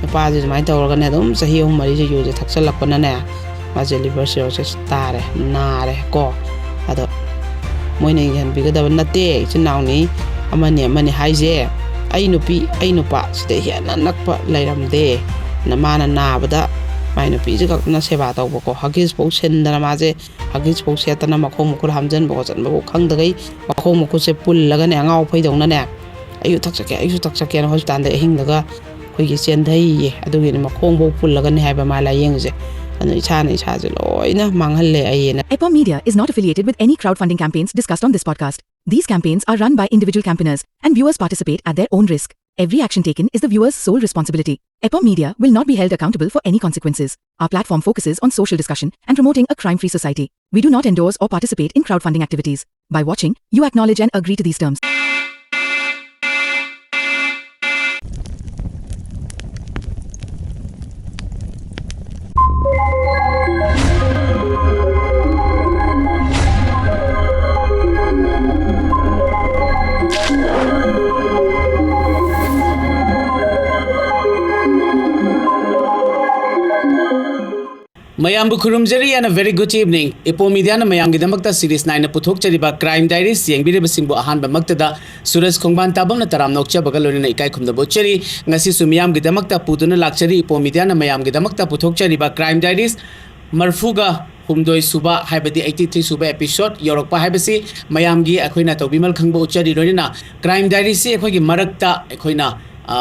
नुपाजे सुमाइना तौरगने अदुम चही 3-4 से यूजे थक्सलक्पनने माजे लिवर सिरोसिस तारे नारे को अदो मोइना यहनबिगदब नते चिनाउनी अमने हाइजे आई नुपी आई नुपा सिदे हेना नक्पा लैरमदे नमाना नाबदा माइ नुपी जे कक्ना सेवा तौबको हगिस पौ सेन्दना माजे हगिस पौ सेतना मखों मुकुर हमजन बको जनबो खंगदगै मखों मुकुर से पुल्लगने अंगाव फैदौनाने आयु थक्सके आयु थक्सके न हॉस्पिटल दे हिंगदगा खोइगी चेन्धैये अदुगी मखों बो पुल्लगने हाइबा मा लायेंगजे EPOM Media is not affiliated with any crowdfunding campaigns discussed on this podcast. These campaigns are run by individual campaigners, and viewers participate at their own risk. Every action taken is the viewer's sole responsibility. EPOM Media will not be held accountable for any consequences. Our platform focuses on social discussion and promoting a crime-free society. We do not endorse or participate in crowdfunding activities. By watching, you acknowledge and agree to these terms. Mayambu Kurumjari and a very good evening. EPOM Media na mayam gidamakta series 9 na puthok chariba Crime Diaries yengbire singbo ahanba maktada Suraj Khongban tabam na taram nokcha bagaloni na ikai khumda bochari ngasi su mayam gidamakta puduna lakchari EPOM Media na mayam gidamakta puthok chariba Crime Diaries marfuga humdoi suba haibadi 83 suba episode yorokpa haibasi mayamgi akhoina tawbimal khangbo uchari roina Crime Diaries se akhogi marakta akhoina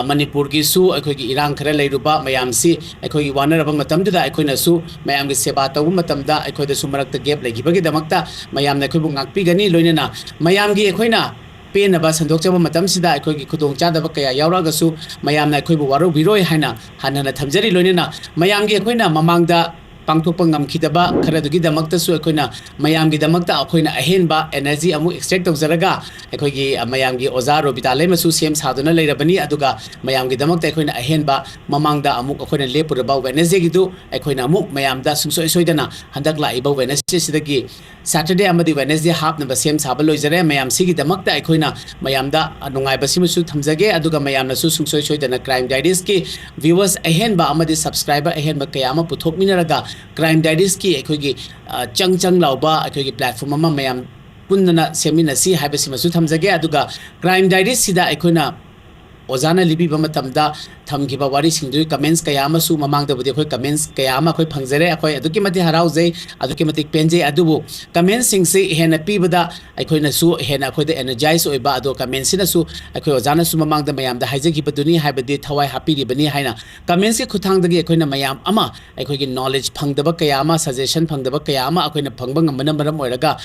Manipur ki su akhogi irang khara leiruba mayam si akhogi wanaraba matamda akhoina su mayam gi seba tawu matamda akhoida su marakta gap legibagi damakta mayam na akhoibu ngakpi gani loinena mayam gi akhoina pen ba sandok chaba matam sida akhogi khudong chadaba kaya yauraga su mayam na akhoibu waro biroi haina hanana thamjari loinena mayam gi akhoina mamangda pangthokpa ngamkhidaba kharadugi damakta su akhoina mayam gi damakta akhoina ahenba energy amu extract tawjaraga akhoigi mayam gi oza robita lema su sem saduna leirabani aduga mayam gi damakta akhoina ahenba mamangda amu akhoina lepuraba wednesday gi du akhoina amu mayam da sungsoi soidana handak la iba wednesday sidagi saturday amadi wednesday hap number sem saba loijare mayam sigi damakta akhoina mayam da nungai basimu su thamjage aduga mayam na su sungsoi soidana Crime Diaries ki viewers ahenba amadi subscriber ahenba kayama puthok minaraga Crime Diaries ki akhoigi chang lauba akhoigi platform ama mayam punna semina si haibasi masu thamjage aduga Crime Diaries sida akhoina ozana libi ba matamda thamgiba wari singdu comments kaya ama su mamangda budi khoi comments kaya ama khoi phangjare akhoi aduki mati haraujai aduki mati penje adubu comments sing se hena pibada akhoina su hena khoi da energize oiba adu comments sina su akhoi ozana su mamangda mayam da haijagi baduni haibadi thawai hapiri bani haina comments ke khuthang dagi akhoina mayam ama akhoi gi knowledge phangdaba kaya ama suggestion phangdaba kaya ama akhoina phangba ngamana maram oiraga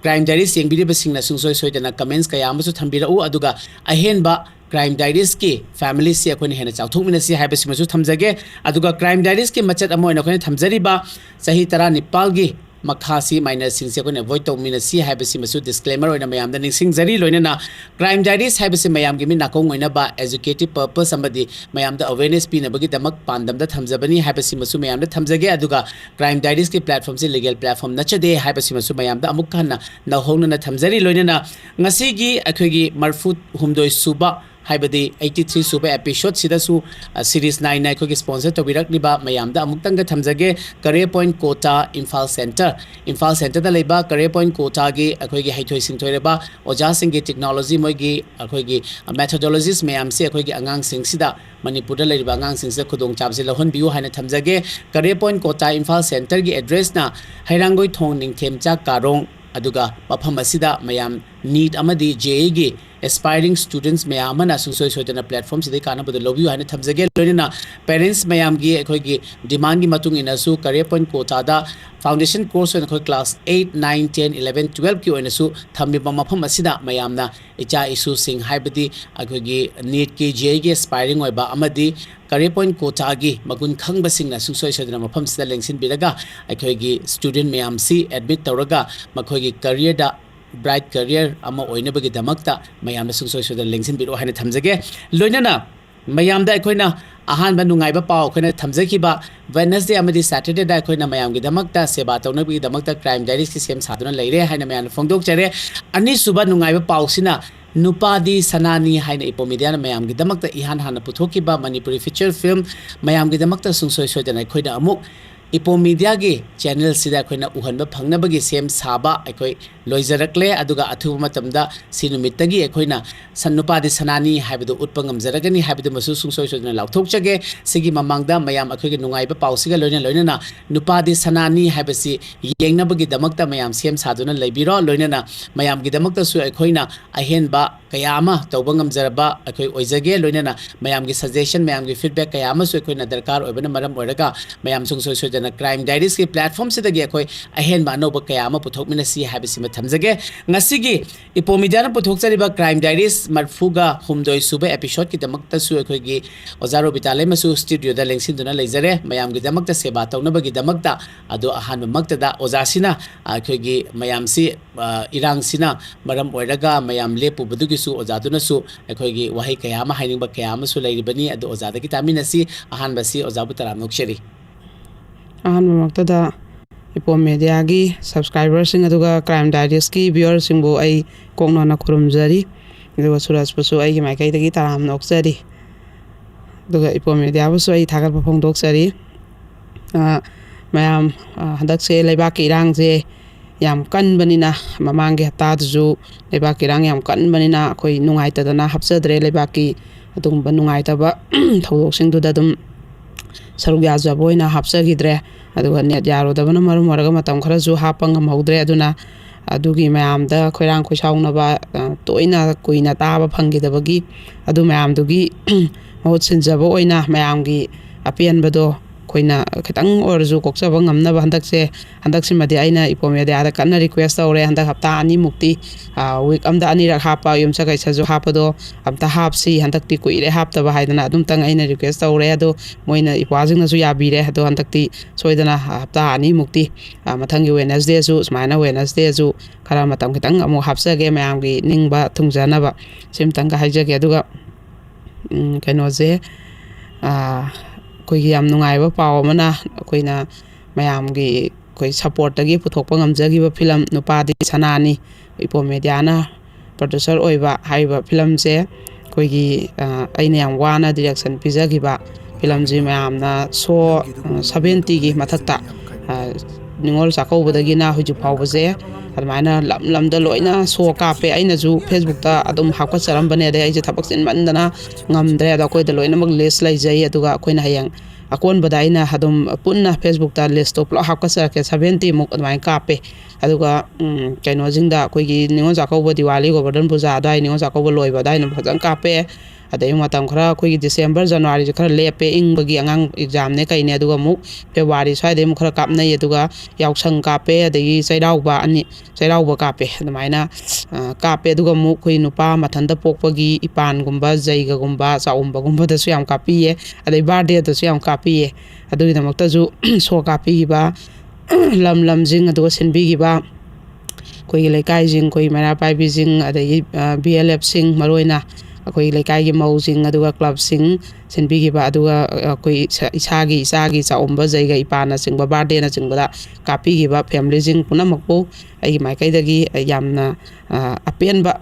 Crime Diaries yengbiriba singna sungsoi soidana comments kaya ama su thambira u aduga ahenba Crime Diaries ki family si akhoina hena chauthokmina si haibasi masu thamjage aduga Crime Diaries ki machat amoina akhoina thamjariba sahi 19 gi makhasi minor singse akhoina avoid tawmina si haibasi masu disclaimer oina mayam da ningsing jari loinana Crime Diaries haibasi mayam gi mi nakong oina ba educative purpose amadi mayam da awareness pina bagi damak pandam da thamjabani haibasi masu mayam da thamjage aduga Crime Diaries ki platform se legal platform nachade haibasi masu mayam da amuk khanna na hongna na thamjari loinana ngasi gi akhoigi marfut humdoi suba haibadi 83 suba episode sida su series 9 na ko sponsor to birak liba mayam da amuk tanga thamjage Career Point Kota Imphal Center da leba Career Point Kota gi akoi gi haithoi sing thoireba oja sing gi technology moi gi akoi gi methodologies mayam se akoi gi angang sing sida Manipur da leba angang sing se khudong chap se lohon biu haina thamjage Career Point Kota Imphal Center gi address na hairangoi thong ningthem cha karong aduga mafam asida mayam need amadi JE gi aspiring students mayam na sungsoi soidana platform sidai kana bad lobby haina thamjage loina parents mayam gi akoi gi demand gi matung ina su Career Point Kota da foundation course on class 8 9 10 11 12 ki oina su thambi mafam asida mayam na icha isu sing haibadi akoi gi need ki JE gi aspiring oiba amadi Career Point Kota gi magun khangba singna sungsoi soidana mafam sida lengsin biraga akoi gi student mayam si admit tawraga makhoi gi career da bright career ama oina bagi damakta mayam na sungsoi soidana lengsin biro haina thamjage loinana mayam da akhoina ahan ba nungai ba paw khoina thamjaki ba Wednesday amadi Saturday da akhoina mayam gi damakta seba tawna bi damakta Crime Diaries ki sem saduna leire haina mayam phongdok chare ani suba nungai ba paw sina Nupadi Sanani haina ipo media na mayam gi damakta ihan hana puthokiba Manipuri feature film mayam gi damakta sungsoi soidana akhoi da amuk ipo media gi channel sida akhoi na uhanba phangnabagi sem saba akhoi loijarakle aduga athuba matamda sinumittagi akhoi na Nupadi Sanani haibadu utpa ngamjaragani haibadu masu sungsoi soidana lauthokchage sigi mamangda mayam akhoi gi nungaiba pausiga loina na Nupadi Sanani haibasi yengnabagi damakta mayam sem saduna leibiro loina na mayam gi damakta su akhoi na ahenba kayama tawba ngamjaraba akhoi oijage loina na mayam gi suggestion mayam gi feedback kayama su akhoi na darkar oibana maram oiraga mayam sungsoi soidana crime diaries ki platform sidagi akhoi ahenba anoba kayama puthokmina si haibasi thamjage ngasigi ipo media na puthokchariba crime diaries marfuga humdoi suba episode ki damakta su akhoi gi ozaro bitale masu studio da lengsinduna leijare mayam gi damakta seba tawnabagi damakta ado ahanba makta da ozasina akhoi gi mayam si irang sina maram oiraga mayam lepu budugi su ozaduna su akhoi gi wahi kayama hainingba kayama su leiribani ado ozada ki tamina si ahanba si ozabu taram noksheri ahanba makta da ipo media gi subscribers sing aduga crime diaries ki viewers sing bo ai kongna na khurumjari aduga suraj pusu ai gi maikai dagi taram nokjari aduga ipo media bu su ai thagal phong doksari mayam hadak se leibak ki rang je yam kan banina mamang ge hata ju leibak ki rang yam kan banina khoi nungai ta dana hapsadre leibak ki adum banungai ta ba thodok sing du da dum saruk ya ja boina hapsagidre aduga net yaro da bana maru maraga matam khara ju hapang hamhodre aduna adugi mayam da khoirang khoisaung na ba toina kuina ta ba phangi da bagi adu mayam dugi mahut sinjaba oina mayam gi apian bado khoina khitang orju kokchaba ngamna ba handak simadi aina ipo media da kana request tawre handak hapta ani mukti week amda ani rak hapa yumcha kai saju hapado amta hapsi handak ti kuire hapta ba haidana adum tang aina request tawre ado moina ipwajing na su yabire ado handak ti soidana hapta ani mukti mathangi Wednesday su smaina Wednesday su khara matam khitang amu hapsage mayam gi ningba thungjana ba simtang ga haijage aduga kaino je koigi yam nungai ba paw mana koina mayam gi koi support tagi puthokpa ngamjagi ba film Nupadi Sanani ipo media na producer oiba haiba film se koigi aina yam wana direction pijagi ba film ji mayam na so 70 gi mathakta ningol sakau badagi na huju phaw je admaina lam da loina so ka pe aina ju Facebook ta adum hakwa charam bane de ai je thapak sin mandana ngamdre da koi da loina mak list lai jai aduga koina hayang akon badaina hadum punna Facebook ta list to plo hakwa sa ke 70 muk admai ka pe aduga kaino jingda koi gi ningol sakau ba Diwali go badan puja dai ningol sakau ba loi ba dai na phajang ka pe adai matam khara koi December January je khara lepe ing bagi angang exam ne kai ne aduga mu February sai de mu khara kap nei aduga yausang ka pe adai saidau ba ani saidau ba ka pe admaina ka pe aduga mu koi nupa mathanda pokpagi ipan gumba jaiga gumba saumba gumba da su yam ka pi ye adai birthday da su yam ka pi ye adui damakta ju so ka pi ba lam jing aduga senbi gi ba koi lekai jing koi mara pai bi jing adai BLF sing maroina akoi lekai gi mau jing aduga club sing senbi gi ba aduga koi isagi chaumba jaiga ipana singba birthday na singba kapi gi ba family jing punamakpo ai mai kai dagi yamna apen ba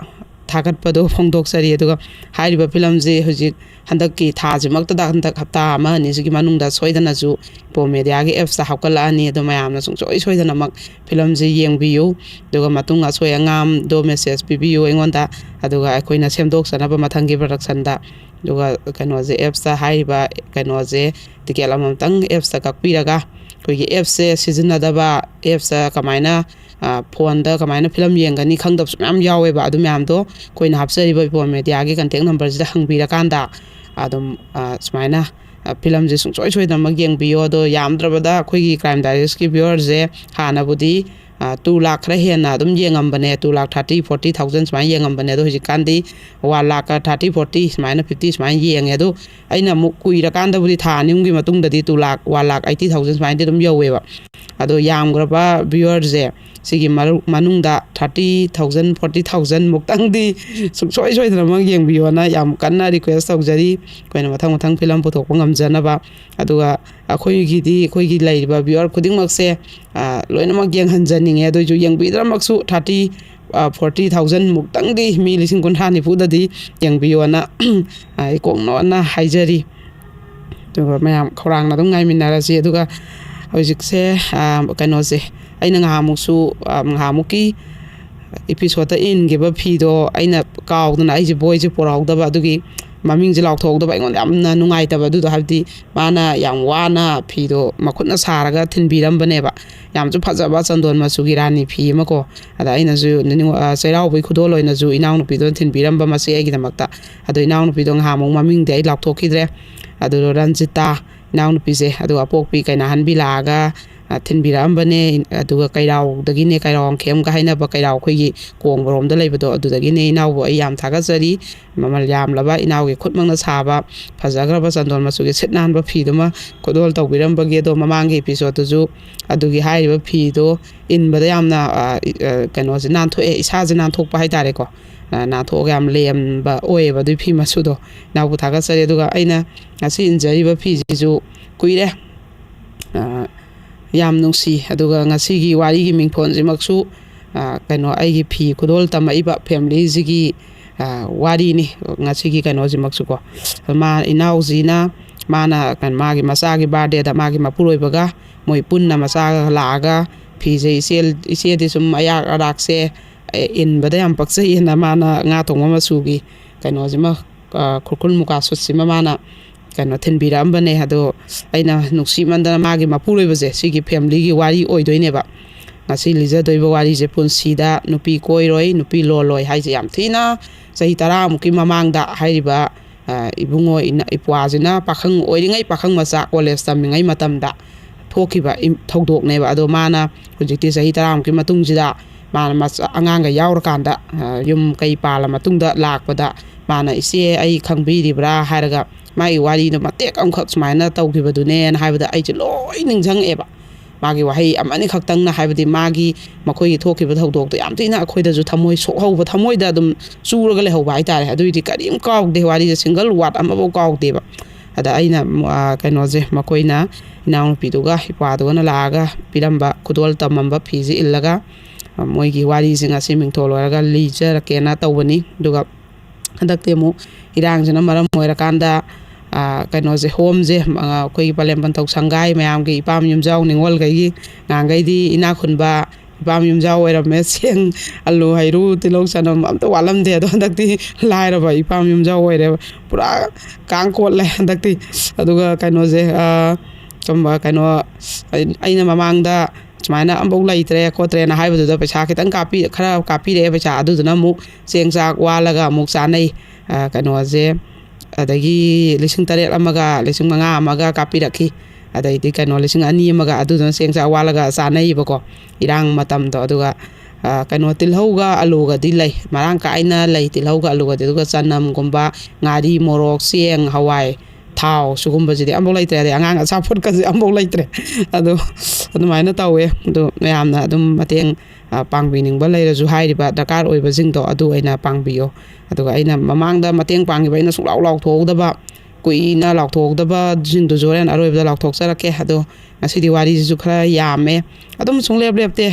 thagat pado phongdok sari aduga hairiba film je hujik handak ki tha jimakta da handak hapta ama ni sigi manung da soidana ju po media gi apps ta hakala ani ado mayam na soidana mak film je yengbiyu aduga matung a soi angam do message pibiyu engonda aduga akoina semdok sanaba mathangi production da aduga kano je apps ta hairiba kano je tikel amam tang apps ta kakpiraga koigi apps se sizinadaba apps ta kamaina phone da kamaina film yengani khangdap sumam yawe ba adu myam do koina hapsari ba po media gi contact number da hangbira kanda adum smaina film je soi da mag yengbiyo do yamdrabada koigi crime diaries ki viewers je hana budi 2 lakh ra hena adum yengam bane 2 lakh 30 40,000 smai yengam bane do hijikandi 1 lakh 30 40 smai na 50 smai yenge do aina mu kuira kanda budi tha nimgi matung dadi 2 lakh 1 lakh 80,000 smai de dum yowe ba ado yam graba viewers je sigi manungda 30,000 40,000 muktang di soi da mag yengbiyo na yam kanna request tawjari koina mathang film puthok ngam jana ba aduga akhoi gi lai ba viewer khuding mak se loina mag yeng hanjani nge do ju yeng bidra maksu 30 40,000 ꯃꯨꯛꯇꯪꯗꯤ ꯃꯤ 1,50,000-ꯅꯤꯐꯨꯗꯗꯤ ꯌꯦꯡꯕꯤꯌꯣꯅ ꯑꯩ ꯀꯣꯛꯅꯣꯟꯅ ꯍꯥꯏꯖꯔꯤ ꯑꯗꯨꯒ ꯃꯌꯥꯝ ꯈꯧꯔꯥꯡꯅ ꯑꯗꯨꯝ ꯉꯥꯏꯃꯤꯟꯅꯔꯁꯤ ꯑꯗꯨꯒ ꯍꯧꯖꯤꯛꯁꯦ ꯀꯩꯅꯣꯁꯦ ꯑꯩꯅ ꯉꯍꯥꯃꯨꯛꯀꯤ episode ingiba phido aina kaawduna aije boyje porahudaba adugi mamingje lauthodaba aingonda yamna nungaitaba adu habdi mana yam wana phido makhutna saraga thinbirambaneba yamju phajaba chandon masugi rani phi mako ada aina ju chairau khudol oina ju inaunu pido thinbiramba mase agi damakta adu inaunu pido ngahamung mamingde ai lauthokidre adu Ranjita inaunu pise adu apokpi kaina hanbi laga thinbirambane aduga kairau dagine kairau khem ka haina ba kairau khoigi kongborom da leibado adudagine inawu ai yam thagajari mamal yam laba inawge khutmangna saba phajagraba chandol masuge sitnan ba phiduma khodol tawbiram bage do mamangi episode ju adugi haiba phido inbada yamna kano jinan tho isa jinan thok pa haitare ko na tho yam lem ba oeba du phi masudo nawu thagajari aduga aina ngasi injari ba phi ju kuire yam nungsi aduga ngasigi wari gi mingphon jimaksu kano aigi phi khudol tamaiba family jigi wari ni ngasigi kano jimaksu ko ma inauzina mana kan magi masagi birthday da magi mapuroibaga moi punna masaga laga phi je ise de sum ayak arakse in bada yam pakse ina mana nga tongma masugi kano jima khurkul muka sutsima mana kano thinbirambane hado aina nuksi mandana magi mapuloibaje sigi family gi wari oidoineba ngasi lijadoiba wari je punsida nupi koiroi nupi loloi haije yam thina sahi 10 muki mamangda hairiba ibungo ina ipwajina pakhang oiringai pakhang macha college tamingai matamda thokiba thodokneba ado mana hojikti sahi 10 muki matungjida mana macha anganga yaurakanda yum kai pala matungda lakpada mana ise ai khangbiribra haraga mai wari no matek amkhak sumaina tawgibadune haibada aije loi ningjang eba magi wahai amani khaktang na haibadi magi makoi thokiba thodok to yam tina akhoida ju thamoi sokhauba thamoida dum churaga le hoba haitare aduidi karim kaawde wari single word amabo kaawde ba ada aina kaino je makoina inaung piduga ipaduga na laga piramba khudol tamamba phiji illaga moigi wari singa siming tholoraga lijar kena tawbani duga handakte mu irang jana maram moirakanda kaino je home je koi palemban tok sangai mayam gi ipam yumjau ningol gai ngangai di ina khunba ipam yumjau era meseng alu hairu tilok sanam amta walam de do handakti laira ba ipam yumjau ere pura kangkot le handakti aduga kaino je kamba kaino aina mamangda sumaina ambau laitre khotre na haibadu da paisa khitang khara kapi re paisa aduduna mu sengsak walaga muk sanai kaino je adagi 8,000 amaga 5,000 amaga kapi rakhi adai di kaino 2,000 amaga aduduna sengsak walaga sanai bako irang matam do aduga kaino tilhauga aluga dilai marang ka aina lai tilhauga aluga duga sanam gomba ngari morok seng hawai thao sugumba jidi ambau laitre de angang achapot ka ambau laitre adu maina tawe adu mayamna adum mateng pangbiningba leiraju hairiba dakar oiba jingdo adu aina pangbiyo aduga aina mamangda mateng pangiba aina sunglaw lauthodaba kuina lauthodaba jingdo joren aroibda lauthokjarake adu ngasidi wari ju khara yame adum sungleblepte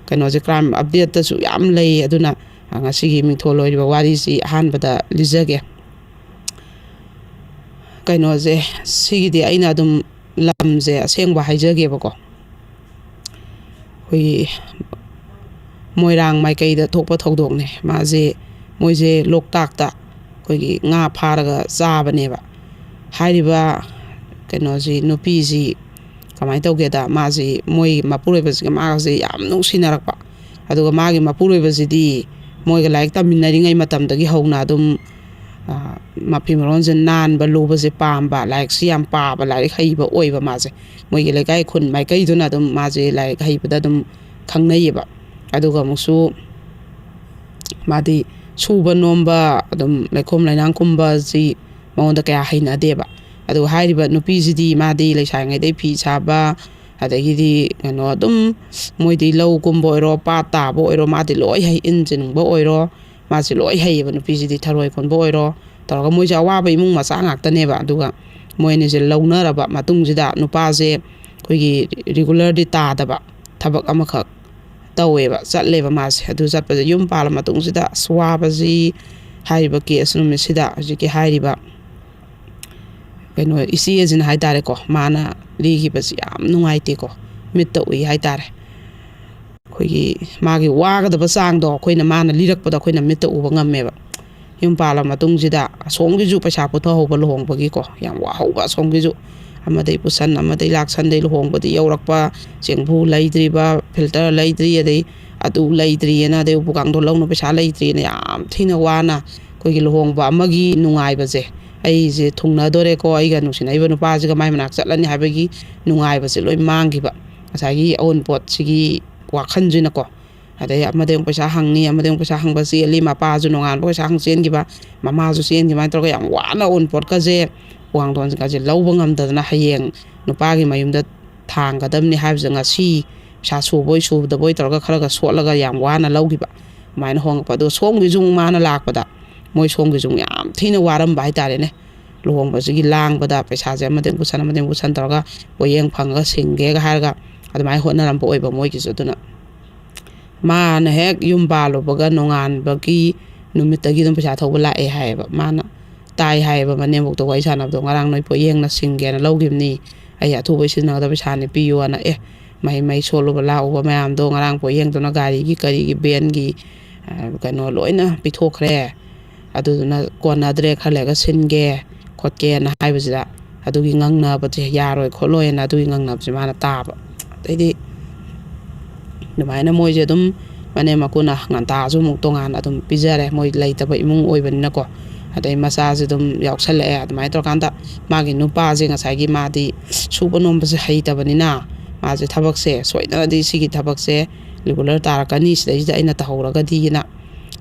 kaino je crime update ta su yam lei aduna ngasigi mingtholoiba wari si hanbada lijage kaino je sigidi aina adum lamje asengba haijage bako hoi moirang maikai da thokpa thodokne maje moije loktak ta koigi nga pharaga chabane ba hairiba kaino ji nupi ji kamai tawge da maji moi mapuroiba ji maji yam nungsinarapa aduga magi mapuroiba ji di moiga laik taminnaringai matamdagi hauna dum mapimron je nan ba loba je pamba laik siam pa ba laik haiba oiba maje moigi lekai khun maikai duna dum maje laik haiba da dum khangnaiba aduga musu madi suba nomba adum laikom lainang kumba ji maunda kaya haina deba adu hairiba nupi jidi madi laisangai dei phi chaba adagi di ano dum moidi low kumbo ro pa ta bo ro madi loi hai injin bo oiro maji loi hai ba nupi jidi tharoi kon bo oiro taraga moi jawa ba imung macha ngaktane ba aduga moine je launa raba matung jida nupa je koigi regular di ta daba thabak amakhak ꯇꯧꯋꯦꯕ ꯆꯠꯂꯦꯕ ꯃꯥꯁꯦ ꯑꯗꯨ ꯆꯠꯄꯁꯦ ꯌꯨꯝ ꯄꯥꯜꯂ ꯃꯇꯨꯡꯁꯤꯗ ꯋꯥꯕꯁꯤ ꯍꯥꯏꯔꯤꯕ case ꯅꯨꯃꯤꯠꯁꯤꯗ ꯍꯧꯖꯤꯛꯀꯤ ꯍꯥꯏꯔꯤꯕ ꯀꯩꯅꯣ ꯏꯆꯦꯁꯤꯅ ꯍꯥꯏꯇꯥꯔꯦꯀꯣ ꯃꯥꯅ ꯂꯤꯈꯤꯕꯁꯤ ꯌꯥꯝ ꯅꯨꯡꯉꯥꯏꯇꯦꯀꯣ ꯃꯤꯠꯇ ꯎꯏ ꯍꯥꯏꯇꯥꯔꯦ ꯑꯩꯈꯣꯏꯒꯤ ꯃꯥꯒꯤ ꯋꯥꯒꯗꯕ ꯆꯥꯡꯗꯣ ꯑꯩꯈꯣꯏꯅ ꯃꯥꯅ ꯂꯤꯔꯛꯄꯗ ꯑꯩꯈꯣꯏꯅ ꯃꯤꯠꯇ ꯎꯕ ꯉꯝꯃꯦꯕ ꯌꯨꯝ ꯄꯥꯜꯂ ꯃꯇꯨꯡꯁꯤꯗ ꯑꯁꯣꯝꯒꯤꯁꯨ ꯄꯩꯁꯥ ꯄꯨꯊꯍꯧꯕ ꯂꯨꯍꯣꯡꯕꯒꯤꯀꯣ ꯌꯥꯝ ꯋꯥꯍꯧꯕ ꯑꯁꯣꯝꯒꯤꯁꯨ ꯑꯃꯗꯩ ꯄꯨꯁꯟ ꯑꯃꯗꯩ ꯂꯥꯛꯁꯟꯗꯩ ꯂꯨꯍꯣꯡꯕꯗꯤ ꯌꯧꯔꯛꯄ ꯆꯦꯡꯐꯨ ꯂꯩꯗ꯭ꯔꯤꯕ ꯐꯤꯜꯇꯔ ꯂꯩꯗ꯭ꯔꯤ ꯑꯗꯩ ꯑꯗꯨ ꯂꯩꯇ꯭ꯔꯤꯑꯅ ꯑꯗꯩ ꯎꯄꯨ ꯀꯥꯡꯊꯣꯟ ꯂꯧꯅ ꯄꯩꯁꯥ ꯂꯩꯇ꯭ꯔꯤꯑꯅ ꯌꯥꯝ ꯊꯤꯅ ꯋꯥꯅ ꯑꯩꯈꯣꯏꯒꯤ ꯂꯨꯍꯣꯡꯕ ꯑꯃꯒꯤ ꯅꯨꯡꯉꯥꯏꯕꯁꯦ ꯑꯩꯁꯦ ꯊꯨꯡꯅꯗꯣꯔꯦꯀꯣ ꯑꯩꯒ ꯅꯨꯡꯁꯤꯅꯔꯤꯕ ꯅꯨꯄꯥꯁꯤꯒ ꯃꯥꯏ ꯃꯅꯥꯛ ꯆꯠꯂꯅꯤ ꯍꯥꯏꯕꯒꯤ ꯅꯨꯡꯉꯥꯏꯕꯁꯦ ꯂꯣꯏ ꯃꯥꯡꯈꯤꯕ ꯉꯁꯥꯏꯒꯤ ꯑꯑꯣꯟꯄꯣꯠꯁꯤꯒꯤ ꯋꯥꯈꯜꯁꯤꯅꯀꯣ ꯑꯗꯩ ꯑꯃꯗꯩ ꯑꯃꯨꯛ ꯄꯩꯁꯥ ꯍꯪꯅꯤ ꯑꯃꯗꯩ ꯑꯃꯨꯛ ꯄꯩꯁꯥ ꯍꯪꯕ ꯆꯦꯜꯂꯤ ꯃꯄꯥꯁꯨ ꯅꯣꯡꯉꯥꯟꯕ ꯄꯩꯁꯥ ꯍꯪ ꯆꯦꯟꯈꯤꯕ ꯃꯃꯥꯁꯨ ꯆꯦꯟꯈꯤꯕ ꯇꯧꯔꯒ ꯌꯥꯝ ꯋꯥꯅ ꯑꯑꯣꯟꯄꯣꯠꯀꯁꯦ ꯋꯥꯡꯊꯣꯟꯒꯁꯦ ꯂꯧꯕ ꯉꯝꯗꯗꯅ ꯍꯌꯦꯡ ꯅꯨꯄꯥꯒꯤ ꯃꯌꯨꯝꯗ ꯊꯥꯡꯒꯗꯕꯅꯤ ꯍꯥꯏꯕꯁꯦ ꯉꯁꯤ ꯄꯩꯁꯥ ꯁꯨꯕꯣꯏ ꯁꯨꯗꯕꯣꯏ ꯇꯧꯔꯒ ꯈꯔꯒ ꯁꯣꯠꯂꯒ ꯌꯥꯝ ꯋꯥꯅ ꯂꯧꯈꯤꯕ ꯑꯗꯨꯃꯥꯏꯅ ꯍꯣꯡꯉꯛꯄ ꯑꯗꯣ ꯁꯣꯝꯒꯤꯁꯨ ꯃꯥꯅ ꯂꯥꯛꯄꯗ ꯃꯣꯏ ꯁꯣꯝꯒꯤꯁꯨ ꯌꯥꯝ ꯊꯤꯅ ꯋꯥꯔꯝꯕ ꯍꯥꯏꯇꯥꯔꯦꯅꯦ ꯂꯨꯍꯣꯡꯕꯁꯤꯒꯤ ꯂꯥꯡꯕꯗ ꯄꯩꯁꯥꯁꯦ ꯑꯃꯗꯩ ꯄꯨꯁꯟ ꯇꯧꯔꯒ ꯄꯣꯌꯦꯡ ꯐꯪꯉꯒ ꯁꯤꯡꯒꯦꯒ ꯍꯥꯏꯔꯒ ꯑꯗꯨꯃꯥꯏꯅ ꯍꯣꯠꯅꯔꯝꯕ ꯑꯣꯏꯕ ꯃꯣꯏꯒꯤꯁꯨ ꯑꯗꯨꯅ ꯃꯥꯅ ꯍꯦꯛ ꯌꯨꯝ ꯄꯥꯜꯂꯨꯕꯒ ꯅꯣꯡꯉꯥꯟꯕꯒꯤ ꯅꯨꯃꯤꯠꯇꯒꯤ ꯑꯗꯨꯝ ꯄꯩꯁꯥ ꯊꯧꯕ ꯂꯥꯛꯑꯦ ꯍꯥꯏꯌꯦꯕ ꯃꯥꯅ ꯇꯥꯏ ꯍꯥꯏꯌꯦꯕ ꯃꯅꯦꯝꯕꯣꯛꯇ ꯋꯥꯔꯤ ꯁꯥꯟꯅꯕꯗꯣ ꯉꯔꯥꯡ ꯅꯣꯏ ꯄꯣꯌꯦꯡꯅ ꯁꯤꯡꯒꯦꯅ ꯂꯧꯈꯤꯕꯅꯤ ꯑꯩ ꯑꯊꯨꯕꯩ ꯁꯤꯖꯤꯟꯅꯒꯗꯕ ꯄꯩꯁꯥꯅꯤ ꯄꯤꯌꯨꯅ ꯃꯩ ꯁꯣꯜꯂꯨꯕ ꯂꯥꯛꯎꯕ ꯃꯌꯥꯝꯗꯣ ꯉꯔꯥꯡ ꯄꯣꯌꯦꯡꯗꯨꯅ ꯒꯥꯔꯤꯒꯤ ꯀꯔꯤꯒꯤ ꯕꯦꯟꯒꯤ ꯀꯩꯅꯣ ꯂꯣꯏꯅ ꯄꯤꯊꯣꯛꯈ꯭ꯔꯦ ꯑꯗꯨꯗꯨꯅ ꯀꯣꯟꯅꯗ꯭ꯔꯦ ꯈꯔ ꯂꯩꯔꯒ ꯁꯤꯟꯒꯦ ꯈꯣꯠꯀꯦꯅ ꯍꯥꯏꯕꯁꯤꯗ ꯑꯗꯨꯒꯤ ꯉꯪꯅꯕꯁꯦ ꯌꯥꯔꯣꯏ ꯈꯣꯠꯂꯣꯏꯅ ꯑꯗꯨꯒꯤ ꯉꯪꯅꯕꯁꯦ ꯃꯥꯅ ꯇꯥꯕ ꯑꯗꯩꯗꯤ ꯑꯗꯨꯃꯥꯏꯅ ꯃꯣꯏꯁꯦ ꯑꯗꯨꯝ ꯃꯅꯦꯝ ꯃꯀꯨꯅ ꯉꯟꯇꯥꯁꯨ ꯑꯃꯨꯛ ꯇꯣꯉꯥꯟꯅ ꯑꯗꯨꯝ ꯄꯤꯖꯔꯦ ꯃꯣꯏ ꯂꯩꯇꯕ ꯏꯃꯨꯡ ꯑꯣꯏꯕꯅꯤꯅꯀꯣ ꯑꯗꯩ ꯃꯆꯥꯁꯦ ꯑꯗꯨꯝ ꯌꯥꯎꯁꯜꯂꯛꯑꯦ ꯑꯗꯨꯃꯥꯏꯅ ꯇꯧꯔꯀꯥꯟꯗ ꯃꯥꯒꯤ ꯅꯨꯄꯥꯁꯦ ꯉꯁꯥꯏꯒꯤ ꯃꯥꯗꯤ ꯁꯨꯕ ꯅꯣꯝꯕꯁꯦ ꯍꯩꯇꯕꯅꯤ나 ꯃꯥꯁꯦ ꯊꯕꯛꯁꯦ ꯁꯣꯏꯗꯅꯗꯤ ꯁꯤꯒꯤ ꯊꯕꯛꯁꯦ ꯔꯤꯒꯨꯂꯔ ꯇꯥꯔꯛꯀꯅꯤ ꯁꯤꯗꯩꯁꯤꯗ ꯑꯩꯅ ꯇꯧꯍꯧꯔꯒꯗꯤꯅ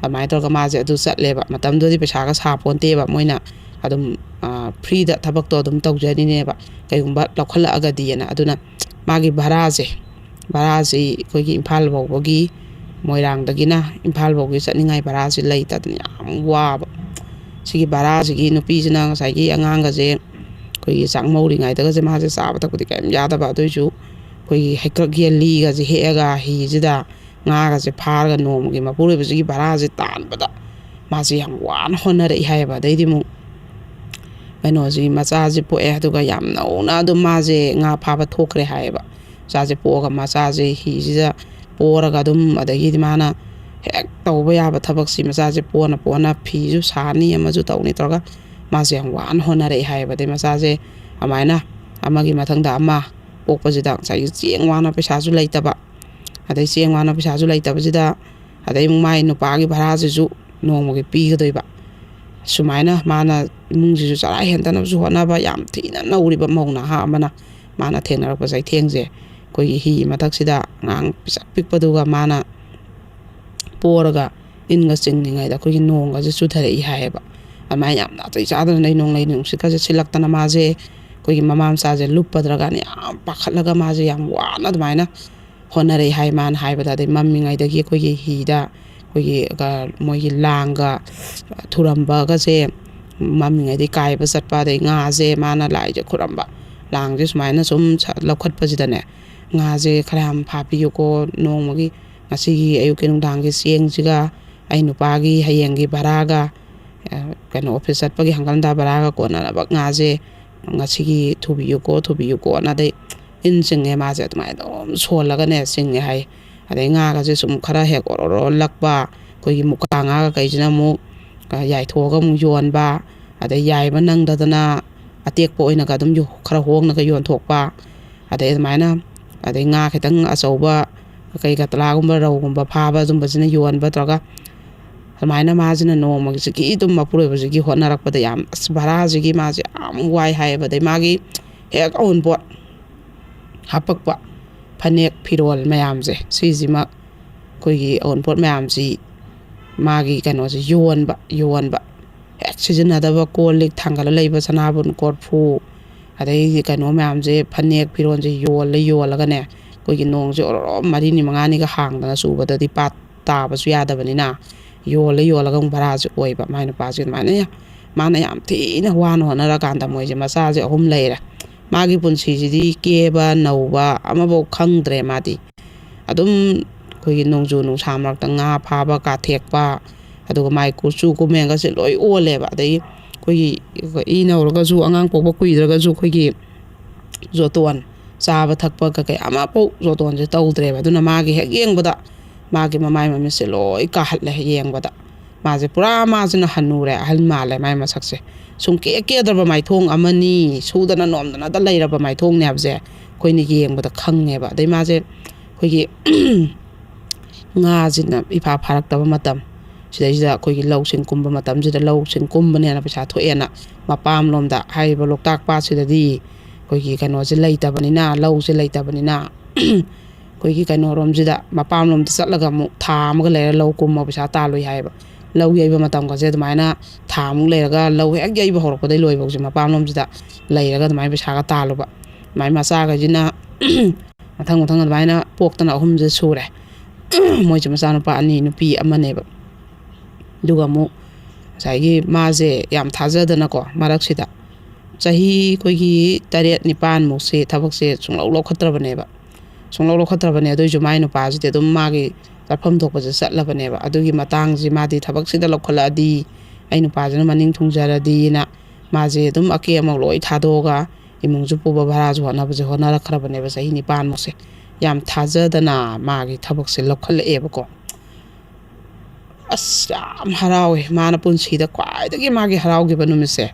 ꯑꯗꯨꯃꯥꯏꯅ ꯇꯧꯔꯒ ꯃꯥꯁꯦ ꯑꯗꯨ ꯆꯠꯂꯦꯕ ꯃꯇꯝꯗꯨꯗꯤ ꯄꯩꯁꯥꯒ ꯁꯥꯄꯣꯟꯇꯦꯕ ꯃꯣꯏꯅ ꯑꯗꯨꯝ ꯐ꯭ꯔꯤꯗ ꯊꯕꯛꯇꯣ ꯑꯗꯨꯝ ꯇꯧꯖꯔꯤꯅꯦꯕ ꯀꯩꯒꯨꯝꯕ ꯂꯧꯈꯠꯂꯛꯑꯒꯗꯤꯅ ꯑꯗꯨꯅ ꯃꯥꯒꯤ ꯚꯔꯥꯁꯤ ꯑꯩꯈꯣꯏꯒꯤ ꯏꯝꯐꯥꯜ ꯐꯥꯎꯕꯒꯤ ꯃꯣꯏꯔꯥꯡꯗꯒꯤꯅ ꯏꯝꯐꯥꯜ ꯐꯥꯎꯒꯤ ꯆꯠꯅꯤꯡꯉꯥꯏ ꯚꯔꯥꯁꯤ ꯂꯩꯇꯗꯅ ꯌꯥꯝ ꯋꯥꯕ ꯁꯤꯒꯤ ꯚꯔꯥꯁꯤꯒꯤ ꯅꯨꯄꯤꯁꯤꯅ ꯉꯁꯥꯏꯒꯤ ꯑꯉꯥꯡꯒꯁꯦ ꯑꯩꯈꯣꯏꯒꯤ ꯆꯥꯛꯃꯧꯔꯤꯉꯩꯗꯒꯁꯦ ꯃꯥꯁꯦ ꯆꯥꯕ ꯊꯛꯄꯗꯤ ꯀꯔꯤꯝ ꯌꯥꯗꯕ ꯑꯗꯨꯏꯁꯨ ꯑꯩꯈꯣꯏꯒꯤ ꯍꯩꯀ꯭ꯔꯛ ꯌꯦꯜꯂꯤꯒꯁꯦ ꯍꯦꯛꯑꯒ ꯍꯤꯁꯤꯗ ꯉꯥꯒꯁꯦ ꯐꯥꯔꯒ ꯅꯣꯡꯃꯒꯤ ꯃꯄꯨꯔꯣꯏꯕꯁꯤꯒꯤ ꯚꯔꯥꯁꯦ ꯇꯥꯟꯕꯗ ꯃꯥꯁꯦ ꯌꯥꯝ ꯋꯥꯅ ꯍꯣꯠꯅꯔꯛꯏ ꯍꯥꯏꯌꯦꯕ ꯑꯗꯩꯗꯤ ꯑꯃꯨꯛ ꯀꯩꯅꯣꯁꯤ ꯃꯆꯥꯁꯤ ꯄꯣꯛꯑꯦ ꯑꯗꯨꯒ ꯌꯥꯝ ꯅꯧꯅ ꯑꯗꯨꯝ ꯃꯥꯁꯦ ꯉꯥ ꯐꯥꯕ ꯊꯣꯛꯈ꯭ꯔꯦ ꯍꯥꯏꯌꯦꯕ ꯃꯆꯥꯁꯦ ꯄꯣꯛꯑꯒ ꯃꯆꯥꯁꯦ ꯍꯤꯁꯤꯗ ꯄꯣꯔꯒ ꯑꯗꯨꯝ ꯑꯗꯒꯤꯗꯤ ꯃꯥꯅ ꯍꯦꯛ ꯇꯧꯕ ꯌꯥꯕ ꯊꯕꯛꯁꯤ ꯃꯆꯥꯁꯦ ꯄꯣꯅ ꯐꯤꯁꯨ ꯁꯥꯅꯤ ꯑꯃꯁꯨ ꯇꯧꯅꯤ ꯇꯧꯔꯒ ꯃꯥꯁꯦ ꯌꯥꯝ ꯋꯥꯅ ꯍꯣꯠꯅꯔꯛꯏ ꯍꯥꯏꯌꯦꯕ ꯑꯗꯩ ꯃꯆꯥꯁꯦ ꯑꯗꯨꯃꯥꯏꯅ ꯑꯃꯒꯤ ꯃꯊꯪꯗ ꯑꯃ ꯄꯣꯛꯄꯁꯤꯗ ꯉꯁꯥꯏꯒꯤ ꯆꯦꯡ ꯋꯥꯅ ꯄꯩꯁꯥꯁꯨ ꯂꯩꯇꯕ ꯑꯗꯩ ꯆꯦꯡ ꯋꯥꯅ ꯄꯩꯁꯥꯁꯨ ꯂꯩꯇꯕꯁꯤꯗ ꯑꯗꯩ ꯑꯃꯨꯛ ꯃꯥꯏ ꯅꯨꯄꯥꯒꯤ ꯚꯔꯥꯁꯤꯁꯨ ꯅꯣꯡꯃꯒꯤ ꯄꯤꯒꯗꯣꯏꯕ ꯁꯨꯃꯥꯏꯅ ꯃꯥꯅ ꯏꯃꯨꯡꯁꯤꯁꯨ ꯆꯔꯥ ꯍꯦꯟꯗꯅꯕꯁꯨ ꯍꯣꯠꯅꯕ ꯌꯥꯝ ꯊꯤꯅ ꯅꯧꯔꯤꯕ ꯃꯧ ꯅꯍꯥ ꯑꯃꯅ ꯃꯥꯅ ꯊꯦꯡꯅꯔꯛꯄ ꯆꯩꯊꯦꯡꯁꯦ ꯑꯩꯈꯣꯏꯒꯤ ꯍꯤ ꯃꯊꯛꯁꯤꯗ ꯑꯉꯥꯡ ꯄꯤꯁꯛ ꯄꯤꯛꯄꯗꯨꯒ ꯃꯥꯅ ꯄꯣꯔꯒ ꯏꯟꯒ ꯆꯤꯡꯉꯤꯉꯩꯗ ꯑꯩꯈꯣꯏꯒꯤ ꯅꯣꯡꯒꯁꯦ ꯆꯨꯊꯔꯛꯏ ꯍꯥꯏꯌꯦꯕ ꯑꯗꯨꯃꯥꯏꯅ ꯌꯥꯝ ꯅꯥꯇꯩ ꯆꯥꯗꯅ ꯅꯣꯡꯂꯩ ꯅꯨꯡꯁꯤꯠꯀꯁꯦ ꯁꯤꯜꯂꯛꯇꯅ ꯃꯥꯁꯦ ꯑꯩꯈꯣꯏꯒꯤ ꯃꯃꯥ ꯃꯆꯥꯁꯦ ꯂꯨꯞꯄꯗ꯭ꯔꯒꯅ ꯌꯥꯝ ꯄꯥꯈꯠꯂꯒ ꯃꯥꯁꯦ ꯌꯥꯝ ꯋꯥꯅ ꯑꯗꯨꯃꯥꯏꯅ ꯍꯣꯠꯅꯔꯛꯏ ꯍꯥꯏ ꯃꯥꯅ ꯍꯥꯏꯕꯗ ꯑꯗꯩ ꯃꯝꯃꯤꯉꯩꯗꯒꯤ ꯑꯩꯈꯣꯏꯒꯤ ꯍꯤꯗ ꯑꯩꯈꯣꯏꯒꯤ ꯃꯣꯏꯒꯤ ꯂꯥꯡꯒ ꯊꯨꯔꯝꯕꯒꯁꯦ ꯃꯝꯃꯤꯉꯩꯗꯒꯤ ꯀꯥꯏꯕ ꯆꯠꯄ ꯑꯗꯩ ꯉꯥꯁꯦ ꯃꯥꯅ ꯂꯥꯏꯁꯦ ꯈꯨꯔꯝꯕ ꯂꯥꯡꯁꯦ ꯁꯨꯃꯥꯏꯅ ꯁꯨꯝ ꯂꯧꯈꯠꯄꯁꯤꯗꯅꯦ ꯉꯥꯁꯦ ꯈꯔ ꯌꯥꯝ ꯐꯥꯕꯤꯌꯨꯀꯣ ꯅꯣꯡꯃꯒꯤ ꯉꯁꯤꯒꯤ ꯑꯌꯨꯛꯀꯤ ꯅꯨꯡꯗꯥꯡꯒꯤ ꯆꯦꯡꯁꯤꯒ ꯑꯩ ꯅꯨꯄꯥꯒꯤ ꯍꯌꯦꯡꯒꯤ ꯚꯔꯥꯒ ꯀꯩꯅꯣ ꯑꯣꯐꯤꯁ ꯆꯠꯄꯒꯤ ꯍꯪꯒꯠ ꯚꯔꯥꯒ ꯀꯣꯟꯅꯅꯕ ꯉꯥꯁꯦ ꯉꯁꯤꯒꯤ ꯊꯨꯕꯤꯌꯨꯀꯣꯅ ꯑꯗꯩ ꯏꯟ ꯆꯤꯡꯉꯦ ꯃꯥꯁꯦ ꯑꯗꯨꯃꯥꯏꯅ ꯑꯗꯨꯝ ꯁꯣꯜꯂꯒꯅꯦ ꯆꯤꯡꯉꯦ ꯍꯥꯏ ꯑꯗꯩ ꯉꯥꯒꯁꯦ ꯁꯨꯝ ꯈꯔ ꯍꯦꯛ ꯑꯣꯔꯣ ꯂꯛꯄ ꯑꯩꯈꯣꯏꯒꯤ ꯃꯨꯀꯥ ꯉꯥꯒ ꯀꯩꯁꯤꯅ ꯑꯃꯨꯛ ꯌꯥꯏꯊꯣꯛꯑꯒ ꯑꯃꯨꯛ ꯌꯣꯟꯕ ꯑꯗꯩ ꯌꯥꯏꯕ ꯅꯪꯗꯗꯅ ꯑꯇꯦꯛꯄ ꯑꯣꯏꯅꯒ ꯑꯗꯨꯝ ꯈꯔ ꯍꯣꯡꯅꯒ ꯌꯣꯟꯊꯣꯛꯄ ꯑꯗꯩ ꯑꯗꯨꯃꯥꯏꯅ ꯑꯗꯩ ꯉꯥ ꯈꯤꯇꯪ ꯑꯆꯧꯕ ꯀꯩ ꯀꯇꯂꯥꯒꯨꯝꯕ ꯔꯧꯒꯨꯝꯕ ꯐꯥꯕ ꯑꯗꯨꯝꯕꯁꯤꯅ ꯌꯣꯟꯕ ꯇꯧꯔꯒ ꯑꯗꯨꯃꯥꯏꯅ ꯃꯥꯁꯤꯅ ꯅꯣꯡꯃꯒꯤꯁꯤꯒꯤ ꯑꯗꯨꯝ ꯃꯄꯨꯔꯣꯏꯕꯁꯤꯒꯤ ꯍꯣꯠꯅꯔꯛꯄꯗ ꯌꯥꯝ ꯚꯔꯥꯁꯤꯒꯤ ꯃꯥꯁꯦ ꯌꯥꯝ ꯋꯥꯏ ꯍꯥꯏꯌꯦꯕ ꯑꯗꯩ ꯃꯥꯒꯤ ꯍꯦꯛ ꯑꯎꯟꯄꯣꯠ ꯍꯥꯄꯛꯄ ꯐꯅꯦꯛ ꯐꯤꯔꯣꯜ ꯃꯌꯥꯝꯁꯦ ꯁꯤꯁꯤꯃꯛ ꯑꯩꯈꯣꯏꯒꯤ ꯑꯎꯟꯄꯣꯠ ꯃꯌꯥꯝꯁꯤ ꯃꯥꯒꯤ ꯀꯩꯅꯣꯁꯦ ꯌꯣꯟꯕ ꯍꯦꯛ ꯁꯤꯖꯤꯟꯅꯗꯕ ꯀꯣꯜ ꯂꯤꯛ ꯊꯥꯡꯒꯠꯂ ꯂꯩꯕ ꯁꯅꯥꯕꯨꯟ ꯀꯣꯔꯐꯨ ꯑꯗꯩ ꯀꯩꯅꯣ ꯃꯌꯥꯝꯁꯦ ꯐꯅꯦꯛ ꯐꯤꯔꯣꯜꯁꯦ ꯌꯣꯜꯂꯒꯅꯦ ꯑꯩꯈꯣꯏꯒꯤ ꯅꯣꯡꯁꯦ ꯑꯣꯔꯣꯔꯣ 4-5ꯒ ꯍꯥꯡꯗꯅ ꯆꯨꯕꯗꯗꯤ ꯄꯥꯠ ꯇꯥꯕꯁꯨ ꯌꯥꯗꯕꯅꯤꯅ ꯌꯣꯜꯂꯒ ꯑꯃꯨꯛ ꯚꯔꯥꯁꯦ ꯑꯣꯏꯕ ꯃꯥꯏ ꯅꯨꯄꯥꯁꯦ ꯑꯗꯨꯃꯥꯏꯅ ꯃꯥꯅ ꯌꯥꯝ ꯊꯤꯅ ꯋꯥꯅ ꯍꯣꯠꯅꯔꯀꯥꯟꯗ ꯃꯣꯏꯁꯦ ꯃꯆꯥꯁꯦ 3 ꯂꯩꯔꯦ ꯃꯥꯒꯤ ꯄꯨꯟꯁꯤꯁꯤꯗꯤ ꯀꯦꯕ ꯅꯧꯕ ꯑꯃꯐꯥꯎ ꯈꯪꯗ꯭ꯔꯦ ꯃꯥꯗꯤ ꯑꯗꯨꯝ ꯑꯩꯈꯣꯏꯒꯤ ꯅꯣꯡꯖꯨ ꯅꯨꯡꯁꯥ ꯃꯔꯛꯇ ꯉꯥ ꯐꯥꯕ ꯀꯥꯊꯦꯛꯄ ꯑꯗꯨꯒ ꯃꯥꯏ ꯀꯨꯆꯨ ꯀꯨꯃꯦꯟꯒꯁꯦ ꯂꯣꯏ ꯑꯣꯜꯂꯦꯕ ꯑꯗꯒꯤ ꯑꯩꯈꯣꯏꯒꯤ ꯏ ꯅꯧꯔꯒꯁꯨ ꯑꯉꯥꯡ ꯄꯣꯛꯄ ꯀꯨꯏꯗ꯭ꯔꯒꯁꯨ ꯑꯩꯈꯣꯏꯒꯤ ꯖꯣꯇꯣꯟ ꯆꯥꯕ ꯊꯛꯄ ꯀꯩ ꯑꯃꯐꯥꯎ ꯖꯣꯇꯣꯟꯁꯦ ꯇꯧꯗ꯭ꯔꯦꯕ ꯑꯗꯨꯅ ꯃꯥꯒꯤ ꯍꯦꯛ ꯌꯦꯡꯕꯗ ꯃꯥꯒꯤ ꯃꯃꯥꯏ ꯃꯃꯤꯠꯁꯦ ꯂꯣꯏ ꯀꯥꯍꯠꯂꯦ ꯌꯦꯡꯕꯗ ꯃꯥꯁꯦ ꯄꯨꯔꯥ ꯃꯥꯁꯤꯅ ꯍꯟꯅꯨꯔꯦ ꯑꯍꯜ ꯃꯥꯜꯂꯦ ꯃꯥꯏ ꯃꯁꯛꯁꯦ ꯁꯨꯝ ꯀꯦꯗ꯭ꯔꯕ ꯃꯥꯏꯊꯣꯡ ꯑꯃꯅꯤ ꯁꯨꯗꯅ ꯅꯣꯝꯗꯅꯇ ꯂꯩꯔꯕ ꯃꯥꯏꯊꯣꯡꯅꯦ ꯍꯥꯏꯕꯁꯦ ꯑꯩꯈꯣꯏꯅ ꯌꯦꯡꯕꯗ ꯈꯪꯉꯦꯕ ꯑꯗꯩ ꯃꯥꯁꯦ ꯑꯩꯈꯣꯏꯒꯤ ꯉꯥꯁꯤꯅ ꯏꯐꯥ ꯐꯥꯔꯛꯇꯕ ꯃꯇꯝ ꯁꯤꯗꯩꯁꯤꯗ ꯑꯩꯈꯣꯏꯒꯤ ꯂꯧꯁꯤꯡ ꯀꯨꯝꯕ ꯃꯇꯝꯁꯤꯗ ꯂꯧꯁꯤꯡ ꯀꯨꯝꯕꯅꯦꯅ ꯄꯩꯁꯥ ꯊꯣꯛꯑꯦꯅ ꯃꯄꯥꯝꯂꯣꯝꯗ ꯍꯥꯏꯔꯤꯕ ꯂꯣꯛꯇꯥꯛ ꯄꯥꯠꯁꯤꯗꯗꯤ ꯑꯩꯈꯣꯏꯒꯤ ꯀꯩꯅꯣꯁꯦ ꯂꯩꯇꯕꯅꯤꯅ ꯂꯧꯁꯦ ꯂꯩꯇꯕꯅꯤꯅ ꯑꯩꯈꯣꯏꯒꯤ ꯀꯩꯅꯣꯔꯣꯝꯁꯤꯗ ꯃꯄꯥꯝꯂꯣꯝꯗ ꯆꯠꯂꯒ ꯑꯃꯨꯛ ꯊꯥ ꯑꯃꯒ ꯂꯩꯔ ꯂꯧ ꯀꯨꯝꯃ ꯄꯩꯁꯥ ꯇꯥꯜꯂꯨꯏ ꯍꯥꯏꯌꯦꯕ ꯂꯧ ꯌꯩꯕ ꯃꯇꯝꯒꯁꯦ ꯑꯗꯨꯃꯥꯏꯅ ꯊꯥ ꯑꯃꯨꯛ ꯂꯩꯔꯒ ꯂꯧ ꯍꯦꯛ ꯌꯩꯕ ꯍꯧꯔꯛꯄꯗꯩ ꯂꯣꯏꯕꯧꯁꯦ ꯃꯄꯥꯝꯂꯣꯝꯁꯤꯗ ꯂꯩꯔꯒ ꯑꯗꯨꯃꯥꯏꯅ ꯄꯩꯁꯥꯒ ꯇꯥꯜꯂꯨꯕ ꯑꯗꯨꯃꯥꯏꯅ ꯃꯆꯥꯈꯩꯁꯤꯅ ꯃꯊꯪ ꯃꯊꯪ ꯑꯗꯨꯃꯥꯏꯅ ꯄꯣꯛꯇꯅ 3ꯁꯦ ꯁꯨꯔꯦ ꯃꯣꯏꯁꯦ ꯃꯆꯥꯅꯨꯄꯥ 2 ꯅꯨꯄꯤ 1ꯅꯦꯕ ꯑꯗꯨꯒ ꯑꯃꯨꯛ ꯉꯁꯥꯏꯒꯤ ꯃꯥꯁꯦ ꯌꯥꯝ ꯊꯥꯖꯗꯅꯀꯣ ꯃꯔꯛꯁꯤꯗ ꯆꯍꯤ ꯑꯩꯈꯣꯏꯒꯤ 7-9ꯃꯨꯛꯁꯦ ꯊꯕꯛꯁꯦ ꯁꯨꯡꯂꯧ ꯂꯧꯈꯠꯇ꯭ꯔꯕꯅꯦꯕ ꯁꯨꯡꯂꯧ ꯂꯧꯈꯠꯇ꯭ꯔꯕꯅꯦ ꯑꯗꯨꯏꯁꯨ ꯃꯥꯏ ꯅꯨꯄꯥꯁꯤꯗꯤ ꯑꯗꯨꯝ ꯃꯥꯒꯤ ꯆꯠꯐꯝ ꯊꯣꯛꯄꯁꯦ ꯆꯠꯂꯕꯅꯦꯕ ꯑꯗꯨꯒꯤ ꯃꯇꯥꯡꯁꯤ ꯃꯥꯗꯤ ꯊꯕꯛꯁꯤꯗ ꯂꯧꯈꯠꯂꯛꯑꯗꯤ ꯑꯩ ꯅꯨꯄꯥꯁꯤꯅ ꯃꯅꯤꯡ ꯊꯨꯡꯖꯔꯗꯤꯅ ꯃꯥꯁꯦ ꯑꯗꯨꯝ ꯑꯀꯦ ꯑꯃꯧ ꯂꯣꯏ ꯊꯥꯗꯣꯛꯑꯒ ꯏꯃꯨꯡꯁꯨ ꯄꯨꯕ ꯚꯔꯥꯁꯨ ꯍꯣꯠꯅꯔꯛꯈ꯭ꯔꯕꯅꯦꯕ ꯆꯍꯤ 9ꯃꯨꯛꯁꯦ ꯌꯥꯝ ꯊꯥꯖꯗꯅ ꯃꯥꯒꯤ ꯊꯕꯛꯁꯦ ꯂꯧꯈꯠꯂꯛꯑꯦꯕꯀꯣ ꯑꯁ ꯌꯥꯝ ꯍꯔꯥꯎꯋꯦ ꯃꯥꯅ ꯄꯨꯟꯁꯤꯗ ꯈ꯭ꯋꯥꯏꯗꯒꯤ ꯃꯥꯒꯤ ꯍꯔꯥꯎꯈꯤꯕ ꯅꯨꯃꯤꯠꯁꯦ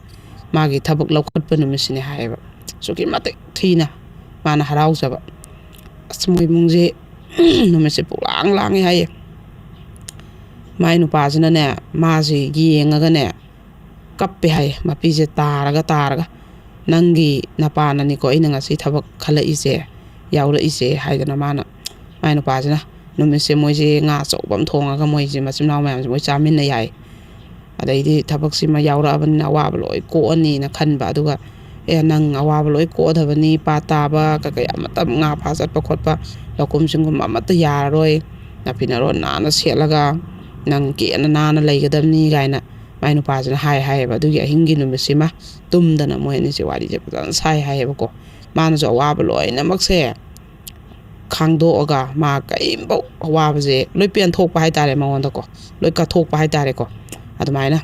ꯃꯥꯒꯤ ꯊꯕꯛ ꯂꯧꯈꯠꯄ ꯅꯨꯃꯤꯠꯁꯤꯅꯦ ꯍꯥꯏꯌꯦꯕ ꯑꯁꯨꯛꯀꯤ ꯃꯇꯤꯛ ꯊꯤꯅ ꯃꯥꯅ ꯍꯔꯥꯎꯖꯕ ꯑꯁ ꯃꯣꯏ ꯏꯃꯨꯡꯁꯦ ꯅꯨꯃꯤꯠꯁꯦ ꯄꯨꯛꯂꯥꯡ ꯂꯥꯡꯉꯦ ꯍꯥꯏꯌꯦ ꯃꯥꯏ ꯅꯨꯄꯥꯁꯤꯅꯅꯦ ꯃꯥꯁꯤ ꯌꯦꯡꯉꯒꯅꯦ ꯀꯞꯄꯦ ꯍꯥꯏꯌꯦ ꯃꯄꯤꯁꯦ ꯇꯥꯔꯒ ꯅꯪꯒꯤ ꯅꯄꯥꯅꯅꯤꯀꯣ ꯑꯩꯅ ꯉꯁꯤ ꯊꯕꯛ ꯈꯜꯂꯛꯏꯁꯦ ꯌꯥꯎꯔꯛꯏꯁꯦ ꯍꯥꯏꯗꯅ ꯃꯥꯏ ꯅꯨꯄꯥꯁꯤꯅ ꯅꯨꯃꯤꯠꯁꯦ ꯃꯣꯏꯁꯦ ꯉꯥ ꯑꯆꯧꯕ ꯑꯃ ꯊꯣꯡꯉꯒ ꯃꯣꯏꯁꯦ ꯃꯆꯤꯟ ꯃꯅꯥꯎ ꯃꯌꯥꯝꯁꯦ ꯃꯣꯏ ꯆꯥꯃꯤꯟꯅꯩ ꯍꯥꯏ ꯑꯗꯩꯗꯤ ꯊꯕꯛꯁꯤꯃ ꯌꯥꯎꯔꯛꯑꯕꯅꯤꯅ ꯑꯋꯥꯕ ꯂꯣꯏ ꯀꯣꯛꯑꯅꯤꯅ ꯈꯟꯕ ꯑꯗꯨꯒ ꯅꯪ ꯑꯋꯥꯕ ꯂꯣꯏ ꯀꯣꯛꯑꯗꯕꯅꯤ ꯄꯥꯠ ꯇꯥꯕ ꯀꯩ ꯑꯃꯠꯇ ꯉꯥ ꯐꯥ ꯆꯠꯄ ꯈꯣꯠꯄ ꯂꯧꯀꯨꯝ ꯁꯤꯡꯒꯨꯝ ꯑꯃꯠꯇ ꯌꯥꯔꯔꯣꯏ ꯅꯥꯄꯤ ꯅꯔꯣꯟ ꯅꯥꯟꯅ ꯁꯦꯠꯂꯒ ꯅꯪ ꯀꯦꯅ ꯅꯥꯟꯅ ꯂꯩꯒꯗꯕꯅꯤ ꯀꯥꯏꯅ ꯃꯥꯏ ꯅꯨꯄꯥꯁꯤꯅ ꯍꯥꯏꯌꯦꯕ ꯑꯗꯨꯒꯤ ꯑꯍꯤꯡꯒꯤ ꯅꯨꯃꯤꯠꯁꯤꯃ ꯇꯨꯝꯗꯅ ꯃꯣꯏ ꯑꯅꯤꯁꯦ ꯋꯥꯔꯤꯁꯦ ꯐꯖꯅ ꯁꯥꯏ ꯍꯥꯏꯌꯦꯕꯀꯣ ꯃꯥꯅꯁꯨ ꯑꯋꯥꯕ ꯂꯣꯏꯅꯃꯛꯁꯦ ꯈꯥꯡꯗꯣꯛꯑꯒ ꯃꯥ ꯀꯔꯤꯝꯐꯥꯎ ꯑꯋꯥꯕꯁꯦ ꯂꯣꯏ ꯄꯦꯟꯊꯣꯛꯄ ꯍꯥꯏꯇꯥꯔꯦ ꯃꯉꯣꯟꯗꯀꯣ ꯂꯣꯏ ꯀꯠꯊꯣꯛꯄ ꯍꯥꯏꯇꯥꯔꯦꯀꯣ ꯑꯗꯨꯃꯥꯏꯅ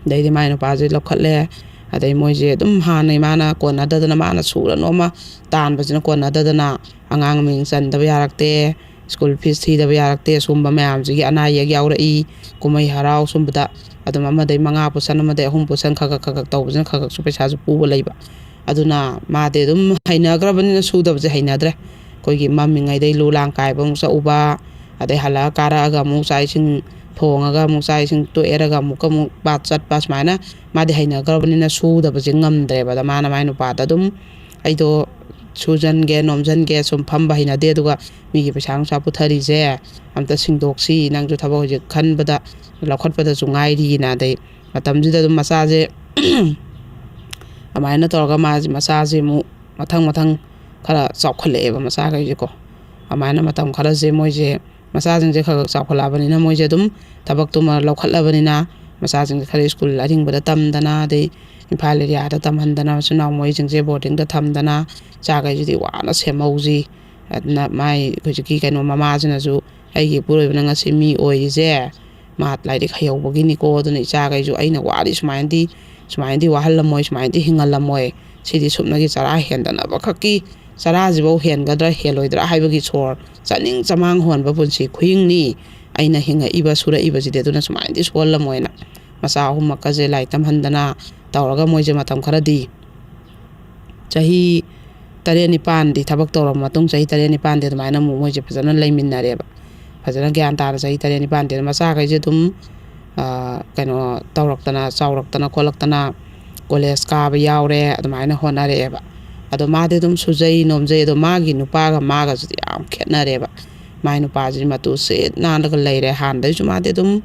ꯑꯗꯩꯗꯤ ꯃꯥꯏ ꯅꯨꯄꯥꯁꯦ ꯂꯧꯈꯠꯂꯦ ꯑꯗꯩ ꯃꯣꯏꯁꯦ ꯑꯗꯨꯝ ꯍꯥꯟꯅꯩ ꯃꯥꯅ ꯀꯣꯟꯅꯗꯗꯅ ꯃꯥꯅ ꯁꯨꯔ ꯅꯣꯝꯃ ꯇꯥꯟꯕꯁꯤꯅ ꯀꯣꯟꯅꯗꯗꯅ ꯑꯉꯥꯡ ꯃꯤꯡ ꯆꯟꯗꯕ ꯌꯥꯔꯛꯇꯦ ꯁ꯭ꯀꯨꯜ ꯐꯤꯁ ꯊꯤꯗꯕ ꯌꯥꯔꯛꯇꯦ ꯁꯨꯝꯕ ꯃꯌꯥꯝꯁꯤꯒꯤ ꯑꯅꯥ ꯑꯌꯦꯛ ꯌꯥꯎꯔꯛꯏ ꯀꯨꯝꯍꯩ ꯍꯔꯥꯎ ꯁꯨꯝꯕꯗ ꯑꯗꯨꯝ 1 ꯄꯨꯁꯟ 3 ꯄꯨꯁꯟ ꯈꯒ ꯇꯧꯕꯁꯤꯅ ꯈꯒꯁꯨ ꯄꯩꯁꯥꯁꯨ ꯄꯨꯕ ꯂꯩꯕ ꯑꯗꯨꯅ ꯃꯥꯗꯤ ꯑꯗꯨꯝ ꯍꯩꯅꯈ꯭ꯔꯕꯅꯤꯅ ꯁꯨꯗꯕꯁꯦ ꯍꯩꯅꯗ꯭ꯔꯦ ꯑꯩꯈꯣꯏꯒꯤ ꯃꯝꯃꯤꯉꯩꯗꯩ ꯂꯨ ꯂꯥꯡ ꯀꯥꯏꯕ ꯑꯃꯨꯛ ꯆꯠꯎꯕ ꯑꯗꯩ ꯍꯜꯂꯛꯑ ꯀꯥꯔꯛꯑꯒ ꯑꯃꯨꯛ ꯆꯥꯛ ꯏꯁꯤꯡ ꯊꯣꯡꯉꯒ ꯑꯃꯨꯛ ꯆꯥꯛ ꯏꯁꯤꯡ ꯇꯣꯛꯑꯦꯔꯒ ꯑꯃꯨꯛ ꯄꯥꯠ ꯆꯠꯄ ꯁꯨꯃꯥꯏꯅ ꯃꯥꯗꯤ ꯍꯩꯅꯈ꯭ꯔꯕꯅꯤꯅ ꯁꯨꯗꯕꯁꯦ ꯉꯝꯗ꯭ꯔꯦꯕ ꯑꯗ ꯃꯥꯅ ꯃꯥꯏ ꯅꯨꯄꯥꯗ ꯑꯗꯨꯝ ꯑꯩꯗꯣ ꯁꯨꯖꯟꯒꯦ ꯅꯣꯝꯖꯟꯒꯦ ꯁꯨꯝ ꯐꯝꯕ ꯍꯩꯅꯗꯦ ꯑꯗꯨꯒ ꯃꯤꯒꯤ ꯄꯩꯁꯥ ꯅꯨꯡꯁꯥ ꯄꯨꯊꯔꯤꯁꯦ ꯑꯝꯇ ꯁꯤꯡꯗꯣꯛꯁꯤ ꯅꯪꯁꯨ ꯊꯕꯛ ꯍꯧꯖꯤꯛ ꯈꯟꯕꯗ ꯂꯧꯈꯠꯄꯗꯁꯨ ꯉꯥꯏꯔꯤꯅ ꯑꯗꯩ ꯃꯇꯝꯁꯤꯗ ꯑꯗꯨꯝ ꯃꯆꯥꯁꯦ ꯑꯗꯨꯃꯥꯏꯅ ꯇꯧꯔꯒ ꯃꯆꯥꯁꯦ ꯑꯃꯨꯛ ꯃꯊꯪ ꯈꯔ ꯆꯥꯎꯈꯠꯂꯛꯑꯦꯕ ꯃꯆꯥꯈꯩꯁꯦꯀꯣ ꯑꯗꯨꯃꯥꯏꯅ ꯃꯇꯝ ꯈꯔꯁꯦ ꯃꯣꯏꯁꯦ ꯃꯆꯥꯁꯤꯡꯁꯦ ꯈꯔ ꯆꯥꯎꯈꯠꯂꯛꯑꯕꯅꯤꯅ ꯃꯣꯏꯁꯦ ꯑꯗꯨꯝ ꯊꯕꯛꯇꯨꯃ ꯂꯧꯈꯠꯂꯕꯅꯤꯅ ꯃꯆꯥꯁꯤꯡꯁꯦ ꯈꯔ ꯁ꯭ꯀꯨꯜ ꯑꯔꯤꯡꯕꯗ ꯇꯝꯗꯅ ꯑꯗꯩ ꯏꯝꯐꯥꯜ ꯑꯦꯔꯤꯌꯥꯗ ꯇꯝꯍꯟꯗꯅ ꯃꯆꯤꯟ ꯃꯅꯥꯎ ꯃꯣꯏꯁꯤꯡꯁꯦ ꯕꯣꯔꯗꯤꯡꯗ ꯊꯝꯗꯅ ꯆꯥꯈꯩꯁꯤꯗꯤ ꯋꯥꯅ ꯁꯦꯝꯍꯧꯁꯤ ꯑꯗꯨꯅ ꯃꯥꯏ ꯍꯧꯖꯤꯛꯀꯤ ꯀꯩꯅꯣ ꯃꯃꯥꯁꯤꯅꯁꯨ ꯑꯩꯒꯤ ꯏꯄꯨꯔꯣꯏꯕꯅ ꯉꯁꯤ ꯃꯤ ꯑꯣꯏꯔꯤꯁꯦ ꯃꯥ ꯂꯥꯏꯔꯤꯛ ꯍꯩꯍꯧꯕꯒꯤꯅꯤꯀꯣ ꯑꯗꯨꯅ ꯏꯆꯥꯈꯩꯁꯨ ꯑꯩꯅ ꯋꯥꯔꯤ ꯁꯨꯃꯥꯏꯅꯗꯤ ꯋꯥꯍꯜꯂꯝꯃꯣꯏ ꯁꯨꯃꯥꯏꯅꯗꯤ ꯍꯤꯡꯍꯜꯂꯝꯃꯣꯏ ꯁꯤꯗꯤ ꯁꯨꯞꯅꯒꯤ ꯆꯔꯥ ꯍꯦꯟꯗꯅꯕ ꯈꯛꯀꯤ ꯆꯔꯥꯁꯤꯐꯧ ꯍꯦꯟꯒꯗ꯭ꯔꯥ ꯍꯦꯜꯂꯣꯏꯗ꯭ꯔꯥ ꯍꯥꯏꯕꯒꯤ ꯁꯣꯔ ꯆꯥꯅꯤꯡ ꯆꯃꯥꯡ ꯍꯣꯟꯕ ꯄꯨꯟꯁꯤ ꯈꯨꯍꯤꯡꯅꯤ ꯑꯩꯅ ꯍꯤꯡꯉꯛꯏꯕ ꯁꯨꯔꯛꯏꯕꯁꯤꯗꯤ ꯑꯗꯨꯅ ꯁꯨꯃꯥꯏꯅꯗꯤ ꯁꯣꯜꯂꯝꯃꯣꯏꯅ ꯃꯆꯥ 3ꯃꯛꯀꯁꯦ ꯂꯥꯏꯔꯤꯛ ꯇꯝꯍꯟꯗꯅ ꯇꯧꯔꯒ ꯃꯣꯏꯁꯦ ꯃꯇꯝ ꯈꯔꯗꯤ ꯆꯍꯤ 8-9ꯗꯤ ꯊꯕꯛ ꯇꯧꯔꯕ ꯃꯇꯨꯡ ꯆꯍꯤ 8-9ꯗꯤ ꯑꯗꯨꯃꯥꯏꯅ ꯑꯃꯨꯛ ꯃꯣꯏꯁꯦ ꯐꯖꯅ ꯂꯩꯃꯤꯟꯅꯔꯦꯕ ꯐꯖꯅ ꯒ꯭ꯌꯥꯟ ꯇꯥꯅ ꯆꯍꯤ 8-9ꯗꯤ ꯃꯆꯥꯈꯩꯁꯦ ꯑꯗꯨꯝ ꯀꯩꯅꯣ ꯇꯧꯔꯛꯇꯅ ꯆꯥꯎꯔꯛꯇꯅ ꯈꯣꯠꯂꯛꯇꯅ ꯀꯣꯂꯦꯖ ꯀꯥꯕ ꯌꯥꯎꯔꯦ ꯑꯗꯨꯃꯥꯏꯅ ꯍꯣꯠꯅꯔꯛꯑꯦꯕ ꯑꯗꯣ ꯃꯥꯗꯤ ꯑꯗꯨꯝ ꯁꯨꯖꯩ ꯅꯣꯝꯖꯩ ꯑꯗꯣ ꯃꯥꯒꯤ ꯅꯨꯄꯥꯒ ꯃꯥꯒꯁꯨꯗꯤ ꯌꯥꯝ ꯈꯦꯠꯅꯔꯦꯕ ꯃꯥꯏ ꯅꯨꯄꯥꯁꯤꯗꯤ ꯃꯇꯨ ꯁꯤꯠ ꯅꯥꯜꯂꯒ ꯂꯩꯔꯦ ꯍꯥꯟꯅꯗꯩꯁꯨ ꯃꯥꯗꯤ ꯑꯗꯨꯝ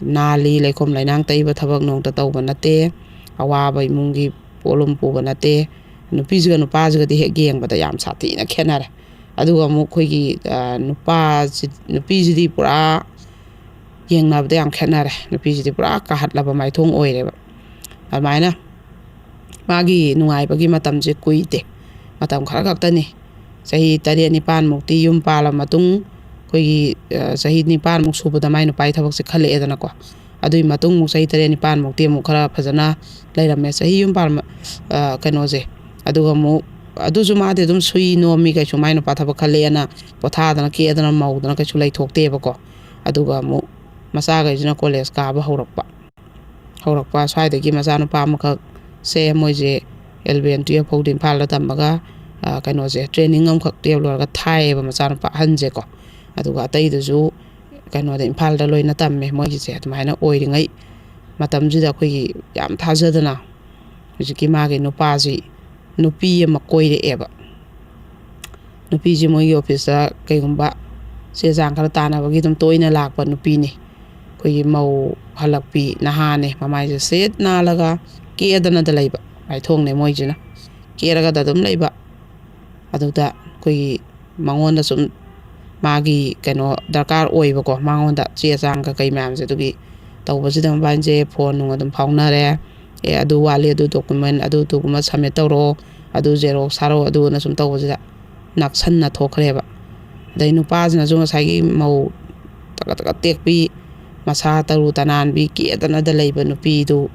ꯅꯥꯜꯂꯤ ꯂꯩꯈꯣꯝ ꯂꯩꯅꯥꯡ ꯇꯩꯕ ꯊꯕꯛ ꯅꯣꯡꯇ ꯇꯧꯕ ꯅꯠꯇꯦ ꯑꯋꯥꯕ ꯏꯃꯨꯡꯒꯤ ꯄꯣꯠꯂꯨꯝ ꯄꯨꯕ ꯅꯠꯇꯦ ꯅꯨꯄꯤꯁꯤꯒ ꯅꯨꯄꯥꯁꯤꯒꯗꯤ ꯍꯦꯛ ꯌꯦꯡꯕꯗ ꯌꯥꯝ ꯁꯥꯊꯤꯅ ꯈꯦꯠꯅꯔꯦ ꯑꯗꯨꯒ ꯑꯃꯨꯛ ꯑꯩꯈꯣꯏꯒꯤ ꯅꯨꯄꯤꯁꯤꯗꯤ ꯄꯨꯔꯥ ꯌꯦꯡꯅꯕꯗ ꯌꯥꯝ ꯈꯦꯠꯅꯔꯦ ꯅꯨꯄꯤꯁꯤꯗꯤ ꯄꯨꯔꯥ ꯀꯥꯍꯠꯂꯕ ꯃꯥꯏꯊꯣꯡ ꯑꯣꯏꯔꯦꯕ ꯑꯗꯨꯃꯥꯏꯅ ꯃꯥꯒꯤ ꯅꯨꯡꯉꯥꯏꯕꯒꯤ ꯃꯇꯝꯁꯦ ꯀꯨꯏꯗꯦ ꯃꯇꯝ ꯈꯔ ꯈꯛꯇꯅꯤ ꯆꯍꯤ 8-9 ꯃꯨꯛꯇꯤ ꯌꯨꯝ ꯄꯥꯜꯂꯕ ꯃꯇꯨꯡ ꯑꯩꯈꯣꯏꯒꯤ ꯆꯍꯤ 9ꯃꯨꯛ ꯁꯨꯕꯗ ꯃꯥꯏ ꯅꯨꯄꯥꯒꯤ ꯊꯕꯛꯁꯦ ꯈꯜꯂꯛꯑꯦꯗꯅꯀꯣ ꯑꯗꯨꯒꯤ ꯃꯇꯨꯡ ꯑꯃꯨꯛ ꯆꯍꯤ 3 9ꯃꯨꯛꯇꯤ ꯑꯃꯨꯛ ꯈꯔ ꯐꯖꯅ ꯂꯩꯔꯝꯃꯦ ꯆꯍꯤ ꯌꯨꯝ ꯄꯥꯟꯕ ꯀꯩꯅꯣꯁꯦ ꯑꯗꯨꯒ ꯑꯃꯨꯛ ꯑꯗꯨꯁꯨ ꯃꯥꯗꯤ ꯑꯗꯨꯝ ꯁꯨꯏ ꯅꯣꯝꯃꯤ ꯀꯩꯁꯨ ꯃꯥꯏ ꯅꯨꯄꯥ ꯊꯕꯛ ꯈꯜꯂꯦꯅ ꯄꯣꯊꯥꯗꯅ ꯀꯦꯗꯅ ꯃꯧꯗꯅ ꯀꯩꯁꯨ ꯂꯩꯊꯣꯛꯇꯦꯕꯀꯣ ꯑꯗꯨꯒ ꯑꯃꯨꯛ ꯃꯆꯥꯈꯩꯁꯤꯅ ꯀꯣꯂꯦꯖ ꯀꯥꯕ ꯍꯧꯔꯛꯄ ꯁ꯭ꯋꯥꯏꯗꯒꯤ ꯃꯆꯥꯅꯨꯄꯥ ꯑꯃꯈꯛ ꯁꯦ ꯃꯣꯏꯁꯦ 11 12 ꯐꯥꯎꯗꯤ ꯏꯝꯐꯥꯜꯗ ꯇꯝꯃꯒ ꯀꯩꯅꯣꯁꯦ ꯇ꯭ꯔꯦꯅꯤꯡ ꯑꯃꯈꯛ 12 ꯂꯣꯏꯔꯒ ꯊꯥꯏꯌꯦꯕ ꯃꯆꯥꯅꯨꯄꯥ ꯑꯍꯟꯁꯦꯀꯣ ꯑꯗꯨꯒ ꯑꯇꯩꯗꯨꯁꯨ ꯀꯩꯅꯣꯗ ꯏꯝꯐꯥꯜꯗ ꯂꯣꯏꯅ ꯇꯝꯃꯦ ꯃꯣꯏꯒꯤꯁꯦ ꯑꯗꯨꯃꯥꯏꯅ ꯑꯣꯏꯔꯤꯉꯩ ꯃꯇꯝꯁꯤꯗ ꯑꯩꯈꯣꯏꯒꯤ ꯌꯥꯝ ꯊꯥꯖꯗꯅ ꯍꯧꯖꯤꯛꯀꯤ ꯃꯥꯒꯤ ꯅꯨꯄꯥꯁꯤ ꯅꯨꯄꯤ ꯑꯃ ꯀꯣꯏꯔꯛꯑꯦꯕ ꯅꯨꯄꯤꯁꯤ ꯃꯣꯏꯒꯤ ꯑꯣꯐꯤꯁꯇ ꯀꯩꯒꯨꯝꯕ ꯆꯦ ꯆꯥꯡ ꯈꯔ ꯇꯥꯟꯅꯕꯒꯤ ꯑꯗꯨꯝ ꯇꯣꯏꯅ ꯂꯥꯛꯄ ꯅꯨꯄꯤꯅꯤ ꯑꯩꯈꯣꯏꯒꯤ ꯃꯧ ꯍꯜꯂꯛꯄꯤ ꯅꯍꯥꯅꯦ ꯃꯃꯥꯏꯁꯦ ꯁꯦꯠ ꯅꯥꯜꯂꯒ ꯀꯦꯗꯅꯗ ꯂꯩꯕ ꯃꯥꯏꯊꯣꯡꯅꯦ ꯃꯣꯏꯁꯤꯅ ꯀꯦꯔꯒꯗ ꯑꯗꯨꯝ ꯂꯩꯕ ꯑꯗꯨꯗ ꯑꯩꯈꯣꯏꯒꯤ ꯃꯉꯣꯟꯗ ꯁꯨꯝ ꯃꯥꯒꯤ ꯀꯩꯅꯣ ꯗꯔꯀꯥꯔ ꯑꯣꯏꯕꯀꯣ ꯃꯉꯣꯟꯗ ꯆꯦ ꯆꯥꯡ ꯀꯩ ꯃꯌꯥꯝꯁꯦ ꯑꯗꯨꯒꯤ ꯇꯧꯕꯁꯤꯗ ꯃꯕꯥꯅꯤꯁꯦ ꯐꯣꯟ ꯅꯨꯡ ꯑꯗꯨꯝ ꯐꯥꯎꯅꯔꯦ ꯑꯗꯨ ꯋꯥꯠꯂꯤ ꯑꯗꯨ ꯗꯣꯀꯨꯃꯦꯟ ꯑꯗꯨ ꯗꯣꯀꯨꯃꯦꯟ ꯁꯕꯃꯤꯠ ꯇꯧꯔꯛꯑꯣ ꯑꯗꯨ ꯖꯦꯔꯣꯛꯁ ꯊꯥꯔꯛꯑꯣ ꯑꯗꯨꯅ ꯁꯨꯝ ꯇꯧꯕꯁꯤꯗ ꯅꯛꯁꯟꯅ ꯊꯣꯛꯈ꯭ꯔꯦꯕ ꯑꯗꯩ ꯅꯨꯄꯥꯁꯤꯅꯁꯨ ꯉꯁꯥꯏꯒꯤ ꯃꯧ ꯇꯀꯠ ꯇꯦꯛꯄꯤ ꯃꯁꯥ ꯇꯔꯨ ꯇꯅꯥꯟꯕꯤ ꯀꯦꯗꯅꯗ ꯂꯩꯕ ꯅꯨꯄꯤꯗꯨ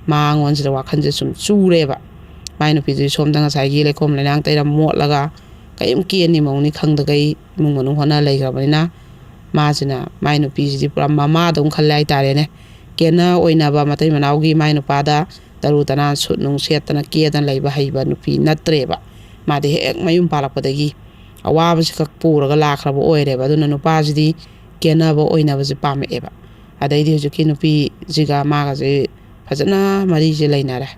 ꯃꯉꯣꯟꯁꯤꯗ ꯋꯥꯈꯜꯁꯦ ꯁꯨꯝ ꯆꯨꯔꯦꯕ ꯃꯥꯏ ꯅꯨꯄꯤꯗꯨꯗꯤ ꯁꯣꯝꯗ ꯉꯁꯥꯏꯒꯤ ꯂꯩꯈꯣꯝ ꯂꯩꯅꯥꯡ ꯇꯩꯔ ꯃꯣꯠꯂꯒ ꯀꯔꯤꯝ ꯀꯦꯅꯤ ꯃꯧꯅꯤ ꯈꯪꯗꯒꯩ ꯏꯃꯨꯡ ꯃꯅꯨꯡ ꯍꯣꯠꯅ ꯂꯩꯈ꯭ꯔꯕꯅꯤꯅ ꯃꯥꯁꯤꯅ ꯃꯥꯏ ꯅꯨꯄꯤꯁꯤꯗꯤ ꯄꯨꯔꯥ ꯃꯃꯥꯗꯧꯅ ꯈꯜꯂꯦ ꯍꯥꯏꯇꯥꯔꯦꯅꯦ ꯀꯦꯅ ꯑꯣꯏꯅꯕ ꯃꯇꯩ ꯃꯅꯥꯎꯒꯤ ꯃꯥꯏ ꯅꯨꯄꯥꯗ ꯇꯔꯨ ꯇꯅꯥꯟ ꯁꯨꯠ ꯅꯨꯡ ꯁꯦꯠꯇꯅ ꯀꯦꯗꯅ ꯂꯩꯕ ꯍꯩꯕ ꯅꯨꯄꯤ ꯅꯠꯇ꯭ꯔꯦꯕ ꯃꯥꯗꯤ ꯍꯦꯛ ꯃꯌꯨꯝ ꯄꯥꯜꯂꯛꯄꯗꯒꯤ ꯑꯋꯥꯕꯁꯤ ꯈꯛ ꯄꯨꯔꯒ ꯂꯥꯛꯈ꯭ꯔꯕ ꯑꯣꯏꯔꯦꯕ ꯑꯗꯨꯅ ꯅꯨꯄꯥꯁꯤꯗꯤ ꯀꯦꯅꯕ ꯑꯣꯏꯅꯕꯁꯦ ꯄꯥꯝꯃꯛꯑꯦꯕ ꯑꯗꯩꯗꯤ ꯍꯧꯖꯤꯛꯀꯤ ꯅꯨꯄꯤꯁꯤꯒ ꯃꯥꯒꯁꯦ ꯐꯖꯅ ꯃꯔꯤꯁꯦ ꯂꯩꯅꯔꯦ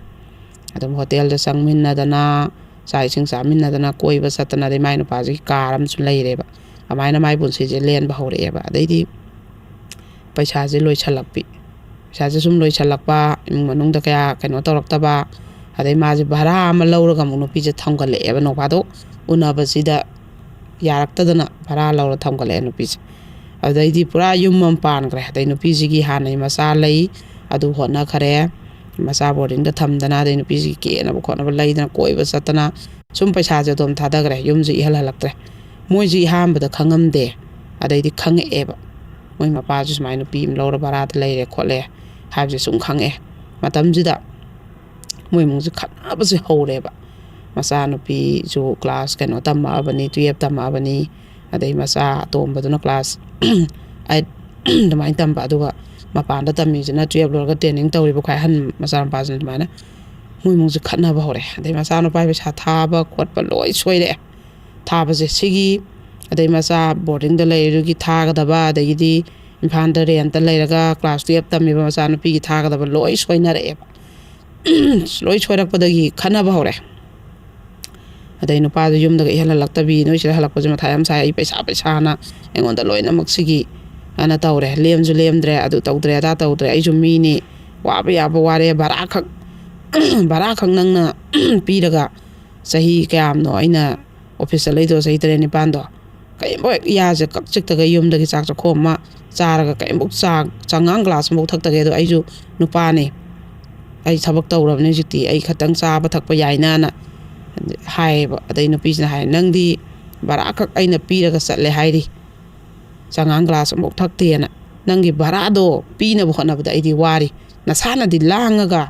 ꯑꯗꯨꯝ ꯍꯣꯇꯦꯜꯗ ꯆꯪꯃꯤꯟꯅꯗꯅ ꯆꯥꯛ ꯏꯁꯤꯡ ꯆꯥꯃꯤꯟꯅꯗꯅ ꯀꯣꯏꯕ ꯆꯠꯇꯅ ꯑꯗꯩ ꯃꯥꯏ ꯅꯨꯄꯥꯁꯤꯒꯤ ꯀꯥꯔ ꯑꯃꯁꯨ ꯂꯩꯔꯦꯕ ꯑꯗꯨꯃꯥꯏꯅ ꯃꯥꯏ ꯄꯨꯟꯁꯤꯁꯦ ꯂꯦꯟꯕ ꯍꯧꯔꯛꯑꯦꯕ ꯑꯗꯩꯗꯤ ꯄꯩꯁꯥꯁꯦ ꯂꯣꯏꯁꯜꯂꯛꯄꯤ ꯄꯩꯁꯥꯁꯦ ꯁꯨꯝ ꯂꯣꯏꯁꯜꯂꯛꯄ ꯏꯃꯨꯡ ꯃꯅꯨꯡꯗ ꯀꯌꯥ ꯀꯩꯅꯣ ꯇꯧꯔꯛꯇꯕ ꯑꯗꯩ ꯃꯥꯁꯦ ꯚꯔꯥ ꯑꯃ ꯂꯧꯔꯒ ꯑꯃꯨꯛ ꯅꯨꯄꯤꯁꯦ ꯊꯝꯒꯠꯂꯛꯑꯦꯕ ꯅꯣꯡꯐꯥꯗꯣꯛ ꯎꯅꯕꯁꯤꯗ ꯌꯥꯔꯛꯇꯗꯅ ꯚꯔꯥ ꯂꯧꯔ ꯊꯝꯒꯠꯂꯛꯑꯦ ꯅꯨꯄꯤꯁꯦ ꯑꯗꯩꯗꯤ ꯄꯨꯔꯥ ꯌꯨꯝ ꯑꯃ ꯄꯥꯟꯈ꯭ꯔꯦ ꯑꯗꯩ ꯅꯨꯄꯤꯁꯤꯒꯤ ꯍꯥꯟꯅꯩ ꯃꯆꯥ ꯂꯩ ꯑꯗꯨ ꯍꯣꯠꯅꯈꯔꯦ ꯃꯆꯥ ꯕꯣꯔꯗꯤꯡꯗ ꯊꯝꯗꯅ ꯑꯗꯩ ꯅꯨꯄꯤꯁꯤꯒꯤ ꯀꯦꯅꯕ ꯈꯣꯠꯅꯕ ꯂꯩꯗꯅ ꯀꯣꯏꯕ ꯆꯠꯇꯅ ꯁꯨꯝ ꯄꯩꯁꯥꯁꯦ ꯑꯗꯨꯝ ꯊꯥꯗꯈ꯭ꯔꯦ ꯌꯨꯝꯁꯦ ꯏꯍꯜꯍꯜꯂꯛꯇ꯭ꯔꯦ ꯃꯣꯏꯁꯤ ꯑꯍꯥꯟꯕꯗ ꯈꯪꯉꯝꯗꯦ ꯑꯗꯩꯗꯤ ꯈꯪꯉꯛꯑꯦꯕ ꯃꯣꯏ ꯃꯄꯥꯁꯨ ꯁꯨꯃꯥꯏꯅ ꯅꯨꯄꯤ ꯑꯃ ꯂꯧꯔ ꯚꯔꯥꯗ ꯂꯩꯔꯦ ꯈꯣꯠꯂꯦ ꯍꯥꯏꯕꯁꯦ ꯁꯨꯝ ꯈꯪꯉꯛꯑꯦ ꯃꯇꯝꯁꯤꯗ ꯃꯣꯏ ꯏꯃꯨꯡꯁꯦ ꯈꯠꯅꯕꯁꯦ ꯍꯧꯔꯦꯕ ꯃꯆꯥꯅꯨꯄꯤꯁꯨ ꯀ꯭ꯂꯥꯁ ꯀꯩꯅꯣ ꯇꯝꯃꯛꯑꯕꯅꯤ 12 ꯇꯝꯃꯛꯑꯕꯅꯤ ꯑꯗꯩ ꯃꯆꯥ ꯑꯇꯣꯝꯕꯗꯨꯅ ꯀ꯭ꯂꯥꯁ 8 ꯑꯗꯨꯃꯥꯏꯅ ꯇꯝꯕ ꯑꯗꯨꯒ ꯃꯄꯥꯟꯗ ꯇꯝꯃꯤꯁꯤꯅ 12 ꯂꯣꯏꯔꯒ ꯇ꯭ꯔꯦꯅꯤꯡ ꯇꯧꯔꯤꯕ ꯈ꯭ꯋꯥꯏ ꯑꯍꯟ ꯃꯆꯥꯅꯨꯄꯥꯁꯤꯅ ꯑꯗꯨꯃꯥꯏꯅ ꯃꯣꯏ ꯏꯃꯨꯡꯁꯦ ꯈꯠꯅꯕ ꯍꯧꯔꯛꯑꯦ ꯑꯗꯩ ꯃꯆꯥꯅꯨꯄꯥ ꯄꯩꯁꯥ ꯊꯥꯕ ꯈꯣꯠꯄ ꯂꯣꯏ ꯁꯣꯏꯔꯛꯑꯦ ꯊꯥꯕꯁꯦ ꯁꯤꯒꯤ ꯑꯗꯩ ꯃꯆꯥ ꯕꯣꯔꯗꯤꯡꯗ ꯂꯩꯔꯤꯗꯨꯒꯤ ꯊꯥꯒꯗꯕ ꯑꯗꯒꯤꯗꯤ ꯏꯝꯐꯥꯜꯗ ꯔꯦꯟꯇ ꯂꯩꯔꯒ ꯀ꯭ꯂꯥꯁ 12 ꯇꯝꯃꯤꯕ ꯃꯆꯥꯅꯨꯄꯤꯒꯤ ꯊꯥꯒꯗꯕ ꯂꯣꯏ ꯁꯣꯏꯅꯔꯛꯑꯦꯕ ꯂꯣꯏ ꯁꯣꯏꯔꯛꯄꯗꯒꯤ ꯈꯠꯅꯕ ꯍꯧꯔꯛꯑꯦ ꯑꯗꯩ ꯅꯨꯄꯥꯗꯨ ꯌꯨꯝꯗꯒ ꯏꯍꯜꯍꯜꯂꯛꯇꯕꯤ ꯅꯣꯏ ꯁꯤꯗ ꯍꯜꯂꯛꯄꯁꯦ ꯃꯊꯥ ꯌꯥꯝ ꯁꯥꯏ ꯑꯩ ꯄꯩꯁꯥꯅ ꯑꯩꯉꯣꯟꯗ ꯂꯣꯏꯅꯃꯛ ꯁꯤꯒꯤ ꯑꯅ ꯇꯧꯔꯦ ꯂꯦꯝꯁꯨ ꯂꯦꯝꯗ꯭ꯔꯦ ꯑꯗꯨ ꯇꯧꯗ꯭ꯔꯦ ꯑꯗꯥ ꯇꯧꯗ꯭ꯔꯦ ꯑꯩꯁꯨ ꯃꯤꯅꯤ ꯋꯥꯕ ꯌꯥꯕ ꯋꯥꯔꯦ ꯚꯔꯥꯈꯛ ꯅꯪꯅ ꯄꯤꯔꯒ ꯆꯍꯤ ꯀꯌꯥꯝꯅꯣ ꯑꯩꯅ ꯑꯣꯐꯤꯁꯇ ꯂꯩꯗꯣ ꯆꯍꯤ 3 9ꯗꯣ ꯀꯔꯤꯝꯐꯥꯎ ꯍꯦꯛ ꯌꯥꯁꯦ ꯀꯛ ꯆꯤꯛꯇꯒ ꯌꯨꯝꯗꯒꯤ ꯆꯥꯛ ꯆꯥꯈꯣꯝ ꯑꯃ ꯆꯥꯔꯒ ꯀꯔꯤꯝꯐꯥꯎ ꯆꯉꯥꯡ ꯒ꯭ꯂꯥꯁ ꯑꯃꯐꯥꯎ ꯊꯛꯇꯒꯦ ꯑꯗꯣ ꯑꯩꯁꯨ ꯅꯨꯄꯥꯅꯤ ꯑꯩ ꯊꯕꯛ ꯇꯧꯔꯕꯅꯤ ꯍꯧꯖꯤꯛꯇꯤ ꯑꯩ ꯈꯛꯇꯪ ꯆꯥꯕ ꯊꯛꯄ ꯌꯥꯏꯅꯅ ꯍꯥꯏꯌꯦꯕ ꯑꯗꯩ ꯅꯨꯄꯤꯁꯤꯅ ꯍꯥꯏ ꯅꯪꯗꯤ ꯚꯔꯥꯈꯛ ꯑꯩꯅ ꯄꯤꯔꯒ ꯆꯠꯂꯦ ꯍꯥꯏꯔꯤ ꯆꯉꯥꯡ ꯒ꯭ꯂꯥꯁ ꯑꯃꯐꯥꯎ ꯊꯛꯇꯦꯅ ꯅꯪꯒꯤ ꯚꯔꯥꯗꯣ ꯄꯤꯅꯕ ꯍꯣꯠꯅꯕꯗ ꯑꯩꯗꯤ ꯋꯥꯔꯤ ꯅꯁꯥꯅꯗꯤ ꯂꯥꯡꯉꯒ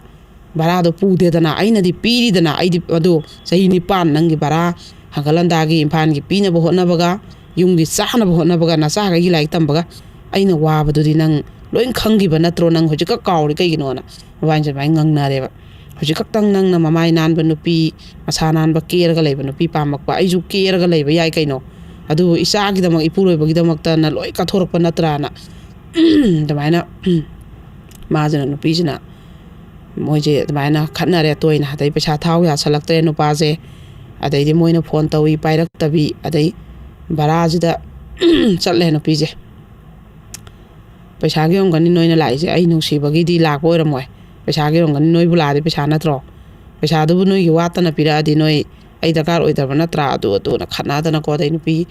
ꯚꯔꯥꯗꯣ ꯄꯨꯗꯦꯗꯅ ꯑꯩꯅꯗꯤ ꯄꯤꯔꯤꯗꯅ ꯑꯩꯗꯤ ꯑꯗꯣ ꯆꯍꯤ 9 ꯅꯪꯒꯤ ꯚꯔꯥ ꯍꯪꯒꯠꯂꯟꯗꯥꯒꯤ ꯏꯝꯐꯥꯜꯒꯤ ꯄꯤꯅꯕ ꯍꯣꯠꯅꯕꯒ ꯌꯨꯝꯒꯤ ꯆꯥꯅꯕ ꯍꯣꯠꯅꯕꯒ ꯅꯆꯥꯈꯩꯒꯤ ꯂꯥꯏꯔꯤꯛ ꯇꯝꯕꯒ ꯑꯩꯅ ꯋꯥꯕꯗꯨꯗꯤ ꯅꯪ ꯂꯣꯏ ꯈꯪꯈꯤꯕ ꯅꯠꯇ꯭ꯔꯣ ꯅꯪ ꯍꯧꯖꯤꯛꯀ ꯀꯥꯎꯔꯤ ꯀꯩꯒꯤꯅꯣꯅ ꯃꯕꯥꯏꯅꯁꯦ ꯑꯗꯨꯃꯥꯏꯅ ꯉꯪꯅꯔꯦꯕ ꯍꯧꯖꯤꯛ ꯈꯛꯇꯪ ꯅꯪꯅ ꯃꯃꯥꯏ ꯅꯥꯟꯕ ꯅꯨꯄꯤ ꯃꯁꯥ ꯅꯥꯟꯕ ꯀꯦꯔꯒ ꯂꯩꯕ ꯅꯨꯄꯤ ꯄꯥꯝꯃꯛꯄ ꯑꯩꯁꯨ ꯀꯦꯔꯒ ꯂꯩꯕ ꯌꯥꯏ ꯀꯩꯅꯣ ꯑꯗꯨꯕꯨ ꯏꯆꯥꯒꯤꯗꯃꯛ ꯏꯄꯨꯔꯣꯏꯕꯒꯤꯗꯃꯛꯇꯅ ꯂꯣꯏ ꯀꯠꯊꯣꯔꯛꯄ ꯅꯠꯇ꯭ꯔꯥꯅ ꯑꯗꯨꯃꯥꯏꯅ ꯃꯥꯁꯤꯅ ꯅꯨꯄꯤꯁꯤꯅ ꯃꯣꯏꯁꯦ ꯑꯗꯨꯃꯥꯏꯅ ꯈꯠꯅꯔꯦ ꯇꯣꯏꯅ ꯑꯗꯩ ꯄꯩꯁꯥ ꯊꯥꯎ ꯌꯥꯁꯜꯂꯛꯇ꯭ꯔꯦ ꯅꯨꯄꯥꯁꯦ ꯑꯗꯩꯗꯤ ꯃꯣꯏꯅ ꯐꯣꯟ ꯇꯧꯏ ꯄꯥꯏꯔꯛꯇꯕꯤ ꯑꯗꯩ ꯚꯔꯥꯁꯤꯗ ꯆꯠꯂꯦ ꯅꯨꯄꯤꯁꯦ ꯄꯩꯁꯥꯒꯤ ꯑꯣꯏꯔꯝꯒꯅꯤ ꯅꯣꯏꯅ ꯂꯥꯛꯏꯁꯦ ꯑꯩ ꯅꯨꯡꯁꯤꯕꯒꯤꯗꯤ ꯂꯥꯛꯄ ꯑꯣꯏꯔꯝꯃꯣꯏ ꯄꯩꯁꯥꯒꯤ ꯑꯣꯏꯔꯝꯒꯅꯤ ꯅꯣꯏꯕꯨ ꯂꯥꯛꯑꯗꯤ ꯄꯩꯁꯥ ꯅꯠꯇ꯭ꯔꯣ ꯄꯩꯁꯥꯗꯨꯕꯨ ꯅꯣꯏꯒꯤ ꯋꯥꯠꯇꯅ ꯄꯤꯔꯛꯑꯗꯤ ꯅꯣꯏ ꯑꯩ ꯗꯔꯀꯥꯔ ꯑꯣꯏꯗꯕ ꯅꯠꯇ꯭ꯔꯥ ꯑꯗꯨꯅ ꯈꯠꯅꯗꯅꯀꯣ ꯑꯗꯩ ꯅꯨꯄꯤ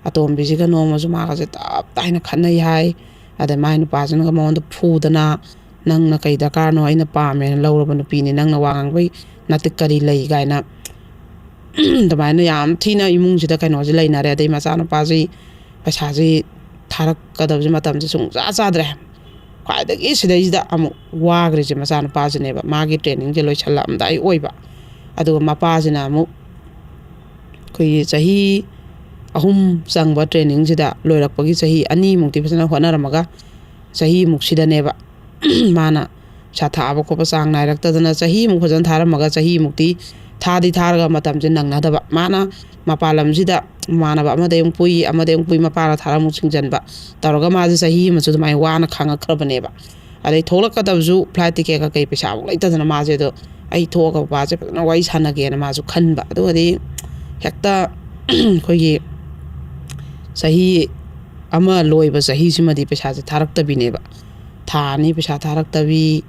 ꯑꯇꯣꯝꯕꯤꯁꯤꯒ ꯅꯣꯡꯃꯁꯨ ꯃꯥꯒꯁꯦ ꯇꯞ ꯇꯥꯏꯅ ꯈꯠꯅꯩ ꯍꯥꯏ ꯑꯗꯩ ꯃꯥꯏ ꯅꯨꯄꯥꯁꯤꯅꯒ ꯃꯉꯣꯟꯗ ꯐꯨꯗꯅ ꯅꯪꯅ ꯀꯩ ꯗꯔꯀꯥꯔꯅꯣ ꯑꯩꯅ ꯄꯥꯝꯃꯦꯅ ꯂꯧꯔꯕ ꯅꯨꯄꯤꯅꯤ ꯅꯪꯅ ꯋꯥ ꯉꯥꯡꯕꯩ ꯅꯇꯤꯛ ꯀꯔꯤ ꯂꯩ ꯀꯥꯏꯅ ꯑꯗꯨꯃꯥꯏꯅ ꯌꯥꯝ ꯊꯤꯅ ꯏꯃꯨꯡꯁꯤꯗ ꯀꯩꯅꯣꯁꯦ ꯂꯩꯅꯔꯦ ꯑꯗꯩ ꯃꯆꯥꯅꯨꯄꯥꯁꯤ ꯄꯩꯁꯥꯁꯤ ꯊꯥꯔꯛꯀꯗꯕꯁꯦ ꯃꯇꯝꯁꯦ ꯁꯨꯡꯆꯥ ꯆꯥꯗ꯭ꯔꯦ ꯈ꯭ꯋꯥꯏꯗꯒꯤ ꯁꯤꯗꯩꯁꯤꯗ ꯑꯃꯨꯛ ꯋꯥꯈ꯭ꯔꯤꯁꯦ ꯃꯆꯥꯅꯨꯄꯥꯁꯤꯅꯦꯕ ꯃꯥꯒꯤ ꯇ꯭ꯔꯦꯅꯤꯡꯁꯦ ꯂꯣꯏꯁꯜꯂꯛꯑꯝꯗꯥꯏ ꯑꯣꯏꯕ ꯑꯗꯨꯒ ꯃꯄꯥꯁꯤꯅ ꯑꯃꯨꯛ ꯑꯩꯈꯣꯏꯒꯤ ꯆꯍꯤ 3 ꯆꯪꯕ ꯇ꯭ꯔꯦꯅꯤꯡꯁꯤꯗ ꯂꯣꯏꯔꯛꯄꯒꯤ ꯆꯍꯤ 2ꯃꯨꯛꯇꯤ ꯐꯖꯅ ꯍꯣꯠꯅꯔꯝꯃꯒ ꯆꯍꯤꯃꯨꯛꯁꯤꯗꯅꯦꯕ ꯃꯥꯅ ꯄꯩꯁꯥ ꯊꯥꯕ ꯈꯣꯠꯄ ꯆꯥꯡ ꯅꯥꯏꯔꯛꯇꯗꯅ ꯆꯍꯤꯃꯨꯛ ꯐꯖꯅ ꯊꯥꯔꯝꯃꯒ ꯆꯍꯤꯃꯨꯛꯇꯤ ꯊꯥꯔꯒ ꯃꯇꯝꯁꯦ ꯅꯪꯅꯗꯕ ꯃꯥꯅ ꯃꯄꯥꯟ ꯂꯝꯁꯤꯗ ꯃꯃꯥꯟꯅꯕ ꯑꯃꯗ ꯑꯃꯨꯛ ꯄꯨꯏ ꯃꯄꯥꯅ ꯊꯥꯔ ꯑꯃꯨꯛ ꯁꯤꯡꯖꯟꯕ ꯇꯧꯔꯒ ꯃꯥꯁꯦ ꯆꯍꯤ ꯑꯃꯁꯨ ꯑꯗꯨꯃꯥꯏꯅ ꯋꯥꯅ ꯈꯥꯡꯉꯛꯈ꯭ꯔꯕꯅꯦꯕ ꯑꯗꯩ ꯊꯣꯛꯂꯛꯀꯗꯕꯁꯨ ꯐ꯭ꯂꯥꯏꯠ ꯇꯤꯀꯦꯠꯀ ꯀꯩ ꯄꯩꯁꯥꯐꯥꯎ ꯂꯩꯇꯗꯅ ꯃꯥꯁꯦ ꯑꯗꯣ ꯑꯩ ꯊꯣꯛꯑꯒ ꯕꯕꯥꯁꯦ ꯐꯖꯅ ꯋꯥꯔꯤ ꯁꯥꯟꯅꯒꯦꯅ ꯃꯥꯁꯨ ꯈꯟꯕ ꯑꯗꯨꯒꯗꯤ ꯍꯦꯛꯇ ꯑꯩꯈꯣꯏꯒꯤ ꯆꯍꯤ ꯑꯃ ꯂꯣꯏꯕ ꯆꯍꯤꯁꯤꯃꯗꯤ ꯄꯩꯁꯥꯁꯦ ꯊꯥꯔꯛꯇꯕꯤꯅꯦꯕ ꯊꯥ 2 ꯄꯩꯁꯥ ꯊꯥꯔꯛꯇꯕꯤ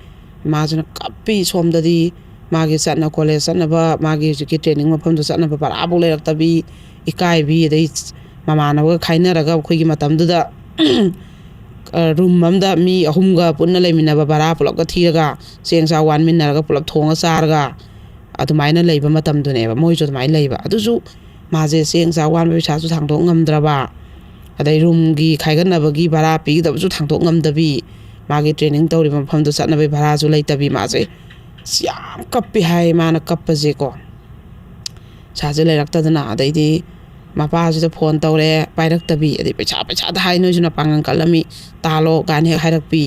ꯃꯥꯁꯤꯅ ꯀꯞꯄꯤ ꯁꯣꯝꯗꯗꯤ ꯃꯥꯒꯤ ꯀꯣꯂꯦꯖ ꯆꯠꯅꯕ ꯃꯥꯒꯤ ꯍꯧꯖꯤꯛꯀꯤ ꯇ꯭ꯔꯦꯅꯤꯡ ꯃꯐꯝꯗ ꯆꯠꯅꯕ ꯕꯔꯥꯐꯥꯎ ꯂꯩꯔꯛꯇꯕꯤ ꯏꯀꯥꯏꯕꯤ ꯑꯗꯩ ꯃꯃꯥꯟꯅꯕꯒ ꯈꯥꯏꯅꯔꯒ ꯑꯩꯈꯣꯏꯒꯤ ꯃꯇꯝꯗꯨꯗ ꯔꯨꯝ ꯑꯃꯗ ꯃꯤ 3ꯒ ꯄꯨꯟꯅ ꯂꯩꯃꯤꯟꯅꯕ ꯚꯔꯥ ꯄꯨꯂꯞꯀ ꯊꯤꯔꯒ ꯆꯦꯡ ꯆꯥꯛ ꯋꯥꯟꯃꯤꯟꯅꯔꯒ ꯄꯨꯂꯞ ꯊꯣꯡꯉ ꯆꯥꯔꯒ ꯑꯗꯨꯃꯥꯏꯅ ꯂꯩꯕ ꯃꯇꯝꯗꯨꯅꯦꯕ ꯃꯣꯏꯁꯨ ꯑꯗꯨꯃꯥꯏꯅ ꯂꯩꯕ ꯑꯗꯨꯁꯨ ꯃꯥꯁꯦ ꯆꯦꯡ ꯆꯥꯛ ꯋꯥꯟꯕ ꯄꯩꯁꯥꯁꯨ ꯊꯥꯡꯗꯣꯛ ꯉꯝꯗ꯭ꯔꯕ ꯑꯗꯩ ꯔꯨꯝꯒꯤ ꯈꯥꯏꯒꯠꯅꯕꯒꯤ ꯚꯔꯥ ꯄꯤꯒꯗꯕꯁꯨ ꯊꯥꯡꯗꯣꯛ ꯉꯝꯗꯕꯤ ꯃꯥꯒꯤ ꯇ꯭ꯔꯦꯅꯤꯡ ꯇꯧꯔꯤꯕ ꯃꯐꯝꯗꯣ ꯆꯠꯅꯕꯒꯤ ꯚꯔꯥꯁꯨ ꯂꯩꯇꯕꯤ ꯃꯥꯁꯦ ꯌꯥꯝ ꯀꯞꯄꯤ ꯍꯥꯏ ꯃꯥꯅ ꯀꯞꯄꯁꯦꯀꯣ ꯄꯩꯁꯥꯁꯦ ꯂꯩꯔꯛꯇꯗꯅ ꯑꯗꯩꯗꯤ ꯃꯄꯥꯁꯤꯗ ꯐꯣꯟ ꯇꯧꯔꯦ ꯄꯥꯏꯔꯛꯇꯕꯤ ꯑꯗꯩ ꯄꯩꯁꯥꯗ ꯍꯥꯏ ꯅꯣꯏꯁꯨꯅ ꯄꯥꯡꯒꯜ ꯀꯜꯂꯝꯃꯤ ꯇꯥꯜꯂꯣ ꯀꯥꯏꯅ ꯍꯦꯛ ꯍꯥꯏꯔꯛꯄꯤ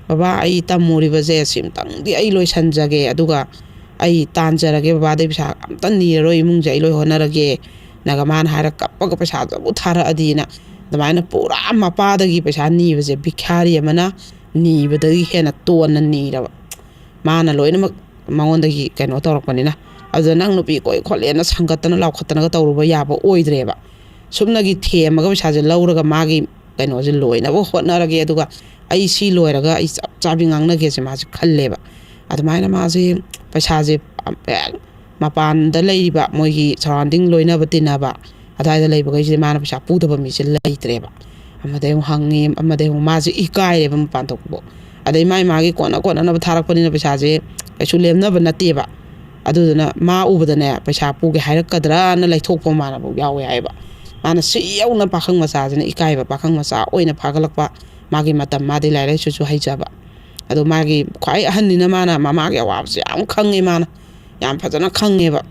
ꯕꯕꯥ ꯑꯩ ꯇꯝꯃꯨꯔꯤꯕꯁꯦ ꯁꯤꯝꯇꯪꯗꯤ ꯑꯩ ꯂꯣꯏꯁꯟꯖꯒꯦ ꯑꯗꯨꯒ ꯑꯩ ꯇꯥꯟꯖꯔꯒꯦ ꯕꯕꯥꯗꯩ ꯄꯩꯁꯥ ꯑꯝꯇ ꯅꯤꯔꯔꯣꯏ ꯏꯃꯨꯡꯁꯦ ꯑꯩ ꯂꯣꯏ ꯍꯣꯠꯅꯔꯒꯦ ꯅꯒ ꯃꯥꯅ ꯍꯥꯏꯔ ꯀꯞꯄꯒ ꯄꯩꯁꯥꯗꯨ ꯑꯃꯨꯛ ꯊꯥꯔꯛꯑꯗꯤꯅ ꯑꯗꯨꯃꯥꯏꯅ ꯄꯨꯔꯥ ꯃꯄꯥꯗꯒꯤ ꯄꯩꯁꯥ ꯅꯤꯕꯁꯦ ꯚꯤꯈꯥꯔꯤ ꯑꯃꯅ ꯅꯤꯕꯗꯒꯤ ꯍꯦꯟꯅ ꯇꯣꯟꯅ ꯅꯤꯔꯕ ꯃꯥꯅ ꯂꯣꯏꯅꯃꯛ ꯃꯉꯣꯟꯗꯒꯤ ꯀꯩꯅꯣ ꯇꯧꯔꯛꯄꯅꯤꯅ ꯑꯗꯨꯗ ꯅꯪ ꯅꯨꯄꯤ ꯀꯣꯏ ꯈꯣꯠꯂꯦꯅ ꯁꯪꯒꯠꯇꯅ ꯂꯥꯎꯈꯠꯇꯅꯒ ꯇꯧꯔꯨꯕ ꯌꯥꯕ ꯑꯣꯏꯗ꯭ꯔꯦꯕ ꯁꯨꯝꯅꯒꯤ ꯊꯦꯝꯃꯒ ꯄꯩꯁꯥꯁꯦ ꯂꯧꯔꯒ ꯃꯥꯒꯤ ꯀꯩꯅꯣꯁꯦ ꯂꯣꯏꯅꯕ ꯍꯣꯠꯅꯔꯒꯦ ꯑꯗꯨꯒ ꯑꯩ ꯁꯤ ꯂꯣꯏꯔꯒ ꯑꯩ ꯆꯞ ꯆꯥꯕꯤ ꯉꯥꯡꯅꯒꯦꯁꯦ ꯃꯥꯁꯦ ꯈꯜꯂꯦꯕ ꯑꯗꯨꯃꯥꯏꯅ ꯃꯥꯁꯦ ꯄꯩꯁꯥꯁꯦ ꯃꯄꯥꯟꯗ ꯂꯩꯔꯤꯕ ꯃꯣꯏꯒꯤ ꯁꯔꯥꯎꯟꯗꯤꯡ ꯂꯣꯏꯅꯕ ꯇꯤꯟꯅꯕ ꯑꯗꯨꯋꯥꯏꯗ ꯂꯩꯕꯈꯩꯁꯤꯗꯤ ꯃꯥꯅ ꯄꯩꯁꯥ ꯄꯨꯗꯕ ꯃꯤꯁꯦ ꯂꯩꯇ꯭ꯔꯦꯕ ꯑꯃꯗꯩ ꯑꯃꯨꯛ ꯍꯪꯉꯤ ꯑꯃꯗꯩ ꯑꯃꯨꯛ ꯃꯥꯁꯦ ꯏꯀꯥꯏꯔꯦꯕ ꯃꯄꯥꯟ ꯊꯣꯛꯄ ꯑꯗꯩ ꯃꯥꯒꯤ ꯀꯣꯟꯅꯅꯕ ꯊꯥꯔꯛꯄꯅꯤꯅ ꯄꯩꯁꯥꯁꯦ ꯀꯩꯁꯨ ꯂꯦꯝꯅꯕ ꯅꯠꯇꯦꯕ ꯑꯗꯨꯗꯨꯅ ꯃꯥ ꯎꯕꯗꯅꯦ ꯄꯩꯁꯥ ꯄꯨꯒꯦ ꯍꯥꯏꯔꯛꯀꯗ꯭ꯔꯥꯅ ꯂꯩꯊꯣꯛꯄ ꯃꯥꯅꯐꯥꯎ ꯌꯥꯎꯋꯦ ꯍꯥꯏꯕ ꯃꯥꯅ ꯁꯤ ꯌꯧꯅ ꯄꯥꯈꯪ ꯃꯆꯥꯁꯤꯅ ꯏꯀꯥꯏꯕ ꯄꯥꯈꯪ ꯃꯆꯥ ꯑꯣꯏꯅ ꯐꯥꯒꯠꯂꯛꯄ ꯃꯥꯒꯤ ꯃꯇꯝ ꯃꯥꯗꯤ ꯂꯥꯏꯔꯤꯛ ꯂꯥꯏꯁꯨꯁꯨ ꯍꯩꯖꯕ ꯑꯗꯣ ꯃꯥꯒꯤ ꯈ꯭ꯋꯥꯏ ꯑꯍꯟꯅꯤꯅ ꯃꯥꯅ ꯃꯃꯥꯒꯤ ꯑꯋꯥꯕꯁꯦ ꯌꯥꯝ ꯈꯪꯉꯦ ꯃꯥꯅ ꯌꯥꯝ ꯐꯖꯅ ꯈꯪꯉꯦꯕ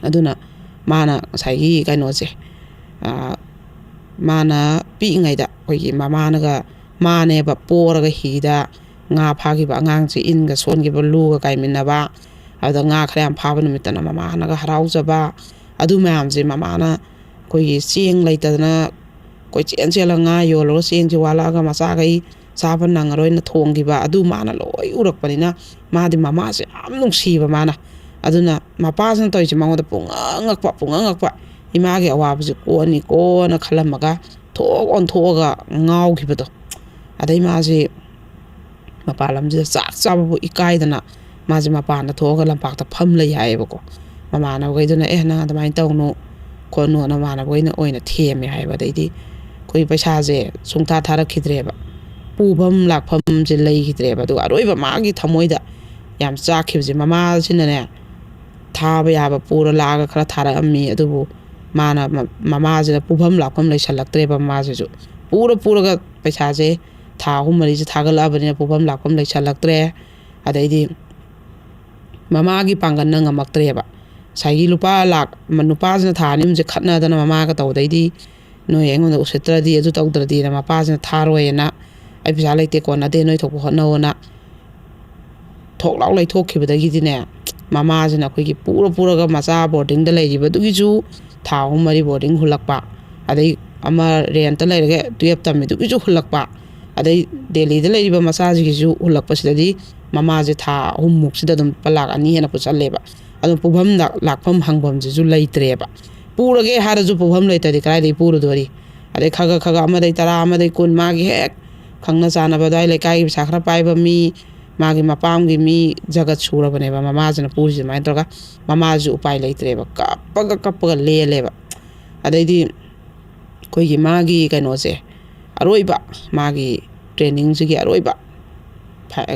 ꯑꯗꯨꯅ ꯃꯥꯅ ꯉꯁꯥꯏꯒꯤ ꯀꯩꯅꯣꯁꯦ ꯃꯥꯅ ꯄꯤꯛꯏꯉꯩꯗ ꯑꯩꯈꯣꯏꯒꯤ ꯃꯥꯅꯦꯕ ꯄꯣꯔꯒ ꯍꯤꯗ ꯉꯥ ꯐꯥꯈꯤꯕ ꯑꯉꯥꯡꯁꯦ ꯏꯟꯒ ꯁꯣꯟꯈꯤꯕ ꯂꯨꯒ ꯀꯥꯏꯃꯤꯟꯅꯕ ꯑꯗꯨꯗ ꯉꯥ ꯈꯔ ꯌꯥꯝ ꯐꯥꯕ ꯅꯨꯃꯤꯠꯇꯅ ꯃꯃꯥꯅꯒ ꯍꯔꯥꯎꯖꯕ ꯑꯗꯨ ꯃꯌꯥꯝꯁꯦ ꯃꯃꯥꯅ ꯑꯩꯈꯣꯏꯒꯤ ꯆꯦꯡ ꯂꯩꯇꯗꯅ ꯑꯩꯈꯣꯏ ꯆꯦꯜꯂꯒ ꯉꯥ ꯌꯣꯜꯂꯒ ꯆꯦꯡꯁꯦ ꯋꯥꯠꯂꯛꯑꯒ ꯃꯆꯥꯈꯩ ꯆꯥꯕ ꯅꯪꯉꯔꯣꯏꯅ ꯊꯣꯡꯈꯤꯕ ꯑꯗꯨ ꯃꯥꯅ ꯂꯣꯏ ꯎꯔꯛꯄꯅꯤ나 ꯃꯥꯗꯤ ꯃꯃꯥꯁꯦ ꯌꯥꯝ ꯅꯨꯡꯁꯤꯕ ꯃꯥꯅ ꯑꯗꯨꯅ ꯃꯄꯥꯁꯤꯅ ꯇꯧꯔꯤꯁꯦ ꯃꯉꯣꯟꯗ ꯄꯨꯡꯉꯛꯉꯛꯄ ꯏꯃꯥꯒꯤ ꯑꯋꯥꯕꯁꯦ ꯀꯣꯟꯅ ꯈꯜꯂꯝꯃꯒ ꯑꯣꯟꯊꯣꯛꯑꯒ ꯉꯥꯎꯈꯤꯕꯗꯣ ꯑꯗꯩ ꯃꯥꯁꯦ ꯃꯄꯥꯟ ꯂꯝꯁꯤꯗ ꯆꯥꯛ ꯆꯥꯕꯕꯨ ꯏꯀꯥꯏꯗꯅ ꯃꯥꯁꯦ ꯃꯄꯥꯟꯗ ꯊꯣꯛꯑꯒ ꯂꯝꯄꯥꯛꯇ ꯐꯝ ꯂꯩ ꯍꯥꯏꯌꯦꯕꯀꯣ ꯃꯃꯥꯟꯅꯕꯈꯩꯗꯨꯅ ꯅꯪ ꯑꯗꯨꯃꯥꯏꯅ ꯇꯧꯅꯨ ꯈꯣꯠꯅꯨꯅ ꯃꯃꯥꯟꯅꯕꯈꯩꯅ ꯑꯣꯏꯅ ꯊꯦꯝꯃꯦ ꯍꯥꯏꯕ ꯑꯗꯩꯗꯤ ꯑꯩꯈꯣꯏ ꯄꯩꯁꯥꯁꯦ ꯁꯨꯡꯊꯥ ꯊꯥꯔꯛꯈꯤꯗ꯭ꯔꯦꯕ ꯄꯨꯐꯝ ꯂꯥꯛꯐꯝꯁꯦ ꯂꯩꯈꯤꯗ꯭ꯔꯦꯕ ꯑꯗꯨꯒ ꯑꯔꯣꯏꯕ ꯃꯥꯒꯤ ꯊꯃꯣꯏꯗ ꯌꯥꯝ ꯆꯥꯛꯈꯤꯕꯁꯦ ꯃꯃꯥꯁꯤꯅꯅꯦ ꯊꯥꯕ ꯌꯥꯕ ꯄꯨꯔ ꯂꯥꯛꯑꯒ ꯈꯔ ꯊꯥꯔꯛꯑꯝꯃꯤ ꯑꯗꯨꯕꯨ ꯃꯃꯥꯁꯤꯅ ꯄꯨꯐꯝ ꯂꯥꯛꯐꯝ ꯂꯩꯁꯜꯂꯛꯇ꯭ꯔꯦꯕ ꯃꯃꯥꯁꯤꯁꯨ ꯄꯨꯔꯒ ꯄꯩꯁꯥꯁꯦ ꯊꯥ 3-4ꯁꯦ ꯊꯥꯒꯠꯂꯛꯑꯕꯅꯤꯅ ꯄꯨꯐꯝ ꯂꯥꯛꯐꯝ ꯂꯩꯁꯜꯂꯛꯇ꯭ꯔꯦ ꯑꯗꯩꯗꯤ ꯃꯃꯥꯒꯤ ꯄꯥꯡꯒꯜꯅ ꯉꯝꯃꯛꯇ꯭ꯔꯦꯕ ꯉꯁꯥꯏꯒꯤ ꯅꯨꯄꯥꯁꯤ나 ꯊꯥ 2-3ꯁꯦ ꯈꯠꯅꯗꯅ ꯃꯃꯥꯒ ꯇꯧꯗꯩꯗꯤ ꯅꯣꯏ ꯑꯩꯉꯣꯟꯗ ꯎꯁꯤꯠꯇ꯭ꯔꯗꯤ ꯑꯗꯨ ꯇꯧꯗ꯭ꯔꯗꯤꯅ ꯃꯄꯥꯁꯤꯅ ꯊꯥꯔꯣꯏꯅ ꯑꯩ ꯄꯩꯁꯥ ꯂꯩꯇꯦ ꯀꯣꯟꯅꯗꯦ ꯅꯣꯏ ꯊꯣꯛꯄ ꯍꯣꯠꯅꯧꯅ ꯊꯣꯛꯂꯥꯎ ꯂꯩꯊꯣꯛꯈꯤꯕꯗꯒꯤꯗꯤꯅꯦ ꯃꯃꯥꯁꯤꯅ ꯑꯩꯈꯣꯏꯒꯤ ꯄꯨꯔꯒ ꯃꯆꯥ ꯕꯣꯔꯗꯤꯡꯗ ꯂꯩꯔꯤꯕꯗꯨꯒꯤꯁꯨ ꯊꯥ 3-4 ꯕꯣꯔꯗꯤꯡ ꯍꯨꯜꯂꯛꯄ ꯑꯗꯩ ꯑꯃ ꯔꯦꯟꯇ ꯂꯩꯔꯒ 12 ꯇꯝꯃꯤꯗꯨꯒꯤꯁꯨ ꯍꯨꯜꯂꯛꯄ ꯑꯗꯩ ꯗꯦꯜꯂꯤꯗ ꯂꯩꯔꯤꯕ ꯃꯆꯥꯁꯤꯒꯤꯁꯨ ꯍꯨꯜꯂꯛꯄꯁꯤꯗꯗꯤ ꯃꯃꯥꯁꯦ ꯊꯥ 3ꯃꯨꯛꯁꯤꯗ ꯑꯗꯨꯝ ꯂꯨꯄꯥ ꯂꯥꯛ 2 ꯍꯦꯟꯅ ꯄꯨꯁꯜꯂꯦꯕ ꯑꯗꯨ ꯄꯨꯐꯝ ꯂꯥꯛꯐꯝ ꯍꯪꯐꯝꯁꯤꯁꯨ ꯂꯩꯇ꯭ꯔꯦꯕ ꯄꯨꯔꯒꯦ ꯍꯥꯏꯔꯁꯨ ꯄꯨꯐꯝ ꯂꯩꯇ꯭ꯔꯗꯤ ꯀꯗꯥꯏꯗꯒꯤ ꯄꯨꯔꯨꯗꯣꯔꯤ ꯑꯗꯩ ꯈꯒ ꯑꯃꯗꯩ 10 ꯑꯃꯗꯩ 10 ꯃꯥꯒꯤ ꯍꯦꯛ ꯈꯪꯅ ꯆꯥꯟꯅꯕ ꯑꯗꯨꯋꯥꯏ ꯂꯩꯀꯥꯏꯒꯤ ꯄꯩꯁꯥ ꯈꯔ ꯄꯥꯏꯕ ꯃꯤ ꯃꯥꯒꯤ ꯃꯄꯥꯝꯒꯤ ꯃꯤ ꯖꯒꯠ ꯁꯨꯔꯕꯅꯦꯕ ꯃꯃꯥꯁꯤꯅ ꯄꯨꯔꯤꯁꯦ ꯑꯗꯨꯃꯥꯏꯅ ꯇꯧꯔꯒ ꯃꯃꯥꯁꯨ ꯎꯄꯥꯏ ꯂꯩꯇ꯭ꯔꯦꯕ ꯀꯞꯄꯒ ꯂꯦꯜꯂꯦꯕ ꯑꯗꯩꯗꯤ ꯑꯩꯈꯣꯏꯒꯤ ꯃꯥꯒꯤ ꯀꯩꯅꯣꯁꯦ ꯑꯔꯣꯏꯕ ꯃꯥꯒꯤ ꯇ꯭ꯔꯦꯅꯤꯡꯁꯤꯒꯤ ꯑꯔꯣꯏꯕ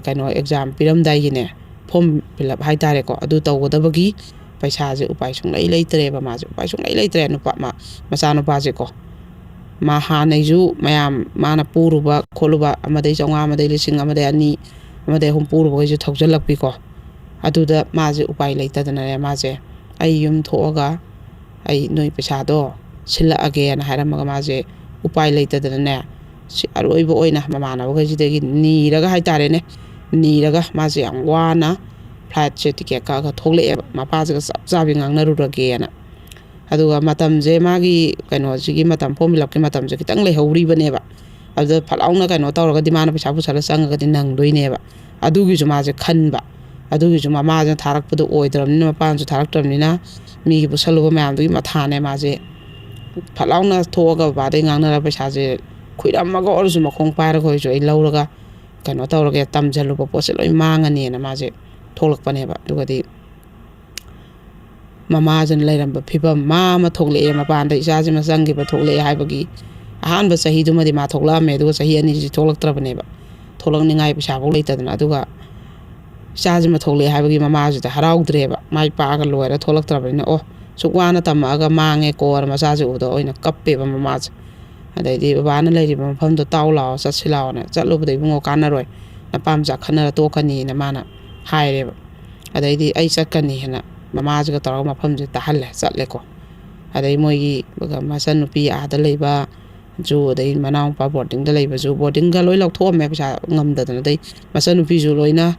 ꯀꯩꯅꯣ ꯑꯦꯛꯖꯥꯝ ꯄꯤꯔꯝꯗꯥꯏꯒꯤꯅꯦ ꯐꯣꯔꯝ ꯐꯤꯜ ꯑꯞ ꯍꯥꯏꯇꯥꯔꯦꯀꯣ ꯑꯗꯨ ꯇꯧꯒꯗꯕꯒꯤ ꯄꯩꯁꯥꯁꯦ ꯎꯄꯥꯏ ꯁꯨꯡꯂꯩ ꯂꯩꯇ꯭ꯔꯦꯕ ꯃꯥꯁꯦ ꯎꯄꯥꯏ ꯁꯨꯡꯂꯩ ꯂꯩꯇ꯭ꯔꯦ ꯃꯆꯥꯅꯨꯄꯥꯁꯦꯀꯣ ꯃꯥ ꯍꯥꯟꯅꯩꯁꯨ ꯃꯌꯥꯝ ꯃꯥꯅ ꯄꯨꯔꯨꯕ ꯈꯣꯠꯂꯨꯕ ꯑꯃꯗꯩ 500 ꯑꯃꯗꯩ 1,000 ꯑꯃꯗꯩ 2 ꯑꯃꯗꯩ 3 ꯄꯨꯔꯨꯕꯈꯩꯁꯨ ꯊꯧꯖꯜꯂꯛꯄꯤꯀꯣ ꯑꯗꯨꯗ ꯃꯥꯁꯦ ꯎꯄꯥꯏ ꯂꯩꯇꯗꯅꯅꯦ ꯃꯥꯁꯦ ꯑꯩ ꯌꯨꯝ ꯊꯣꯛꯑꯒ ꯑꯩ ꯅꯣꯏ ꯄꯩꯁꯥꯗꯣ ꯁꯤꯜꯂꯛꯑꯒꯦꯅ ꯍꯥꯏꯔꯝꯃꯒ ꯃꯥꯁꯦ ꯎꯄꯥꯏ ꯂꯩꯇꯗꯅꯅꯦ ꯑꯔꯣꯏꯕ ꯑꯣꯏꯅ ꯃꯃꯥꯟꯅꯕꯈꯩꯁꯤꯗꯒꯤ ꯅꯤꯔꯒ ꯍꯥꯏꯇꯥꯔꯦꯅꯦ ꯅꯤꯔꯒ ꯃꯥꯁꯦ ꯌꯥꯝ ꯋꯥꯅ ꯐ꯭ꯂꯥꯏꯠꯁꯦ ꯇꯤꯀꯦꯠ ꯀꯛꯑꯒ ꯊꯣꯛꯂꯛꯑꯦꯕ ꯃꯄꯥꯁꯤꯒ ꯆꯞ ꯆꯥꯕꯤ ꯉꯥꯡꯅꯔꯨꯔꯒꯦꯅ ꯑꯗꯨꯒ ꯃꯇꯝꯁꯦ ꯃꯥꯒꯤ ꯀꯩꯅꯣꯁꯤꯒꯤ ꯃꯇꯝ ꯐꯣꯔꯝ ꯐꯤꯜ ꯑꯞꯀꯤ ꯃꯇꯝꯁꯦ ꯈꯤꯇꯪ ꯂꯩꯍꯧꯔꯤꯕꯅꯦꯕ ꯑꯗꯨꯗ ꯐꯠꯂꯥꯎꯅ ꯀꯩꯅꯣ ꯇꯧꯔꯒꯗꯤ ꯃꯥꯅ ꯄꯩꯁꯥ ꯄꯨꯁꯜꯂ ꯆꯪꯉꯒꯗꯤ ꯅꯪꯗꯣꯏꯅꯦꯕ ꯑꯗꯨꯒꯤꯁꯨ ꯃꯥꯁꯦ ꯈꯟꯕ ꯑꯗꯨꯒꯤꯁꯨ ꯃꯃꯥꯁꯤꯅ ꯊꯥꯔꯛꯄꯗꯣ ꯑꯣꯏꯗ꯭ꯔꯕꯅꯤ나 ꯃꯄꯥꯅꯁꯨ ꯊꯥꯔꯛꯇ꯭ꯔꯕꯅꯤꯅ ꯃꯤꯒꯤ ꯄꯨꯁꯜꯂꯨꯕ ꯃꯌꯥꯝꯗꯨꯒꯤ ꯃꯊꯥꯅꯦ ꯃꯥꯁꯦ ꯐꯠꯂꯥꯎꯅ ꯊꯣꯛꯑꯒ ꯕꯕꯥꯗꯩ ꯉꯥꯡꯅꯔꯒ ꯄꯩꯁꯥꯁꯦ ꯈꯨꯏꯔꯝꯃꯒ ꯑꯣꯏꯔꯁꯨ ꯃꯈꯣꯡ ꯄꯥꯏꯔꯒ ꯑꯣꯏꯔꯁꯨ ꯑꯩ ꯂꯧꯔꯒ ꯀꯩꯅꯣ ꯇꯧꯔꯒꯦ ꯇꯝꯁꯤꯜꯂꯨꯕ ꯄꯣꯠꯁꯦ ꯂꯣꯏ ꯃꯥꯡꯉꯅꯤꯅ ꯃꯥꯁꯦ ꯊꯣꯛꯂꯛꯄꯅꯦꯕ ꯑꯗꯨꯒꯗꯤ ꯃꯃꯥꯁꯤꯅ ꯂꯩꯔꯝꯕ ꯐꯤꯕꯝ ꯃꯥ ꯑꯃ ꯊꯣꯛꯂꯛꯑꯦ ꯃꯄꯥꯟꯗ ꯏꯆꯥꯁꯤꯃ ꯆꯪꯈꯤꯕ ꯊꯣꯛꯂꯛꯑꯦ ꯍꯥꯏꯕꯒꯤ ꯑꯍꯥꯟꯕ ꯆꯍꯤꯗꯨꯃꯗꯤ ꯃꯥ ꯊꯣꯛꯂꯛꯑꯝꯃꯦ ꯑꯗꯨꯒ ꯆꯍꯤ 2ꯁꯤ ꯊꯣꯛꯂꯛꯇ꯭ꯔꯕꯅꯦꯕ ꯊꯣꯛꯂꯛꯅꯤꯡꯉꯥꯏ ꯄꯩꯁꯥꯐꯧ ꯂꯩꯇꯗꯅ ꯑꯗꯨꯒ ꯏꯆꯥꯁꯤꯃ ꯊꯣꯛꯂꯛꯑꯦ ꯍꯥꯏꯕꯒꯤ ꯃꯃꯥꯁꯤꯗ ꯍꯔꯥꯎꯗ꯭ꯔꯦꯕ ꯃꯥꯏ ꯄꯥꯛꯑꯒ ꯂꯣꯏꯔ ꯊꯣꯛꯂꯛꯇ꯭ꯔꯕꯅꯤꯅ ꯁꯨꯛ ꯋꯥꯅ ꯇꯝꯃꯛꯑꯒ ꯃꯥꯡꯉꯦꯀꯣ ꯃꯆꯥꯁꯦ ꯎꯕꯗ ꯑꯣꯏꯅ ꯀꯞꯄꯦꯕ ꯃꯃꯥꯁꯦ ꯑꯗꯩꯗꯤ ꯕꯕꯥꯅ ꯂꯩꯔꯤꯕ ꯃꯐꯝꯗꯣ ꯇꯥꯎ ꯂꯥꯛꯑꯣ ꯆꯠꯁꯤ ꯂꯥꯛꯑꯣꯅ ꯆꯠꯂꯨꯕꯗ ꯏꯕꯨꯡꯉꯣ ꯀꯥꯟꯅꯔꯣꯏ ꯅꯄꯥꯝꯆꯥ ꯈꯟꯅꯔ ꯇꯣꯛꯀꯅꯤꯅ ꯃꯥꯅ ꯍꯥꯏꯔꯦꯕ ꯑꯗꯩꯗꯤ ꯑꯩ ꯆꯠꯀꯅꯤ ꯍꯥꯏꯅ ꯃꯃꯥꯁꯤꯒ ꯇꯧꯔꯒ ꯃꯐꯝꯁꯦ ꯇꯥꯍꯜꯂꯦ ꯆꯠꯂꯦꯀꯣ ꯑꯗꯩ ꯃꯣꯏꯒꯤ ꯃꯆꯟꯅꯨꯄꯤ ꯑꯥꯗ ꯂꯩꯕ ꯖꯨ ꯑꯗꯩ ꯃꯅꯥꯎꯄꯥ ꯕꯣꯔꯗꯤꯡꯗ ꯂꯩꯕꯁꯨ ꯕꯣꯔꯗꯤꯡꯒ ꯂꯣꯏ ꯂꯧꯊꯣꯛꯑꯝꯃꯦ ꯄꯩꯁꯥ ꯉꯝꯗꯗꯅ ꯑꯗꯩ ꯃꯆꯟꯅꯨꯄꯤꯁꯨ ꯂꯣꯏꯅ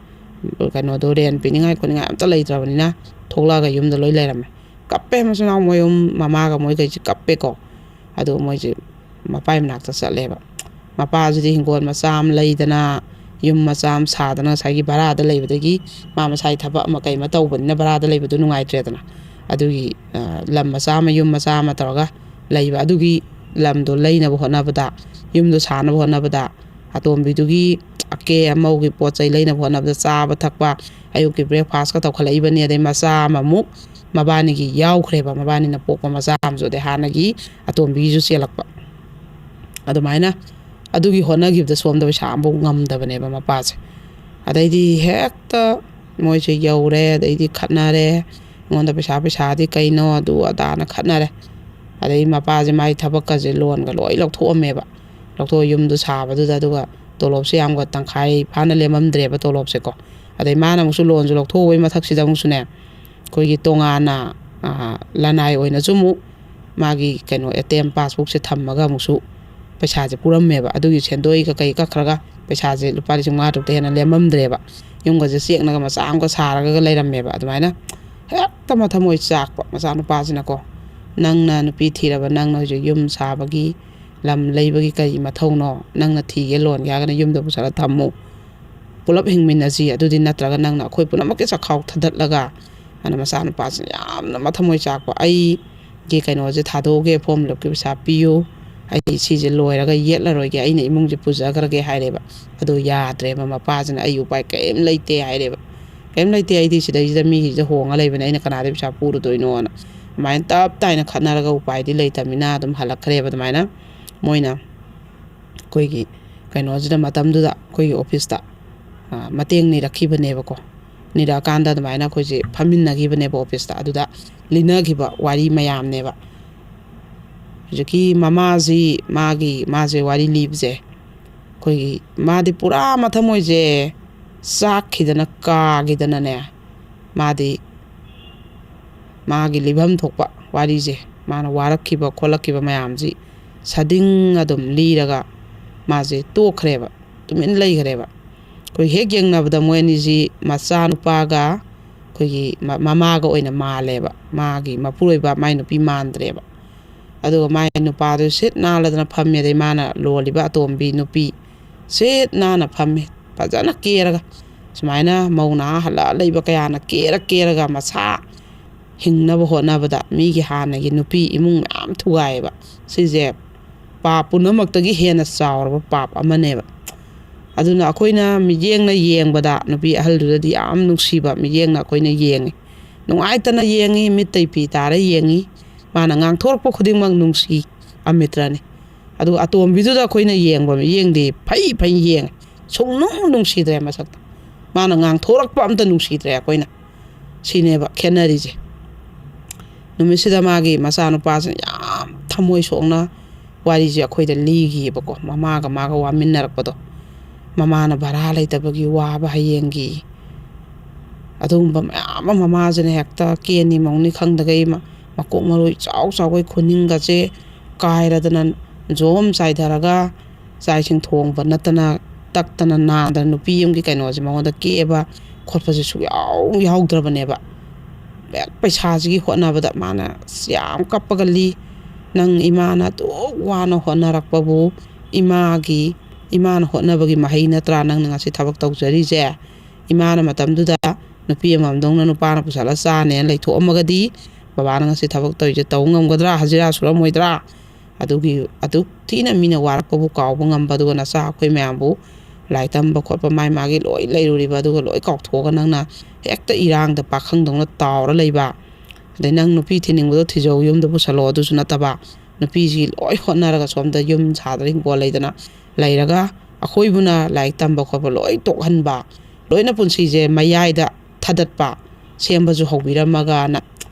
ꯀꯩꯅꯣꯗꯣ ꯔꯦꯟ ꯄꯤꯅꯤꯡꯉꯥꯏ ꯈꯣꯠꯅꯤꯡꯉꯥꯏ ꯑꯝꯇ ꯂꯩꯇ꯭ꯔꯕꯅꯤꯅ ꯊꯣꯛꯂꯛꯑꯒ ꯌꯨꯝꯗ ꯂꯣꯏ ꯂꯩꯔꯝꯃꯦ ꯀꯞꯄꯦ ꯃꯆꯤꯟ ꯃꯅꯥꯎ ꯃꯣꯏ ꯃꯃꯥꯒ ꯃꯣꯏꯈꯩꯁꯦ ꯀꯞꯄꯦꯀꯣ ꯑꯗꯨꯒ ꯃꯣꯏꯁꯦ ꯃꯄꯥꯏ ꯃꯅꯥꯛꯇ ꯆꯠꯂꯦꯕ ꯃꯄꯥꯁꯤꯗꯤ ꯍꯤꯡꯒꯣꯜ ꯃꯆꯥ ꯑꯃ ꯂꯩꯗꯅ ꯌꯨꯝ ꯃꯆꯥ ꯑꯃ ꯁꯥꯗꯅ ꯉꯁꯥꯏꯒꯤ ꯚꯔꯥꯗ ꯂꯩꯕꯗꯒꯤ ꯃꯥ ꯃꯁꯥꯒꯤ ꯊꯕꯛ ꯑꯃ ꯀꯩ ꯑꯃ ꯇꯧꯕꯅꯤꯅ ꯚꯔꯥꯗ ꯂꯩꯕꯗꯣ ꯅꯨꯡꯉꯥꯏꯇ꯭ꯔꯦꯗꯅ ꯑꯗꯨꯒꯤ ꯂꯝ ꯃꯆꯥ ꯑꯃ ꯌꯨꯝ ꯃꯆꯥ ꯑꯃ ꯇꯧꯔꯒ ꯂꯩꯕ ꯑꯗꯨꯒꯤ ꯂꯝꯗꯣ ꯂꯩꯅꯕ ꯍꯣꯠꯅꯕꯗ ꯌꯨꯝꯗꯣ ꯁꯥꯅꯕ ꯍꯣꯠꯅꯕꯗ ꯑꯇꯣꯝꯕꯤꯗꯨꯒꯤ ꯑꯀꯦ ꯑꯃꯧꯒꯤ ꯄꯣꯠ ꯆꯩ ꯂꯩꯅꯕ ꯍꯣꯠꯅꯕꯗ ꯆꯥꯕ ꯊꯛꯄ ꯑꯌꯨꯛꯀꯤ ꯕ꯭ꯔꯦꯛꯐꯥꯁꯀ ꯇꯧꯈꯠꯂꯛꯏꯕꯅꯤ ꯑꯗꯩ ꯃꯆꯥ ꯑꯃꯃꯨꯛ ꯃꯕꯥꯅꯤꯒꯤ ꯌꯥꯎꯈ꯭ꯔꯦꯕ ꯃꯕꯥꯅꯤꯅ ꯄꯣꯛꯄ ꯃꯆꯥ ꯑꯃꯁꯨ ꯑꯗꯩ ꯍꯥꯟꯅꯒꯤ ꯑꯇꯣꯝꯕꯤꯒꯤꯁꯨ ꯆꯦꯜꯂꯛꯄ ꯑꯗꯨꯃꯥꯏꯅ ꯑꯗꯨꯒꯤ ꯍꯣꯠꯅꯈꯤꯕꯗ ꯁꯣꯝꯗ ꯄꯩꯁꯥ ꯑꯃꯐꯥꯎ ꯉꯝꯗꯕꯅꯦꯕ ꯃꯄꯥꯁꯦ ꯑꯗꯩꯗꯤ ꯍꯦꯛꯇ ꯃꯣꯏꯁꯦ ꯌꯧꯔꯦ ꯑꯗꯩꯗꯤ ꯈꯠꯅꯔꯦ ꯑꯩꯉꯣꯟꯗ ꯄꯩꯁꯥꯗꯤ ꯀꯩꯅꯣ ꯑꯗꯨ ꯑꯗꯥꯅ ꯈꯠꯅꯔꯦ ꯑꯗꯩ ꯃꯄꯥꯁꯦ ꯃꯥꯒꯤ ꯊꯕꯛꯀꯁꯦ ꯂꯣꯟꯒ ꯂꯣꯏ ꯂꯧꯊꯣꯛꯑꯝꯃꯦꯕ ꯂꯧꯊꯣꯛꯑ ꯌꯨꯝꯗꯣ ꯁꯥꯕꯗꯨꯗ ꯑꯗꯨꯒ ꯇꯣꯂꯣꯞꯁꯦ ꯌꯥꯝꯒ ꯇꯪꯈꯥꯏ ꯐꯥꯅ ꯂꯦꯝꯃꯝꯗ꯭ꯔꯦꯕ ꯇꯣꯂꯣꯞꯁꯦꯀꯣ ꯑꯗꯩ ꯃꯥꯅ ꯑꯃꯨꯛꯁꯨ ꯂꯣꯟꯁꯨ ꯂꯧꯊꯣꯛꯎꯕꯩ ꯃꯊꯛꯁꯤꯗ ꯑꯃꯨꯛꯁꯨꯅꯦ ꯑꯩꯈꯣꯏꯒꯤ ꯇꯣꯉꯥꯟꯅ ꯂꯅꯥꯏ ꯑꯣꯏꯅꯁꯨ ꯑꯃꯨꯛ ꯃꯥꯒꯤ ꯀꯩꯅꯣ ATM ꯄꯥꯁꯕꯨꯛꯁꯦ ꯊꯝꯃꯒ ꯑꯃꯨꯛꯁꯨ ꯄꯩꯁꯥꯁꯦ ꯄꯨꯔꯝꯃꯦꯕ ꯑꯗꯨꯒꯤ ꯁꯦꯟꯗꯣꯏꯒ ꯀꯩ ꯀꯛꯈ꯭ꯔꯒ ꯄꯩꯁꯥꯁꯦ ꯂꯨꯄꯥ 5,500 ꯍꯦꯟꯅ ꯂꯦꯝꯃꯝꯗ꯭ꯔꯦꯕ ꯌꯨꯝꯒꯁꯦ ꯆꯦꯛꯅꯒ ꯃꯆꯥ ꯑꯃꯒ ꯁꯥꯔꯒ ꯂꯩꯔꯝꯃꯦꯕ ꯑꯗꯨꯃꯥꯏꯅ ꯍꯦꯛꯇ ꯃꯊꯃꯣꯏ ꯆꯥꯛꯄ ꯃꯆꯥꯅꯨꯄꯥꯁꯤꯅꯀꯣ ꯅꯪꯅ ꯅꯨꯄꯤ ꯊꯤꯔꯕ ꯅꯪꯅ ꯍꯧꯖꯤꯛ ꯌꯨꯝ ꯁꯥꯕꯒꯤ ꯂꯝ ꯂꯩꯕꯒꯤ ꯀꯔꯤ ꯃꯊꯧꯅꯣ ꯅꯪꯅ ꯊꯤꯒꯦ ꯂꯣꯟꯒꯦ ꯍꯥꯏꯔꯒꯅ ꯌꯨꯝꯗ ꯄꯨꯁꯜꯂ ꯊꯝꯃꯨ ꯄꯨꯂꯞ ꯍꯤꯡꯃꯤꯟꯅꯁꯤ ꯑꯗꯨꯗꯤ ꯅꯠꯇ꯭ꯔꯒ ꯅꯪꯅ ꯑꯩꯈꯣꯏ ꯄꯨꯝꯅꯃꯛꯀꯤ ꯆꯈꯥꯎ ꯊꯥꯗꯠꯂꯒ ꯑꯅ ꯃꯆꯥꯅꯨꯄꯥꯁꯤꯅ ꯌꯥꯝꯅ ꯃꯊꯃꯣꯏ ꯆꯥꯛꯄ ꯑꯩꯒꯤ ꯀꯩꯅꯣꯁꯦ ꯊꯥꯗꯣꯛꯑꯒꯦ ꯐꯣꯔꯝ ꯐꯤꯜ ꯑꯞꯀꯤ ꯄꯩꯁꯥ ꯄꯤꯌꯨ ꯑꯩ ꯁꯤꯁꯦ ꯂꯣꯏꯔꯒ ꯌꯦꯠꯂꯔꯣꯏꯒꯦ ꯑꯩꯅ ꯏꯃꯨꯡꯁꯦ ꯄꯨꯖꯈ꯭ꯔꯒꯦ ꯍꯥꯏꯔꯦꯕ ꯑꯗꯨ ꯌꯥꯗ꯭ꯔꯦꯕ ꯃꯄꯥꯁꯤꯅ ꯑꯩ ꯎꯄꯥꯏ ꯀꯔꯤꯝ ꯂꯩꯇꯦ ꯍꯥꯏꯔꯦꯕ ꯀꯔꯤꯝ ꯂꯩꯇꯦ ꯑꯩꯗꯤ ꯁꯤꯗꯩꯁꯤꯗ ꯃꯤꯒꯤꯁꯤꯗ ꯍꯣꯡꯉ ꯂꯩꯕꯅꯦ ꯑꯩꯅ ꯀꯅꯥꯗꯩ ꯄꯩꯁꯥ ꯄꯨꯔꯨꯗꯣꯏꯅꯣꯅ ꯑꯗꯨꯃꯥꯏꯅ ꯇꯞ ꯇꯥꯏꯅ ꯈꯠꯅꯔꯒ ꯎꯄꯥꯏꯗꯤ ꯂꯩꯇꯕꯅꯤꯅ ꯑꯗꯨꯝ ꯍꯜꯂꯛꯈ꯭ꯔꯦꯕ ꯑꯗꯨꯃꯥꯏꯅ ꯃꯣꯏꯅ ꯑꯩꯈꯣꯏꯒꯤ ꯀꯩꯅꯣꯁꯤꯗ ꯃꯇꯝꯗꯨꯗ ꯑꯩꯈꯣꯏꯒꯤ ꯑꯣꯐꯤꯁꯇ ꯃꯇꯦꯡ ꯅꯤꯔꯛꯈꯤꯕꯅꯦꯕꯀꯣ ꯅꯤꯔꯛꯑꯀꯥꯟꯗ ꯑꯗꯨꯃꯥꯏꯅ ꯑꯩꯈꯣꯏꯁꯦ ꯐꯝꯃꯤꯟꯅꯈꯤꯕꯅꯦꯕ ꯑꯣꯐꯤꯁꯇ ꯑꯗꯨꯗ ꯂꯤꯅꯈꯤꯕ ꯋꯥꯔꯤ ꯃꯌꯥꯝꯅꯦꯕ ꯍꯧꯖꯤꯛꯀꯤ ꯃꯥꯁꯦ ꯋꯥꯔꯤ ꯂꯤꯕꯁꯦ ꯑꯩꯈꯣꯏꯒꯤ ꯃꯥꯗꯤ ꯄꯨꯔꯥ ꯃꯊꯃꯣꯏꯁꯦ ꯆꯥꯛꯈꯤꯗꯅ ꯀꯥꯈꯤꯗꯅꯅꯦ ꯃꯥꯗꯤ ꯃꯥꯒꯤ ꯂꯤꯐꯝ ꯊꯣꯛꯄ ꯋꯥꯔꯤꯁꯦ ꯃꯥꯅ ꯋꯥꯔꯛꯈꯤꯕ ꯈꯣꯠꯂꯛꯈꯤꯕ ꯃꯌꯥꯝꯁꯤ ꯁꯥꯗꯤꯡ ꯑꯗꯨꯝ ꯂꯤꯔꯒ ꯃꯥꯁꯦ ꯇꯣꯛꯈ꯭ꯔꯦꯕ ꯇꯨꯃꯤꯟ ꯂꯩꯈ꯭ꯔꯦꯕ ꯑꯩꯈꯣꯏ ꯍꯦꯛ ꯌꯦꯡꯅꯕꯗ ꯃꯣꯏ ꯑꯅꯤꯁꯤ ꯃꯆꯥꯅꯨꯄꯥꯒ ꯑꯩꯈꯣꯏꯒꯤ ꯃꯃꯥꯒ ꯑꯣꯏꯅ ꯃꯥꯜꯂꯦꯕ ꯃꯥꯒꯤ ꯃꯄꯨꯔꯣꯏꯕ ꯃꯥꯏ ꯅꯨꯄꯤ ꯃꯥꯟꯗ꯭ꯔꯦꯕ ꯑꯗꯨꯒ ꯃꯥꯏ ꯅꯨꯄꯥꯗꯨ ꯁꯤꯠ ꯅꯥꯜꯂꯗꯅ ꯐꯝꯃꯦ ꯑꯗꯩ ꯃꯥꯅ ꯂꯣꯜꯂꯤꯕ ꯑꯇꯣꯝꯕꯤ ꯅꯨꯄꯤ ꯁꯤꯠ ꯅꯥꯟꯅ ꯐꯝꯃꯦ ꯐꯖꯅ ꯀꯦꯔꯒ ꯁꯨꯃꯥꯏꯅ ꯃꯧ ꯅꯍꯥ ꯍꯜꯂꯛꯑ ꯂꯩꯕ ꯀꯌꯥꯅ ꯀꯦꯔꯒ ꯃꯁꯥ ꯍꯤꯡꯅꯕ ꯍꯣꯠꯅꯕꯗ ꯃꯤꯒꯤ ꯍꯥꯟꯅꯒꯤ ꯅꯨꯄꯤ ꯏꯃꯨꯡ ꯃꯌꯥꯝ ꯊꯨꯒꯥꯏꯌꯦꯕ ꯁꯤꯁꯦ ꯄꯥꯞ ꯄꯨꯝꯅꯃꯛꯇꯒꯤ ꯍꯦꯟꯅ ꯆꯥꯎꯔꯕ ꯄꯥꯞ ꯑꯃꯅꯦꯕ ꯑꯗꯨꯅ ꯑꯩꯈꯣꯏꯅ ꯃꯤꯠꯌꯦꯡꯅ ꯌꯦꯡꯕꯗ ꯅꯨꯄꯤ ꯑꯍꯜꯗꯨꯗꯗꯤ ꯌꯥꯝ ꯅꯨꯡꯁꯤꯕ ꯃꯤꯠꯌꯦꯡꯅ ꯑꯩꯈꯣꯏꯅ ꯌꯦꯡꯉꯤ ꯅꯨꯡꯉꯥꯏꯇꯅ ꯌꯦꯡꯉꯤ ꯃꯤꯠꯇꯩ ꯄꯤ ꯇꯥꯔ ꯌꯦꯡꯉꯤ ꯃꯥꯅ ꯉꯥꯡꯊꯣꯔꯛꯄ ꯈꯨꯗꯤꯡꯃꯛ ꯅꯨꯡꯁꯤ ꯑꯃꯤꯇ꯭ꯔꯅꯤ ꯑꯗꯨꯒ ꯑꯇꯣꯝꯕꯤꯗꯨꯗ ꯑꯩꯈꯣꯏꯅ ꯌꯦꯡꯕ ꯃꯤꯠꯌꯦꯡꯗꯤ ꯐꯩ ꯌꯦꯡꯉꯤ ꯁꯨꯡꯅꯨꯡ ꯅꯨꯡꯁꯤꯗ꯭ꯔꯦ ꯃꯁꯛꯇ ꯃꯥꯅ ꯉꯥꯡꯊꯣꯔꯛꯄ ꯑꯝꯇ ꯅꯨꯡꯁꯤꯗ꯭ꯔꯦ ꯑꯩꯈꯣꯏꯅ ꯁꯤꯅꯦꯕ ꯈꯦꯠꯅꯔꯤꯁꯦ ꯅꯨꯃꯤꯠꯁꯤꯗ ꯃꯥꯒꯤ ꯃꯆꯥꯅꯨꯄꯥꯁꯤꯅ ꯌꯥꯝ ꯊꯃꯣꯏ ꯁꯣꯛꯅ ꯋꯥꯔꯤꯁꯦ ꯑꯩꯈꯣꯏꯗ ꯂꯤꯈꯤꯑꯕꯀꯣ ꯃꯃꯥꯒ ꯃꯥꯒ ꯋꯥꯃꯤꯟꯅꯔꯛꯄꯗꯣ ꯃꯃꯥꯅ ꯚꯔꯥ ꯂꯩꯇꯕꯒꯤ ꯋꯥꯕ ꯍꯌꯦꯡꯒꯤ ꯑꯗꯨꯒꯨꯝꯕ ꯃꯌꯥꯝ ꯑꯃ ꯃꯃꯥꯁꯤꯅ ꯍꯦꯛꯇ ꯀꯦꯅꯤ ꯃꯧꯅꯤ ꯈꯪꯗꯒꯩ ꯃꯀꯣꯛ ꯃꯔꯨ ꯏꯆꯥꯎ ꯆꯥꯎꯒꯩ ꯈꯨꯅꯤꯡꯒꯁꯦ ꯀꯥꯏꯔꯗꯅ ꯖꯣꯝ ꯆꯥꯏꯊꯔꯒ ꯆꯥꯛ ꯏꯁꯤꯡ ꯊꯣꯡꯕ ꯅꯠꯇꯅ ꯇꯛꯇꯅ ꯅꯥꯗꯅ ꯅꯨꯄꯤ ꯑꯃꯒꯤ ꯀꯩꯅꯣꯁꯦ ꯃꯉꯣꯟꯗ ꯀꯦꯑꯕ ꯈꯣꯠꯄꯁꯦ ꯁꯨꯛꯌꯥꯎ ꯌꯥꯎꯗ꯭ꯔꯕꯅꯦꯕ ꯍꯦꯛ ꯄꯩꯁꯥꯁꯤꯒꯤ ꯍꯣꯠꯅꯕꯗ ꯃꯥꯅ ꯌꯥꯝ ꯀꯞꯄꯒ ꯂꯤ ꯅꯪ ꯏꯃꯥꯅ ꯑꯗꯨꯛ ꯋꯥꯅ ꯍꯣꯠꯅꯔꯛꯄꯕꯨ ꯏꯃꯥꯅ ꯍꯣꯠꯅꯕꯒꯤ ꯃꯍꯩ ꯅꯠꯇ꯭ꯔꯥ ꯅꯪꯅ ꯉꯁꯤ ꯊꯕꯛ ꯇꯧꯖꯔꯤꯁꯦ ꯏꯃꯥꯅ ꯃꯇꯝꯗꯨꯗ ꯅꯨꯄꯤ ꯑꯃꯃꯝꯗꯧꯅ ꯅꯨꯄꯥꯅ ꯄꯨꯁꯜꯂ ꯆꯥꯅꯦꯅ ꯂꯩꯊꯣꯛꯑꯝꯃꯒꯗꯤ ꯕꯕꯥꯅꯉꯁꯤ ꯊꯕꯛ ꯇꯧꯔꯤꯁꯦ ꯇꯧ ꯉꯝꯒꯗ꯭ꯔꯥ ꯍꯖꯤꯔꯥ ꯁꯨꯔꯝꯃꯣꯏꯗ꯭ꯔꯥ ꯑꯗꯨꯛ ꯊꯤꯅ ꯃꯤꯅ ꯋꯥꯔꯛꯄꯕꯨ ꯀꯥꯎꯕ ꯉꯝꯕ ꯑꯗꯨꯒ ꯅꯆꯥ ꯑꯩꯈꯣꯏ ꯃꯌꯥꯝꯕꯨ ꯂꯥꯏꯔꯤꯛ ꯇꯝꯕ ꯈꯣꯠꯄ ꯃꯥꯒꯤ ꯂꯣꯏ ꯂꯩꯔꯨꯔꯤꯕ ꯑꯗꯨꯒ ꯂꯣꯏ ꯀꯥꯎꯊꯣꯛꯑꯒ ꯅꯪꯅ ꯍꯦꯛꯇ ꯏꯔꯥꯡꯗ ꯄꯥꯈꯪꯗꯧꯅ ꯇꯥꯎꯔ ꯂꯩꯕ ꯑꯗꯩ ꯅꯪ ꯅꯨꯄꯤ ꯊꯤꯅꯤꯡꯕꯗꯣ ꯊꯤꯖꯧ ꯌꯨꯝꯗ ꯄꯨꯁꯜꯂꯛꯑꯣ ꯑꯗꯨꯁꯨ ꯅꯠꯇꯕ ꯅꯨꯄꯤꯁꯤ ꯂꯣꯏ ꯍꯣꯠꯅꯔꯒ ꯁꯣꯝꯗ ꯌꯨꯝ ꯁꯥꯗꯅ ꯍꯤꯡꯒꯣꯜ ꯂꯩꯗꯅ ꯂꯩꯔꯒ ꯑꯩꯈꯣꯏꯕꯨꯅ ꯂꯥꯏꯔꯤꯛ ꯇꯝꯕ ꯈꯣꯠꯄ ꯂꯣꯏ ꯇꯣꯛꯍꯟꯕ ꯂꯣꯏꯅ ꯄꯨꯟꯁꯤꯁꯦ ꯃꯌꯥꯏꯗ ꯊꯗꯠꯄ ꯁꯦꯝꯕꯁꯨ ꯍꯧꯕꯤꯔꯝꯃꯒꯅ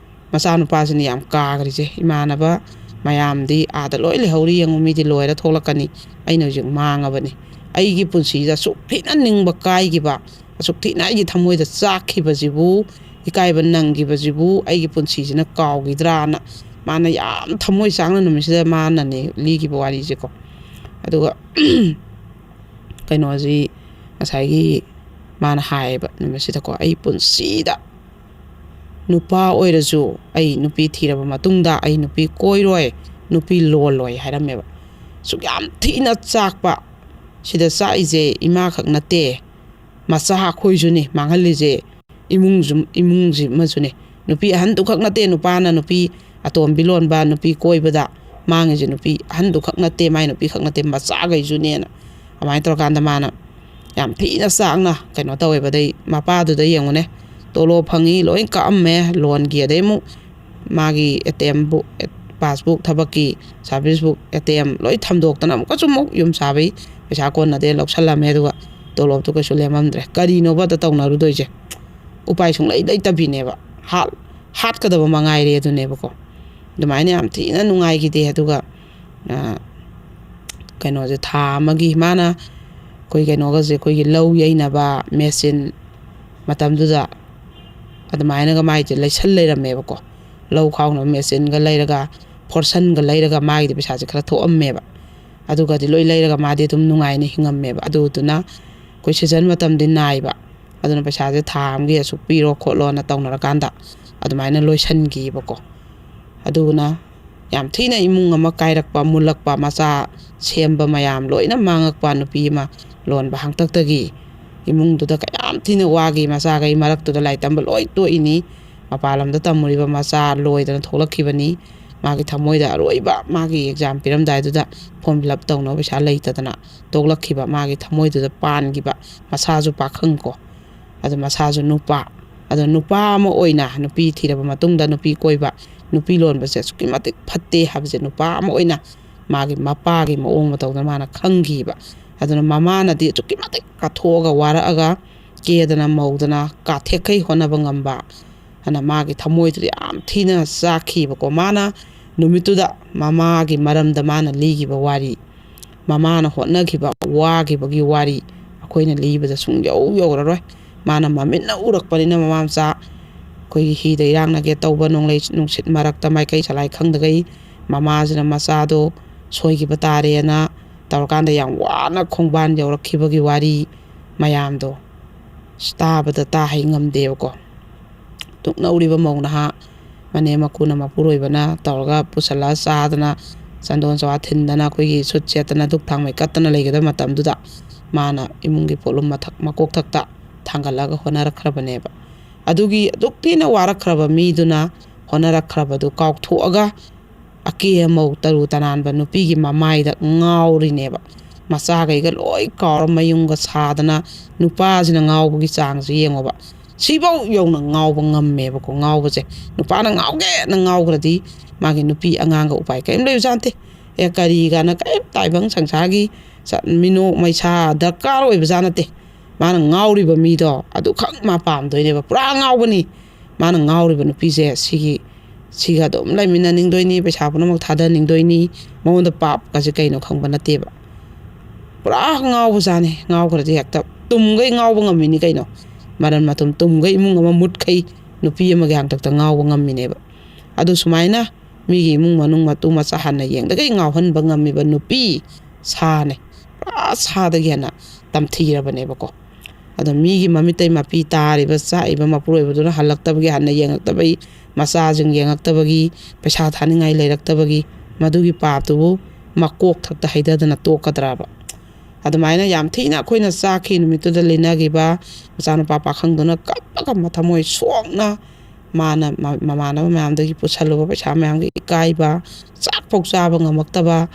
ꯃꯆꯥꯅꯨꯄꯥꯁꯤꯅ ꯌꯥꯝ ꯀꯥꯈ꯭ꯔꯤꯁꯦ ꯏꯃꯥꯟꯅꯕ ꯃꯌꯥꯝꯗꯤ ꯑꯥꯗ ꯂꯣꯏ ꯂꯩꯍꯧꯔꯤ ꯌꯦꯡꯉꯨ ꯃꯤꯗꯤ ꯂꯣꯏꯔ ꯊꯣꯛꯂꯛꯀꯅꯤ ꯑꯩꯅ ꯍꯧꯖꯤꯛ ꯃꯥꯡꯉꯕꯅꯤ ꯑꯩꯒꯤ ꯄꯨꯟꯁꯤꯗ ꯑꯁꯨꯛ ꯊꯤꯅ ꯅꯤꯡꯕ ꯀꯥꯏꯈꯤꯕ ꯑꯁꯨꯛ ꯊꯤꯅ ꯑꯩꯒꯤ ꯊꯃꯣꯏꯗ ꯆꯥꯛꯈꯤꯕꯁꯤꯕꯨ ꯏꯀꯥꯏꯕ ꯅꯪꯈꯤꯕꯁꯤꯕꯨ ꯑꯩꯒꯤ ꯄꯨꯟꯁꯤꯁꯤꯅ ꯀꯥꯎꯈꯤꯗ꯭ꯔꯥꯅ ꯃꯥꯅ ꯌꯥꯝ ꯊꯃꯣꯏ ꯆꯥꯛꯅ ꯅꯨꯃꯤꯠꯁꯤꯗ ꯃꯥꯅꯅꯦ ꯂꯤꯈꯤꯕ ꯋꯥꯔꯤꯁꯦꯀꯣ ꯑꯗꯨꯒ ꯀꯩꯅꯣꯁꯤ ꯉꯁꯥꯏꯒꯤ ꯃꯥꯅ ꯍꯥꯏꯌꯦꯕ ꯅꯨꯃꯤꯠꯁꯤꯗꯀꯣ ꯑꯩ ꯄꯨꯟꯁꯤꯗ ꯅꯨꯄꯥ ꯑꯣꯏꯔꯁꯨ ꯑꯩ ꯅꯨꯄꯤ ꯊꯤꯔꯕ ꯃꯇꯨꯡꯗ ꯑꯩ ꯅꯨꯄꯤ ꯀꯣꯏꯔꯣꯏ ꯅꯨꯄꯤ ꯂꯣꯜꯂꯣꯏ ꯍꯥꯏꯔꯝꯃꯦꯕ ꯁꯨꯛ ꯌꯥꯝ ꯊꯤꯅ ꯆꯥꯛꯄ ꯁꯤꯗ ꯆꯥꯛꯏꯁꯦ ꯏꯃꯥꯈꯛ ꯅꯠꯇꯦ ꯃꯆꯥ ꯑꯩꯈꯣꯏꯁꯨꯅꯤ ꯃꯥꯡꯍꯜꯂꯤꯁꯦ ꯏꯃꯨꯡꯁꯤ ꯑꯃꯁꯨꯅꯦ ꯅꯨꯄꯤ ꯑꯍꯟꯗꯨꯈꯛ ꯅꯠꯇꯦ ꯅꯨꯄꯥꯅ ꯅꯨꯄꯤ ꯑꯇꯣꯝꯕꯤ ꯂꯣꯟꯕ ꯅꯨꯄꯤ ꯀꯣꯏꯕꯗ ꯃꯥꯡꯉꯤꯁꯦ ꯅꯨꯄꯤ ꯑꯍꯟꯗꯨꯈꯛ ꯅꯠꯇꯦ ꯃꯥꯏ ꯅꯨꯄꯤꯈꯛ ꯅꯠꯇꯦ ꯃꯆꯥꯈꯩꯁꯨꯅꯦꯅ ꯑꯗꯨꯃꯥꯏꯅ ꯇꯧꯔꯀꯥꯟꯗ ꯃꯥꯅ ꯌꯥꯝ ꯊꯤꯅ ꯆꯥꯛꯅ ꯀꯩꯅꯣ ꯇꯧꯋꯦꯕ ꯑꯗꯩ ꯃꯄꯥꯗꯨꯗ ꯌꯦꯡꯉꯨꯅꯦ ꯇꯣꯂꯣꯞ ꯐꯪꯉꯤ ꯂꯣꯏ ꯀꯛꯑꯝꯃꯦ ꯂꯣꯟꯒꯤ ꯑꯗꯩ ꯑꯃꯨꯛ ꯃꯥꯒꯤ ATM ꯕꯨꯛ ꯄꯥꯁꯕꯨꯛ ꯊꯕꯛꯀꯤ ꯁꯥꯔꯚꯤꯁ ꯕꯨꯛ ATM ꯂꯣꯏ ꯊꯝꯗꯣꯛꯇꯅ ꯑꯃꯨꯛꯀꯁꯨ ꯑꯃꯨꯛ ꯌꯨꯝ ꯁꯥꯕꯩ ꯄꯩꯁꯥ ꯀꯣꯟꯅꯗꯦ ꯂꯧꯁꯜꯂꯝꯃꯦ ꯑꯗꯨꯒ ꯇꯣꯂꯣꯞꯇꯨ ꯀꯩꯁꯨ ꯂꯦꯝꯃꯝꯗ꯭ꯔꯦ ꯀꯔꯤꯅꯣꯕꯗ ꯇꯧꯅꯔꯨꯗꯣꯏꯁꯦ ꯎꯄꯥꯏ ꯁꯨꯡꯂꯩ ꯂꯩꯇꯕꯤꯅꯦꯕ ꯍꯥꯠꯀꯗꯕ ꯃꯉꯥꯏꯔꯦ ꯑꯗꯨꯅꯦꯕꯀꯣ ꯑꯗꯨꯃꯥꯏꯅ ꯌꯥꯝ ꯊꯤꯅ ꯅꯨꯡꯉꯥꯏꯈꯤꯗꯦ ꯑꯗꯨꯒ ꯀꯩꯅꯣꯁꯦ ꯊꯥ ꯑꯃꯒꯤ ꯃꯥꯅ ꯑꯩꯈꯣꯏ ꯀꯩꯅꯣꯒꯁꯦ ꯑꯩꯈꯣꯏꯒꯤ ꯂꯧ ꯌꯩꯅꯕ ꯃꯦꯆꯤꯟ ꯃꯇꯝꯗꯨꯗ ꯑꯗꯨꯃꯥꯏꯅꯒ ꯃꯥꯏꯁꯦ ꯂꯩꯁꯜ ꯂꯩꯔꯝꯃꯦꯕꯀꯣ ꯂꯧ ꯈꯥꯎꯅꯕ ꯃꯦꯆꯤꯟꯒ ꯂꯩꯔꯒ ꯐꯣꯔꯁꯟꯒ ꯂꯩꯔꯒ ꯃꯥꯒꯤꯗꯤ ꯄꯩꯁꯥꯁꯦ ꯈꯔ ꯊꯣꯛꯑꯝꯃꯦꯕ ꯑꯗꯨꯒꯗꯤ ꯂꯣꯏ ꯂꯩꯔꯒ ꯃꯥꯗꯤ ꯑꯗꯨꯝ ꯅꯨꯡꯉꯥꯏꯅ ꯍꯤꯡꯉꯝꯃꯦꯕ ꯑꯗꯨꯗꯨꯅ ꯑꯩꯈꯣই ꯁꯤꯖꯟ ꯃꯇꯝꯗꯤ ꯅꯥꯏꯕ ꯑꯗꯨꯅ ꯄꯩꯁꯥꯁꯦ ꯊꯥ ꯑꯃꯒꯤ ꯑꯁꯨꯛ ꯄꯤꯔꯣ ꯈꯣꯠꯂꯣꯅ ꯇꯧꯅꯔꯀꯥꯟꯗ ꯑꯗꯨꯃꯥꯏꯅ ꯂꯣꯏꯁꯟꯈꯤꯕꯀꯣ ꯑꯗꯨꯅ ꯌꯥꯝ ꯊꯤꯅ ꯏꯃꯨꯡ ꯑꯃ ꯀꯥꯏꯔꯛꯄ ꯃꯨꯜꯂꯛꯄ ꯃꯆꯥ ꯁꯦꯝꯕ ꯃꯌꯥꯝ ꯂꯣꯏꯅ ꯃꯥꯡꯉꯛꯄ ꯅꯨꯄꯤ ꯑꯃ ꯂꯣꯟꯕ ꯍꯥꯡꯇꯛꯇꯒꯤ ꯏꯃꯨꯡꯗꯨꯗ ꯀꯌꯥꯝ ꯊꯤꯅ ꯋꯥꯈꯤ ꯃꯆꯥꯈꯩ ꯃꯔꯛꯇꯨꯗ ꯂꯥꯏꯔꯤꯛ ꯇꯝꯕ ꯂꯣꯏ ꯇꯣꯛꯏꯅꯤ ꯃꯄꯥꯟ ꯂꯝꯗ ꯇꯝꯃꯨꯔꯤꯕ ꯃꯆꯥ ꯂꯣꯏꯗꯅ ꯊꯣꯛꯂꯛꯈꯤꯕꯅꯤ ꯃꯥꯒꯤ ꯊꯃꯣꯏꯗ ꯑꯔꯣꯏꯕ ꯃꯥꯒꯤ ꯑꯦꯛꯖꯥꯝ ꯄꯤꯔꯝꯗꯥꯏꯗꯨꯗ ꯐꯣꯔꯝ ꯐꯤꯜ ꯑꯞ ꯇꯧꯅꯕ ꯄꯩꯁꯥ ꯂꯩꯇꯗꯅ ꯇꯣꯛꯂꯛꯈꯤꯕ ꯃꯥꯒꯤ ꯊꯃꯣꯏꯗꯨꯗ ꯄꯥꯟꯈꯤꯕ ꯃꯁꯥꯁꯨ ꯄꯥꯈꯪꯀꯣ ꯑꯗꯨ ꯃꯁꯥꯁꯨ ꯅꯨꯄꯥ ꯑꯗꯣ ꯅꯨꯄꯥ ꯑꯃ ꯑꯣꯏꯅ ꯅꯨꯄꯤ ꯊꯤꯔꯕ ꯃꯇꯨꯡꯗ ꯅꯨꯄꯤ ꯀꯣꯏꯕ ꯅꯨꯄꯤ ꯂꯣꯟꯕꯁꯦ ꯑꯁꯨꯛꯀꯤ ꯃꯇꯤꯛ ꯐꯠꯇꯦ ꯍꯥꯏꯕꯁꯦ ꯅꯨꯄꯥ ꯑꯃ ꯑꯣꯏꯅ ꯃꯥꯒꯤ ꯃꯄꯥꯒꯤ ꯃꯑꯣꯡ ꯃꯇꯧꯗ ꯃꯥꯅ ꯈꯪꯈꯤꯕ ꯑꯗꯨꯅ ꯃꯃꯥꯅꯗꯤ ꯑꯁꯨꯛꯀꯤ ꯃꯇꯤꯛ ꯀꯠꯊꯣꯛꯑꯒ ꯋꯥꯔꯛꯑꯒ ꯀꯦꯗꯅ ꯃꯧꯗꯅ ꯀꯥꯊꯦꯛꯈꯩ ꯍꯣꯠꯅꯕ ꯉꯝꯕ ꯑꯗꯨꯅ ꯃꯥꯒꯤ ꯊꯃꯣꯏꯗꯨꯗ ꯌꯥꯝ ꯊꯤꯅ ꯆꯥꯛꯈꯤꯕꯀꯣ ꯃꯥꯅ ꯅꯨꯃꯤꯠꯇꯨꯗ ꯃꯃꯥꯒꯤ ꯃꯔꯝꯗ ꯃꯥꯅ ꯂꯤꯈꯤꯕ ꯋꯥꯔꯤ ꯃꯃꯥꯅ ꯍꯣꯠꯅꯈꯤꯕ ꯋꯥꯈꯤꯕꯒꯤ ꯋꯥꯔꯤ ꯑꯩꯈꯣꯏꯅ ꯂꯤꯕꯗ ꯁꯨꯡꯌꯧ ꯌꯧꯔꯔꯣꯏ ꯃꯥꯅ ꯃꯃꯤꯠꯅ ꯎꯔꯛꯄꯅꯤꯅ ꯃꯃꯥ ꯃꯆꯥ ꯑꯩꯈꯣꯏꯒꯤ ꯍꯤꯗ ꯏꯔꯥꯡꯅꯒꯦ ꯇꯧꯕ ꯅꯣꯡꯂꯩ ꯅꯨꯡꯁꯤꯠ ꯃꯔꯛꯇ ꯃꯥꯏꯀꯩ ꯁꯂꯥꯏ ꯈꯪꯗꯒꯩ ꯃꯃꯥꯁꯤꯅ ꯃꯆꯥꯗꯣ ꯁꯣꯏꯈꯤꯕ ꯇꯥꯔꯦꯅ ꯇꯧꯔꯀꯥꯟꯗ ꯌꯥꯝ ꯋꯥꯅ ꯈꯣꯡꯕꯥꯟ ꯌꯧꯔꯛꯈꯤꯕꯒꯤ ꯋꯥꯔꯤ ꯃꯌꯥꯝꯗꯣ ꯇꯥꯕꯗ ꯇꯥꯍꯩ ꯉꯝꯗꯦꯕꯀꯣ ꯇꯨꯛꯅꯧꯔꯤꯕ ꯃꯧ ꯅꯍꯥ ꯃꯅꯦꯝ ꯃꯀꯨꯅ ꯃꯄꯨꯔꯣꯏꯕꯅ ꯇꯧꯔꯒ ꯄꯨꯁꯜꯂꯒ ꯆꯥꯗꯅ ꯆꯟꯗꯣꯟ ꯆꯋꯥ ꯊꯤꯟꯗꯅ ꯑꯩꯈꯣꯏꯒꯤ ꯁꯨꯠ ꯁꯦꯠꯇꯅ ꯙꯨꯛ ꯊꯥꯡꯃꯩ ꯀꯠꯇꯅ ꯂꯩꯒꯗꯕ ꯃꯇꯝꯗꯨꯗ ꯃꯥꯅ ꯏꯃꯨꯡꯒꯤ ꯄꯣꯠꯂꯨꯝ ꯃꯀꯣꯛꯊꯛꯇ ꯊꯥꯡꯒꯠꯂꯒ ꯍꯣꯠꯅꯔꯛꯈ꯭ꯔꯕꯅꯦꯕ ꯑꯗꯨꯒꯤ ꯑꯗꯨꯛ ꯊꯤꯅ ꯋꯥꯔꯛꯈ꯭ꯔꯕ ꯃꯤꯗꯨꯅ ꯍꯣꯠꯅꯔꯛꯈ꯭ꯔꯕꯗꯨ ꯀꯥꯎꯊꯣꯛꯑꯒ ꯑꯀꯦ ꯑꯃꯧ ꯇꯔꯨ ꯇꯅꯥꯟꯕ ꯅꯨꯄꯤꯒꯤ ꯃꯃꯥꯏꯗ ꯉꯥꯎꯔꯤꯅꯦꯕ ꯃꯆꯥꯈꯩꯒ ꯂꯣꯏ ꯀꯥꯎꯔ ꯃꯌꯨꯝꯒ ꯁꯥꯗꯅ ꯅꯨꯄꯥꯁꯤꯅ ꯉꯥꯎꯕꯒꯤ ꯆꯥꯡꯁꯦ ꯌꯦꯡꯉꯣꯕ ꯁꯤꯐꯧ ꯌꯧꯅ ꯉꯥꯎꯕ ꯉꯝꯃꯦꯕꯀꯣ ꯉꯥꯎꯕꯁꯦ ꯅꯨꯄꯥꯅ ꯉꯥꯎꯒꯦꯅ ꯉꯥꯎꯈ꯭ꯔꯗꯤ ꯃꯥꯒꯤ ꯅꯨꯄꯤ ꯑꯉꯥꯡꯒ ꯎꯄꯥꯏ ꯀꯔꯤꯝ ꯂꯩꯕꯖꯥꯠ ꯅꯠꯇꯦ ꯀꯔꯤꯒꯥꯅ ꯀꯔꯤꯝ ꯇꯥꯏꯕꯪ ꯁꯪꯁꯥꯔꯒꯤ ꯃꯤꯅꯣꯛ ꯃꯩꯁꯥ ꯗꯔꯀꯥꯔ ꯑꯣꯏꯕꯖꯥꯠ ꯅꯠꯇꯦ ꯃꯥꯅ ꯉꯥꯎꯔꯤꯕ ꯃꯤꯗꯣ ꯑꯗꯨꯈꯛ ꯃꯥ ꯄꯥꯝꯗꯣꯏꯅꯦꯕ ꯄꯨꯔꯥ ꯉꯥꯎꯕꯅꯤ ꯃꯥꯅ ꯉꯥꯎꯔꯤꯕ ꯅꯨꯄꯤꯁꯦ siga dum laiminaningdoini paisa punamak thadhaningdoini mamonda pap kase kaino khangba nateba pura ngawba jane ngawgradi hekta tumgai ngawba ngamini kaino maran matum tumgai imung ama mutkai nupi amagi hangtakta ngawba ngamineba adu sumaina migi imung manung matu macha hanna yengdagai ngawhanba ngamiba nupi sane pura sadagi hana tamthirabaneba ko ado migi mamitai mapi tariba chaiba mapuroibaduna halaktabagi hanna yengaktabai masajing yengaktabagi paisa thaningai leiraktabagi madugi paptubu makok thakta haidadana tokadraba adumaina yam thina khoina chakhi numituda leinagiba machana papa khangduna kapaka mathamoi sokna mana mamanaba mayamdagi pusaluba paisa mayamgi ikaiba chakpok chaba ngamaktaba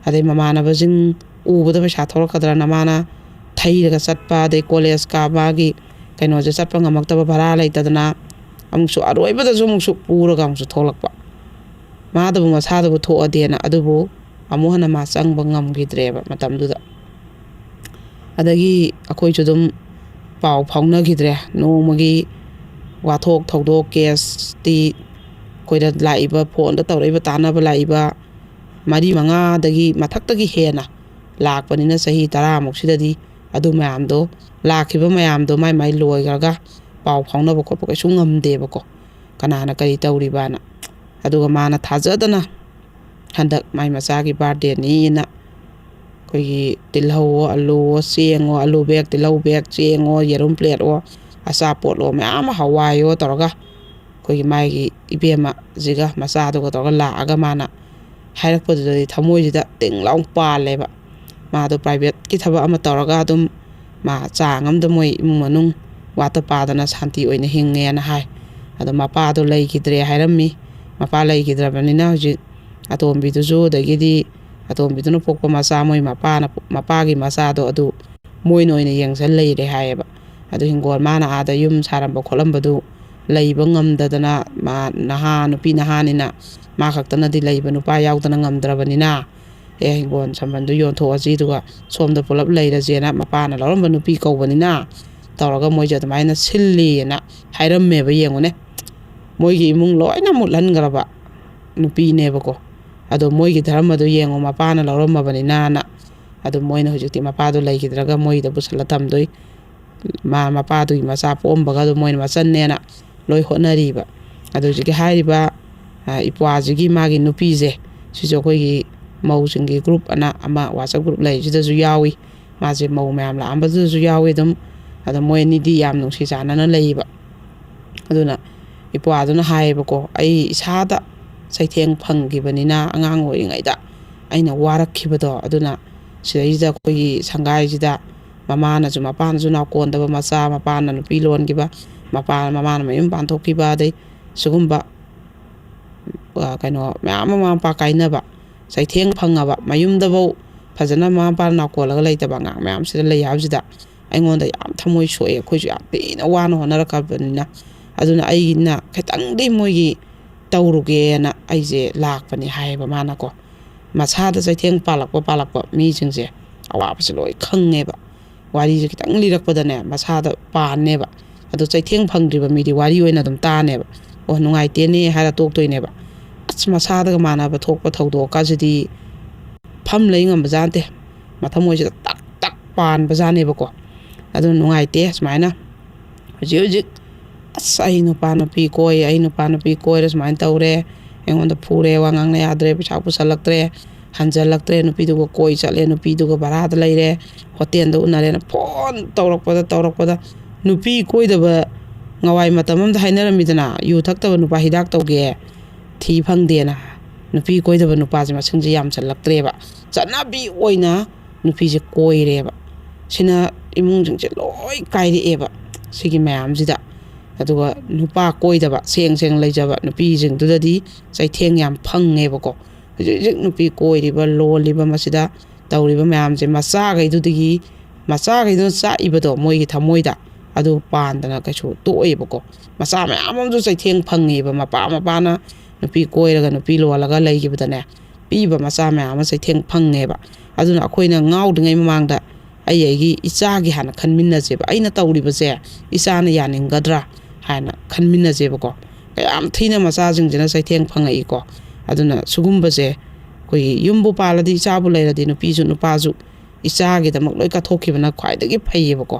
adai mamanaba jing ubada paisa thorakadrana mana thairaga chatpa adai college kabagi kainoje chatpa ngamaktaba bhara leitadana amuksu aroibadasu amuksu puraga amuksu tholakpa madabu masadabu thoadena adubu amuhana ma changba ngamgidreba matamduda adagi akhoi chudum pau phaunagidre nomagi wathok thodok case ti koida laiba phone da tawraiba tanaba laiba mari manga dagi mathaktagi hena lakpanina sahi 10 muksidadi adu mayamdo lakhiba mayamdo mai loigraga pau phaunaba khotpa kaisu ngamdeba ko kanana kari tawribana aduga mana thajadana handak mai machagi birthday ni na koigi tilho alu sengo alu bag tilho bag sengo yerum plate o asa potlo ma hawayo toroga koigi maigi ibema jiga masado ko toroga la aga mana hairakpodudi thamoijida tinglaung paleba mado private ki thaba ama toroga dum ma changamda moi imung manung wata padana shanti oina hinge na hai ado mapa do leigidre hairammi mapa leigidrabanina hoji atombiduju dagidi atombiduna pokpa macha moi mapagi masado adu moino oina yengsal leire haiba adu hingol mana ada yum saramba kholambadu leiba ngamdadana ma naha nupi nahanina ma khaktana di leiba nupa yaudana ngamdrabanina hingol sambandu yontho ajiduga somda pulap leirajena mapana loramba nupi kawbanina tawraga moija admaina sillina hairammeba yengune moigi imung loina mutlangraba nupi nebako ado moigi dharamadu yengo mapana lawrammabanina na ado moina hujukti mapadu leigidraga moida busala tamdoi mapadu gi macha pombaga ado moina machanena loi honariba ado jigi hairiba ipwajigi magi nupije sijo koigi mausingi group ana ama WhatsApp group lei jidasu yawi maje mau mayam la ambazu yawi dum ado moini di yam nungsi janana leiba aduna ipwaduna haiba ko ai isada saitheng phanggibanina angang oringaida aina warakhibado aduna sidaida kogi sangai mamana ju mapana ju na kondaba macha mapana nupi longiba mamana mayum panthokiba dai sugumba kaino mama pa kainaba saitheng phangaba mayumdabo fajana mama na kolaga leitaba ngang mayam sida lei habjida aingonda yam thamoi soe khoisu yam pina wana honarakabnina aduna aina khetangdi moigi tawrugena aije lakpani haiba mana ko machada saitheng palakpa mi jingje awapse loi khangeba wari je kitang lirakpadane machada paneba adu saitheng phangdriba midi wari oina dum taneba o nungai tene hara toktoineba machada ga manaba thokpa thawdo kajidi pham leingam bajante mathamoije tak pan bajaneba ko adu nungai te smaina hoji ai nupa nupi koi rasmain tawre engonda phure wangang na yadre pisa pusalaktre hanjalaktre nupi dugo koi chale nupi dugo barada leire hotel do unare na phone tawrakpada nupi koi daba ngawai matamam da hainaramidana yu thaktaba nupa hidak tawge thi phangdena nupi koi daba nupa jima singji yam chalaktreba chanabi oina nupi je koireba sina imung jingje loi kairieba sigi mayam jida aduga nupa koidaba seng leijaba nupi jingdudadi saitheng yam phanggebako hujik nupi koiriba loliba masida tawriba mayamje macha gaidudigi macha gaidu cha ibado moigi thamoida adu pandana kaisu toibako macha mayamamju saitheng phangeba mapana nupi koiraga nupi lolaga leigibadane piba macha mayam saitheng phangeba aduna akoina ngaudngai mamangda aigi ichagi hana khanminnajeba aina tawribase isana yaningadra hana khanminnajeba ko ꯀꯌꯥꯝ ꯊꯤꯅ ꯃꯆꯥꯁꯤꯡꯁꯤꯅ ꯆꯩꯊꯦꯡ ꯐꯪꯉꯛꯏꯀꯣ ꯑꯗꯨꯅ ꯁꯤꯒꯨꯝꯕꯁꯦ ꯑꯩꯈꯣꯏꯒꯤ ꯌꯨꯝꯕꯨ ꯄꯥꯜꯂꯗꯤ ꯏꯆꯥꯕꯨ ꯂꯩꯔꯗꯤ ꯅꯨꯄꯤꯁꯨ ꯅꯨꯄꯥꯁꯨ ꯏꯆꯥꯒꯤꯗꯃꯛ ꯂꯣꯏ ꯀꯠꯊꯣꯛꯈꯤꯕꯅ ꯈ꯭ꯋꯥꯏꯗꯒꯤ ꯐꯩꯌꯦꯕꯀꯣ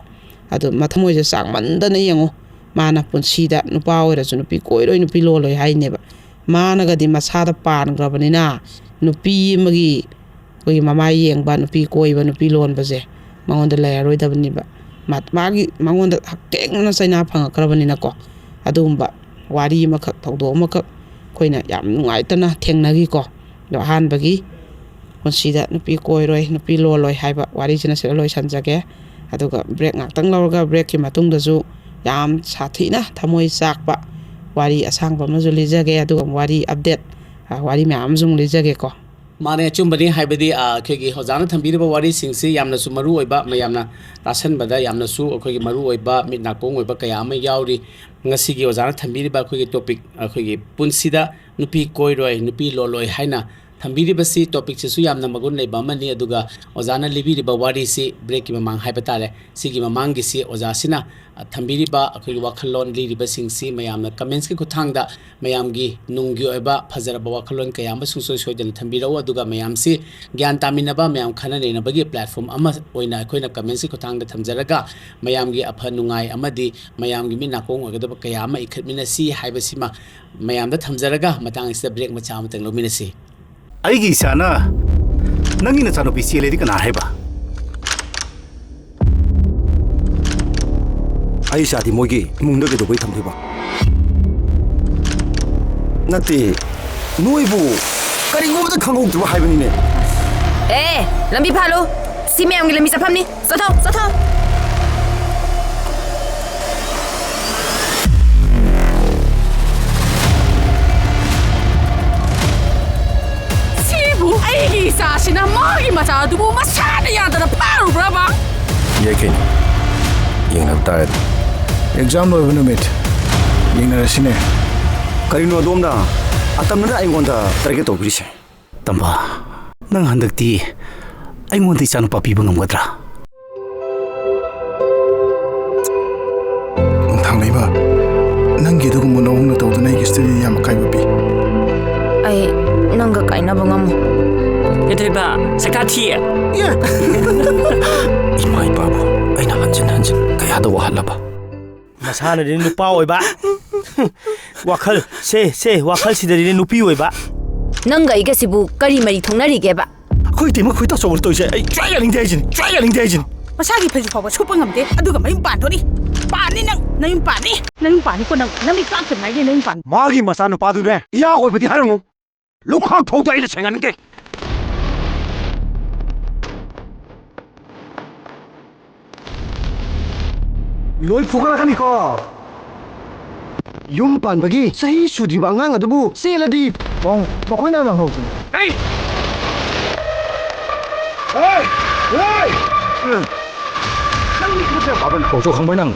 ꯑꯗꯣ ꯃꯊꯃꯣꯏꯁꯦ ꯆꯥꯛꯃꯟꯗꯅ ꯌꯦꯡꯉꯣ ꯃꯥꯅ ꯄꯨꯟꯁꯤꯗ ꯅꯨꯄꯥ ꯑꯣꯏꯔꯁꯨ ꯅꯨꯄꯤ ꯀꯣꯏꯔꯣꯏ ꯅꯨꯄꯤ ꯂꯣꯜꯂꯣꯏ ꯍꯥꯏꯅꯦꯕ ꯃꯥꯅꯒꯗꯤ ꯃꯁꯥꯗ ꯄꯥꯟꯈ꯭ꯔꯕꯅꯤꯅ ꯅꯨꯄꯤ ꯑꯃꯒꯤ ꯑꯩꯈꯣꯏꯒꯤ ꯃꯃꯥꯏ ꯌꯦꯡꯕ ꯅꯨꯄꯤ ꯀꯣꯏꯕ ꯅꯨꯄꯤ ꯂꯣꯟꯕꯁꯦ ꯃꯉꯣꯟꯗ ꯂꯩꯔꯔꯣꯏꯗꯕꯅꯦꯕ ꯃꯉꯣꯟꯗ ꯍꯛꯊꯦꯡꯅꯅ ꯆꯩꯅꯥ ꯐꯪꯉꯛꯈ꯭ꯔꯕꯅꯤꯅꯀꯣ ꯑꯗꯨꯒꯨꯝꯕ ꯋꯥꯔꯤ ꯑꯃꯈꯛ ꯊꯧꯗꯣꯛ ꯑꯃꯈꯛ ꯑꯩꯈꯣꯏꯅ ꯌꯥꯝ ꯅꯨꯡꯉꯥꯏꯇꯅ ꯊꯦꯡꯅꯈꯤꯀꯣ ꯑꯗꯣ ꯑꯍꯥꯟꯕꯒꯤ ꯄꯨꯟꯁꯤꯗ ꯅꯨꯄꯤ ꯀꯣꯏꯔꯣꯏ ꯅꯨꯄꯤ ꯂꯣꯜꯂꯣꯏ ꯍꯥꯏꯕ ꯋꯥꯔꯤꯁꯤꯅ ꯁꯤꯗ ꯂꯣꯏꯁꯟꯖꯒꯦ ꯑꯗꯨꯒ ꯕ꯭ꯔꯦꯛ ꯉꯥꯛꯇꯪ ꯂꯧꯔꯒ ꯕ꯭ꯔꯦꯛꯀꯤ ꯃꯇꯨꯡꯗꯁꯨ ꯌꯥꯝ ꯁꯥꯊꯤꯅ ꯊꯃꯣꯏ ꯆꯥꯛꯄ ꯋꯥꯔꯤ ꯑꯁꯥꯡꯕ ꯑꯃꯁꯨ ꯂꯤꯖꯒꯦ ꯑꯗꯨꯒ ꯋꯥꯔꯤ ꯑꯞꯗꯦꯠ ꯋꯥꯔꯤ ꯃꯌꯥꯝ ꯑꯃꯁꯨ ꯂꯤꯖꯒꯦꯀꯣ ꯃꯥꯅꯦ ꯑꯆꯨꯝꯕꯅꯤ ꯍꯥꯏꯕꯗꯤ ꯑꯩꯈꯣꯏꯒꯤ ꯑꯣꯖꯥꯅ ꯊꯝꯕꯤꯔꯤꯕ ꯋꯥꯔꯤꯁꯤꯡꯁꯤ ꯌꯥꯝꯅꯁꯨ ꯃꯔꯨ ꯑꯣꯏꯕ ꯃꯌꯥꯝꯅ ꯇꯥꯁꯟꯕꯗ ꯌꯥꯝꯅꯁꯨ ꯑꯩꯈꯣꯏꯒꯤ ꯃꯔꯨ ꯑꯣꯏꯕ ꯃꯤꯠ ꯅꯥꯀꯣꯡ ꯑꯣꯏꯕ ꯀꯌꯥ ꯑꯃ ꯌꯥꯎꯔꯤ ꯉꯁꯤꯒꯤ ꯑꯣꯖꯥꯅ ꯊꯝꯕꯤꯔꯤꯕ ꯑꯩꯈꯣꯏꯒꯤ ꯇꯣꯄꯤꯛ ꯑꯩꯈꯣꯏꯒꯤ ꯄꯨꯟꯁꯤꯗ ꯅꯨꯄꯤ ꯀꯣꯏꯔꯣꯏ ꯅꯨꯄꯤ ꯂꯣꯜꯂꯣꯏ ꯍꯥꯏꯅ ꯊꯝꯕꯤꯔꯤꯕꯁꯤ ꯇꯣꯄꯤꯛꯁꯤꯁꯨ ꯌꯥꯝꯅ ꯃꯒꯨꯟ ꯂꯩꯕ ꯑꯃꯅꯤ ꯑꯗꯨꯒ ꯑꯣꯖꯥꯅ ꯂꯤꯕꯤꯔꯤꯕ ꯋꯥꯔꯤꯁꯤ ꯕ꯭ꯔꯦꯛꯀꯤ ꯃꯃꯥꯡ ꯍꯥꯏꯕ ꯇꯥꯔꯦ ꯁꯤꯒꯤ ꯃꯃꯥꯡꯒꯤꯁꯤ ꯑꯣꯖꯥꯁꯤꯅ ꯊꯝꯕꯤꯔꯤꯕ ꯑꯩꯈꯣꯏꯒꯤ ꯋꯥꯈꯜꯂꯣꯟ ꯂꯤꯔꯤꯕꯁꯤꯡꯁꯤ ꯃꯌꯥꯝꯅ ꯀꯃꯦꯟꯠꯁꯀꯤ ꯈꯨꯠꯊꯥꯡꯗ ꯃꯌꯥꯝꯒꯤ ꯅꯨꯡꯒꯤ ꯑꯣꯏꯕ ꯐꯖꯔꯕ ꯋꯥꯈꯜꯂꯣꯟ ꯀꯌꯥ ꯑꯃ ꯁꯨꯡꯁꯣꯏ ꯁꯣꯏꯗꯅ ꯊꯝꯕꯤꯔꯛꯎ ꯑꯗꯨꯒ ꯃꯌꯥꯝꯁꯤ ꯒ꯭ꯌꯥꯟ ꯇꯥꯃꯤꯟꯅꯕ ꯃꯌꯥꯝ ꯈꯟꯅ ꯅꯩꯅꯕꯒꯤ ꯄ꯭ꯂꯦꯠꯐꯣꯝ ꯑꯃ ꯑꯣꯏꯅ ꯑꯩꯈꯣꯏꯅ ꯀꯃꯦꯟꯠꯁꯀꯤ ꯈꯨꯠꯊꯥꯡꯗ ꯊꯝꯖꯔꯒ ꯃꯌꯥꯝꯒꯤ ꯑꯐ ꯅꯨꯡꯉꯥꯏ ꯑꯃꯗꯤ ꯃꯌꯥꯝꯒꯤ ꯃꯤꯠ ꯅꯥꯀꯣꯡ ꯑꯣꯏꯒꯗꯕ ꯀꯌꯥ ꯑꯃ ꯏꯈꯠꯃꯤꯟꯅꯁꯤ ꯍꯥꯏꯕꯁꯤꯃ ꯃꯌꯥꯝꯗ ꯊꯝꯖꯔꯒ ꯃꯇꯥꯡ ꯑꯁꯤꯗ ꯕ꯭ꯔꯦꯛ ꯃꯆꯥ ꯑꯃꯇꯪ ꯂꯧꯃꯤꯟꯅꯁꯤ ꯑꯩꯒꯤ ꯏꯆꯥꯅ ꯅꯪꯒꯤ ꯅꯆꯥꯅꯨꯄꯤ ꯆꯦꯜꯂꯦꯗꯤ ꯀꯅꯥ ꯍꯥꯏꯕ ꯑꯩ ꯏꯆꯥꯗꯤ ꯃꯣꯏꯒꯤ ꯏꯃꯨꯡꯗ ꯀꯩꯗꯧꯕꯩ ꯊꯝꯗꯣꯏꯕ ꯅꯠꯇꯦ ꯅꯣꯏꯕꯨ ꯀꯔꯤꯒꯨꯝꯕꯗ ꯈꯪꯍꯧꯗ꯭ꯔꯕ ꯍꯥꯏꯕꯅꯤꯅꯦ ꯂꯝꯕꯤ ꯐꯥꯜꯂꯨ ꯁꯤ ꯃꯌꯥꯝꯒꯤ ꯂꯝꯕꯤ ꯆꯠꯐꯝꯅꯤ ꯆꯠꯊꯣ ꯆꯠꯊꯣ ꯁꯤꯕꯨ ꯑꯩꯒꯤ ꯏꯆꯥꯁꯤꯅ ꯃꯥꯒꯤ ꯃꯆꯥꯗꯨꯕꯨ ꯃꯁꯥꯅ ꯌꯥꯗꯅ ꯐꯥꯔꯨꯕ꯭ꯔꯕ ꯌꯥꯏ ꯀꯩꯅꯣ ꯌꯦꯡꯅꯕ ꯇꯥꯔꯦ ꯑꯦꯛꯖꯥꯝ ꯂꯣꯏꯕ ꯅꯨꯃꯤꯠ ꯌꯦꯡꯅꯔꯁꯤꯅꯦ ꯀꯔꯤꯅꯣ ꯑꯗꯣꯝꯅ ꯑꯇꯝꯅꯅ ꯑꯩꯉꯣꯟꯗ ꯇꯥꯔꯒꯦꯠ ꯇꯧꯕꯤꯔꯤꯁꯦ ꯇꯝꯕ ꯅꯪ ꯍꯟꯗꯛꯇꯤ ꯑꯩꯉꯣꯟꯗ ꯏꯆꯥꯅꯨꯄꯥ ꯄꯤꯕ ꯉꯝꯒꯗ꯭ꯔꯥ ꯊꯥꯡꯂꯩꯕ ꯅꯪꯒꯤ ꯑꯗꯨꯒꯨꯝꯕ ꯅꯑꯣꯡꯅ ꯇꯧꯗꯨꯅ ꯑꯩꯒꯤ ꯁ꯭ꯇꯗꯤ ꯌꯥꯝ ꯑꯀꯥꯏꯕ ꯄꯤ ꯑꯩ ꯅꯪꯒ ꯀꯥꯏꯅꯕ ꯉꯝꯃꯣ ꯀꯩꯗꯧꯔꯤꯕ ꯁꯩꯀꯥ ꯊꯤꯌꯦ ꯏꯃꯥ ꯏꯄꯥꯕꯨ ꯑꯩꯅ ꯍꯟꯖꯤꯟ ꯍꯟꯖꯤꯟ ꯀꯌꯥꯗ ꯋꯥꯍꯜꯂꯕ ꯃꯁꯥꯅꯗꯤ ꯅꯨꯄꯥ ꯑꯣꯏꯕ ꯋꯥꯈꯜꯁꯤꯗꯗꯤ ꯅꯨꯄꯤ ꯑꯣꯏꯕ ꯅꯪꯒ ꯑꯩꯒꯁꯤꯕꯨ ꯀꯔꯤ ꯃꯔꯤ ꯊꯣꯡꯅꯔꯤꯒꯦꯕ ꯑꯩꯈꯣꯏ ꯇꯤꯃ ꯑꯩꯈꯣꯏ ꯇꯥꯆꯧꯕ ꯇꯧꯔꯤꯁꯦ ꯑꯩ ꯁꯨꯡꯌꯥ ꯌꯥꯅꯤꯡꯗꯦ ꯍꯥꯏꯁꯤꯅꯤ ꯃꯁꯥꯒꯤ ꯐꯩꯖꯨ ꯐꯥꯎꯕ ꯁꯨꯞꯄ ꯉꯝꯗꯦ ꯑꯗꯨꯒ ꯃꯌꯨꯝ ꯄꯥꯟꯗꯣꯔꯤ ꯄꯥꯟꯅꯤ ꯅꯌꯨꯝ ꯄꯥꯟꯅꯤꯀꯣ ꯅꯪ ꯂꯝꯕꯤ ꯀꯥꯞꯇꯅꯉꯥꯏꯒꯤ ꯅꯌꯨꯝ ꯄꯥꯟ ꯃꯥꯒꯤ ꯃꯆꯥꯅꯨꯄꯥꯗꯨꯅꯦ ꯏꯌꯥ ꯑꯣꯏꯕꯗꯤ ꯍꯥꯏꯔꯝꯃꯨ ꯂꯨꯈꯥꯛ ꯐꯥꯎꯗ ꯑꯩꯅ ꯁꯦꯡꯍꯟꯒꯦ ꯂꯣꯏ ꯐꯨꯒꯠꯂꯛꯀꯅꯤꯀꯣ ꯌꯨꯝ ꯄꯥꯟꯕꯒꯤ ꯆꯍꯤ ꯁꯨꯗ꯭ꯔꯤꯕ ꯑꯉꯥꯡ ꯑꯗꯨꯕꯨ ꯆꯦꯜꯂꯗꯤ ꯃꯈꯣꯏꯅ ꯂꯪꯍꯧꯁꯤꯅꯤ ꯀꯧꯆꯣ ꯈꯪꯕ꯭ꯔ ꯅꯪ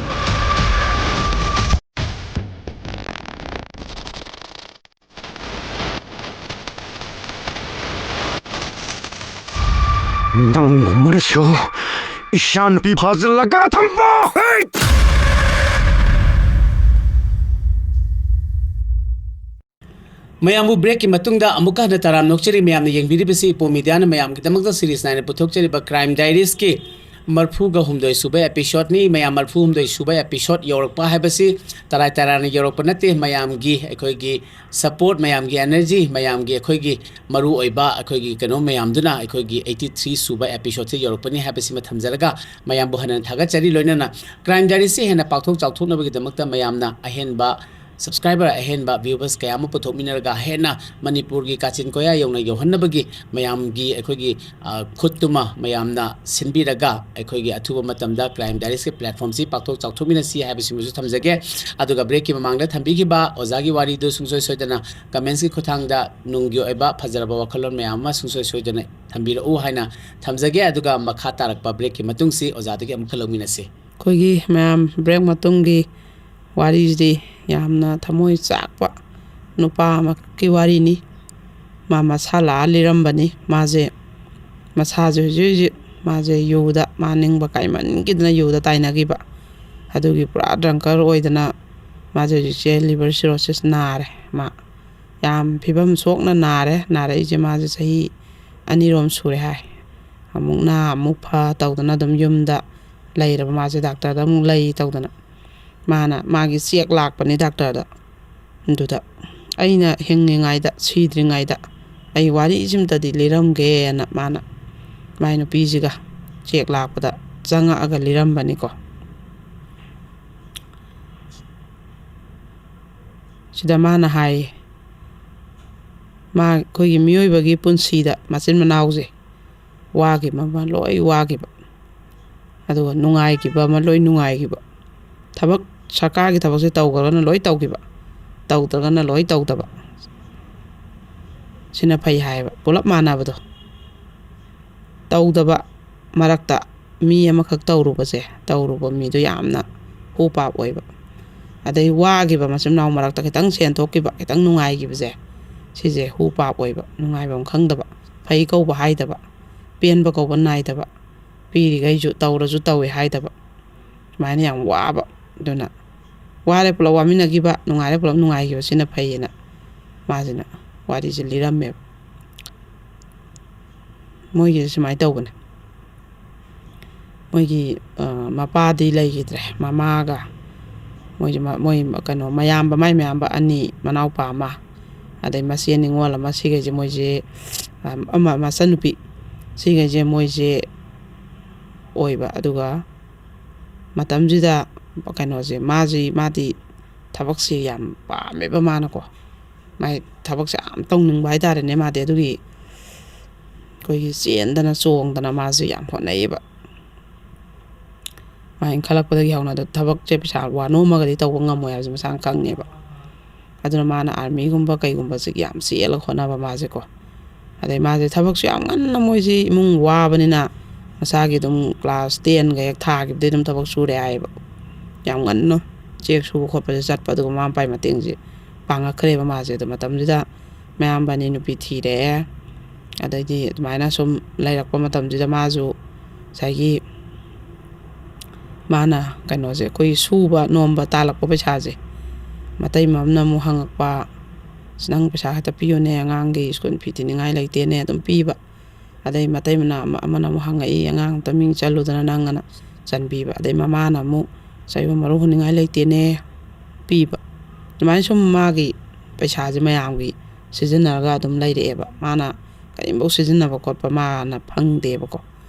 ꯅꯪꯒꯨꯝꯕꯅꯁꯨ ꯏꯆꯥ ꯅꯨꯄꯤ ꯐꯥꯖꯤꯜꯂꯒ ꯊꯝꯕ ꯃꯌꯥꯝꯕꯨ ꯕ꯭ꯔꯦꯛꯀꯤ ꯃꯇꯨꯡꯗ ꯑꯃꯨꯛꯀ ꯍꯟꯅ ꯇꯔꯥꯝ ꯅꯣꯛꯆꯔꯤ ꯃꯌꯥꯝꯅ ꯌꯦꯡꯕꯤꯔꯤꯕꯁꯤ ꯏꯄꯣ ꯃꯤꯗꯤꯌꯥꯅ ꯃꯌꯥꯝꯒꯤꯗꯃꯛꯇ ꯁꯤꯔꯤꯁ ꯅꯥꯏꯅ ꯄꯨꯊꯣꯛꯆꯔꯤꯕ ꯀ꯭ꯔꯥꯏꯝ ꯗꯥꯏꯔꯤꯁꯀꯤ 34 ꯁꯨꯕ एपिसोडनी मयाम 34 सुबा एपिसोड यौरक्पा हाइबसी तराई तराना यौरक्पा नते मयामगी अखोइगी सपोर्ट मयामगी एनर्जी मयामगी अखोइगी मरु ओइबा अखोइगी कनो मयामदुना अखोइगी 83 सुबा एपिसोड से यौरक्पनी हाइबसी मथमजरगा मयामबु हनन थागचरी लोइनना क्राइम डायरीसी हेना पाक्थोक चाउथोकनबगी दमक्ता मयामना अहेनबा सब्सक्राइबर अहेनबा व्यूवर्स कया म पुथोकमिनरगा हेना मणिपुर की काचिन कोया यौना यौहन्नबगी मयामगी अखोइगी खुत्तुमा मयामना सिनबिरगा अखोइगी अथुबा मतमदा क्राइम डायरीस के प्लेटफॉर्म सी पाक्थोक चाउथोकमिनसी हाइबसिमुजु थमजगे अदुगा ब्रेक की ममांगदा थंबिगिबा ओजागी वारी दु सुंसोय सोयदना कमेंट्स की खुथांगदा नुंग्यो एबा फजरबा वखलोन मयामा सुंसोय सोयदना थंबिरउ हाइना थमजगे अदुगा मखा तारकपा ब्रेक की मतुंगसी ओजादगी अमुख लौमिनसी ꯑꯩꯈꯣꯏꯒꯤ ꯃꯌꯥꯝ ꯕ꯭ꯔꯦꯛ ꯃꯇꯨꯡꯒꯤ ꯋꯥꯔꯤꯁꯤꯗꯤ ꯌꯥꯝꯅ ꯊꯃꯣꯏ ꯆꯥꯛꯄ ꯅꯨꯄꯥ ꯑꯃꯒꯤ ꯋꯥꯔꯤꯅꯤ ꯃꯥ ꯃꯁꯥ ꯂꯥꯛꯑ ꯂꯤꯔꯝꯕꯅꯤ ꯃꯥꯁꯦ ꯃꯁꯥꯁꯦ ꯍꯧꯖꯤꯛ ꯃꯥꯁꯦ ꯌꯨꯗ ꯃꯥ ꯅꯤꯡꯕ ꯀꯥꯏꯃꯟꯈꯤꯗꯅ ꯌꯨꯗ ꯇꯥꯏꯅꯈꯤꯕ ꯑꯗꯨꯒꯤ ꯄꯨꯔꯥ ꯗ꯭ꯔꯪꯀꯔ ꯑꯣꯏꯗꯅ ꯃꯥꯁꯦ ꯍꯧꯖꯤꯛꯁꯦ ꯂꯤꯚꯔ ꯁꯤꯔꯣꯁꯤꯁ ꯅꯥꯔꯦ ꯃꯥ ꯌꯥꯝ ꯐꯤꯕꯝ ꯁꯣꯛꯅ ꯅꯥꯔꯛꯏꯁꯦ ꯃꯥꯁꯦ ꯆꯍꯤ 2 ꯁꯨꯔꯦ ꯍꯥꯏ ꯑꯃꯨꯛ ꯅꯥ ꯑꯃꯨꯛ ꯐ ꯇꯧꯗꯅ ꯑꯗꯨꯝ ꯌꯨꯝꯗ ꯂꯩꯔꯕ ꯃꯥꯁꯦ ꯗꯥꯛꯇꯔꯗ ꯑꯃꯨꯛ ꯂꯩ ꯇꯧꯗꯅ ꯃꯥꯒꯤ ꯆꯦꯛ ꯂꯥꯛꯄꯅꯤ ꯗꯥꯛꯇꯔꯗ ꯑꯗꯨꯗ ꯑꯩꯅ ꯍꯤꯡꯉꯤꯉꯩꯗ ꯁꯤꯗ꯭ꯔꯤꯉꯩꯗ ꯑꯩ ꯋꯥꯔꯤꯁꯤꯃꯇꯗꯤ ꯂꯤꯔꯝꯒꯦꯅ ꯃꯥꯅ ꯃꯥꯏ ꯅꯨꯄꯤꯁꯤꯒ ꯆꯦꯛ ꯂꯥꯛꯄꯗ ꯆꯪꯉꯛꯑꯒ ꯂꯤꯔꯝꯕꯅꯤꯀꯣ ꯁꯤꯗ ꯃꯥꯅ ꯍꯥꯏꯌꯦ ꯑꯩꯈꯣꯏꯒꯤ ꯃꯤꯑꯣꯏꯕꯒꯤ ꯄꯨꯟꯁꯤꯗ ꯃꯆꯤꯟ ꯃꯅꯥꯎꯁꯦ ꯋꯥꯈꯤꯕ ꯑꯃ ꯂꯣꯏ ꯋꯥꯈꯤꯕ ꯑꯗꯨꯒ ꯅꯨꯡꯉꯥꯏꯈꯤꯕ ꯑꯃ ꯂꯣꯏ ꯅꯨꯡꯉꯥꯏꯈꯤꯕ ꯊꯕꯛ ꯁꯔꯀꯥꯔꯒꯤ ꯊꯕꯛꯁꯦ ꯇꯧꯈ꯭ꯔꯒꯅ ꯂꯣꯏ ꯇꯧꯈꯤꯕ ꯇꯧꯗ꯭ꯔꯒꯅ ꯂꯣꯏ ꯇꯧꯗꯕ ꯁꯤꯅ ꯐꯩ ꯍꯥꯏꯌꯦꯕ ꯄꯨꯂꯞ ꯃꯥꯟꯅꯕꯗꯣ ꯇꯧꯗꯕ ꯃꯔꯛꯇ ꯃꯤ ꯑꯃꯈꯛ ꯇꯧꯔꯨꯕ ꯃꯤꯗꯣ ꯌꯥꯝꯅ ꯍꯨ ꯄꯥꯞ ꯑꯣꯏꯕ ꯑꯗꯩ ꯋꯥꯈꯤꯕ ꯃꯆꯤꯟ ꯃꯅꯥꯎ ꯃꯔꯛꯇ ꯈꯤꯇꯪ ꯁꯦꯟ ꯊꯣꯛꯈꯤꯕ ꯈꯤꯇꯪ ꯅꯨꯡꯉꯥꯏꯈꯤꯕꯁꯦ ꯁꯤꯁꯦ ꯍꯨ ꯄꯥꯞ ꯑꯣꯏꯕ ꯅꯨꯡꯉꯥꯏꯕꯝ ꯈꯪꯗꯕ ꯐꯩ ꯀꯧꯕ ꯍꯥꯏꯗꯕ ꯄꯦꯟꯕ ꯀꯧꯕ ナꯏꯗꯕ ꯄꯤꯔꯤꯈꯩꯁꯨ ꯇꯧꯔꯁꯨ ꯇꯧꯋꯦ ꯍꯥꯏꯗꯕ ꯁꯨꯃꯥꯏꯅ ꯌꯥꯝ ꯋꯥꯕ ꯑꯗꯨꯅ ꯋꯥꯔꯦ ꯄꯨꯂꯞ ꯋꯥꯃꯤꯟꯅꯈꯤꯕ ꯅꯨꯡꯉꯥꯏꯔꯦ ꯄꯨꯂꯞ ꯅꯨꯡꯉꯥꯏꯈꯤꯕ ꯁꯤꯅ ꯐꯩꯌꯦꯅ ꯃꯥꯁꯤꯅ ꯋꯥꯔꯤꯁꯦ ꯂꯤꯔꯝꯃꯦꯕ ꯃꯣꯏꯒꯤꯁꯦ ꯁꯨꯃꯥꯏꯅ ꯇꯧꯕꯅꯦ ꯃꯣꯏꯒꯤ ꯃꯄꯥꯗꯤ ꯂꯩꯈꯤꯗ꯭ꯔꯦ ꯃꯃꯥꯒ ꯃꯣꯏ ꯀꯩꯅꯣ ꯃꯥꯏ ꯃꯌꯥꯝꯕ 2 ꯃꯅꯥꯎꯄꯥ 1 ꯑꯗꯩ ꯃꯆꯦ ꯅꯤꯡꯉꯣꯜ 1 ꯁꯤꯈꯩꯁꯦ ꯃꯣꯏꯁꯦ ꯃꯆꯟꯅꯨꯄꯤ ꯁꯤꯈꯩꯁꯦ ꯃꯣꯏꯁꯦ ꯑꯣꯏꯕ ꯑꯗꯨꯒ ꯃꯇꯝꯁꯤꯗ ꯀꯩꯅꯣꯁꯦ ꯃꯥꯗꯤ ꯊꯕꯛꯁꯦ ꯌꯥꯝ ꯄꯥꯝꯃꯦꯕ ꯃꯥꯅꯀꯣ ꯃꯥꯏ ꯊꯕꯛꯁꯦ ꯌꯥꯝ ꯇꯧꯅꯤꯡꯕ ꯍꯥꯏꯇꯥꯔꯦꯅꯦ ꯃꯥꯗꯤ ꯑꯗꯨꯒꯤ ꯑꯩꯈꯣꯏꯒꯤ ꯆꯦꯟꯗꯅ ꯆꯣꯡꯗꯅ ꯃꯥꯁꯦ ꯌꯥꯝ ꯍꯣꯠꯅꯩꯌꯦꯕ ꯃꯥ ꯏꯟꯈꯠꯂꯛꯄꯗꯒꯤ ꯍꯧꯅ ꯊꯕꯛꯁꯦ ꯄꯩꯁꯥ ꯋꯥꯅꯣꯝꯃꯒꯗꯤ ꯇꯧꯕ ꯉꯝꯃꯣꯏ ꯍꯥꯏꯕꯁꯦ ꯃꯁꯥꯅ ꯈꯪꯉꯦꯕ ꯑꯗꯨꯅ ꯃꯥꯅ ꯑꯥꯔꯃꯤꯒꯨꯝꯕ ꯀꯩꯒꯨꯝꯕꯁꯦ ꯌꯥꯝ ꯆꯦꯜꯂꯒ ꯍꯣꯠꯅꯕ ꯃꯥꯁꯦꯀꯣ ꯑꯗꯩ ꯃꯥꯁꯦ ꯊꯕꯛꯁꯨ ꯌꯥꯝ ꯉꯟꯅ ꯃꯣꯏꯁꯤ ꯏꯃꯨꯡ ꯋꯥꯕꯅꯤꯅ ꯃꯁꯥꯒꯤ ꯑꯗꯨꯝ ꯀ꯭ꯂꯥꯁ 10ꯒ ꯍꯦꯛ ꯊꯥꯈꯤꯕꯗꯩ ꯑꯗꯨꯝ ꯊꯕꯛ ꯁꯨꯔꯦ ꯍꯥꯏꯌꯦꯕ ꯌꯥꯝ ꯉꯟꯅ ꯆꯦꯛ ꯁꯨꯕ ꯈꯣꯠꯄꯁꯦ ꯆꯠꯄ ꯑꯗꯨꯒ ꯃꯃꯥ ꯃꯄꯥꯒꯤ ꯃꯇꯦꯡꯁꯦ ꯄꯥꯡꯉꯛꯈ꯭ꯔꯦꯕ ꯃꯥꯁꯦ ꯑꯗꯨ ꯃꯇꯝꯁꯤꯗ ꯃꯌꯥꯝꯕ 2 ꯅꯨꯄꯤ ꯊꯤꯔꯛꯑꯦ ꯑꯗꯩꯗꯤ ꯑꯗꯨꯃꯥꯏꯅ ꯁꯨꯝ ꯂꯩꯔꯛꯄ ꯃꯇꯝꯁꯤꯗ ꯃꯥꯁꯨ ꯉꯁꯥꯏꯒꯤ ꯃꯥꯅ ꯀꯩꯅꯣꯁꯦ ꯑꯩꯈꯣꯏꯒꯤ ꯁꯨꯕ ꯅꯣꯝꯕ ꯇꯥꯜꯂꯛꯄ ꯄꯩꯁꯥꯁꯦ ꯃꯇꯩꯃ ꯑꯃꯅ ꯑꯃꯨꯛ ꯍꯪꯉꯛꯄ ꯅꯪ ꯄꯩꯁꯥ ꯈꯛꯇ ꯄꯤꯌꯨꯅꯦ ꯑꯉꯥꯡꯒꯤ ꯁ꯭ꯀꯨꯜ ꯐꯤ ꯊꯤꯅꯤꯡꯉꯥꯏ ꯂꯩꯇꯦꯅꯦ ꯑꯗꯨꯝ ꯄꯤꯕ ꯑꯗꯩ ꯃꯇꯩꯃꯅ ꯑꯃꯅ ꯑꯃꯨꯛ ꯍꯪꯉꯛꯏ ꯑꯉꯥꯡ ꯑꯝꯇ ꯃꯤꯡ ꯆꯜꯂꯨꯗꯅ ꯅꯪꯒꯅ ꯆꯟꯕꯤꯕ ꯑꯗꯩ ꯃꯃꯥꯅ ꯑꯃꯨꯛ ꯆꯩꯕ ꯃꯔꯨ ꯍꯨꯅꯤꯡꯉꯥꯏ ꯂꯩꯇꯦꯅꯦ ꯄꯤꯕ ꯑꯗꯨꯃꯥꯏꯅ ꯁꯨꯝ ꯃꯥꯒꯤ ꯄꯩꯁꯥꯁꯦ ꯃꯌꯥꯝꯒꯤ ꯁꯤꯖꯤꯟꯅꯔꯒ ꯑꯗꯨꯝ ꯂꯩꯔꯛꯑꯦꯕ ꯃꯥꯅ ꯀꯔꯤꯝꯐꯧ ꯁꯤꯖꯤꯟꯅꯕ ꯈꯣꯠꯄ ꯃꯥꯅ ꯐꯪꯗꯦꯕꯀꯣ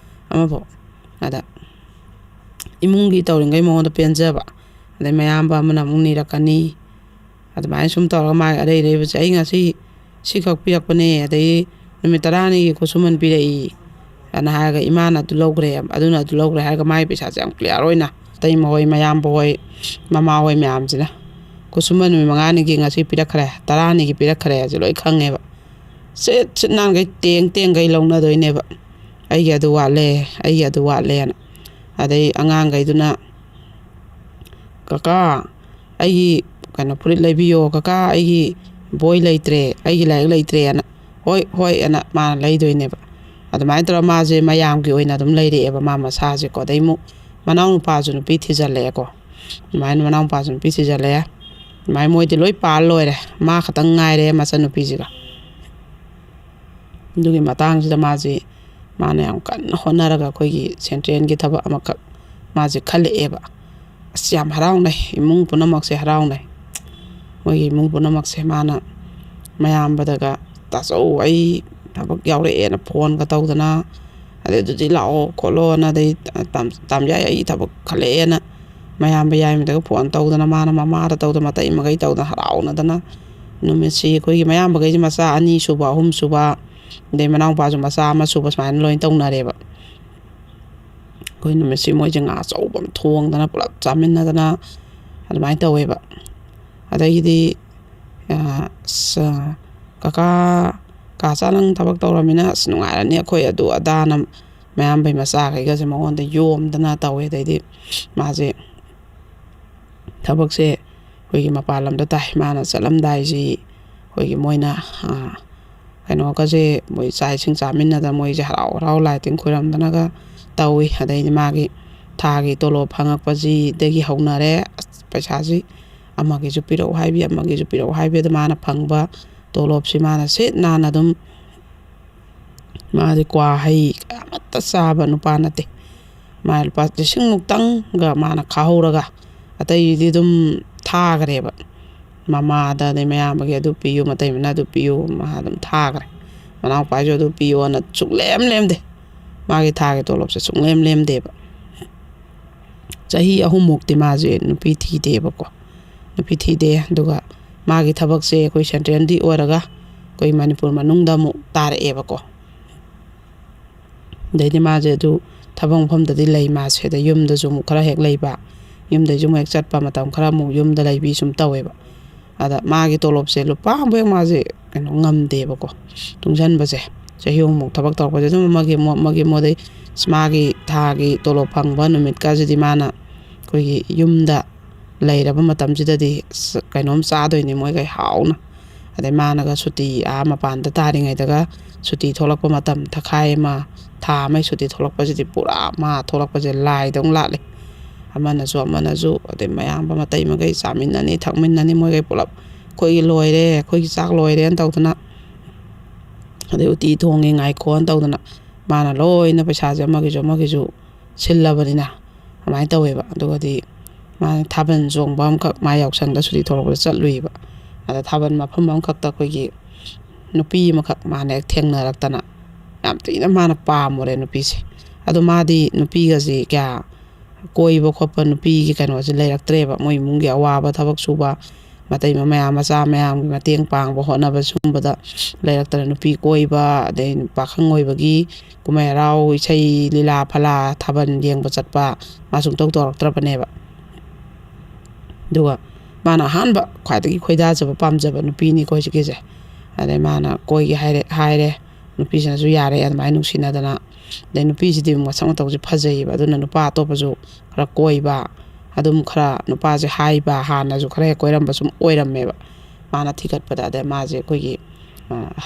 ꯑꯃꯐꯥꯎ ꯑꯗ ꯏꯃꯨꯡꯒꯤ ꯇꯧꯔꯤꯉꯩ ꯃꯉꯣꯟꯗ ꯄꯦꯟꯖꯕ ꯑꯗꯩ ꯃꯌꯥꯝꯕ ꯑꯃꯅ ꯑꯃꯨꯛ ꯅꯤꯔꯛꯀꯅꯤ ꯑꯗꯨꯃꯥꯏꯅ ꯁꯨꯝ ꯇꯧꯔꯒ ꯃꯥꯒꯤ ꯑꯔꯩꯕꯁꯦ ꯑꯩ ꯉꯁꯤ ꯁꯤꯈꯛ ꯄꯤꯔꯛꯄꯅꯦ ꯑꯗꯩ ꯅꯨꯃꯤꯠ 10ꯅꯤꯒꯤ ꯈꯨꯠꯁꯨꯃꯟ ꯄꯤꯔꯛꯏ ꯑꯅ ꯍꯥꯏꯔꯒ ꯏꯃꯥꯅ ꯑꯗꯨ ꯂꯧꯈ꯭ꯔꯦ ꯑꯗꯨꯅ ꯑꯗꯨ ꯂꯧꯈ꯭ꯔꯦ ꯍꯥꯏꯔꯒ ꯃꯥꯒꯤ ꯄꯩꯁꯥꯁꯦ ꯌꯥꯝ ꯀ꯭ꯂꯤꯌꯥꯔ ꯑꯣꯏꯅ ꯑꯇꯩꯃ ꯍꯣꯏ ꯃꯌꯥꯝꯕ ꯍꯣꯏ ꯃꯃꯥ ꯍꯣꯏ ꯃꯌꯥꯝꯁꯤꯅ ꯈꯨꯠꯁꯨꯃꯟ ꯅꯨꯃꯤꯠ 5ꯅꯤꯒꯤ ꯉꯁꯤ ꯄꯤꯔꯛꯈ꯭ꯔꯦ 10ꯅꯤꯒꯤ ꯄꯤꯔꯛꯈ꯭ꯔꯦ ꯍꯥꯏꯁꯦ ꯂꯣꯏ ꯈꯪꯉꯦꯕ ꯁꯤꯠ ꯅꯥꯟꯈꯩ ꯇꯦꯡꯈꯩ ꯂꯧꯅꯗꯣꯏꯅꯦꯕ ꯑꯩꯒꯤ ꯑꯗꯨ ꯋꯥꯠꯂꯦꯅ ꯑꯗꯩ ꯑꯉꯥꯡꯈꯩꯗꯨꯅ ꯀꯀꯥ ꯑꯩꯒꯤ ꯀꯩꯅꯣ ꯐꯨꯔꯤꯠ ꯂꯩꯕꯤꯌꯣ ꯀꯀꯥ ꯑꯩꯒꯤ ꯕꯣꯏ ꯂꯩꯇ꯭ꯔꯦ ꯑꯩꯒꯤ ꯂꯥꯏꯔꯤꯛ ꯂꯩꯇ꯭ꯔꯦꯅ ꯍꯣꯏ ꯑꯅ ꯃꯥꯅ ꯂꯩꯗꯣꯏꯅꯦꯕ ꯑꯗꯨꯃꯥꯏꯅ ꯇꯧꯔꯒ ꯃꯥꯁꯦ ꯃꯌꯥꯝꯒꯤ ꯑꯣꯏꯅ ꯑꯗꯨꯝ ꯂꯩꯔꯛꯑꯦꯕ ꯃꯥ ꯃꯁꯥꯁꯦꯀꯣ ꯑꯗꯩ ꯑꯃꯨꯛ ꯃꯅꯥꯎ ꯅꯨꯄꯥꯁꯨ ꯅꯨꯄꯤ ꯊꯤꯖꯜꯂꯛꯑꯦꯀꯣ ꯑꯗꯨꯃꯥꯏꯅ ꯃꯅꯥꯎ ꯅꯨꯄꯥꯁꯨ ꯅꯨꯄꯤ ꯊꯤꯖꯜꯂꯛꯑꯦ ꯑꯗꯨꯃꯥꯏꯅ ꯃꯣꯏꯗꯤ ꯂꯣꯏ ꯄꯥꯜ ꯂꯣꯏꯔꯦ ꯃꯥ ꯈꯛꯇꯪ ꯉꯥꯏꯔꯦ ꯃꯆꯟꯅꯨꯄꯤꯁꯤꯒ ꯑꯗꯨꯒꯤ ꯃꯇꯥꯡꯁꯤꯗ ꯃꯥꯅ ꯌꯥꯝ ꯀꯟꯅ ꯍꯣꯠꯅꯔꯒ ꯑꯩꯈꯣꯏꯒꯤ ꯁꯦꯟꯇ꯭ꯔꯦꯜꯒꯤ ꯊꯕꯛ ꯑꯃꯈꯛ ꯃꯥꯁꯦ ꯈꯜꯂꯛꯑꯦꯕ ꯑꯁ ꯌꯥꯝ ꯍꯔꯥꯎꯅꯩ ꯏꯃꯨꯡ ꯄꯨꯝꯅꯃꯛꯁꯦ ꯍꯔꯥꯎꯅꯩ ꯃꯣꯏꯒꯤ ꯏꯃꯨꯡ ꯄꯨꯝꯅꯃꯛꯁꯦ ꯃꯥꯅ ꯃꯌꯥꯝꯕꯗꯒ ꯇꯥꯆꯧ ꯑꯩ ꯊꯕꯛ ꯌꯥꯎꯔꯛꯑꯦꯅ ꯐꯣꯟꯒ ꯇꯧꯗꯅ ꯑꯗꯩ ꯑꯗꯨꯗꯤ ꯂꯥꯛꯑꯣ ꯈꯣꯠꯂꯣꯅ ꯑꯗꯩ ꯇꯥꯝꯌꯥꯏ ꯑꯩ ꯊꯕꯛ ꯈꯜꯂꯛꯑꯦꯅ ꯃꯌꯥꯝꯕ ꯌꯥꯏꯃꯗꯒ ꯐꯣꯟ ꯇꯧꯗꯅ ꯃꯥꯅ ꯃꯃꯥꯗ ꯇꯧꯗꯅ ꯃꯇꯩꯃꯈꯩ ꯇꯧꯗꯅ ꯍꯔꯥꯎꯅꯗꯅ ꯅꯨꯃꯤꯠꯁꯤ ꯑꯩꯈꯣꯏꯒꯤ ꯃꯌꯥꯝꯕꯈꯩꯁꯦ ꯃꯆꯥ 2 ꯁꯨꯕ 3 ꯁꯨꯕ ꯑꯗꯩ ꯃꯅꯥꯎꯄꯥꯁꯨ ꯃꯆꯥ 1 ꯁꯨꯕ ꯁꯨꯃꯥꯏꯅ ꯂꯣꯏ ꯇꯧꯅꯔꯦꯕ ꯑꯩꯈꯣꯏ ꯅꯨꯃꯤꯠꯁꯤ ꯃꯣꯏꯁꯦ ꯉꯥ ꯑꯆꯧꯕ ꯑꯃ ꯊꯣꯡꯗꯅ ꯄꯨꯂꯞ ꯆꯥꯃꯤꯟꯅꯗꯅ ꯑꯗꯨꯃꯥꯏꯅ ꯇꯧꯋꯦꯕ ꯑꯗꯒꯤꯗꯤ ꯀꯥꯆꯥ ꯅꯪ ꯊꯕꯛ ꯇꯧꯔꯃꯤꯅ ꯑꯁ ꯅꯨꯡꯉꯥꯏꯔꯅꯤ ꯑꯩꯈꯣꯏ ꯑꯗꯨ ꯑꯗꯥꯅ ꯃꯌꯥꯝꯕꯩ ꯃꯆꯥꯈꯩꯒꯁꯦ ꯃꯉꯣꯟꯗ ꯌꯣꯝꯗꯅ ꯇꯧꯋꯦ ꯑꯗꯩꯗꯤ ꯃꯥꯁꯦ ꯊꯕꯛꯁꯦ ꯑꯩꯈꯣꯏꯒꯤ ꯃꯄꯥꯟ ꯂꯝꯗ ꯇꯥꯏ ꯃꯥꯅ ꯆꯠꯂꯝꯗꯥꯏꯁꯤ ꯑꯩꯈꯣꯏꯒꯤ ꯃꯣꯏꯅ ꯀꯩꯅꯣꯒꯁꯦ ꯃꯣꯏ ꯆꯥꯛ ꯏꯁꯤꯡ ꯆꯥꯃꯤꯟꯅꯗꯅ ꯃꯣꯏꯁꯦ ꯍꯔꯥꯎ ꯂꯥꯏ ꯇꯤꯟ ꯈꯣꯏꯔꯝꯗꯅꯒ ꯇꯧꯏ ꯑꯗꯩꯗꯤ ꯃꯥꯒꯤ ꯊꯥꯒꯤ ꯇꯣꯂꯣꯞ ꯐꯪꯉꯛꯄꯁꯤꯗꯒꯤ ꯍꯧꯅꯔꯦ ꯄꯩꯁꯥꯁꯤ ꯑꯃꯒꯤꯁꯨ ꯄꯤꯔꯛꯎ ꯍꯥꯏꯕꯤ ꯑꯃꯒꯤꯁꯨ ꯄꯤꯔꯛꯎ ꯍꯥꯏꯕꯤ ꯑꯗ ꯃꯥꯅ ꯐꯪꯕ ꯇꯣꯂꯣꯞꯁꯤ ꯃꯥꯅ ꯁꯤꯠ ꯅꯥꯟꯅ ꯑꯗꯨꯝ ꯃꯥꯗꯤ ꯀ꯭ꯋꯥ ꯍꯩ ꯑꯃꯠꯇ ꯆꯥꯕ ꯅꯨꯄꯥ ꯅꯠꯇꯦ ꯃꯥ ꯂꯨꯄꯥ 1,000ꯃꯨꯛꯇꯪꯒ ꯃꯥꯅ ꯈꯥꯍꯧꯔꯒ ꯑꯇꯩꯗꯤ ꯑꯗꯨꯝ ꯊꯥꯈ꯭ꯔꯦꯕ ꯃꯃꯥꯗ ꯑꯗꯩ ꯃꯌꯥꯝꯕꯒꯤ ꯑꯗꯨ ꯄꯤꯌꯨ ꯃꯇꯩꯃꯅ ꯑꯗꯨ ꯄꯤꯌꯨ ꯃꯥ ꯑꯗꯨꯝ ꯊꯥꯈ꯭ꯔꯦ ꯃꯅꯥꯎꯄꯥꯁꯨ ꯑꯗꯨ ꯄꯤꯌꯣꯅ ꯁꯨꯡꯂꯦꯝ ꯂꯦꯝꯗꯦ ꯃꯥꯒꯤ ꯊꯥꯒꯤ ꯇꯣꯂꯣꯞꯁꯦ ꯁꯨꯡꯂꯦꯝ ꯂꯦꯝꯗꯦꯕ ꯆꯍꯤ 3ꯃꯨꯛꯇꯤ ꯃꯥꯁꯦ ꯅꯨꯄꯤ ꯊꯤꯗꯦꯕꯀꯣ ꯅꯨꯄꯤ ꯊꯤꯗꯦ ꯑꯗꯨꯒ ꯃꯥꯒꯤ ꯊꯕꯛꯁꯦ ꯑꯩꯈꯣꯏ ꯁꯦꯟꯇ꯭ꯔꯦꯜꯗꯤ ꯑꯣꯏꯔꯒ ꯑꯩꯈꯣꯏ ꯃꯅꯤꯄꯨꯔ ꯃꯅꯨꯡꯗ ꯑꯃꯨꯛ ꯇꯥꯔꯛꯑꯦꯕꯀꯣ ꯑꯗꯩꯗꯤ ꯃꯥꯁꯦ ꯑꯗꯨ ꯊꯕꯛ ꯃꯐꯝꯗꯗꯤ ꯂꯩ ꯃꯥꯁꯦ ꯑꯗꯩ ꯌꯨꯝꯗꯁꯨ ꯑꯃꯨꯛ ꯈꯔ ꯍꯦꯛ ꯂꯩꯕ ꯌꯨꯝꯗꯩꯁꯨ ꯑꯃꯨꯛ ꯍꯦꯛ ꯆꯠꯄ ꯃꯇꯝ ꯈꯔ ꯑꯃꯨꯛ ꯌꯨꯝꯗ ꯂꯩꯕꯤ ꯁꯨꯝ ꯇꯧꯋꯦꯕ ꯑꯗ ꯃꯥꯒꯤ ꯇꯣꯂꯣꯞꯁꯦ ꯂꯨꯄꯥ ꯑꯃꯐꯥꯎ ꯍꯦꯛ ꯃꯥꯁꯦ ꯀꯩꯅꯣ ꯉꯝꯗꯦꯕꯀꯣ ꯇꯨꯡꯁꯤꯟꯕꯁꯦ ꯆꯍꯤ 3ꯃꯨꯛ ꯊꯕꯛ ꯇꯧꯔꯛꯄꯁꯦ ꯑꯗꯨꯝ ꯑꯃꯒꯤ ꯑꯗꯩ ꯃꯥꯒꯤ ꯊꯥꯒꯤ ꯇꯣꯂꯣꯞ ꯐꯪꯕ ꯅꯨꯃꯤꯠꯀꯁꯤꯗꯤ ꯃꯥꯅ ꯑꯩꯈꯣꯏꯒꯤ ꯌꯨꯝꯗ ꯂꯩꯔꯕ ꯃꯇꯝꯁꯤꯗꯗꯤ ꯀꯩꯅꯣꯝ ꯆꯥꯗꯣꯏꯅꯤ ꯃꯣꯏꯒꯩ ꯍꯥꯎꯅ ꯑꯗꯩ ꯃꯥꯅꯒ ꯁꯨꯇꯤ ꯃꯄꯥꯟꯗ ꯇꯥꯔꯤꯉꯩꯗꯒ ꯁꯨꯇꯤ ꯊꯣꯛꯂꯛꯄ ꯃꯇꯝ ꯊꯥꯈꯥꯏ ꯑꯃ ꯊꯥ ꯑꯃꯒꯤ ꯁꯨꯇꯤ ꯊꯣꯛꯂꯛꯄꯁꯤꯗꯤ ꯄꯨꯔꯥ ꯃꯥ ꯊꯣꯛꯂꯛꯄꯁꯦ ꯂꯥꯏꯗꯧꯅ ꯂꯥꯠꯂꯤ ꯑꯃꯅꯁꯨ ꯑꯗꯩ ꯃꯌꯥꯝꯕ ꯃꯇꯩꯃꯒꯩ ꯆꯥꯃꯤꯟꯅꯅꯤ ꯊꯛꯃꯤꯟꯅꯅꯤ ꯃꯣꯏꯒꯩ ꯄꯨꯂꯞ ꯑꯩꯈꯣꯏꯒꯤ ꯂꯣꯏꯔꯦ ꯑꯩꯈꯣꯏꯒꯤ ꯆꯥꯛ ꯂꯣꯏꯔꯦꯅ ꯇꯧꯗꯅ ꯑꯗꯩ ꯎꯇꯤ ꯊꯣꯡꯉꯤ ꯉꯥꯏꯈꯣꯅ ꯇꯧꯗꯅ ꯃꯥꯅ ꯂꯣꯏꯅ ꯄꯩꯁꯥꯁꯦ ꯑꯃꯒꯤꯁꯨ ꯁꯤꯜꯂꯕꯅꯤꯅ ꯑꯗꯨꯃꯥꯏꯅ ꯇꯧꯋꯦꯕ ꯑꯗꯨꯒꯗꯤ ꯃꯥꯅ ꯊꯥꯕꯜ ꯆꯣꯡꯕ ꯑꯃꯈꯛ ꯃꯥ ꯌꯥꯎꯁꯪꯗ ꯁꯨꯇꯤ ꯊꯣꯛꯂꯛꯄꯗ ꯆꯠꯂꯨꯏꯕ ꯑꯗ ꯊꯥꯕꯜ ꯃꯐꯝ ꯑꯃꯈꯛꯇ ꯑꯩꯈꯣꯏꯒꯤ ꯅꯨꯄꯤ ꯑꯃꯈꯛ ꯃꯥꯅ ꯍꯦꯛ ꯊꯦꯡꯅꯔꯛꯇꯅ ꯌꯥꯝ ꯊꯤꯅ ꯃꯥꯅ ꯄꯥꯝꯃꯨꯔꯦ ꯅꯨꯄꯤꯁꯦ ꯑꯗꯣ ꯃꯥꯗꯤ ꯅꯨꯄꯤꯒꯁꯤ ꯀꯌꯥ ꯀꯣꯏꯕ ꯈꯣꯠꯄ ꯅꯨꯄꯤꯒꯤ ꯀꯩꯅꯣꯁꯦ ꯂꯩꯔꯛꯇ꯭ꯔꯦꯕ ꯃꯣꯏ ꯏꯃꯨꯡꯒꯤ ꯑꯋꯥꯕ ꯊꯕꯛ ꯁꯨꯕ ꯃꯇꯩꯃ ꯃꯌꯥꯝ ꯃꯆꯥ ꯃꯌꯥꯝꯒꯤ ꯃꯇꯦꯡ ꯄꯥꯡꯕ ꯍꯣꯠꯅꯕ ꯁꯨꯝꯕꯗ ꯂꯩꯔꯛꯇ꯭ꯔꯦ ꯅꯨꯄꯤ ꯀꯣꯏꯕ ꯑꯗꯩ ꯄꯥꯈꯪ ꯑꯣꯏꯕꯒꯤ ꯀꯨꯝꯍꯩ ꯍꯔꯥꯎ ꯏꯁꯩ ꯂꯤꯂꯥ ꯐꯂꯥ ꯊꯥꯕꯜ ꯌꯦꯡꯕ ꯆꯠꯄ ꯃꯥ ꯁꯨꯡꯇꯧ ꯇꯧꯔꯛꯇ꯭ꯔꯕꯅꯦꯕ ꯑꯗꯨꯒ ꯃꯥꯅ ꯑꯍꯥꯟꯕ ꯈ꯭ꯋꯥꯏꯗꯒꯤ ꯈꯣꯏꯗꯥꯖꯕ ꯄꯥꯝꯖꯕ ꯅꯨꯄꯤꯅꯤꯀꯣ ꯍꯧꯖꯤꯛꯀꯤꯁꯦ ꯑꯗꯩ ꯃꯥꯅ ꯀꯣꯏꯒꯦ ꯍꯥꯏꯔꯦ ꯅꯨꯄꯤꯁꯤꯅꯁꯨ ꯌꯥꯔꯦ ꯑꯗꯨꯃꯥꯏꯅ ꯅꯨꯡꯁꯤꯅꯗꯅ ꯑꯗꯩ ꯅꯨꯄꯤꯁꯤꯗꯤ ꯃꯁꯛ ꯃꯇꯧꯁꯦ ꯐꯖꯩꯌꯦꯕ ꯑꯗꯨꯅ ꯅꯨꯄꯥ ꯑꯇꯣꯞꯄꯁꯨ ꯈꯔ ꯀꯣꯏꯕ ꯑꯗꯨꯝ ꯈꯔ ꯅꯨꯄꯥꯁꯦ ꯍꯥꯏꯕ ꯍꯥꯟꯅꯁꯨ ꯈꯔ ꯍꯦꯛ ꯀꯣꯏꯔꯝꯕ ꯁꯨꯝ ꯑꯣꯏꯔꯝꯃꯦꯕ ꯃꯥꯅ ꯊꯤꯒꯠꯄꯗ ꯑꯗꯩ ꯃꯥꯁꯦ ꯑꯩꯈꯣꯏꯒꯤ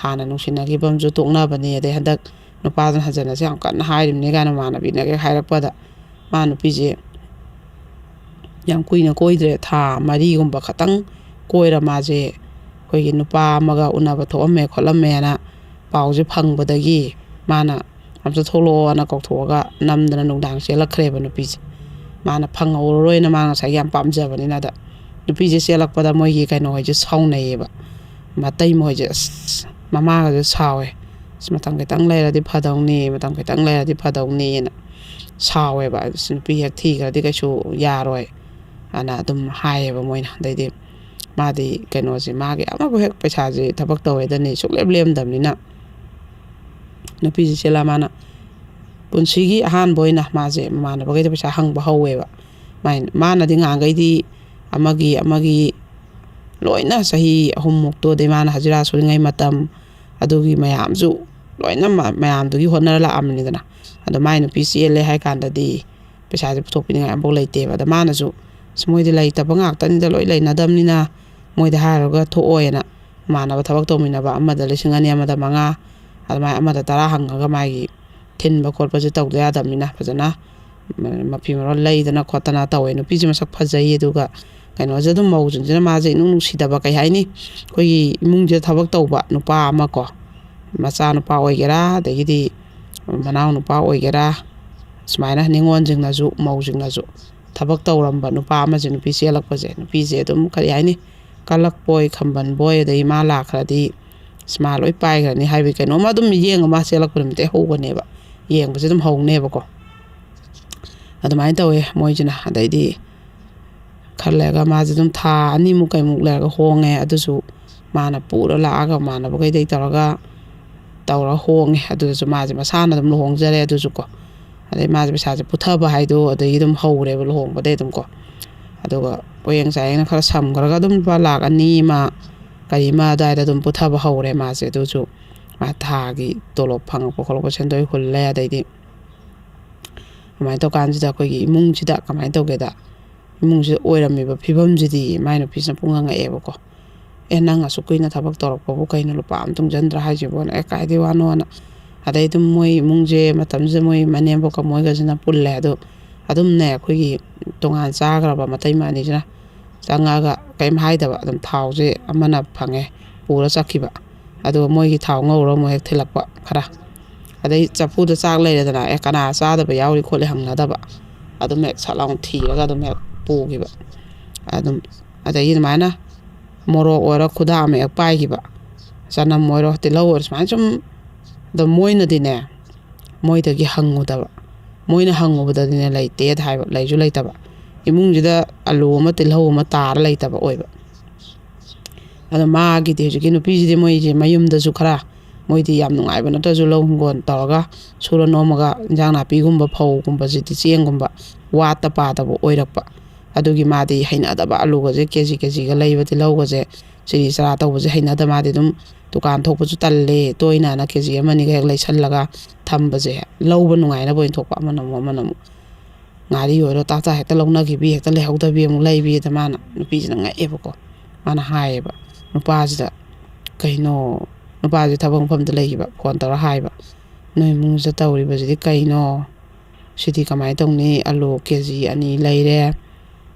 ꯍꯥꯟꯅ ꯅꯨꯡꯁꯤꯅꯈꯤꯕ ꯑꯃꯁꯨ ꯇꯣꯛꯅꯕꯅꯤ ꯑꯗꯩ ꯍꯟꯗꯛ ꯅꯨꯄꯥꯗꯨꯅ ꯍꯟꯖꯟꯅꯁꯦ ꯌꯥꯝ ꯀꯟꯅ ꯍꯥꯏꯔꯤꯕꯅꯤ ꯀꯥꯏꯅ ꯃꯃꯥꯟꯅꯕꯤꯅꯒ ꯍꯥꯏꯔꯛꯄꯗ ꯃꯥ ꯅꯨꯄꯤꯁꯦ ꯌꯥꯝ ꯀꯨꯏꯅ ꯀꯣꯏꯗ꯭ꯔꯦ ꯊꯥ 4ꯒꯨꯝꯕ ꯈꯇꯪ ꯀꯣꯏꯔ ꯃꯥꯁꯦ ꯑꯩꯈꯣꯏꯒꯤ ꯅꯨꯄꯥ ꯑꯃꯒ ꯎꯅꯕ ꯊꯣꯛꯑꯝꯃꯦ ꯈꯣꯠꯂꯝꯃꯦꯅ ꯄꯥꯎꯁꯦ ꯐꯪꯕꯗꯒꯤ ꯃꯥꯅ ꯑꯝꯇ ꯊꯣꯛꯂꯛꯑꯣꯅ ꯀꯧꯊꯣꯛꯑꯒ ꯅꯝꯗꯅ ꯅꯨꯡꯗꯥꯡ ꯆꯦꯜꯂꯛꯈ꯭ꯔꯦꯕ ꯅꯨꯄꯤꯁꯦ ꯃꯥꯅ ꯐꯪꯍꯧꯔꯔꯣꯏꯅ ꯃꯥ ꯉꯁꯥꯏ ꯌꯥꯝ ꯄꯥꯝꯖꯕꯅꯤꯅ ꯑꯗ ꯅꯨꯄꯤꯁꯦ ꯆꯦꯜꯂꯛꯄꯗ ꯃꯣꯏꯒꯤ ꯀꯩꯅꯣꯍꯣꯏꯁꯦ ꯁꯥꯎꯅꯩꯌꯦꯕ ꯃꯇꯩꯃꯍꯣꯏꯁꯦ ꯑꯁ ꯃꯃꯥꯒꯁꯦ ꯁꯥꯎꯋꯦ ꯃꯇꯝ ꯈꯤꯇꯪ ꯂꯩꯔꯗꯤ ꯐꯗꯧꯅꯤꯅ ꯁꯥꯎꯋꯦꯕ ꯅꯨꯄꯤ ꯍꯦꯛ ꯊꯤꯈ꯭ꯔꯗꯤ ꯀꯩꯁꯨ ꯌꯥꯔꯣꯏ ꯑꯅ ꯑꯗꯨꯝ ꯍꯥꯏꯌꯦꯕ ꯃꯣꯏꯅ ꯑꯗꯩꯗꯤ ꯃꯥꯗꯤ ꯀꯩꯅꯣꯁꯦ ꯃꯥꯒꯤ ꯑꯃꯕꯨ ꯍꯦꯛ ꯄꯩꯁꯥꯁꯦ ꯊꯕꯛ ꯇꯧꯋꯦꯗꯅꯤ ꯁꯨꯡꯂꯦꯝ ꯂꯦꯝꯗꯕꯅꯤꯅ ꯅꯨꯄꯤꯁꯦ ꯆꯦꯜꯂ ꯃꯥꯅ ꯄꯨꯟꯁꯤꯒꯤ ꯑꯍꯥꯟꯕ ꯑꯣꯏꯅ ꯃꯥꯁꯦ ꯃꯃꯥꯟꯅꯕꯈꯩꯗ ꯄꯩꯁꯥ ꯍꯪꯕ ꯍꯧꯋꯦꯕ ꯃꯥꯅꯗꯤ ꯉꯍꯥꯟꯈꯩꯗꯤ ꯑꯃꯒꯤ ꯂꯣꯏꯅ ꯆꯍꯤ 3ꯃꯨꯛꯇꯣ ꯑꯗꯩ ꯃꯥꯅ ꯍꯖꯤꯔꯥ ꯁꯨꯔꯤꯉꯩ ꯃꯇꯝ ꯑꯗꯨꯒꯤ ꯃꯌꯥꯝꯁꯨ ꯂꯣꯏꯅ ꯃꯌꯥꯝꯗꯨꯒꯤ ꯍꯣꯠꯅꯔ ꯂꯥꯛꯑꯕꯅꯤꯗꯅ ꯑꯗꯣ ꯃꯥꯏ ꯅꯨꯄꯤ ꯆꯦꯜꯂꯦ ꯍꯥꯏ ꯀꯥꯟꯗꯗꯤ ꯄꯩꯁꯥꯁꯦ ꯄꯨꯊꯣꯛꯄꯤꯅꯤꯡꯉꯥꯏ ꯑꯃꯐꯥꯎ ꯂꯩꯇꯦꯕ ꯑꯗ ꯃꯥꯅꯁꯨ ꯃꯣꯏꯗꯤ ꯂꯩꯇꯕ ꯉꯥꯛꯇꯅꯤꯗ ꯂꯣꯏ ꯂꯩꯅꯗꯕꯅꯤꯅ ꯃꯣꯏꯗ ꯍꯥꯏꯔꯨꯔꯒ ꯊꯣꯛꯑꯣꯏꯅ ꯃꯥꯟꯅꯕ ꯊꯕꯛ ꯇꯧꯃꯤꯟꯅꯕ ꯑꯃꯗ 2,000 ꯑꯃꯗ 5 ꯑꯗꯨꯃꯥꯏꯅ ꯑꯃꯗ 10 ꯍꯪꯉꯒ ꯃꯥꯒꯤ ꯊꯤꯟꯕ ꯈꯣꯠꯄꯁꯦ ꯇꯧꯗ ꯌꯥꯗꯕꯅꯤ나 ꯐꯖꯅ ꯃꯐꯤ ꯃꯔꯣꯟ ꯂꯩꯗꯅ ꯈꯣꯠꯇꯅ ꯇꯧꯋꯦ ꯅꯨꯄꯤꯁꯦ ꯃꯁꯛ ꯐꯖꯩ ꯑꯗꯨꯒ ꯀꯩꯅꯣꯁꯦ ꯑꯗꯨꯝ ꯃꯧꯁꯤꯡꯁꯤꯅ ꯃꯥꯁꯦ ꯏꯅꯨꯡ ꯅꯨꯡꯁꯤꯗꯕ ꯀꯩ ꯍꯥꯏꯅꯤ ꯑꯩꯈꯣꯏꯒꯤ ꯏꯃꯨꯡꯁꯤꯗ ꯊꯕꯛ ꯇꯧꯕ ꯅꯨꯄꯥ ꯑꯃ ꯀꯣ ꯃꯆꯥ ꯅꯨꯄꯥ ꯑꯣꯏꯒꯦꯔꯥ ꯑꯗꯒꯤꯗꯤ ꯃꯅꯥꯎ ꯅꯨꯄꯥ ꯑꯣꯏꯒꯦꯔꯥ ꯁꯨꯃꯥꯏꯅ ꯅꯤꯉꯣꯜꯁꯤꯡꯅꯁꯨ ꯃꯧꯁꯤꯡꯅꯁꯨ ꯊꯕꯛ ꯇꯧꯔꯝꯕ ꯅꯨꯄꯥ ꯑꯃꯁꯦ ꯅꯨꯄꯤ ꯆꯦꯜꯂꯛꯄꯁꯦ ꯅꯨꯄꯤꯁꯦ ꯑꯗꯨꯝ ꯀꯔꯤ ꯍꯥꯏꯅꯤ ꯀꯜꯂꯛꯄꯣꯏ ꯈꯝꯕꯟꯕꯣꯏ ꯑꯗꯩ ꯃꯥ ꯂꯥꯛꯈ꯭ꯔꯗꯤ ꯃꯥ ꯂꯣꯏ ꯄꯥꯏꯈ꯭ꯔꯅꯤ ꯍꯥꯏꯕꯒꯤ ꯀꯩꯅꯣꯝꯃ ꯑꯗꯨꯝ ꯌꯦꯡꯉ ꯃꯥ ꯆꯦꯜꯂꯛꯄ ꯅꯨꯃꯤꯠꯇꯩ ꯍꯧꯕꯅꯦꯕ ꯌꯦꯡꯕꯁꯦ ꯑꯗꯨꯝ ꯍꯧꯅꯦꯕꯀꯣ ꯑꯗꯨꯃꯥꯏꯅ ꯇꯧꯋꯦ ꯃꯣꯏꯁꯤꯅ ꯑꯗꯩꯗꯤ ꯈꯔ ꯂꯩꯔꯒ ꯃꯥꯁꯦ ꯑꯗꯨꯝ ꯊꯥ 2ꯃꯨꯛ ꯀꯩꯃꯨꯛ ꯂꯩꯔꯒ ꯍꯣꯡꯉꯦ ꯑꯗꯨꯁꯨ ꯃꯥꯅ ꯄꯨꯔ ꯂꯥꯛꯑꯒ ꯃꯥꯟꯅꯕꯈꯩꯗꯩ ꯇꯧꯔꯒ ꯍꯣꯡꯉꯦ ꯑꯗꯨꯗꯁꯨ ꯃꯥꯁꯦ ꯃꯁꯥꯅ ꯑꯗꯨꯝ ꯂꯨꯍꯣꯡꯖꯔꯦ ꯑꯗꯨꯁꯨ ꯀꯣ ꯑꯗꯩ ꯃꯥꯁꯦ ꯄꯩꯁꯥꯁꯦ ꯄꯨꯊꯕ ꯍꯥꯏꯗꯣ ꯑꯗꯒꯤ ꯑꯗꯨꯝ ꯍꯧꯔꯦꯕ ꯂꯨꯍꯣꯡꯕꯗꯩ ꯑꯗꯨꯝ ꯀꯣ ꯑꯗꯨꯒ ꯄꯣꯌꯦꯡ ꯆꯥꯌꯦꯡꯅ ꯈꯔ ꯁꯝꯈ꯭ꯔꯒ ꯑꯗꯨꯝ ꯂꯨꯄꯥ 1,200,000 ꯀꯔꯤꯃ ꯑꯗꯨꯋꯥꯏꯗ ꯑꯗꯨꯝ ꯄꯨꯊꯕ ꯍꯧꯔꯦ ꯃꯥꯁꯦ ꯑꯗꯨꯁꯨ ꯃꯥ ꯊꯥꯒꯤ ꯇꯣꯂꯣꯞ ꯐꯪꯉꯛꯄ ꯈꯣꯠꯂꯛꯄ ꯁꯦꯟꯗꯣꯏ ꯍꯨꯜꯂꯦ ꯑꯗꯩꯗꯤ ꯑꯗꯨꯃꯥꯏꯅ ꯇꯧꯀꯥꯟꯁꯤꯗ ꯑꯩꯈꯣꯏꯒꯤ ꯏꯃꯨꯡꯁꯤꯗ ꯀꯃꯥꯏꯅ ꯇꯧꯒꯦꯗ ꯏꯃꯨꯡꯁꯤꯗ ꯑꯣꯏꯔꯝꯃꯤꯕ ꯐꯤꯕꯝꯁꯤꯗꯤ ꯃꯥꯏ ꯅꯨꯄꯤꯁꯤꯅ ꯄꯨꯡꯉꯛꯑꯦꯕꯀꯣ ꯅꯪ ꯑꯁꯨꯛ ꯀꯨꯏꯅ ꯊꯕꯛ ꯇꯧꯔꯛꯄꯕꯨ ꯀꯩꯅꯣ ꯂꯨꯄꯥ ꯑꯃ ꯇꯨꯡꯁꯤꯟꯗ꯭ꯔꯥ ꯍꯥꯏꯁꯤꯕꯣꯅ ꯀꯥꯏꯗꯩ ꯋꯥꯅꯣꯅ ꯑꯗꯩ ꯑꯗꯨꯝ ꯃꯣꯏ ꯏꯃꯨꯡꯁꯦ ꯃꯇꯝꯁꯤꯗ ꯃꯣꯏ ꯃꯅꯦꯝꯕꯣꯛꯀ ꯃꯣꯏꯒꯁꯤꯅ ꯄꯨꯜꯂꯦ ꯑꯗꯣ ꯑꯗꯨꯝꯅꯦ ꯑꯩꯈꯣꯏꯒꯤ ꯇꯣꯉꯥꯟ ꯆꯥꯈ꯭ꯔꯕ ꯃꯇꯩꯃ ꯑꯅꯤꯁꯤꯅ ꯆꯪꯉꯛꯑꯒ ꯀꯩꯝ ꯍꯥꯏꯗꯕ ꯑꯗꯨꯝ ꯊꯥꯎꯁꯦ ꯑꯃꯅ ꯐꯪꯉꯦ ꯄꯨꯔ ꯆꯠꯈꯤꯕ ꯑꯗꯨꯒ ꯃꯣꯏꯒꯤ ꯊꯥꯎ ꯉꯧꯔ ꯑꯃꯨꯛ ꯍꯦꯛ ꯊꯤꯜꯂꯛꯄ ꯈꯔ ꯑꯗꯩ ꯆꯐꯨꯗ ꯆꯥꯛ ꯂꯩꯔꯦꯗꯅ ꯀꯅꯥ ꯆꯥꯗꯕ ꯌꯥꯎꯔꯤ ꯈꯣꯠꯂꯤ ꯍꯪꯅꯗꯕ ꯑꯗꯨꯝ ꯍꯦꯛ ꯁꯠ ꯂꯥꯎ ꯊꯤꯔꯒ ꯑꯗꯨꯝ ꯍꯦꯛ ꯄꯨꯈꯤꯕ ꯑꯗꯨꯝ ꯑꯗꯒꯤ ꯑꯗꯨꯃꯥꯏꯅ ꯃꯣꯔꯣꯛ ꯑꯣꯏꯔꯣ ꯈꯨꯗꯥ ꯑꯃ ꯍꯦꯛ ꯄꯥꯏꯈꯤꯕ ꯆꯅꯝ ꯑꯣꯏꯔꯣ ꯇꯤꯜꯍꯧ ꯑꯣꯏꯔꯣ ꯁꯨꯃꯥꯏꯅ ꯁꯨꯝ ꯑꯗꯣ ꯃꯣꯏꯅꯗꯤꯅꯦ ꯃꯣꯏꯗꯒꯤ ꯍꯪꯉꯨꯗꯕ ꯃꯣꯏꯅ ꯍꯪꯉꯨꯕꯗꯗꯤꯅꯦ ꯂꯩꯇꯦ ꯍꯥꯏꯕ ꯂꯩꯁꯨ ꯂꯩꯇꯕ ꯏꯃꯨꯡꯁꯤꯗ ꯑꯂꯨ ꯑꯃ ꯇꯤꯜꯍꯧ ꯑꯃ ꯇꯥꯔ ꯂꯩꯇꯕ ꯑꯣꯏꯕ ꯑꯗꯣ ꯃꯥꯒꯤꯗꯤ ꯍꯧꯖꯤꯛꯀꯤ ꯅꯨꯄꯤꯁꯤꯗꯤ ꯃꯣꯏꯁꯦ ꯃꯌꯨꯝꯗꯁꯨ ꯈꯔ ꯃꯣꯏꯗꯤ ꯌꯥꯝ ꯅꯨꯡꯉꯥꯏꯕ ꯅꯠꯇ꯭ꯔꯁꯨ ꯂꯧ ꯍꯤꯡꯒꯣꯜ ꯇꯧꯔꯒ ꯁꯨꯔ ꯅꯣꯝꯃꯒ ꯏꯟꯖꯥꯡ ꯅꯥꯄꯤꯒꯨꯝꯕ ꯐꯧꯒꯨꯝꯕꯁꯤꯗꯤ ꯆꯦꯡꯒꯨꯝꯕ ꯋꯥꯠꯇ ꯄꯥꯗꯕ ꯑꯣꯏꯔꯛꯄ ꯑꯗꯨꯒꯤ ꯃꯥꯗꯤ ꯍꯩꯅꯗꯕ ꯑꯂꯨꯒꯁꯦ ꯀꯦꯖꯤꯒ ꯂꯩꯕ ꯇꯤꯜꯍꯧꯒꯁꯦ ꯆꯤꯔꯤ ꯆꯔꯥ ꯇꯧꯕꯁꯦ ꯍꯩꯅꯗꯕ ꯃꯥꯗꯤ ꯑꯗꯨꯝ ꯗꯨꯀꯥꯟ ꯊꯣꯛꯄꯁꯨ ꯇꯜꯂꯦ ꯇꯣꯏꯅꯅ ꯀꯦꯖꯤ ꯑꯃꯅꯤꯒ ꯍꯦꯛ ꯂꯩꯁꯜꯂꯒ ꯊꯝꯕꯁꯦ ꯂꯧꯕ ꯅꯨꯡꯉꯥꯏꯅꯕ ꯑꯣꯏꯅ ꯊꯣꯛꯄ ꯑꯃꯅ ꯑꯃꯨꯛ ꯉꯥꯔꯤ ꯑꯣꯏꯔꯣ ꯇꯥꯇꯥ ꯍꯦꯛꯇ ꯂꯧꯅꯈꯤꯕꯤ ꯍꯦꯛꯇ ꯂꯩꯍꯧꯗꯕꯤ ꯑꯃꯨꯛ ꯂꯩꯕꯤꯗ ꯃꯥꯅ ꯅꯨꯄꯤꯁꯤꯅ ꯉꯛꯑꯦꯕꯀꯣ ꯃꯥꯅ ꯍꯥꯏꯌꯦꯕ ꯅꯨꯄꯥꯁꯤꯗ ꯀꯩꯅꯣ ꯅꯨꯄꯥꯁꯤ ꯊꯕꯛ ꯃꯐꯝꯗ ꯂꯩꯈꯤꯕ ꯐꯣꯟ ꯇꯧꯔ ꯍꯥꯏꯕ ꯅꯣꯏ ꯏꯃꯨꯡꯁꯤꯗ ꯇꯧꯔꯤꯕꯁꯤꯗꯤ ꯀꯩꯅꯣ ꯁꯤꯗꯤ ꯀꯃꯥꯏꯅ ꯇꯧꯅꯤ ꯑꯂꯨ ꯀꯦꯖꯤ 2 ꯂꯩꯔꯦ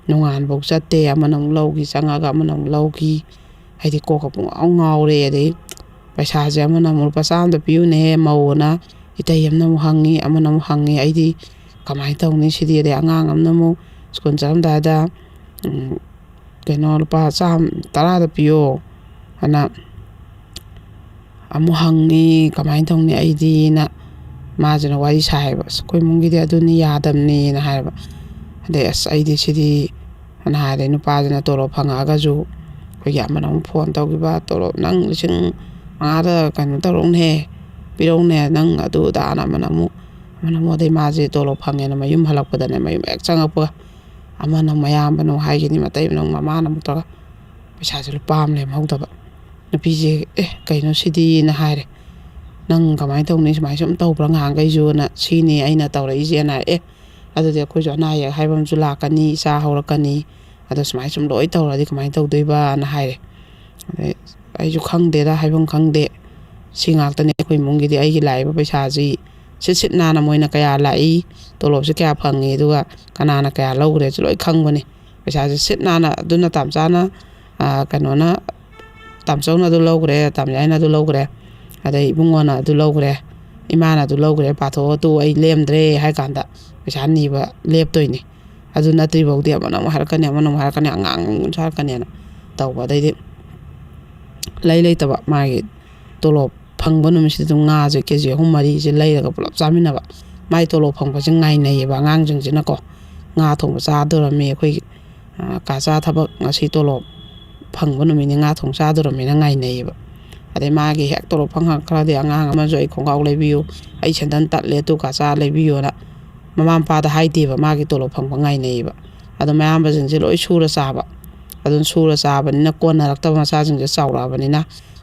ꯅꯣꯡꯉꯥꯟꯐꯧ ꯆꯠꯇꯦ ꯑꯃꯅ ꯑꯃꯨꯛ ꯂꯧꯈꯤ ꯆꯪꯉꯒ ꯑꯃꯅ ꯑꯃꯨꯛ ꯂꯧꯈꯤ ꯍꯥꯏꯗꯤ ꯀꯣꯛꯀ ꯄꯨꯡꯉꯥꯎ ꯉꯥꯎꯔꯦ ꯑꯗꯩ ꯄꯩꯁꯥꯁꯦ ꯑꯃꯅ ꯑꯃꯨꯛ ꯂꯨꯄꯥ 100 ꯄꯤꯌꯨꯅꯦꯍꯦ ꯃꯧꯑꯅ ꯏꯇꯩ ꯑꯃꯅ ꯑꯃꯨꯛ ꯍꯪꯉꯤ ꯑꯃꯅ ꯑꯃꯨꯛ ꯍꯪꯉꯤ ꯑꯩꯗꯤ ꯀꯃꯥꯏꯅ ꯇꯧꯅꯤ ꯁꯤꯗꯤ ꯑꯗꯩ ꯑꯉꯥꯡ ꯑꯃꯅ ꯑꯃꯨꯛ ꯁ꯭ꯀꯨꯜ ꯆꯠꯂꯝꯗꯥꯏꯗ ꯀꯩꯅꯣ ꯂꯨꯄꯥ 10 ꯄꯤꯌꯣ ꯑꯅ ꯑꯃꯨꯛ ꯍꯪꯉꯤ ꯀꯃꯥꯏꯅ ꯇꯧꯅꯤ ꯑꯩꯗꯤꯅ ꯃꯥꯁꯤꯅ ꯋꯥꯔꯤ ꯁꯥꯏꯌꯦꯕ ꯑꯩꯈꯣꯏ ꯏꯃꯨꯡꯒꯤꯗꯤ ꯑꯗꯨꯅꯤ ꯌꯥꯗꯕꯅꯤꯅ ꯍꯥꯏꯕ ꯑꯗꯩ ꯑꯩꯗꯤ ꯁꯤꯗꯤ ꯑꯅ ꯍꯥꯏꯔꯦ ꯅꯨꯄꯥꯁꯤꯅ ꯇꯣꯂꯣꯞ ꯐꯪꯉꯛꯑꯒꯁꯨ ꯑꯩꯈꯣꯏꯒꯤ ꯑꯃꯅ ꯑꯃꯨꯛ ꯐꯣꯟ ꯇꯧꯈꯤꯕ ꯇꯣꯂꯣꯞ ꯅꯪ 5,000ꯗ ꯀꯩꯅꯣ ꯇꯧꯔꯛꯎꯅꯦ ꯄꯤꯔꯛꯎꯅꯦ ꯅꯪ ꯑꯗꯨꯗꯥꯅ ꯑꯃꯅ ꯑꯃꯨꯛ ꯑꯗꯩ ꯃꯥꯁꯦ ꯇꯣꯂꯣꯞ ꯐꯪꯉꯦꯅ ꯃꯌꯨꯝ ꯍꯜꯂꯛꯄꯗꯅꯦ ꯃꯌꯨꯝ ꯍꯦꯛ ꯆꯪꯉꯛꯄ ꯑꯃꯅ ꯃꯌꯥꯝꯕꯅ ꯑꯃꯨꯛ ꯍꯥꯏꯈꯤꯅꯤ ꯃꯇꯩ ꯑꯃꯅ ꯃꯃꯥꯅ ꯑꯃꯨꯛ ꯇꯧꯔꯒ ꯄꯩꯁꯥꯁꯦ ꯂꯨꯄꯥ ꯑꯃ ꯂꯦꯝꯍꯧꯗꯕ ꯅꯨꯄꯤꯁꯦ ꯀꯩꯅꯣ ꯁꯤꯗꯤꯅ ꯍꯥꯏꯔꯦ ꯅꯪ ꯀꯃꯥꯏꯅ ꯇꯧꯅꯤ ꯁꯨꯃꯥꯏꯅ ꯁꯨꯝ ꯇꯧꯕ꯭ꯔꯥ ꯉꯍꯥꯟꯈꯩꯁꯨꯅ ꯁꯤꯅꯤ ꯑꯩꯅ ꯇꯧꯔꯛꯏꯁꯦꯅ ꯑꯗꯨꯗꯤ ꯑꯩꯈꯣꯏꯁꯨ ꯑꯅꯥ ꯑꯌꯦꯛ ꯍꯥꯏꯕ ꯑꯃꯁꯨ ꯂꯥꯛꯀꯅꯤ ꯏꯆꯥ ꯍꯧꯔꯛꯀꯅꯤ ꯑꯗꯣ ꯁꯨꯃꯥꯏꯅ ꯁꯨꯝ ꯂꯣꯏ ꯇꯧꯔꯗꯤ ꯀꯃꯥꯏꯅ ꯇꯧꯗꯣꯏꯕꯅ ꯍꯥꯏꯔꯦ ꯑꯗꯩ ꯑꯩꯁꯨ ꯈꯪꯗꯦꯗ ꯍꯥꯏꯐꯝ ꯈꯪꯗꯦ ꯁꯤ ꯉꯥꯛꯇꯅꯤ ꯑꯩꯈꯣꯏ ꯏꯃꯨꯡꯒꯤꯗꯤ ꯑꯩꯒꯤ ꯂꯥꯛꯏꯕ ꯄꯩꯁꯥꯁꯤ ꯁꯤꯠ ꯅꯥꯟꯅ ꯃꯣꯏꯅ ꯀꯌꯥ ꯂꯥꯛꯏ ꯇꯣꯂꯣꯞꯁꯤ ꯀꯌꯥ ꯐꯪꯉꯤ ꯑꯗꯨꯒ ꯀꯅꯥꯅ ꯀꯌా ꯂꯧꯈ꯭ꯔꯦꯁꯨ ꯂꯣꯏ ꯈꯪꯕꯅꯤ ꯄꯩꯁꯥꯁꯦ ꯁꯤꯠ ꯅꯥꯟꯅ ꯑꯗꯨꯅ ꯇꯥꯝꯆꯥꯅ ꯀꯩꯅꯣꯅ ꯇꯥꯝꯆꯧꯅ ꯑꯗꯨ ꯂꯧꯈ꯭ꯔꯦ ꯇꯥꯝꯌꯥꯏꯅ ꯑꯗꯨ ꯂꯧꯈ꯭ꯔꯦ ꯑꯗꯩ ꯏꯕꯨꯡꯉꯣꯅ ꯑꯗꯨ ꯂꯧꯈ꯭ꯔꯦ ꯏꯃꯥꯅ ꯑꯗꯨ ꯂꯧꯈ꯭ꯔꯦ ꯄꯥꯊꯣꯛꯑ ꯇꯨ ꯑꯩ ꯂꯦꯝꯗ꯭ꯔꯦ ꯍꯥꯏ ꯀꯥꯟꯗ ꯄꯩꯁꯥ ꯅꯤꯕ ꯂꯦꯞꯇꯣꯏꯅꯤ ꯑꯗꯨ ꯅꯠꯇ꯭ꯔꯤꯐꯥꯎꯗꯤ ꯑꯃꯅ ꯑꯃꯨꯛ ꯍꯥꯏꯔꯛꯀꯅꯤ ꯑꯉꯥꯡ ꯑꯃꯁꯨ ꯍꯥꯏꯔꯛꯀꯅꯤꯅ ꯇꯧꯕ ꯑꯗꯩꯗꯤ ꯂꯩꯇꯕ ꯃꯥꯒꯤ ꯇꯣꯂꯣꯞ ꯐꯪꯕ ꯅꯨꯃꯤꯠꯁꯤꯗ ꯑꯗꯨꯝ ꯉꯥꯁꯦ ꯀꯦꯖꯤ 3-4ꯁꯦ ꯂꯩꯔꯒ ꯄꯨꯂꯞ ꯆꯥꯃꯤꯟꯅꯕ ꯃꯥꯏ ꯇꯣꯂꯣꯞ ꯐꯪꯕꯁꯦ ꯉꯥꯏꯅꯩꯌꯦꯕ ꯑꯉꯥꯡꯁꯤꯡꯁꯤꯅꯀꯣ ꯉꯥ ꯊꯣꯡꯕ ꯆꯥꯗꯣꯔꯝꯃꯤ ꯑꯩꯈꯣꯏꯒꯤ ꯀꯥꯆꯥ ꯊꯕꯛ ꯉꯁꯤ ꯇꯣꯂꯣꯞ ꯐꯪꯕ ꯅꯨꯃꯤꯠꯅꯤ ꯉꯥ ꯊꯣꯡ ꯆꯥꯗꯣꯔꯝꯃꯤꯅ ꯉꯥꯏꯅꯩꯌꯦꯕ ꯑꯗꯩ ꯃꯥꯒꯤ ꯍꯦꯛ ꯇꯣꯂꯣꯞ ꯐꯪꯉꯛꯈ꯭ꯔꯗꯤ ꯑꯉꯥꯡ ꯑꯃꯁꯨ ꯑꯩ ꯈꯣꯡꯒ꯭ꯔꯥꯎ ꯂꯩꯕꯤꯌꯨ ꯑꯩ ꯁꯦꯟꯗꯟ ꯇꯠꯂꯦ ꯇꯨ ꯀꯥꯆꯥ ꯂꯩꯕꯤꯌꯨꯅ ꯃꯃꯥ ꯃꯄꯥꯗ ꯍꯥꯏꯗꯦꯕ ꯃꯥꯒꯤ ꯇꯣꯂꯣꯞ ꯐꯪꯕ ꯉꯥꯏꯅꯩꯌꯦꯕ ꯑꯗꯣ ꯃꯌꯥꯝꯕꯁꯤꯡꯁꯦ ꯂꯣꯏ ꯁꯨꯔ ꯆꯥꯕ ꯑꯗꯨꯝ ꯁꯨꯔ ꯆꯥꯕꯅꯤꯅ ꯀꯣꯟꯅꯔꯛꯇꯕ ꯃꯆꯥꯁꯤꯡꯁꯦ ꯆꯥꯎꯔꯛꯑꯕꯅꯤꯅ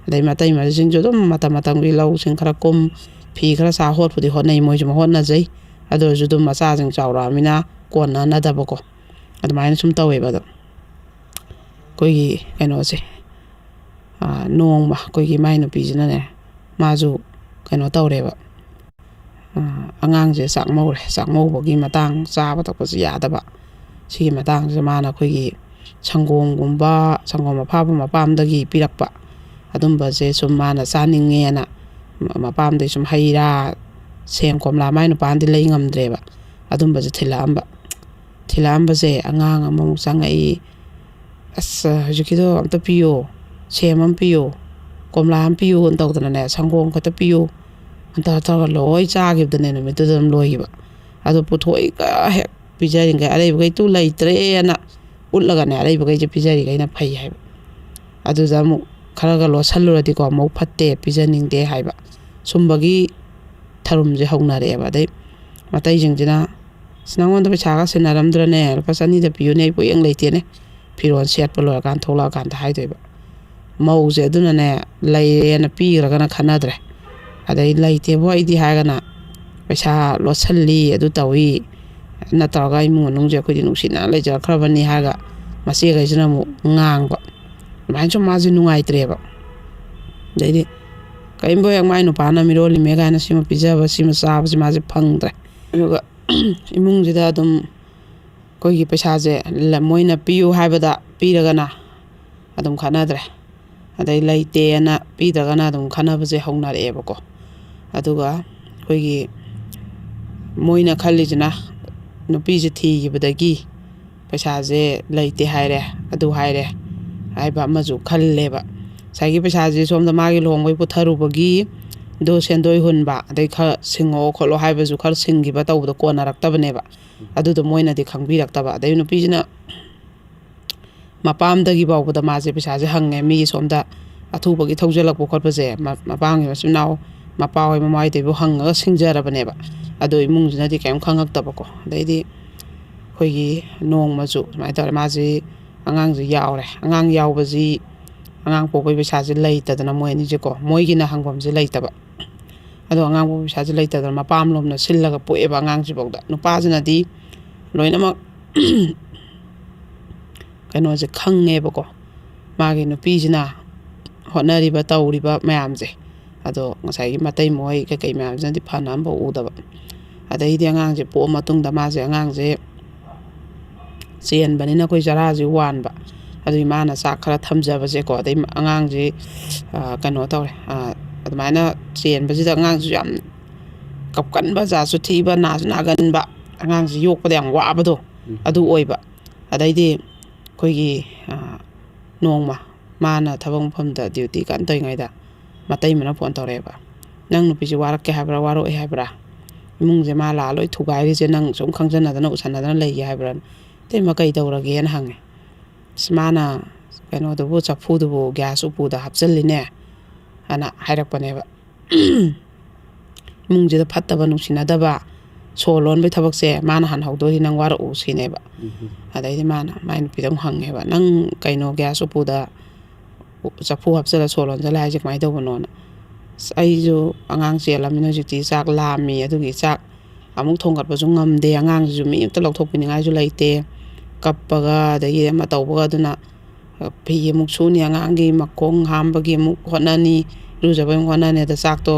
ꯑꯗꯩ ꯃꯇꯩ ꯃꯁꯤꯡꯁꯨ ꯑꯗꯨꯝ ꯃꯇꯝꯒꯤ ꯂꯧꯁꯤꯡ ꯈꯔ ꯀꯨꯝ ꯐꯤ ꯈꯔ ꯁꯥ ꯍꯣꯠꯄꯨꯗꯤ ꯍꯣꯠꯅꯩ ꯃꯣꯏꯁꯨ ꯍꯣꯠꯅꯖꯩ ꯑꯗꯨ ꯑꯣꯏꯔꯁꯨ ꯑꯗꯨꯝ ꯃꯆꯥꯁꯤꯡ ꯆꯥꯎꯔꯛꯑꯃꯤꯅ ꯀꯣꯟꯅꯅꯗꯕꯀꯣ ꯑꯗꯨꯃꯥꯏꯅ ꯁꯨꯝ ꯇꯧꯋꯦꯕ ꯑꯗꯣ ꯑꯩꯈꯣꯏꯒꯤ ꯀꯩꯅꯣꯁꯦ ꯅꯣꯡꯃ ꯑꯩꯈꯣꯏꯒꯤ ꯃꯥꯏ ꯅꯨꯄꯤꯁꯤꯅꯅꯦ ꯃꯥꯁꯨ ꯀꯩꯅꯣ ꯇꯧꯔꯦꯕ ꯑꯉꯥꯡꯁꯦ ꯆꯥꯛꯃꯧꯕꯒꯤ ꯃꯇꯥꯡ ꯆꯥꯕ ꯊꯛꯄꯁꯨ ꯌꯥꯗꯕ ꯁꯤꯒꯤ ꯃꯇꯥꯡꯁꯤꯗ ꯃꯥꯅ ꯑꯩꯈꯣꯏꯒꯤ ꯁꯪꯒꯣꯝ ꯑꯐꯥꯕ ꯃꯄꯥꯝꯗꯒꯤ ꯄꯤꯔꯛꯄ ꯑꯗꯨꯝꯕꯁꯦ ꯁꯨꯝ ꯃꯥꯅ ꯆꯥꯅꯤꯡꯉꯦꯅ ꯃꯄꯥꯝꯗꯩ ꯁꯨꯝ ꯍꯩ ꯔꯥ ꯁꯦꯝ ꯀꯣꯝꯂꯥ ꯃꯥꯏ ꯅꯨꯄꯥꯅꯗꯤ ꯂꯩ ꯉꯝꯗ꯭ꯔꯦꯕ ꯑꯗꯨꯝꯕꯁꯦ ꯊꯤꯜꯂꯛꯑꯝꯕꯁꯦ ꯑꯉꯥꯡ ꯑꯃꯃꯨꯛ ꯆꯪꯉꯛꯏ ꯍꯧꯖꯤꯛꯀꯤꯗꯣ ꯑꯝꯇ ꯄꯤꯌꯣ ꯁꯦꯝ ꯑꯃ ꯄꯤꯌꯣ ꯀꯣꯝꯂꯥ ꯑꯃ ꯄꯤꯌꯣꯅ ꯇꯧꯗꯅꯅꯦ ꯁꯪꯒꯣꯝ ꯈꯛꯇ ꯄꯤꯌꯣ ꯇꯧꯔꯒ ꯂꯣꯏ ꯆꯥꯈꯤꯕꯗꯅꯦ ꯅꯨꯃꯤꯠꯇꯨꯗ ꯑꯗꯨꯝ ꯂꯣꯏꯈꯤꯕ ꯑꯗꯨ ꯄꯨꯊꯣꯛꯏꯒ ꯍꯦꯛ ꯄꯤꯖꯔꯤꯈꯩ ꯑꯔꯩꯕꯈꯩ ꯇꯨ ꯂꯩꯇ꯭ꯔꯦꯅ ꯎꯠꯂꯒꯅꯦ ꯑꯔꯩꯕꯈꯩꯁꯦ ꯄꯤꯖꯔꯤꯈꯩꯅ ꯐꯩ ꯍꯥꯏꯕ ꯑꯗꯨꯗ ꯑꯃꯨꯛ ꯈꯔꯒ ꯂꯣꯠꯁꯜꯂꯨꯔꯗꯤꯀꯣ ꯑꯃꯨꯛ ꯐꯠꯇꯦ ꯄꯤꯖꯅꯤꯡꯗꯦ ꯍꯥꯏꯕ ꯁꯨꯝꯕꯒꯤ ꯊꯔꯨꯝꯁꯦ ꯍꯧꯅꯔꯛꯑꯦꯕ ꯑꯗꯩ ꯃꯇꯩꯁꯤꯡꯁꯤꯅ ꯅꯪꯉꯣꯟꯗ ꯄꯩꯁꯥꯒ ꯁꯤꯟꯅꯔꯝꯗ꯭ꯔꯅꯦ ꯂꯨꯄꯥ 200ꯗ ꯄꯤꯌꯨꯅꯦ ꯑꯩ ꯄꯣꯌꯦꯡ ꯂꯩꯇꯦꯅꯦ ꯐꯤꯔꯣꯜ ꯁꯦꯠꯄ ꯂꯣꯏꯔꯀꯥꯟꯗ ꯊꯣꯛꯂꯛꯑꯀꯥꯟꯗ ꯍꯥꯏꯗꯣꯏꯕ ꯃꯧꯁꯦ ꯑꯗꯨꯅꯅꯦ ꯂꯩꯔꯦꯅ ꯄꯤꯈ꯭ꯔꯒꯅ ꯈꯟꯅꯗ꯭ꯔꯦ ꯑꯗꯩ ꯂꯩꯇꯦꯕꯣ ꯑꯩꯗꯤ ꯍꯥꯏꯔꯒꯅ ꯄꯩꯁꯥ ꯂꯣꯠꯁꯜꯂꯤ ꯑꯗꯨ ꯇꯧꯏ ꯅꯠꯇ꯭ꯔꯒ ꯏꯃꯨꯡ ꯃꯅꯨꯡꯁꯦ ꯑꯩꯈꯣꯏꯗꯤ ꯅꯨꯡꯁꯤꯅ ꯂꯩꯖꯔꯛꯈ꯭ꯔꯕꯅꯤ ꯍꯥꯏꯔꯒ ꯃꯆꯦꯈꯩꯁꯤꯅ ꯑꯃꯨꯛ ꯉꯥꯡꯕ ꯑꯗꯨꯃꯥꯏꯅ ꯁꯨꯝ ꯃꯥꯁꯦ ꯅꯨꯡꯉꯥꯏꯇ꯭ꯔꯦꯕ ꯑꯗꯩꯗꯤ ꯀꯔꯤꯝꯕꯨ ꯍꯦꯛ ꯃꯥꯏ ꯅꯨꯄꯥꯅ ꯃꯤꯔꯣꯜꯂꯤꯃꯦ ꯀꯥꯏꯅ ꯁꯤꯃ ꯄꯤꯖꯕ ꯁꯤꯃ ꯆꯥꯕꯁꯤ ꯃꯥꯁꯦ ꯐꯪꯗ꯭ꯔꯦ ꯑꯗꯨꯒ ꯏꯃꯨꯡꯁꯤꯗ ꯑꯗꯨꯝ ꯑꯩꯈꯣꯏꯒꯤ ꯄꯩꯁꯥꯁꯦ ꯃꯣꯏꯅ ꯄꯤꯌꯨ ꯍꯥꯏꯕꯗ ꯄꯤꯔꯒꯅ ꯑꯗꯨꯝ ꯈꯠꯅꯗ꯭ꯔꯦ ꯑꯗꯩ ꯂꯩꯇꯦꯅ ꯄꯤꯗ꯭ꯔꯒꯅ ꯑꯗꯨꯝ ꯈꯠꯅꯕꯁꯦ ꯍꯧꯅꯔꯛꯑꯦꯕꯀꯣ ꯑꯗꯨꯒ ꯑꯩꯈꯣꯏꯒꯤ ꯃꯣꯏꯅ ꯈꯜꯂꯤꯁꯤꯅ ꯅꯨꯄꯤꯁꯦ ꯊꯤꯈꯤꯕꯗꯒꯤ ꯄꯩꯁꯥꯁꯦ ꯂꯩꯇꯦ ꯍꯥꯏꯔꯦ ꯑꯗꯨ ꯍꯥꯏꯔꯦ ꯍꯥꯏꯕ ꯑꯃꯁꯨ ꯈꯜꯂꯦꯕ ꯉꯁꯥꯏꯒꯤ ꯄꯩꯁꯥꯁꯦ ꯁꯣꯝꯗ ꯃꯥꯒꯤ ꯂꯨꯍꯣꯡꯕꯩ ꯄꯨꯊꯔꯨꯕꯒꯤ ꯗꯣ ꯁꯦꯟꯗꯣꯏ ꯍꯨꯟꯕ ꯑꯗꯩ ꯈꯔ ꯁꯤꯡꯉꯛꯑꯣ ꯈꯣꯠꯂꯣ ꯍꯥꯏꯕꯁꯨ ꯈꯔ ꯁꯤꯡꯈꯤꯕ ꯇꯧꯕꯗꯣ ꯀꯣꯟꯅꯔꯛꯇꯕꯅꯦꯕ ꯑꯗꯨꯗꯣ ꯃꯣꯏꯅꯗꯤ ꯈꯪꯕꯤꯔꯛꯇꯕ ꯑꯗꯩ ꯅꯨꯄꯤꯁꯤꯅ ꯃꯄꯥꯝꯗꯒꯤ ꯐꯥꯎꯕꯗ ꯃꯥꯁꯦ ꯄꯩꯁꯥꯁꯦ ꯍꯪꯉꯦ ꯃꯤꯒꯤ ꯁꯣꯝꯗ ꯑꯊꯨꯕꯒꯤ ꯊꯧꯖꯜꯂꯛꯄ ꯈꯣꯠꯄꯁꯦ ꯃꯄꯥꯝꯒꯤ ꯃꯆꯤꯟ ꯃꯅꯥꯎ ꯃꯄꯥ ꯍꯣꯏ ꯃꯃꯥ ꯍꯣꯏꯗꯩꯕꯨ ꯍꯪꯉꯒ ꯁꯤꯡꯖꯔꯕꯅꯦꯕ ꯑꯗꯣ ꯏꯃꯨꯡꯁꯤꯅꯗꯤ ꯀꯔꯤꯝ ꯈꯪꯉꯛꯇꯕꯀꯣ ꯑꯗꯩꯗꯤ ꯑꯩꯈꯣꯏꯒꯤ ꯅꯣꯡꯃꯁꯨ ꯁꯨꯃꯥꯏꯅ ꯇꯧꯔꯦ ꯃꯥꯁꯤ ꯑꯉꯥꯡꯁꯤ ꯌꯥꯎꯔꯦ ꯑꯉꯥꯡ ꯌꯥꯎꯕꯁꯤ ꯑꯉꯥꯡ ꯄꯣꯛꯄꯩ ꯄꯩꯁꯥꯁꯦ ꯂꯩꯇꯗꯅ ꯃꯣꯏ ꯑꯅꯤꯁꯦꯀꯣ ꯃꯣꯏꯒꯤꯅ ꯍꯪꯐꯝꯁꯦ ꯂꯩꯇꯕ ꯑꯗꯣ ꯑꯉꯥꯡ ꯄꯣꯛꯄꯩ ꯄꯩꯁꯥꯁꯦ ꯂꯩꯇꯗꯅ ꯃꯄꯥꯝꯂꯣꯝꯅ ꯁꯤꯜꯂꯒ ꯄꯣꯛꯑꯦꯕ ꯑꯉꯥꯡꯁꯤꯐꯥꯎꯗ ꯅꯨꯄꯥꯁꯤꯅꯗꯤ ꯂꯣꯏꯅꯃꯛ ꯀꯩꯅꯣꯁꯦ ꯈꯪꯉꯦꯕꯀꯣ ꯃꯥꯒꯤ ꯅꯨꯄꯤꯁꯤꯅ ꯍꯣꯠꯅꯔꯤꯕ ꯇꯧꯔꯤꯕ ꯃꯌꯥꯝꯁꯦ ꯑꯗꯣ ꯉꯁꯥꯏꯒꯤ ꯃꯇꯩ ꯃꯣꯏ ꯀꯩꯀꯩ ꯃꯌꯥꯝꯁꯤꯅꯗꯤ ꯐꯅ ꯑꯃꯐꯥꯎ ꯎꯗꯕ ꯑꯗꯩꯗꯤ ꯑꯉꯥꯡꯁꯦ ꯄꯣꯛꯑ ꯃꯇꯨꯡꯗ ꯃꯥꯁꯦ ꯑꯉꯥꯡꯁꯦ ꯆꯦꯟꯕꯅꯤꯅ ꯑꯩꯈꯣꯏ ꯆꯔꯥꯁꯤ ꯋꯥꯟꯕ ꯑꯗꯨꯒꯤ ꯃꯥꯅ ꯆꯥꯛ ꯈꯔ ꯊꯝꯖꯕꯁꯦꯀꯣ ꯑꯗꯩ ꯑꯉꯥꯡꯁꯤ ꯀꯩꯅꯣ ꯇꯧꯔꯦ ꯑꯗꯨꯃꯥꯏꯅ ꯆꯦꯟꯕꯁꯤꯗ ꯑꯉꯥꯡꯁꯨ ꯌꯥꯝ ꯀꯞꯀꯟꯕ ꯖꯥꯠꯁꯨ ꯊꯤꯕ ꯅꯥꯁꯨ ꯅꯥꯒꯟꯕ ꯑꯉꯥꯡꯁꯤ ꯌꯣꯛꯄꯗ ꯌꯥꯝ ꯋꯥꯕꯗꯣ ꯑꯗꯨ ꯑꯣꯏꯕ ꯑꯗꯩꯗꯤ ꯑꯩꯈꯣꯏꯒꯤ ꯅꯣꯡꯃ ꯃꯥꯅ ꯊꯕꯛ ꯃꯐꯝꯗ ꯗ꯭ꯌꯨꯇꯤ ꯀꯟꯅ ꯇꯧꯔꯤꯉꯩꯗ ꯃꯇꯩꯃꯅ ꯐꯣꯟ ꯇꯧꯔꯛꯑꯦꯕ ꯅꯪ ꯅꯨꯄꯤꯁꯦ ꯋꯥꯔꯛꯀꯦ ꯍꯥꯏꯕ꯭ꯔꯥ ꯋꯥꯔꯛꯑꯣꯏ ꯍꯥꯏꯕ꯭ꯔꯥ ꯏꯃꯨꯡꯁꯦ ꯃꯥ ꯂꯥꯛꯑ ꯂꯣꯏ ꯊꯨꯒꯥꯏꯔꯤꯁꯦ ꯅꯪ ꯁꯨꯝ ꯈꯪꯖꯟꯅꯗꯅ ꯎꯁꯟꯅꯗꯅ ꯂꯩꯒꯦ ꯍꯥꯏꯕ꯭ꯔꯥ ꯏꯇꯩꯃ ꯀꯩ ꯇꯧꯔꯒꯦꯅ ꯍꯪꯉꯦ ꯃꯥꯅ ꯀꯩꯅꯣꯗꯨꯕꯨ ꯆꯐꯨꯗꯨꯕꯨ ꯒ꯭ꯌꯥꯁ ꯎꯄꯨꯗ ꯍꯥꯞꯆꯤꯜꯂꯤꯅꯦ ꯑꯅ ꯍꯥꯏꯔꯛꯄꯅꯦꯕ ꯏꯃꯨꯡꯁꯤꯗ ꯐꯠꯇꯕ ꯅꯨꯡꯁꯤꯅꯗꯕ ꯁꯣ ꯂꯣꯟꯕꯩ ꯊꯕꯛꯁꯦ ꯃꯥꯅ ꯍꯟꯍꯧꯗꯣꯏꯗꯤ ꯅꯪ ꯋꯥꯔꯛꯎ ꯁꯤꯅꯦꯕ ꯑꯗꯩꯗꯤ ꯃꯥꯅ ꯃꯥꯏ ꯅꯨꯄꯤꯗ ꯑꯃꯨꯛ ꯍꯪꯉꯦꯕ ꯅꯪ ꯀꯩꯅꯣ ꯒ꯭ꯌꯥꯁ ꯎꯄꯨꯗ ꯆꯐꯨ ꯍꯥꯞꯆꯤꯜꯂ ꯁꯣ ꯂꯣꯟꯖꯜꯂꯦ ꯍꯥꯏꯁꯦ ꯀꯃꯥꯏꯅ ꯇꯧꯕꯅꯣꯅ ꯑꯩꯁꯨ ꯑꯉꯥꯡ ꯆꯦꯜꯂꯝꯅꯤꯅ ꯍꯧꯖꯤꯛꯇꯤ ꯆꯥꯛ ꯂꯥꯝꯃꯤ ꯑꯗꯨꯒꯤ ꯆꯥꯛ ꯑꯃꯨꯛ ꯊꯣꯡꯒꯠꯄꯁꯨ ꯉꯝꯗꯦ ꯑꯉꯥꯡꯁꯤꯁꯨ ꯃꯤ ꯑꯃꯇ ꯂꯧꯊꯣꯛꯄꯤꯅꯤꯡꯉꯥꯏꯁꯨ ꯂꯩꯇꯦ ꯀꯞꯄꯒ ꯑꯗꯒꯤ ꯑꯃ ꯇꯧꯕꯒ ꯑꯗꯨꯅ ꯐꯤ ꯑꯃꯨꯛ ꯁꯨꯅꯤ ꯑꯉꯥꯡꯒꯤ ꯃꯈꯣꯡ ꯍꯥꯝꯕꯒꯤ ꯑꯃꯨꯛ ꯍꯣꯠꯅꯅꯤ ꯏꯔꯨꯖꯕꯒꯤ ꯑꯃꯨꯛ ꯍꯣꯠꯅꯅꯤ ꯑꯗ ꯆꯥꯛꯇꯣ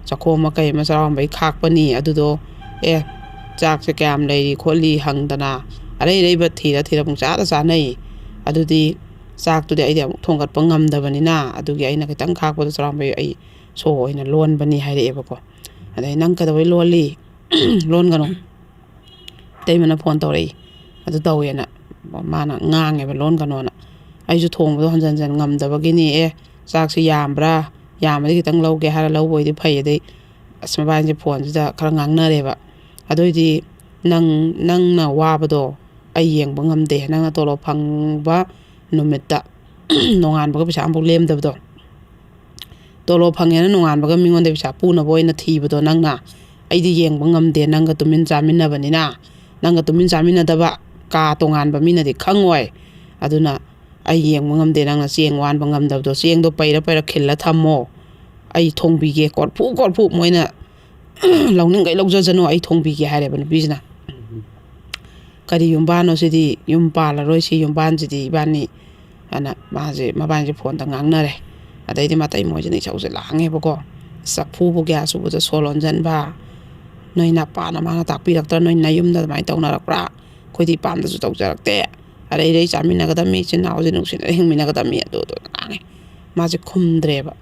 ꯆꯥꯛꯈꯣꯝ ꯑꯃ ꯀꯩ ꯑꯃ ꯆꯔꯥꯎꯝꯕꯩ ꯈꯥꯛꯄꯅꯤ ꯑꯗꯨꯗꯣ ꯆꯥꯛꯁꯦ ꯀꯌꯥꯝ ꯂꯩꯔꯤ ꯈꯣꯠꯂꯤ ꯍꯪꯗꯅ ꯑꯔꯩ ꯑꯔꯩꯕ ꯊꯤꯔ ꯄꯨꯡꯆꯥꯗ ꯆꯥꯅꯩ ꯑꯗꯨꯗꯤ ꯆꯥꯛꯇꯨꯗꯤ ꯑꯩꯗꯤ ꯑꯃꯨꯛ ꯊꯣꯡꯒꯠꯄ ꯉꯝꯗꯕꯅꯤꯅ ꯑꯗꯨꯒꯤ ꯑꯩꯅ ꯈꯤꯇꯪ ꯈꯥꯛꯄꯗꯣ ꯆꯔꯥꯎꯝꯕꯩ ꯑꯩ ꯁꯣ ꯑꯣꯏꯅ ꯂꯣꯟꯕꯅꯤ ꯍꯥꯏꯔꯛꯑꯦꯕꯀꯣ ꯑꯗꯩ ꯅꯪ ꯀꯩꯗꯧꯕꯩ ꯂꯣꯜꯂꯤ ꯂꯣꯟꯒꯅꯨ ꯏꯇꯩꯃꯅ ꯐꯣꯟ ꯇꯧꯔꯛꯏ ꯑꯗꯨ ꯇꯧꯋꯦꯅ ꯃꯥꯅ ꯉꯥꯡꯉꯦꯕ ꯂꯣꯟꯒꯅꯣꯅ ꯑꯩꯁꯨ ꯊꯣꯡꯕꯗꯣ ꯍꯟꯖꯟ ꯍꯟꯖꯟ ꯉꯝꯗꯕꯒꯤꯅꯤ ꯆꯥꯛꯁꯤ ꯌꯥꯝꯕ꯭ꯔꯥ ꯌꯥꯝꯃꯗꯤ ꯈꯤꯇꯪ ꯂꯧꯒꯦ ꯍꯥꯏꯔ ꯂꯧꯕ ꯑꯣꯏꯗꯤ ꯐꯩ ꯑꯗꯩ ꯃꯕꯥꯅꯤꯁꯦ ꯐꯣꯟꯁꯤꯗ ꯈꯔ ꯉꯥꯡꯅꯔꯦꯕ ꯑꯗꯨꯑꯣꯏꯗꯤ ꯅꯪꯅ ꯋꯥꯕꯗꯣ ꯑꯩ ꯌꯦꯡꯕ ꯉꯝꯗꯦ ꯅꯪꯅ ꯇꯣꯂꯣꯞ ꯐꯪꯕ ꯅꯨꯃꯤꯠꯇ ꯅꯣꯡꯉꯥꯟꯕꯒ ꯄꯩꯁꯥ ꯑꯃꯐꯥꯎ ꯂꯦꯝꯗꯕꯗꯣ ꯇꯣꯂꯣꯞ ꯐꯪꯉꯦꯅ ꯅꯣꯡꯉꯥꯟꯕꯒ ꯃꯤꯉꯣꯟꯗ ꯄꯩꯁꯥ ꯄꯨꯅꯕ ꯑꯣꯏꯅ ꯊꯤꯕꯗꯣ ꯅꯪꯅ ꯑꯩꯗꯤ ꯌꯦꯡꯕ ꯉꯝꯗꯦ ꯅꯪꯒ ꯇꯨꯃꯤꯟ ꯆꯥꯃꯤꯟꯅꯕꯅꯤꯅ ꯅꯪꯒ ꯇꯨꯃꯤꯟ ꯆꯥꯃꯤꯟꯅꯗꯕ ꯀꯥ ꯇꯣꯉꯥꯟꯕ ꯃꯤꯅꯗꯤ ꯈꯪꯉꯣꯏ ꯑꯗꯨꯅ ꯑꯩ ꯌꯦꯡꯕ ꯉꯝꯗꯦ ꯅꯪꯅ ꯆꯦꯡ ꯋꯥꯟꯕ ꯉꯝꯗꯕꯗꯣ ꯆꯦꯡꯗꯣ ꯄꯩꯔ ꯈꯤꯜꯂ ꯊꯝꯃꯣ ꯑꯩ ꯊꯣꯡꯕꯤꯒꯦ ꯀꯣꯔꯐꯨ ꯃꯣꯏꯅ ꯂꯧꯅꯤꯡꯒꯩ ꯂꯧꯖꯖꯅꯨ ꯑꯩ ꯊꯣꯡꯕꯤꯒꯦ ꯍꯥꯏꯔꯦꯕ ꯅꯨꯄꯤꯁꯤꯅ ꯀꯔꯤ ꯌꯨꯝꯕꯥꯟꯅꯣ ꯁꯤꯗꯤ ꯌꯨꯝ ꯄꯥꯜꯂꯔꯣꯏ ꯁꯤ ꯌꯨꯝꯕꯥꯟꯁꯤꯗꯤ ꯏꯕꯥꯅꯤ ꯑꯅ ꯃꯕꯥꯅꯤꯁꯦ ꯐꯣꯟꯗ ꯉꯥꯡꯅꯔꯦ ꯑꯗꯩꯗꯤ ꯃꯇꯩ ꯃꯣꯏꯁꯤꯅ ꯏꯁꯧꯁꯦ ꯂꯥꯡꯉꯦꯕꯀꯣ ꯆꯐꯨꯕꯨ ꯒ꯭ꯌꯥꯁ ꯎꯄꯨꯗ ꯁꯣ ꯂꯣꯟꯁꯤꯟꯕ ꯅꯣꯏ ꯅꯄꯥꯅ ꯃꯥꯅ ꯇꯥꯛꯄꯤꯔꯛꯇ꯭ꯔꯥ ꯅꯣꯏ ꯅꯌꯨꯝꯗ ꯑꯗꯨꯃꯥꯏꯅ ꯇꯧꯅꯔꯛꯄ꯭ꯔꯥ ꯑꯩꯈꯣꯏꯗꯤ ꯏꯄꯥꯝꯗꯁꯨ ꯇꯧꯖꯔꯛꯇꯦ ꯑꯔꯩ ꯆꯥꯃꯤꯟꯅꯒꯗꯕꯅꯤ ꯏꯆꯤꯟ ꯏꯅꯥꯎꯁꯦ ꯅꯨꯡꯁꯤꯅ ꯍꯤꯡꯃꯤꯟꯅꯒꯗꯕꯅꯤ ꯑꯗꯨꯗꯣ ꯉꯥꯡꯉꯦ ꯃꯥꯁꯦ ꯈꯨꯝꯗ꯭ꯔꯦꯕ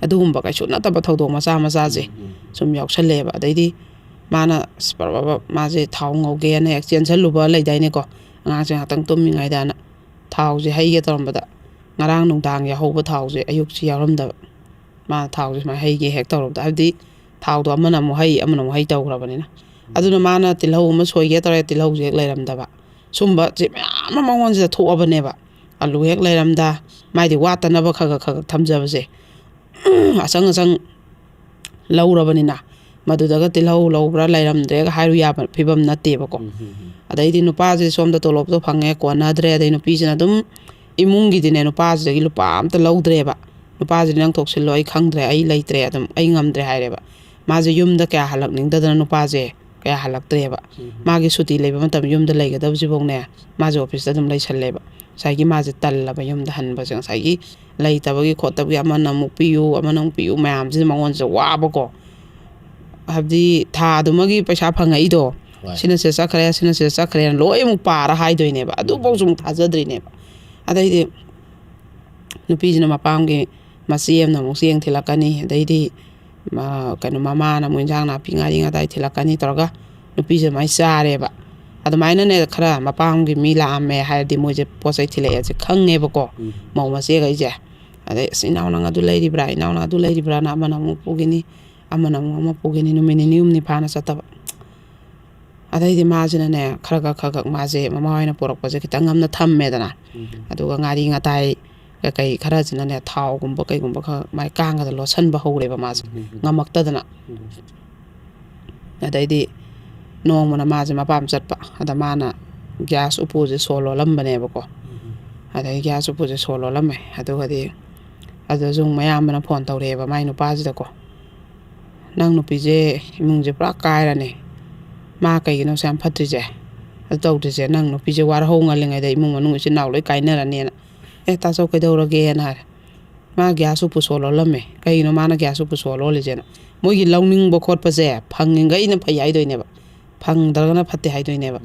ꯑꯗꯨꯒꯨꯝꯕ ꯀꯩꯁꯨ ꯅꯠꯇꯕ ꯊꯧꯗꯣꯛ ꯃꯆꯥꯁꯦ ꯁꯨꯝ ꯌꯥꯎꯁꯜꯂꯛꯑꯦꯕ ꯑꯗꯩꯗꯤ ꯃꯥꯅ ꯃꯥꯁꯦ ꯊꯥꯎ ꯉꯧꯒꯦꯅ ꯍꯦꯛ ꯆꯦꯟꯁꯤꯜꯂꯨꯕ ꯂꯩꯗꯥꯏꯅꯦꯀꯣ ꯑꯉꯥꯡꯁꯦ ꯉꯥꯛꯇꯪ ꯇꯨꯝꯃꯤꯉꯩꯗꯅ ꯊꯥꯎꯁꯦ ꯍꯩꯒꯦ ꯇꯧꯔꯝꯕꯗ ꯉꯔꯥꯡ ꯅꯨꯡꯗꯥꯡ ꯌꯥꯍꯧꯕ ꯊꯥꯎꯁꯦ ꯑꯌꯨꯛꯁꯤ ꯌꯥꯎꯔꯝꯗꯕ ꯃꯥꯅ ꯊꯥꯎꯁꯦ ꯁꯨꯃꯥꯏꯅ ꯍꯩꯒꯦ ꯍꯦꯛ ꯇꯧꯔꯕꯗ ꯍꯥꯏꯕꯗꯤ ꯊꯥꯎꯗꯣ ꯑꯃꯅ ꯑꯃꯨꯛ ꯍꯩ ꯑꯃꯅ ꯑꯃꯨꯛ ꯍꯩ ꯇꯧꯈ꯭ꯔꯕꯅꯤꯅ ꯑꯗꯨꯅ ꯃꯥꯅ ꯇꯤꯜꯍꯧ ꯑꯃ ꯁꯣꯏꯒꯦ ꯇꯧꯔꯦ ꯇꯤꯜꯍꯧꯁꯦ ꯍꯦꯛ ꯂꯩꯔꯝꯗꯕ ꯁꯨꯝꯕꯁꯦ ꯃꯌꯥꯝ ꯑꯃ ꯃꯉꯣꯟꯁꯤꯗ ꯊꯣꯛꯑꯕꯅꯦꯕ ꯑꯂꯨ ꯍꯦꯛ ꯂꯩꯔꯝꯗ ꯃꯥꯏꯗꯤ ꯋꯥꯠꯇꯅꯕ ꯈꯒ ꯊꯝꯖꯕꯁꯦ ꯑꯆꯪ ꯂꯧꯔꯕꯅꯤꯅ ꯃꯗꯨꯗꯒ ꯇꯤꯜꯍꯧ ꯂꯧꯕ꯭ꯔꯥ ꯂꯩꯔꯝꯗ꯭ꯔꯦꯒ ꯍꯥꯏꯔꯨ ꯌꯥꯕ ꯐꯤꯕꯝ ꯅꯠꯇꯦꯕꯀோ ꯑꯗꯩꯗꯤ ꯅꯨꯄꯥꯁꯦ ꯁꯣꯝꯗ ꯇꯣꯂꯣꯞꯇꯣ ꯐꯪꯉꯦ ꯀꯣꯟꯅꯗ꯭ꯔꯦ ꯑꯗꯩ ꯅꯨꯄꯤꯁꯤꯅ ꯑꯗꯨꯝꯏꯃꯨꯡꯒꯤꯗꯤꯅꯦ ꯅꯨꯄꯥꯁꯤꯗꯒꯤ ꯂꯨꯄꯥ ꯑꯝꯇ ꯂꯧꯗ꯭ꯔꯦꯕ ꯅꯨꯄꯥꯁꯤꯗꯤ ꯅꯪ ꯊꯣꯛꯁꯤꯜꯂꯣ ꯑꯩ ꯈꯪꯗ꯭ꯔꯦ ꯑꯩ ꯂꯩꯇ꯭ꯔꯦ ꯑꯗꯨꯝ ꯑꯩ ꯉꯝꯗ꯭ꯔꯦ ꯍꯥꯏꯔꯦꯕ ꯃꯥꯁꯦ ꯌꯨꯝꯗ ꯀꯌꯥ ꯍꯜꯂꯛꯅꯤꯡꯗꯗꯅ ꯅꯨꯄꯥꯁꯦ ꯀꯌꯥ ꯍꯜꯂꯛꯇ꯭ꯔꯦꯕ ꯃꯥꯒꯤ ꯁꯨꯇꯤ ꯂꯩꯕ ꯃꯇꯝ ꯌꯨꯝꯗ ꯂꯩꯒꯗꯕꯁꯤꯐꯧꯅꯦ ꯃꯥꯁꯦ ꯑꯣꯐꯤꯁꯇ ꯑꯗꯨꯝ ꯂꯩꯁꯜꯂꯦꯕ ꯉꯁꯥꯏꯒꯤ ꯃꯥꯁꯦ ꯇꯜꯂꯕ ꯌꯨꯝꯗ ꯍꯟꯕꯁꯦ ꯉꯁꯥꯏꯒꯤ ꯂꯩꯇꯕꯒꯤ ꯈꯣꯠꯇꯕꯒꯤ ꯑꯃꯅ ꯑꯃꯨꯛ ꯄꯤꯌꯨ ꯃꯌꯥꯝꯁꯤꯅ ꯃꯉꯣꯟꯁꯦ ꯋꯥꯕꯀꯣ ꯍꯥꯏꯕꯗꯤ ꯊꯥꯗꯨꯃꯒꯤ ꯄꯩꯁꯥ ꯐꯪꯉꯛꯏꯗꯣ sina se sakre sina se sakre loi mu para haidoi adu bau jung thajadri neba adaidi nupi jina mapamgi masiem na musieng thilakani adaidi kanu mama na munjang na pingari nga dai thilakani torga nupi je mai sare ba adamaina ne khara mapamgi mila ame haidi moje posai thile ya je khangne ba ko mau ma se ga je ade sinaw na adu lady bra inaw na adu lady bra na mana mu pugini amana mu ma pugini no mininium ni phana sataba adaidi majina ne kharaga khagak maje mama hoina porok paje kitang amna thamme dana aduga ngari ngatai kai khara jina ne thau gumba kai gumba kha mai kanga da losan ba hore ba maje ngamakta dana adaidi no mona maje mapam chatpa ada mana gas upoje solo lambane ba ko adai gas upoje solo lamme aduga di adu jung mayam na phone tawre ba mai nu pa ji da ko nang nu pije imung je pra kaira ne ma kai no sam phatri je adu de je nang nu pije war ho ngalinga dai imung manu si naw loi kaina ra ne ta so kai dawra ge na ma gas upu solo lamme kai no mana gas upu solo le je na moi gi longning bo khot pa je phanging gai na phai doi ne ba phang dar na phatte hai doi ne ba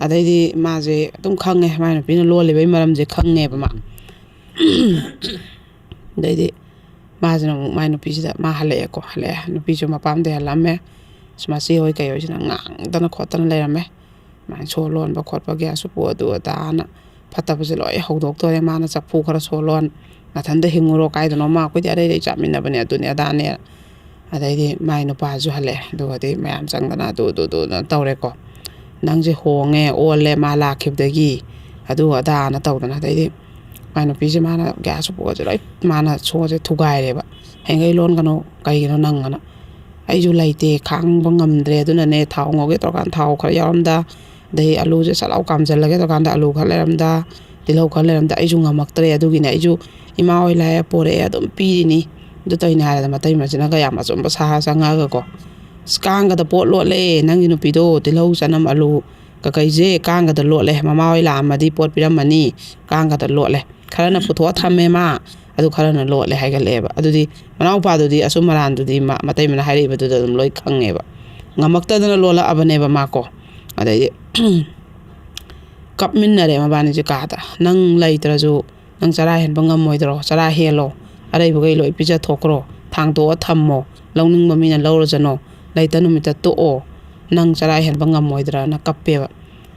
adai di ma je tum khange ma na pin lo le bai maram je khange ba ma dai di ma je no ma no pi da ma hale ko hale no pi jo ma pam de lamme sma si hoi kai yo jina ngang dana khotan le ramme ma solon ba khot pa gas upu du da na phata ba je loi hodok to re ma na chak phu khara solon na than de hinguro kai do no ma ko ja re chamin na bane adu ne da ne adai di mai no pa ju hale do di mayam chang dana do na tawre ko nang je honge ole ma la khib da gi adu ada na taw dana dai di mai no pi je ma na gas upu je loi ma na so je thugai re ba hengai lon kano kai no nang na ai ju laite khang bangam dre du na ne thau ngoge to kan thau khar yaram da dei alu je salau kam jal lage to kan da alu khar leram da dilau khar leram da ai ju ngamak tre adu gi ne ai ju ima oi la ya pore adum pi ni du toy na da matai ma jina ga ya ma som ba sa nga ga ko skang ga da pot lo le nang nu pi do dilau sanam alu ka kai je kang ga da lo le mama oi la ma di pot piram mani kang ga da lo le khara na putho thamme ma adu khara na lo le hai ga le ba adu di manau pa du di asumaran du di ma matai ma hai re ba du da dum loi khange ba ngamak ta da lo la abane ba ma ko adai kap min na re ma bani je ka ta nang lai tra ju nang chara hen bangam moi dro chara helo arai bu gai loi pija thokro thang to thammo longning ma mi na lo ro jano lai ta nu mi ta to o nang chara hen bangam moi dra na kappe ba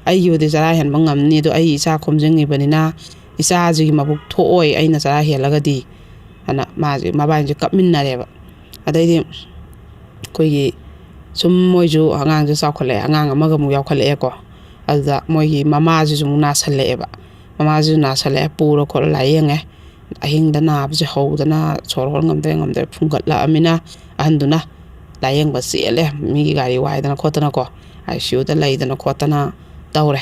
ai yu de chara hen bangam ni do ai isa khomjing ni bani na isa ji ma bu tho oi ai na chara hela ga di ana ma ji ma ban je kap min na re ba adai di koi gi sum moi ju angang je saw khale angang ma ga mu yaw khale ko alda moi gi mama ji ju na sale ba mama ji na sale pu ro khol la yenge ahing da na je ho da na chor hol ngam de phungat la amina anduna la yeng ba se le mi gari wai da na khotana ko ai shiu da lai da na khotana tawre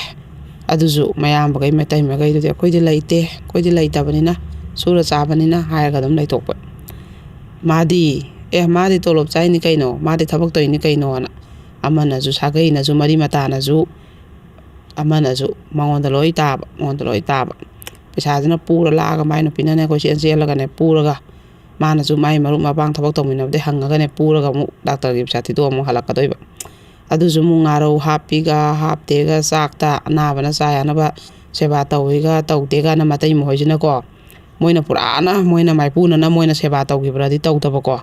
adu ju mayam ba gai metai me gai de koi de laite koi de laita bani na sura cha bani na hai ga dum lai tok pa madi madi tolop chai ni kaino madi thabak toi ni kaino na amana ju sagai na ju mari mata na ju amana ju mangon da loi ta ba pesa jana pura la ga mai no pina ne ko chen se la ga ne pura ga mana ju mai maru ma bang thabak to min de hanga ga ne pura ga mu doctor gi chati do mu halaka doi ba adu ju mu ngaro happy ga hapte ga sakta na bana sa ya na ba seba tawi ga taw te ga na matai mo hojina ko moina purana moina mai puna na moina seba taw gi bra di taw ta ba ko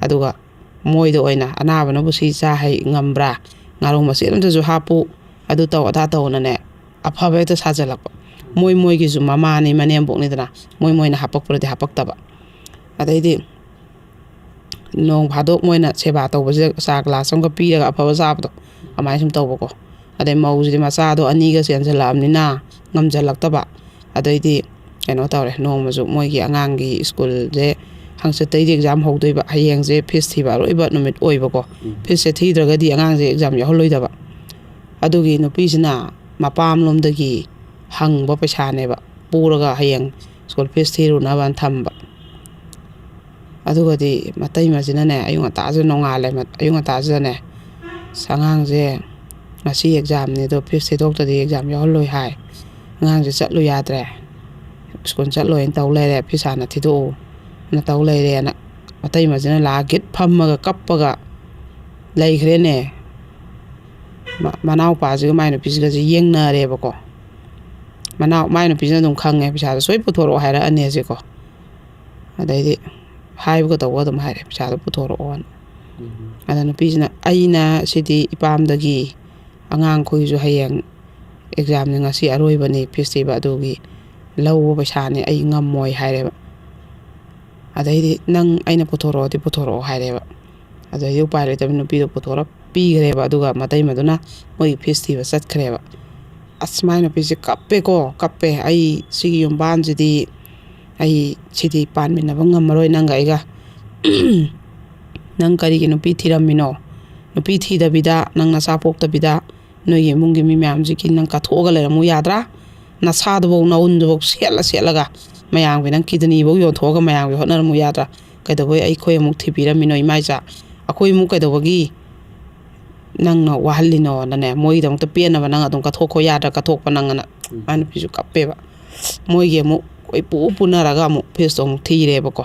aduga moi do oina ana bana bu si sa hai ngambra ngaro ma se ram ju hapu adu taw ata taw na ne apha be ta sa jalak moi gi ju mama ni manem bok ni dana moi na hapak pro de hapak ta ba adai di nong phadok moina seba taw ba sa class som ga pi ga apha ba sa ba amai sum taw ba ko adai mau ji ma sa do ani ga sen salam ni na ngam jalak ta ba adai di keno tawre nong ma ju moi gi angang gi school je hangse tai di exam ho doi ba hayeng je fees thi ba roi ba numit oi ba ko fees se thi draga di angang je exam ya holoi da ba adugi no pi sina mapam lom da gi hang ba paisa ne ba pura ga hayeng school fees thi ru na ban tham ba aduga di matai ma jina ne ayung ta ju nonga le ayung ta ju ne sangang je ngasi exam ne do fees se dok ta di exam ya holoi hai ngang je chat lu ya tre school chat loi taw le re phisa na thi do na taw le re na matai ma jina la git pham ma ga kap pa ga lai khre ne ꯃꯅꯥꯎꯄꯥꯁꯤꯒ ꯃꯥꯏ ꯅꯨꯄꯤꯁꯤꯒꯁꯦ ꯌꯦꯡꯅꯔꯦꯕꯀꯣ ꯃꯥꯏ ꯅꯨꯄꯤꯁꯤꯅ ꯑꯗꯨꯝ ꯈꯪꯉꯦ ꯄꯩꯁꯥꯗꯣ ꯁꯣꯏ ꯄꯨꯊꯣꯔꯛꯑꯣ ꯍꯥꯏꯔꯛꯑꯅꯤ ꯍꯧꯖꯤꯛꯀꯣ ꯑꯗꯩꯗꯤ ꯍꯥꯏꯕꯒ ꯇꯧꯕ ꯑꯗꯨꯝ ꯍꯥꯏꯔꯦ ꯄꯩꯁꯥꯗꯣ ꯄꯨꯊꯣꯔꯛꯑꯣꯅ ꯑꯗ ꯅꯨꯄꯤꯁꯤꯅ ꯑꯩꯅ ꯁꯤꯗꯤ ꯏꯄꯥꯝꯗꯒꯤ ꯑꯉꯥꯡꯈꯣꯏꯁꯨ ꯍꯌꯦꯡ ꯑꯦꯛꯖꯥꯝꯅꯤꯉꯁꯤ ꯑꯔꯣꯏꯕꯅꯤ ꯐꯤꯁ ꯊꯤꯕ ꯑꯗꯨꯒꯤ ꯂꯧꯕ ꯄꯩꯁꯥꯅꯤ ꯑꯩ ꯉꯝꯃꯣꯏ ꯍꯥꯏꯔꯦꯕ ꯑꯗꯩꯗꯤ ꯅꯪ ꯑꯩꯅ ꯄꯨꯊꯣꯔꯛꯑꯣꯗꯤ ꯄꯨꯊꯣꯔꯛꯑꯣ ꯍꯥꯏꯔꯦꯕ ꯑꯗꯩꯗꯤ ꯎꯄꯥꯏ ꯂꯩꯇꯕ ꯅꯨꯄꯤꯗꯣ ꯄꯨꯊꯣꯔꯛ ꯄꯤꯈ꯭ꯔꯦꯕ ꯑꯗꯨꯒ ꯃꯇꯩꯃꯗꯨꯅ ꯃꯣꯏꯒꯤ ꯐꯤꯁ ꯊꯤꯕ ꯆꯠꯈ꯭ꯔꯦꯕ ꯑꯁ ꯃꯥꯏ ꯅꯨꯄꯤꯁꯦ ꯀꯞꯄꯦ ꯑꯩ ꯁꯤꯒꯤ ꯌꯨꯝꯕꯥꯟꯁꯤꯗꯤ ꯑꯩ ꯁꯤꯗꯤ ꯄꯥꯟꯃꯤꯟꯅꯕ ꯉꯝꯃꯔꯣꯏ ꯅꯪꯒ ꯑꯩꯒ ꯅꯪ ꯀꯔꯤꯒꯤ ꯅꯨꯄꯤ ꯊꯤꯔꯝꯃꯤꯅꯣ ꯅꯨꯄꯤ ꯊꯤꯗꯕꯤꯗ ꯅꯪ ꯅꯆꯥ ꯄꯣꯛꯇꯕꯤꯗ ꯅꯣꯏꯒꯤ ꯏꯃꯨꯡꯒꯤ ꯃꯤ ꯃꯌꯥꯝꯁꯤꯒꯤ ꯅꯪ ꯀꯠꯊꯣꯛꯑꯒ ꯂꯩꯔꯝꯃꯨ ꯌꯥꯗ꯭ꯔꯥ ꯅꯁꯥꯗꯨꯐꯥꯎ ꯅꯥꯎꯟꯗꯨꯐꯥꯎ ꯁꯦꯠꯂꯒ ꯃꯌꯥꯝꯒꯤ ꯅꯪ ꯀꯤꯗꯅꯤꯐꯥꯎ ꯌꯣꯟꯊꯣꯛꯑꯒ ꯃꯌꯥꯝꯒꯤ ꯍꯣꯠꯅꯔꯝꯃꯨ ꯌꯥꯗ꯭ꯔꯥ ꯀꯩꯗꯧꯕꯩ ꯑꯩꯈꯣꯏ ꯑꯃꯨꯛ ꯊꯤꯕꯤꯔꯝꯃꯤꯅꯣ ꯏꯃꯥꯏꯆꯥ ꯑꯩꯈꯣꯏ ꯑꯃꯨꯛ ꯀꯩꯗꯧꯕꯒꯤ ꯅꯪꯅ ꯋꯥꯍꯜꯂꯤꯅꯣꯅꯅꯦ ꯃꯣꯏꯒꯤꯗꯃꯛꯇ ꯄꯦꯟꯅꯕ ꯅꯪ ꯑꯗꯨꯝ ꯀꯠꯊꯣꯛꯈꯣ ꯌꯥꯗ꯭ꯔꯥ ꯀꯠꯊꯣꯛꯄ ꯅꯪꯅ ꯃꯥ ꯅꯨꯄꯤꯁꯨ ꯀꯞꯄꯦꯕ ꯃꯣꯏꯒꯤ ꯑꯃꯨꯛ ꯄꯨꯅꯔꯒ ꯑꯃꯨꯛ ꯐꯤꯁꯇꯣ ꯑꯃꯨꯛ ꯊꯤꯔꯦꯕꯀꯣ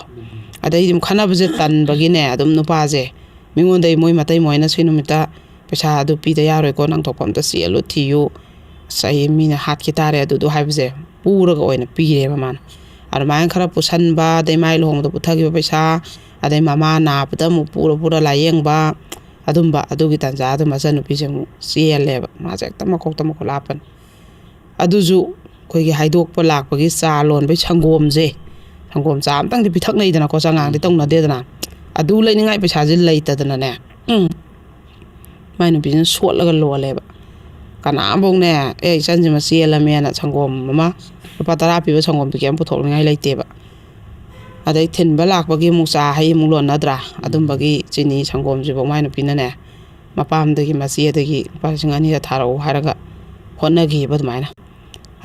ꯑꯗꯩꯗꯤ ꯑꯗꯨꯝ ꯈꯟꯅꯕꯁꯦ ꯇꯟꯕꯒꯤꯅꯦ ꯑꯗꯨꯝ ꯅꯨꯄꯥꯁꯦ ꯃꯤꯉꯣꯟꯗꯩ ꯃꯣꯏ ꯃꯇꯩ ꯃꯣꯏꯅ ꯁꯤ ꯅꯨꯃꯤꯠꯇ ꯄꯩꯁꯥ ꯑꯗꯨ ꯄꯤꯗ ꯌꯥꯔꯣꯏꯀꯣ ꯅꯪ ꯊꯣꯛꯄ ꯑꯝꯇ ꯆꯦꯜꯂꯨ ꯊꯤꯌꯨ ꯑꯁ ꯑꯩ ꯃꯤꯅ ꯍꯥꯠꯈꯤ ꯇꯥꯔꯦ ꯑꯗꯨꯗꯣ ꯍꯥꯏꯕꯁꯦ ꯄꯨꯔꯒ ꯑꯣꯏꯅ ꯄꯤꯔꯦꯕ ꯃꯥꯅ ꯑꯗꯨꯃꯥꯏꯅ ꯈꯔ ꯄꯨꯁꯟꯕ ꯑꯗꯩ ꯃꯥꯏ ꯂꯨꯍꯣꯡꯕꯗ ꯄꯨꯊꯈꯤꯕ ꯄꯩꯁꯥ ꯑꯗꯩ ꯃꯃꯥ ꯅꯥꯕꯗ ꯑꯃꯨꯛ ꯄꯨꯔ ꯂꯥꯏꯌꯦꯡꯕ ꯑꯗꯨꯝꯕ ꯑꯗꯨꯒꯤ ꯇꯥꯟꯖꯥꯗ ꯃꯆꯟꯅꯨꯄꯤꯁꯦ ꯑꯃꯨꯛ ꯆꯦꯜꯂꯦꯕ ꯃꯥꯁꯦ ꯍꯦꯛꯇ ꯃꯈꯣꯛꯇ ꯃꯈꯨꯠ ꯍꯥꯞꯄꯅꯤ ꯑꯗꯨꯁꯨ ꯑꯩꯈꯣꯏꯒꯤ ꯍꯥꯏꯗꯣꯛꯄ ꯂꯥꯛꯄꯒꯤ ꯆꯥ ꯂꯣꯟꯕꯩ ꯁꯪꯒꯣꯝ ꯆꯥ ꯑꯃꯇꯪꯗꯤ ꯄꯤꯊꯛꯅꯩꯗꯅꯀꯣ ꯆꯉꯥꯡꯗꯤ ꯇꯧꯅꯗꯦꯗꯅ ꯑꯗꯨ ꯂꯩꯅꯤꯡꯉꯥꯏ ꯄꯩꯁꯥꯁꯦ ꯂꯩꯇꯗꯅꯅꯦ ꯃꯥꯏ ꯅꯨꯄꯤꯁꯤನ ꯁꯣꯠꯂꯒ ꯂꯣꯜꯂꯦꯕ ꯀꯅꯥꯝꯐꯧꯅꯦ ꯏꯆꯟꯁꯤꯃ ꯆꯦꯜꯂꯝꯃꯦꯅ ꯁꯪꯒꯣꯝ ꯑꯃ ꯂꯨꯄꯥ 10 ꯄꯤꯕ ꯁꯪꯒꯣꯝ ꯄꯤꯀꯦꯠ ꯑꯃ ꯄꯨꯊꯣꯛꯅꯤꯡꯉꯥই ꯂꯩꯇꯦꯕ ꯑꯗꯩ ꯊꯤꯟꯕ ꯂꯥꯛꯄꯒꯤ ꯑꯃꯨꯛ ꯆꯥ ꯍꯩ ꯑꯃꯨꯛ ꯂꯣꯟꯅꯗ꯭ꯔꯥ ꯑꯗꯨꯝꯕꯒꯤ ꯆꯤꯅꯤ ꯁꯪꯒꯣꯝꯁꯤꯐꯥꯎ ꯃꯥꯏ ꯅꯨꯄꯤꯅꯅꯦ ꯃꯄꯥꯝꯗꯒꯤ ꯃꯆꯦꯗꯒꯤ ꯂꯨꯄꯥ 2,000 ꯊꯥꯔꯛꯎ ꯍꯥꯏꯔꯒ ꯍꯣꯠꯅꯈꯤꯕ ꯑꯗꯨꯃꯥꯏꯅ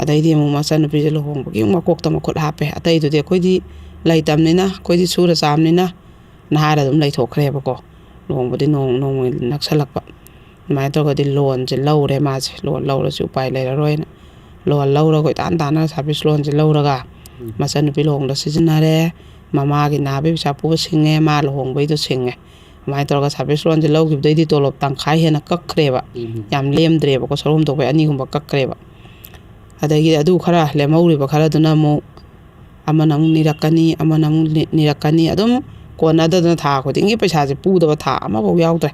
ꯑꯗꯩꯗꯤ ꯑꯃꯨꯛ ꯃꯆꯟꯅꯨꯄꯤꯁꯦ ꯂꯨꯍꯣꯡꯕꯒꯤ ꯃꯀꯣꯛꯇ ꯃꯈꯨꯠ ꯍꯥꯞꯄꯦ ꯑꯇꯩꯗꯨꯗꯤ ꯑꯩꯈꯣꯏꯗꯤ ꯂꯩꯇꯕꯅꯤꯅ ꯑꯩꯈꯣꯏꯗꯤ ꯁꯨꯔ ꯆꯥꯕꯅꯤꯅ ꯅꯍꯥꯔ ꯑꯗꯨꯝ ꯂꯩꯊꯣꯛꯈ꯭ꯔꯦꯕꯀꯣ ꯂꯨꯍꯣꯡꯕꯗꯤ ꯅꯣꯡꯃ ꯅꯛꯁꯜꯂꯛꯄ ꯑꯗꯨꯃꯥꯏꯅ ꯇꯧꯔꯒꯗꯤ ꯂꯣꯟꯁꯦ ꯂꯧꯔꯦ ꯃꯥꯁꯦ ꯂꯣꯟ ꯂꯧꯔꯁꯨ ꯎꯄꯥꯏ ꯂꯩꯔꯔꯣꯏꯅ ꯂꯣꯟ ꯂꯧꯔꯒ ꯏꯇꯥꯟ ꯁꯥꯔꯚꯤꯁ ꯂꯣꯟꯁꯦ ꯂꯧꯔꯒ ꯃꯆꯟꯅꯨꯄꯤ ꯂꯨꯍꯣꯡꯕꯗ ꯁꯤꯖꯤꯟꯅꯔꯦ ꯃꯃꯥꯒꯤ ꯅꯥꯕꯒꯤ ꯄꯩꯁꯥ ꯄꯨꯕ ꯁꯤꯡꯉꯦ ꯃꯥ ꯂꯨꯍꯣꯡꯕꯩꯗꯣ ꯁꯤꯡꯉꯦ ꯑꯗꯨꯃꯥꯏꯅ ꯇꯧꯔꯒ ꯁꯥꯔꯚꯤꯁ ꯂꯣꯟꯁꯦ ꯂꯧꯈꯤꯕꯗꯩꯗꯤ ꯇꯣꯂꯣꯞ ꯇꯪꯈꯥꯏ ꯍꯦꯟꯅ ꯀꯛꯈ꯭ꯔꯦꯕ ꯌꯥꯝ ꯂꯦꯝꯗ꯭ꯔꯦꯕꯀꯣ ꯁꯔꯨꯝ ꯊꯣꯛꯄꯩ 2 ꯀꯛꯈ꯭ꯔꯦꯕ ꯑꯗꯒꯤ ꯑꯗꯨ ꯈꯔ ꯂꯦꯝꯍꯧꯔꯤꯕ ꯈꯔꯗꯨꯅ ꯑꯃꯨꯛ ꯑꯃꯅ ꯑꯃꯨꯛ ꯅꯤꯔꯛꯀꯅꯤ ꯑꯃꯅ ꯑꯃꯨꯛ ꯅꯤꯔꯛꯀꯅꯤ ꯑꯗꯨꯝ ꯀꯣꯟꯅꯗꯗꯅ ꯊꯥ ꯈꯨꯗꯤꯡꯒꯤ ꯄꯩꯁꯥꯁꯦ ꯄꯨꯗꯕ ꯊꯥ ꯑꯃꯐꯥꯎ ꯌꯥꯎꯗ꯭ꯔꯦ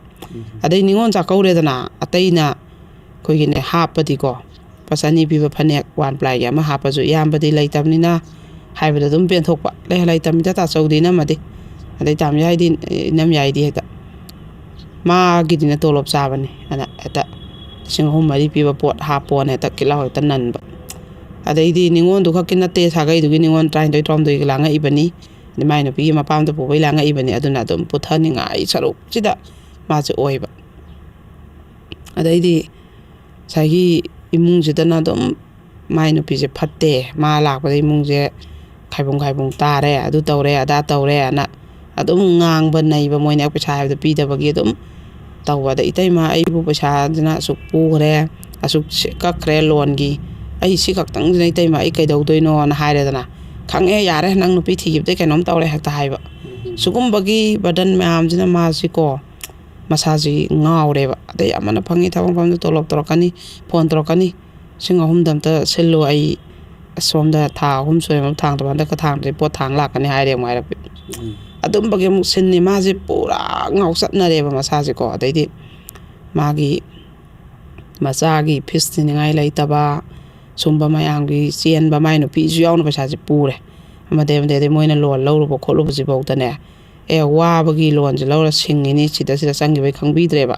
ꯑꯗꯩ ꯅꯤꯉꯣꯜ ꯆꯥꯛꯀꯧꯔꯦꯗꯅ ꯑꯇꯩꯅ ꯑꯩꯈꯣꯏꯒꯤꯅꯦ ꯍꯥꯞꯄꯗꯤꯀꯣ ꯂꯨꯄꯥ 200 ꯄꯤꯕ ꯐꯅꯦꯛ 1 ꯄ꯭ꯂꯥꯏꯒꯤ ꯑꯃ ꯍꯥꯞꯄꯁꯨ ꯏꯌꯥꯝꯕꯗꯤ ꯂꯩꯇꯕꯅꯤꯅ ꯍꯥꯏꯕꯗ ꯑꯗꯨꯝ ꯄꯦꯟꯊꯣꯛꯄ ꯂꯩꯇꯕꯅꯤꯗ ꯇꯥꯆꯧꯗꯤ ꯏꯅꯝꯃꯗꯤ ꯑꯗꯩ ꯇꯥꯝ ꯌꯥꯏꯗꯤ ꯏꯅꯝ ꯌꯥꯏꯗꯤ ꯍꯦꯛꯇ ꯃꯥꯒꯤꯗꯤꯅ ꯇꯣꯂꯣꯞ ꯆꯥꯕꯅꯤ ꯑꯗ ꯍꯦꯛꯇ 3,000-4,000 ꯄꯤꯕ ꯄꯣꯠ ꯍꯥꯞꯄꯣꯅ ꯍꯦꯛꯇ ꯀꯤꯜꯍꯥꯎ ꯍꯦꯛꯇ ꯅꯟꯕ ꯑꯗꯩꯗꯤ ꯅꯤꯉꯣꯟꯗꯨ ꯈꯛꯀꯤ ꯅꯠꯇꯦ ꯁꯥꯒꯩꯗꯨꯒꯤ ꯅꯤꯉꯣꯟ 13-14 ꯂꯥꯡꯉꯛꯏꯕꯅꯤ ꯑꯗꯩ ꯃꯥꯏ ꯅꯨꯄꯤꯒꯤ ꯃꯄꯥꯝꯗ ꯄꯨꯕꯩ ꯂꯥꯡꯉꯛꯏꯕꯅꯤ ꯑꯗꯨꯅ ꯑꯗꯨꯝ ꯄꯨꯊꯅꯤꯡꯉꯥꯏ ꯁꯔꯨꯛꯁꯤꯗ ꯃꯥꯁꯦ ꯑꯣꯏꯕ ꯑꯗꯩꯗꯤ ꯉꯁꯥꯏꯒꯤ ꯏꯃꯨꯡꯁꯤꯗꯅ ꯑꯗꯨꯝ ꯃꯥꯏ ꯅꯨꯄꯤꯁꯦ ꯐꯠꯇꯦ ꯃꯥ ꯂꯥꯛꯄꯗ ꯏꯃꯨꯡꯁꯦ ꯈꯥꯏꯕꯨꯡ ꯇꯥꯔꯦ ꯑꯗꯨ ꯇꯧꯔꯦ ꯑꯗꯥ ꯇꯧꯔꯦꯅ ꯑꯗꯨꯝ ꯉꯥꯡꯕ ꯅꯩꯕ ꯃꯣꯏꯅ ꯄꯩꯁꯥ ꯍꯥꯏꯕꯗꯣ ꯄꯤꯗꯕꯒꯤ ꯑꯗꯨꯝ ꯇꯧꯕ ꯑꯗ ꯏꯇꯩꯃ ꯑꯩꯕꯨ ꯄꯩꯁꯥꯁꯤꯅ ꯑꯁꯨꯛ ꯄꯨꯈ꯭ರೆ ꯑꯁꯨꯛ ꯀꯛꯈ꯭ꯔꯦ ꯂꯣꯟꯒꯤ ꯑꯩ ꯁꯤ ꯈꯛꯇꯪꯁꯤꯅ ꯏꯇꯩꯃ ꯑꯩ ꯀꯩꯗꯧꯗꯣꯏꯅꯣꯅ ꯍꯥꯏꯔꯦꯗꯅ ꯈꯪꯉꯦ ꯌꯥꯔꯦ ꯅꯪ ꯅꯨꯄꯤ ꯊꯤꯈꯤꯕꯗꯩ ꯀꯩꯅꯣꯝ ꯇꯧꯔꯦ ꯍꯦꯛꯇ ꯍꯥꯏꯕ ꯁꯤꯒꯨꯝꯕꯒꯤ ꯕꯔꯗꯟ ꯃꯌꯥꯝꯁꯤꯅ ꯃꯥꯁꯤꯀꯣ ꯃꯁꯥꯁꯤ ꯉꯥꯎꯔꯦꯕ ꯑꯗꯩ ꯑꯃꯅ ꯐꯪꯉꯤ ꯊꯕꯛ ꯃꯐꯝꯗ ꯇꯣꯂꯣꯞ ꯇꯧꯔꯛꯀꯅꯤ ꯐꯣꯟ ꯇꯧꯔꯛꯀꯅꯤ 3,000 ꯑꯝꯇ ꯁꯤꯜꯂꯨ ꯑꯩ ꯑꯁꯣꯝꯗ ꯊꯥ 3 ꯁꯨꯔꯦ ꯊꯥꯡꯗꯕ ꯍꯟꯗꯛꯀ ꯊꯥꯡꯗ꯭ꯔꯦ ꯄꯣꯠ ꯊꯥꯡ ꯂꯥꯛꯀꯅꯤ ꯍꯥꯏꯔꯦ ꯑꯃꯨꯛ ꯍꯥꯏꯔꯛꯄꯤ ꯑꯗꯨꯝꯕꯒꯤ ꯑꯃꯨꯛ ꯁꯤꯟꯅꯤ ꯃꯥꯁꯦ ꯄꯨꯔꯥ ꯉꯥꯎꯆꯠꯅꯔꯦꯕ ꯃꯁꯥꯁꯦꯀꯣ ꯑꯗꯩꯗꯤ ꯃꯥꯒꯤ ꯃꯆꯥꯒꯤ ꯐꯤꯁ ꯊꯤꯅꯤꯡꯉꯥꯏ ꯂꯩꯇꯕ ꯁꯨꯝꯕ ꯃꯌꯥꯝꯒꯤ ꯆꯦꯟꯕ ꯃꯥꯏ ꯅꯨꯄꯤꯁꯨ ꯌꯥꯎꯅ ꯄꯩꯁꯥꯁꯦ ꯄꯨꯔꯦ ꯑꯃꯗꯩ ꯃꯣꯏꯅ ꯂꯣꯟ ꯂꯧꯔꯨꯕ ꯈꯣꯠꯂꯨꯕꯁꯤꯐꯥꯎꯗꯅꯦ ꯋꯥꯕꯒꯤ ꯂꯣꯟꯁꯦ ꯂꯧꯔ ꯁꯤꯡꯉꯤꯅꯤ ꯁꯤꯗ ꯆꯪꯈꯤꯕꯩ ꯈꯪꯕꯤꯗ꯭ꯔꯦꯕ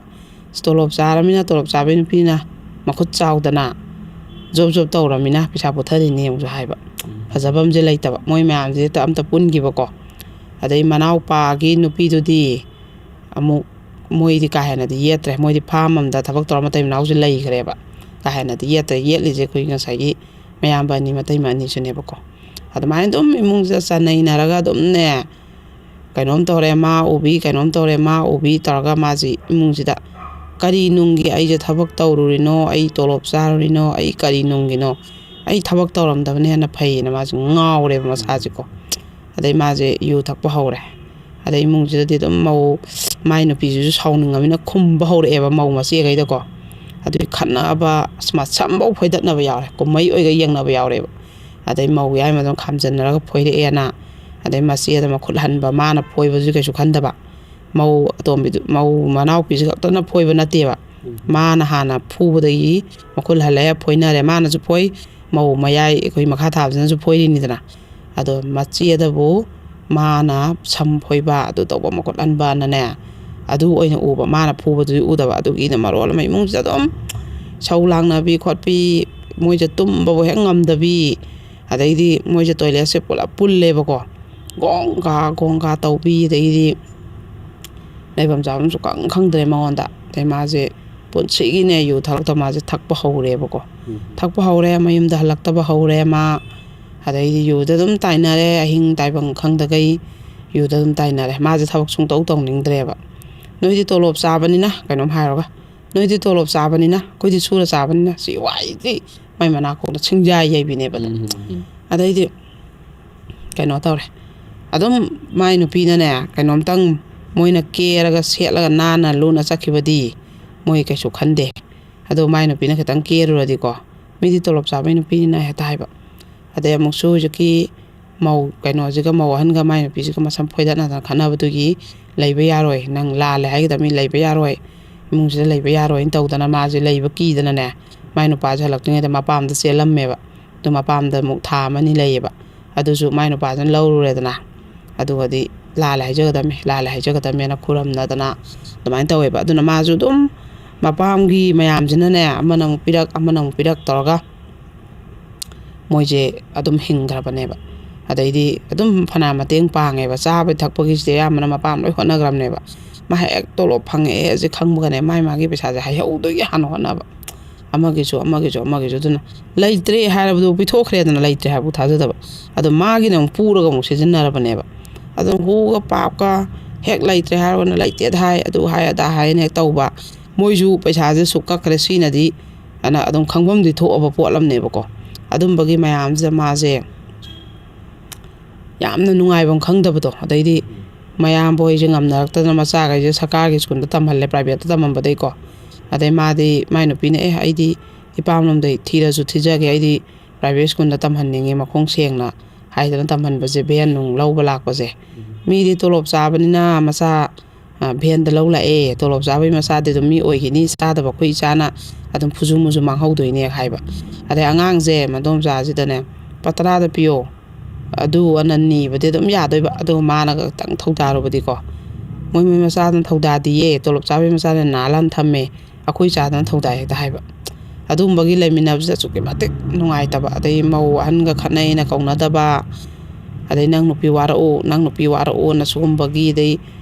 ꯇꯣꯂꯣꯞ ꯆꯥꯔꯃꯤꯅ ꯇꯣꯂꯣꯞ ꯆꯥꯕꯩ ꯅꯨꯄꯤꯅ ꯃꯈꯨꯠ ꯆꯥꯎꯗꯅ ꯖꯣꯕ ꯇꯧꯔꯃꯤꯅ ꯄꯩꯁꯥ ꯄꯨꯊꯔꯤꯅꯦ ꯑꯃꯨꯛꯁꯨ ꯍꯥꯏꯕ ꯐꯖꯕ ꯑꯃꯁꯦ ꯂꯩꯇꯕ ꯃꯣꯏ ꯃꯌꯥꯝꯁꯦ ꯑꯝꯇ ꯄꯨꯟꯈꯤꯕꯀꯣ ꯑꯗꯩ ꯃꯅꯥꯎꯄꯥꯒꯤ ꯅꯨꯄꯤꯗꯨꯗꯤ ꯑꯃꯨꯛ ꯃꯣꯏꯗꯤ ꯀꯥ ꯍꯦꯟꯅꯗꯤ ꯌꯦꯠꯇ꯭ꯔꯦ ꯃꯣꯏꯗꯤ ꯐꯥꯝ ꯑꯃꯗ ꯊꯕꯛ ꯇꯧꯔ ꯃꯇꯩ ꯃꯅꯥꯎꯁꯦ ꯂꯩꯈ꯭ꯔꯦꯕ ꯀꯥ ꯍꯦꯟꯅꯗꯤ ꯌꯦꯠꯇ꯭ꯔꯦ ꯌꯦꯠꯂꯤꯁꯦ ꯑꯩꯈꯣꯏ ꯉꯁꯥꯏꯒꯤ ꯃꯌꯥꯝꯕ ꯑꯅꯤ ꯃꯇꯩꯃ ꯑꯅꯤꯁꯨꯅꯦꯕꯀꯣ ꯑꯗꯨꯃꯥꯏꯅ ꯑꯗꯨꯝ ꯏꯃꯨꯡꯁꯤꯗ ꯆꯟꯅꯩꯅꯔꯒ ꯑꯗꯨꯝꯅꯦ ꯀꯩꯅꯣꯝ ꯇꯧꯔꯦ ꯃꯥ ꯎꯕꯤ ꯀꯩꯅꯣꯝ ꯇꯧꯔꯦ ꯃꯥ ꯎꯕꯤ ꯇꯧꯔꯒ ꯃꯥꯁꯤ ꯏꯃꯨꯡꯁꯤꯗ ꯀꯔꯤ ꯅꯨꯡꯒꯤ ꯑꯩꯁꯦ ꯊꯕꯛ ꯇꯧꯔꯨꯔꯤꯅꯣ ꯑꯩ ꯇꯣꯂꯣꯞ ꯆꯥꯔꯨꯔꯤꯅꯣ ꯑꯩ ꯀꯔꯤ ꯅꯨꯡꯒꯤꯅꯣ ꯑꯩ ꯊꯕꯛ ꯇꯧꯔꯝꯗꯕꯅ ꯍꯦꯟꯅ ꯐꯩꯌꯦꯅ ꯃꯥꯁꯦ ꯉꯥꯎꯔꯦꯕ ꯃꯁꯥꯁꯦꯀꯣ ꯑꯗꯩ ꯃꯥꯁꯦ ꯌꯨ ꯊꯛꯄ ꯍꯧꯔꯦ ꯑꯗꯩ ꯏꯃꯨꯡꯁꯤꯗꯗꯤ ꯑꯗꯨꯝ ꯃꯥꯏ ꯅꯨꯄꯤꯁꯤꯁꯨ ꯁꯥꯎꯅꯤꯡꯉꯃꯤꯅ ꯈꯨꯝꯕ ꯍꯧꯔꯛꯑꯦꯕ ꯃꯧ ꯃꯆꯦꯈꯩꯗꯀꯣ ꯑꯗꯨꯒꯤ ꯈꯠꯅꯕ ꯁꯝꯐꯧ ꯐꯣꯏꯗꯠꯅꯕ ꯌꯥꯎꯔꯦ ꯀꯨꯝꯍꯩ ꯑꯣꯏꯒ ꯌꯦꯡꯅꯕ ꯌꯥꯎꯔꯦꯕ ꯑꯗꯩ ꯃꯧ ꯌꯥꯏꯃꯗꯣ ꯈꯥꯝꯖꯟꯅꯔꯒ ꯐꯣꯏꯔꯛꯑꯦꯅ ꯑꯗꯩ ꯃꯆꯦꯗ ꯃꯈꯨꯠ ꯍꯟꯕ ꯃꯥꯅ ꯐꯣꯏꯕꯁꯨ ꯀꯩꯁꯨ ꯈꯟꯗꯕ ꯃꯧ ꯑꯇꯣꯝꯕꯤꯗꯨ ꯃꯧ ꯃꯅꯥꯎꯄꯤꯁꯤ ꯈꯛꯇꯅ ꯐꯣꯏꯕ ꯅꯠꯇꯦꯕ ꯃꯥꯅ ꯍꯥꯟꯅ ꯐꯨꯕꯗꯒꯤ ꯃꯈꯨꯠ ꯍꯜꯂꯦ ꯐꯣꯏꯅꯔꯦ ꯃꯥꯅꯁꯨ ꯐꯣꯏ ꯃꯧ ꯃꯌꯥꯏ ꯑꯩꯈꯣꯏ ꯃꯈꯥ ꯊꯥꯕꯁꯤꯅꯁꯨ ꯐꯣꯏꯔꯤꯅꯤꯗꯅ ꯑꯗꯣ ꯃꯆꯦꯗꯕꯨ ꯃꯥꯅ ꯁꯝ ꯐꯣꯏꯕ ꯑꯗꯨ ꯇꯧꯕ ꯃꯈꯨꯠ ꯍꯟꯕꯅꯅꯦ ꯑꯗꯨ ꯑꯣꯏꯅ ꯎꯕ ꯃꯥꯅ ꯐꯨꯕꯗꯨꯗꯤ ꯎꯗꯕ ꯑꯗꯨꯒꯤꯅ ꯃꯔꯣꯜ ꯑꯃ ꯏꯃꯨꯡꯁꯤꯗ ꯑꯗꯨꯝ ꯁꯧ ꯂꯥꯡꯅꯕꯤ ꯈꯣꯠꯄꯤ ꯃꯣꯏꯁꯦ ꯇꯨꯝꯕꯕꯨ ꯍꯦꯛ ꯉꯝꯗꯕꯤ ꯑꯗꯩꯗꯤ ꯃꯣꯏꯁꯦ ꯇꯣꯏꯂꯦꯠꯁꯦ ꯄꯨꯂꯞ ꯄꯨꯜꯂꯦꯕꯀꯣ ꯒꯣꯡꯒꯥ ꯇꯧꯕꯤ ꯑꯗꯩꯗꯤ ꯂꯩꯐꯝ ꯆꯥꯐꯝ ꯁꯨꯈꯪ ꯈꯪꯗ꯭ꯔꯦ ꯃꯉꯣꯟꯗ ꯑꯗꯩ ꯃꯥꯁꯦ ꯄꯨꯟꯁꯤꯒꯤꯅꯦ ꯌꯨ ꯊꯛꯂꯛꯇ ꯃꯥꯁꯦ ꯊꯛꯄ ꯍꯧꯔꯦꯕꯀோ ꯊꯛꯄ ꯍꯧꯔꯦ ꯃꯌꯨꯝꯗ ꯍꯜꯂꯛꯇꯕ ꯍꯧꯔꯦ ꯃꯥ ꯑꯗꯩꯗꯤ ꯌꯨꯗ ꯑꯗꯨꯝ ꯇꯥꯏꯅꯔꯦ ꯑꯍꯤꯡ ꯇꯥꯏꯐꯝ ꯈꯪꯗꯒꯩ ꯌꯨꯗ ꯑꯗꯨꯝ ꯇꯥꯏꯅꯔꯦ ꯃꯥꯁꯦ ꯊꯕꯛ ꯁꯨꯡꯇꯧ ꯇꯧꯅꯤꯡꯗ꯭ꯔꯦꯕ ꯅꯣꯏꯗꯤ ꯇꯣꯂꯣꯞ ꯆꯥꯕꯅꯤꯅ ꯀꯩꯅꯣꯝ ꯍꯥꯏꯔꯒ ꯅꯣꯏꯗꯤ ꯇꯣꯂꯣꯞ ꯆꯥꯕꯅꯤ나 ꯑꯩꯈꯣꯏꯗꯤ ꯁꯨꯔ ꯆꯥꯕꯅꯤꯅ ꯁꯤ ꯋꯥꯏꯗꯤ ꯃꯥꯏ ꯃꯅꯥꯀꯣꯡꯗ ꯁꯤꯡꯖꯥꯏ ꯌꯩꯕꯤꯅꯦꯕ ꯑꯗꯩꯗꯤ ꯀꯩꯅꯣ ꯇꯧꯔꯦ ꯑꯗꯨꯝ ꯃꯥꯏ ꯅꯨꯄꯤꯅꯅꯦ ꯀꯩꯅꯣꯝꯇꯪ ꯃꯣꯏꯅ ꯀꯦꯔꯒ ꯁꯦꯠꯂꯒ ꯅꯥꯟꯅ ꯂꯨꯅ ꯆꯠꯈꯤꯕꯗꯤ ꯃꯣꯏ ꯀꯩꯁꯨ ꯈꯟꯗꯦ ꯑꯗꯣ ꯃꯥꯏ ꯅꯨꯄꯤꯅ ꯈꯤꯇꯪ ꯀꯦꯔꯨꯔꯗꯤꯀꯣ ꯃꯤꯗꯤ ꯇꯣꯂꯣꯞ ꯆꯥꯕꯩ ꯅꯨꯄꯤꯅꯤꯅ ꯍꯦꯛꯇ ꯍꯥꯏꯕ ꯑꯗꯩ ꯑꯃꯨꯛꯁꯨ ꯍꯧꯖꯤꯛꯀꯤ ꯃꯧ ꯀꯩꯅꯣꯁꯤꯒ ꯃꯧ ꯑꯍꯟꯒ ꯃꯥꯏ ꯅꯨꯄꯤꯁꯤꯒ ꯃꯁꯝ ꯐꯣꯏꯗꯠꯅꯗꯅ ꯈꯠꯅꯕꯗꯨꯒꯤ ꯂꯩꯕ ꯌꯥꯔꯣꯏ ꯅꯪ ꯂꯥꯜꯂꯦ ꯍꯥꯏꯒꯗꯕꯅꯤ ꯂꯩꯕ ꯌꯥꯔꯣꯏ ꯏꯃꯨꯡꯁꯤꯗ ꯂꯩꯕ ꯌꯥꯔꯣꯏꯅ ꯇꯧꯗꯅ ꯃꯥꯁꯦ ꯂꯩꯕ ꯀꯤꯗꯅꯅꯦ ꯃꯥꯏ ꯅꯨꯄꯥꯁꯦ ꯍꯜꯂꯛꯇ꯭ꯔꯤꯉꯩꯗ ꯃꯄꯥꯝꯗ ꯆꯦꯜꯂꯝꯃꯦꯕ ꯑꯗꯨ ꯃꯄꯥꯝꯗ ꯑꯃꯨꯛ ꯊꯥ ꯑꯃꯅꯤ ꯂꯩꯌꯦꯕ ꯑꯗꯨꯁꯨ ꯃꯥꯏ ꯅꯨꯄꯥꯁꯤꯅ ꯂꯧꯔꯨꯔꯦꯗꯅ ꯑꯗꯨꯒꯗꯤ ꯂꯥꯜꯂꯦ ꯍꯥꯏꯖꯒꯗꯝꯅꯦꯅ ꯈꯨꯔꯝꯅꯗꯅ ꯑꯗꯨꯃꯥꯏꯅ ꯇꯧꯋꯦꯕ ꯑꯗꯨꯅ ꯃꯥꯁꯨ ꯑꯗꯨꯝ ꯃꯄꯥꯝꯒꯤ ꯃꯌꯥꯝꯁꯤꯅꯅꯦ ꯑꯃꯅ ꯑꯃꯨꯛ ꯄꯤꯔꯛ ꯇꯧꯔꯒ ꯃꯣꯏꯁꯦ ꯑꯗꯨꯝ ꯍꯤꯡꯈ꯭ꯔꯕꯅꯦꯕ ꯑꯗꯩꯗꯤ ꯑꯗꯨꯝ ꯐꯅ ꯃꯇꯦꯡ ꯄꯥꯡꯉꯦꯕ ꯆꯥꯕꯩ ꯊꯛꯄꯒꯤꯁꯤꯗꯤ ꯑꯌꯥꯝꯕꯅ ꯃꯄꯥꯝ ꯂꯣꯏ ꯍꯣꯠꯅꯈ꯭ꯔꯕꯅꯦꯕ ꯃꯥ ꯍꯦꯛ ꯇꯣꯂꯣꯞ ꯐꯪꯉꯛꯑꯦ ꯑꯁꯤ ꯈꯪꯕꯒꯅꯦ ꯃꯥꯒꯤ ꯄꯩꯁꯥꯁꯦ ꯍꯩꯍꯧꯗꯒꯤ ꯍꯥꯟꯅ ꯍꯣꯠꯅꯕ ꯑꯃꯒꯤꯁꯨ ꯑꯗꯨꯅ ꯂꯩꯇ꯭ꯔꯦ ꯍꯥꯏꯔꯕꯗꯨ ꯄꯤꯊꯣꯛꯈ꯭ꯔꯦꯗꯅ ꯂꯩꯇ꯭ꯔꯦ ꯍꯥꯏꯕꯕꯨ ꯊꯥꯖꯗꯕ ꯑꯗꯣ ꯃꯥꯒꯤꯅ ꯑꯃꯨꯛ ꯄꯨꯔꯒ ꯑꯃꯨꯛ ꯁꯤꯖꯤꯟꯅꯔꯕꯅꯦꯕ ꯑꯗꯨꯝ ꯍꯨꯒ ꯄꯥꯞꯀ ꯍꯦꯛ ꯂꯩꯇ꯭ꯔꯦ ꯍꯥꯏꯔꯒꯅ ꯂꯩꯇꯦꯗ ꯍꯥꯏ ꯑꯗꯨ ꯍꯥꯏ ꯑꯗꯥ ꯍꯥꯏꯅ ꯍꯦꯛ ꯇꯧꯕ ꯃꯣꯏꯁꯨ ꯄꯩꯁꯥꯁꯦ ꯁꯨꯛ ꯀꯛꯈ꯭ꯔꯦ ꯁꯤꯅꯗꯤ ꯑꯅ ꯑꯗꯨꯝ ꯈꯪꯐꯝꯗꯤ ꯊꯣꯛꯑꯕ ꯄꯣꯠꯂꯝꯅꯦꯕꯀꯣ ꯑꯗꯨꯝꯕꯒꯤ ꯃꯌꯥꯝꯁꯤꯗ ꯃꯥꯁꯦ ꯌꯥꯝꯅ ꯅꯨꯡꯉꯥꯏꯐꯝ ꯈꯪꯗꯕꯗꯣ ꯑꯗꯩꯗꯤ ꯃꯌꯥꯝꯕ ꯍꯣꯏꯁꯦ ꯉꯝꯅꯔꯛꯇꯗꯅ ꯃꯆꯥꯈꯩꯁꯦ ꯁꯔꯀꯥꯔꯒꯤ ꯁ꯭ꯀꯨꯜꯗ ꯇꯝꯍꯜꯂꯦ ꯄ꯭ꯔꯥꯏꯚꯦꯠꯇ ꯇꯝꯃꯝꯕꯗꯩꯀꯣ ꯑꯗꯩ ꯃꯥꯗꯤ ꯃꯥꯏ ꯅꯨꯄꯤꯅ ꯑꯩꯗꯤ ꯏꯄꯥꯝꯂꯣꯝꯗꯩ ꯊꯤꯔꯁꯨ ꯊꯤꯖꯒꯦ ꯑꯩꯗꯤ ꯄ꯭ꯔꯥꯏꯚꯦꯠ ꯁ꯭ꯀꯨꯜꯗ ꯇꯝꯍꯟꯅꯤꯡꯉꯦ ꯃꯈꯣꯡ ꯁꯦꯡꯅ ꯍꯥꯏꯗꯅ ꯇꯝꯍꯟꯕꯁꯦ ꯚꯦꯟ ꯅꯨꯡ ꯂꯧꯕ ꯂꯥꯛꯄꯁꯦ ꯃꯤꯗꯤ ꯇꯣꯂꯣꯞ ꯆꯥꯕꯅꯤꯅ ꯃꯆꯥ ꯚꯦꯟꯗ ꯂꯧ ꯂꯥꯛꯑꯦ ꯇꯣꯂꯣꯞ ꯆꯥꯕꯩ ꯃꯆꯥꯗꯤ ꯑꯗꯨꯝ ꯃꯤ ꯑꯣꯏꯈꯤꯅꯤ ꯆꯥꯗꯕ ꯑꯩꯈꯣই ꯏꯆꯥꯅ ꯑꯗꯨꯝ ꯐꯨꯖꯨ ꯃꯨꯖꯨ ꯃꯥꯡꯍꯧꯗꯣꯏꯅꯦ ꯍꯥꯏꯕ ꯑꯗꯩ ꯑꯉꯥꯡꯁꯦ ꯃꯗꯣꯝꯆꯥꯁꯤꯗꯅꯦ ꯂꯨꯄꯥ 10ꯗ ꯄꯤꯌꯣ ꯑꯗꯨ ꯑꯅ ꯅꯤꯕꯗꯤ ꯑꯗꯨꯝ ꯌꯥꯗꯣꯏꯕ ꯑꯗꯣ ꯃꯥꯅꯒ ꯈꯤꯇꯪ ꯊꯧꯗꯥꯔꯨꯕꯗꯤꯀꯣ ꯃꯣꯏ ꯃꯆꯥꯗꯨꯅ ꯊꯧꯗꯥꯗꯤꯌꯦ ꯇꯣꯂꯣꯞ ꯆꯥꯕꯩ ꯃꯆꯥꯗꯨꯅ ꯅꯥꯜꯂꯟ ꯊꯝꯃꯦ ꯑꯩꯈꯣꯏ ꯏꯆꯥꯗꯅ ꯊꯧꯗꯥꯏ ꯍꯦꯛꯇ ꯍꯥꯏꯕ ꯑꯗꯨꯝꯕꯒꯤ ꯂꯩꯃꯤꯟꯅꯕꯁꯤꯗ ꯑꯁꯨꯛꯀꯤ ꯃꯇꯤꯛ ꯅꯨꯡꯉꯥꯏꯇꯕ ꯑꯗꯩ ꯃꯧ ꯑꯍꯟꯒ ꯈꯠꯅꯩꯅ ꯀꯧꯅꯗꯕ ꯑꯗꯩ ꯅꯪ ꯅꯨꯄꯤ ꯋꯥꯔꯛꯎꯅ ꯁꯤꯒꯨꯝꯕꯒꯤ ꯑꯗꯩ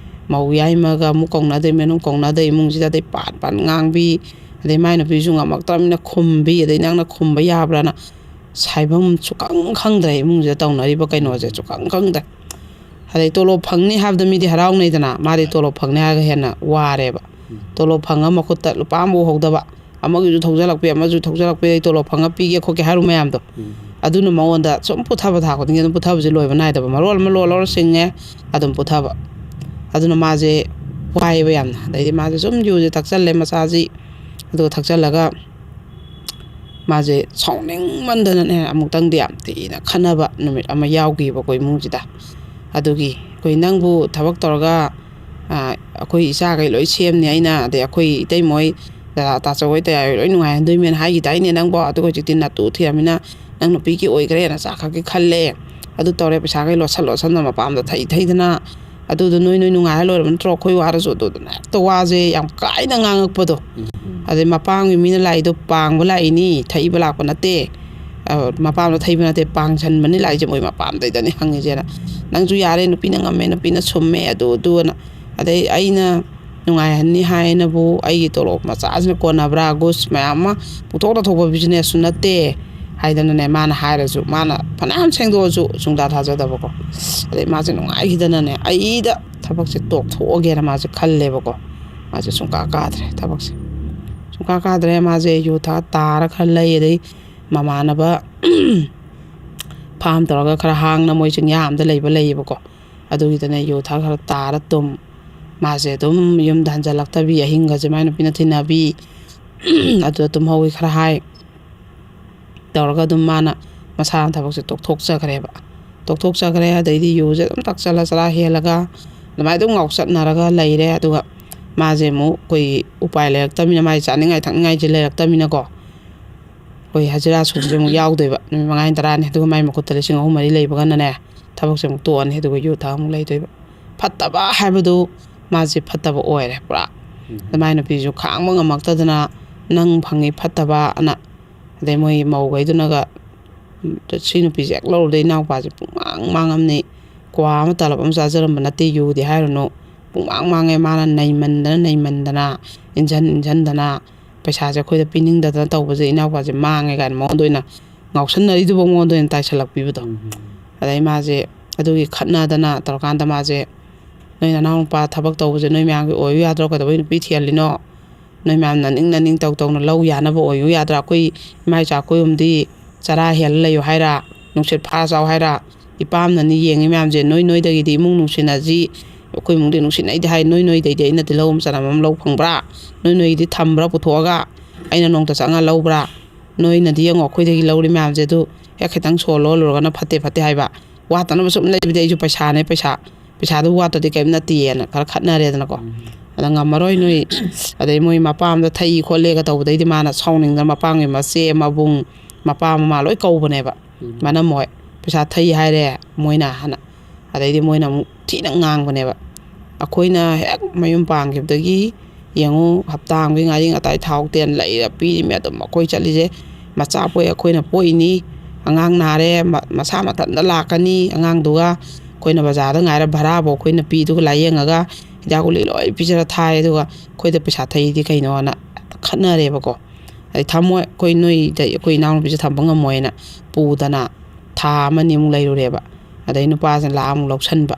ꯃꯧ ꯌꯥꯏꯃꯒ ꯑꯃꯨꯛ ꯀꯧꯅꯗꯩ ꯃꯅꯨꯡ ꯀꯧꯅꯗꯩ ꯏꯃꯨꯡꯁꯤꯗ ꯑꯗꯩ ꯄꯥꯠ ꯉꯥꯡꯕꯤ ꯑꯗꯩ ꯃꯥꯏ ꯅꯨꯄꯤꯁꯨ ꯉꯝꯃꯛꯇ꯭ꯔꯕꯅꯤꯅ ꯈꯨꯝꯕꯤ ꯑꯗꯩ ꯅꯪꯅ ꯈꯨꯝꯕ ꯌꯥꯕ꯭ꯔꯥꯅ ꯁꯥꯏꯐꯝ ꯁꯨꯈꯪ ꯈꯪꯗ꯭ꯔꯦ ꯏꯃꯨꯡꯁꯤꯗ ꯇꯧꯅꯔꯤꯕ ꯀꯩꯅꯣꯁꯦ ꯁꯨꯈꯪ ꯈꯪꯗ꯭ꯔꯦ ꯑꯗꯩ ꯇꯣꯂꯣꯞ ꯐꯪꯅꯤ ꯍꯥꯏꯕꯗ ꯃꯤꯗꯤ ꯍꯔꯥꯎꯅꯩꯗꯅ ꯃꯥꯗꯤ ꯇꯣꯂꯣꯞ ꯐꯪꯅꯤ ꯍꯥꯏꯔꯒ ꯍꯦꯟꯅ ꯋꯥꯔꯦꯕ ꯇꯣꯂꯣꯞ ꯐꯪꯉ ꯃꯈꯨꯠꯇ ꯂꯨꯄꯥ ꯑꯃꯐꯥꯎ ꯍꯧꯗꯕ ꯑꯃꯒꯤꯁꯨ ꯊꯧꯖꯜꯂꯛꯄꯤ ꯑꯃꯁꯨ ꯊꯧꯖꯜꯂꯛꯄꯤ ꯇꯣꯂꯣꯞ ꯐꯪꯉ ꯄꯤꯒꯦ ꯈꯣꯠꯀꯦ ꯍꯥꯏꯔꯨ ꯃꯌꯥꯝꯗꯣ ꯑꯗꯨꯅ ꯃꯉꯣꯟꯗ ꯁꯨꯝ ꯄꯨꯊꯕ ꯊꯥ ꯈꯨꯗꯤꯡꯒꯤ ꯑꯗꯨꯝ ꯄꯨꯊꯕꯁꯦ ꯂꯣꯏꯕ ꯅꯥꯏꯗꯕ ꯃꯔꯣꯜ ꯑꯃ ꯂꯧꯔ ꯁꯤꯡꯉꯦ ꯑꯗꯨꯝ ꯄꯨꯊꯕ ꯑꯗꯨꯅ ꯃꯥꯁꯦ ꯋꯥꯏꯑꯦꯕ ꯌꯥꯝꯅ ꯑꯗꯩꯗꯤ ꯃꯥꯁꯦ ꯁꯨꯝ ꯌꯨꯁꯦ ꯊꯛꯆꯜꯂꯦ ꯃꯆꯥꯁꯤ ꯑꯗꯨꯒ ꯊꯛꯆꯜꯂꯒ ꯃꯥꯁꯦ ꯁꯥꯎꯅꯤꯡꯃꯟꯗꯅꯅꯦ ꯑꯃꯨꯛꯇꯪꯗꯤ ꯌꯥꯝ ꯊꯤꯅ ꯈꯟꯅꯕ ꯅꯨꯃꯤꯠ ꯑꯃ ꯌꯥꯎꯈꯤꯕꯀꯣ ꯏꯃꯨꯡꯁꯤꯗ ꯑꯗꯨꯒꯤ ꯑꯩꯈꯣꯏ ꯅꯪꯕꯨ ꯊꯕꯛ ꯇꯧꯔꯒ ꯑꯩꯈꯣꯏ ꯏꯆꯥꯈꯩ ꯂꯣꯏ ꯁꯦꯝꯅꯤ ꯑꯩꯅ ꯑꯗꯩ ꯑꯩꯈꯣꯏ ꯏꯇꯩꯃꯣꯏ ꯇꯥꯆꯧꯍꯣꯏ ꯇꯌꯥꯏꯍꯣꯏ ꯂꯣꯏ ꯅꯨꯡꯉꯥꯏꯍꯟꯗꯣꯏꯃꯦꯅ ꯍꯥꯏꯈꯤꯗꯥꯏꯅꯦ ꯅꯪꯕꯣ ꯑꯗꯨꯒ ꯍꯧꯖꯤꯛꯇꯤ ꯅꯇꯨ ꯊꯤꯔꯝꯃꯤꯅ ꯅꯪ ꯅꯨꯄꯤꯒꯤ ꯑꯣꯏꯈ꯭ꯔꯦꯅ ꯆꯥꯛꯈꯛꯀꯤ ꯈꯜꯂꯦ ꯑꯗꯨ ꯇꯧꯔꯦ ꯄꯩꯁꯥꯈꯩ ꯂꯣꯠꯁꯟꯅ ꯃꯄꯥꯝꯗ ꯊꯩꯗꯅ ꯑꯗꯨꯗꯣ ꯅꯣꯏ ꯅꯨꯡꯉꯥꯏꯔ ꯂꯣꯏꯔꯕ ꯅꯠꯇ꯭ꯔꯣ ꯑꯩꯈꯣꯏ ꯋꯥꯔꯁꯨ ꯑꯗꯨꯗꯨꯅ ꯍꯦꯛꯇ ꯋꯥꯁꯦ ꯌꯥꯝ ꯀꯥꯏꯅ ꯉꯥꯡꯉꯛꯄꯗꯣ ꯑꯗꯩ ꯃꯄꯥꯝꯒꯤ ꯃꯤꯅ ꯂꯥꯛꯏꯗꯣ ꯄꯥꯡꯕ ꯂꯥꯛꯏꯅꯤ ꯊꯩꯕ ꯂꯥꯛꯄ ꯅꯠꯇꯦ ꯃꯄꯥꯝꯗ ꯊꯩꯕ ꯅꯠꯇꯦ ꯄꯥꯡꯁꯟꯕꯅꯤ ꯂꯥꯛꯏꯁꯦ ꯃꯣꯏ ꯃꯄꯥꯝꯗꯩꯗꯅꯤ ꯍꯪꯉꯤꯁꯦꯅ ꯅꯪꯁꯨ ꯌꯥꯔꯦ ꯅꯨꯄꯤꯅ ꯉꯝꯃꯦ ꯅꯨꯄꯤꯅ ꯁꯨꯝꯃꯦ ꯑꯗꯨꯅ ꯑꯗꯩ ꯑꯩꯅ ꯅꯨꯡꯉꯥꯏꯍꯟꯅꯤ ꯍꯥꯏꯅꯕꯨ ꯑꯩꯒꯤ ꯇꯣꯂꯣꯞ ꯃꯆꯥꯁꯤꯅ ꯀꯣꯟꯅꯕ꯭ꯔꯥ ꯒꯨꯁ ꯃꯌꯥꯝ ꯑꯃ ꯄꯨꯊꯣꯛ ꯇꯧꯊꯣꯛꯄ ꯕꯤꯖꯤꯅꯦꯁꯁꯨ ꯅꯠꯇꯦ ꯍꯥꯏꯗꯅꯅꯦ ꯃꯥꯅ ꯍꯥꯏꯔꯁꯨ ꯃꯥꯅ ꯐꯅꯌꯥꯝ ꯁꯦꯡꯗꯣꯛꯑꯁꯨ ꯁꯨꯡꯊꯥ ꯊꯥꯖꯗꯕꯀꯣ ꯑꯗꯩ ꯃꯥꯁꯦ ꯅꯨꯡꯉꯥꯏꯈꯤꯗꯅꯅꯦ ꯑꯩꯗ ꯊꯕꯛꯁꯦ ꯇꯣꯛꯊꯣꯛꯑꯒꯦꯅ ꯃꯥꯁꯦ ꯈꯜꯂꯦꯕꯀꯣ ꯃꯥꯁꯦ ꯁꯨꯡꯀꯥ ꯀꯥꯗ꯭ꯔꯦ ꯊꯕꯛꯁꯦ ꯁꯨꯡꯀꯥ ꯀꯥꯗ꯭ꯔꯦ ꯃꯥꯁꯦ ꯌꯨ ꯊꯛꯑ ꯇꯥꯔ ꯈꯔ ꯂꯩ ꯑꯗꯩ ꯃꯃꯥꯟꯅꯕ ꯐꯥꯝ ꯇꯧꯔꯒ ꯈꯔ ꯍꯥꯡꯅ ꯃꯣꯏ ꯆꯤꯡꯌꯥ ꯑꯝꯗ ꯂꯩꯌꯦꯕꯀꯣ ꯑꯗꯨꯒꯤꯗꯅꯦ ꯌꯨ ꯊꯛꯑ ꯈꯔ ꯇꯥꯔ ꯃꯥꯁꯦ ꯑꯗꯨꯝ ꯌꯨꯝꯗ ꯍꯟꯖꯜꯂꯛꯇꯕꯤ ꯑꯍꯤꯡꯒꯁꯦ ꯃꯥꯏ ꯅꯨꯄꯤꯅ ꯊꯤꯟꯅꯕꯤ ꯑꯗꯨꯗ ꯇꯨꯝꯍꯧꯋꯤ ꯈꯔ ꯍꯥꯏ ꯇꯧꯔꯒ ꯑꯗꯨꯝ ꯃꯥꯅ ꯃꯁꯥꯅ ꯊꯕꯛꯁꯦ ꯇꯣꯛꯊꯣꯛꯆꯈ꯭ꯔꯦꯕ ꯇꯣꯛꯊꯣꯛꯆꯈ꯭ꯔꯦ ꯑꯗꯩꯗꯤ ꯌꯨꯁꯦ ꯑꯗꯨꯝ ꯊꯛꯆꯜꯂ ꯆꯔꯥ ꯍꯦꯜꯂꯒ ꯑꯗꯨꯃꯥꯏꯅ ꯑꯗꯨꯝ ꯉꯥꯎꯆꯠꯅꯔꯒ ꯂꯩꯔꯦ ꯑꯗꯨꯒ ꯃꯥꯁꯦ ꯑꯃꯨꯛ ꯑꯩꯈꯣꯏ ꯎꯄꯥꯏ ꯂꯩꯔꯛꯇꯕꯅꯤꯅ ꯃꯥꯒꯤ ꯆꯥꯅꯤꯡꯉꯥꯏ ꯊꯛꯅꯤꯡꯉꯥꯏꯁꯦ ꯂꯩꯔꯛꯇꯕꯅꯤꯅꯀꯣ ꯑꯩꯈꯣꯏ ꯍꯖꯤꯔꯥ ꯁꯨꯕꯁꯦ ꯑꯃꯨꯛ ꯌꯥꯎꯗꯣꯏꯕ ꯅꯨꯃꯤꯠ 5 10 ꯑꯗꯨꯒ ꯃꯥꯏ ꯃꯈꯨꯠꯇ 3-4 ꯂꯩꯕꯒꯅꯅꯦ ꯊꯕꯛꯁꯦ ꯑꯃꯨꯛ ꯇꯣꯛꯑꯅꯤ ꯑꯗꯨꯒ ꯌꯨ ꯊꯛ ꯑꯃꯨꯛ ꯂꯩꯗꯣꯏꯕ ꯐꯠꯇꯕ ꯍꯥꯏꯕꯗꯨ ꯃꯥꯁꯦ ꯐꯠꯇꯕ ꯑꯣꯏꯔꯦ ꯄꯨꯔා ꯑꯗꯨꯃꯥꯏ ꯅꯨꯄꯤꯁꯨ ꯈꯥꯡꯕ ꯉꯝꯃꯛꯇꯗꯅ ꯅꯪ ꯐꯪꯉꯤ ꯐꯠꯇꯕ ꯑꯅ ꯑꯗꯩ ꯃꯣꯏ ꯃꯧꯈꯩꯗꯨꯅꯒ ꯁꯤ ꯅꯨꯄꯤꯁꯦ ꯍꯦꯛ ꯂꯧꯔꯨꯕꯗꯩ ꯏꯅꯥꯎꯄꯥꯁꯦ ꯄꯨꯡꯃꯥꯡ ꯃꯥꯡꯉꯝꯅꯤ ꯀ꯭ꯋꯥ ꯑꯃ ꯇꯂꯞ ꯑꯃ ꯆꯥꯖꯔꯝꯕ ꯅꯠꯇꯦ ꯌꯨꯗꯤ ꯍꯥꯏꯔꯨꯅꯨ ꯄꯨꯡꯃꯥꯡ ꯃꯥꯡꯉꯦ ꯃꯥꯅ ꯅꯩꯃꯟꯗꯅ ꯏꯟꯖꯟꯗꯅ ꯄꯩꯁꯥꯁꯦ ꯑꯩꯈꯣꯏꯗ ꯄꯤꯅꯤꯡꯗꯗꯅ ꯇꯧꯕꯁꯦ ꯏꯅꯥꯎꯄꯥꯁꯦ ꯃꯥꯡꯉꯦ ꯀꯥꯏꯅ ꯃꯉꯣꯟꯗ ꯑꯣꯏꯅ ꯉꯥꯎꯁꯟꯅꯔꯤꯗꯨꯕ ꯃꯉꯣꯟꯗ ꯑꯣꯏꯅ ꯇꯥꯏꯁꯜꯂꯛꯄꯤꯕꯗꯣ ꯑꯗꯩ ꯃꯥꯁꯦ ꯑꯗꯨꯒꯤ ꯈꯠꯅꯗꯅ ꯇꯧꯔꯀꯥꯟꯗ ꯃꯥꯁꯦ ꯅꯣꯏ ꯅꯅꯥꯎꯅꯨꯄꯥ ꯊꯕꯛ ꯇꯧꯕꯁꯦ ꯅꯣꯏ ꯃꯌꯥꯝꯒꯤ ꯑꯣꯏꯌꯨ ꯌꯥꯗ꯭ꯔꯣ ꯀꯩꯗꯧꯕꯩ ꯅꯨꯄꯤ ꯊꯤꯍꯜꯂꯤꯅꯣ ꯅꯣꯏ ꯃꯌꯥꯝ ꯅꯅꯤꯡ ꯇꯧꯅ ꯂꯧ ꯌꯥꯅꯕ ꯑꯣꯏꯌꯨ ꯌꯥꯗ꯭ꯔꯥ ꯑꯩꯈꯣꯏ ꯏꯃꯥ ꯏꯆꯥ ꯑꯩꯈꯣꯏꯔꯣꯝꯗꯤ ꯆꯔꯥ ꯍꯦꯜꯂ ꯂꯩꯌꯨ ꯍꯥꯏꯔ ꯅꯨꯡꯁꯤꯠ ꯐꯥꯔ ꯆꯥꯎ ꯍꯥꯏꯔ ꯏꯄꯥꯝꯅꯅꯤ ꯌꯦꯡꯉꯤ ꯃꯌꯥꯝꯁꯦ ꯅꯣꯏꯗꯒꯤꯗꯤ ꯏꯃꯨꯡ ꯅꯨꯡꯁꯤꯅꯁꯤ ꯑꯩꯈꯣই ꯏꯃꯨꯡꯗꯤ ꯅꯨꯡꯁꯤꯅꯩꯗꯤ ꯍꯥꯏ ꯅꯣꯏꯗꯩꯗꯤ ꯑꯩꯅ ꯇꯤꯜꯍꯧ ꯆꯅꯝ ꯑꯃ ꯂꯧ ꯐꯪꯕ꯭ꯔꯥ ꯅꯣꯏꯒꯤꯗꯤ ꯊꯝꯕ꯭ꯔꯥ ꯄꯨꯊꯣꯛꯑꯒ ꯑꯩꯅ ꯅꯣꯡꯇ ꯆꯪꯉ ꯂꯧꯕ꯭ꯔꯥ ꯅꯣꯏꯅꯗꯤ ꯌꯦꯡꯉꯣ ꯑꯩꯈꯣꯏꯗꯒꯤ ꯂꯧꯔꯤ ꯃꯌꯥꯝꯁꯦ ꯑꯗꯨ ꯍꯦꯛ ꯈꯤꯇꯪ ꯁꯣꯜ ꯂꯣꯜꯂꯨꯔꯒꯅ ꯐꯠꯇꯦ ꯍꯥꯏꯕ ꯋꯥꯠꯇꯅꯕ ꯁꯨꯝ ꯂꯩꯕꯗꯤ ꯑꯩꯁꯨ ꯄꯩꯁꯥꯅꯦ ꯄꯩꯁꯥꯗꯨ ꯋꯥꯠꯇꯗꯤ ꯀꯔꯤꯝ ꯅꯠꯇꯦꯅ ꯈꯔ ꯈꯠꯅꯔꯦꯗꯅꯀꯣ ꯑꯗ ꯉꯝꯃꯔꯣꯏ ꯅꯣꯏ ꯑꯗꯩ ꯃꯣꯏ ꯃꯄꯥꯝꯗ ꯊꯩ ꯈꯣꯠꯂꯦꯒ ꯇꯧꯕꯗꯩꯗꯤ ꯃꯥꯅ ꯁꯥꯎꯅꯤꯡꯗꯅ ꯃꯄꯥꯝꯒꯤ ꯃꯆꯦ ꯃꯕꯨꯡ ꯃꯄꯥ ꯃꯃꯥ ꯂꯣꯏ ꯀꯧꯕꯅꯦꯕ ꯃꯅꯝ ꯃꯣꯏ ꯄꯩꯁꯥ ꯊꯩ ꯍꯥꯏꯔꯦ ꯃꯣꯏꯅ ꯍꯥꯟꯅ ꯑꯗꯩꯗꯤ ꯃꯣꯏꯅ ꯑꯃꯨꯛ ꯊꯤꯅ ꯉꯥꯡꯕꯅꯦꯕ ꯑꯩꯈꯣꯏꯅ ꯍꯦꯛ ꯃꯌꯨꯝ ꯄꯥꯟꯈꯤꯕꯗꯒꯤ ꯌꯦꯡꯉꯨ ꯍꯞꯇꯥ ꯑꯃꯒꯤ ꯉꯥꯔꯤ ꯉꯇꯥꯏ ꯊꯥꯎ ꯇꯦꯟ ꯂꯩꯔ ꯄꯤꯔꯤꯃꯦ ꯑꯗꯨꯝ ꯑꯩꯈꯣꯏ ꯆꯠꯂꯤꯁꯦ ꯃꯆꯥ ꯄꯣꯛꯑꯦ ꯑꯩꯈꯣꯏꯅ ꯄꯣꯛꯏꯅꯤ ꯑꯉꯥꯡ ꯅꯥꯔꯦ ꯃꯁꯥ ꯃꯊꯟꯇ ꯂꯥꯛꯀꯅꯤ ꯑꯉꯥꯡꯗꯨꯒ ꯑꯩꯈꯣꯏꯅ ꯕꯖꯥꯔꯗ ꯉꯥꯏꯔ ꯚꯔꯥꯐꯥꯎ ꯑꯩꯈꯣꯏꯅ ꯄꯤꯗꯨꯒ ꯂꯥꯏꯌꯦꯡꯉꯒ ꯍꯤꯗꯥꯛ ꯒꯨꯂꯤ ꯂꯣꯏ ꯄꯤꯖꯔ ꯊꯥꯏ ꯑꯗꯨꯒ ꯑꯩꯈꯣꯏꯗ ꯄꯩꯁా ꯊꯩꯗꯤ ꯀꯩꯅꯣꯅ ꯈꯠꯅꯔꯦꯕꯀோ ꯑꯗꯩ ꯊꯝꯃꯣꯏ ꯑꯩꯈꯣꯏ ꯅꯣꯏꯗ ꯑꯩꯈꯣই ꯏꯅꯥꯎꯅꯨꯄꯤꯁꯦ ꯊꯝꯕ ꯉꯝꯃꯣꯏꯅ ꯄꯨꯗꯅ ꯊꯥ ꯑꯃꯅꯤꯃꯨꯛ ꯂꯩꯔꯨꯔꯦꯕ ꯑꯗꯩ ꯅꯨꯄꯥꯁꯤꯅ ꯂꯥꯛꯑ ꯑꯃꯨꯛ ꯂꯧꯁꯟꯕ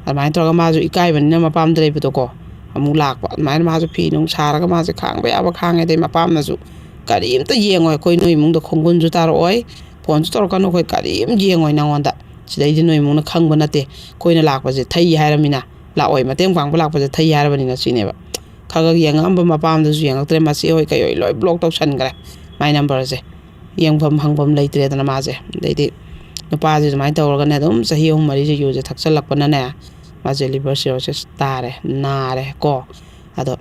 ꯑꯗꯨꯃꯥꯏꯅ ꯇꯧꯔꯒ ꯃꯥꯁꯨ ꯏꯀꯥꯏꯕꯅꯤꯅ ꯃꯄꯥꯝꯗ ꯂꯩꯕꯗꯣꯀꯣ ꯑꯃꯨꯛ ꯂꯥꯛꯄ ꯑꯗꯨꯃꯥꯏꯅ ꯃꯥꯁꯨ ꯐꯤ ꯅꯨꯡ ꯁꯥꯔꯒ ꯃꯥꯁꯦ ꯈꯥꯡꯕ ꯌꯥꯕ ꯈꯥꯡꯉꯦ ꯑꯗꯩ ꯃꯄꯥꯝꯅꯁꯨ ꯀꯔꯤꯝꯇ ꯌꯦꯡꯉꯣꯏ ꯑꯩꯈꯣꯏ ꯅꯣꯏ ꯏꯃꯨꯡꯗ ꯈꯣꯡꯒꯨꯟꯁꯨ ꯇꯥꯔꯛꯑꯣꯏ ꯐꯣꯟꯁꯨ ꯇꯧꯔꯛꯀꯅꯨ ꯑꯩꯈꯣꯏ ꯀꯔꯤꯝ ꯌꯦꯡꯉꯣꯏ ꯅꯪꯉꯣꯟꯗ ꯁꯤꯗꯩꯗꯤ ꯅꯣꯏ ꯏꯃꯨꯡꯅ ꯈꯪꯕ ꯅꯠꯇꯦ ꯑꯩꯈꯣꯏꯅ ꯂꯥꯛꯄꯁꯦ ꯊꯩ ꯍꯥꯏꯔꯃꯤꯅ ꯂꯥꯛꯑꯣꯏ ꯃꯇꯦꯡ ꯄꯥꯡꯕ ꯂꯥꯛꯄꯁꯦ ꯊꯩ ꯍꯥꯏꯔꯕꯅꯤꯅ ꯁꯤꯅꯦꯕ ꯈꯔ ꯌꯦꯡꯉꯛꯑꯝꯕ ꯃꯄꯥꯝꯗꯁꯨ ꯌꯦꯡꯉꯛꯇ꯭ꯔꯦ ꯃꯆꯦ ꯍꯣꯏ ꯀꯩ ꯍꯣꯏ ꯂꯣꯏ ꯕ꯭ꯂꯣꯛ ꯇꯧꯁꯟꯈ꯭ꯔꯦ ꯃꯥꯏ ꯅꯝꯕꯔꯁꯦ ꯌꯦꯡꯐꯝ ꯍꯪꯐꯝ ꯂꯩꯇ꯭ꯔꯦꯗꯅ ꯃꯥꯁꯦ ꯑꯗꯩꯗꯤ ꯅꯨꯄꯥꯁꯦ ꯑꯗꯨꯃꯥꯏꯅ ꯇꯧꯔꯒꯅꯦ ꯑꯗꯨꯝ ꯆꯍꯤ 3-4ꯁꯦ ꯌꯨꯁꯦ ꯊꯛꯆꯜꯂꯛꯄꯅꯅꯦ ꯃꯥꯁꯦ ꯂꯤꯚꯔ ꯁꯤꯔꯣꯁꯤꯁ ꯇꯥꯔꯦ ꯅꯥꯔꯦ ꯀꯣ ꯑꯗꯣ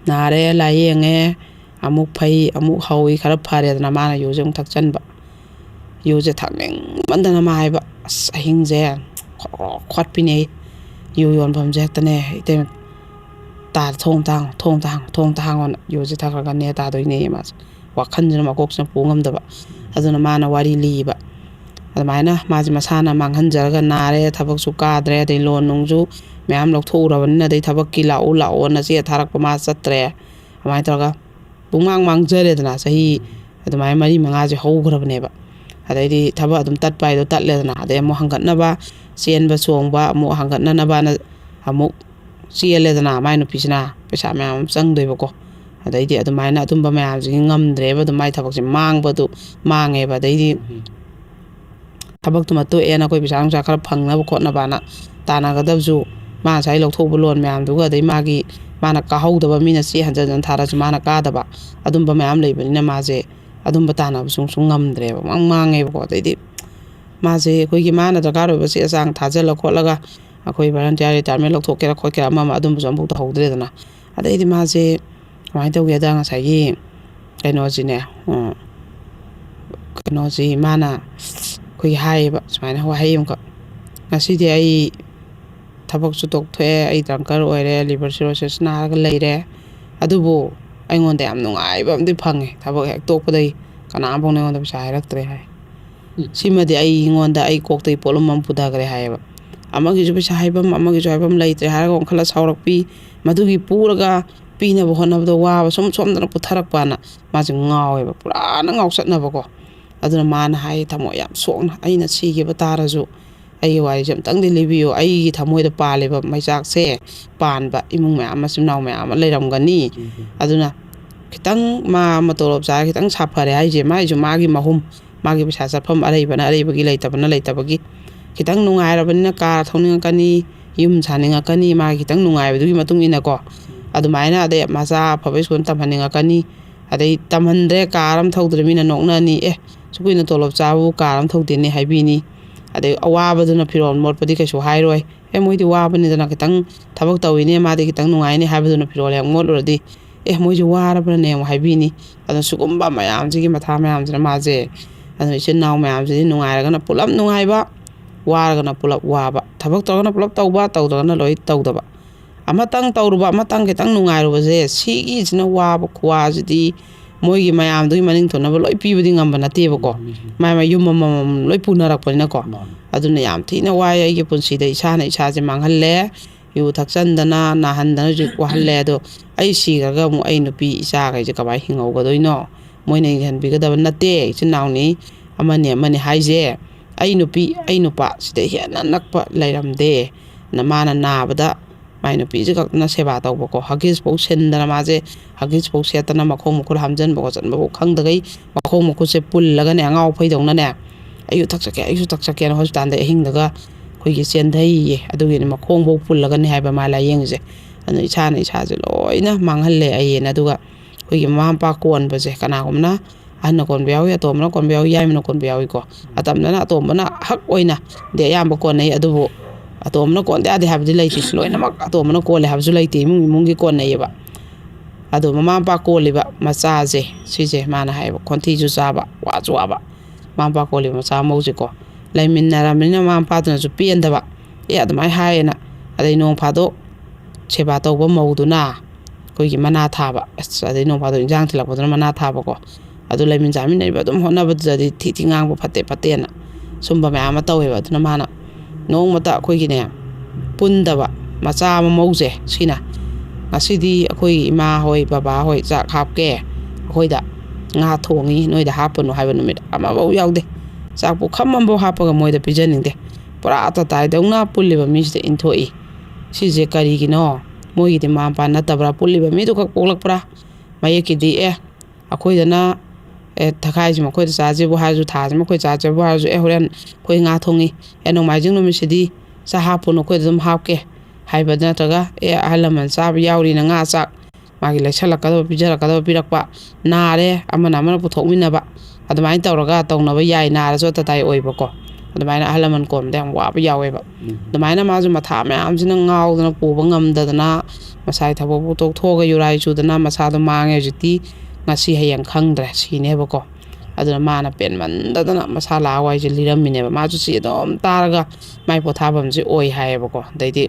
ꯅꯥꯔꯦ ꯂꯥꯏꯌꯦꯡꯉꯦ ꯑꯃꯨꯛ ꯐꯩ ꯑꯃꯨꯛ ꯍꯧꯋꯤ ꯈꯔ ꯐꯔꯦꯗꯅ ꯃꯥꯅ ꯌꯨꯁꯦ ꯑꯃꯨꯛ ꯊꯛꯆꯟꯕ ꯌꯨꯁꯦ ꯊꯛꯅꯤꯡꯃꯟꯗꯅ ꯃꯥ ꯍꯥꯏꯕ ꯑꯁ ꯑꯍꯤꯡꯁꯦ ꯈꯣꯠꯄꯤꯅꯦ ꯌꯨ ꯌꯣꯟꯐꯝꯁꯦ ꯍꯦꯛꯇꯅꯦ ꯏꯇꯩꯃ ꯊꯣꯡ ꯇꯥꯡꯉꯣꯅ ꯌꯨꯁꯦ ꯊꯛꯈ꯭ꯔꯒ ꯅꯦ ꯇꯥꯗꯣꯏꯅꯦ ꯃꯥꯁꯦ ꯋꯥꯈꯜꯁꯤꯅ ꯃꯀꯣꯛꯁꯤꯅ ꯄꯨ ꯉꯝꯗꯕ ꯑꯗꯨꯅ ꯃꯥꯅ ꯋꯥꯔꯤ ꯂꯤꯕ ꯑꯗꯨꯃꯥꯏꯅ ꯃꯥꯁꯦ ꯃꯁꯥꯅ ꯃꯥꯡꯍꯟꯖꯔꯒ ꯅꯥꯔꯦ ꯊꯕꯛꯁꯨ ꯀꯥꯗ꯭ꯔꯦ ꯑꯗꯩ ꯂꯣꯟ ꯅꯨꯡꯁꯨ ꯃꯌꯥꯝ ꯂꯧꯊꯣꯛꯎꯔꯕꯅꯤꯅ ꯑꯗꯩ ꯊꯕꯛꯀꯤ ꯂꯥꯛꯑꯣꯅ ꯆꯦ ꯊꯥꯔꯛꯄ ꯃꯥ ꯆꯠꯇ꯭ꯔꯦ ꯑꯗꯨꯃꯥꯏꯅ ꯇꯧꯔꯒ ꯄꯨꯡꯃꯥꯡ ꯃꯥꯡꯖꯔꯦꯗꯅ ꯆꯍꯤ ꯑꯗꯨꯃꯥꯏꯅ 4-5ꯁꯦ ꯍꯧꯈ꯭ꯔꯕꯅꯦꯕ ꯑꯗꯩꯗꯤ ꯊꯕꯛ ꯑꯗꯨꯝ ꯇꯠꯄ ꯍꯥꯏꯗꯣ ꯇꯠꯂꯦꯗꯅ ꯑꯗꯩ ꯑꯃꯨꯛ ꯍꯪꯒꯠꯅꯕ ꯆꯦꯟꯕ ꯆꯣꯡꯕ ꯑꯃꯨꯛ ꯍꯪꯒꯠꯅꯅꯕꯅ ꯑꯃꯨꯛ ꯆꯦꯜꯂꯦꯗꯅ ꯃꯥꯏ ꯅꯨꯄꯤꯁꯤꯅ ꯄꯩꯁా ꯃꯌꯥꯝ ꯑꯃ ꯆꯪꯗꯣꯏꯕꯀꯣ ꯑꯗꯩꯗꯤ ꯑꯗꯨꯃꯥꯏꯅ ꯑꯗꯨꯝꯕ ꯃꯌꯥꯝꯁꯤꯒꯤ ꯉꯝꯗ꯭ꯔꯦꯕ ꯑꯗꯨꯝ ꯃꯥꯏ ꯊꯕꯛꯁꯦ ꯃꯥꯡꯉꯦꯕ ꯑꯗꯩꯗꯤ ꯊꯕꯛꯇꯨꯃ ꯇꯣꯛꯑꯦꯅ ꯑꯩꯈꯣই ꯄꯩꯁꯥ ꯅꯨꯡꯁꯥ ꯈꯔ ꯐꯪꯅꯕ ꯈꯣꯠꯅꯕꯅ ꯇꯥꯟꯅꯒꯗꯕꯁꯨ ꯃꯥ ꯉꯁꯥꯏ ꯂꯧꯊꯣꯛꯄ ꯂꯣꯟ ꯃꯌꯥꯝꯗꯨꯒ ꯑꯗꯩ ꯃꯥꯅ ꯀꯥꯍꯧꯗꯕ ꯃꯤꯅ ꯆꯦ ꯍꯟꯖꯟ ꯊꯥꯔꯁꯨ ꯃꯥꯅ ꯀꯥꯗꯕ ꯑꯗꯨꯝꯕ ꯃꯌꯥꯝ ꯂꯩꯕꯅꯤꯅ ꯃꯥꯁꯦ ꯑꯗꯨꯝꯕ ꯇꯥꯟꯅꯕꯁꯨ ꯉꯝꯗ꯭ꯔꯦꯕ ꯃꯥꯡꯉꯦꯕꯀꯣ ꯑꯗꯩꯗꯤ ꯃꯥꯁꯦ ꯑꯩꯈꯣꯏꯒꯤ ꯃꯥꯅ ꯗꯔꯀꯥꯔ ꯑꯣꯏꯕ ꯆꯦ ꯆꯥꯡ ꯊꯥꯖꯜꯂ ꯈꯣꯠꯂꯒ ꯑꯩꯈꯣꯏ ꯚꯔꯟꯇꯤꯌꯥꯔ ꯔꯤꯇꯥꯌꯔꯃꯦꯟ ꯂꯧꯊꯣꯛꯀꯦꯔꯥ ꯈꯣꯠꯀꯦꯔꯥ ꯑꯃ ꯑꯗꯨꯝꯕꯁꯨ ꯑꯃꯐꯥꯎ ꯇꯧꯍꯧꯗ꯭ꯔꯦꯗꯅ ꯑꯗꯩꯗꯤ ꯃꯥꯁꯦ ꯀꯃꯥꯏꯅ ꯇꯧꯒꯦꯗ ꯉꯁꯥꯏꯒꯤ ꯀꯩꯅꯣꯁꯤꯅꯦ ꯀꯩꯅꯣꯁꯤ ꯃꯥꯅ ꯑꯩꯈꯣꯏꯒꯤ ꯍꯥꯏꯌꯦꯕ ꯁꯨꯃꯥꯏꯅ ꯋꯥꯍꯩ ꯑꯃꯈꯛ ꯉꯁꯤꯗꯤ ꯑꯩ ꯊꯕꯛꯁꯨ ꯇꯣꯛꯊꯣꯛꯑꯦ ꯑꯩ ꯗ꯭ꯔꯪꯀꯔ ꯑꯣꯏꯔꯦ ꯂꯤꯚꯔ ꯁꯤꯔꯣꯁꯤꯁ ꯅꯥꯔꯒ ꯂꯩꯔꯦ ꯑꯗꯨꯕꯨ ꯑꯩꯉꯣꯟꯗ ꯌꯥꯝ ꯅꯨꯡꯉꯥꯏꯕ ꯑꯃꯗꯤ ꯐꯪꯉꯦ ꯊꯕꯛ ꯍꯦꯛ ꯇꯣꯛꯄꯗꯒꯤ ꯀꯅꯥꯝꯐꯥꯎ ꯑꯩꯉꯣꯟꯗ ꯄꯩꯁꯥ ꯍꯥꯏꯔꯛꯇ꯭ꯔꯦ ꯍꯥꯏ ꯁꯤꯃꯗꯤ ꯑꯩ ꯀꯣꯛꯇꯒꯤ ꯄꯣꯠꯂꯨꯝ ꯑꯃ ꯄꯨꯊꯈ꯭ꯔꯦ ꯍꯥꯏꯌꯦꯕ ꯑꯃꯒꯤꯁꯨ ꯄꯩꯁꯥ ꯍꯥꯏꯐꯝ ꯑꯃꯒꯤꯁꯨ ꯍꯥꯏꯐꯝ ꯂꯩꯇ꯭ꯔꯦ ꯍꯥꯏꯔꯒ ꯑꯣꯟꯈꯠꯂ ꯁꯥꯎꯔꯛꯄꯤ ꯃꯗꯨꯒꯤ ꯄꯨꯔꯒ ꯄꯤꯅꯕ ꯍꯣꯠꯅꯕꯗ ꯋꯥꯕ ꯁꯣꯝꯗꯅ ꯄꯨꯊꯔꯛꯄꯅ ꯃꯥꯁꯦ ꯉꯥꯎꯋꯦꯕ ꯄꯨꯔꯥꯅ ꯉꯥꯎꯆꯠꯅꯕꯀꯣ ꯑꯗꯨꯅ ꯃꯥꯅ ꯍꯥꯏꯌꯦ ꯊꯃꯣꯏ ꯌꯥꯝ ꯁꯣꯛꯅ ꯑꯩꯅ ꯁꯤꯈꯤꯕ ꯇꯥꯔꯁꯨ ꯑꯩꯒꯤ ꯋꯥꯔꯤꯁꯦ ꯑꯝꯇꯪꯗꯤ ꯂꯤꯕꯤꯌꯨ ꯑꯩꯒꯤ ꯊꯃꯣꯏꯗ ꯄꯥꯜꯂꯤꯕ ꯃꯩꯆꯥꯛꯁꯦ ꯄꯥꯟꯕ ꯏꯃꯨꯡ ꯃꯌꯥꯝ ꯃꯆꯤꯟ ꯃꯅꯥꯎ ꯃꯌꯥꯝ ꯑꯃ ꯂꯩꯔꯝꯒꯅꯤ ꯑꯗꯨꯅ ꯈꯤꯇꯪ ꯃꯥ ꯑꯃ ꯇꯣꯂꯣꯞ ꯆꯥꯔ ꯈꯤꯇꯪ ꯁꯥꯐꯔꯦ ꯍꯥꯏꯁꯦ ꯃꯥꯒꯤꯁꯨ ꯃꯥꯒꯤ ꯃꯍꯨꯝ ꯃꯥꯒꯤ ꯄꯩꯁꯥ ꯆꯠꯐꯝ ꯑꯔꯩꯕꯅ ꯑꯔꯩꯕꯒꯤ ꯂꯩꯇꯕꯅ ꯂꯩꯇꯕꯒꯤ ꯈꯤꯇꯪ ꯅꯨꯡꯉꯥꯏꯔꯕꯅꯤꯅ ꯀꯥꯔ ꯊꯧꯅꯤꯡꯉꯛꯀꯅꯤ ꯌꯨꯝ ꯁꯥꯅꯤꯡꯉꯛꯀꯅꯤ ꯃꯥꯒꯤ ꯈꯤꯇꯪ ꯅꯨꯡꯉꯥꯏꯕꯗꯨꯒꯤ ꯃꯇꯨꯡ ꯏꯟꯅꯀꯣ ꯑꯗꯨꯃꯥꯏꯅ ꯑꯗꯩ ꯃꯆꯥ ꯑꯐꯕ ꯁ꯭ꯀꯨꯜ ꯇꯝꯍꯟꯅꯤꯡꯉꯛꯀꯅꯤ ꯑꯗꯩ ꯇꯝꯍꯟꯗ꯭ꯔꯦ ꯀꯥꯔ ꯑꯃ ꯊꯧꯗ꯭ꯔꯦ ꯃꯤꯅ ꯅꯣꯛꯅꯅꯤ ꯁꯨꯀꯨꯏꯅ ꯇꯣꯂꯣꯞ ꯆꯥꯕꯕꯨ ꯀꯥꯔ ꯑꯃ ꯊꯧꯗꯦꯅꯦ ꯍꯥꯏꯕꯤꯅꯤ ꯑꯗꯩ ꯑꯋꯥꯕꯗꯨꯅ ꯐꯤꯔꯣꯜ ꯃꯣꯠꯄꯗꯤ ꯀꯩꯁꯨ ꯍꯥꯏꯔꯣꯏ ꯃꯣꯏꯗꯤ ꯋꯥꯕꯅꯤꯗꯅ khitang ꯊꯕꯛ ꯇꯧꯏꯅꯦ ꯃꯥꯗꯤ khitang ꯅꯨꯡꯉꯥꯏꯅꯤ ꯍꯥꯏꯕꯗꯨꯅ ꯐꯤꯔꯣꯜ ꯍꯦꯛ ꯃꯣꯠꯂꯨꯔꯗꯤ ꯃꯣꯏꯁꯨ ꯋꯥꯔꯕ꯭ꯔꯅꯦ ꯑꯃꯨꯛ ꯍꯥꯏꯕꯤꯅꯤ ꯑꯗꯨꯅ ꯁꯤꯒꯨꯝꯕ ꯃꯌꯥꯝꯁꯤꯒꯤ ꯃꯊꯥ ꯃꯌꯥꯝꯁꯤꯅ ꯃꯥꯁꯦ ꯑꯗꯨꯅ ꯏꯆꯤꯟ ꯏꯅꯥꯎ ꯃꯌꯥꯝꯁꯤꯗꯤ ꯅꯨꯡꯉꯥꯏꯔꯒꯅ ꯄꯨꯂꯞ ꯅꯨꯡꯉꯥꯏꯕ ꯋꯥꯔꯒꯅ ꯄꯨꯂꯞ ꯋꯥꯕ ꯊꯕꯛ ꯇꯧꯔꯒꯅ ꯄꯨꯂꯞ ꯇꯧꯕ ꯇꯧꯗ꯭ꯔꯒꯅ ꯂꯣꯏ ꯇꯧꯗꯕ ꯑꯃꯇꯪ ꯇꯧꯔꯨꯕ ꯑꯃꯇꯪ khitang ꯅꯨꯡꯉꯥꯏꯔꯨꯕꯁꯦ ꯁꯤꯒꯤꯁꯤꯅ ꯋꯥꯕ ꯈꯨꯋꯥꯁꯤꯗꯤ ꯃꯣꯏꯒꯤ ꯃꯌꯥꯝꯗꯨꯒꯤ ꯃꯅꯤꯡ ꯊꯨꯡꯅꯕ ꯂꯣꯏ ꯄꯤꯕꯗꯤ ꯉꯝꯕ ꯅꯠꯇꯦꯕꯀꯣ ꯃꯥꯏ ꯌꯨꯝ ꯑꯃꯃꯝ ꯂꯣꯏ ꯄꯨꯅꯔꯛꯄꯅꯤꯅꯀꯣ ꯑꯗꯨꯅ ꯌꯥꯝ ꯊꯤꯅ ꯋꯥꯏ ꯑꯩꯒꯤ ꯄꯨꯟꯁꯤꯗ ꯏꯁꯥꯅ ꯏꯁꯥꯁꯦ ꯃꯥꯡꯍꯜꯂꯦ ꯌꯨ ꯊꯛꯆꯟꯗꯅ ꯅꯥꯍꯟꯗꯅ ꯍꯧꯖꯤꯛ ꯋꯥꯍꯜꯂꯦ ꯑꯗꯣ ꯑꯩ ꯁꯤꯈ꯭ꯔꯒ ꯑꯃꯨꯛ ꯑꯩ ꯅꯨꯄꯤ ꯏꯆꯥꯈꯩꯁꯦ ꯀꯃꯥꯏꯅ ꯍꯤꯡꯍꯧꯒꯗꯣꯏꯅꯣ ꯃꯣꯏꯅ ꯌꯦꯡꯍꯟꯕꯤꯒꯗꯕ ꯅꯠꯇꯦ ꯏꯆꯤꯟ ꯏꯅꯥꯎꯅꯤ ꯑꯃꯅꯤ ꯍꯥꯏꯁꯦ ꯑꯩ ꯅꯨꯄꯤ ꯑꯩ ꯅꯨꯄꯥ ꯁꯤꯗ ꯍꯦꯟꯅ ꯅꯛꯄ ꯂꯩꯔꯝꯗꯦ ꯃꯥꯅ ꯅꯥꯕꯗ ꯃꯥꯏ ꯅꯨꯄꯤꯁꯦ ꯈꯛꯇꯅ ꯁꯦꯕꯥ ꯇꯧꯕꯀꯣ ꯍꯒꯤꯁꯐꯥꯎ ꯁꯤꯟꯗꯅ ꯃꯥꯁꯦ ꯍꯒꯤꯁꯐꯥꯎ ꯁꯦꯠꯇꯅ ꯃꯈꯣꯡ ꯃꯈꯨꯠ ꯍꯥꯝꯖꯟꯕ ꯈꯣꯠꯆꯟꯕꯐꯥꯎ ꯈꯪꯗꯒꯩ ꯃꯈꯣꯡ ꯃꯈꯨꯠꯁꯦ ꯄꯨꯜꯂꯒꯅꯦ ꯑꯉꯥꯎ ꯐꯩꯗꯧꯅꯅꯦ ꯑꯩꯁꯨ ꯊꯛꯆꯠꯀꯦꯅ ꯍꯣꯁꯄꯤꯇꯥꯜꯗ ꯑꯍꯤꯡꯗꯒ ꯑꯩꯈꯣꯏꯒꯤ ꯆꯦꯟꯊꯩꯌꯦ ꯑꯗꯨꯒꯤꯅꯤ ꯃꯈꯣꯡꯐꯥꯎ ꯄꯨꯜꯂꯒꯅꯤ ꯍꯥꯏꯕ ꯃꯥ ꯂꯥꯏꯌꯦꯡꯉꯤꯁꯦ ꯑꯗꯨꯅ ꯏꯁꯥꯅ ꯏꯁꯥꯁꯦ ꯂꯣꯏꯅ ꯃꯥꯡꯍꯜꯂꯦ ꯑꯩꯅ ꯑꯗꯨꯒ ꯑꯩꯈꯣꯏꯒꯤ ꯃꯃꯥ ꯃꯄꯥ ꯀꯣꯟꯕꯁꯦ ꯀꯅꯥꯒꯨꯝꯕꯅ ꯑꯍꯟꯅ ꯀꯣꯟꯕ ꯌꯥꯎꯏ ꯑꯇꯣꯝꯕꯅ ꯀꯣꯟꯕ ꯌꯥꯎꯏ ꯌꯥꯏꯃꯅ ꯀꯣꯟꯕ ꯌꯥꯎꯏꯀꯣ ꯑꯇꯝꯗꯅ ꯑꯇꯣꯝꯕꯅ ꯍꯛ ꯑꯣꯏꯅ ꯑꯌꯥꯝꯕ ꯀꯣꯟꯅꯩ ꯑꯗꯨꯕꯨ ꯑꯇꯣꯝꯕꯅ ꯀꯣꯟꯗ ꯌꯥꯗꯦ ꯍꯥꯏꯕꯗꯤ ꯂꯩꯇꯦ ꯂꯣꯏꯅꯃꯛ ꯑꯇꯣꯝꯕꯅ ꯀꯣꯜꯂꯦ ꯍꯥꯏꯕꯁꯨ ꯂꯩꯇꯦ ꯏꯃꯨꯡꯒꯤ ꯀꯣꯟꯅꯩꯌꯦꯕ ꯑꯗꯣ ꯃꯃꯥ ꯃꯄꯥ ꯀꯣꯜꯂꯤꯕ ꯃꯆꯥꯁꯦ ꯁꯤꯁꯦ ꯃꯥꯅ ꯍꯥꯏꯌꯦꯕ ꯈꯣꯟꯊꯤꯁꯨ ꯆꯥꯕ ꯋꯥꯁꯨ ꯋꯥꯕ ꯃꯃꯥ ꯃꯄꯥ ꯀꯣꯜꯂꯤꯕ ꯃꯆꯥ ꯃꯧꯁꯦꯀꯣ ꯂꯩꯃꯤꯟꯅꯔꯕꯅꯤꯅ ꯃꯃꯥ ꯃꯄꯥꯗꯨꯅꯁꯨ ꯄꯦꯟꯗꯕ ꯑꯗꯨꯃꯥꯏꯅ ꯍꯥꯏꯌꯦꯅ ꯑꯗꯩ ꯅꯣꯡ ꯐꯥꯗꯣꯛ ꯁꯦꯕꯥ ꯇꯧꯕ ꯃꯧꯗꯨꯅ ꯑꯩꯈꯣꯏꯒꯤ ꯃꯅꯥ ꯊꯥꯕ ꯑꯗꯩ ꯅꯣꯡ ꯐꯥꯗꯣꯛ ꯏꯟꯖꯥꯡ ꯊꯤꯜꯂꯛꯄꯗꯨꯅ ꯃꯅꯥ ꯊꯥꯕꯀꯣ ꯑꯗꯨ ꯂꯩꯃꯤꯟ ꯆꯥꯃꯤꯟꯅꯔꯤꯕ ꯑꯗꯨꯝ ꯍꯣꯠꯅꯕꯗꯨꯗꯗꯤ ꯊꯤ ꯉꯥꯡꯕ ꯐꯠꯇꯦꯅ ꯁꯨꯝꯕ ꯃꯌꯥꯝ ꯑꯃ ꯇꯧꯋꯦꯕ ꯑꯗꯨꯅ ꯃꯥꯅ ꯅꯣꯡꯃꯇ ꯑꯩꯈꯣꯏꯒꯤꯅꯦ ꯄꯨꯟꯗꯕ ꯃꯆꯥ ꯑꯃ ꯃꯧꯁꯦ ꯁꯤꯅ ꯉꯁꯤꯗꯤ ꯑꯩꯈꯣꯏ ꯏꯃꯥ ꯍꯣꯏ ꯕꯕꯥ ꯍꯣꯏ ꯆꯥꯛ ꯍꯥꯞꯀꯦ ꯑꯩꯈꯣꯏꯗ ꯉꯥ ꯊꯣꯡꯉꯤ ꯅꯣꯏꯗ ꯍꯥꯞꯄꯅꯨ ꯍꯥꯏꯕ ꯅꯨꯃꯤꯠ ꯑꯃꯐꯥꯎ ꯌꯥꯎꯗꯦ ꯆꯥꯛ ꯄꯨꯈꯝ ꯑꯃꯐꯥꯎ ꯍꯥꯞꯄꯒ ꯃꯣꯏꯗ ꯄꯤꯖꯅꯤꯡꯗꯦ ꯄꯨꯔꯥ ꯇꯇꯥꯏꯗꯧꯅ ꯄꯨꯜꯂꯤꯕ ꯃꯤꯁꯤꯗ ꯏꯟꯊꯣꯛꯏ ꯁꯤꯁꯦ ꯀꯔꯤꯒꯤꯅꯣ ꯃꯣꯏꯒꯤꯗꯤ ꯃꯃꯥ ꯃꯄꯥ ꯅꯠꯇꯕ꯭ꯔꯥ ꯄꯨꯜꯂꯤꯕ ꯃꯤꯗꯨꯈꯛ ꯄꯣꯛꯂꯛꯄ꯭ꯔꯥ ꯃꯌꯦꯛꯀꯤꯗꯤ ꯑꯩꯈꯣꯏꯗꯅ ꯊꯈꯥꯏꯁꯤꯃ ꯑꯩꯈꯣꯏꯗ ꯆꯥꯁꯤꯕꯨ ꯍꯥꯏꯔꯁꯨ ꯊꯥꯁꯤꯃ ꯑꯩꯈꯣꯏ ꯆꯥꯁꯤꯕꯨ ꯍꯥꯏꯔꯁꯨ ꯍꯣꯔꯦꯟ ꯑꯩꯈꯣই ꯉꯥ ꯊꯣꯡꯉꯤ ꯅꯣꯡꯃꯥꯏꯖꯤꯡ ꯅꯨꯃꯤꯠꯁꯤꯗꯤ ꯆꯥꯛ ꯍꯥꯞꯄꯨꯅꯨ ꯑꯩꯈꯣꯏꯗ ꯑꯗꯨꯝ ꯍꯥꯞꯀꯦ ꯍꯥꯏꯕ ꯅꯠꯇ꯭ꯔꯒ ꯑꯍꯜ ꯂꯃꯟ ꯆꯥꯕ ꯌꯥꯎꯔꯤꯅ ꯉꯥ ꯆꯥꯛ ꯃꯥꯒꯤ ꯂꯩꯁꯜꯂꯛꯀꯗꯕ ꯄꯤꯖꯔꯛꯀꯗꯕ ꯄꯤꯔꯛꯄ ꯅꯥꯔꯦ ꯑꯃꯅ ꯄꯨꯊꯣꯛꯃꯤꯟꯅꯕ ꯑꯗꯨꯃꯥꯏꯅ ꯇꯧꯔꯒ ꯇꯧꯅꯕ ꯌꯥꯏ ꯅꯥꯔꯁꯨ ꯇꯇꯥꯏ ꯑꯣꯏꯕꯀꯣ ꯑꯗꯨꯃꯥꯏꯅ ꯑꯍꯜ ꯂꯃꯟ ꯀꯣꯟꯕꯗ ꯌꯥꯝ ꯋꯥꯕ ꯌꯥꯎꯋꯦꯕ ꯑꯗꯨꯃꯥꯏꯅ ꯃꯥꯁꯨ ꯃꯊꯥ ꯃꯌꯥꯝꯁꯤꯅ ꯉꯥꯎꯗꯅ ꯄꯨꯕ ꯉꯝꯗꯗꯅ ꯃꯁꯥꯏ ꯊꯕꯛꯄꯨ ꯇꯣꯛꯊꯣꯛꯑꯒ ꯌꯨꯔꯥꯏ ꯆꯨꯗꯅ ꯃꯁꯥꯗꯣ ꯃꯥꯡꯉꯦ ꯍꯧꯖꯤꯛꯇꯤ ꯉꯁꯤ ꯍꯌꯦꯡ ꯈꯪꯗ꯭ꯔꯦ ꯁꯤꯅꯦꯕꯀꯣ ꯑꯗꯨꯅ ꯃꯥꯅ ꯄꯦꯟꯃꯟꯗꯗꯅ ꯃꯁꯥ ꯂꯥꯛꯑ ꯋꯥꯏꯁꯦ ꯂꯤꯔꯝꯃꯤꯅꯦꯕ ꯃꯥꯁꯨ ꯁꯤ ꯑꯗꯨꯝ ꯇꯥꯔꯒ ꯃꯥꯏ ꯄꯣꯊꯥꯐꯝꯁꯦ ꯑꯣꯏ ꯍꯥꯏꯌꯦꯕꯀꯣ ꯑꯗꯩꯗꯤ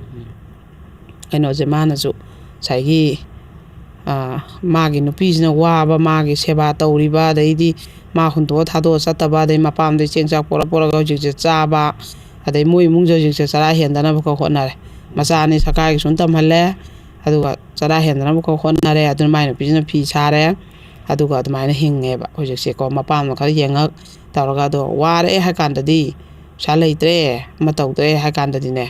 ꯀꯩꯅꯣꯁꯦ ꯃꯥꯅꯁꯨ ꯉꯁꯥꯏꯒꯤ ꯃꯥꯒꯤ ꯅꯨꯄꯤꯁꯤꯅ ꯋꯥꯕ ꯃꯥꯒꯤ ꯁꯦꯕꯥ ꯇꯧꯔꯤꯕ ꯑꯗꯩꯗꯤ ꯃꯥ ꯍꯨꯟꯗꯣꯛꯑ ꯊꯥꯗꯣꯛꯑ ꯆꯠꯇꯕ ꯑꯗꯩ ꯃꯄꯥꯝꯗꯩ ꯆꯦꯡ ꯆꯥꯛ ꯄꯣꯔꯛꯑꯒ ꯍꯧꯖꯤꯛꯁꯦ ꯆꯥꯕ ꯑꯗꯩ ꯃꯣꯏ ꯏꯃꯨꯡꯁꯦ ꯍꯧꯖꯤꯛꯁꯦ ꯆꯔꯥ ꯍꯦꯟꯗꯅꯕ ꯈꯛ ꯍꯣꯠꯅꯔꯦ ꯃꯆꯥ ꯑꯅꯤ ꯁꯔꯀꯥꯔꯒꯤ ꯁꯨꯝ ꯇꯝꯍꯜꯂꯦ ꯑꯗꯨꯒ ꯆꯔꯥ ꯍꯦꯟꯗꯅꯕ ꯈꯛ ꯍꯣꯠꯅꯔꯦ ꯑꯗꯨꯅ ꯃꯥꯏ ꯅꯨꯄꯤꯁꯤꯅ ꯐꯤ ꯁꯥꯔꯦ ꯑꯗꯨꯒ ꯑꯗꯨꯃꯥꯏꯅ ꯍꯤꯡꯉꯦꯕ ꯍꯧꯖꯤꯛꯁꯦꯀꯣ ꯃꯄꯥꯝꯅ ꯈꯔ ꯌꯦꯡꯉꯛ ꯇꯧꯔꯒ ꯑꯗꯣ ꯋꯥꯔꯦ ꯍꯥꯏ ꯀꯥꯟꯗꯗꯤ ꯄꯩꯁꯥ ꯂꯩꯇ꯭ꯔꯦ ꯑꯃ ꯇꯧꯗ꯭ꯔꯦ ꯍꯥꯏ ꯀꯥꯟꯗꯗꯤꯅꯦ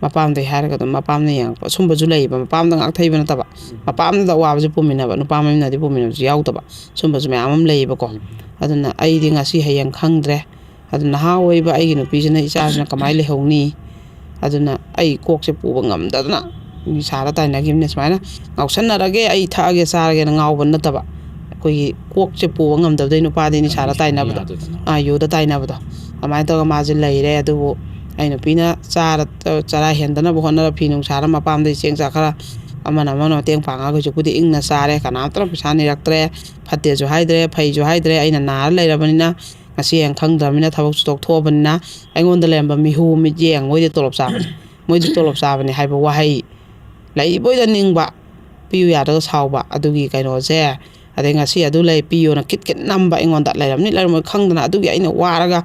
ꯃꯄꯥꯝꯗꯩ ꯍꯥꯏꯔꯒ ꯑꯗꯨꯝ ꯃꯄꯥꯝꯅ ꯌꯦꯡꯉꯛꯄ ꯁꯨꯝꯕꯁꯨ ꯂꯩꯌꯦꯕ ꯃꯄꯥꯝꯗ ꯉꯥꯛꯊꯩꯕ ꯅꯠꯇꯕ ꯃꯄꯥꯝꯗꯨꯗ ꯑꯋꯥꯕꯁꯦ ꯄꯨꯃꯤꯟꯅꯕ ꯅꯨꯄꯥ ꯃꯌꯨꯝꯅꯗꯤ ꯄꯨꯃꯤꯟꯅꯕꯁꯨ ꯌꯥꯎꯗꯕ ꯁꯨꯝꯕꯁꯨ ꯃꯌꯥꯝ ꯑꯃ ꯂꯩꯌꯦꯕꯀꯣ ꯑꯗꯨꯅ ꯑꯩꯗꯤ ꯉꯁꯤ ꯍꯌꯦꯡ ꯈꯪꯗ꯭ꯔꯦ ꯑꯗꯨ ꯅꯍꯥ ꯑꯣꯏꯕ ꯑꯩꯒꯤ ꯅꯨꯄꯤꯁꯤꯅ ꯏꯆꯥꯁꯤꯅ ꯀꯃꯥꯏꯅ ꯂꯩꯍꯧꯅꯤ ꯑꯗꯨꯅ ꯑꯩ ꯀꯣꯛꯁꯦ ꯄꯨꯕ ꯉꯝꯗꯗꯅ ꯅꯤꯁꯥꯗ ꯇꯥꯏꯅꯈꯤꯕꯅꯦ ꯁꯨꯃꯥꯏꯅ ꯉꯥꯎꯁꯟꯅꯔꯒꯦ ꯑꯩ ꯊꯛꯑꯒꯦ ꯆꯥꯔꯒꯦꯅ ꯉꯥꯎꯕ ꯅꯠꯇꯕ ꯑꯩꯈꯣꯏꯒꯤ ꯀꯣꯛꯁꯦ ꯄꯨꯕ ꯉꯝꯗꯕꯗꯩ ꯅꯨꯄꯥꯗꯤ ꯅꯤꯁꯥꯗ ꯇꯥꯏꯅꯕꯗꯣ ꯌꯨꯗ ꯇꯥꯏꯅꯕꯗꯣ ꯑꯗꯨꯃꯥꯏꯅ ꯇꯧꯔꯒ ꯃꯥꯁꯦ ꯂꯩꯔꯦ ꯑꯗꯨꯕꯨ ꯑꯩ ꯅꯨꯄꯤꯅ ꯆꯔꯥ ꯍꯦꯟꯗꯅꯕ ꯍꯣꯠꯅꯔ ꯐꯤ ꯅꯨꯡꯁꯥꯔ ꯃꯄꯥꯝꯗꯩ ꯆꯦꯡ ꯆꯥꯛ ꯈꯔ ꯑꯃꯅ ꯃꯇꯦꯡ ꯄꯥꯡꯉꯒ ꯍꯧꯖꯤꯛꯄꯨꯗꯤ ꯏꯪꯅ ꯆꯥꯔꯦ ꯀꯅꯥꯝꯇꯅ ꯄꯩꯁꯥ ꯅꯤꯔꯛꯇ꯭ꯔꯦ ꯐꯠꯇꯦꯁꯨ ꯍꯥꯏꯗ꯭ꯔꯦ ꯐꯩꯁꯨ ꯍꯥꯏꯗ꯭ꯔꯦ ꯑꯩꯅ ꯅꯥꯔ ꯂꯩꯔꯕꯅꯤꯅ ꯉꯁꯤ ꯍꯌꯦꯡ ꯈꯪꯗ꯭ꯔꯕꯅꯤꯅ ꯊꯕꯛꯁꯨ ꯇꯣꯛꯊꯣꯛꯑꯕꯅꯤꯅ ꯑꯩꯉꯣꯟꯗ ꯂꯩꯔꯝꯕ ꯃꯤꯍꯨ ꯃꯤꯠꯌꯦꯡ ꯃꯣꯏꯗꯤ ꯇꯣꯂꯣꯞ ꯆꯥꯕꯅꯤ ꯃꯣꯏꯗꯤ ꯇꯣꯂꯣꯞ ꯆꯥꯕꯅꯤ ꯍꯥꯏꯕ ꯋꯥꯍꯩ ꯂꯩꯕꯣꯏꯗ ꯅꯤꯡꯕ ꯄꯤꯌꯨ ꯌꯥꯗ꯭ꯔꯒ ꯁꯥꯎꯕ ꯑꯗꯨꯒꯤ ꯀꯩꯅꯣꯁꯦ ꯑꯗꯩ ꯉꯁꯤ ꯑꯗꯨ ꯂꯩ ꯄꯤꯌꯣꯅ ꯀꯤꯠ ꯅꯝꯕ ꯑꯩꯉꯣꯟꯗ ꯂꯩꯔꯝꯅꯤ ꯂꯩꯔꯝꯃꯣꯏ ꯈꯪꯗꯅ ꯑꯗꯨꯒꯤ ꯑꯩꯅ ꯋꯥꯔꯒ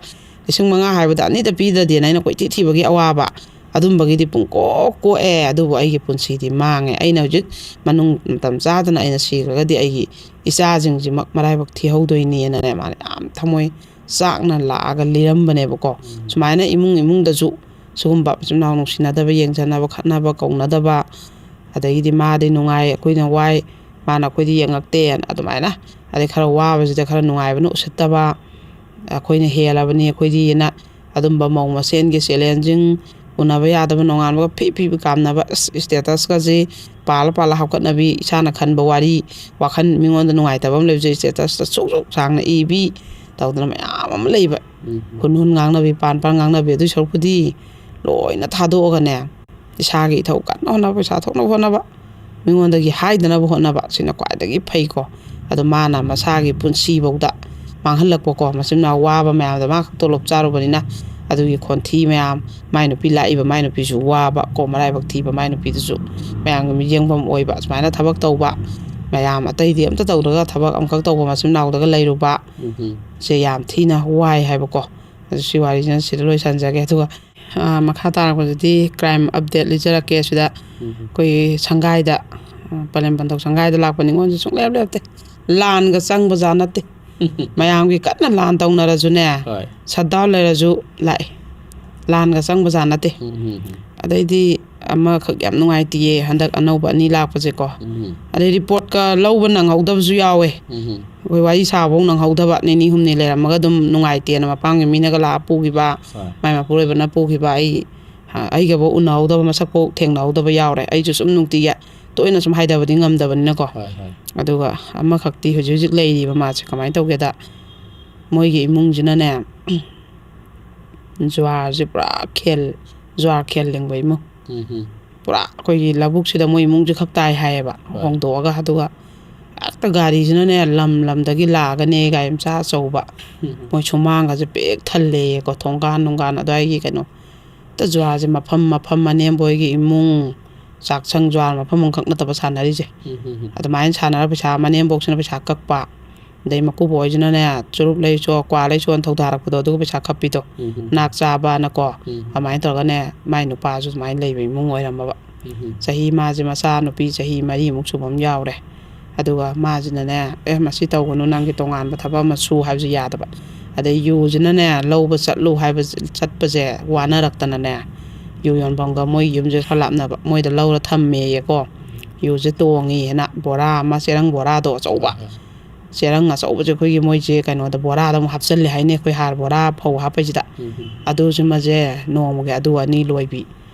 5,000 ꯍꯥꯏꯕꯗ ꯑꯅꯤꯗ ꯄꯤꯗ꯭ꯔꯗꯤꯅ ꯑꯩꯅ ꯀꯣꯏꯊꯤ ꯊꯤꯕꯒꯤ ꯑꯋꯥꯕ ꯑꯗꯨꯝꯕꯒꯤꯗꯤ ꯄꯨꯡꯀꯣꯛ ꯀꯣꯛꯑꯦ ꯑꯗꯨꯕꯨ ꯑꯩꯒꯤ ꯄꯨꯟꯁꯤꯗꯤ ꯃꯥꯡꯉꯦ ꯑꯩꯅ ꯍꯧꯖꯤꯛ ꯃꯇꯝ ꯆꯥꯗꯅ ꯑꯩꯅ ꯁꯤꯈ꯭ꯔꯒꯗꯤ ꯑꯩꯒꯤ ꯏꯆꯥꯁꯤꯡꯁꯤꯃꯛ ꯃꯔꯥꯏꯕꯛ ꯊꯤꯍꯧꯗꯣꯏꯅꯦꯅꯅꯦ ꯃꯥꯅ ꯌꯥꯝ ꯊꯃꯣꯏ ꯆꯥꯛꯅ ꯂꯥꯛꯑꯒ ꯂꯤꯔꯝꯕꯅꯦꯕꯀꯣ ꯁꯨꯃꯥꯏꯅ ꯏꯃꯨꯡꯗꯁꯨ ꯁꯤꯒꯨꯝꯕ ꯃꯆꯤꯟ ꯃꯅꯥꯎ ꯅꯨꯡꯁꯤꯅꯗꯕ ꯌꯦꯡꯖꯅꯕ ꯈꯠꯅꯕ ꯀꯧꯅꯗꯕ ꯑꯗꯒꯤꯗꯤ ꯃꯥꯗꯤ ꯅꯨꯡꯉꯥꯏ ꯑꯩꯈꯣꯏꯅ ꯋꯥꯏ ꯃꯥꯅ ꯑꯩꯈꯣꯏꯗꯤ ꯌꯦꯡꯉꯛꯇꯦꯅ ꯑꯗꯨꯃꯥꯏꯅ ꯑꯗꯩ ꯈꯔ ꯋꯥꯕꯁꯤꯗꯈꯔ ꯅꯨꯡꯉꯥꯏꯕꯅ ꯎꯁꯤꯠꯇꯕ ꯑꯩꯈꯣꯏꯅ ꯍꯦꯜꯂꯕꯅꯤ ꯑꯩꯈꯣꯏꯗꯤꯅ ꯑꯗꯨꯝꯕ ꯃꯧ ꯃꯁꯦꯟꯒꯤ ꯆꯦꯂꯦꯟꯖꯤꯡ ꯎꯅꯕ ꯌꯥꯗꯕ ꯅꯣꯡꯉꯥꯟꯕꯒ ꯐꯤ ꯀꯥꯝꯅꯕ ꯁ꯭ꯇꯦꯇꯁꯀꯁꯦ ꯄꯥꯜꯂ ꯍꯥꯞꯀꯠꯅꯕꯤ ꯏꯁꯥꯅ ꯈꯟꯕ ꯋꯥꯔꯤ ꯋꯥꯈꯜ ꯃꯤꯉꯣꯟꯗ ꯅꯨꯡꯉꯥꯏꯇꯕ ꯑꯃ ꯂꯩꯕꯁꯦ ꯁ꯭ꯇꯦꯇꯁꯇ ꯁꯨꯛ ꯁꯥꯡꯅ ꯏꯕꯤ ꯇꯧꯗꯅ ꯃꯌꯥꯝ ꯑꯃ ꯂꯩꯕ ꯍꯨꯟ ꯉꯥꯡꯅꯕꯤ ꯄꯥꯟ ꯉꯥꯡꯅꯕꯤ ꯑꯗꯨꯏ ꯁꯔꯨꯛꯄꯨꯗꯤ ꯂꯣꯏꯅ ꯊꯥꯗꯣꯛꯑꯒꯅꯦ ꯏꯁꯥꯒꯤ ꯏꯊꯧ ꯀꯟꯅ ꯍꯣꯠꯅꯕ ꯄꯩꯁꯥ ꯊꯣꯛꯅꯕ ꯍꯣꯠꯅꯕ ꯃꯤꯉꯣꯟꯗꯒꯤ ꯍꯥꯏꯗꯅꯕ ꯍꯣꯠꯅꯕ ꯁꯤꯅ ꯈ꯭ꯋꯥꯏꯗꯒꯤ ꯐꯩꯀꯣ ꯑꯗꯣ ꯃꯥꯅ ꯃꯁꯥꯒꯤ ꯄꯨꯟꯁꯤꯐꯧꯗ ꯃꯥꯡꯍꯜꯂꯛꯄꯀꯣ ꯃꯆꯤꯟ ꯃꯅꯥꯎ ꯋꯥꯕ ꯃꯌꯥꯝꯗ ꯃꯥ ꯈꯛ ꯇꯣꯂꯣꯞ ꯆꯥꯔꯨꯕꯅꯤ나 ꯑꯗꯨꯒꯤ ꯈꯣꯟꯊꯤ ꯃꯌꯥꯝ ꯃꯥꯏ ꯅꯨꯄꯤ ꯂꯥꯛꯏꯕ ꯃꯥꯏ ꯅꯨꯄꯤꯁꯨ ꯋꯥꯕ ꯀꯣ ꯃꯔꯥꯏꯕꯛ ꯊꯤꯕ ꯃꯥꯏ ꯅꯨꯄꯤꯗꯨꯁꯨ ꯃꯌꯥꯝꯒꯤ ꯃꯤꯠꯌꯦꯡꯐꯝ ꯑꯣꯏꯕ ꯁꯨꯃꯥꯏꯅ ꯊꯕꯛ ꯇꯧꯕ ꯃꯌꯥꯝ ꯑꯇꯩꯗꯤ ꯑꯝꯇ ꯇꯧꯗ꯭ꯔꯒ ꯊꯕꯛ ꯑꯃꯈꯛ ꯇꯧꯕ ꯃꯆꯤꯟ ꯃꯅꯥꯎꯗꯒ ꯂꯩꯔꯨꯕ ꯁꯦ ꯌꯥꯝ ꯊꯤꯅ ꯋꯥꯏ ꯍꯥꯏꯕꯀꯣ ꯑꯗꯨ ꯁꯤ ꯋꯥꯔꯤꯁꯤꯅ ꯁꯤꯗ ꯂꯣꯏꯁꯟꯖꯒꯦ ꯑꯗꯨꯒ ꯃꯈꯥ ꯇꯥꯔꯛꯄꯗꯗꯤ ꯀ꯭ꯔꯥꯏꯝ ꯑꯞꯗꯦꯠ ꯂꯤꯖꯔꯛꯀꯦ ꯁꯤꯗ ꯑꯩꯈꯣꯏꯒꯤ ꯁꯪꯒꯥꯏꯗ ꯄꯂꯦꯝ ꯄꯟꯊꯧ ꯁꯪꯒꯥꯏꯗ ꯂꯥꯛꯄ ꯅꯤꯉꯣꯜꯁꯦ ꯁꯨꯡꯂꯦꯞ ꯂꯦꯞꯇꯦ ꯂꯥꯟꯒ ꯆꯪꯕꯖꯥꯠ ꯅꯠꯇꯦ ꯃꯌꯥꯝꯒꯤ ꯀꯟꯅ ꯂꯥꯟ ꯇꯧꯅꯔꯁꯨꯅꯦ ꯁꯠꯗꯥꯎꯟ ꯂꯩꯔꯁꯨ ꯂꯥꯛꯑꯦ ꯂꯥꯟꯒ ꯆꯪꯕꯖꯥꯠ ꯅꯠꯇꯦ ꯑꯗꯩꯗꯤ ꯑꯃꯈꯛ ꯌꯥꯝ ꯅꯨꯡꯉꯥꯏꯇꯤꯌꯦ ꯍꯟꯗꯛ ꯑꯅꯧꯕ 2 ꯂꯥꯛꯄꯁꯦꯀꯣ ꯑꯗꯩ ꯔꯤꯄꯣꯔꯠꯀ ꯂꯧꯕ ꯅꯪꯍꯧꯗꯕꯁꯨ ꯌꯥꯎꯋꯦ ꯑꯩꯈꯣꯏ ꯋꯥꯔꯤ ꯁꯥꯕꯐꯧ ꯅꯪꯍꯧꯗꯕ 2-3 ꯂꯩꯔꯝꯃꯒ ꯑꯗꯨꯝ ꯅꯨꯡꯉꯥꯏꯇꯦꯅ ꯃꯄꯥꯝꯒꯤ ꯃꯤꯅꯒ ꯂꯥꯛꯑ ꯄꯨꯈꯤꯕ ꯃꯥꯏ ꯃꯄꯨꯔꯣꯏꯕꯅ ꯄꯨꯈꯤꯕ ꯑꯩꯒꯐꯧ ꯎꯅꯍꯧꯗꯕ ꯃꯁꯛꯐꯧ ꯊꯦꯡꯅꯍꯧꯗꯕ ꯌꯥꯎꯔꯦ ꯑꯩꯁꯨ ꯁꯨꯝ ꯅꯨꯡꯇꯤꯒꯤ ꯇꯣꯏꯅ ꯁꯨꯝ ꯍꯥꯏꯗꯕꯗꯤ ꯉꯝꯗꯕꯅꯤꯅꯀꯣ ꯑꯗꯨꯒ ꯑꯃꯈꯛꯇꯤ ꯍꯧꯖꯤꯛ ꯂꯩꯔꯤꯕ ꯃꯥꯁꯦ ꯀꯃꯥꯏꯅ ꯇꯧꯒꯦꯗ ꯃꯣꯏꯒꯤ ꯏꯃꯨꯡꯁꯤꯅꯅꯦ ꯖ꯭ꯋꯥꯔꯁꯦ ꯄꯨꯔꯥ ꯖ꯭ꯋꯥꯔ ꯈꯦꯜ ꯂꯦꯡꯕ ꯏꯃꯨꯡ ꯄꯨꯔꯥ ꯑꯩꯈꯣꯏꯒꯤ ꯂꯧꯕꯨꯛꯁꯤꯗ ꯃꯣꯏ ꯏꯃꯨꯡꯁꯦ ꯈꯛ ꯇꯥꯏ ꯍꯥꯏꯌꯦꯕ ꯍꯣꯡꯗꯣꯛꯑꯒ ꯑꯗꯨꯒ ꯍꯦꯛꯇ ꯒꯥꯔꯤꯁꯤꯅꯅꯦ ꯂꯝꯗꯒꯤ ꯂꯥꯛꯑꯒꯅꯦ ꯒꯥꯔꯤ ꯃꯆꯥ ꯑꯆꯧꯕ ꯃꯣꯏ ꯁꯨꯃꯥꯡꯒꯁꯦ ꯄꯤꯛ ꯊꯜꯂꯦꯀꯣ ꯊꯣꯡꯒꯥꯟ ꯑꯗꯨꯋꯥꯏꯒꯤ ꯀꯩꯅꯣ ꯍꯦꯛꯇ ꯖ꯭ꯋꯥꯔꯁꯦ ꯃꯐꯝ ꯃꯅꯦꯝꯕꯣꯏꯒꯤ ꯏꯃꯨꯡ ꯆꯥꯛꯁꯪ ꯖ꯭ꯋꯥꯔ ꯃꯐꯝ ꯑꯃꯈꯛ ꯅꯠꯇꯕ ꯁꯥꯟꯅꯔꯤꯁꯦ ꯑꯗꯨꯃꯥꯏꯅ ꯁꯥꯟꯅꯔ ꯄꯩꯁꯥ ꯃꯅꯦꯝꯕꯣꯛꯁꯤꯅ ꯄꯩꯁꯥ ꯀꯛꯄ ꯑꯗꯩ ꯃꯀꯨꯕꯣꯛꯁꯤꯅꯅꯦ ꯆꯨꯔꯨꯞ ꯂꯩꯁꯣ ꯀ꯭ꯋꯥ ꯂꯩꯁꯣꯅ ꯊꯧꯗꯥꯔꯛꯄꯗꯣ ꯑꯗꯨꯒ ꯄꯩꯁꯥ ꯈꯞꯄꯤꯗꯣ ꯅꯥꯛ ꯆꯥꯕꯅꯀꯣ ꯑꯗꯨꯃꯥꯏꯅ ꯇꯧꯔꯒꯅꯦ ꯃꯥꯏ ꯅꯨꯄꯥꯁꯨ ꯑꯗꯨꯃꯥꯏꯅ ꯂꯩꯕ ꯏꯃꯨꯡ ꯑꯣꯏꯔꯝꯃꯕ ꯆꯍꯤ ꯃꯥꯁꯦ ꯃꯆꯥ ꯅꯨꯄꯤ ꯆꯍꯤ 4 ꯁꯨꯕ ꯑꯃ ꯌꯥꯎꯔꯦ ꯑꯗꯨꯒ ꯃꯥꯁꯤꯅꯅꯦ ꯃꯁꯤ ꯇꯧꯒꯅꯨ ꯅꯪꯒꯤ ꯇꯣꯉꯥꯟꯕ ꯊꯕꯛ ꯑꯃ ꯁꯨ ꯍꯥꯏꯕꯁꯨ ꯌꯥꯗꯕ ꯑꯗꯩ ꯌꯨꯁꯤꯅꯅꯦ ꯂꯧꯕ ꯆꯠꯄꯁꯦ ꯋꯥꯅꯔꯛꯇꯅꯅꯦ ꯌꯨ ꯌꯣꯟꯐꯝꯒ ꯃꯣꯏ ꯌꯨꯝꯁꯦ ꯈꯔ ꯂꯥꯞꯅꯕ ꯃꯣꯏꯗ ꯂꯧꯔ ꯊꯝꯃꯦꯌꯦꯀꯣ ꯌꯨꯁꯦ ꯇꯣꯡꯉꯤꯅ ꯕꯣꯔꯥ ꯑꯃ ꯆꯦꯔꯪ ꯕꯣꯔꯥꯗꯣ ꯑꯆꯧꯕ ꯆꯦꯔꯪ ꯑꯆꯧꯕꯁꯦ ꯑꯩꯈꯣꯏꯒꯤ ꯃꯣꯏꯁꯦ ꯀꯩꯅꯣꯗ ꯕꯣꯔꯥꯗ ꯑꯃꯨꯛ ꯍꯥꯞꯆꯤꯜꯂꯦ ꯍꯥꯏꯅꯤ ꯑꯩꯈꯣꯏ ꯍꯥꯔ ꯕꯣꯔꯥ ꯐꯧ ꯍꯥꯞꯄꯁꯤꯗ ꯑꯗꯨꯁꯤꯃꯁꯦ ꯅꯣꯡꯃꯒꯤ ꯑꯗꯨ 2 ꯂꯣꯏꯕꯤ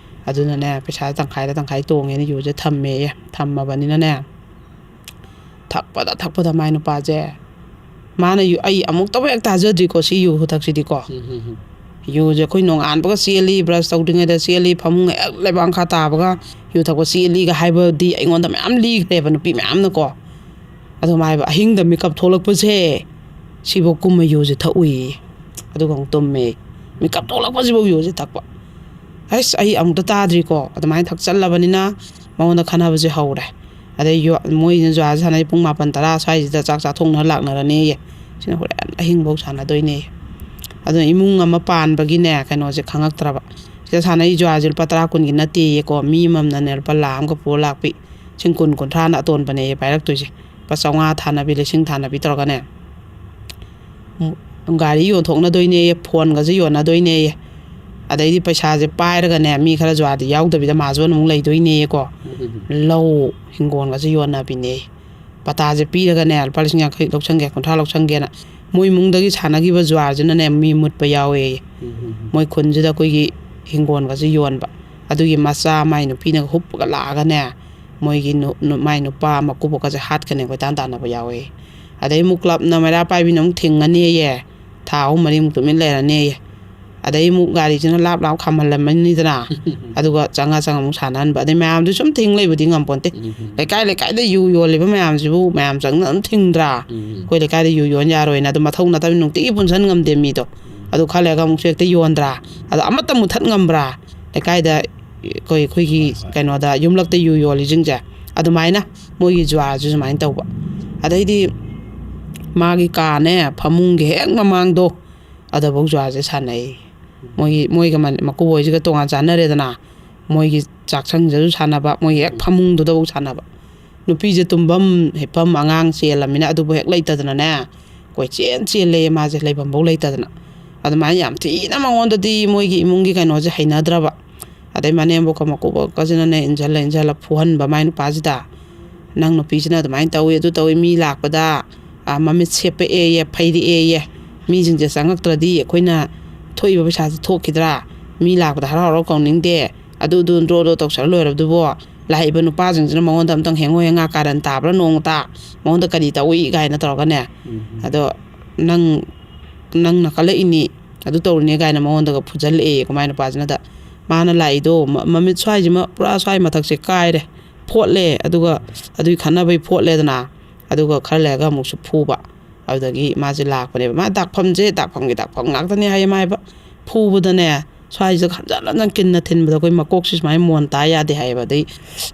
ꯑꯗꯨꯅꯅꯦ ꯄꯩꯁꯥ ꯇꯪꯈꯥꯏ ꯇꯣꯡꯉꯦꯅ ꯌꯨꯁꯦ ꯊꯝꯃꯦꯌꯦ ꯊꯝꯃꯕꯅꯤꯅꯅꯦ ꯊꯛꯄꯗ ꯃꯥꯏ ꯅꯨꯄꯥꯁꯦ ꯃꯥꯅ ꯑꯩ ꯑꯃꯨꯛꯇꯕꯨ ꯍꯦꯛ ꯇꯥꯖꯗ꯭ꯔꯤꯀꯣ ꯁꯤ ꯌꯨ ꯈꯨꯊꯛꯁꯤꯗꯤꯀꯣ ꯌꯨꯁꯦ ꯑꯩꯈꯣꯏ ꯅꯣꯡꯉꯥꯟꯕꯒ ꯆꯦꯜꯂꯤ ꯕ꯭ꯔꯁ ꯇꯧꯗ꯭ꯔꯤꯉꯩꯗ ꯆꯦꯜꯂꯤ ꯐꯃꯨꯡ ꯍꯦꯛ ꯂꯩꯕꯥꯛ ꯃꯈꯥ ꯇꯥꯕꯒ ꯌꯨ ꯊꯛꯄ ꯆꯦꯜꯂꯤꯒ ꯍꯥꯏꯕꯗꯤ ꯑꯩꯉꯣꯟꯗ ꯃꯌꯥꯝ ꯂꯤꯈ꯭ꯔꯦꯕ ꯅꯨꯄꯤ ꯃꯌꯥꯝꯅꯀꯣ ꯑꯗꯨꯃꯥꯏꯅ ꯑꯍꯤꯡꯗ ꯃꯤꯀꯞ ꯊꯣꯛꯂꯛꯄꯁꯦ ꯁꯤꯐꯧ ꯀꯨꯝꯃ ꯌꯨꯁꯦ ꯊꯛꯎꯏ ꯑꯗꯨꯒ ꯑꯃꯨꯛ ꯇꯨꯝꯃꯦ ꯃꯤꯀꯞ ꯊꯣꯛꯂꯛꯄꯁꯤꯐꯧ ꯌꯨꯁꯦ ꯊꯛꯄ ꯑꯩ ꯑꯃꯨꯛꯇ ꯇꯥꯗ꯭ꯔꯤꯀꯣ ꯑꯗꯨꯃꯥꯏꯅ ꯊꯛꯆꯜꯂꯕꯅꯤꯅ ꯃꯉꯣꯟꯗ ꯈꯟꯅꯕꯁꯦ ꯍꯧꯔꯦ ꯑꯗꯩ ꯃꯣꯏꯅ ꯖ꯭ꯋꯥꯔ ꯁꯥꯟꯅꯩ ꯄꯨꯡ 9-10 ꯁ꯭ꯋꯥꯏꯁꯤꯗ ꯆꯥꯛ ꯆꯥꯊꯣꯛꯅ ꯂꯥꯛꯅꯔꯅꯦꯌꯦ ꯁꯤꯅ ꯍꯣꯔꯦꯟ ꯑꯍꯤꯡꯐꯧ ꯁꯥꯟꯅꯗꯣꯏꯅꯦ ꯑꯗꯨꯅ ꯏꯃꯨꯡ ꯑꯃ ꯄꯥꯟꯕꯒꯤꯅꯦ ꯀꯩꯅꯣꯁꯦ ꯈꯪꯉꯛꯇ꯭ꯔꯕ ꯁꯤꯗ ꯁꯥꯟꯅꯩ ꯖ꯭ꯋꯥꯔꯁꯦ ꯂꯨꯄꯥ 10 ꯀꯨꯟꯒꯤ ꯅꯠꯇꯦꯌꯦꯀꯣ ꯃꯤ ꯑꯃꯃꯝꯅꯅꯦ ꯂꯨꯄꯥ 1,00,000 ꯄꯨꯔ ꯂꯥꯛꯄꯤ 10-20-30ꯅ ꯑꯇꯣꯟꯕꯅꯦꯌꯦ ꯄꯥꯏꯔꯛꯇꯣꯏꯁꯦ ꯂꯨꯄꯥ 500 ꯊꯥꯅꯕꯤ 1,000 ꯊꯥꯅꯕꯤ ꯇꯧꯔꯒꯅꯦ ꯒꯥꯔꯤ ꯌꯣꯟꯊꯣꯛꯅꯗꯣꯏꯅꯦꯌꯦ ꯐꯣꯟꯒꯁꯦ ꯌꯣꯟꯅꯗꯣꯏꯅꯦꯌꯦ ꯑꯗꯩꯗꯤ ꯄꯩꯁꯥꯁꯦ ꯄꯥꯏꯔꯒꯅꯦ ꯃꯤ ꯈꯔ ꯖ꯭ꯋꯥꯔꯗꯤ ꯌꯥꯎꯗꯕꯤꯗ ꯃꯥꯖꯣꯟ ꯑꯃꯨꯛ ꯂꯩꯗꯣꯏꯅꯦꯌꯦꯀꯣ ꯂꯧ ꯍꯤꯡꯒꯣꯜꯒꯁꯦ ꯌꯣꯟꯅꯕꯤꯅꯦ ꯄꯇꯥꯁꯦ ꯄꯤꯔꯒꯅꯦ ꯂꯨꯄꯥ 50,000 ꯂꯧꯁꯟꯒꯦ 50 ꯂꯧꯁꯟꯒꯦꯅ ꯃꯣꯏ ꯏꯃꯨꯡꯗꯒꯤ ꯁꯥꯟꯅꯈꯤꯕ ꯖ꯭ꯋꯥꯔꯁꯤꯅꯅꯦ ꯃꯤ ꯃꯨꯠꯄ ꯌꯥꯎꯋꯦꯌꯦ ꯃꯣꯏ ꯈꯨꯟꯁꯤꯗ ꯑꯩꯈꯣꯏꯒꯤ ꯍꯤꯡꯒꯣꯜꯒꯁꯦ ꯌꯣꯟꯕ ꯑꯗꯨꯒꯤ ꯃꯆꯥ ꯃꯥꯏ ꯅꯨꯄꯤꯅꯒ ꯍꯨꯞꯄꯒ ꯂꯥꯛꯑꯒꯅꯦ ꯃꯣꯏꯒꯤ ꯃꯥꯏ ꯅꯨꯄꯥ ꯃꯀꯨꯕꯣꯛꯀꯁꯦ ꯍꯥꯠꯀꯅꯤ ꯀꯣꯏꯇꯥꯟ ꯇꯥꯟꯅꯕ ꯌꯥꯎꯋꯦ ꯑꯗꯩ ꯑꯃꯨꯛ ꯀ꯭ꯂꯕꯅ ꯃꯩꯔꯥ ꯄꯥꯏꯕꯤꯅ ꯑꯃꯨꯛ ꯊꯤꯡꯉꯅꯤꯌꯦ ꯊꯥ 3-4 ꯇꯨꯃꯤꯟ ꯂꯩꯔꯅꯤꯌꯦ ꯑꯗꯩ ꯑꯃꯨꯛ ꯒꯥꯔꯤꯁꯤꯅ ꯂꯥꯞ ꯈꯥꯝꯍꯜꯂꯝꯃꯅꯤꯗꯅ ꯑꯗꯨꯒ ꯆꯪꯉ ꯑꯃꯨꯛ ꯁꯥꯟꯅꯍꯟꯕ ꯑꯗꯩ ꯃꯌꯥꯝꯁꯨ ꯁꯨꯝ ꯊꯤꯡ ꯂꯩꯕꯗꯤ ꯉꯝꯄꯣꯟꯇꯦ ꯂꯩꯀꯥꯏꯗ ꯌꯨ ꯌꯣꯜꯂꯤꯕ ꯃꯌꯥꯝꯁꯤꯕꯨ ꯃꯌꯥꯝ ꯆꯪꯅ ꯑꯗꯨꯝ ꯊꯤꯡꯗ꯭ꯔꯥ ꯑꯩꯈꯣꯏ ꯂꯩꯀꯥꯏꯗ ꯌꯨ ꯌꯣꯟ ꯌꯥꯔꯣꯏꯅ ꯑꯗꯨꯝ ꯃꯊꯧ ꯅꯠꯇꯕ ꯅꯨꯡꯇꯤꯒꯤ ꯄꯨꯟꯁꯟ ꯉꯝꯗꯦ ꯃꯤꯗꯣ ꯑꯗꯨ ꯈꯜꯂꯒ ꯑꯃꯨꯛꯁꯨ ꯍꯦꯛꯇ ꯌꯣꯟꯗ꯭ꯔꯥ ꯑꯗꯣ ꯑꯃꯠꯇ ꯃꯨꯊꯠ ꯉꯝꯕ꯭ꯔꯥ ꯂꯩꯀꯥꯏꯗ ꯑꯩꯈꯣꯏꯒꯤ ꯀꯩꯅꯣꯗ ꯌꯨꯝꯂꯛꯇ ꯌꯨ ꯌꯣꯜꯂꯤꯁꯤꯡꯁꯦ ꯑꯗꯨꯃꯥꯏꯅ ꯃꯣꯏꯒꯤ ꯖ꯭ꯋꯥꯔꯁꯨ ꯁꯨꯃꯥꯏꯅ ꯇꯧꯕ ꯑꯗꯩꯗꯤ ꯃꯥꯒꯤ ꯀꯥꯅꯦ ꯐꯃꯨꯡꯒꯤ ꯍꯦꯛ ꯃꯃꯥꯡꯗꯣ ꯑꯗꯐꯧ ꯖ꯭ꯋꯥꯔꯁꯦ ꯁꯥꯟꯅꯩ ꯃꯣꯏꯒ ꯃꯀꯨꯕꯣꯏꯁꯤꯒ ꯇꯣꯉꯥꯟ ꯆꯥꯟꯅꯔꯦꯗꯅ ꯃꯣꯏꯒꯤ ꯆꯥꯛꯁꯪꯗꯁꯨ ꯁꯥꯟꯅꯕ ꯃꯣꯏꯒꯤ ꯍꯦꯛ ꯐꯃꯨꯡꯗꯨꯗꯐꯧ ꯁꯥꯟꯅꯕ ꯅꯨꯄꯤꯁꯦ ꯇꯨꯝꯐꯝ ꯍꯤꯞꯐꯝ ꯑꯉꯥꯡ ꯆꯦꯜꯂꯝꯃꯤꯅ ꯑꯗꯨꯕꯨ ꯍꯦꯛ ꯂꯩꯇꯗꯅꯅꯦ ꯆꯦꯜꯂꯦ ꯃꯥꯁꯦ ꯂꯩꯐꯝꯐꯧ ꯂꯩꯇꯗꯅ ꯑꯗꯨꯃꯥꯏꯅ ꯌꯥꯝ ꯊꯤꯅ ꯃꯉꯣꯟꯗꯗꯤ ꯃꯣꯏꯒꯤ ꯏꯃꯨꯡꯒꯤ ꯀꯩꯅꯣꯁꯦ ꯍꯩꯅꯗ꯭ꯔꯕ ꯑꯗꯩ ꯃꯅꯦꯝꯕꯣꯛꯀ ꯃꯀꯨꯕꯣꯛꯀꯁꯤꯅꯅꯦ ꯏꯟꯁꯤꯜꯂ ꯐꯨꯍꯟꯕ ꯃꯥꯏ ꯅꯨꯄꯥꯁꯤꯗ ꯅꯪ ꯅꯨꯄꯤꯁꯤꯅ ꯑꯗꯨꯃꯥꯏꯅ ꯇꯧꯏ ꯑꯗꯨ ꯇꯧꯏ ꯃꯤ ꯂꯥꯛꯄꯗ ꯃꯃꯤꯠ ꯁꯦꯞꯄꯛꯑꯦꯌꯦ ꯐꯩꯔꯛꯑꯦꯌꯦ ꯃꯤꯁꯤꯡꯁꯦ ꯆꯪꯉꯛꯇ꯭ꯔꯗꯤ ꯑꯩꯈꯣꯏꯅ ꯊꯣꯛꯏꯕ ꯄꯩꯁꯥꯁꯦ ꯊꯣꯛꯈꯤꯗ꯭ꯔꯥ ꯃꯤ ꯂꯥꯛꯄꯗ ꯍꯔꯥꯎ ꯍꯔꯥꯎ ꯀꯧꯅꯤꯡꯗꯦ ꯑꯗꯨ ꯗ꯭ꯔꯣ ꯇꯧꯁꯜꯂ ꯂꯣꯏꯔꯕꯗꯨꯕꯣ ꯂꯥꯛꯏꯕ ꯅꯨꯄꯥꯁꯤꯡꯁꯤꯅ ꯃꯉꯣꯟꯗ ꯑꯝꯇꯪ ꯍꯦꯡꯉꯣ ꯍꯦꯡꯉꯥ ꯀꯥꯔꯟ ꯇꯥꯕ꯭ꯔꯥ ꯅꯣꯡꯇ ꯃꯉꯣꯟꯗ ꯀꯔꯤ ꯇꯧꯏ ꯀꯥꯏꯅ ꯇꯧꯔꯒꯅꯦ ꯑꯗꯣ ꯅꯪꯅ ꯀꯜꯂꯛꯏꯅꯤ ꯑꯗꯨ ꯇꯧꯔꯤꯅꯦ ꯀꯥꯏꯅ ꯃꯉꯣꯟꯗꯒ ꯐꯨꯖꯜꯂꯛꯑꯦ ꯀꯃꯥꯏ ꯅꯨꯄꯥꯁꯤꯅꯗ ꯃꯥꯅ ꯂꯥꯛꯏꯗꯣ ꯃꯃꯤꯠ ꯁ꯭ꯋꯥꯏꯁꯤꯃ ꯄꯨꯔꯥ ꯁ꯭ꯋꯥꯏ ꯃꯊꯛꯁꯦ ꯀꯥꯏꯔꯦ ꯐꯣꯠꯂꯦ ꯑꯗꯨꯒ ꯑꯗꯨꯒꯤ ꯈꯠꯅꯕꯩ ꯐꯣꯠꯂꯦꯗꯅ ꯑꯗꯨꯒ ꯈꯔ ꯂꯩꯔꯒ ꯑꯃꯨꯛꯁꯨ ꯐꯨꯕ ꯑꯗꯨꯗꯒꯤ ꯃꯥꯁꯦ ꯂꯥꯛꯄꯅꯦꯕ ꯃꯥ ꯗꯥꯛꯐꯝꯁꯦ ꯗꯥꯛꯐꯝ ꯉꯥꯛꯇꯅꯦ ꯍꯥꯏꯌꯦ ꯃꯥ ꯍꯥꯏꯕ ꯐꯨꯕꯗꯅꯦ ꯁ꯭ꯋꯥꯏꯁꯤꯗ ꯍꯟꯖꯟ ꯀꯤꯟꯅ ꯊꯤꯟꯕꯗ ꯑꯩꯈꯣꯏ ꯃꯀꯣꯛꯁꯤ ꯁꯨꯃꯥꯏꯅ ꯃꯣꯟ ꯇꯥ ꯌꯥꯗꯦ ꯍꯥꯏꯌꯦꯕ ꯑꯗꯩ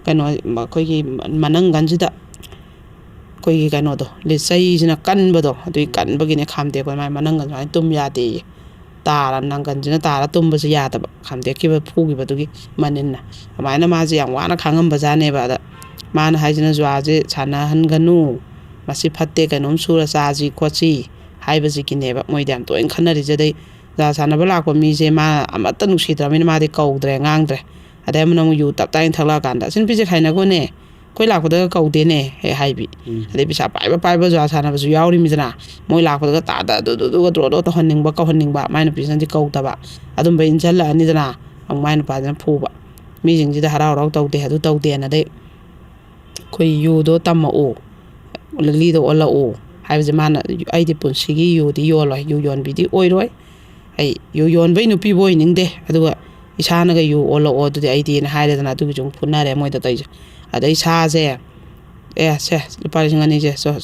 ꯀꯩꯅꯣ ꯑꯩꯈꯣꯏꯒꯤ ꯃꯅꯪꯒꯟꯁꯤꯗ ꯑꯩꯈꯣꯏꯒꯤ ꯀꯩꯅꯣꯗꯣ ꯆꯩꯁꯤꯅ ꯀꯟꯕꯗꯣ ꯑꯗꯨꯒꯤ ꯀꯟꯕꯒꯤꯅꯦ ꯈꯥꯝꯗꯦꯛꯄ ꯃꯥꯏ ꯃꯅꯪꯒꯟ ꯁꯨꯃꯥꯏꯅ ꯇꯨꯝ ꯌꯥꯗꯦꯌꯦ ꯇꯥꯔ ꯅꯪꯒꯟꯁꯤꯅ ꯇꯥꯔ ꯇꯨꯝꯕꯁꯦ ꯌꯥꯗꯕ ꯈꯥꯝꯗꯦꯛꯈꯤꯕ ꯐꯨꯈꯤꯕꯗꯨꯒꯤ ꯃꯅꯤꯟꯅ ꯑꯗꯨꯃꯥꯏꯅ ꯃꯥꯁꯦ ꯌꯥꯝ ꯋꯥꯅ ꯈꯥꯡꯉꯝꯕꯖꯥꯠꯅꯦꯕ ꯑꯗ ꯃꯥꯅ ꯍꯥꯏꯁꯤꯅ ꯖꯨꯋꯥꯁꯦ ꯁꯥꯟꯅꯍꯟꯒꯅꯨ ꯃꯁꯤ ꯐꯠꯇꯦ ꯀꯩꯅꯣꯝ ꯁꯨꯔ ꯆꯥꯁꯤ ꯈꯣꯠꯁꯤ ꯍꯥꯏꯕꯁꯤꯒꯤꯅꯦꯕ ꯃꯣꯏꯗ ꯌꯥꯝ ꯇꯣꯏꯅ ꯈꯟꯅꯔꯤꯁꯦ ꯑꯗꯩ ꯖꯨꯋꯥ ꯁꯥꯟꯅꯕ ꯂꯥꯛꯄ ꯃꯤꯁꯦ ꯃꯥ ꯑꯃꯠꯇ ꯅꯨꯡꯁꯤꯗ꯭ꯔꯕꯅꯤꯅ ꯃꯥꯗꯤ ꯀꯧꯗ꯭ꯔꯦ ꯉꯥꯡꯗ꯭ꯔꯦ ꯑꯗꯩ ꯑꯃꯅ ꯑꯃꯨꯛ ꯌꯨ ꯇꯞ ꯇꯥꯏꯅ ꯊꯛꯂꯛꯑꯀꯥꯟꯗ ꯑꯁꯤ ꯅꯨꯄꯤꯁꯦ ꯈꯥꯏꯅꯒꯣꯅꯦ ꯑꯩꯈꯣꯏ ꯂꯥꯛꯄꯗꯒ ꯀꯧꯗꯦꯅꯦ ꯍꯦꯛ ꯍꯥꯏꯕꯤ ꯑꯗꯩ ꯄꯩꯁꯥ ꯄꯥꯏꯕ ꯖꯨꯋꯥ ꯁꯥꯟꯅꯕꯁꯨ ꯌꯥꯎꯔꯤꯃꯤꯗꯅ ꯃꯣꯏ ꯂꯥꯛꯄꯗꯒ ꯇꯥꯗ ꯑꯗꯨꯗꯨꯒ ꯗ꯭ꯔꯣ ꯇꯧꯍꯟꯅꯤꯡꯕ ꯀꯧꯍꯟꯅꯤꯡꯕ ꯃꯥꯏ ꯅꯨꯄꯤꯁꯤꯅꯗꯤ ꯀꯧꯗꯕ ꯑꯗꯨꯝꯕ ꯏꯟꯁꯤꯜꯂꯛꯑꯅꯤꯗꯅ ꯑꯃꯨꯛ ꯃꯥꯏ ꯅꯨꯄꯥꯁꯤꯅ ꯐꯨꯕ ꯃꯤꯁꯤꯡꯁꯤꯗ ꯍꯔꯥꯎ ꯍꯔꯥꯎ ꯇꯧꯗꯦ ꯑꯗꯨ ꯇꯧꯗꯦꯅ ꯑꯗꯩ ꯑꯩꯈꯣꯏ ꯌꯨꯗꯣ ꯇꯝꯃꯛꯎ ꯂꯤꯛꯂꯤꯗ ꯑꯣꯜꯂꯛꯎ ꯍꯥꯏꯕꯁꯦ ꯃꯥꯅ ꯑꯩꯗꯤ ꯄꯨꯟꯁꯤꯒꯤ ꯌꯨꯗꯤ ꯌꯣꯜꯂꯣꯏ ꯌꯨ ꯌꯣꯟꯕꯤꯗꯤ ꯑꯣꯏꯔꯣꯏ ꯑꯩ ꯌꯨ ꯌꯣꯟꯕꯩ ꯅꯨꯄꯤꯕꯨ ꯑꯣꯏꯅꯤꯡꯗꯦ ꯑꯗꯨꯒ ꯏꯁꯥꯅꯒ ꯌꯨ ꯑꯣꯜꯂꯛꯑꯣ ꯑꯗꯨꯗꯤ ꯑꯩꯗꯤꯅ ꯍꯥꯏꯔꯦꯗꯅ ꯑꯗꯨꯒꯤꯁꯨ ꯑꯃꯨꯛ ꯐꯨꯅꯔꯦ ꯃꯣꯏꯗ ꯇꯧꯔꯤꯁꯦ ꯑꯗꯩ ꯁꯥꯁꯦ ꯁꯦ ꯂꯨꯄꯥ 2,000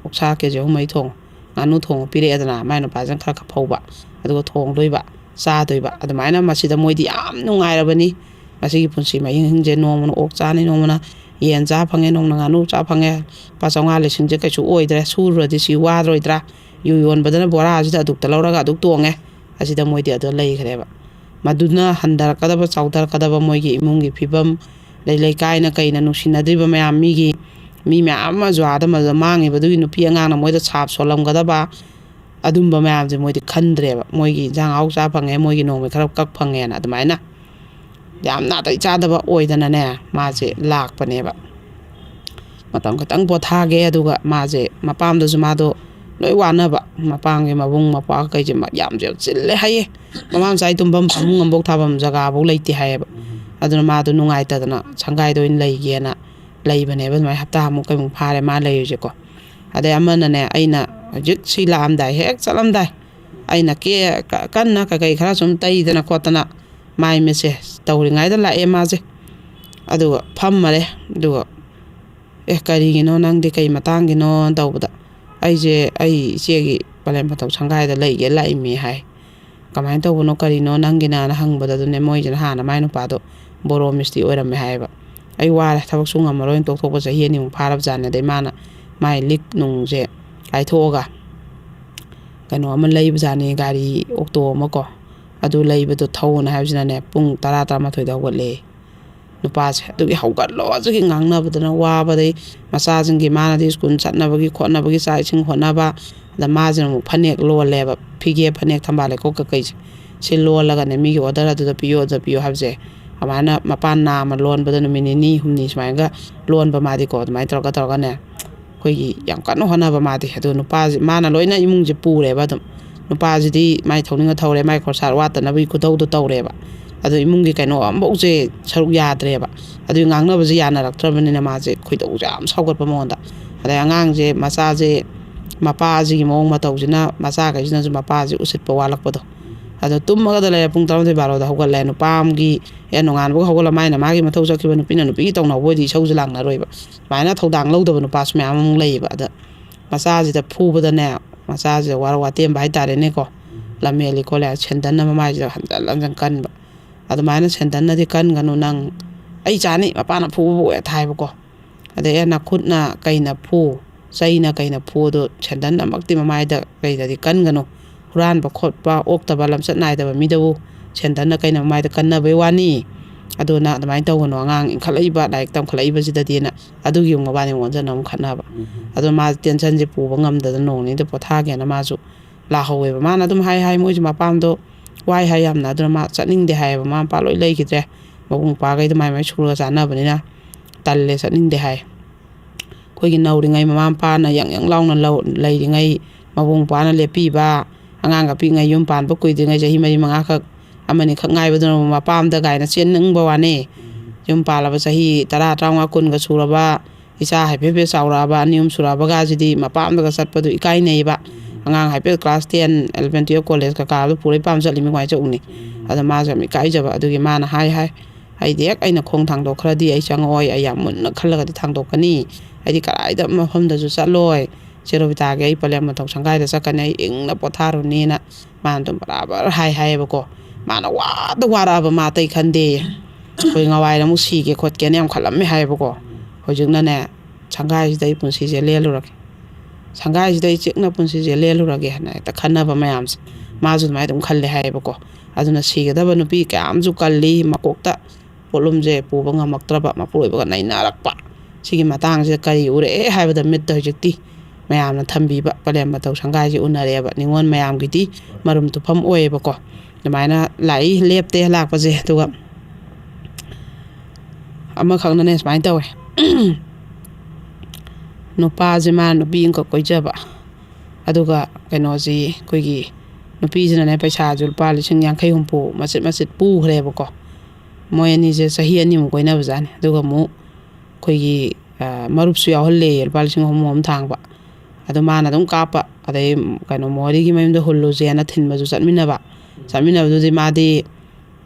ꯑꯣꯛꯁꯥ KG 3 ꯊꯣꯡꯉꯣ ꯉꯥꯅꯨ ꯊꯣꯡꯉꯣ ꯄꯤꯔꯛꯑꯦꯗꯅ ꯃꯥꯏ ꯅꯨꯄꯥꯁꯤꯅ ꯈꯔ ꯐꯧꯕ ꯑꯗꯨꯒ ꯊꯣꯡꯗꯣꯏꯕ ꯆꯥꯗꯣꯏꯕ ꯑꯗꯨꯃꯥꯏꯅ ꯃꯁꯤꯗ ꯃꯣꯏꯗꯤ ꯌꯥꯝ ꯅꯨꯡꯉꯥꯏꯔꯕꯅꯤ ꯃꯁꯤꯒꯤ ꯄꯨꯟꯁꯤ ꯃꯍꯤꯡꯁꯦ ꯅꯣꯡꯃꯅ ꯑꯣꯛ ꯆꯥꯅꯤ ꯅꯣꯡꯃꯅ ꯌꯦꯟ ꯆꯥ ꯐꯪꯉꯦ ꯅꯣꯡꯃꯅ ꯉꯥꯅꯨ ꯆꯥ ꯐꯪꯉꯦ ꯂꯨꯄꯥ 500,000 ꯀꯩꯁꯨ ꯑꯣꯏꯗ꯭ꯔꯦ ꯁꯨꯔꯨꯔꯗꯤ ꯁꯤ ꯋꯥꯗ꯭ꯔꯣꯏꯗ꯭ꯔꯥ ꯌꯨ ꯌꯣꯟꯕꯗꯅ ꯕꯣꯔꯥꯁꯤꯗ ꯑꯗꯨꯛꯇ ꯂꯧꯔꯒ ꯑꯗꯨꯛ ꯇꯣꯡꯉꯦ ꯑꯁꯤꯗ ꯃꯣꯏꯗꯤ ꯑꯗꯨ ꯂꯩꯈ꯭ꯔꯦꯕ ꯃꯗꯨꯅ ꯍꯟꯊꯔꯛꯀꯗꯕ ꯆꯥꯎꯊꯔꯛꯀꯗꯕ ꯃꯣꯏꯒꯤ ꯏꯃꯨꯡꯒꯤ ꯐꯤꯕꯝ ꯂꯩꯀꯥꯏꯅ ꯀꯩꯅ ꯅꯨꯡꯁꯤꯅꯗ꯭ꯔꯤꯕ ꯃꯌꯥꯝ ꯃꯤ ꯃꯌꯥꯝ ꯑꯃ ꯖꯨꯋꯥꯗ ꯃꯥꯡꯉꯤꯕꯗꯨꯒꯤ ꯅꯨꯄꯤ ꯑꯉꯥꯡꯅ ꯃꯣꯏꯗ ꯁꯥꯞ ꯁꯣꯜꯂꯝꯒꯗꯕ ꯑꯗꯨꯝꯕ ꯃꯌꯥꯝꯁꯦ ꯃꯣꯏꯗꯤ ꯈꯟꯗ꯭ꯔꯦꯕ ꯃꯣꯏꯒꯤ ꯏꯟꯖꯥꯡ ꯑꯍꯥꯎ ꯆꯥ ꯐꯪꯉꯦ ꯃꯣꯏꯒꯤ ꯅꯣꯡꯃꯩ ꯈꯔ ꯀꯛ ꯐꯪꯉꯦꯅ ꯑꯗꯨꯃꯥꯏꯅ ꯌꯥꯝ ꯅꯥꯇꯩ ꯆꯥꯗꯕ ꯑꯣꯏꯗꯅꯅꯦ ꯃꯥꯁꯦ ꯂꯥꯛꯄꯅꯦꯕ ꯃꯇꯝ ꯈꯤꯇꯪ ꯄꯣꯊꯥꯒꯦ ꯑꯗꯨꯒ ꯃꯥꯁꯦ ꯃꯄꯥꯝꯗꯁꯨ ꯃꯥꯗꯣ ꯂꯣꯏ ꯋꯥꯅꯕ ꯃꯄꯥꯝꯒꯤ ꯃꯕꯨꯡ ꯃꯧꯄ꯭ꯋꯥ ꯀꯩꯁꯦ ꯌꯥꯝ ꯆꯤꯜꯂꯦ ꯍꯥꯏꯌꯦ ꯃꯃꯥ ꯃꯆꯥ ꯇꯨꯝꯐꯝ ꯐꯃꯨꯡ ꯑꯃꯐꯥꯎ ꯊꯥꯐꯝ ꯖꯒꯥꯐꯥꯎ ꯂꯩꯇꯦ ꯍꯥꯏꯌꯦꯕ ꯑꯗꯨꯅ ꯃꯥꯗꯣ ꯅꯨꯡꯉꯥꯏꯇꯗꯅ ꯁꯪꯒꯥꯏꯗ ꯑꯣꯏꯅ ꯂꯩꯒꯦꯅ ꯂꯩꯕꯅꯦꯕ ꯑꯗꯨꯃꯥꯏꯅ ꯍꯞꯇꯥꯃꯨꯛ ꯀꯩꯃꯨꯛ ꯐꯥꯔꯦ ꯃꯥ ꯂꯩꯔꯤꯁꯦꯀꯣ ꯑꯗꯩ ꯑꯃꯅꯅꯦ ꯑꯩꯅ ꯍꯧꯖꯤꯛ ꯁꯤ ꯂꯥꯛꯑꯝꯗꯥꯏ ꯍꯦꯛ ꯆꯠꯂꯝꯗꯥꯏ ꯑꯩꯅ ꯀꯟꯅ ꯀꯩꯀꯩ ꯈꯔ ꯁꯨꯝ ꯇꯩꯗꯅ ꯈꯣꯠꯇꯅ ꯃꯥꯏ ꯃꯤꯠꯁꯦ ꯇꯧꯔꯤꯉꯩꯗ ꯂꯥꯛꯑꯦ ꯃꯥꯁꯦ ꯑꯗꯨꯒ ꯐꯝꯃꯔꯦ ꯑꯗꯨꯒ ꯀꯔꯤꯒꯤꯅꯣ ꯅꯪꯗꯤ ꯀꯩ ꯃꯇꯥꯡꯒꯤꯅꯣ ꯇꯧꯕꯗ ꯑꯩ ꯏꯆꯦꯒꯤ ꯄꯂꯦꯝ ꯄꯟꯊꯧ ꯁꯪꯒꯥꯏꯗ ꯂꯩꯒꯦ ꯂꯥꯛꯏꯃꯤ ꯍꯥꯏ ꯀꯃꯥꯏꯅ ꯇꯧꯕꯅꯣ ꯀꯔꯤꯅꯣ ꯅꯪꯒꯤꯅꯥꯅ ꯍꯪꯕꯗ ꯑꯗꯨꯅꯦ ꯃꯣꯏꯁꯤꯅ ꯍꯥꯟꯅ ꯃꯥꯏ ꯅꯨꯄꯥꯗꯣ ꯕꯣꯔꯣ ꯃꯤꯁꯇꯤ ꯑꯣꯏꯔꯝꯃꯦ ꯍꯥꯏꯌꯦꯕ ꯑꯩ ꯋꯥꯔꯦ ꯊꯕꯛꯁꯨ ꯉꯝꯃꯔꯣꯏꯅ ꯇꯣꯛꯊꯣꯛꯄ 2 ꯑꯅꯤꯃꯨꯛ ꯐꯥꯔꯕꯖꯥꯠꯅꯦ ꯑꯗꯩ ꯃꯥꯅ ꯃꯥꯏ ꯂꯤꯛ ꯅꯨꯡꯁꯦ ꯀꯥꯏꯊꯣꯛꯑꯒ ꯀꯩꯅꯣ ꯑꯃ ꯂꯩꯕꯖꯥꯠꯅꯤ ꯒꯥꯔꯤ ꯑꯣꯛꯇꯣ ꯑꯃꯀꯣ ꯑꯗꯨ ꯂꯩꯕꯗꯣ ꯊꯧꯅ ꯍꯥꯏꯕꯁꯤꯅꯅꯦ ꯄꯨꯡ 10-11 ꯍꯧꯒꯠꯂꯦ ꯅꯨꯄꯥꯁꯦ ꯑꯗꯨꯒꯤ ꯍꯧꯒꯠꯂꯣ ꯑꯗꯨꯒꯤ ꯉꯥꯡꯅꯕꯗꯅ ꯋꯥꯕꯗꯩ ꯃꯆꯥꯁꯤꯡꯒꯤ ꯃꯥꯅꯗꯤ ꯁ꯭ꯀꯨꯜ ꯆꯠꯅꯕꯒꯤ ꯈꯣꯠꯅꯕꯒꯤ ꯆꯥꯛ ꯏꯁꯤꯡ ꯍꯣꯠꯅꯕ ꯑꯗ ꯃꯥꯁꯤꯅ ꯑꯃꯨꯛ ꯐꯅꯦꯛ ꯂꯣꯜꯂꯦꯕ ꯐꯤꯒꯦ ꯐꯅꯦꯛ ꯊꯝꯕꯥꯜ ꯂꯩꯈꯣꯛ ꯀꯩꯀꯩꯁꯦ ꯁꯤ ꯂꯣꯜꯂꯒꯅꯦ ꯃꯤꯒꯤ ꯑꯣꯔꯗꯔ ꯑꯗꯨꯗ ꯄꯤꯌꯣ ꯍꯥꯏꯕꯁꯦ ꯑꯗꯨꯃꯥꯏꯅ ꯃꯄꯥꯟ ꯅꯥꯝꯃ ꯂꯣꯟꯕꯗ ꯅꯨꯃꯤꯠ 2-3 ꯁꯨꯃꯥꯏꯅꯒ ꯂꯣꯟꯕ ꯃꯥꯗꯤꯀꯣ ꯑꯗꯨꯃꯥꯏꯅ ꯇꯧꯔꯒꯅꯦ ꯑꯩꯈꯣꯏꯒꯤ ꯌꯥꯝ ꯀꯟꯅ ꯍꯣꯠꯅꯕ ꯃꯥꯗꯤ ꯑꯗꯨ ꯅꯨꯄꯥꯁꯤ ꯃꯥꯅ ꯂꯣꯏꯅ ꯏꯃꯨꯡꯁꯦ ꯄꯨꯔꯦꯕ ꯑꯗꯨꯝ ꯅꯨꯄꯥꯁꯤꯗꯤ ꯃꯥꯏ ꯊꯧꯅꯤꯡꯒ ꯊꯧꯔꯦ ꯃꯥꯏ ꯈꯣꯔꯁꯥ ꯋꯥꯠꯇꯅꯕꯒꯤ ꯈꯨꯇꯧꯗꯣ ꯇꯧꯔꯦꯕ ꯑꯗꯣ ꯏꯃꯨꯡꯒꯤ ꯀꯩꯅꯣ ꯑꯃꯐꯧꯁꯦ ꯁꯔꯨꯛ ꯌꯥꯗ꯭ꯔꯦꯕ ꯑꯗꯨꯒꯤ ꯉꯥꯡꯅꯕꯁꯦ ꯌꯥꯅꯔꯛꯇ꯭ꯔꯕꯅꯤꯅ ꯃꯥꯁꯦ ꯈꯣꯏꯗꯧꯁꯦ ꯌꯥꯝ ꯁꯥꯎꯒꯠꯄ ꯃꯉꯣꯟꯗ ꯑꯗꯩ ꯑꯉꯥꯡꯁꯦ ꯃꯆꯥꯁꯦ ꯃꯄꯥꯁꯤꯒꯤ ꯃꯑꯣꯡ ꯃꯇꯧꯁꯤꯅ ꯃꯆꯥꯈꯩꯁꯤꯅꯁꯨ ꯃꯄꯥꯁꯦ ꯎꯁꯤꯠꯄ ꯋꯥꯠꯂꯛꯄꯗꯣ ꯑꯗꯣ ꯇꯨꯝꯃꯒꯗ ꯂꯩꯔꯦ ꯄꯨꯡ 12 ꯍꯧꯒꯠꯂꯦ ꯅꯨꯄꯥ ꯑꯃꯒꯤ ꯅꯣꯡꯉꯥꯟꯕꯒ ꯍꯧꯒꯠꯂ ꯃꯥꯒꯤ ꯃꯊꯧ ꯆꯠꯈꯤꯕ ꯅꯨꯄꯤꯅ ꯅꯨꯄꯤꯒꯤ ꯇꯧꯅꯕ ꯑꯣꯏꯗꯤ ꯏꯁꯧꯁꯨ ꯂꯥꯡꯅꯔꯣꯏꯕ ꯁꯨꯃꯥꯏꯅ ꯊꯧꯗꯥꯡ ꯂꯧꯗꯕ ꯅꯨꯄꯥꯁꯨ ꯃꯌꯥꯝ ꯑꯃꯨꯛ ꯂꯩꯌꯦꯕ ꯑꯗ ꯃꯆꯥꯁꯤꯗ ꯐꯨꯕꯗꯅꯦ ꯃꯆꯥꯁꯤꯗ ꯋꯥꯇꯦꯝꯕ ꯍꯥꯏꯇꯥꯔꯦꯅꯦꯀꯣ ꯂꯝꯍꯦꯜꯂꯤ ꯈꯣꯠꯂꯦ ꯁꯦꯟꯗꯟꯅ ꯃꯃꯥꯏꯁꯤꯗ ꯍꯟꯖꯟ ꯀꯟꯕ ꯑꯗꯨꯃꯥꯏꯅ ꯁꯦꯟꯗꯟꯅꯗꯤ ꯀꯟꯒꯅꯨ ꯅꯪ ꯑꯩ ꯆꯥꯅꯤ ꯃꯄꯥꯅ ꯐꯨꯕꯕꯨ ꯍꯥꯏꯕꯀꯣ ꯑꯗꯩ ꯅꯈꯨꯠꯅ ꯀꯩꯅ ꯐꯨ ꯆꯩꯅ ꯀꯩꯅ ꯐꯨꯗꯣ ꯁꯦꯟꯗꯟꯅꯃꯛꯇꯤ ꯃꯃꯥꯏꯗ ꯀꯩꯗꯗꯤ ꯀꯟꯒꯅꯨ ꯍꯨꯔꯥꯟꯕ ꯈꯣꯠꯄ ꯑꯣꯛꯇꯕ ꯂꯝꯆꯠ ꯅꯥꯏꯗꯕ ꯃꯤꯗꯕꯨ ꯁꯦꯟꯗꯟꯅ ꯀꯩꯅ ꯃꯃꯥꯏꯗ ꯀꯟꯅꯕꯩ ꯋꯥꯅꯤ ꯑꯗꯨꯅ ꯑꯗꯨꯃꯥꯏꯅ ꯇꯧꯒꯅꯨ ꯑꯉꯥꯡ ꯏꯟꯈꯠꯂꯛꯏꯕ ꯂꯥꯏꯔꯤꯛ ꯇꯝꯈꯠꯂꯛꯏꯕꯁꯤꯗꯗꯤꯅ ꯑꯗꯨꯒꯤ ꯃꯕꯥꯅꯤ ꯑꯣꯟꯖꯟꯅ ꯑꯃꯨꯛ ꯈꯠꯅꯕ ꯑꯗꯣ ꯃꯥ ꯇꯦꯟꯁꯟꯁꯦ ꯄꯨꯕ ꯉꯝꯗꯗꯅ ꯅꯣꯡ ꯅꯤꯅꯤꯗ ꯄꯣꯊꯥꯒꯦꯅ ꯃꯥꯁꯨ ꯂꯥꯛꯍꯧꯋꯦꯕ ꯃꯥꯅ ꯑꯗꯨꯝ ꯍꯥꯏ ꯃꯣꯏꯁꯨ ꯃꯄꯥꯝꯗꯣ ꯋꯥꯏ ꯍꯥꯏ ꯌꯥꯝꯅ ꯑꯗꯨꯅ ꯃꯥ ꯆꯠꯅꯤꯡꯗꯦ ꯍꯥꯏꯌꯦꯕ ꯃꯃꯥ ꯃꯄꯥ ꯂꯣꯏ ꯂꯩꯈꯤꯗ꯭ꯔꯦ ꯃꯕꯨꯡ ꯃꯧꯄ꯭ꯋꯥꯈꯩꯗꯣ ꯃꯥꯏ ꯁꯨꯔꯒ ꯆꯥꯅꯕꯅꯤꯅ ꯇꯜꯂꯦ ꯆꯠꯅꯤꯡꯗꯦ ꯍꯥꯏ ꯑꯩꯈꯣꯏꯒꯤ ꯅꯧꯔꯤꯉꯩ ꯃꯃꯥ ꯃꯄꯥꯅ ꯌꯪ ꯂꯥꯎꯅ ꯂꯩꯔꯤꯉꯩ ꯃꯕꯨꯡ ꯃꯧꯄ꯭ꯋꯥꯅ ꯂꯦꯞꯄꯤꯕ ꯑꯉꯥꯡꯒ ꯄꯤꯛꯉꯩ ꯌꯨꯝ ꯄꯥꯟꯕ ꯀꯨꯏꯗ꯭ꯔꯤꯉꯩ 3-4 5 ꯈꯛ amani khak ngai baduna mapam da gaina chen nang bawane yum pala ba sahi tara traunga kun ga suraba isa haipe sauraba nium suraba ga jidi mapam da sat padu ikai nei ba angang haipe class 10 11 12 college ka ka pure pam jali mi kwai chungni ada ma jami kai jaba adugi mana hai ai dek aina khong thang do khradi ai changoi ai yam mun khalaga di thang do kani ai di karai da mafam da ju chatloi cherobita ge ai palem ma thok sangai da sakane ai ing na potharu ni na man tum barabar hai ba ko mana wa da wara ba ma tai khande koi ngawai na mu si ge khot ge ne am khalam me hai ba ko hojung na ne sangai dai pun si je le lu rak sangai dai chik na pun si je le lu rak ge na ta khanna ba mayam ma ju mai dum khalle hai ba ko aduna si ge da ba nu pi ka am ju kalli makok ta polum je pu ba ngamaktraba ma puloi ba nai narakpa sigi matang je kari ure haiba da mit da jikti mayam na thambi ba palem ba tau sangai je unare ba ningon mayam giti marum tu pham oi ba ko namaina lai lepte lak pa je tuga ama khang na ne smai tawe no pa je man no bi ko koi jaba aduga keno ji koi gi no pi jina ne paisa jul pa lising yang khai humpu masit pu khre ba ko moi ani je sahi ani mu koina bajane aduga mu khoigi marup su yaw le yel balsing hom thang ba adu mana dum kapa adai kano mori gi mayum da hullu je na thin baju satmina ba du di ma di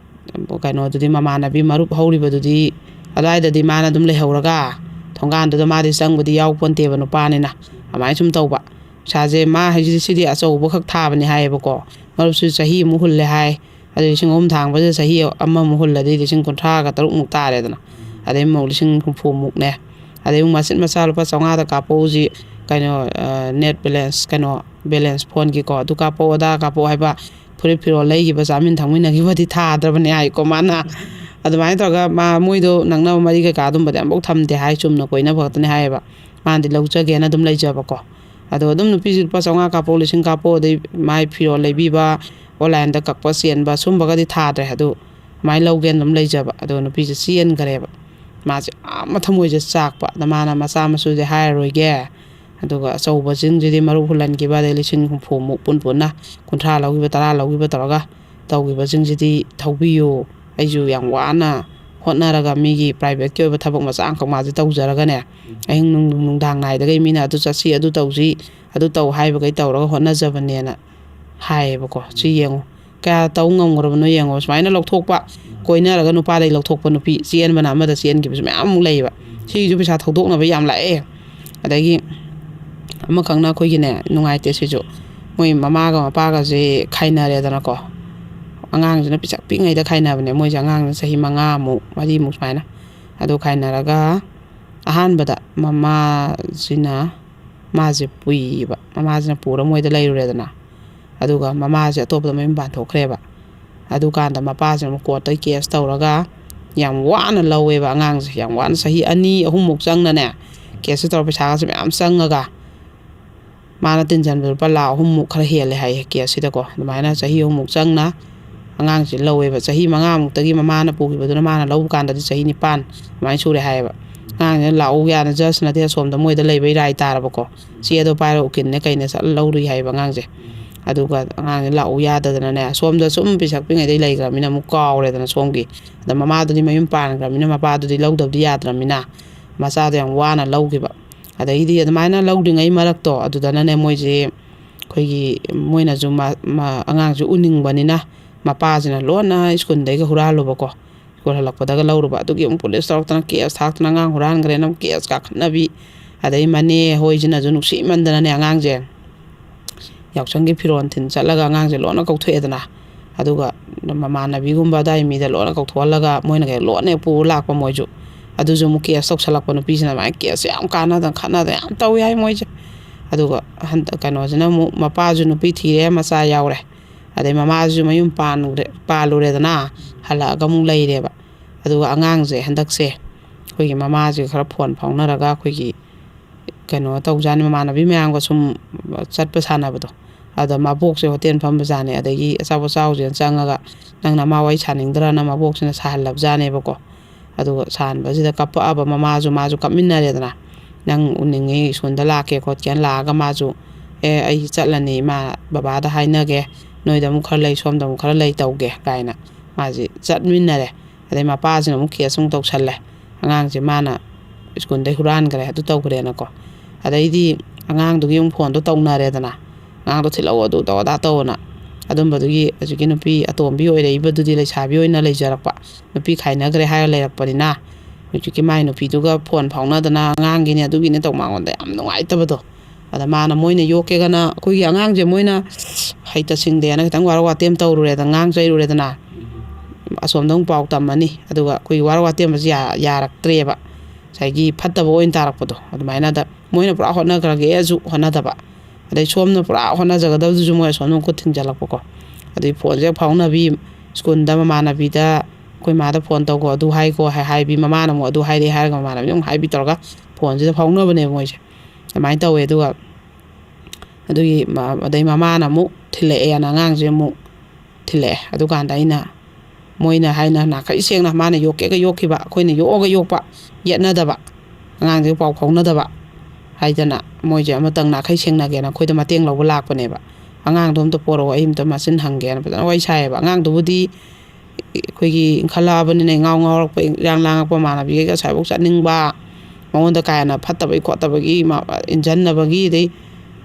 kano du di mama na bi marup hawri ba du di adai da di mana dum le hawraga thongan du da ma di sang bu di yaw ponte ba no pa ni na amai sum taw ba sa je ma ha ji si di aso bu khak tha ba ni hai ba ko marup su sahi mu hulle hai adu sing hom thang ba je sahi amma mu hulle di sing kontra ga taruk mu ta re dana adai mo sing fu mu ne adai mu masit masal pa songa da kapo ji kano net balance kano balance phone gi ko du kapo da kapo hai ba puri piro lai gi ba jamin thangmina gi wadi tha dra bani ai ko mana adu mai to ga ma moi do nangna mari ka dum ba dam bok tham de hai chum na koina bhakt ne hai ba man di lau cha ge na dum lai ja ba ko adu dum nu pi pa songa kapo lising kapo de mai piro lai bi ba online da kak pa sien ba sum ba ga di tha dre adu mai lau gen dum lai ja ba adu nu pi je sien gare ba ma je ma thamoi je sak pa da mana ma sa ma su je hai roi ge aduga so ba jing je di maru hulan ki ba de lising fu mu pun na kuntra lau gi ba tara lau gi ba tara ga taw gi ba jing je di thaubi yo ai ju yang wa na hotna ra ga mi gi private ki ba thabak ma sang khak ma je taw jara ga ne ai nung dang nai da ga mi na adu cha si adu taw ji adu taw hai ba ga taw ra hotna ja ba ne na hai ba ko chi yeng ka taw ngam ngor ba no yeng o smai na lok thok pa koina ra ga nu pa dai lok thok pa nu pi sien ba na ma da sien gi ba am lei ba chi ju pisa thodok na ba yam la e adagi ama khangna khoi gi ne nungai te se jo moi mama ga pa ga je khaina re dana ko angang jina pisak pi ngai da khaina bane moi jangang sahi manga mu mari mu smai na adu khaina ra ga ahan bada mama jina ma je pui ba mama jina pura moi da lai re dana adu ga mama je top da mai ban thokre ba adu kan da mapa je mu ko tai case tawraga yam wana lawe ba angang je yam wan sahi ani ahum muk chang na ne case tor pisa ga se am sang ga mana tin jan ba la hum mu khara hele hai ke sida ko mana sahi hum muk chang na angang si lawe ba sahi manga muk tagi mama na pu gi ba na mana lau kan da sahi ni pan mai su re hai ba ngang ne lau ya na just na de som da moi da lei bai rai ta ra ba ko si do pa ro kin ne kai ne sa lau ri hai ba ngang je adu ga ngang lau ya da na ne som da sum pi sak pi ngai dei lai ga mina mu kaw re da na som gi da mama do di mayum pan ga mina ma pa do di lau da di ya da mina ma sa da yang wa na lau gi ba adai di admaina lauding ai marak to adudana ne moi je khoi gi moina ju ma angang ju uning banina mapa jina lona school dai ga huralo ba ko ko halak pada ga lauru ba du gi police tok tan ke thak tan angang huran gre nam ke ka khnabi adai mane hoi jina ju nuksi mandana ne angang je yak changi phiron thin chalaga angang je lona kau thue dana aduga mama na bi gumba dai mi da lona kau thwalaga moina ga lone pu lak pa moi ju adu jo mu ke sok salak pa no pi jina ma ke se am kana da khana da am taw yai moi je aduga han ka no jina mu mapa ju no pi thire ma sa yaw re adai mama ju mayum pan pa lu re dana hala ga mu lai re ba aduga angang je handak se khoi gi mama ju khara phone phong na ra ga khoi gi kano taw jan mama na bi mayang ko sum chat pa sana ba to ada ma bok se hotel pham ba jane adagi asaw je changa ga nang na ma wai chaning dra na ma bok se na sa lab jane ba ko aduga san ba jida kappa aba mama ju kapminna re dana nang uningi sonda la ke khot kyan la ga ma ju ai chatlani ma baba da haina ge noi da mu khar lai som da mu khar lai taw ge kaina ꯃꯥꯁꯤ ꯆꯠꯃꯤꯟꯅꯔꯦ ꯑꯗꯩ ꯃꯄꯥꯁꯤꯅ ꯑꯃꯨꯛ case ꯑꯃꯨꯛ ꯇꯧꯁꯜꯂꯦ ꯑꯉꯥꯡꯁꯦ ꯃꯥꯅ ꯁ꯭ꯀꯨꯜꯗꯩ ꯍꯨꯔꯥꯟꯈ꯭ꯔꯦ ꯑꯗꯨ ꯇꯧꯈ꯭ꯔꯦꯅꯀꯣ ꯑꯗꯩꯗꯤ ꯑꯉꯥꯡꯗꯨꯒꯤ ꯑꯃꯨꯛ ꯐꯣꯟꯗꯣ ꯇꯧꯅꯔꯦꯗꯅ ꯑꯉꯥꯡꯗꯣ ꯊꯤꯜꯂꯛꯑꯣ ꯑꯗꯨ ꯇꯧ ꯑꯗꯥ ꯇꯧꯑꯅ ꯑꯗꯨꯝꯕꯗꯨꯒꯤ ꯍꯧꯖꯤꯛꯀꯤ ꯅꯨꯄꯤ ꯑꯇꯣꯝꯕꯤ ꯑꯣꯏꯔꯛꯏꯕꯗꯨꯗꯤ ꯂꯩꯁꯥꯕꯤ ꯑꯣꯏꯅ ꯂꯩꯖꯔꯛꯄ ꯅꯨꯄꯤ ꯈꯥꯏꯅꯈ꯭ꯔꯦ ꯍꯥꯏꯔ ꯂꯩꯔꯛꯄꯅꯤꯅ ꯍꯧꯖꯤꯛꯀꯤ ꯃꯥꯏ ꯅꯨꯄꯤꯗꯨꯒ ꯐꯣꯟ ꯐꯥꯎꯅꯗꯅ ꯑꯉꯥꯡꯒꯤꯅꯦ ꯑꯗꯨꯒꯤꯅꯦ ꯇꯧ ꯃꯉꯣꯟꯗ ꯌꯥꯝ ꯅꯨꯡꯉꯥꯏꯇꯕꯗꯣ ꯑꯗ ꯃꯥꯅ ꯃꯣꯏꯅ ꯌꯣꯛꯀꯦꯒꯅ ꯑꯩꯈꯣꯏꯒꯤ ꯑꯉꯥꯡꯁꯦ ꯃꯣꯏꯅ ꯍꯩꯇ ꯁꯤꯡꯗꯦꯅ ꯈꯤꯇꯪ ꯋꯥꯔ ꯋꯥꯇꯦꯝ ꯇꯧꯔꯨꯔꯦꯗꯅ ꯉꯥꯡ ꯆꯩꯔꯨꯔꯦꯗꯅ ꯑꯁꯣꯝꯗ ꯑꯃꯨꯛ ꯄꯥꯎ ꯇꯝꯃꯅꯤ ꯑꯗꯨꯒ ꯑꯩꯈꯣꯏꯒꯤ ꯋꯥꯔ ꯋꯥꯇꯦꯝꯕꯁꯤ ꯌꯥꯔꯛꯇ꯭ꯔꯦꯕ ꯉꯁꯥꯏꯒꯤ ꯐꯠꯇꯕ ꯑꯣꯏꯅ ꯇꯥꯔꯛꯄꯗꯣ ꯑꯗꯨꯃꯥꯏꯅꯗ ꯃꯣꯏꯅ ꯄꯨꯔꯥ ꯍꯣꯠꯅꯈ꯭ꯔꯒꯦꯁꯨ ꯍꯣꯠꯅꯗꯕ ꯑꯗꯩ ꯁꯣꯝꯅ ꯄꯨꯔꯥ ꯍꯣꯠꯅꯖꯒꯗꯕꯗꯨꯁꯨ ꯃꯣꯏ ꯑꯁꯣꯝꯗ ꯈꯨꯠ ꯊꯤꯡꯖꯜꯂꯛꯄꯀꯣ ꯑꯗꯩ ꯐꯣꯟꯁꯦ ꯐꯥꯎꯅꯕꯤ ꯁ꯭ꯀꯨꯜꯗ ꯃꯃꯥꯟꯅꯕꯤꯗ ꯑꯩꯈꯣꯏ ꯃꯥꯗ ꯐꯣꯟ ꯇꯧꯀꯣ ꯑꯗꯨ ꯍꯥꯏꯀꯣ ꯍꯥꯏꯕꯤ ꯃꯃꯥꯅ ꯑꯃꯨꯛ ꯑꯗꯨ ꯍꯥꯏꯔꯦ ꯍꯥꯏꯔꯒ ꯃꯃꯥꯟꯅꯕꯤ ꯑꯃꯨꯛ ꯍꯥꯏꯕꯤ ꯇꯧꯔꯒ ꯐꯣꯟꯁꯤꯗ ꯐꯥꯎꯅꯕꯅꯦꯕ ꯃꯣꯏꯁꯦ ꯑꯗꯨꯃꯥꯏꯅ ꯇꯧꯋꯦ ꯑꯗꯨꯒ ꯑꯗꯨꯒꯤ ꯑꯗꯩ ꯃꯃꯥꯅ ꯑꯃꯨꯛ ꯊꯤꯜꯂꯛꯑꯦꯅ ꯑꯉꯥꯡꯁꯦ ꯑꯃꯨꯛ ꯊꯤꯜꯂꯛꯑꯦ ꯑꯗꯨꯀꯥꯟꯗ ꯑꯩꯅ ꯃꯣꯏꯅ ꯍꯥꯏꯅ ꯅꯥꯈꯩ ꯁꯦꯡꯅ ꯃꯥꯅ ꯌꯣꯛꯀꯦꯒ ꯌꯣꯛꯈꯤꯕ ꯑꯩꯈꯣꯏꯅ ꯌꯣꯛꯑꯒ ꯌꯣꯛꯄ ꯌꯦꯠꯅꯗꯕ ꯑꯉꯥꯡꯁꯤꯒ ꯄꯥꯎ ꯐꯥꯎꯅꯗꯕ ꯍꯥꯏꯗꯅ ꯃꯣꯏꯁꯦ ꯑꯃꯇꯪ ꯅꯥꯈꯩ ꯁꯦꯡꯅꯒꯦꯅ ꯑꯩꯈꯣꯏꯗ ꯃꯇꯦꯡ ꯂꯧꯕ ꯂꯥꯛꯄꯅꯦꯕ ꯑꯉꯥꯡꯗꯣ ꯑꯝꯇ ꯄꯣꯔꯛꯑꯣ ꯑꯩ ꯑꯝꯇ ꯃꯆꯤꯟ ꯍꯪꯒꯦꯅ ꯐꯖꯅ ꯋꯥꯔꯤ ꯁꯥꯏꯌꯦꯕ ꯑꯉꯥꯡꯗꯨꯕꯨꯗꯤ ꯑꯩꯈꯣꯏꯒꯤ ꯏꯟꯈꯠꯂꯛꯑꯕꯅꯤꯅ ꯏꯉꯥꯎ ꯉꯥꯎꯔꯛꯄ ꯏꯔꯥꯡ ꯂꯥꯡꯉꯛꯄ ꯃꯥꯟꯅꯕꯤꯒꯩꯒ ꯑꯁ꯭ꯋꯥꯏꯐꯥꯎ ꯆꯠꯅꯤꯡꯕ ꯃꯉꯣꯟꯗ ꯀꯥ ꯍꯦꯟꯅ ꯐꯠꯇꯕꯒꯤ ꯈꯣꯠꯇꯕꯒꯤ ꯏꯟꯖꯟꯅꯕꯒꯤ ꯑꯗꯩ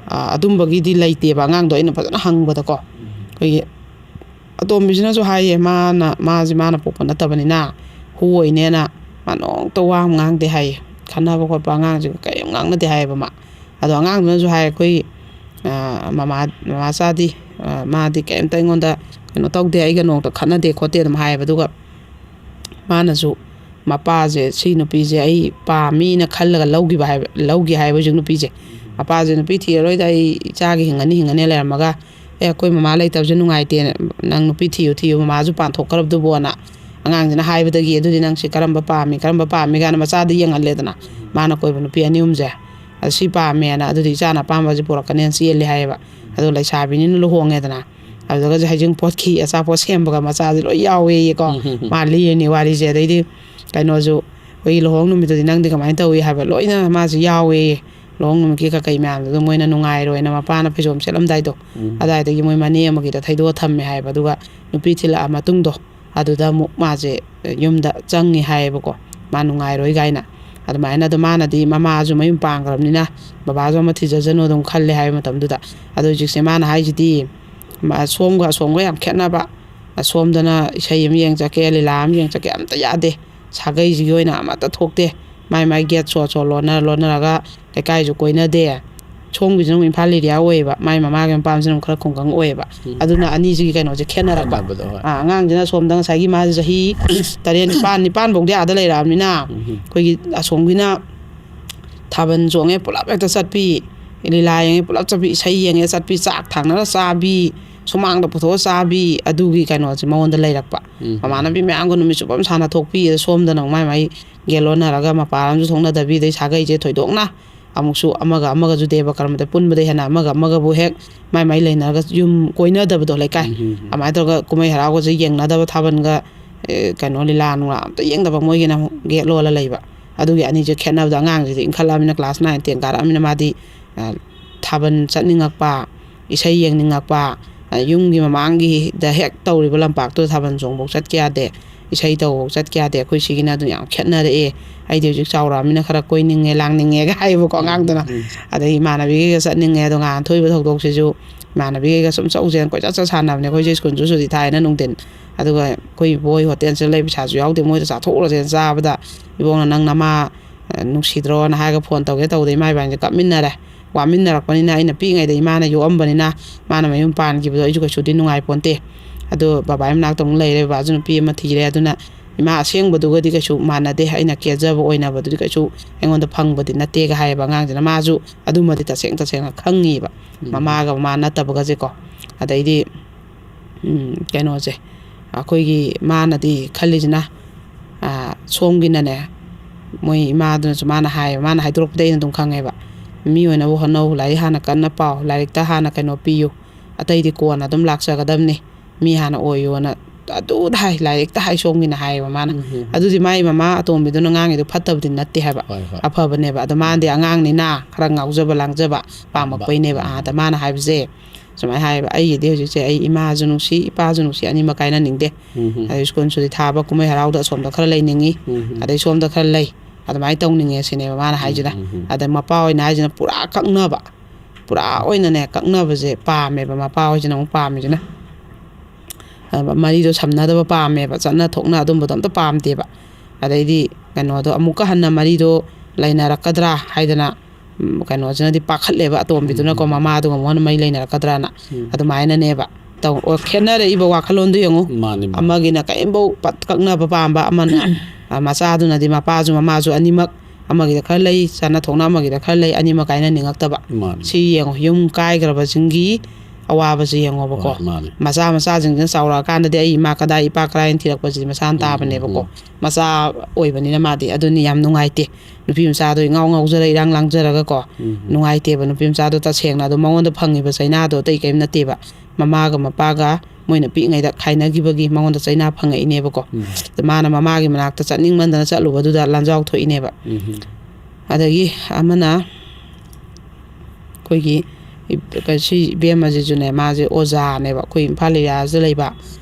ꯑꯗꯨꯝꯕꯒꯤꯗꯤ ꯂꯩꯇꯦꯕ ꯑꯉꯥꯡꯗꯣ ꯑꯩꯅ ꯐꯖꯅ ꯍꯪꯕꯗꯀꯣ ꯑꯩꯈꯣꯏꯒꯤ ꯑꯇꯣꯝꯕꯤꯁꯤꯅꯁꯨ ꯍꯥꯏꯌꯦ ꯃꯥꯅ ꯄꯣꯛꯄ ꯅꯠꯇꯕꯅꯤꯅ ꯍꯨ ꯑꯣꯏꯅꯦꯅ ꯃꯥ ꯅꯣꯡꯇ ꯋꯥ ꯑꯃ ꯉꯥꯡꯗꯦ ꯍꯥꯏꯌꯦ ꯈꯟꯅꯕ ꯈꯣꯠꯄ ꯑꯉꯥꯡꯁꯤꯒ ꯀꯔꯤꯝ ꯉꯥꯡꯅꯗꯦ ꯍꯥꯏꯌꯦꯕ ꯃꯥ ꯑꯗꯣ ꯑꯉꯥꯡꯗꯨꯅꯁꯨ ꯍꯥꯏ ꯑꯩꯈꯣꯏ ꯃꯃꯥꯆꯥꯗꯤ ꯃꯥꯗꯤ ꯀꯩꯝꯇ ꯑꯩꯉꯣꯟꯗ ꯀꯩꯅꯣ ꯇꯧꯗꯦ ꯑꯩꯒ ꯅꯣꯡꯇ ꯈꯠꯅꯗꯦ ꯈꯣꯠꯇꯦ ꯑꯗꯨꯝ ꯍꯥꯏꯌꯦꯕ ꯑꯗꯨꯒ ꯃꯥꯅꯁꯨ ꯃꯄꯥꯁꯦ ꯁꯤ ꯅꯨꯄꯤꯁꯦ ꯑꯩ ꯄꯥꯝꯃꯤꯅ ꯈꯜꯂꯒ ꯂꯧꯒꯦ ꯍꯥꯏꯕ ꯍꯧꯖꯤꯛ ꯅꯨꯄꯤꯁꯦ ꯃꯄꯥꯁꯦ ꯅꯨꯄꯤ ꯊꯤꯔꯔꯣꯏꯗ ꯑꯩ ꯏꯆꯥꯒꯤ ꯍꯤꯡꯉꯅꯤ ꯂꯩꯔꯝꯃꯒ ꯑꯩꯈꯣꯏ ꯃꯃꯥ ꯂꯩꯇꯕꯁꯦ ꯅꯨꯡꯉꯥꯏꯇꯦ ꯅꯪ ꯅꯨꯄꯤ ꯊꯤꯌꯨ ꯃꯃꯥꯁꯨ ꯄꯥꯟꯊꯣꯛꯈ꯭ꯔꯕꯗꯨꯕꯣꯅ ꯑꯉꯥꯡꯁꯤꯅ ꯍꯥꯏꯕꯗꯒꯤ ꯑꯗꯨꯗꯤ ꯅꯪꯁꯤ ꯀꯔꯝꯕ ꯄꯥꯝꯃꯤ ꯀꯥꯏꯅ ꯃꯆꯥꯗ ꯌꯦꯡꯍꯜꯂꯦꯗꯅ ꯃꯥꯅ ꯀꯣꯏꯕ ꯅꯨꯄꯤ ꯑꯅꯤ ꯑꯍꯨꯝꯁꯦ ꯑꯗꯨ ꯁꯤ ꯄꯥꯝꯃꯦꯅ ꯑꯗꯨꯗꯤ ꯏꯆꯥꯅ ꯑꯄꯥꯝꯕꯁꯦ ꯄꯨꯔꯛꯀꯅꯦꯅ ꯆꯦꯜꯂꯤ ꯍꯥꯏꯌꯦꯕ ꯑꯗꯣ ꯂꯩꯁꯥꯕꯤꯅꯤꯅ ꯂꯨꯍꯣꯡꯉꯦꯗꯅ ꯑꯗꯨꯒꯁꯨ ꯍꯩꯖꯤꯡꯄꯣꯠꯈꯤ ꯑꯆꯥꯄꯣꯠ ꯁꯦꯝꯕꯒ ꯃꯆꯥꯁꯦ ꯂꯣꯏ ꯌꯥꯎꯋꯦꯌꯦꯀꯣ ꯃꯥ ꯂꯤꯔꯅꯤ ꯋꯥꯔꯤꯁꯦ ꯑꯗꯩꯗꯤ ꯀꯩꯅꯣꯁꯨ ꯑꯩꯈꯣꯏꯒꯤ ꯂꯨꯍꯣꯡ ꯅꯨꯃꯤꯠꯇꯨꯗꯤ ꯅꯪꯗꯤ ꯀꯃꯥꯏꯅ ꯇꯧꯏ ꯍꯥꯏꯕ ꯂꯣꯏꯅ ꯃꯥꯁꯦ ꯌꯥꯎꯋꯦꯌꯦ ꯂꯨꯍꯣꯡ ꯅꯨꯃꯤꯠꯀꯤ ꯀꯩꯀꯩ ꯃꯌꯥꯝꯗꯨꯗ ꯃꯣꯏꯅ ꯅꯨꯡꯉꯥꯏꯔꯣꯏꯅ ꯃꯄꯥꯅ ꯐꯩꯖꯣꯝ ꯁꯦꯠꯂꯝꯗꯥꯏꯗꯣ ꯑꯗꯨꯋꯥꯏꯗꯒꯤ ꯃꯣꯏ ꯃꯅꯦ ꯑꯃꯒꯤꯗ ꯊꯩꯗꯣꯛꯑ ꯊꯝꯃꯦ ꯍꯥꯏꯌꯦꯕ ꯑꯗꯨꯒ ꯅꯨꯄꯤ ꯊꯤꯜꯂꯛꯑ ꯃꯇꯨꯡꯗꯣ ꯑꯗꯨꯗ ꯑꯃꯨꯛ ꯃꯥꯁꯦ ꯌꯨꯝꯗ ꯆꯪꯉꯤ ꯍꯥꯏꯌꯦꯕꯀꯣ ꯃꯥ ꯅꯨꯡꯉꯥꯏꯔꯣꯏ ꯀꯥꯏꯅ ꯑꯗꯨꯃꯥꯏꯅ ꯑꯗꯣ ꯃꯥꯅꯗꯤ ꯃꯃꯥꯁꯨ ꯃꯌꯨꯝ ꯄꯥꯟꯈ꯭ꯔꯕꯅꯤꯅ ꯕꯕꯥꯁꯨ ꯑꯃ ꯊꯤꯖꯁꯅꯨ ꯑꯗꯨꯝ ꯈꯜꯂꯦ ꯍꯥꯏꯕ ꯃꯇꯝꯗꯨꯗ ꯑꯗꯣ ꯍꯧꯖꯤꯛꯁꯦ ꯃꯥꯅ ꯍꯥꯏꯁꯤꯗꯤ ꯑꯁꯣꯝꯒ ꯌꯥꯝ ꯈꯦꯠꯅꯕ ꯑꯁꯣꯝꯗꯅ ꯏꯁꯩ ꯑꯃ ꯌꯦꯡ ꯆꯠꯀꯦ ꯂꯤꯂꯥ ꯑꯃ ꯌꯦꯡ ꯆꯠꯀꯦ ꯑꯝꯇ ꯌꯥꯗꯦ ꯁꯥꯒꯩꯁꯤꯒꯤ ꯑꯣꯏꯅ ꯑꯃꯠꯇ ꯊꯣꯛꯇꯦ ꯃꯥꯏ ꯒꯦꯠ ꯁꯣ ꯂꯣꯟꯅꯔꯒ ꯂꯩꯀꯥꯏꯁꯨ ꯀꯣꯏꯅꯗꯦ ꯁꯣꯝꯒꯤꯁꯤꯅ ꯑꯃꯨꯛ ꯏꯝꯐꯥꯜ ꯑꯦꯔꯤꯌꯥ ꯑꯣꯏꯌꯦꯕ ꯃꯥꯏ ꯃꯃꯥꯒꯤ ꯃꯄꯥꯝꯁꯤꯅ ꯑꯃꯨꯛ ꯈꯔ ꯈꯨꯡꯒꯪ ꯑꯣꯏꯌꯦꯕ ꯑꯗꯨꯅ ꯑꯅꯤꯁꯤꯒꯤ ꯀꯩꯅꯣꯁꯦ ꯈꯦꯠꯅꯔꯛꯄ ꯑꯉꯥꯡꯁꯤꯅ ꯁꯣꯝꯗ ꯉꯁꯥꯏꯒꯤ ꯃꯥꯁꯦ ꯆꯍꯤ 9 ꯑꯥꯗ ꯂꯩꯔꯛꯑꯕꯅꯤꯅ ꯑꯩꯈꯣꯏꯒꯤ ꯑꯁꯣꯝꯒꯤ나 ꯊꯥꯕꯜ ꯆꯣꯡꯉꯦ ꯄꯨꯂꯞ ꯍꯦꯛꯇ ꯆꯠꯄꯤ ꯂꯤꯂꯥ ꯌꯦꯡꯉꯦ ꯄꯨꯂꯞ ꯆꯠꯄꯤ ꯏꯁꯩ ꯌꯦꯡꯉꯦ ꯆꯠꯄꯤ ꯆꯥꯛ ꯊꯥꯡꯅꯔ ꯆꯥꯕꯤ ꯁꯨꯃꯥꯡꯗ ꯄꯨꯊꯣꯛꯑ ꯆꯥꯕꯤ ꯑꯗꯨꯒꯤ ꯀꯩꯅꯣꯁꯦ ꯃꯉꯣꯟꯗ ꯂꯩꯔꯛꯄ ꯃꯃꯥꯟꯅꯕꯤ ꯃꯌꯥꯝꯒ ꯅꯨꯃꯤꯠ ꯆꯨꯞꯄ ꯑꯃ ꯁꯥꯟꯅ ꯊꯣꯛꯄꯤ ꯁꯣꯝꯗꯅ ꯃꯥꯏ ꯒꯦꯂꯣꯟꯅꯔꯒ ꯃꯄꯥꯟ ꯑꯃꯁꯨ ꯊꯣꯛꯅꯗꯕꯤ ꯑꯗꯩ ꯁꯥꯒꯩꯁꯦ ꯊꯣꯏꯗꯣꯛꯅ ꯑꯃꯨꯛꯁꯨ ꯑꯃꯒꯁꯨ ꯗꯦꯕ ꯀꯔꯃꯗ ꯄꯨꯟꯕꯗ ꯍꯦꯟꯅ ꯑꯃꯒꯕꯨ ꯍꯦꯛ ꯃꯥꯏ ꯂꯩꯅꯔꯒ ꯌꯨꯝ ꯀꯣꯏꯅꯗꯕꯗꯣ ꯂꯩꯀꯥꯏ ꯑꯗꯨꯃꯥꯏꯅ ꯇꯧꯔꯒ ꯀꯨꯝꯍꯩ ꯍꯔꯥꯎꯒꯁꯦ ꯌꯦꯡꯅꯗꯕ ꯊꯥꯕꯜꯒ ꯀꯩꯅꯣ ꯂꯤꯂꯥ ꯅꯨꯡꯂꯥ ꯑꯝꯇ ꯌꯦꯡꯗꯕ ꯃꯣꯏꯒꯤꯅ ꯑꯃꯨꯛ ꯒꯦꯠ ꯂꯣꯜꯂ ꯂꯩꯕ ꯑꯗꯨꯒꯤ ꯑꯅꯤꯁꯦ ꯈꯦꯠꯅꯕꯗ ꯑꯉꯥꯡꯁꯤꯗꯤ ꯏꯟꯈꯠꯂꯛꯑꯕꯅꯤꯅ ꯀ꯭ꯂꯥꯁ 9, 10 ꯀꯥꯔꯛꯑꯕꯅꯤꯅ ꯃꯥꯗꯤ ꯊꯥꯕꯜ ꯆꯠꯅꯤꯡꯉꯛꯄ ꯏꯁꯩ ꯌꯦꯡꯅꯤꯡꯉꯛꯄ ꯌꯨꯝꯒꯤ ꯃꯃꯥꯡꯒꯤꯗ ꯍꯦꯛ ꯇꯧꯔꯤꯕ ꯂꯝꯄꯥꯛꯇꯨꯗ ꯊꯥꯕꯜ ꯆꯣꯡꯐꯧ ꯆꯠꯀꯦ ꯌꯥꯗꯦ ꯏꯁꯩ ꯇꯧꯐꯧ ꯆꯠꯀꯦ ꯌꯥꯗꯦ ꯑꯩꯈꯣꯏ ꯁꯤꯒꯤꯅ ꯑꯗꯨ ꯌꯥꯝ ꯈꯦꯠꯅꯔꯛꯑꯦ ꯑꯩꯗꯤ ꯍꯧꯖꯤꯛ ꯆꯥꯎꯔꯛꯑꯕꯅꯤꯅ ꯈꯔ ꯀꯣꯏꯅꯤꯡꯉꯦ ꯂꯥꯡꯅꯤꯡꯉꯦꯒ ꯍꯥꯏꯌꯦꯕꯀꯣ ꯑꯉꯥꯡꯗꯨꯅ ꯑꯗꯩ ꯏꯃꯥꯟꯅꯕꯤꯒꯩꯒ ꯆꯠꯅꯤꯡꯉꯦ ꯑꯗꯣ ꯉꯍꯥꯟ ꯊꯣꯛꯏꯕ ꯊꯧꯗꯣꯛꯁꯤꯁꯨ ꯏꯃꯥꯟꯅꯕꯤꯒꯩꯒ ꯁꯨꯝ ꯆꯧꯁꯦꯅ ꯀꯣꯏꯆꯠ ꯁꯥꯟꯅꯕꯅꯦ ꯑꯩꯈꯣꯏꯁꯦ ꯁ꯭ꯀꯨꯜꯁꯨ ꯁꯨꯇꯤ ꯊꯥꯏꯅ ꯅꯨꯡꯊꯤꯟ ꯑꯗꯨꯒ ꯑꯩꯈꯣꯏ ꯏꯕꯣꯍꯣꯏ ꯍꯣꯇꯦꯜꯁꯤꯗ ꯂꯩ ꯄꯩꯁꯥꯁꯨ ꯌꯥꯎꯗꯦ ꯃꯣꯏꯗ ꯆꯥꯊꯣꯛꯎꯔꯁꯦꯅ ꯆꯥꯕꯗ ꯏꯕꯣꯛꯅ ꯅꯪ ꯅꯃꯥ ꯅꯨꯡꯁꯤꯗ꯭ꯔꯣꯅ ꯍꯥꯏꯔꯒ ꯐꯣꯟ ꯇꯧꯒꯦ ꯇꯧꯕꯗ ꯏꯃꯥ ꯏꯕꯥꯅꯤꯁꯦ ꯀꯞꯃꯤꯟꯅꯔꯦ ꯋꯥꯃꯤꯟꯅꯔꯛꯄꯅꯤꯅ ꯑꯩꯅ ꯄꯤꯛꯏꯉꯩꯗ ꯏꯃꯥꯅ ꯌꯣꯛꯑꯝꯕꯅꯤꯅ ꯃꯥꯅ ꯃꯌꯨꯝ ꯄꯥꯟꯈꯤꯕꯗꯣ ꯑꯩꯁꯨ ꯀꯩꯁꯨꯗꯤ ꯅꯨꯡꯉꯥꯏꯄꯣꯟꯇꯦ ꯑꯗꯣ ꯕꯕꯥꯒꯤ ꯃꯅꯥꯛꯇ ꯑꯃꯨꯛ ꯂꯩꯔꯦ ꯕꯕꯥꯁꯨ ꯅꯨꯄꯤ ꯑꯃ ꯊꯤꯔꯦ ꯑꯗꯨꯅ ꯏꯃꯥ ꯑꯁꯦꯡꯕꯗꯨꯒꯗꯤ ꯀꯩꯁꯨ ꯃꯥꯟꯅꯗꯦ ꯑꯩꯅ ꯀꯦꯖꯕ ꯑꯣꯏꯅꯕꯗꯨꯗꯤ ꯀꯩꯁꯨ ꯑꯩꯉꯣꯟꯗ ꯐꯪꯕꯗꯤ ꯅꯠꯇꯦꯒ ꯍꯥꯏꯌꯦꯕ ꯑꯉꯥꯡꯁꯤꯅ ꯃꯥꯁꯨ ꯑꯗꯨꯃꯗꯤ ꯇꯁꯦꯡꯅ ꯈꯪꯉꯤꯕ ꯃꯃꯥꯒ ꯃꯃꯥ ꯅꯠꯇꯕꯒꯁꯦꯀꯣ ꯑꯗꯩꯗꯤ ꯀꯩꯅꯣꯁꯦ ꯑꯩꯈꯣꯏꯒꯤ ꯃꯥꯅꯗꯤ ꯈꯜꯂꯤꯁꯤꯅ ꯁꯣꯝꯒꯤꯅꯅꯦ ꯃꯣꯏ ꯏꯃꯥꯗꯨꯅꯁꯨ ꯃꯥꯅ ꯍꯥꯏꯌꯦꯕ ꯃꯥꯅ ꯍꯥꯏꯗꯣꯔꯛꯄꯗ ꯑꯩꯅ ꯑꯗꯨꯝ ꯈꯪꯉꯦꯕ ꯃꯤ ꯑꯣꯏꯅꯕ ꯍꯣꯠꯅꯧ ꯂꯥꯏꯔꯤꯛ ꯍꯥꯟꯅ ꯀꯟꯅ ꯄꯥꯎ ꯂꯥꯏꯔꯤꯛꯇ ꯍꯥꯟꯅ ꯀꯩꯅꯣ ꯄꯤꯌꯨ ꯑꯇꯩꯗꯤ ꯀꯣꯟꯅ ꯑꯗꯨꯝ ꯂꯥꯛꯆꯒꯗꯕꯅꯤ ꯃꯤ ꯍꯥꯟꯅ ꯑꯣꯏꯌꯣꯅ ꯑꯗꯨꯗ ꯍꯥꯏ ꯂꯥꯏꯔꯤꯛꯇ ꯍꯥꯏ ꯁꯣꯝꯒꯤꯅ ꯍꯥꯏꯌꯦꯕ ꯃꯥꯅ ꯑꯗꯨꯗꯤ ꯃꯥꯏ ꯃꯃꯥ ꯑꯇꯣꯝꯕꯤꯗꯨꯅ ꯉꯥꯡꯉꯤꯗꯣ ꯐꯠꯇꯕꯗꯤ ꯅꯠꯇꯦ ꯍꯥꯏꯕ ꯑꯐꯕꯅꯦꯕ ꯑꯗꯣ ꯃꯥꯗꯤ ꯑꯉꯥꯡꯅꯤꯅ ꯈꯔ ꯉꯥꯎꯖꯕ ꯂꯥꯡꯖꯕ ꯄꯥꯝꯃꯛꯄꯩꯅꯦꯕ ꯑꯗ ꯃꯥꯅ ꯍꯥꯏꯕꯁꯦ ꯁꯨꯃꯥꯏꯅ ꯍꯥꯏꯌꯦꯕ ꯑꯩꯒꯤꯗꯤ ꯍꯧꯖꯤꯛꯁꯦ ꯑꯩ ꯏꯃꯥꯁꯨ ꯅꯨꯡꯁꯤ ꯏꯄꯥꯁꯨ ꯅꯨꯡꯁꯤ ꯑꯅꯤꯃꯛ ꯀꯥꯏꯅꯅꯤꯡꯗꯦ ꯑꯗꯩ ꯁ꯭ꯀꯨꯜ ꯁꯨꯇꯤ ꯊꯥꯕ ꯀꯨꯝꯍꯩ ꯍꯔꯥꯎꯗ ꯑꯁꯣꯝꯗ ꯈꯔ ꯂꯩꯅꯤꯡꯉꯤ ꯑꯗꯩ ꯁꯣꯝꯗ ꯈꯔ ꯂꯩ ꯑꯗꯨꯃꯥꯏꯅ ꯇꯧꯅꯤꯡꯉꯦ ꯁꯤꯅꯦꯕ ꯃꯥꯅ ꯍꯥꯏꯁꯤꯅ ꯑꯗ ꯃꯄꯥ ꯑꯣꯏꯅ ꯍꯥꯏꯁꯤꯅ ꯄꯨꯔꯥ ꯀꯛꯅꯕ ꯄꯨꯔꯥ ꯑꯣꯏꯅꯅꯦ ꯀꯛꯅꯕꯁꯦ ꯄꯥꯝꯃꯦꯕ ꯃꯄꯥ ꯍꯣꯏꯁꯤꯅ ꯑꯃꯨꯛ ꯄꯥꯝꯃꯤꯁꯤꯅ ꯃꯔꯤꯗꯣ ꯁꯝꯅꯗꯕ ꯄꯥꯝꯃꯦꯕ ꯆꯠꯅ ꯊꯣꯛꯅ ꯑꯗꯨꯝꯕꯗꯣ ꯑꯝꯇ ꯄꯥꯝꯗꯦꯕ ꯑꯗꯩꯗꯤ ꯀꯩꯅꯣꯗꯣ ꯑꯃꯨꯛꯀ ꯍꯟꯅ ꯃꯔꯤꯗꯣ ꯂꯩꯅꯔꯛꯀꯗ꯭ꯔꯥ ꯍꯥꯏꯗꯅ ꯀꯩꯅꯣꯁꯤꯅꯗꯤ ꯄꯥꯈꯠꯂꯦꯕ ꯑꯇꯣꯝꯕꯤꯗꯨꯅꯀꯣ ꯃꯃꯥꯗꯨꯒ ꯑꯃꯨꯛ ꯍꯟꯅ ꯃꯔꯤ ꯂꯩꯅꯔꯛꯀꯗ꯭ꯔꯥꯅ ꯑꯗꯨꯃꯥꯏꯅꯅꯦꯕ ꯈꯦꯠꯅꯔꯛꯏꯕ ꯋꯥꯈꯜꯂꯣꯟꯗꯨ ꯌꯦꯡꯉꯨ ꯑꯃꯒꯤꯅ ꯀꯔꯤꯝꯐꯧ ꯀꯛꯅꯕ ꯄꯥꯝꯕ ꯑꯃꯅ ꯃꯆꯥꯗꯨꯅꯗꯤ ꯃꯄꯥꯁꯨ ꯃꯃꯥꯁꯨ ꯑꯅꯤꯃꯛ ꯑꯃꯒꯤꯗꯈꯔ ꯂꯩ ꯆꯠꯅ ꯊꯣꯛꯅ ꯑꯃꯒꯤꯗꯈꯔ ꯂꯩ ꯑꯅꯤꯃꯛ ꯀꯥꯏꯅꯅꯤꯡꯉꯛꯇꯕ ꯁꯤ ꯌꯦꯡꯉꯣ ꯌꯨꯝ ꯀꯥꯏꯈ꯭ꯔꯕꯁꯤꯡꯒꯤ ꯑꯋꯥꯕꯁꯤ ꯌꯦꯡꯉꯣꯕꯀꯣ ꯃꯆꯥꯁꯤꯡꯁꯤꯅ ꯆꯥꯎꯔꯛꯑꯀꯥꯟꯗꯗꯤ ꯑꯩ ꯏꯃꯥ ꯀꯗꯥꯏ ꯏꯄꯥ ꯀꯗꯥꯏꯅ ꯊꯤꯔꯛꯄꯁꯤꯗꯤ ꯃꯁꯥꯅ ꯇꯥꯕꯅꯦꯕꯀꯣ ꯃꯆꯥ ꯑꯣꯏꯕꯅꯤꯅ ꯃꯥꯗꯤ ꯑꯗꯨꯅꯤ ꯌꯥꯝ ꯅꯨꯡꯉꯥꯏꯇꯦ ꯅꯨꯄꯤ ꯃꯆꯥꯗꯣ ꯏꯉꯥꯎ ꯉꯥꯎꯖꯔ ꯏꯔꯥꯡ ꯂꯥꯡꯖꯔꯒꯀꯣ ꯅꯨꯡꯉꯥꯏꯇꯦꯕ ꯅꯨꯄꯤ ꯃꯆꯥꯗꯣ ꯇꯁꯦꯡꯅ ꯑꯗꯣ ꯃꯉꯣꯟꯗ ꯐꯪꯉꯤꯕ ꯆꯩꯅꯥꯗꯣ ꯑꯇꯩ ꯀꯔꯤꯝ ꯅꯠꯇꯦꯕ ꯃꯃꯥꯒ ꯃꯄꯥꯒ ꯃꯣꯏꯅ ꯄꯤꯛꯏꯉꯩꯗ ꯈꯥꯏꯅꯈꯤꯕꯒꯤ ꯃꯉꯣꯟꯗ ꯆꯩꯅꯥ ꯐꯪꯉꯛꯏꯅꯦꯕꯀோ ꯃꯥꯅ ꯃꯃꯥꯒꯤ ꯃꯅꯥꯛꯇ ꯆꯠꯅꯤꯡꯃꯟꯗꯅ ꯆꯠꯂꯨꯕꯗꯨꯗ ꯂꯥꯟꯖꯥꯎ ꯊꯣꯛꯏꯅꯦꯕ ꯑꯗꯒꯤ ꯑꯃꯅ ꯑꯩꯈꯣꯏꯒꯤ ꯁꯤ ꯏꯕꯦꯝꯃꯁꯤꯁꯨꯅꯦ ꯃꯥꯁꯦ ꯑꯣꯖꯥꯅꯦꯕ ꯑꯩꯈꯣꯏ ꯏꯝꯐꯥꯜ ꯑꯦꯔꯤꯌꯥꯁꯤꯗ ꯂꯩꯕ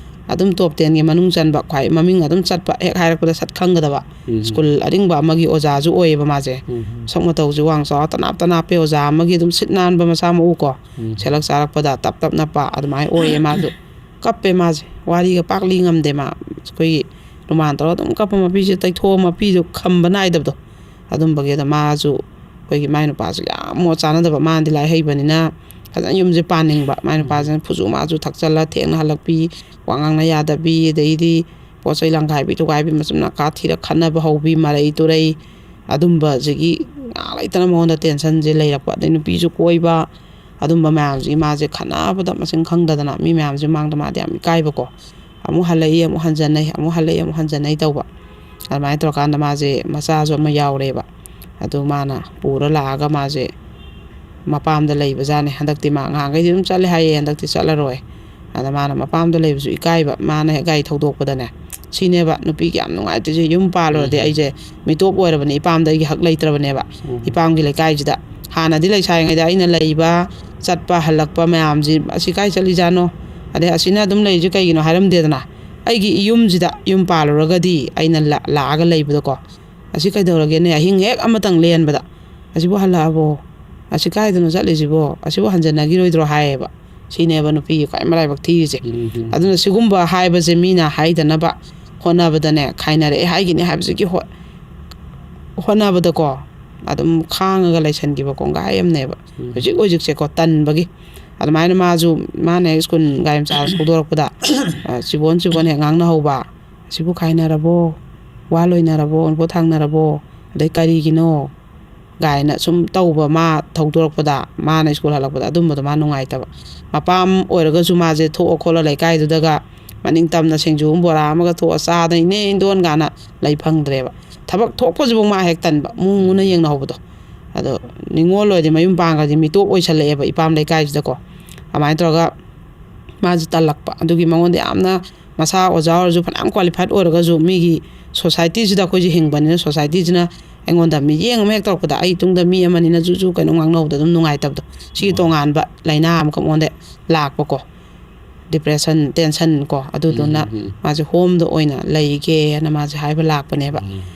ꯑꯗꯨꯝ ꯇꯣꯞ 10ꯒꯤ ꯃꯅꯨꯡ ꯆꯟꯕ ꯈ꯭ꯋꯥꯏ ꯃꯃꯤꯡ ꯑꯗꯨꯝ ꯆꯠꯄ ꯍꯦꯛ ꯍꯥꯏꯔꯛꯄꯗ ꯁꯠ ꯈꯪꯒꯗꯕ ꯁ꯭ꯀꯨꯜ ꯑꯔꯤꯡꯕ ꯑꯃꯒꯤ ꯑꯣꯖꯥꯁꯨ ꯑꯣꯏꯌꯦꯕ ꯃꯥꯁꯦ ꯁꯛ ꯃꯇꯧꯁꯦ ꯋꯥꯡ ꯆꯥꯎꯔ ꯇꯅꯥꯞꯄꯦ ꯑꯣꯖꯥ ꯑꯃꯒꯤ ꯑꯗꯨꯝ ꯁꯤꯠ ナꯟꯕ ꯃꯁꯥ ꯃꯎ ꯀꯣ ꯁꯦꯠꯂꯛ ꯆꯥꯔꯛꯄꯗ ꯇꯞ ꯅꯞꯄ ꯑꯗꯨꯃꯥꯏꯅ ꯑꯣꯏꯌꯦ ꯃꯥꯁꯨ ꯀꯞꯄꯦ ꯃꯥꯁꯦ ꯋꯥꯔꯤꯒ ꯄꯥꯛꯂꯤ ꯉꯝꯗꯦ ꯃꯥ ꯑꯩꯈꯣꯏꯒꯤ ꯔꯨꯃꯥꯟ ꯇꯧꯔꯒ ꯑꯗꯨꯝ ꯀꯞꯄ ꯃꯄꯤꯁꯦ ꯇꯩꯊꯣꯛꯑ ꯃꯄꯤꯗꯣ ꯈꯝꯕ ꯅꯥꯏꯗꯕꯗꯣ ꯑꯗꯨꯝꯕꯒꯤꯗ ꯃꯥꯁꯨ ꯑꯩꯈꯣꯏꯒꯤ ꯃꯥꯏ ꯅꯨꯄꯥꯁꯨ ꯌꯥꯝ ꯃꯣꯠ ꯆꯥꯟꯅꯗꯕ ꯃꯥꯅꯗꯤ ꯂꯥꯏꯔꯤꯛ ꯍꯩꯕꯅꯤꯅ ꯐꯖꯅ ꯌꯨꯝꯁꯦ ꯄꯥꯅꯤꯡꯕ ꯃꯥꯏ ꯅꯨꯄꯥꯁꯤꯅ ꯐꯨꯁꯨ ꯃꯥꯁꯨ ꯊꯛꯆꯜꯂ ꯊꯦꯡꯅ ꯍꯜꯂꯛꯄꯤ ꯋꯥ ꯉꯥꯡꯅ ꯌꯥꯗꯕꯤ ꯑꯗꯩꯗꯤ ꯄꯣꯠ ꯆꯩ ꯂꯪꯈꯥꯏꯕꯤ ꯊꯨꯒꯥꯏꯕꯤ ꯃꯆꯨꯝ ꯅꯥꯀꯥ ꯊꯤꯔ ꯈꯠꯅꯕ ꯍꯧꯕꯤ ꯃꯔꯩ ꯇꯨꯔꯩ ꯑꯗꯨꯝꯕꯁꯤꯒꯤ ꯉꯥꯏꯍꯥꯛ ꯂꯩꯇꯅ ꯃꯉꯣꯟꯗ ꯇꯦꯟꯁꯟꯁꯦ ꯂꯩꯔꯛꯄ ꯑꯗꯩ ꯅꯨꯄꯤꯁꯨ ꯀꯣꯏꯕ ꯑꯗꯨꯝꯕ ꯃꯌꯥꯝꯁꯤꯒꯤ ꯃꯥꯁꯦ ꯈꯠꯅꯕꯗ ꯃꯁꯤꯡ ꯈꯪꯗꯗꯅ ꯃꯤ ꯃꯌꯥꯝꯁꯦ ꯃꯥꯡꯗ ꯃꯥꯗꯤ ꯌꯥꯝ ꯏꯀꯥꯏꯕꯀꯣ ꯑꯃꯨꯛ ꯍꯜꯂꯛꯏ ꯑꯃꯨꯛ ꯍꯟꯖꯟꯅꯩ ꯑꯃꯨꯛ ꯍꯜꯂꯛꯏ ꯑꯃꯨꯛ ꯍꯟꯖꯟꯅꯩ ꯇꯧꯕ ꯑꯗꯨꯃꯥꯏꯅ ꯇꯧꯔꯀꯥꯟꯗ ꯃꯥꯁꯦ ꯃꯆꯥꯁꯨ ꯑꯃ ꯌꯥꯎꯔꯦꯕ ꯑꯗꯨ ꯃꯥꯅ ꯄꯨꯔ ꯂꯥꯛꯑꯒ ꯃꯥꯁꯦ ꯃꯄꯥꯝꯗ ꯂꯩꯕꯖꯥꯠꯅꯦ ꯍꯟꯗꯛꯇꯤ ꯃꯥ ꯉꯍꯥꯟꯈꯩꯗꯤ ꯑꯗꯨꯝ ꯆꯠꯂꯦ ꯍꯥꯏꯌꯦ ꯍꯟꯗꯛꯇꯤ ꯆꯠꯂꯔꯣꯏ ꯑꯗ ꯃꯥꯅ ꯃꯄꯥꯝꯗ ꯂꯩꯕꯁꯨ ꯏꯀꯥꯏꯕ ꯃꯥꯅ ꯍꯦꯛ ꯒꯥꯔꯤ ꯊꯧꯗꯣꯛꯄꯗꯅꯦ ꯁꯤꯅꯦꯕ ꯅꯨꯄꯤꯒꯤ ꯌꯥꯝ ꯅꯨꯡꯉꯥꯏꯇ꯭ꯔꯤꯁꯦ ꯌꯨꯝ ꯄꯥꯜꯂꯨꯔꯗꯤ ꯑꯩꯁꯦ ꯃꯤꯇꯣꯞ ꯑꯣꯏꯔꯕꯅꯤ ꯏꯄꯥꯝꯗ ꯑꯩꯒꯤ ꯍꯛ ꯂꯩꯇ꯭ꯔꯕꯅꯦꯕ ꯏꯄꯥꯝꯒꯤ ꯂꯩꯀꯥꯏꯁꯤꯗ ꯍꯥꯟꯅꯗꯤ ꯂꯩꯁꯥꯔꯤꯉꯩꯗ ꯑꯩꯅ ꯂꯩꯕ ꯆꯠꯄ ꯍꯜꯂꯛꯄ ꯃꯌꯥꯝꯁꯤ ꯑꯁꯤ ꯀꯥꯏ ꯆꯠꯂꯤꯖꯥꯠꯅꯣ ꯑꯗꯩ ꯑꯁꯤꯅ ꯑꯗꯨꯝ ꯂꯩꯔꯤꯁꯦ ꯀꯩꯒꯤꯅꯣ ꯍꯥꯏꯔꯝꯗꯦꯗꯅ ꯑꯩꯒꯤ ꯌꯨꯝꯁꯤꯗ ꯌꯨꯝ ꯄꯥꯜꯂꯨꯔꯒꯗꯤ ꯑꯩꯅ ꯂꯥꯛꯑꯒ ꯂꯩꯕꯗꯣꯀꯣ ꯑꯁꯤ ꯀꯩꯗꯧꯔꯒꯦꯅꯦ ꯑꯍꯤꯡ ꯍꯦꯛ ꯑꯃꯇꯪ ꯂꯦꯟꯕꯗ ꯑꯁꯤꯕꯨ ꯍꯜꯂꯛꯑꯕꯣ ꯑꯁꯤ ꯀꯥꯏꯗꯅꯣ ꯆꯠꯂꯤꯁꯤꯕꯣ ꯑꯁꯤꯕꯨ ꯍꯟꯖꯟꯅꯈꯤꯔꯣꯏꯗ꯭ꯔో ꯍꯥꯏꯌꯦꯕ ꯁꯤꯅꯦꯕ ꯅꯨꯄꯤꯒꯤ ꯈ꯭ꯋꯥꯏ ꯃꯔꯥꯏꯕꯛ ꯊꯤꯔꯤꯁꯦ ꯑꯗꯨꯅ ꯁꯤꯒꯨꯝꯕ ꯍꯥꯏꯕꯁꯦ ꯃꯤꯅ ꯍꯥꯏꯗꯅꯕ ꯍꯣꯠꯅꯕꯗꯅꯦ ꯈꯥꯏꯅꯔꯛꯑꯦ ꯍꯥꯏꯒꯤꯅꯤ ꯍꯥꯏꯕꯁꯤꯒꯤ ꯍꯣꯠꯅꯕꯗꯀꯣ ꯑꯗꯨꯝ ꯈꯥꯡꯉꯒ ꯂꯩꯁꯟꯈꯤꯕ ꯀꯣꯡꯒꯥꯏ ꯑꯃꯅꯦꯕ ꯍꯧꯖꯤꯛꯁꯦꯀꯣ ꯇꯟꯕꯒꯤ ꯑꯗꯨꯃꯥꯏꯅ ꯃꯥꯅ ꯁ꯭ꯀꯨꯜ ꯒꯥꯔꯤ ꯃꯆꯥ ꯊꯧꯗꯣꯔꯛꯄꯗ ꯆꯤꯕꯣꯟ ꯍꯦꯛ ꯉꯥꯡꯅꯍꯧꯕ ꯑꯁꯤꯕꯨ ꯈꯥꯏꯅꯔꯕꯣ ꯋꯥ ꯂꯣꯏꯅꯔꯕꯣ ꯅꯄꯣ ꯊꯥꯡꯅꯔꯕꯣ ꯑꯗꯩ ꯀꯔꯤꯒꯤꯅꯣ ꯒꯥꯏꯅ ꯁꯨꯝ ꯇꯧꯕ ꯃꯥ ꯊꯧꯗꯣꯔꯛꯄꯗ ꯃꯥꯅ ꯁ꯭ꯀꯨꯜ ꯍꯜꯂꯛꯄꯗ ꯑꯗꯨꯝꯕꯗꯣ ꯃꯥ ꯅꯨꯡꯉꯥꯏꯇꯕ ꯃꯄꯥꯝ ꯑꯣꯏꯔꯒꯁꯨ ꯃꯥꯁꯦ ꯊꯣꯛꯑ ꯈꯣꯠꯂ ꯂꯩꯀꯥꯏꯗꯨꯗꯒ ꯃꯅꯤꯡ ꯇꯝꯅ ꯁꯤꯡꯖꯨ ꯕꯣꯔꯥ ꯑꯃꯒ ꯊꯣꯛꯑ ꯆꯥꯗꯅ ꯏꯅꯦ ꯏꯟꯗꯣꯟ ꯒꯥꯅ ꯂꯩ ꯐꯪꯗ꯭ꯔꯦꯕ ꯊꯕꯛ ꯊꯣꯛꯄꯁꯤꯐꯥꯎ ꯃꯥ ꯍꯦꯛ ꯇꯟꯕ ꯃꯨꯅ ꯌꯦꯡꯅꯍꯧꯕꯗꯣ ꯑꯗꯣ ꯅꯤꯡꯉꯣꯜ ꯑꯣꯏꯔꯗꯤ ꯃꯌꯨꯝ ꯄꯥꯡꯈ꯭ꯔꯗꯤ ꯃꯤꯇꯣꯞ ꯑꯣꯏꯁꯜꯂꯛꯑꯦꯕ ꯏꯄꯥꯝ ꯂꯩꯀꯥꯏꯁꯤꯗꯀꯣ ꯑꯗꯨꯃꯥꯏꯅ ꯇꯧꯔꯒ ꯃꯥꯁꯦ ꯇꯜꯂꯛꯄ ꯑꯗꯨꯒꯤ ꯃꯉꯣꯟꯗ ꯌꯥꯝꯅ ꯃꯁꯥ ꯑꯣꯖꯥ ꯑꯣꯏꯔꯁꯨ ꯐꯅꯌꯥꯝ ꯀ꯭ꯋꯥꯂꯤꯐꯥꯏꯠ ꯑꯣꯏꯔꯒꯁꯨ ꯃꯤꯒꯤ ꯁꯣꯁꯥꯏꯇꯤꯁꯤꯗ ꯑꯩꯈꯣꯏꯁꯦ ꯍꯤꯡꯕꯅꯤꯅ ꯁꯣꯁꯥꯏꯇꯤꯁꯤꯅ ꯑꯩꯉꯣꯟꯗ ꯃꯤꯠꯌꯦꯡ ꯑꯃ ꯍꯦꯛ ꯇꯧꯔꯛꯄꯗ ꯑꯩ ꯇꯨꯡꯗ ꯃꯤ ꯑꯃꯅꯤꯅ ꯖꯨ ꯀꯩꯅꯣ ꯉꯥꯡꯅꯕꯗ ꯑꯗꯨꯝ ꯅꯨꯡꯉꯥꯏꯇꯕꯗꯣ ꯁꯤꯒꯤ ꯇꯣꯉꯥꯟꯕ ꯂꯥꯏꯅꯥ ꯑꯃꯈꯛ ꯃꯉꯣꯟꯗ ꯂꯥꯛꯄꯀꯣ ꯗꯤꯄ꯭ꯔꯦꯁꯟ ꯇꯦꯟꯁꯟ ꯀꯣ ꯑꯗꯨꯗꯨꯅ ꯃꯥꯁꯦ ꯍꯣꯝꯗ ꯑꯣꯏꯅ ꯂꯩꯒꯦꯅ ꯃꯥꯁꯦ ꯍꯥꯏꯕ ꯂꯥꯛꯄꯅꯦꯕ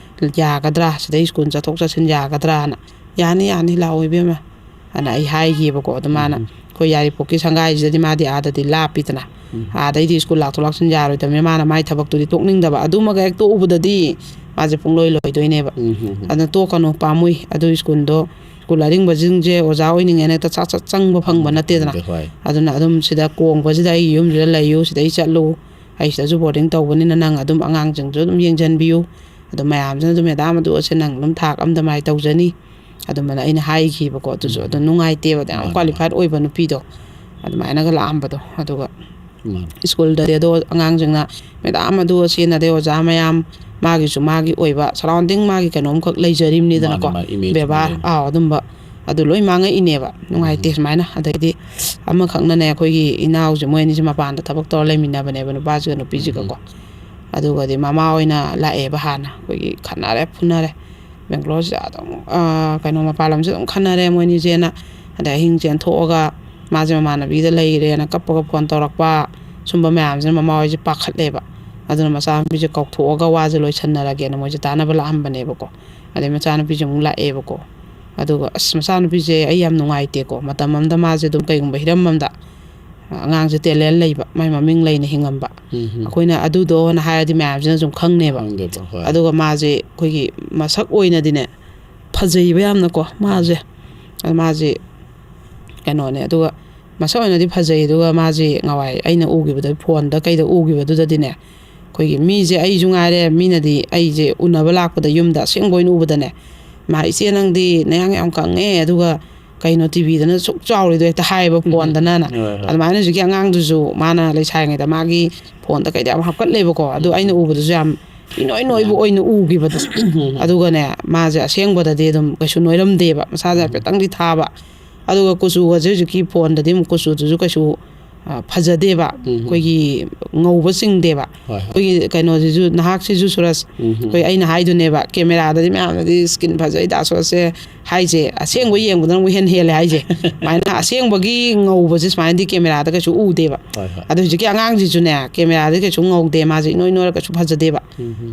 ꯌꯥꯒꯗ꯭ꯔꯥ ꯁꯤꯗꯩ ꯁ꯭ꯀꯨꯜ ꯆꯠꯊꯣꯛ ꯆꯠꯁꯤꯟ ꯌꯥꯒꯗ꯭ꯔꯥꯅ ꯌꯥꯅꯤ ꯂꯥꯛꯑꯣ ꯏꯕꯦꯝꯃ ꯑꯅ ꯑꯩ ꯍꯥꯏꯈꯤꯕꯀꯣ ꯑꯗꯨ ꯃꯥꯅ ꯑꯩꯈꯣꯏ ꯌꯥꯏꯔꯤꯄꯣꯛꯀꯤ ꯁꯪꯒꯥꯏꯁꯤꯗꯗꯤ ꯃꯥꯗꯤ ꯑꯥꯗꯗꯤ ꯂꯥꯞꯄꯤꯗꯅ ꯑꯥꯗꯩꯗꯤ ꯁ꯭ꯀꯨꯜ ꯂꯥꯛꯊꯣꯛ ꯂꯥꯛꯁꯤꯟ ꯌꯥꯔꯣꯏꯗꯕꯅꯤꯅ ꯃꯥꯅ ꯃꯥꯏ ꯊꯕꯛꯇꯨꯗꯤ ꯇꯣꯛꯅꯤꯡꯗꯕ ꯑꯗꯨꯃꯒ ꯍꯦꯛ ꯇꯣꯛꯎꯕꯗꯗꯤ ꯃꯥꯁꯦ ꯄꯨꯡꯂꯣꯏ ꯂꯣꯏꯗꯣꯏꯅꯦꯕ ꯑꯗꯨꯅ ꯇꯣꯛꯀꯅꯨ ꯄꯥꯝꯃꯨꯏ ꯑꯗꯨ ꯁ꯭ꯀꯨꯜ ꯑꯔꯤꯡꯕꯁꯤꯡꯁꯦ ꯑꯣꯖꯥ ꯑꯣꯏꯅꯤꯡꯉꯦꯅ ꯍꯦꯛꯇ ꯆꯪꯕ ꯐꯪꯕ ꯅꯠꯇꯦꯗꯅ ꯑꯗꯨꯅ ꯑꯗꯨꯝ ꯁꯤꯗ ꯀꯣꯡꯕꯁꯤꯗ ꯑꯩꯒꯤ ꯌꯨꯝꯁꯤꯗ ꯂꯩꯌꯨ ꯁꯤꯗꯩ ꯆꯠꯂꯨ ꯑꯩ ꯁꯤꯗꯁꯨ ꯕꯣꯔꯗꯤꯡ ꯇꯧꯕꯅꯤꯅ ꯅꯪ ꯑꯗꯨꯝ ꯑꯉꯥꯡꯁꯤꯡꯁꯨ ꯑꯗꯨꯝ ꯌꯦꯡꯁꯤꯟꯕꯤꯌꯨ ꯑꯗꯨ ꯃꯌꯥꯝꯁꯤꯅ ꯑꯗꯨꯝ ꯃꯦꯗꯥꯝ ꯑꯗꯨ ꯑꯁꯦ ꯅꯪ ꯑꯗꯨꯝ ꯊꯥꯛ ꯑꯝꯗ ꯃꯥꯏ ꯇꯧꯖꯅꯤ ꯑꯗꯨꯃꯥꯏꯅ ꯑꯩꯅ ꯍꯥꯏꯈꯤꯕꯀꯣ ꯑꯗꯨꯁꯨ ꯑꯗꯨ ꯅꯨꯡꯉꯥꯏꯇꯦꯕ ꯌꯥꯝ ꯀ꯭ꯋꯥꯂꯤꯐꯥꯏꯠ ꯑꯣꯏꯕ ꯅꯨꯄꯤꯗꯣ ꯑꯗꯨꯃꯥꯏꯅꯒ ꯂꯥꯛꯑꯝꯕꯗꯣ ꯑꯗꯨꯒ ꯁ꯭ꯀꯨꯜꯗꯗꯤ ꯑꯗꯣ ꯑꯉꯥꯡꯁꯤꯡꯅ ꯃꯦꯗꯥꯝ ꯑꯗꯨ ꯑꯁꯤꯅꯗꯤ ꯑꯣꯖꯥ ꯃꯌꯥꯝ ꯃꯥꯒꯤꯁꯨ ꯃꯥꯒꯤ ꯑꯣꯏꯕ ꯁꯔꯥꯎꯟꯗꯤꯡ ꯃꯥꯒꯤ ꯀꯩꯅꯣꯝꯈꯛ ꯂꯩꯖꯔꯤꯕꯅꯤꯗꯅꯀꯣ ꯕꯦꯕꯥꯔ ꯑꯗꯨꯝꯕ ꯑꯗꯨ ꯂꯣꯏ ꯃꯥꯡꯉꯛꯏꯅꯦꯕ ꯅꯨꯡꯉꯥꯏꯇꯦ ꯁꯨꯃꯥꯏꯅ ꯑꯗꯩꯗꯤ ꯑꯃꯈꯛꯅꯅꯦ ꯑꯩꯈꯣꯏꯒꯤ ꯏꯅꯥꯎꯁꯦ ꯃꯣꯏ ꯑꯅꯤꯁꯦ ꯃꯄꯥꯟꯗ ꯊꯕꯛ ꯇꯧꯔ ꯂꯩꯃꯤꯟꯅꯕꯅꯦꯕ ꯅꯨꯄꯥꯁꯤꯒ ꯅꯨꯄꯤꯁꯤꯒꯀꯣ ꯑꯗꯨꯒꯗꯤ ꯃꯃꯥ ꯑꯣꯏꯅ ꯂꯥꯛꯑꯦꯕ ꯍꯥꯟꯅ ꯑꯩꯈꯣꯏꯒꯤ ꯈꯠꯅꯔꯦ ꯐꯨꯅꯔꯦ ꯕꯦꯡꯒ꯭ꯂꯣꯔꯁꯤꯗ ꯑꯗꯨꯝ ꯀꯩꯅꯣ ꯃꯄꯥꯟ ꯂꯝꯁꯦ ꯑꯗꯨꯝ ꯈꯠꯅꯔꯦ ꯃꯣꯏꯅꯤꯁꯦꯅ ꯑꯗꯩ ꯑꯍꯤꯡ ꯆꯦꯟꯊꯣꯛꯑꯒ ꯃꯥꯁꯦ ꯃꯃꯥꯟꯅꯕꯤꯗ ꯂꯩꯔꯦꯅ ꯀꯞꯄꯒ ꯐꯣꯟ ꯇꯧꯔꯛꯄ ꯁꯨꯝꯕ ꯃꯌꯥꯝꯁꯤꯅ ꯃꯃꯥ ꯍꯣꯏꯁꯦ ꯄꯥꯈꯠꯂꯦꯕ ꯑꯗꯨꯅ ꯃꯆꯥꯅꯨꯄꯤꯁꯦ ꯀꯧꯊꯣꯛꯑꯒ ꯋꯥꯁꯦ ꯂꯣꯏꯁꯟꯅꯔꯒꯦꯅ ꯃꯣꯏꯁꯦ ꯇꯥꯟꯅꯕ ꯂꯥꯛꯑꯝꯕꯅꯦꯕꯀꯣ ꯑꯗꯩ ꯃꯆꯥꯅꯨꯄꯤꯁꯦ ꯑꯃꯨꯛ ꯂꯥꯛꯑꯦꯕꯀꯣ ꯑꯗꯨꯒ ꯃꯆꯥꯅꯨꯄꯤꯁꯦ ꯑꯩ ꯌꯥꯝ ꯅꯨꯡꯉꯥꯏꯇꯦꯀꯣ ꯃꯇꯝ ꯑꯃꯗ ꯃꯥꯁꯦ ꯑꯗꯨꯝ ꯀꯩꯒꯨꯝꯕ ꯍꯤꯔꯝ ꯑꯃꯗ ꯑꯉꯥꯡꯁꯦ ꯇꯦꯂꯦꯟ ꯂꯩꯕ ꯃꯥꯏ ꯃꯃꯤꯡ ꯂꯩꯅ ꯍꯤꯡꯉꯝꯕ ꯑꯩꯈꯣꯏꯅ ꯑꯗꯨꯗꯣꯅ ꯍꯥꯏꯔꯗꯤ ꯃꯌꯥꯝꯁꯤꯅ ꯁꯨꯝ ꯈꯪꯅꯦꯕ ꯑꯗꯨꯒ ꯃꯥꯁꯦ ꯑꯩꯈꯣꯏꯒꯤ ꯃꯁꯛ ꯑꯣꯏꯅꯗꯤꯅꯦ ꯐꯖꯩꯕ ꯌꯥꯝꯅꯀꯣ ꯃꯥꯁꯦ ꯃꯥꯁꯦ ꯀꯩꯅꯣꯅꯦ ꯑꯗꯨꯒ ꯃꯁꯛ ꯑꯣꯏꯅꯗꯤ ꯐꯖꯩ ꯑꯗꯨꯒ ꯃꯥꯁꯦ ꯉꯋꯥꯏ ꯑꯩꯅ ꯎꯈꯤꯕꯗ ꯐꯣꯟꯗ ꯀꯩꯗ ꯎꯈꯤꯕꯗꯨꯗꯗꯤꯅꯦ ꯑꯩꯈꯣꯏꯒꯤ ꯃꯤꯁꯦ ꯑꯩꯁꯨ ꯉꯥꯏꯔꯦ ꯃꯤꯅꯗꯤ ꯑꯩꯁꯦ ꯎꯅꯕ ꯂꯥꯛꯄꯗ ꯌꯨꯝꯗ ꯑꯁꯦꯡꯕ ꯑꯣꯏꯅ ꯎꯕꯗꯅꯦ ꯃꯥ ꯏꯆꯦ ꯅꯪꯗꯤ ꯅꯌꯥꯡ ꯌꯥꯝ ꯀꯪꯉꯦ ꯑꯗꯨꯒ ꯀꯩꯅꯣ ꯇꯤꯚꯤꯗꯅ ꯁꯨꯛ ꯆꯥꯎꯔꯤꯗꯣ ꯍꯦꯛꯇ ꯍꯥꯏꯌꯦꯕ ꯐꯣꯟꯗꯅ ꯑꯗꯨꯃꯥꯏꯅ ꯍꯧꯖꯤꯛꯀꯤ ꯑꯉꯥꯡꯗꯨꯁꯨ ꯃꯥꯅ ꯂꯩꯁꯥꯔꯤꯉꯩꯗ ꯃꯥꯒꯤ ꯐꯣꯟꯗ ꯀꯩꯗ ꯌꯥꯝ ꯍꯥꯞꯀꯠꯂꯦꯕꯀꯣ ꯑꯗꯨ ꯑꯩꯅ ꯎꯕꯗꯁꯨ ꯌꯥꯝ ꯏꯅꯣꯏ ꯅꯣꯏꯕ ꯑꯣꯏꯅ ꯎꯈꯤꯕꯗꯣ ꯑꯗꯨꯒꯅꯦ ꯃꯥꯁꯦ ꯑꯁꯦꯡꯕꯗꯗꯤ ꯑꯗꯨꯝ ꯀꯩꯁꯨ ꯅꯣꯏꯔꯝꯗꯦꯕ ꯃꯁꯥꯁꯦ ꯍꯥꯏꯐꯦꯠꯇꯪꯗꯤ ꯊꯥꯕ ꯑꯗꯨꯒ ꯀꯨꯆꯨꯒꯁꯦ ꯍꯧꯖꯤꯛꯀꯤ ꯐꯣꯟꯗꯗꯤ ꯑꯃꯨꯛ ꯀꯨꯆꯨꯗꯨꯁꯨ ꯀꯩꯁꯨ ꯐꯖꯗꯦꯕ ꯑꯩꯈꯣꯏꯒꯤ ꯉꯧꯕ ꯆꯤꯡꯗꯦꯕ ꯑꯩꯈꯣꯏꯒꯤ ꯀꯩꯅꯣꯁꯤꯁꯨ ꯅꯍꯥꯛꯁꯤꯁꯨ ꯁꯨꯔꯁ ꯑꯩꯈꯣꯏ ꯑꯩꯅ ꯍꯥꯏꯗꯨꯅꯦꯕ ꯀꯦꯃꯦꯔꯥꯗꯗꯤ ꯃꯌꯥꯝꯅꯗꯤ ꯁ꯭ꯀꯤꯟ ꯐꯖꯩ ꯗꯥꯁꯣꯔꯁꯦ ꯍꯥꯏꯁꯦ ꯑꯁꯦꯡꯕ ꯌꯦꯡꯕꯗꯅ ꯑꯃꯨꯛ ꯍꯦꯜꯂꯦ ꯍꯥꯏꯁꯦ ꯁꯨꯃꯥꯏꯅ ꯑꯁꯦꯡꯕꯒꯤ ꯉꯧꯕꯁꯦ ꯁꯨꯃꯥꯏꯅꯗꯤ ꯀꯦꯃꯦꯔꯥꯗ ꯀꯩꯁꯨ ꯎꯗꯦꯕ ꯑꯗꯣ ꯍꯧꯖꯤꯛꯀꯤ ꯑꯉꯥꯡꯁꯤꯁꯨꯅꯦ ꯀꯦꯃꯦꯔꯥꯗꯤ ꯀꯩꯁꯨ ꯉꯧꯗꯦ ꯃꯥꯁꯦ ꯏꯅꯣꯏ ꯅꯣꯏꯔ ꯀꯩꯁꯨ ꯐꯖꯗꯦꯕ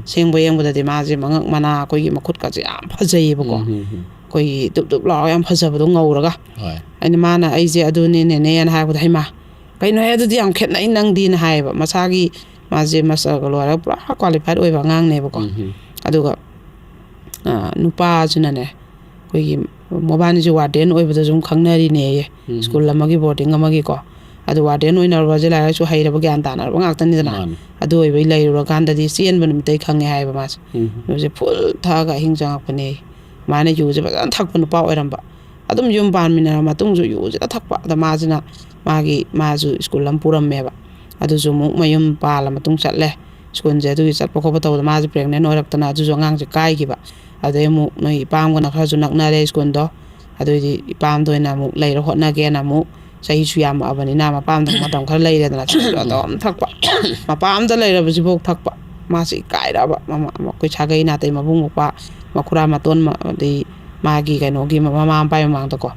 ꯑꯁꯦꯡꯕ ꯌꯦꯡꯕꯗꯗꯤ ꯃꯥꯁꯦ ꯃꯉꯛ ꯃꯅꯥ ꯑꯩꯈꯣꯏꯒꯤ ꯃꯈꯨꯠꯀꯁꯦ ꯌꯥꯝ ꯐꯖꯩꯌꯦꯕꯀꯣ ꯑꯩꯈꯣꯏꯒꯤ ꯗꯨꯞ ꯗꯨꯞ ꯂꯥꯎꯔꯒ ꯌꯥꯝ ꯐꯖꯕꯗꯣ ꯉꯧꯔꯒ ꯑꯩꯅ ꯃꯥꯅ ꯑꯩꯁꯦ ꯑꯗꯨꯅꯤꯅꯦꯅꯦꯅ ꯍꯥꯏꯕꯗ ꯍꯩꯃꯥ ꯀꯩꯅꯣ ꯑꯗꯨꯗꯤ ꯌꯥꯝ ꯈꯦꯠꯅꯩ ꯅꯪꯗꯤꯅ ꯍꯥꯏꯌꯦꯕ ꯃꯁꯥꯒꯤ ꯃꯥꯁꯦ ꯃꯥꯁꯇꯔꯒ ꯂꯣꯏꯔꯒ ꯄꯨꯔꯥ ꯀ꯭ꯋꯥꯂꯤꯐꯥꯏꯠ ꯑꯣꯏꯕ ꯑꯉꯥꯡꯅꯦꯕꯀꯣ ꯑꯗꯨꯒ ꯅꯨꯄꯥꯁꯤꯅꯅꯦ ꯑꯩꯈꯣꯏꯒꯤ ꯃꯣꯕꯥꯏꯜꯁꯦ ꯋꯥꯔꯗꯦꯟ ꯑꯣꯏꯕꯗ ꯁꯨꯝ ꯈꯪꯅꯔꯤꯅꯦꯌꯦ ꯁ꯭ꯀꯨꯜ ꯑꯃꯒꯤ ꯕꯣꯔꯗꯤꯡ ꯑꯃꯒꯤꯀꯣ ꯑꯗꯨ ꯋꯥꯔꯗꯦꯟ ꯑꯣꯏꯅꯔꯕꯁꯦ ꯂꯥꯏꯔꯤꯛ ꯂꯥꯏꯁꯨ ꯍꯩꯔꯕ ꯒ꯭ꯌꯥꯟ ꯇꯥꯅꯔꯕ ꯉꯥꯛꯇꯅꯤꯗꯅ ꯑꯗꯨ ꯑꯣꯏꯕꯩ ꯂꯩꯔꯨꯔꯀꯥꯟꯗꯗꯤ ꯆꯦꯟꯕ ꯅꯨꯃꯤꯠꯇꯩ ꯈꯪꯉꯦ ꯍꯥꯏꯌꯦꯕ ꯃꯥꯁꯦ ꯌꯨꯁꯦ ꯐꯨꯜ ꯊꯛꯑꯒ ꯑꯍꯤꯡ ꯆꯪꯉꯛꯄꯅꯦ ꯑꯗꯨꯃꯥꯏꯅ ꯌꯨꯁꯦ ꯐꯖꯅ ꯊꯛꯄ ꯅꯨꯄꯥ ꯑꯣꯏꯔꯝꯕ ꯑꯗꯨꯝ ꯌꯨꯝ ꯄꯥꯟꯃꯤꯟꯅꯔ ꯃꯇꯨꯡꯁꯨ ꯌꯨꯁꯤꯗ ꯊꯛꯄ ꯑꯗ ꯃꯥꯁꯤꯅ ꯃꯥꯁꯨ ꯁ꯭ꯀꯨꯜ ꯑꯃ ꯄꯨꯔꯝꯃꯦꯕ ꯑꯗꯨꯁꯨ ꯑꯃꯨꯛ ꯃꯌꯨꯝ ꯄꯥꯜꯂ ꯃꯇꯨꯡ ꯆꯠꯂꯦ ꯁ꯭ꯀꯨꯜꯁꯦ ꯑꯗꯨꯒꯤ ꯆꯠꯄ ꯈꯣꯠꯄ ꯇꯧꯕꯗ ꯃꯥꯁꯦ ꯄ꯭ꯔꯦꯒꯅꯦꯟ ꯑꯣꯏꯔꯛꯇꯅ ꯑꯗꯨꯁꯨ ꯑꯉꯥꯡꯁꯦ ꯀꯥꯏꯈꯤꯕ ꯑꯗꯩ ꯑꯃꯨꯛ ꯅꯣꯏ ꯏꯄꯥꯝꯒꯅ ꯈꯔꯁꯨ ꯅꯛꯅꯔꯦ ꯁ꯭ꯀꯨꯜꯗꯣ ꯑꯗꯨꯏꯗꯤ ꯏꯄꯥꯝꯗ ꯑꯣꯏꯅ ꯑꯃꯨꯛ ꯂꯩꯔ ꯍꯣꯠꯅꯒꯦꯅ ꯑꯃꯨꯛ ꯆꯍꯤꯁꯨ ꯌꯥꯝꯃꯛꯑꯕꯅꯤꯅ ꯃꯄꯥꯝꯗ ꯃꯇꯝ ꯈꯔ ꯂꯩꯔꯦꯗꯅ ꯑꯗꯨꯝ ꯊꯛꯄ ꯃꯄꯥꯝꯗ ꯂꯩꯔꯕꯁꯤꯐꯥꯎ ꯊꯛꯄ ꯃꯥꯁꯤ ꯏꯀꯥꯏꯔꯛꯑꯕ ꯑꯩꯈꯣꯏ ꯁꯥꯒꯩ ꯅꯥꯇꯩ ꯃꯕꯨꯡ ꯃꯧꯄ꯭ꯋꯥ ꯃꯈꯨꯔꯥ ꯃꯇꯣꯟ ꯑꯗꯩ ꯃꯥꯒꯤ ꯀꯩꯅꯣꯒꯤ ꯃꯃꯥ ꯃꯄꯥꯒꯤ ꯃꯃꯥꯡꯗꯀꯣ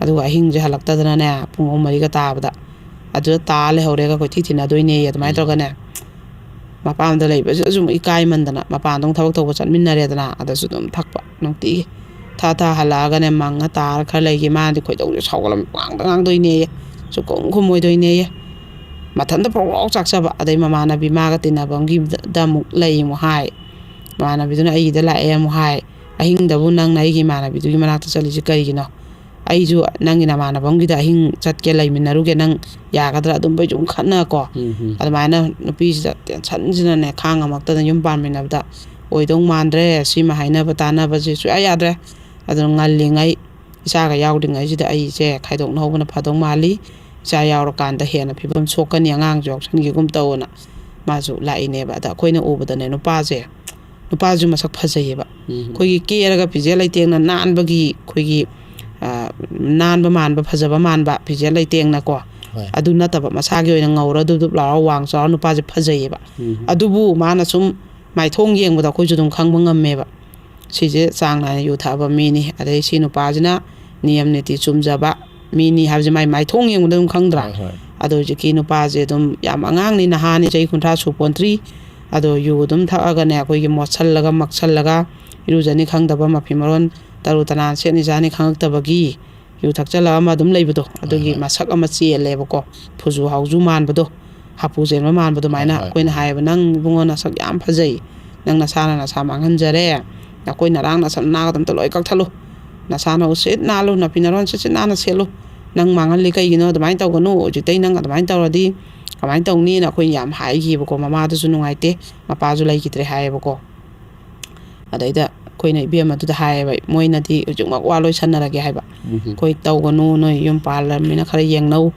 ꯑꯗꯨꯒ ꯑꯍꯤꯡꯁꯦ ꯍꯜꯂꯛꯇꯗꯅꯅꯦ ꯄꯨꯡ 3-4ꯒ ꯇꯥꯕꯗ ꯑꯗꯨꯗ ꯇꯥ ꯂꯩꯍꯧꯔꯦꯒ ꯑꯩꯈꯣꯏ ꯊꯤꯅꯗꯣꯏꯅꯦ ꯑꯗꯨꯃꯥꯏꯅ ꯇꯧꯔꯒꯅꯦ ꯃꯄꯥꯝꯗ ꯂꯩꯕꯁꯤꯗ ꯁꯨꯝ ꯏꯀꯥꯏꯃꯟꯗꯅ ꯃꯄꯥꯟꯗ ꯊꯕꯛ ꯇꯧꯕ ꯆꯠꯃꯤꯟꯅꯔꯦꯗꯅ ꯑꯗꯁꯨ ꯑꯗꯨꯝ ꯊꯛꯄ ꯅꯨꯡꯇꯤꯒꯤ ꯊꯥ ꯍꯜꯂꯛꯑꯒꯅꯦ ꯃꯪꯉ ꯇꯥꯔ ꯈꯔ ꯂꯩꯒꯦ ꯃꯥꯅꯗꯤ ꯈꯣꯏꯗꯧꯁꯦ ꯁꯥꯎꯒꯠꯂꯝꯃꯤ ꯉꯥꯡꯗꯣꯏꯅꯦꯌꯦ ꯁꯨꯛꯈꯨꯝ ꯈꯨꯝꯃꯣꯏꯗꯣꯏꯅꯦꯌꯦ ꯃꯊꯟꯇ ꯄ꯭ꯔꯣꯛ ꯆꯥꯛꯆꯕ ꯑꯗꯩ ꯃꯃꯥꯟꯅꯕꯤ ꯃꯥꯒ ꯇꯤꯟꯅꯕꯒꯤꯗ ꯑꯃꯨꯛ ꯂꯩ ꯑꯃꯨꯛ ꯍꯥꯏ ꯃꯃꯥꯟꯅꯕꯤꯗꯨꯅ ꯑꯩꯒꯤꯗ ꯂꯥꯛꯑꯦ ꯑꯃꯨꯛ ꯍꯥꯏ ꯑꯍꯤꯡꯗꯕꯨ ꯅꯪꯅ ꯑꯩꯒꯤ ꯏꯃꯥꯟꯅꯕꯤꯗꯨꯒꯤ ꯃꯅꯥꯛꯇ ꯆꯠꯂꯤꯁꯤ ꯀꯔꯤꯒꯤꯅꯣ ꯑꯩꯁꯨ ꯅꯪꯒꯤ ꯅꯃꯥꯟꯅꯕꯝꯒꯤꯗ ꯑꯍꯤꯡ ꯆꯠꯀꯦ ꯂꯩꯃꯤꯟꯅꯔꯨꯒꯦ ꯅꯪ ꯌꯥꯒꯗ꯭ꯔꯥ ꯑꯗꯨꯝꯕꯩ ꯁꯨꯝ ꯈꯠꯅꯀꯣ ꯑꯗꯨꯃꯥꯏꯅ ꯅꯨꯄꯤꯁꯤꯗ ꯇꯦꯟꯁꯟꯁꯤꯅꯅꯦ ꯈꯥꯡꯉꯝꯃꯛꯇꯅ ꯌꯨꯝ ꯄꯥꯟꯃꯤꯟꯅꯕꯗ ꯑꯣꯏꯗꯧ ꯃꯥꯟꯗ꯭ꯔꯦ ꯁꯤꯃ ꯍꯥꯏꯅꯕ ꯇꯥꯟꯅꯕꯁꯦ ꯁꯨꯡꯌꯥ ꯌꯥꯗ꯭ꯔꯦ ꯑꯗꯨꯅ ꯉꯜꯂꯤꯉꯩ ꯏꯆꯥꯒ ꯌꯥꯎꯗ꯭ꯔꯤꯉꯩꯁꯤꯗ ꯑꯩꯁꯦ ꯈꯥꯏꯗꯣꯛꯅꯍꯧꯕꯅ ꯐꯗꯧ ꯃꯥꯜꯂꯤ ꯏꯆꯥ ꯌꯥꯎꯔꯀꯥꯟꯗ ꯍꯦꯟꯅ ꯐꯤꯕꯝ ꯁꯣꯛꯀꯅꯤ ꯑꯉꯥꯡꯁꯨ ꯌꯥꯎꯁꯟꯈꯤꯒꯨꯝ ꯇꯧꯅ ꯃꯥꯁꯨ ꯂꯥꯛꯏꯅꯦꯕ ꯑꯗ ꯑꯩꯈꯣꯏꯅ ꯎꯕꯗꯅꯦ ꯅꯨꯄꯥꯁꯨ ꯃꯁꯛ ꯐꯖꯩꯌꯦꯕ ꯑꯩꯈꯣꯏꯒꯤ ꯀꯦꯔꯒ ꯐꯤꯖꯦꯠ ꯂꯩꯇꯦꯡꯅ ꯅꯥꯟꯕꯒꯤ ꯑꯩꯈꯣꯏꯒꯤ ꯅꯥꯟꯕ ꯃꯥꯟꯕ ꯐꯖꯕ ꯃꯥꯟꯕ ꯐꯤꯖꯦꯠ ꯂꯩꯇꯦꯡꯅꯀꯣ ꯑꯗꯨ ꯅꯠꯇꯕ ꯃꯁꯥꯒꯤ ꯑꯣꯏꯅ ꯉꯧꯔ ꯗꯨꯞ ꯂꯥꯎꯔ ꯋꯥꯡ ꯆꯥꯎꯔ ꯅꯨꯄꯥꯁꯦ ꯐꯖꯩꯌꯦꯕ ꯑꯗꯨꯕꯨ ꯃꯥꯅ ꯁꯨꯝ ꯃꯥꯏꯊꯣꯡ ꯌꯦꯡꯕꯗ ꯑꯩꯈꯣꯏꯁꯨ ꯑꯗꯨم ꯈꯪꯕ ꯉꯝꯃꯦꯕ ꯁꯤꯁꯦ ꯆꯥꯡ ꯅꯥꯏꯅ ꯌꯨ ꯊꯛꯑꯕ ꯃꯤꯅꯤ ꯑꯗꯩ ꯁꯤ ꯅꯨꯄꯥꯁꯤꯅ ꯅꯤꯌꯝ ꯅꯤꯇꯤ ꯆꯨꯝꯖꯕ ꯃꯤꯅꯤ ꯍꯥꯏꯕꯁꯦ ꯃꯥꯏꯊꯣꯡ ꯌꯦꯡꯕꯗ ꯑꯗꯨꯝ ꯈꯪꯗ꯭ꯔꯥ ꯑꯗꯣ ꯍꯧꯖꯤꯛꯀꯤ ꯅꯨꯄꯥꯁꯦ ꯑꯗꯨꯝ ꯌꯥꯝ ꯑꯉꯥꯡꯅꯤ ꯅꯍꯥꯅꯤ ꯆꯍꯤ 30 ꯁꯨꯄꯣꯟꯇ꯭ꯔꯤ ꯑꯗꯣ ꯌꯨ ꯑꯗꯨꯝ ꯊꯛꯑꯒꯅꯦ ꯑꯩꯈꯣꯏꯒꯤ ꯃꯣꯠꯁꯜꯂꯒ ꯃꯛꯁꯜꯂꯒ ꯏꯔꯨꯖꯅꯤ ꯈꯪꯗꯕ ꯃꯐꯤ ꯃꯔꯣꯟ ꯇꯔꯨ ꯇꯅꯥꯟ ꯁꯦꯠꯅꯤ ꯆꯥꯅꯤ ꯈꯪꯉꯛꯇꯕꯒꯤ ꯌꯨ ꯊꯛꯆꯜꯂꯒ ꯑꯃ ꯑꯗꯨꯝ ꯂꯩꯕꯗꯣ ꯑꯗꯨꯒꯤ ꯃꯁꯛ ꯑꯃ ꯆꯦꯜꯂꯦꯕꯀꯣ ꯐꯨꯖꯨ ꯍꯥꯎꯖꯨ ꯃꯥꯟꯕꯗꯣ ꯍꯥꯄꯨ ꯆꯦꯟꯕ ꯃꯥꯟꯕꯗꯣ ꯑꯗꯨꯃꯥꯏꯅ ꯑꯩꯈꯣꯏꯅ ꯍꯥꯏꯌꯦꯕ ꯅꯪ ꯏꯕꯨꯡꯉꯣ ꯅꯁꯛ ꯌꯥꯝ ꯐꯖꯩ ꯅꯪ ꯅꯁꯥꯅ ꯅꯁꯥ ꯃꯥꯡꯍꯟꯖꯔꯦ ꯑꯩꯈꯣꯏ ꯅꯔꯥꯡ ꯅꯁꯝ ꯅꯥꯒꯗꯣ ꯑꯝꯇ ꯂꯣꯏ ꯀꯛꯊꯠꯂꯨ ꯅꯁꯥꯅ ꯎꯁꯤꯠ ꯅꯥꯜꯂꯨ ꯅꯐꯤ ꯅꯔꯣꯟ ꯁꯤꯠ ꯅꯥꯟꯅ ꯁꯦꯠꯂꯨ ꯅꯪ ꯃꯥꯡꯍꯜꯂꯤ ꯀꯩꯒꯤꯅꯣ ꯑꯗꯨꯃꯥꯏꯅ ꯇꯧꯒꯅꯨ ꯍꯧꯖꯤꯛꯇꯩ ꯅꯪ ꯑꯗꯨꯃꯥꯏꯅ ꯇꯧꯔꯗꯤ ꯀꯃꯥꯏꯅ ꯇꯧꯅꯤꯅ ꯑꯩꯈꯣꯏ ꯌꯥꯝ ꯍꯥꯏꯈꯤꯕꯀꯣ ꯃꯃꯥꯗꯨꯁꯨ ꯅꯨꯡꯉꯥꯏꯇꯦ ꯃꯄꯥꯁꯨ ꯂꯩꯈꯤꯗ꯭ꯔꯦ ꯍꯥꯏꯌꯦꯕꯀꯣ ꯑꯗꯩꯗ ꯑꯩꯈꯣꯏꯅ ꯏꯕꯦꯝꯃꯗꯨꯗ ꯍꯥꯏꯌꯦꯕ ꯃꯣꯏꯅꯗꯤ ꯍꯧꯖꯤꯛꯃꯛ ꯋꯥ ꯂꯣꯏꯁꯟꯅꯔꯒꯦ ꯍꯥꯏꯕ ꯑꯩꯈꯣꯏ ꯇꯧꯒꯅꯨ ꯅꯣꯏ ꯌꯨꯝ ꯄꯥꯜꯂꯕꯅꯤꯅ ꯈꯔ ꯌꯦꯡꯅꯧ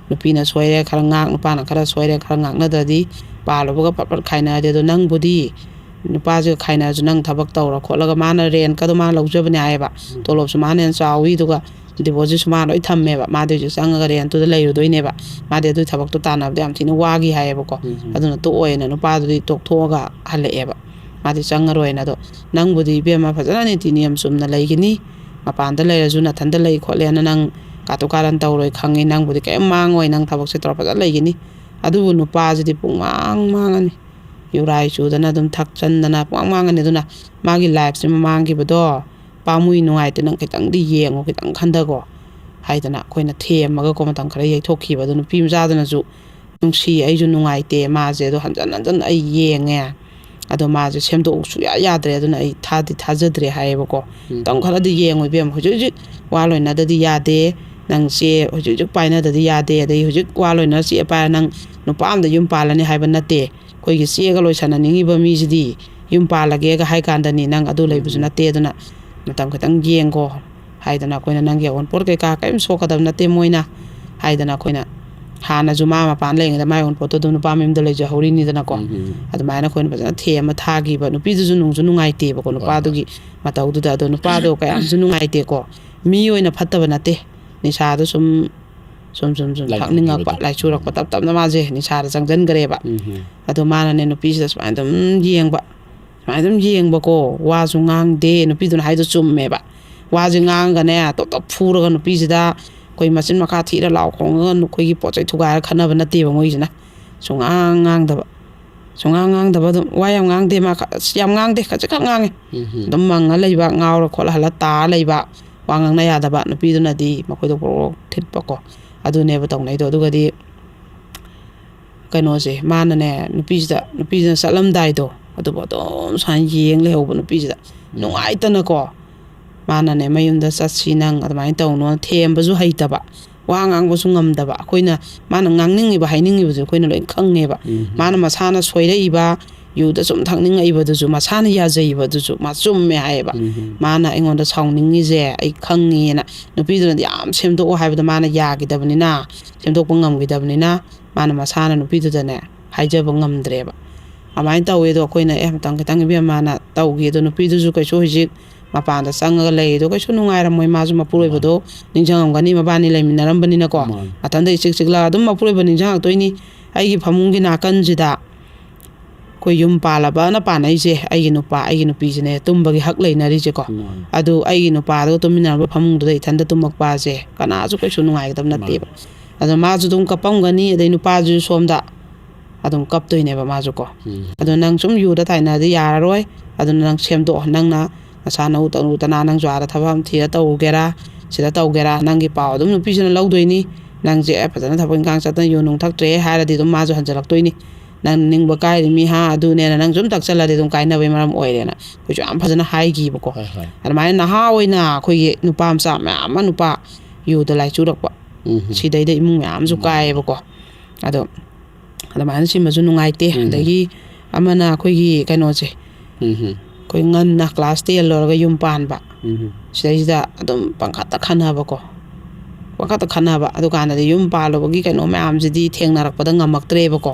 ꯅꯨꯄꯤꯅ ꯁꯣꯏꯔꯦ ꯈꯔ ꯉꯥꯛ ꯅꯨꯄꯥꯅ ꯈꯔ ꯁꯣꯏꯔꯦꯈꯔ ꯉꯥꯛꯅꯗ꯭ꯔꯗꯤ ꯄꯥꯜꯂꯨꯕꯒ ꯄꯠ ꯈꯥꯏꯅꯔꯗꯤ ꯑꯗꯣ ꯅꯪꯕꯨꯗꯤ ꯅꯨꯄꯥꯁꯤꯒ ꯈꯥꯏꯅꯔꯁꯨ ꯅꯪ ꯊꯕꯛ ꯇꯧꯔ ꯈꯣꯠꯂꯒ ꯃꯥꯅ ꯔꯦꯟꯀꯗꯣ ꯃꯥꯅ ꯂꯧꯖꯕꯅꯦ ꯍꯥꯏꯌꯦꯕ ꯇꯣꯂꯣꯞꯁꯨ ꯃꯥꯅ ꯍꯦꯟꯅ ꯆꯥꯎꯋꯤ ꯑꯗꯨꯒ ꯗꯤꯄꯣꯖꯤꯠꯁꯨ ꯃꯥꯅ ꯂꯣꯏ ꯊꯝꯃꯦꯕ ꯃꯥꯗꯤ ꯍꯧꯖꯤꯛ ꯆꯪꯉꯒ ꯔꯦꯟꯇꯨꯗ ꯂꯩꯔꯨꯗꯣꯏꯅꯦꯕ ꯃꯥꯗꯤ ꯑꯗꯨꯒꯤ ꯊꯕꯛꯇꯣ ꯇꯥꯟꯅꯕꯗ ꯌꯥꯝ ꯊꯤꯅ ꯋꯥꯈꯤ ꯍꯥꯏꯌꯦꯕꯀꯣ ꯑꯗꯨꯅ ꯇꯣꯛꯑꯣꯏꯅ ꯅꯨꯄꯥꯗꯨꯗꯤ ꯇꯣꯛꯊꯣꯛꯑꯒ ꯍꯜꯂꯛꯑꯦꯕ ꯃꯥꯗꯤ ꯆꯪꯉꯔꯣꯏꯅ ꯑꯗꯣ ꯅꯪꯕꯨꯗꯤ ꯏꯕꯦꯝꯃ ꯐꯖꯅ ꯅꯤꯇꯤ ꯅꯤꯌꯝ ꯆꯨꯝꯅ ꯂꯩꯒꯅꯤ ꯃꯄꯥꯟꯗ ꯂꯩꯔꯁꯨ ꯅꯊꯟꯗ ꯂꯩ ꯈꯣꯠꯂꯦꯅ ꯅꯪ ꯀꯥꯇꯨ ꯀꯥꯔꯟ ꯇꯧꯔꯣꯏ ꯈꯪꯉꯤ ꯅꯪꯕꯨꯗꯤ ꯀꯩꯝ ꯃꯥꯡꯉꯣꯏ ꯅꯪ ꯊꯕꯛꯁꯦ ꯇꯧꯔ ꯐꯖꯅ ꯂꯩꯒꯅꯤ ꯑꯗꯨꯕꯨ ꯅꯨꯄꯥꯁꯤꯗꯤ ꯃꯥꯡꯉꯅꯤ ꯌꯨꯔꯥꯏ ꯆꯨꯗꯅ ꯑꯗꯨꯝ ꯊꯛꯆꯟꯗꯅ ꯃꯥꯡꯉꯅꯤ ꯑꯗꯨꯅ ꯃꯥꯒꯤ ꯂꯥꯏꯐꯁꯤꯃ ꯃꯥꯡꯈꯤꯕꯗꯣ ꯄꯥꯝꯃꯨꯏ ꯅꯨꯡꯉꯥꯏꯇꯦ ꯅꯪ ꯈꯤꯇꯪꯗꯤ ꯌꯦꯡꯉꯣ ꯈꯤꯇꯪ ꯈꯟꯊꯀꯣ ꯍꯥꯏꯗꯅ ꯑꯩꯈꯣꯏꯅ ꯊꯦꯝꯃꯒꯀꯣ ꯃꯇꯝ ꯈꯔ ꯌꯩꯊꯣꯛꯈꯤꯕ ꯑꯗꯨ ꯅꯨꯄꯤ ꯃꯆꯥꯗꯨꯅꯁꯨ ꯅꯨꯡꯁꯤ ꯑꯩꯁꯨ ꯅꯨꯡꯉꯥꯏꯇꯦ ꯃꯥꯁꯦ ꯑꯗꯣ ꯍꯟꯖꯟ ꯑꯩ ꯌꯦꯡꯉꯦ ꯑꯗꯣ ꯃꯥꯁꯦ ꯁꯦꯝꯗꯣꯛꯎ ꯁꯨꯡꯌꯥ ꯌꯥꯗ꯭ꯔꯦ ꯑꯗꯨꯅ ꯑꯩ ꯊꯥꯖꯗ꯭ꯔꯦ ꯍꯥꯏꯌꯦꯕꯀꯣ ꯃꯇꯝ ꯈꯔꯗꯤ ꯌꯦꯡꯉꯣ ꯏꯕꯦꯝ ꯍꯧꯖꯤꯛ ꯋꯥ ꯂꯣꯏꯅꯗꯗꯤ ꯌꯥꯗꯦ ꯅꯪ ꯆꯦ ꯍꯧꯖꯤꯛ painadadi yade adai hujik waloina si pa nang nupa amda yum palani haiba nate koigi chega loisana ningi ba mi jidi yum palage ga hai kandani nang adu leibusu nate aduna matam khatang yengo haidana koina nang ya on por ke ka kaim so kadam nate moina haidana koina hana juma ma pan leng da mai on poto dum nupa mim da leja hori ni dana ko admaina koina bajana thema thagi ba nupi ju nung ju nungai te ba ko nupa du gi matau du da do nupa do ka am ju nungai te ko mi oina phatta ba nate ni sa do sum thakninga pa lai churak pa tap na ma je ni sa da jangjan gare ba ado mana ne nupi ju sma dum yeng ba sma dum yeng ba ko wa ju ngang de nupi du hai do chum me ba wa ji ngang ga ne to phura ga nupi ji da koi machin makha thi ra law khong koi gi pochai thuga khana ba na te ba ngoi jina sungang ngang da ba dum wa yam ngang de ma yam ngang de ka cha ngang dum mang lai ba ngaw ra khol hala ta lai ba wa ngang na ya da ba nupi du na di ma koi do pro thit pa ko adu ne ba tong nei do du ga di kaino je mana ne nupi da salam dai do adu ba dom san yeng le ho ba nupi da nungai ta na ko mana ne mayum da satsi nang admai taw no them ba ju haita ba wa ngang ba su ngam da ba koina mana ngangning ba haining ba ju koina loi khange ba mana masana soire iba yu da sum thangning ai ba du ju masana ya jai ba du ju ma sum me hai ba mana engon da chawning ni je ai khangi na nupi du na yam semdo o hai ba da mana ya gi da bani na semdo pa ngam gi da bani na mana masana nupi du da ne haija ba ngam dre ba amai taw e do koina tang bi mana taw gi do nupi du ju kai so hijik mapanda sangaga lei do kai sunu ngai ra moi ma ju mapuroi bodo ninjang gani mabani lei minaram bani na ko atanda chik la dum mapuroi bani jang toini ai gi phamung gi nakan jida ko yum pala ba na panai je ai gi nupa ai gi nupi je ne tumba gi hak lei na ri je ko adu ai gi nupa do tumina ba phamung do dei thanda tumak pa je kana ju kai sunu ngai dam na te ba adu ma ju dum kapam gani dei nupa ju somda adum kap toine ba ma ju ko adu nang sum yu da thaina di yara roi adu nang semdo nang na asana utana nang jwara thabam thira tawgera sida tawgera nangi paw dum nupi sina lawdoini nang je phajana thabang kang chatan yu nung thak tre haradi dum ma ju hanjalak toini nang ning ba kai mi ha adu ne nang zum tak chala de dum kai na we maram oirena ko ju am phajana hai gi ba ko admai na ha oina khoi nupa am sa ma ama nupa yu da lai churak ba si dai dai imung am ju kai ba ko ado admai si ma ju nungai te dagi amana khoi gi kaino je koi ngan na class te lor ga yum pan ba sida adum pangkhata khana ba ko wakata khana ba adu kana de yum pa lo gi kaino ma am ji di theng narak pa da ngamak tre ba ko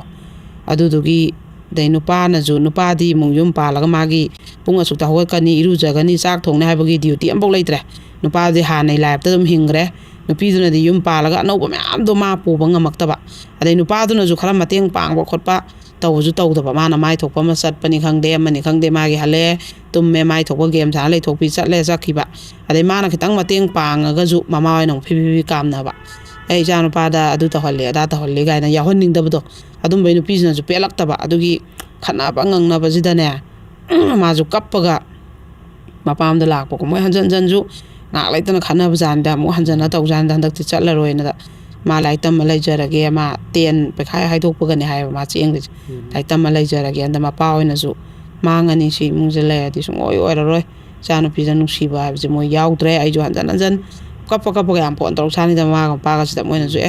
adu du gi dai nu pa na ju nu pa di mung yum pa la ga ma gi punga su ta ho ka ni iru ja ga ni chak thong ne ha ba gi duty am bok lai tre nu pa di ha nei life ta dum hingre nu pi du na di yum pa la ga no ba ma am do ma pu ba ngamak ta ba adai nu pa du na ju khara mateng pang ba khot pa tàu ju tàu da ba mana mai thok pa ma sat pani khang de mani khang de ma gi hale tum me mai thok pa game sa le thok pi sat le sak ki ba ade mana khitang mateng pang ga ju mama wai nong phi kam na ba ai janu pa da adu ta holle da ta holle ga na ya hon ning da bu adum bai nu pi na ju pelak ta ba adu gi khana ba ngang na ba ji da ne ma ju kap pa ga ma pam da lak pa ko moi han jan ju ngak lai ta na khana ba jan da mo han jan na taw jan da dak ti chat la roi na da ma lai tam lai jara ge ma ten pe khai hai thok pa ga ne hai ma cheng ri lai tam lai jara ge anda ma pa oi na ju ma ngani si mung je le di sung oi ra roi chanu pi jan nu si ba je mo yaw tre ai ju han jan kap pa am pon tor sani da ma ga pa ga si da mo na ju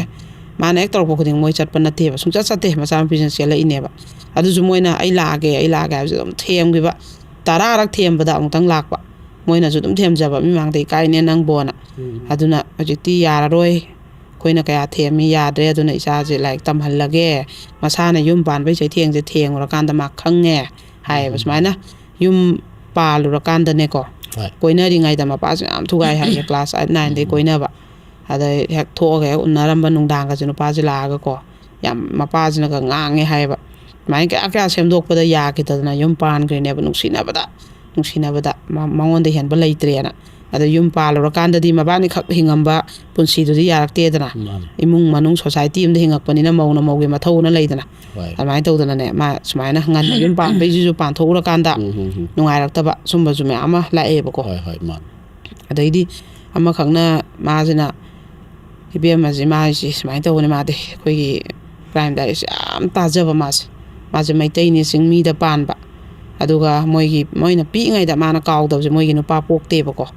ma na ek tor po khuding moi chat pa na te ba sung chat te ma chanu pi jan se la ine ba adu ju moi na ai la ge ju dum them gi ba tara rak them ba da mung tang lak ba moi na ju dum them ja ba mi mang dei kai ne nang bo na aduna ajiti yara roi koina kaya themi yadre aduna isa je like tam hallage masana yum ban bai chai theng je theng ra kan da ma khange hai bas mai na yum palu ra kan da ne ko koina ri ngai da ma pa am thugai hai class 9 de koina ba ada hek tho ge unaram ba nung dang ga junu pa je la ga ko yam ma pa jina ga ngange hai ba mai ka sem dok pa da ya ki da na yum pan gre ne ba nung sina ba da mangon de hen ba lai tre na ꯑꯗ ꯌꯨꯝ ꯄꯥꯜꯂꯨꯔꯀꯥꯟꯗꯗꯤ ꯃꯕꯥꯅꯤ ꯈꯛ ꯍꯤꯡꯉꯝꯕ ꯄꯨꯟꯁꯤꯗꯨꯗꯤ ꯌꯥꯔꯛꯇꯦꯗꯅ ꯏꯃꯨꯡ ꯃꯅꯨꯡ society ꯑꯃꯗ ꯍꯤꯡꯉꯛꯄꯅꯤꯅ ꯃꯧꯅ ꯃꯧꯒꯤ ꯃꯊꯧꯅ ꯂꯩꯗꯅ ꯑꯗꯨꯃꯥꯏꯅ ꯇꯧꯗꯅꯅꯦ ꯃꯥ ꯁꯨꯃꯥꯏꯅ ꯉꯟꯅ ꯌꯨꯝ ꯄꯥꯟꯕꯩꯁꯤꯁꯨ ꯄꯥꯟꯊꯣꯛꯎꯔꯀꯥꯟꯗ ꯅꯨꯡꯉꯥꯏꯔꯛꯇꯕ ꯁꯨꯝꯕꯁꯨ ꯃꯌꯥꯝ ꯑꯃ ꯂꯥꯛꯑꯦꯕꯀꯣ ꯑꯗꯩꯗꯤ ꯑꯃꯈꯛꯅ ꯃꯥꯁꯤꯅ ꯏꯕꯦꯝꯃꯁꯤ ꯃꯥꯁꯤ ꯁꯨꯃꯥꯏꯅ ꯇꯧꯕꯅꯤ ꯃꯥꯗꯤ ꯑꯩꯈꯣꯏꯒꯤ ꯀ꯭ꯔꯥꯏꯝ ꯗꯥꯏꯔꯤꯁꯦ ꯌꯥꯝ ꯇꯥꯖꯕ ꯃꯥꯁꯦ ꯃꯩꯇꯩꯅꯤ ꯆꯤꯡꯃꯤꯗ ꯄꯥꯟꯕ ꯑꯗꯨꯒ ꯃꯣꯏꯅ ꯄꯤꯛꯏꯉꯩꯗ ꯃꯥꯅ ꯀꯥꯎꯗꯕꯁꯦ ꯃꯣꯏꯒꯤ ꯅꯨꯄꯥ ꯄꯣꯛꯇꯦꯕꯀꯣ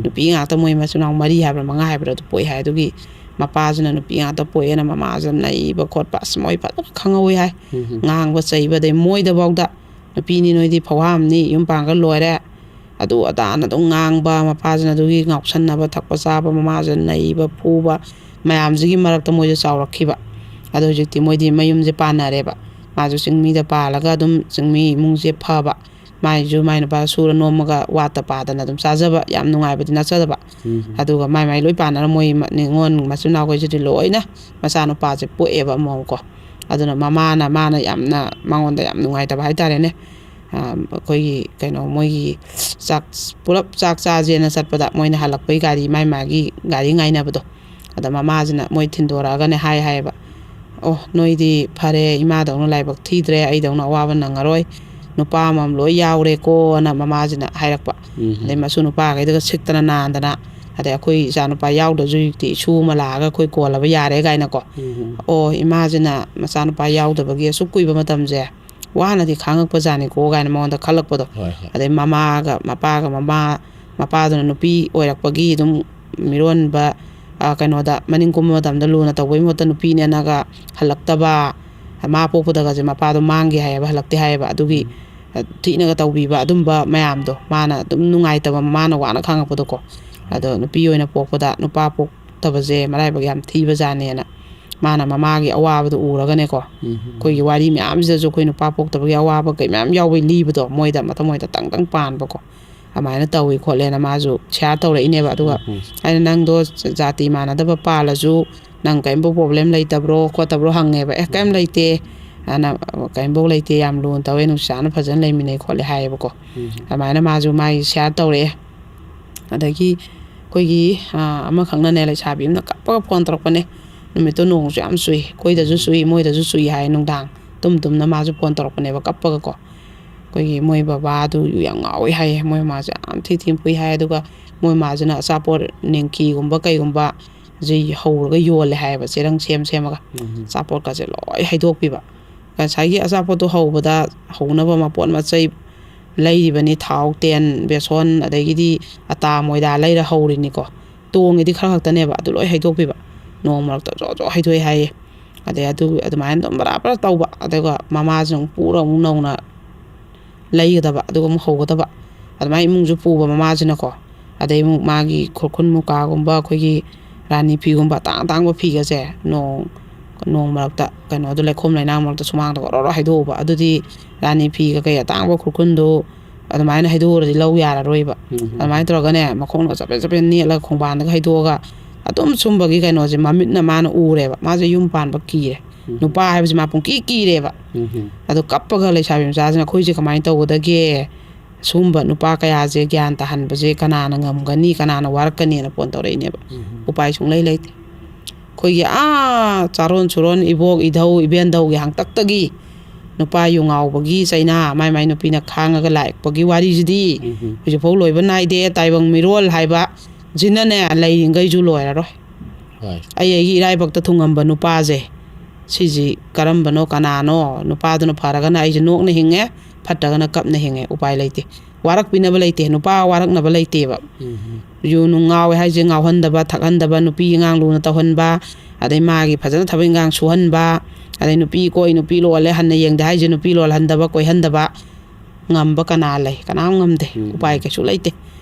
ꯅꯨꯄꯤ ꯉꯥꯛꯇ ꯃꯣꯏ ꯃꯆꯤꯟ ꯃꯅꯥꯎ 4 ꯍꯥꯏꯕ꯭ꯔꯥ 5 ꯍꯥꯏꯕ꯭ꯔꯥ ꯑꯗꯨ ꯄꯣꯛꯏ ꯍꯥꯏ ꯑꯗꯨꯒꯤ ꯃꯄꯥꯁꯤꯅ ꯅꯨꯄꯤ ꯉꯥꯛꯇ ꯄꯣꯛꯑꯦꯅ ꯃꯃꯥꯁꯤꯅ ꯅꯩꯕ ꯈꯣꯠꯄ ꯑꯁ ꯃꯣꯏ ꯐꯖꯅ ꯈꯪꯍꯧꯋꯤ ꯍꯥꯏ ꯉꯥꯡꯕ ꯆꯩꯕ ꯑꯗꯩ ꯃꯣꯏꯗꯐꯥꯎꯗ ꯅꯨꯄꯤꯅꯤ ꯅꯣꯏꯗꯤ ꯐꯧꯍꯥꯝꯅꯤ ꯌꯨꯝ ꯄꯥꯟꯒ ꯂꯣꯏꯔꯦ ꯑꯗꯨ ꯑꯗꯥꯅ ꯑꯗꯨꯝ ꯉꯥꯡꯕ ꯃꯄꯥꯁꯤꯅ ꯑꯗꯨꯒꯤ ꯉꯥꯎꯁꯟꯅꯕ ꯊꯛꯄ ꯆꯥꯕ ꯃꯃꯥꯁꯤꯅ ꯅꯩꯕ ꯐꯨꯕ ꯃꯌꯥꯝꯁꯤꯒꯤ ꯃꯔꯛꯇ ꯃꯣꯏꯁꯨ ꯆꯥꯎꯔꯛꯈꯤꯕ ꯑꯗꯣ ꯍꯧꯖꯤꯛꯇꯤ ꯃꯣꯏꯗꯤ ꯃꯌꯨꯝꯁꯦ ꯄꯥꯟꯅꯔꯦꯕ ꯃꯥꯁꯨ ꯆꯤꯡꯃꯤꯗ ꯄꯥꯜꯂꯒ ꯑꯗꯨꯝ ꯆꯤꯡꯃꯤ ꯏꯃꯨꯡꯁꯦ ꯐꯕ ꯃꯥꯏꯁꯨ ꯃꯥꯏ ꯅꯨꯄꯥ ꯁꯨꯔ ꯅꯣꯝꯃꯒ ꯋꯥꯠꯇ ꯄꯥꯗꯅ ꯑꯗꯨꯝ ꯆꯥꯖꯕ ꯌꯥꯝ ꯅꯨꯡꯉꯥꯏꯕꯗꯤ ꯅꯠꯆꯗꯕ ꯑꯗꯨꯒ ꯃꯥꯏ ꯂꯣꯏ ꯄꯥꯟꯅꯔ ꯃꯣꯏ ꯅꯤꯉꯣꯟ ꯃꯆꯤꯟ ꯃꯅꯥꯎꯈꯩꯁꯤꯗꯤ ꯂꯣꯏꯅ ꯃꯆꯥꯅꯨꯄꯥꯁꯦ ꯄꯣꯛꯑꯦꯕ ꯑꯃꯨꯛꯀꯣ ꯑꯗꯨꯅ ꯃꯥꯅ ꯌꯥꯝꯅ ꯃꯉꯣꯟꯗ ꯌꯥꯝ ꯅꯨꯡꯉꯥꯏꯇꯕ ꯍꯥꯏꯇꯥꯔꯦꯅꯦ ꯑꯩꯈꯣꯏꯒꯤ ꯃꯣꯏꯒꯤ ꯄꯨꯂꯞ ꯆꯥꯛ ꯆꯥꯁꯦꯅ ꯆꯠꯄꯗ ꯃꯣꯏꯅ ꯍꯜꯂꯛꯄꯩ ꯒꯥꯔꯤ ꯃꯥꯒꯤ ꯒꯥꯔꯤ ꯉꯥꯏꯅꯕꯗꯣ ꯑꯗ ꯃꯃꯥꯁꯤꯅ ꯃꯣꯏ ꯊꯤꯟꯗꯣꯔꯛꯑꯒꯅꯦ ꯍꯥꯏꯌꯦꯕ ꯑꯣ ꯅꯣꯏꯗꯤ ꯐꯔꯦ ꯏꯃꯥꯗꯧꯅ ꯂꯥꯏꯕꯛ ꯊꯤꯗ꯭ꯔꯦ ꯑꯩꯗꯧꯅ ꯑꯋꯥꯕ ꯅꯪꯉꯔꯣꯏ ꯅꯨꯄꯥ ꯑꯃꯃꯝ ꯂꯣꯏ ꯌꯥꯎꯔꯦꯀꯣꯅ ꯃꯃꯥꯁꯤꯅ ꯍꯥꯏꯔꯛꯄ ꯑꯗꯩ ꯃꯁꯨ ꯅꯨꯄꯥꯈꯩꯗꯨꯒ ꯁꯤꯛꯇꯅ ꯅꯥꯟꯗꯅ ꯑꯗꯩ ꯑꯩꯈꯣꯏ ꯏꯆꯥ ꯅꯨꯄꯥ ꯌꯥꯎꯗ꯭ꯔꯁꯨ ꯍꯧꯖꯤꯛꯇꯤ ꯏꯁꯨ ꯑꯃ ꯂꯥꯛꯑꯒ ꯑꯩꯈꯣꯏ ꯀꯣꯜꯂꯕ ꯌꯥꯔꯦ ꯀꯥꯏꯅꯀꯣ ꯑꯣ ꯏꯃꯥꯁꯤꯅ ꯃꯆꯥꯅꯨꯄꯥ ꯌꯥꯎꯗꯕꯒꯤ ꯑꯁꯨꯛ ꯀꯨꯏꯕ ꯃꯇꯝꯁꯦ ꯋꯥꯅꯗꯤ ꯈꯥꯡꯉꯛꯄꯖꯥꯠꯅꯤꯀꯣ ꯀꯥꯏꯅ ꯃꯉꯣꯟꯗ ꯈꯜꯂꯛꯄꯗꯣ ꯑꯗꯩ ꯃꯄꯥꯗꯨꯅ ꯅꯨꯄꯤ ꯑꯣꯏꯔꯛꯄꯒꯤ ꯑꯗꯨꯝ ꯃꯤꯔꯣꯟꯕ ꯀꯩꯅꯣꯗ ꯃꯅꯤꯡ ꯀꯨꯝꯕ ꯃꯇꯝꯗ ꯂꯨꯅ ꯇꯧꯕꯒꯤ ꯃꯍꯨꯠꯇ ꯅꯨꯄꯤꯅꯦꯅꯒ ꯍꯜꯂꯛꯇꯕ ꯃꯥ ꯄꯣꯛꯄꯗꯒꯁꯦ ꯃꯄꯥꯗꯣ ꯃꯥꯡꯒꯦ ꯍꯥꯏꯌꯦꯕ ꯍꯜꯂꯛꯇꯦ ꯍꯥꯏꯌꯦꯕ ꯑꯗꯨꯒꯤ ꯊꯤꯅꯒ ꯇꯧꯕꯤꯕ ꯑꯗꯨꯝꯕ ꯃꯌꯥꯝꯗꯣ ꯃꯥꯅ ꯑꯗꯨꯝ ꯅꯨꯡꯉꯥꯏꯇꯕ ꯃꯥꯅ ꯋꯥꯅ ꯈꯥꯡꯉꯛꯄꯗꯣꯀꯣ ꯑꯗꯣ ꯅꯨꯄꯤ ꯑꯣꯏꯅ ꯄꯣꯛꯄꯗ ꯅꯨꯄꯥ ꯄꯣꯛꯇꯕꯁꯦ ꯃꯔꯥꯏꯕꯛ ꯌꯥꯝ ꯊꯤꯕꯖꯥꯠꯅꯦꯅ ꯃꯥꯅ ꯃꯃꯥꯒꯤ ꯑꯋꯥꯕꯗꯣ ꯎꯔꯒꯅꯦꯀꯣ ꯑꯩꯈꯣꯏꯒꯤ ꯋꯥꯔꯤ ꯃꯌꯥꯝꯁꯤꯗꯁꯨ ꯑꯩꯈꯣꯏ ꯅꯨꯄꯥ ꯄꯣꯛꯇꯕꯒꯤ ꯑꯋꯥꯕ ꯀꯩ ꯃꯌꯥꯝ ꯌꯥꯎꯕꯩ ꯂꯤꯕꯗꯣ ꯃꯣꯏꯗ ꯇꯪ ꯄꯥꯟꯕꯀꯣ ꯑꯗꯨꯃꯥꯏꯅ ꯇꯧꯏ ꯈꯣꯠꯂꯦꯅ ꯃꯥꯁꯨ ꯁꯤꯌꯥꯔ ꯇꯧꯔꯛꯏꯅꯦꯕ ꯑꯗꯨꯒ ꯑꯩꯅ ꯅꯪꯗꯣ ꯖꯥꯇꯤ ꯃꯥꯟꯅꯗꯕ ꯄꯥꯜꯂꯁꯨ ꯅꯪ ꯀꯔꯤꯝꯐꯥꯎ ꯄ꯭ꯔꯣꯕ꯭ꯂꯦꯝ ꯂꯩꯇꯕ꯭ꯔꯣ ꯈꯣꯠꯇꯕ꯭ꯔꯣ ꯍꯪꯉꯦꯕ ꯀꯔꯤꯝ ꯂꯩꯇꯦ ꯑꯅ ꯀꯔꯤꯝꯐꯥꯎ ꯂꯩꯇꯦ ꯌꯥꯝ ꯂꯨꯅ ꯇꯧꯋꯦ ꯅꯨꯡꯁꯥꯅ ꯐꯖꯅ ꯂꯩꯃꯤꯟꯅꯩ ꯈꯣꯠꯂꯦ ꯍꯥꯏꯌꯦꯕꯀꯣ ꯑꯗꯨꯃꯥꯏꯅ ꯃꯥꯁꯨ ꯃꯥꯒꯤ ꯁꯤꯌꯥꯔ ꯇꯧꯔꯛꯑꯦ ꯑꯗꯒꯤ ꯑꯩꯈꯣꯏꯒꯤ ꯑꯃꯈꯛꯅꯅꯦ ꯂꯩꯁꯥꯕꯤ ꯑꯃꯅ ꯀꯞꯄꯒ ꯐꯣꯟ ꯇꯧꯔꯛꯄꯅꯦ ꯅꯨꯃꯤꯠꯇꯣ ꯅꯣꯡꯁꯨ ꯌꯥꯝ ꯆꯨꯏ ꯑꯩꯈꯣꯏꯗꯁꯨ ꯆꯨꯏ ꯃꯣꯏꯗꯁꯨ ꯆꯨꯏ ꯍꯥꯏ ꯅꯨꯡꯗꯥꯡ ꯇꯨꯝꯅ ꯃꯥꯁꯨ ꯐꯣꯟ ꯇꯧꯔꯛꯄꯅꯦꯕ ꯀꯞꯄꯒꯀꯣ ꯑꯩꯈꯣꯏꯒꯤ ꯃꯣꯏ ꯕꯕꯥꯗꯨ ꯌꯥꯝ ꯉꯥꯎꯋꯦ ꯍꯥꯏꯌꯦ ꯃꯣꯏ ꯃꯥꯁꯦ ꯌꯥꯝ ꯊꯤ ꯄꯨꯏ ꯍꯥꯏ ꯑꯗꯨꯒ ꯃꯣꯏ ꯃꯥꯁꯤꯅ ꯑꯆꯥꯄꯣꯠ ꯅꯦꯡꯀꯤꯒꯨꯝꯕ ꯀꯩꯒꯨꯝꯕ ꯁꯤ ꯍꯧꯔꯒ ꯌꯣꯜꯂꯦ ꯍꯥꯏꯌꯦꯕ ꯆꯦꯔꯪ ꯁꯦꯝꯃꯒ ꯑꯆꯥꯄꯣꯠꯀꯁꯦ ꯂꯣꯏ ꯍꯩꯗꯣꯛꯄꯤꯕ ꯉꯁꯥꯏꯒꯤ ꯑꯆꯥꯄꯣꯠꯇꯣ ꯍꯧꯕꯗ ꯍꯧꯅꯕ ꯃꯄꯣꯠ ꯃꯆꯩ ꯂꯩꯔꯤꯕꯅꯤ ꯊꯥꯎ ꯇꯦꯟ ꯕꯦꯁꯣꯟ ꯑꯗꯒꯤꯗꯤ ꯑꯇꯥ ꯃꯣꯏꯗꯥ ꯂꯩꯔ ꯍꯧꯔꯤꯅꯤꯀோ ꯇꯣꯡꯉꯤꯗꯤ ꯈꯔ ꯈꯛꯇꯅꯦꯕ ꯑꯗꯨ ꯂꯣꯏ ꯍꯩꯗꯣꯛꯄꯤꯕ ꯅꯣꯡ ꯃꯔꯛꯇ ꯖꯣ ꯍꯩꯗꯣꯛꯑꯦ ꯍꯥꯏꯌꯦ ꯑꯗꯩ ꯑꯗꯨꯃꯥꯏꯅ ꯑꯗꯨꯝ ꯕꯔꯥ ꯇꯧꯕ ꯑꯗꯨꯒ ꯃꯃꯥꯁꯤꯅ ꯑꯃꯨꯛ ꯄꯨꯔ ꯑꯃꯨꯛ ꯅꯧꯅ ꯂꯩꯒꯗꯕ ꯑꯗꯨꯒ ꯑꯃꯨꯛ ꯍꯧꯒꯗꯕ ꯑꯗꯨꯃꯥꯏꯅ ꯏꯃꯨꯡꯁꯨ ꯄꯨꯕ ꯃꯃꯥꯁꯤꯅꯀꯣ ꯑꯗꯩ ꯑꯃꯨꯛ ꯃꯥꯒꯤ ꯈꯨꯔꯈꯨꯜ ꯃꯨꯀꯥꯒꯨꯝꯕ ꯑꯩꯈꯣꯏꯒꯤ ꯔꯥꯅꯤ ꯐꯤꯒꯨꯝꯕ ꯑꯇꯥꯡꯕ ꯐꯤꯒꯁꯦ ꯅꯣꯡ ꯃꯔꯛꯇ ꯀꯩꯅꯣꯗꯣ ꯂꯩꯈꯣꯝ ꯂꯩꯅꯥꯡ ꯃꯔꯛꯇ ꯁꯨꯃꯥꯡꯗ ꯑꯣꯔꯣ ꯍꯩꯗꯣꯛꯎꯕ ꯑꯗꯨꯗꯤ ꯔꯥꯅꯤ ꯐꯤꯒ ꯀꯩ ꯑꯇꯥꯡꯕ ꯈꯨꯔꯈꯨꯜꯗꯣ ꯑꯗꯨꯃꯥꯏꯅ ꯍꯩꯗꯣꯛꯎꯔꯗꯤ ꯂꯧ ꯌꯥꯔꯔꯣꯏꯕ ꯑꯗꯨꯃꯥꯏꯅ ꯇꯧꯔꯒꯅꯦ ꯃꯈꯣꯡꯒ ꯆꯄꯦꯠ ꯅꯦꯠꯂꯒ ꯈꯣꯡꯕꯥꯟꯗꯒ ꯍꯩꯗꯣꯛꯑꯒ ꯑꯗꯨꯝ ꯁꯨꯝꯕꯒꯤ ꯀꯩꯅꯣꯁꯦ ꯃꯃꯤꯠꯅ ꯃꯥꯅ ꯎꯔꯦꯕ ꯃꯥꯁꯦ ꯌꯨꯝ ꯄꯥꯟꯕ ꯀꯤꯔꯦ ꯅꯨꯄꯥ ꯍꯥꯏꯕꯁꯤ ꯃꯥ ꯄꯨꯡꯀꯤ ꯀꯤꯔꯦꯕ ꯑꯗꯣ ꯀꯞꯄꯒ ꯂꯩꯁꯥꯕꯤ ꯃꯆꯥꯁꯤꯅ ꯑꯩꯈꯣꯏꯁꯦ ꯀꯃꯥꯏꯅ ꯇꯧꯒꯗꯒꯦ ꯁꯨꯝꯕ ꯅꯨꯄꯥ ꯀꯌꯥꯁꯦ ꯒ꯭ꯌꯥꯟ ꯇꯥꯍꯟꯕꯁꯦ ꯀꯅꯥꯅ ꯉꯝꯒꯅꯤ ꯀꯅꯥꯅ ꯋꯥꯔꯛꯀꯅꯤꯅ ꯐꯣꯟ ꯇꯧꯔꯛꯏꯅꯦꯕ ꯎꯄꯥꯏ ꯁꯨꯡꯂꯩ ꯂꯩꯇꯦ ꯑꯩꯈꯣꯏꯒꯤ ꯆꯥꯔꯣꯟ ꯁꯨꯔꯣꯟ ꯏꯕꯣꯛ ꯏꯙꯧ ꯏꯕꯦꯟꯙꯧꯒꯤ ꯍꯥꯡꯇꯛꯇꯒꯤ ꯅꯨꯄꯥ ꯌꯨꯉꯥꯎꯕꯒꯤ ꯆꯩꯅꯥ ꯃꯥꯏ ꯅꯨꯄꯤꯅ ꯈꯥꯡꯉꯒ ꯂꯥꯛꯄꯒꯤ ꯋꯥꯔꯤꯁꯤꯗꯤ ꯍꯧꯖꯤꯛꯐꯥꯎ ꯂꯣꯏꯕ ꯅꯥꯏꯗꯦ ꯇꯥꯏꯕꯪ ꯃꯤꯔꯣꯜ ꯍꯥꯏꯕ ꯁꯤꯅꯅꯦ ꯂꯩꯔꯤꯈꯩꯁꯨ ꯂꯣꯏꯔꯔꯣꯏ ꯑꯩꯒꯤ ꯏꯔꯥꯏꯕꯛꯇ ꯊꯨꯡꯉꯝꯕ ꯅꯨꯄꯥꯁꯦ ꯁꯤꯁꯤ ꯀꯔꯝꯕꯅꯣ ꯀꯅꯥꯅೋ ꯅꯨꯄꯥꯗꯨꯅ ꯐꯔꯒꯅ ꯑꯩꯁꯦ ꯅꯣꯛꯅ ꯍꯤꯡꯉꯦ ꯐꯠꯇ꯭ꯔꯒꯅ ꯀꯞꯅ ꯍꯤꯡꯉꯦ ꯎꯄꯥꯏ ꯂꯩꯇꯦ ꯋꯥꯔꯛꯄꯤꯅꯕ ꯂꯩꯇꯦ ꯅꯨꯄꯥ ꯋꯥꯔꯛꯅꯕ ꯂꯩꯇꯦꯕ ꯌꯨ ꯅꯨꯡ ꯉꯥꯎꯋꯦ ꯍꯥꯏꯁꯦ ꯉꯥꯎꯍꯟꯗꯕ ꯊꯛꯍꯟꯗꯕ ꯅꯨꯄꯤ ꯑꯉꯥꯡ ꯂꯨꯅ ꯇꯧꯍꯟꯕ ꯑꯗꯩ ꯃꯥꯒꯤ ꯐꯖꯅ ꯊꯕꯛ ꯏꯟꯈꯥꯡ ꯁꯨꯍꯟꯕ ꯑꯗꯩ ꯅꯨꯄꯤ ꯅꯨꯄꯤ ꯂꯣꯜꯂꯦ ꯍꯟꯅ ꯌꯦꯡꯗꯦ ꯍꯥꯏꯁꯦ ꯅꯨꯄꯤ ꯂꯣꯜꯍꯟꯗꯕ ꯀꯣꯏꯍꯟꯗꯕ ꯉꯝꯕ ꯀꯅꯥ ꯂꯩ ꯀꯅꯥꯝ ꯉꯝꯗꯦ ꯎꯄꯥꯏ ꯀꯩꯁꯨ ꯂꯩꯇꯦ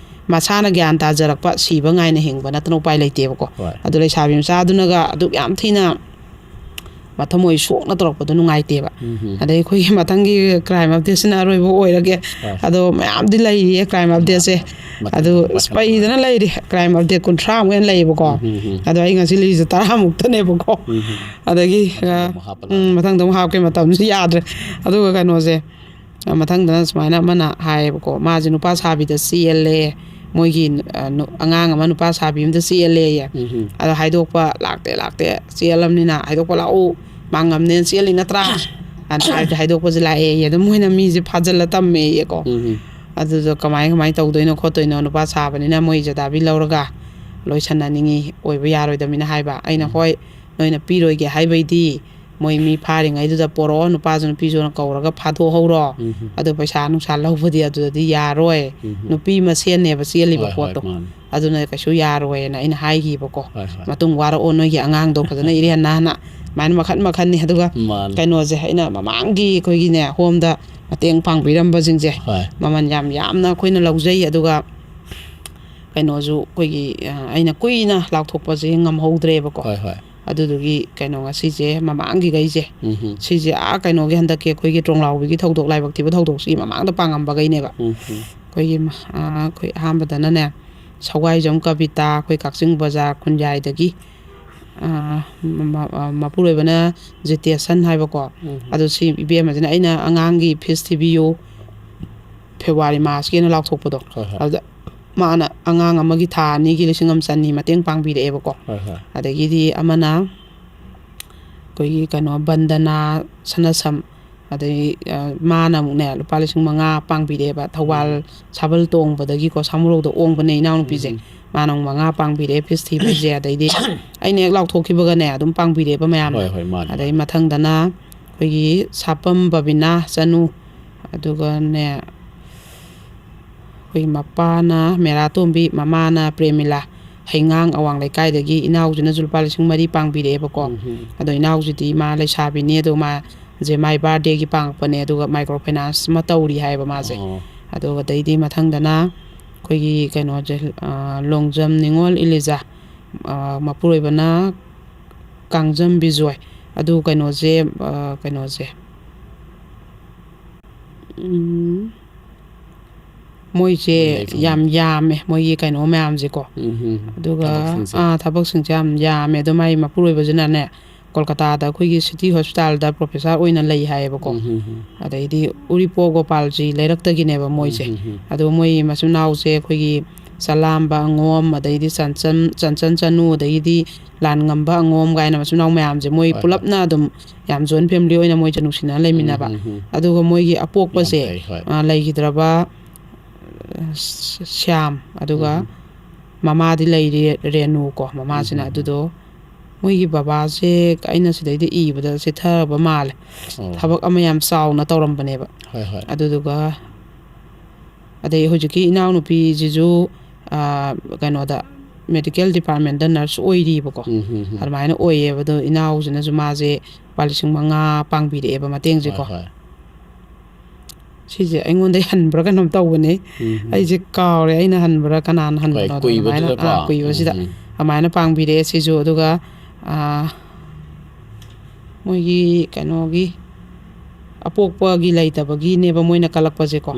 ꯃꯁꯥꯅ ꯒ꯭ꯌꯥꯟ ꯇꯥꯖꯔꯛꯄ ꯁꯤꯕ ꯉꯥꯏꯅ ꯍꯤꯡꯕ ꯅꯠꯇꯅ ꯎꯄꯥꯏ ꯂꯩꯇꯦꯕꯀꯣ ꯑꯗꯨ ꯂꯩꯁꯥꯕꯤ ꯃꯆꯥꯗꯨꯅꯒ ꯑꯗꯨꯛ ꯌꯥꯝ ꯊꯤꯅ ꯃꯊꯃꯣꯏ ꯁꯣꯛꯅ ꯇꯧꯔꯛꯄꯗꯣ ꯅꯨꯡꯉꯥꯏꯇꯦꯕ ꯑꯗꯩ ꯑꯩꯈꯣꯏꯒꯤ ꯃꯊꯪꯒꯤ ꯀ꯭ꯔꯥꯏꯝ ꯑꯞꯗꯦꯠꯁꯤꯅ ꯑꯔꯣꯏꯕ ꯑꯣꯏꯔꯒꯦ ꯑꯗꯣ ꯃꯌꯥꯝꯗꯤ ꯂꯩꯔꯤꯌꯦ ꯀ꯭ꯔꯥꯏꯝ ꯑꯞꯗꯦꯠꯁꯦ ꯑꯗꯨ ꯄꯩꯗꯅ ꯂꯩꯔꯤ ꯀ꯭ꯔꯥꯏꯝ ꯑꯞꯗꯦꯠ 30 ꯍꯦꯟꯅ ꯂꯩꯌꯦꯕꯀꯣ ꯑꯗꯣ ꯑꯩ ꯉꯁꯤ ꯂꯤꯔꯤꯁꯦ 10 ꯑꯗꯒꯤ ꯃꯊꯪꯗ ꯑꯃꯨꯛ ꯍꯥꯞꯀꯦ ꯃꯇꯝꯁꯨ ꯌꯥꯗ꯭ꯔꯦ ꯑꯗꯨꯒ ꯀꯩꯅꯣꯁꯦ ꯃꯊꯪꯗꯅ ꯁꯨꯃꯥꯏꯅ ꯑꯃꯅ ꯍꯥꯏꯌꯦꯕꯀꯣ ꯃꯥꯁꯦ ꯅꯨꯄꯥ ꯁꯥꯕꯤꯗ ꯆꯦꯜꯂꯦ ꯃꯣꯏꯒꯤ ꯑꯉꯥꯡ ꯑꯃ ꯅꯨꯄꯥ ꯁꯥꯕꯤ ꯑꯃꯗ ꯆꯦꯜꯂꯦꯌꯦ ꯑꯗꯣ ꯍꯥꯏꯗꯣꯛꯄ ꯂꯥꯛꯇꯦ ꯆꯦꯜꯂꯝꯅꯤꯅ ꯍꯥꯏꯗꯣꯛꯄ ꯂꯥꯛꯎ ꯃꯥ ꯉꯝꯅꯦꯅ ꯆꯦꯜꯂꯤ ꯅꯠꯇ꯭ꯔꯥ ꯍꯥꯏꯗꯣꯛꯄꯁꯦ ꯂꯥꯛꯑꯦ ꯑꯗꯨꯝ ꯃꯣꯏꯅ ꯃꯤꯁꯦ ꯐꯥꯖꯤꯜꯂ ꯇꯝꯃꯦꯌꯦꯀꯣ ꯑꯗꯨꯗꯣ ꯀꯃꯥꯏ ꯇꯧꯗꯣꯏꯅꯣ ꯈꯣꯠꯇꯣꯏꯅꯣ ꯅꯨꯄꯥ ꯁꯥꯕꯅꯤꯅ ꯃꯣꯏ ꯖꯗꯥꯕꯤ ꯂꯧꯔꯒ ꯂꯣꯏꯁꯟꯅꯅꯤꯡꯉꯤ ꯑꯣꯏꯕ ꯌꯥꯔꯣꯏꯗꯕꯅꯤꯅ ꯍꯥꯏꯕ ꯑꯩꯅ ꯍꯣꯏ ꯅꯣꯏꯅ ꯄꯤꯔꯣꯏꯒꯦ ꯍꯥꯏꯕꯩꯗꯤ ꯃꯣꯏ ꯃꯤ ꯐꯥꯔꯤꯉꯩꯗꯨꯗ ꯄꯣꯔꯛꯑꯣ ꯅꯨꯄꯥꯁꯨ ꯅꯨꯄꯤꯁꯨ ꯀꯧꯔꯒ ꯐꯥꯗꯣꯛꯍꯧꯔꯣ ꯑꯗꯨ ꯄꯩꯁꯥ ꯅꯨꯡꯁꯥ ꯂꯧꯕꯗꯤ ꯑꯗꯨꯗꯗꯤ ꯌꯥꯔꯣꯏ ꯅꯨꯄꯤ ꯃꯁꯦꯟꯅꯦꯕ ꯆꯦꯜꯂꯤꯕ ꯄꯣꯠꯇꯣ ꯑꯗꯨꯅ ꯀꯩꯁꯨ ꯌꯥꯔꯣꯏꯅ ꯑꯩꯅ ꯍꯥꯏꯈꯤꯕꯀꯣ ꯃꯇꯨꯡ ꯋꯥꯔꯛꯑꯣ ꯅꯣꯏꯒꯤ ꯑꯉꯥꯡꯗꯣ ꯐꯖꯅ ꯏꯔꯦꯟ ꯅꯥꯟꯅ ꯁꯨꯃꯥꯏꯅ ꯃꯈꯟꯅꯤ ꯑꯗꯨꯒ ꯀꯩꯅꯣꯁꯦ ꯑꯩꯅ ꯃꯃꯥꯡꯒꯤ ꯑꯩꯈꯣꯏꯒꯤꯅꯦ ꯍꯣꯝꯗ ꯃꯇꯦꯡ ꯄꯥꯡꯕꯤꯔꯝꯕꯁꯤꯡꯁꯦ ꯃꯃꯜ ꯌꯥꯝꯅ ꯑꯩꯈꯣꯏꯅ ꯂꯧꯖꯩ ꯑꯗꯨꯒ ꯀꯩꯅꯣꯁꯨ ꯑꯩꯈꯣꯏꯒꯤ ꯑꯩꯅ ꯀꯨꯏꯅ ꯂꯥꯎꯊꯣꯛꯄꯁꯦ ꯉꯝꯍꯧꯗ꯭ꯔꯦꯕꯀꯣ ꯑꯗꯨꯗꯨꯒꯤ ꯀꯩꯅꯣ ꯉꯁꯤꯁꯦ ꯃꯃꯥꯡꯒꯤꯈꯩꯁꯦ ꯁꯤꯁꯦ ꯀꯩꯅꯣꯒꯤ ꯍꯟꯗꯛꯀꯤ ꯑꯩꯈꯣꯏꯒꯤ ꯇ꯭ꯔꯣꯡꯂꯥꯎꯕꯤꯒꯤ ꯊꯧꯗꯣꯛ ꯂꯥꯏꯕꯛ ꯊꯤꯕ ꯊꯧꯗꯣꯛꯁꯤꯒꯤ ꯃꯃꯥꯡꯗ ꯄꯥꯡꯉꯝꯕꯈꯩꯅꯦꯕ ꯑꯩꯈꯣꯏ ꯑꯍꯥꯟꯕꯗꯅꯅꯦ ꯁꯋꯥꯏꯖꯝ ꯀꯕꯤꯇꯥ ꯑꯩꯈꯣꯏ ꯀꯛꯆꯤꯡ ꯕꯖꯥꯔ ꯈꯨꯟꯌꯥꯏꯗꯒꯤ ꯃꯄꯨꯔꯣꯏꯕꯅ ꯖꯤꯇꯦꯁꯟ ꯍꯥꯏꯕꯀꯣ ꯑꯗꯨ ꯁꯤ ꯏꯕꯦꯝꯃꯁꯤꯅ ꯑꯩꯅ ꯑꯉꯥꯡꯒꯤ ꯐꯤꯁ ꯊꯤꯕꯤꯌꯨ ꯐꯦꯕꯋꯥꯔꯤ ꯃꯥꯔꯆꯀꯤꯅ ꯂꯥꯎꯊꯣꯛꯄꯗꯣ ꯑꯗꯨꯗ ꯃꯥꯅ ꯑꯉꯥꯡ ꯑꯃꯒꯤ ꯊꯥ 2ꯒꯤ 1,100 ꯃꯇꯦꯡ ꯄꯥꯡꯕꯤꯔꯛꯑꯦꯕꯀꯣ ꯑꯗꯒꯤꯗꯤ ꯑꯃꯅ ꯑꯩꯈꯣꯏꯒꯤ ꯀꯩꯅꯣ ꯕꯟꯗꯅꯥ ꯁꯅꯁꯝ ꯑꯗꯩ ꯃꯥꯅ ꯑꯃꯨꯛꯅꯦ ꯂꯨꯄꯥ 5,000 ꯄꯥꯡꯕꯤꯔꯛꯑꯦꯕ ꯊꯧꯕꯥꯜ ꯁꯥꯕꯜ ꯇꯣꯡꯕꯗꯒꯤꯀꯣ ꯁꯥꯃꯨꯔꯧꯗ ꯑꯣꯡꯕꯅꯦ ꯏꯅꯥꯎꯅꯨꯄꯤꯁꯦ ꯃꯥꯅ ꯑꯃꯨꯛ 5 ꯄꯥꯡꯕꯤꯔꯛꯑꯦ ꯐꯤꯁ ꯊꯤꯕꯩꯁꯦ ꯑꯗꯩꯗꯤ ꯑꯩꯅ ꯍꯦꯛ ꯂꯥꯎꯊꯣꯛꯈꯤꯕꯒꯅꯦ ꯑꯗꯨꯝ ꯄꯥꯡꯕꯤꯔꯛꯑꯦꯕ ꯃꯌꯥꯝꯅ ꯑꯗꯩ ꯃꯊꯪꯗꯅ ꯑꯩꯈꯣꯏꯒꯤ ꯁꯥꯄꯝ ꯕꯕꯤꯅꯥ ꯆꯅꯨ ꯑꯗꯨꯒꯅꯦ ꯑꯩꯈꯣꯏ ꯃꯄꯥꯅ ꯃꯦꯔꯥꯇꯣꯝꯕꯤ ꯃꯃꯥꯅ ꯄ꯭ꯔꯦꯃꯤꯂꯥ ꯍꯩꯉꯥꯡ ꯑꯋꯥꯡ ꯂꯩꯀꯥꯏꯗꯒꯤ ꯏꯅꯥꯎꯁꯤꯅꯁꯨ ꯂꯨꯄꯥ 3,000 ꯄꯥꯡꯕꯤꯔꯛꯑꯦꯕꯀꯣ ꯑꯗꯣ ꯏꯅꯥꯎꯁꯤꯗꯤ ꯃꯥ ꯂꯩꯁꯥꯕꯤꯅꯤ ꯑꯗꯣ ꯃꯥꯁꯦ ꯃꯥꯏ ꯕꯥꯔꯗꯦꯒꯤ ꯄꯥꯡꯉꯛꯄꯅꯦ ꯑꯗꯨꯒ ꯃꯥꯏꯀ꯭ꯔꯣ ꯐꯥꯏꯅꯥꯟꯁ ꯑꯃ ꯇꯧꯔꯤ ꯍꯥꯏꯌꯦꯕ ꯃꯥꯁꯦ ꯑꯗꯨꯒ ꯑꯗꯩꯗꯤ ꯃꯊꯪꯗꯅ ꯑꯩꯈꯣꯏꯒꯤ ꯀꯩꯅꯣꯁꯦ ꯂꯣꯡꯖꯝ ꯅꯤꯉꯣꯜ ꯏꯂꯤꯖꯥ ꯃꯄꯨꯔꯣꯏꯕꯅ ꯀꯥꯡꯖꯝ ꯕꯤꯖꯣꯏ ꯑꯗꯨ ꯀꯩꯅꯣꯁꯦ ꯃꯣꯏꯁꯦ ꯌꯥꯝ ꯌꯥꯝꯃꯦ ꯃꯣꯏꯒꯤ ꯀꯩꯅꯣ ꯃꯌꯥꯝꯁꯦꯀꯣ ꯑꯗꯨꯒ ꯊꯕꯛꯁꯤꯡꯁꯦ ꯌꯥꯝ ꯌꯥꯝꯃꯦ ꯑꯗꯣ ꯃꯥꯏ ꯃꯄꯨꯔꯣꯏꯕꯁꯤꯅꯅꯦ ꯀꯣꯜꯀꯇꯥꯗ ꯑꯩꯈꯣꯏꯒꯤ ꯁꯤꯇꯤ ꯍꯣꯁꯄꯤꯇꯥꯜꯗ ꯄ꯭ꯔꯣꯐꯦꯁꯔ ꯑꯣꯏꯅ ꯂꯩ ꯍꯥꯏꯌꯦꯕꯀꯣ ꯑꯗꯩꯗꯤ ꯎꯔꯤꯄꯣꯛ ꯒꯣꯄꯥꯜꯖꯤ ꯂꯩꯔꯛꯇꯒꯤꯅꯦꯕ ꯃꯣꯏꯁꯦ ꯑꯗꯣ ꯃꯣꯏ ꯃꯆꯤꯟ ꯃꯅꯥꯎꯁꯦ ꯑꯩꯈꯣꯏꯒꯤ ꯆꯂꯥꯝꯕ ꯑꯉꯣꯝ ꯑꯗꯩꯗꯤ ꯆꯟꯆꯟ ꯆꯅꯨ ꯑꯗꯩꯗꯤ ꯂꯥꯟꯉꯝꯕ ꯑꯉꯣꯝ ꯀꯥꯏꯅ ꯃꯆꯤꯟ ꯃꯅꯥꯎ ꯃꯌꯥꯝꯁꯦ ꯃꯣꯏ ꯄꯨꯂꯞꯅ ꯑꯗꯨꯝ ꯌꯥꯝ ꯖꯣꯏꯟ ꯐꯦꯃꯤꯂꯤ ꯑꯣꯏꯅ ꯃꯣꯏꯁꯦ ꯅꯨꯡꯁꯤꯅꯅ ꯂꯩꯃꯤꯟꯅꯕ ꯑꯗꯨꯒ ꯃꯣꯏꯒꯤ ꯑꯄꯣꯛꯄꯁꯦ ꯂꯩꯈꯤꯗ꯭ꯔꯕ ꯁ꯭ꯌꯥꯝ ꯑꯗꯨꯒ ꯃꯃꯥꯗꯤ ꯂꯩꯔꯤ ꯔꯦꯅꯨꯀꯣ ꯃꯃꯥꯁꯤꯅ ꯑꯗꯨꯗꯣ ꯃꯣꯏꯒꯤ ꯕꯕꯥꯁꯦ ꯑꯩꯅ ꯁꯤꯗꯩꯗ ꯏꯕꯗ ꯆꯤꯊꯔꯕ ꯃꯥꯜꯂꯦ ꯊꯕꯛ ꯑꯃ ꯌꯥꯝ ꯆꯥꯎꯅ ꯇꯧꯔꯝꯕꯅꯦꯕ ꯑꯗꯨꯗꯨꯒ ꯑꯗꯩ ꯍꯧꯖꯤꯛꯀꯤ ꯏꯅꯥꯎꯅꯨꯄꯤꯁꯤꯁꯨ ꯀꯩꯅꯣꯗ ꯃꯦꯗꯤꯀꯦꯜ ꯗꯤꯄꯥꯔꯠꯃꯦꯟꯇ ꯅꯔꯁ ꯑꯣꯏꯔꯤꯕꯀꯣ ꯑꯗꯨꯃꯥꯏꯅ ꯑꯣꯏꯌꯦꯕ ꯑꯗꯣ ꯏꯅꯥꯎꯁꯤꯅꯁꯨ ꯃꯥꯁꯦ ꯂꯨꯄꯥ 5,000 ꯄꯥꯡꯕꯤꯔꯛꯑꯦꯕ ꯃꯇꯦꯡꯁꯦꯀꯣ ꯁꯤꯁꯦ ꯑꯩꯉꯣꯟꯗ ꯍꯟꯕ꯭ꯔꯥ ꯀꯩꯅꯣꯝ ꯇꯧꯕꯅꯦ ꯑꯩꯁꯦ ꯀꯥꯎꯔꯦ ꯑꯩꯅ ꯍꯟꯕ꯭ꯔꯥ ꯀꯅꯥꯅ ꯍꯟꯕꯅꯣ ꯑꯗꯨꯃꯥꯏꯅ ꯀꯨꯏꯕꯁꯤꯗ ꯑꯗꯨꯃꯥꯏꯅ ꯄꯥꯡꯕꯤꯔꯛꯑꯦ ꯁꯤꯁꯨ ꯑꯗꯨꯒ ꯃꯣꯏꯒꯤ ꯀꯩꯅꯣꯒꯤ ꯑꯄꯣꯛꯄꯒꯤ ꯂꯩꯇꯕꯒꯤꯅꯦꯕ ꯃꯣꯏꯅ ꯀꯜꯂꯛꯄꯁꯦꯀꯣ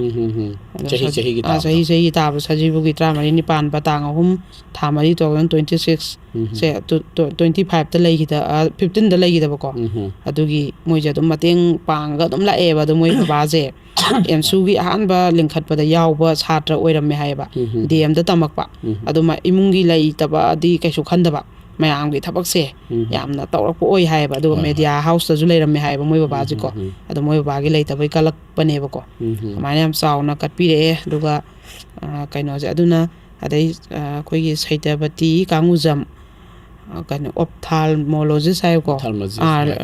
ꯆꯍꯤ ꯇꯥꯕ ꯁꯖꯤꯕꯨꯒꯤ 13 ꯅꯤꯄꯥꯟꯕ ꯇꯥꯡ 3 ꯊꯥ 4 2026 ꯁꯦ 25ꯇ 15ꯗ ꯂꯩꯈꯤꯗꯕꯀꯣ ꯑꯗꯨꯒꯤ ꯃꯣꯏꯁꯦ ꯑꯗꯨꯝ ꯃꯇꯦꯡ ꯄꯥꯡꯉꯒ ꯑꯗꯨꯝ ꯂꯥꯛꯑꯦꯕ ꯑꯗꯣ ꯃꯣꯏ ꯕꯕꯥꯁꯦ ꯑꯦꯝꯁꯨꯒꯤ ꯑꯍꯥꯟꯕ ꯂꯤꯡꯈꯠꯄꯗ ꯌꯥꯎꯕ ꯁꯥꯇ꯭ꯔ ꯑꯣꯏꯔꯝꯃꯦ ꯍꯥꯏꯌꯦꯕ DMꯗ ꯇꯝꯃꯛꯄ ꯑꯗꯨ ꯏꯃꯨꯡꯒꯤ ꯂꯩꯇꯕꯗꯤ ꯀꯩꯁꯨ ꯈꯟꯗꯕ ꯃꯌꯥꯝꯒꯤ ꯊꯕꯛꯁꯦ ꯌꯥꯝꯅ ꯇꯧꯔꯛꯄ ꯑꯣꯏ ꯍꯥꯏꯌꯦꯕ ꯑꯗꯨꯒ ꯃꯦꯗꯤꯌꯥ ꯍꯥꯎꯁꯇꯁꯨ ꯂꯩꯔꯝꯃꯦ ꯍꯥꯏꯌꯦꯕ ꯃꯣꯏ ꯕꯕꯥꯁꯤꯀꯣ ꯑꯗꯣ ꯃꯣꯏ ꯕꯕꯥꯒꯤ ꯂꯩꯇꯕꯩ ꯀꯜꯂꯛꯄꯅꯦꯕꯀꯣ ꯑꯗꯨꯃꯥꯏꯅ ꯌꯥꯝ ꯆꯥꯎꯅ ꯀꯠꯄꯤꯔꯛꯑꯦ ꯑꯗꯨꯒ ꯀꯩꯅꯣꯁꯦ ꯑꯗꯨꯅ ꯑꯗꯩ ꯑꯩꯈꯣꯏꯒꯤ ꯁꯩꯇꯕꯇꯤ ꯀꯥꯡꯉꯨꯖꯝ ꯀꯩꯅꯣ ꯑꯣꯞꯊꯥꯜꯃꯣꯂꯣꯖꯤꯁ ꯍꯥꯏꯕꯀꯣ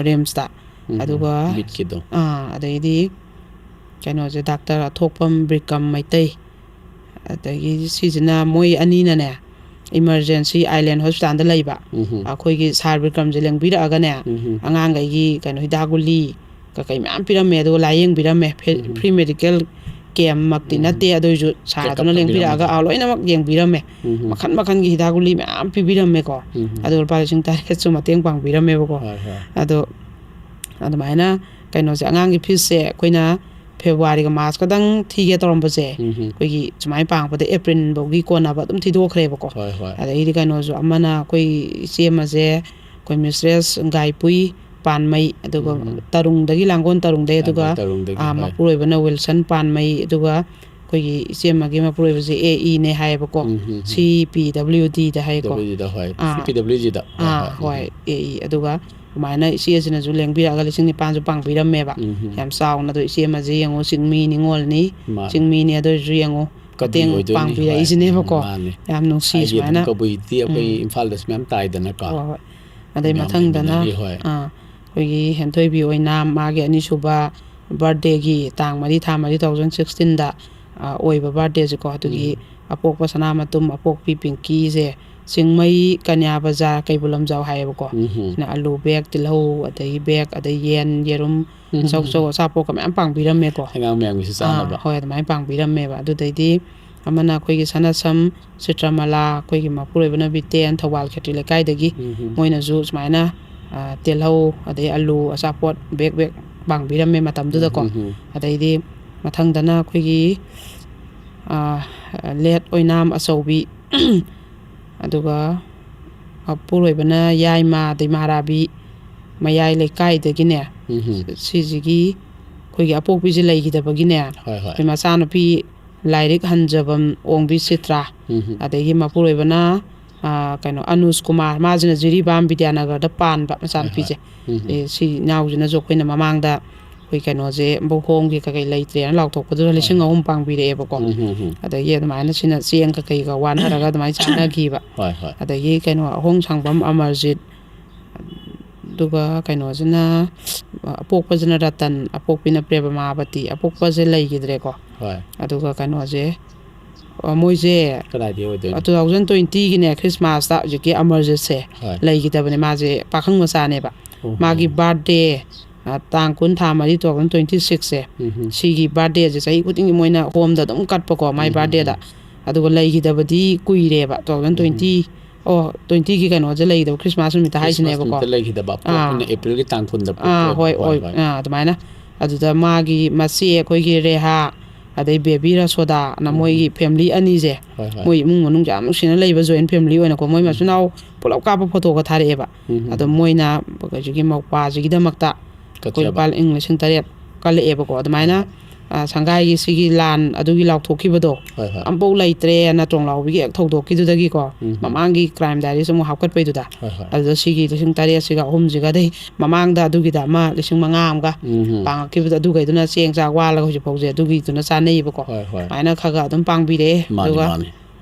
ꯔꯤꯝꯁꯇ ꯑꯗꯨꯒ ꯑꯗꯩꯗꯤ ꯀꯩꯅꯣꯁꯦ ꯗꯥꯛꯇꯔ ꯑꯊꯣꯛꯄꯝ ꯕ꯭ꯔꯤꯀꯝ ꯃꯩꯇꯩ ꯑꯗꯒꯤ ꯁꯤꯁꯤꯅ ꯃꯣꯏ ꯑꯅꯤꯅꯅꯦ ꯏꯃꯔꯖꯦꯟꯁꯤ ꯑꯥꯏꯂꯦꯟ ꯍꯣꯁꯄꯤꯇꯥꯜꯗ ꯂꯩꯕ ꯑꯩꯈꯣꯏꯒꯤ ꯁꯥꯔ ꯕꯤꯀ꯭ꯔꯝꯁꯦ ꯂꯦꯡꯕꯤꯔꯛꯑꯒꯅꯦ ꯑꯉꯥꯡꯈꯩꯒꯤ ꯀꯩꯅꯣ ꯍꯤꯗꯥꯛ ꯒꯨꯂꯤ ꯀꯩ ꯃꯌꯥꯝ ꯄꯤꯔꯝꯃꯦ ꯑꯗꯨꯒ ꯂꯥꯏꯌꯦꯡꯕꯤꯔꯝꯃꯦ ꯐ꯭ꯔꯤ ꯃꯦꯗꯤꯀꯦल ꯀꯦꯝꯃꯛꯇꯤ ꯅꯠꯇꯦ ꯑꯗꯨꯏꯁꯨ ꯁꯥꯔꯗꯨꯅ ꯂꯦꯡꯕꯤꯔꯛꯑꯒ ꯂꯣꯏꯅꯃꯛ ꯌꯦꯡꯕꯤꯔꯝꯃꯦ ꯃꯈꯟ ꯃꯈꯟꯒꯤ ꯍꯤꯗꯥꯛ ꯒꯨꯂꯤ ꯃꯌꯥꯝ ꯄꯤꯕꯤꯔꯝꯃꯦꯀꯣ ꯑꯗꯨꯒ ꯂꯨꯄꯥ 9,000 ꯃꯇꯦꯡ ꯄꯥꯡꯕꯤꯔꯝꯃꯦꯕꯀꯣ ꯑꯗꯣ ꯑꯗꯨꯃꯥꯏꯅ ꯀꯩꯅꯣꯁꯦ ꯑꯉꯥꯡꯒꯤ ꯐꯤꯁꯁꯦ ꯑꯩꯈꯣꯏꯅ ꯐꯦꯕꯋꯥꯔꯤꯒ ꯃꯥꯔꯆꯀꯗꯪ ꯊꯤꯒꯦ ꯇꯧꯔꯝꯕꯁꯦ ꯑꯩꯈꯣꯏꯒꯤ ꯁꯨꯃꯥꯏꯅ ꯄꯥꯡꯉꯛꯄꯗ ꯑꯦꯄ꯭ꯔꯤꯜꯐꯧꯒꯤ ꯀꯣꯟꯅꯕ ꯑꯗꯨꯝ ꯊꯤꯗꯣꯛꯈ꯭ꯔꯦꯕꯀꯣ ꯑꯗꯒꯤꯗꯤ ꯀꯩꯅꯣꯁꯨ ꯑꯃꯅ ꯑꯩꯈꯣꯏ ꯏꯆꯦ ꯑꯃꯁꯦ ꯑꯩꯈꯣꯏ ꯃꯤꯁꯇ꯭ꯔꯦꯁ ꯒꯥꯏꯄꯨꯏ ꯄꯥꯟꯃꯩ ꯑꯗꯨꯒ ꯇꯔꯨꯡꯗꯒꯤ ꯂꯥꯡꯒꯣꯜ ꯇꯔꯨꯡꯗꯩ ꯑꯗꯨꯒ ꯃꯄꯨꯔꯣꯏꯕꯅ ꯋꯤꯜꯁꯟ ꯄꯥꯟꯃꯩ ꯑꯗꯨꯒ ꯑꯩꯈꯣꯏꯒꯤ ꯏꯆꯦꯝꯃꯒꯤ ꯃꯄꯨꯔꯣꯏꯕꯁꯦ AE ꯅꯦ ꯍꯥꯏꯌꯦꯕꯀꯣ CPWDꯗ ꯍꯥꯏꯀꯣ WD ꯗ ꯍꯣꯏ CPWG ꯗ ꯍꯣꯏ AE ꯑꯗꯨꯒ ꯑꯗꯨꯃꯥꯏꯅ ꯏꯆꯦꯁꯤꯅꯁꯨ ꯂꯦꯡꯕꯤꯔꯛꯑꯒ 9,000ꯁꯨ ꯄꯥꯡꯕꯤꯔꯝꯃꯦꯕ ꯌꯥꯝ ꯆꯥꯎꯅ ꯑꯗꯣ ꯏꯆꯦꯃꯁꯦ ꯌꯦꯡꯉꯣ ꯆꯤꯡꯃꯤ ꯅꯤꯉꯣꯜꯅꯤ ꯆꯤꯡꯃꯤꯅꯤ ꯑꯗꯨ ꯑꯣꯏꯔꯁꯨ ꯌꯦꯡꯉꯣ ꯃꯇꯦꯡ ꯄꯥꯡꯕꯤꯔꯛꯏꯁꯤꯅꯦꯕꯀꯣ ꯌꯥꯝ ꯅꯨꯡꯁꯤ ꯁꯨꯃꯥꯏꯅ ꯀꯕꯨꯏꯗꯤ ꯑꯩꯈꯣꯏ ꯏꯝꯐꯥꯜꯗꯁꯨ ꯃꯌꯥꯝ ꯇꯥꯏꯗꯅꯀꯣ ꯍꯣꯏ ꯑꯗꯩ ꯃꯊꯪꯗꯅ ꯑꯩꯈꯣꯏꯒꯤ ꯍꯦꯟꯊꯣꯏꯕꯤ ꯑꯣꯏꯅꯥꯝ ꯃꯥꯒꯤ ꯑꯅꯤꯁꯨꯕ ꯕꯥꯔꯗꯦꯒꯤ ꯇꯥꯡ 4 ꯊꯥ 4 2016ꯗ ꯑꯣꯏꯕ ꯕꯥꯔꯗꯦꯁꯦꯀꯣ ꯑꯗꯨꯒꯤ ꯑꯄꯣꯛꯄ ꯁꯅꯥꯃꯇꯨꯝ ꯑꯄꯣꯛꯄꯤ ꯄꯤꯡꯀꯤꯁꯦ ꯆꯤꯡꯃꯩ ꯀꯟꯌꯥ ꯕꯖꯥꯔ ꯀꯩꯕꯨꯜ ꯂꯝꯖꯥꯎ ꯍꯥꯏꯌꯦꯕꯀꯣ ꯁꯤꯅ ꯑꯂꯨ ꯕꯦग ꯇꯤꯜꯍꯧ ꯑꯗꯒꯤ ꯕꯦग ꯑꯗꯩ ꯌꯦꯟ ꯌꯦꯔꯨꯝ ꯆꯧ ꯑꯆꯥꯄꯣꯠꯀ ꯃꯌꯥꯝ ꯄꯥꯡꯕꯤꯔꯝꯃꯦꯀꯣ ꯑꯉꯥꯡ ꯃꯌꯥꯝꯒꯤꯁꯨ ꯆꯥꯅꯕ ꯍꯣꯏ ꯑꯗꯨꯃꯥꯏꯅ ꯄꯥꯡꯕꯤꯔꯝꯃꯦꯕ ꯑꯗꯨꯗꯩꯗꯤ ꯑꯃꯅ ꯑꯩꯈꯣꯏꯒꯤ ꯁꯅꯁꯝ ꯆꯤꯇ꯭ꯔꯃꯂꯥ ꯑꯩꯈꯣꯏꯒꯤ ꯃꯄꯨꯔꯣꯏꯕꯅ ꯕꯤꯇꯦꯟ ꯊꯧꯕꯥꯜ ꯈꯦꯇ꯭ꯔꯤ ꯂꯩꯀꯥꯏꯗꯒꯤ ꯃꯣꯏꯅꯁꯨ ꯁꯨꯃꯥꯏꯅ ꯇꯤꯜꯍꯧ ꯑꯗꯩ ꯑꯂꯨ ꯑꯆꯥꯄꯣꯠ ꯕꯦग ꯄꯥꯡꯕꯤꯔꯝꯃꯦ ꯃꯇꯝꯗꯨꯗꯀꯣ ꯑꯗꯩꯗꯤ ꯃꯊꯪꯗꯅ ꯑꯩꯈꯣꯏꯒꯤ ꯂꯦꯠ ꯑꯣꯏꯅꯥꯝ ꯑꯆꯧꯕꯤ ꯑꯗꯨꯒ ꯃꯄꯨꯔꯣꯏꯕꯅ ꯌꯥꯏꯃ ꯗꯩꯃꯥꯔꯥꯕꯤ ꯃꯌꯥꯏ ꯂꯩꯀꯥꯏꯗꯒꯤꯅꯦ ꯁꯤꯁꯤꯒꯤ ꯑꯩꯈꯣꯏꯒꯤ ꯑꯄꯣꯛꯄꯤꯁꯦ ꯂꯩꯈꯤꯗꯕꯒꯤꯅꯦ ꯑꯩꯈꯣꯏ ꯃꯆꯥꯅꯨꯄꯤ ꯂꯥꯏꯔꯤꯛ ꯍꯟꯖꯕꯝ ꯑꯣꯡꯕꯤ ꯆꯤꯇ꯭ꯔꯥ ꯑꯗꯒꯤ ꯃꯄꯨꯔꯣꯏꯕꯅ ꯀꯩꯅꯣ ꯑꯅꯨꯁ ꯀꯨꯃꯥꯔ ꯃꯥꯁꯤꯅ ꯖꯤꯔꯤꯕꯥꯝ ꯕꯤꯗ꯭ꯌꯥꯅꯒꯔꯗ ꯄꯥꯟꯕ ꯃꯆꯥꯅꯨꯄꯤꯁꯦ ꯁꯤ ꯏꯅꯥꯎꯁꯤꯅꯁꯨ ꯑꯩꯈꯣꯏꯅ ꯃꯃꯥꯡꯗ ꯑꯩꯈꯣꯏ ꯀꯩꯅꯣꯁꯦ ꯕꯣꯍꯣꯡꯒꯤ ꯀꯩꯀꯩ ꯂꯩꯇ꯭ꯔꯦꯅ ꯂꯥꯎꯊꯣꯛꯄꯗꯨꯗ 3,000 ꯄꯥꯡꯕꯤꯔꯛꯑꯦꯕꯀꯣ ꯑꯗꯒꯤ ꯑꯗꯨꯃꯥꯏꯅ ꯁꯤꯅ ꯆꯦꯡ ꯀꯩꯀꯩꯒ ꯋꯥꯟꯅꯔꯒ ꯑꯗꯨꯃꯥꯏꯅ ꯆꯥꯟꯅꯈꯤꯕ ꯑꯗꯒꯤ ꯀꯩꯅꯣ ꯑꯍꯣꯡ ꯁꯥꯡꯕꯝ ꯑꯃꯔꯖꯤꯠ ꯑꯗꯨꯒ ꯀꯩꯅꯣꯁꯤꯅ ꯑꯄꯣꯛꯄꯁꯤꯅ ꯔꯇꯟ ꯑꯄꯣꯛꯄꯤꯅ ꯄ꯭ꯔꯦꯃꯃꯥꯕꯇꯤ ꯑꯄꯣꯛꯄꯁꯦ ꯂꯩꯈꯤꯗ꯭ꯔꯦꯀꯣ ꯑꯗꯨꯒ ꯀꯩꯅꯣꯁꯦ ꯃꯣꯏꯁꯦ 2020ꯒꯤꯅꯦ ꯈ꯭ꯔꯤꯁꯃꯥꯁꯇ ꯍꯧꯖꯤꯛꯀꯤ ꯑꯃꯔꯖꯤꯠꯁꯦ ꯂꯩꯈꯤꯗꯕꯅꯦ ꯃꯥꯁꯦ ꯄꯥꯈꯪ ꯃꯆꯥꯅꯦꯕ ꯃꯥꯒꯤ ꯕꯥꯔꯗꯦ ꯇꯥꯡ 10 ꯊꯥ 4 2026ꯁꯦ ꯁꯤꯒꯤ ꯕꯥꯔꯗꯦꯁꯦ ꯆꯍꯤ ꯈꯨꯗꯤꯡꯒꯤ ꯃꯣꯏꯅ ꯍꯣꯝꯗ ꯑꯗꯨꯝ ꯀꯠꯄꯀꯣ ꯃꯥꯏ ꯕꯥꯔꯗꯦꯗ ꯑꯗꯨꯒ ꯂꯩꯈꯤꯗꯕꯗꯤ ꯀꯨꯏꯔꯦꯕ 2020ꯒꯤ ꯀꯩꯅꯣꯁꯦ ꯂꯩꯈꯤꯗꯕ ꯈ꯭ꯔꯤꯁꯃꯥꯁ ꯅꯨꯃꯤꯠꯇ ꯍꯥꯏꯁꯤꯅꯦꯕꯀꯣ ꯂꯩꯈꯤꯗꯕ ꯑꯦꯄ꯭ꯔꯤꯜꯒꯤ ꯇꯥꯡ 10ꯗ ꯍꯣꯏ ꯑꯗꯨꯃꯥꯏꯅ ꯑꯗꯨꯗ ꯃꯥꯒꯤ ꯃꯆꯦ ꯑꯩꯈꯣꯏꯒꯤ ꯔꯦꯍꯥ ꯑꯗꯩ ꯕꯦꯕꯤ ꯔꯁꯣꯗꯥꯅ ꯃꯣꯏꯒꯤ ꯐꯦꯃꯤꯂꯤ ꯑꯅꯤꯁꯦ ꯃꯣꯏ ꯏꯃꯨꯡ ꯃꯅꯨꯡ ꯌꯥꯝ ꯅꯨꯡꯁꯤꯅ ꯂꯩꯕ ꯖꯣꯏꯟ ꯐꯦꯃꯤꯂꯤ ꯑꯣꯏꯅꯀꯣ ꯃꯣꯏ ꯃꯆꯤꯟꯅꯥꯎ ꯄꯨꯂꯞ ꯀꯥꯞꯄ ꯐꯣꯇꯣꯒ ꯊꯥꯔꯛꯑꯦꯕ ꯑꯗꯣ ꯃꯣꯏꯅ ꯍꯧꯖꯤꯛꯀꯤ ꯃꯧꯄꯥꯁꯤꯒꯤꯗꯃꯛꯇ ꯑꯩꯈꯣꯏ ꯂꯨꯄꯥ 8,800 ꯀꯜꯂꯛꯑꯦꯕꯀꯣ ꯑꯗꯨꯃꯥꯏꯅ ꯁꯪꯒꯥꯏꯒꯤ ꯁꯤꯒꯤ ꯂꯥꯟ ꯑꯗꯨꯒꯤ ꯂꯥꯎꯊꯣꯛꯈꯤꯕꯗꯣ ꯑꯝꯐꯥꯎ ꯂꯩꯇ꯭ꯔꯦꯅ ꯇꯣꯡꯂꯥꯎꯕꯤꯒꯤ ꯍꯦꯛ ꯊꯧꯗꯣꯛꯈꯤꯗꯨꯗꯒꯤꯀꯣ ꯃꯃꯥꯡꯒꯤ ꯀ꯭ꯔꯥꯏꯝ ꯗꯥꯏꯔꯤꯁ ꯑꯃꯨꯛ ꯍꯥꯞꯀꯠꯄꯩꯗꯨꯗ ꯑꯗꯨꯗ ꯁꯤꯒꯤ 8,000ꯁꯤꯒ 3ꯁꯤꯒ ꯑꯗꯩ ꯃꯃꯥꯡꯗ ꯑꯗꯨꯒꯤꯗ ꯑꯃ 5,000 ꯑꯃꯒ ꯄꯥꯡꯉꯛꯈꯤꯕꯗꯣ ꯑꯗꯨꯒꯩꯗꯨꯅ ꯆꯦꯡ ꯆꯥꯛ ꯋꯥꯜꯂꯒ ꯍꯧꯖꯤꯛ ꯐꯥꯎꯁꯦ ꯑꯗꯨꯒꯤꯗꯨꯅ ꯆꯥꯅꯩꯌꯦꯕꯀꯣ ꯑꯗꯨꯃꯥꯏꯅ ꯈꯔ ꯑꯗꯨꯝ ꯄꯥꯡꯕꯤꯔꯛꯑꯦ ꯑꯗꯨꯒ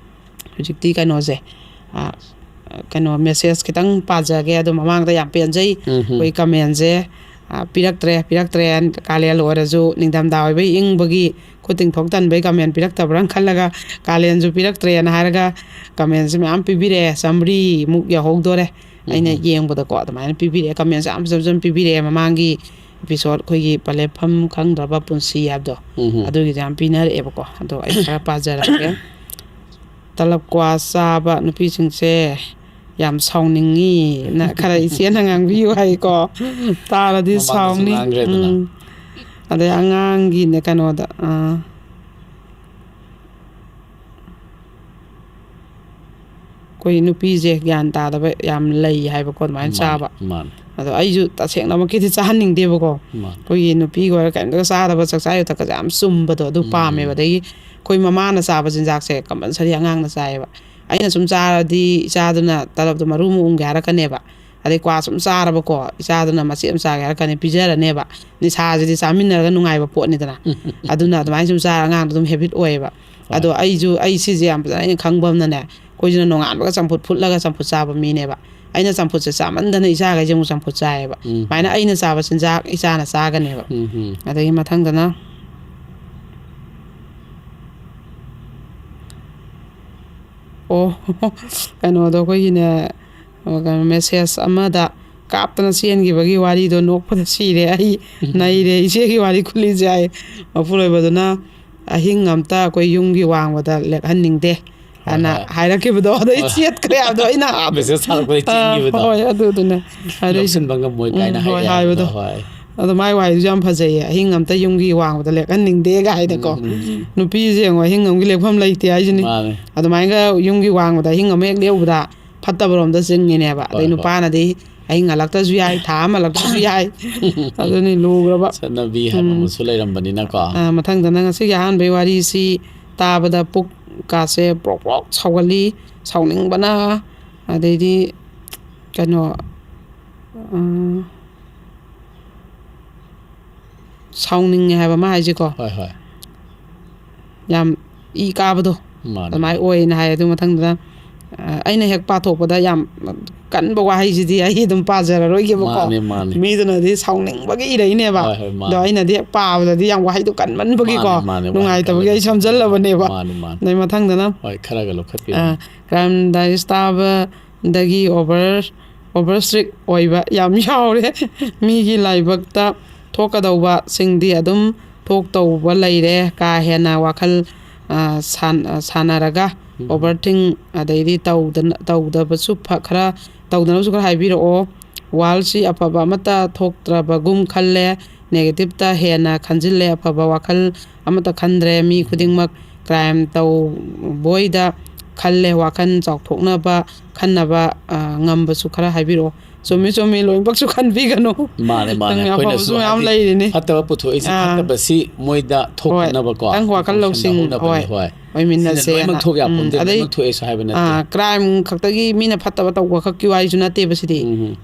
ꯍꯧꯖꯤꯛꯇꯤ ꯀꯩꯅꯣꯁꯦ ꯀꯩꯅꯣ ꯃꯦꯁꯦꯖ ꯈꯤꯇꯪ ꯄꯥꯖꯒꯦ ꯑꯗꯣ ꯃꯃꯥꯡꯗ ꯌꯥꯝ ꯄꯦꯟꯖꯩ ꯑꯩꯈꯣꯏ ꯀꯃꯦꯟꯁꯦ ꯄꯤꯔꯛꯇ꯭ꯔꯦ ꯀꯥꯂꯦꯟ ꯑꯣꯏꯔꯁꯨ ꯅꯤꯡꯊꯝꯊꯥ ꯑꯣꯏꯕꯩ ꯏꯪꯕꯒꯤ ꯈꯨꯠ ꯇꯤꯡꯊꯣꯛ ꯇꯟꯕꯩ ꯀꯃꯦꯟ ꯄꯤꯔꯛꯇꯕ꯭ꯔꯥꯅ ꯈꯜꯂꯒ ꯀꯥꯂꯦꯟꯁꯨ ꯄꯤꯔꯛꯇ꯭ꯔꯦꯅ ꯍꯥꯏꯔꯒ ꯀꯃꯦꯟꯁꯦ ꯃꯌꯥꯝ ꯄꯤꯕꯤꯔꯛꯑꯦ 100ꯃꯨꯛ ꯌꯧꯍꯧꯗꯣꯔꯦ ꯑꯩꯅ ꯌꯦꯡꯕꯗꯀꯣ ꯑꯗꯨꯃꯥꯏꯅ ꯄꯤꯕꯤꯔꯛꯑꯦ ꯀꯃꯦꯟꯁꯦ ꯌꯥꯝ ꯐꯖꯅ ꯄꯤꯕꯤꯔꯛꯑꯦ ꯃꯃꯥꯡꯒꯤ ꯑꯦꯄꯤꯁꯣꯠ ꯑꯩꯈꯣꯏꯒꯤ ꯄꯂꯦꯞꯐꯝ ꯈꯪꯗ꯭ꯔꯕ ꯄꯨꯟꯁꯤ ꯍꯥꯏꯕꯗꯣ ꯑꯗꯨꯒꯤꯗꯣ ꯌꯥꯝ ꯄꯤꯅꯔꯛꯑꯦꯕꯀꯣ ꯑꯗꯣ ꯑꯩ ꯈꯔ ꯄꯥꯖꯔꯛꯀꯦ ꯇꯂꯞ ꯀ꯭ꯋꯥ ꯆꯥꯕ ꯅꯨꯄꯤꯁꯤꯡꯁꯦ ꯌꯥꯝ ꯁꯥꯎꯅꯤꯡꯉꯤꯅ ꯈꯔ ꯏꯆꯦꯅ ꯉꯥꯡꯕꯤꯌꯨ ꯍꯥꯏꯀꯣ ꯇꯥꯔꯗꯤ ꯁꯥꯎꯅꯤ ꯑꯗꯩ ꯑꯉꯥꯡꯒꯤꯅꯦ ꯀꯩꯅꯣꯗ ꯑꯩꯈꯣꯏ ꯅꯨꯄꯤꯁꯦ ꯒ꯭ꯌꯥꯟ ꯇꯥꯗꯕ ꯌꯥꯝ ꯂꯩ ꯍꯥꯏꯕꯀꯣ ꯑꯗꯨꯃꯥꯏꯅ ꯆꯥꯕ ꯑꯗꯣ ꯑꯩꯁꯨ ꯇꯁꯦꯡꯅꯃꯛꯀꯤꯗꯤ ꯆꯥꯍꯟꯅꯤꯡꯗꯦꯕꯀꯣ ꯑꯩꯈꯣꯏꯒꯤ ꯅꯨꯄꯤꯒ ꯑꯣꯏꯔ ꯀꯩꯝꯇꯒ ꯆꯥꯗꯕ ꯆꯥꯛꯆꯥ ꯌꯨꯊꯛꯀꯁꯦ ꯌꯥꯝ ꯆꯨꯝꯕꯗꯣ ꯑꯗꯨ ꯄꯥꯝꯃꯦꯕ ꯑꯗꯒꯤ ꯑꯩꯈꯣꯏ ꯃꯃꯥꯅ ꯆꯥꯕ ꯆꯤꯟꯖꯥꯛꯁꯦ ꯀꯝꯄꯜꯁꯔꯤ ꯑꯉꯥꯡꯅ ꯆꯥꯏꯌꯦꯕ ꯑꯩꯅ ꯁꯨꯝ ꯆꯥꯔꯗꯤ ꯏꯆꯥꯗꯨꯅ ꯇꯂꯞꯇꯣ ꯃꯔꯨ ꯎꯪꯒꯦ ꯍꯥꯏꯔꯛꯀꯅꯦꯕ ꯑꯗꯩ ꯀ꯭ꯋꯥ ꯁꯨꯝ ꯆꯥꯔꯕꯀꯣ ꯏꯆꯥꯗꯨꯅ ꯃꯆꯦꯠ ꯑꯃ ꯆꯥꯒꯦ ꯍꯥꯏꯔꯛꯀꯅꯤ ꯄꯤꯖꯔꯅꯦꯕ ꯅꯤꯁꯥꯁꯤꯗꯤ ꯆꯥꯃꯤꯟꯅꯔꯒ ꯅꯨꯡꯉꯥꯏꯕ ꯄꯣꯠꯅꯤꯗꯅ ꯑꯗꯨꯅ ꯑꯗꯨꯃꯥꯏꯅ ꯁꯨꯝ ꯆꯥꯔ ꯑꯉꯥꯡꯗꯣ ꯑꯗꯨꯝ ꯍꯦꯕꯤꯠ ꯑꯣꯏꯌꯦꯕ ꯑꯗꯣ ꯑꯩ ꯁꯤꯁꯦ ꯌꯥꯝ ꯐꯖꯅ ꯑꯩꯅ ꯈꯪꯕ ꯑꯃꯅꯅꯦ ꯑꯩꯈꯣꯏꯁꯤꯅ ꯅꯣꯡꯉꯥꯟꯕꯒ ꯆꯝꯐꯨꯠ ꯐꯨꯠꯂꯒ ꯆꯝꯐꯨꯠ ꯆꯥꯕ ꯃꯤꯅꯦꯕ ꯑꯩꯅ ꯆꯝꯐꯨꯠꯁꯦ ꯆꯥꯃꯟꯗꯅ ꯏꯆꯥꯈꯩꯁꯦ ꯑꯃꯨꯛ ꯆꯝꯐꯨꯠ ꯆꯥꯏꯌꯦꯕ ꯁꯨꯃꯥꯏꯅ ꯑꯩꯅ ꯆꯥꯕ ꯆꯤꯟꯖꯥꯛ ꯏꯆꯥꯅ ꯆꯥꯒꯅꯦꯕ ꯑꯗꯒꯤ ꯃꯊꯪꯗꯅ ꯀꯩꯅꯣꯗꯣ ꯑꯩꯈꯣꯏꯒꯤꯅꯦ ꯃꯦꯁꯦꯖ ꯑꯃꯗ ꯀꯥꯞꯇꯅ ꯆꯦꯟꯈꯤꯕꯒꯤ ꯋꯥꯔꯤꯗꯣ ꯅꯣꯛꯄꯗ ꯁꯤꯔꯦ ꯑꯩ ꯅꯩꯔꯦ ꯏꯆꯦꯒꯤ ꯋꯥꯔꯤ ꯈꯨꯂꯤꯁꯦ ꯍꯥꯏ ꯃꯄꯨꯔꯣꯏꯕꯗꯨꯅ ꯑꯍꯤꯡ ꯑꯝꯇ ꯑꯩꯈꯣꯏ ꯌꯨꯝꯒꯤ ꯋꯥꯡꯃꯗ ꯂꯦꯛꯍꯟꯅꯤꯡꯗꯦ ꯑꯅ ꯍꯥꯏꯔꯛꯈꯤꯕꯗꯣ ꯑꯗꯣ ꯑꯩ ꯆꯦꯠꯈ꯭ꯔꯦ ꯑꯗꯣ ꯑꯩꯅ ꯍꯣꯏ ꯑꯗꯨꯗꯨꯅꯦ ꯍꯣꯏ ꯍꯥꯏꯕꯗꯣ ꯑꯗꯣ ꯃꯥꯏ ꯋꯥꯍꯩꯗꯨꯁꯨ ꯌꯥꯝ ꯐꯖꯩꯌꯦ ꯑꯍꯤꯡ ꯑꯝꯇ ꯌꯨꯝꯒꯤ ꯋꯥꯡꯃꯗ ꯂꯦꯛꯍꯟꯅꯤꯡꯗꯦꯒ ꯍꯥꯏꯅꯀꯣ ꯅꯨꯄꯤꯁꯦ ꯌꯦꯡꯉꯣ ꯑꯍꯤꯡ ꯑꯃꯒꯤ ꯂꯦꯛꯐꯝ ꯂꯩꯇꯦ ꯍꯥꯏꯁꯤꯅꯤ ꯑꯗꯨꯃꯥꯏꯅ ꯌꯨꯝꯒꯤ ꯋꯥꯡꯃꯗ ꯑꯍꯤꯡ ꯑꯃ ꯍꯦꯛ ꯂꯦꯛꯎꯕꯗ ꯐꯠꯇꯕꯔꯣꯝꯗ ꯆꯤꯡꯉꯤꯅꯦꯕ ꯑꯗꯩ ꯅꯨꯄꯥꯅꯗꯤ ꯑꯍꯤꯡ ꯍꯜꯂꯛꯇ꯭ꯔꯁꯨ ꯌꯥꯏ ꯊꯥ ꯑꯃ ꯍꯜꯂꯛꯇ꯭ꯔꯁꯨ ꯌꯥꯏ ꯑꯗꯨꯅꯤ ꯂꯨꯈ꯭ꯔꯕ ꯆꯠꯅꯕꯤ ꯍꯥꯏꯕ ꯑꯃꯁꯨ ꯂꯩꯔꯝꯕꯅꯤꯅꯀꯣ ꯃꯊꯪꯗꯅ ꯉꯁꯤꯒꯤ ꯑꯍꯥꯟꯕꯩ ꯋꯥꯔꯤꯁꯤ ꯇꯥꯕꯗ ꯄꯨꯛꯀꯥꯁꯦ ꯄ꯭ꯔꯣꯛ ꯄ꯭ꯔꯣꯛ ꯁꯧꯒꯠꯂꯤ ꯁꯥꯎꯅꯤꯡꯕꯅ ꯑꯗꯩꯗꯤ ꯀꯩꯅꯣ ꯁꯥꯎꯅꯤꯡꯉꯦ ꯍꯥꯏꯕ ꯑꯃ ꯍꯥꯏꯁꯦꯀꯣ ꯍꯣꯏ ꯍꯣꯏ ꯌꯥꯝ ꯏ ꯀꯥꯕꯗꯣ ꯃꯥꯅꯦ ꯑꯗꯨꯃꯥꯏꯅ ꯑꯣꯏꯅ ꯍꯥꯏ ꯑꯗꯨ ꯃꯊꯪꯗ ꯑꯩꯅ ꯍꯦꯛ ꯄꯥꯊꯣꯛꯄꯗ ꯌꯥꯝ ꯀꯟꯕ ꯋꯥꯍꯩꯁꯤꯗꯤ ꯑꯩ ꯑꯗꯨꯝ ꯄꯥꯖꯔꯔꯣꯏꯒꯦꯕꯀꯣ ꯃꯥꯅꯦ ꯃꯥꯅꯦ ꯃꯤꯗꯨꯅꯗꯤ ꯁꯥꯎꯅꯤꯡꯕꯒꯤ ꯏꯔꯛꯏꯅꯦꯕ ꯍꯣꯏ ꯍꯣꯏ ꯑꯗꯣ ꯃꯥꯅꯦ ꯑꯩꯅꯗꯤ ꯍꯦꯛ ꯄꯥꯕꯗꯗꯤ ꯌꯥꯝ ꯋꯥꯍꯩꯗꯣ ꯀꯟꯃꯟꯕꯒꯤꯀꯣ ꯃꯥꯅꯦ ꯃꯥꯅꯦ ꯋꯥꯍꯩ ꯅꯨꯡꯉꯥꯏꯇꯕꯒꯤ ꯑꯩ ꯀꯜꯂꯒꯁꯨ ꯁꯝꯖꯜꯂꯕꯅꯦꯕ ꯃꯥꯅꯦ ꯃꯥꯅꯦ ꯑꯗꯩ ꯃꯊꯪꯗꯅ ꯍꯣꯏ ꯈꯔꯒ ꯂꯧꯈꯠꯄꯤꯔꯝꯃꯣ ꯀ꯭ꯔꯥꯏꯝ ꯗꯥꯏꯔꯤꯁ ꯇꯥꯕꯗꯒꯤ ꯑꯣꯚꯔ ꯏꯁꯇ꯭ꯔꯤꯛ ꯑꯣꯏꯕ ꯌꯥꯝ ꯌꯥꯎꯔꯦ ꯃꯤꯒꯤ ꯂꯥꯏꯕꯛꯇ ꯊꯣꯛꯀꯗꯧꯕꯁꯤꯡꯗꯤ ꯑꯗꯨꯝ ꯊꯣꯛꯇꯧꯕ ꯂꯩꯔꯦ ꯀꯥ ꯍꯦꯟꯅ ꯋꯥꯈꯜ ꯁꯥꯟꯅꯔꯒ ꯑꯣꯚꯔꯊꯤꯡ ꯑꯗꯩꯗꯤ ꯇꯧꯗꯕꯁꯨ ꯈꯔ ꯇꯧꯗꯅꯕꯁꯨ ꯈꯔ ꯍꯥꯏꯕꯤꯔꯛꯑꯣ ꯋꯥꯔꯜꯁꯤ ꯑꯐꯕ ꯑꯃꯠꯇ ꯊꯣꯛꯇ꯭ꯔꯕꯒꯨꯝ ꯈꯜꯂꯦ ꯅꯦꯒꯦꯇꯤꯞꯇ ꯍꯦꯟꯅ ꯈꯟꯖꯤꯜꯂꯦ ꯑꯐꯕ ꯋꯥꯈꯜ ꯑꯃꯠꯇ ꯈꯟꯗ꯭ꯔꯦ ꯃꯤ ꯈꯨꯗꯤꯡꯃꯛ ꯀ꯭ꯔꯥꯏꯝ ꯇꯧꯕꯣꯏꯗ ꯈꯜꯂꯦ ꯋꯥꯈꯜ ꯆꯥꯎꯊꯣꯛꯅꯕ ꯈꯟꯅꯕ ꯉꯝꯕꯁꯨ ꯈꯔ ꯍꯥꯏꯕꯤꯔꯛꯑꯣ ꯆꯨꯝꯃꯤ ꯂꯣꯏꯅꯃꯛꯁꯨ ꯈꯟꯕꯤꯒꯅꯨ ꯃꯥꯅꯦ ꯃꯥꯅꯦ ꯅꯪ ꯑꯐꯕꯁꯨ ꯑꯩꯈꯣꯏꯅꯁꯨ ꯃꯌꯥꯝ ꯍꯥꯏꯗꯤ ꯂꯩꯔꯤꯅꯤ ꯐꯠꯇꯕ ꯄꯨꯊꯣꯛꯏꯁꯤ ꯐꯠꯇꯕꯁꯤ ꯃꯣꯏꯗ ꯍꯣꯏ ꯊꯣꯛꯇꯅꯕꯀꯣ ꯈꯤꯇꯪ ꯋꯥꯈꯜ ꯂꯧꯁꯤꯡ ꯁꯦꯝꯗꯣꯛꯅꯕꯅꯤ ꯍꯣꯏ ꯁꯤꯅ ꯑꯣꯏꯃꯤꯟꯅꯁꯦꯅ ꯂꯣꯏꯅꯃꯛ ꯊꯣꯛ ꯌꯥꯄꯣꯟꯇꯦ ꯑꯗꯩ ꯂꯣꯏꯅꯃꯛ ꯊꯣꯛꯑꯦꯁꯨ ꯍꯥꯏꯕ ꯅꯠꯇꯦ ꯀ꯭ꯔꯥꯏꯝ ꯈꯛꯇꯒꯤ ꯃꯤꯅ ꯐꯠꯇꯕ ꯇꯧꯕ ꯈꯛꯀꯤ ꯋꯥꯔꯤꯁꯨ ꯅꯠꯇꯦꯕ ꯁꯤꯗꯤ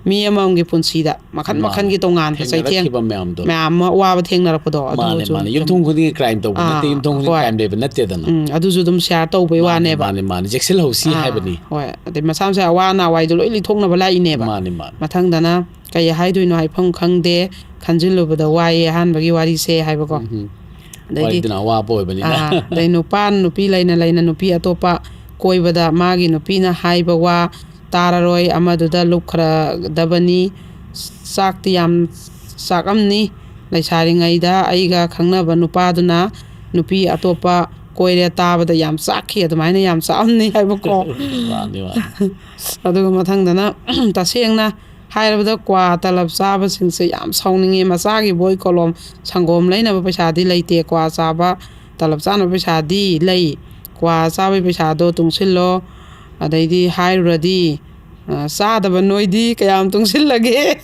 ꯃꯤ ꯑꯃꯃꯝꯒꯤ ꯄꯨꯟꯁꯤꯗ ꯃꯈꯟ ꯃꯥꯅꯦ ꯃꯈꯟꯒꯤ ꯇꯣꯉꯥꯟꯕ ꯆꯩꯊꯦꯡ ꯊꯦꯡꯅꯔꯛꯈꯤꯕ ꯃꯌꯥꯝꯗꯣ ꯃꯌꯥꯝ ꯑꯃ ꯑꯋꯥꯕ ꯊꯦꯡꯅꯔꯛꯄꯗꯣ ꯃꯥꯅꯦ ꯑꯗꯨꯁꯨ ꯃꯥꯅꯦ ꯌꯨꯝꯊꯣꯡ ꯈꯨꯗꯤꯡꯒꯤ ꯀ꯭ꯔꯥꯏꯝ ꯇꯧꯕ ꯅꯠꯇꯦ ꯌꯨꯝꯊꯣꯡ ꯈꯨꯗꯤꯡꯒꯤ ꯍꯣꯏ ꯀ꯭ꯔꯥꯏꯝ ꯂꯩꯕ ꯅꯠꯇꯦꯗꯅ ꯑꯗꯨꯁꯨ ꯑꯗꯨꯝ ꯁꯤꯌꯥꯔ ꯇꯧꯕꯩ ꯃꯥꯅꯦ ꯋꯥꯅꯦꯕ ꯃꯥꯅꯦ ꯃꯥꯅꯦ ꯖꯦꯛꯁꯤꯜꯍꯧꯁꯤ ꯍꯥꯏꯕꯅꯤ ꯍꯣꯏ ꯑꯗꯩ ꯃꯁꯥ ꯃꯁꯥ ꯑꯋꯥ ꯑꯅꯥ ꯋꯥꯏꯗꯣ ꯂꯣꯏ ꯂꯤꯊꯣꯛꯅꯕ ꯂꯥꯛꯏꯅꯦꯕ ꯃꯥꯅꯦ ꯃꯥꯅꯦ ꯃꯊꯪꯗꯅ ꯀꯩ ꯍꯥꯏꯗꯣꯏꯅꯣ ꯍꯥꯏꯐꯝ ꯈꯪꯗꯦ ꯈꯟꯖꯤꯜꯂꯨꯕꯗ ꯋꯥꯏꯑꯦ ꯑꯍꯥꯟꯕꯒꯤ ꯋꯥꯔꯤꯁꯦ ꯍꯥꯏꯕꯀꯣ ꯑꯗꯩꯗꯤ ꯋꯥꯔꯤꯗꯨꯅ ꯑꯋꯥꯕ ꯑꯣꯏꯕꯅꯤꯅ ꯑꯗꯩ ꯅꯨꯄꯤ ꯂꯩꯅ ꯅꯨꯄꯤ ꯑꯇꯣꯞꯄ ꯀꯣꯏꯕꯗ ꯃꯥꯒꯤ ꯅꯨꯄꯤꯅ ꯍꯥꯏꯕ ꯋꯥ ꯇꯥꯔꯔꯣꯏ ꯑꯃꯗꯨꯗ ꯂꯨꯞꯈ꯭ꯔꯗꯕꯅꯤ ꯆꯥꯛꯇꯤ ꯌꯥꯝ ꯆꯥꯛꯑꯝꯅꯤ ꯂꯩꯁꯥꯔꯤꯉꯩꯗ ꯑꯩꯒ ꯈꯪꯅꯕ ꯅꯨꯄꯥꯗꯨꯅ ꯅꯨꯄꯤ ꯑꯇꯣꯞꯄ ꯀꯣꯏꯔꯦ ꯇꯥꯕꯗ ꯌꯥꯝ ꯆꯥꯛꯈꯤ ꯑꯗꯨꯃꯥꯏꯅ ꯌꯥꯝ ꯆꯥꯛꯑꯝꯅꯤ ꯍꯥꯏꯕꯀꯣ ꯃꯥꯅꯦ ꯃꯥꯅꯦ ꯑꯗꯨꯒ ꯃꯊꯪꯗꯅ ꯇꯁꯦꯡꯅ ꯍꯥꯏꯔꯕꯗ ꯀ꯭ꯋꯥ ꯇꯂꯞ ꯆꯥꯕꯁꯤꯡꯁꯦ ꯌꯥꯝ ꯁꯥꯎꯅꯤꯡꯉꯦ ꯃꯆꯥꯒꯤ ꯕꯣꯏ ꯀꯣꯂꯣꯝ ꯁꯪꯒꯣꯝ ꯂꯩꯅꯕ ꯄꯩꯁꯥꯗꯤ ꯂꯩꯇꯦ ꯀ꯭ꯋꯥ ꯆꯥꯕ ꯇꯂꯞ ꯆꯥꯅꯕ ꯄꯩꯁꯥꯗꯤ ꯂꯩ ꯀ꯭ꯋꯥ ꯆꯥꯕꯒꯤ ꯄꯩꯁꯥꯗꯣ ꯇꯨꯡꯁꯤꯜꯂꯣ ꯑꯗꯩꯗꯤ ꯍꯥꯏꯔꯨꯔꯗꯤ ꯆꯥꯗꯕ ꯅꯣꯏꯗꯤ ꯀꯌꯥꯝ ꯇꯨꯡꯁꯤꯜꯂꯒꯦ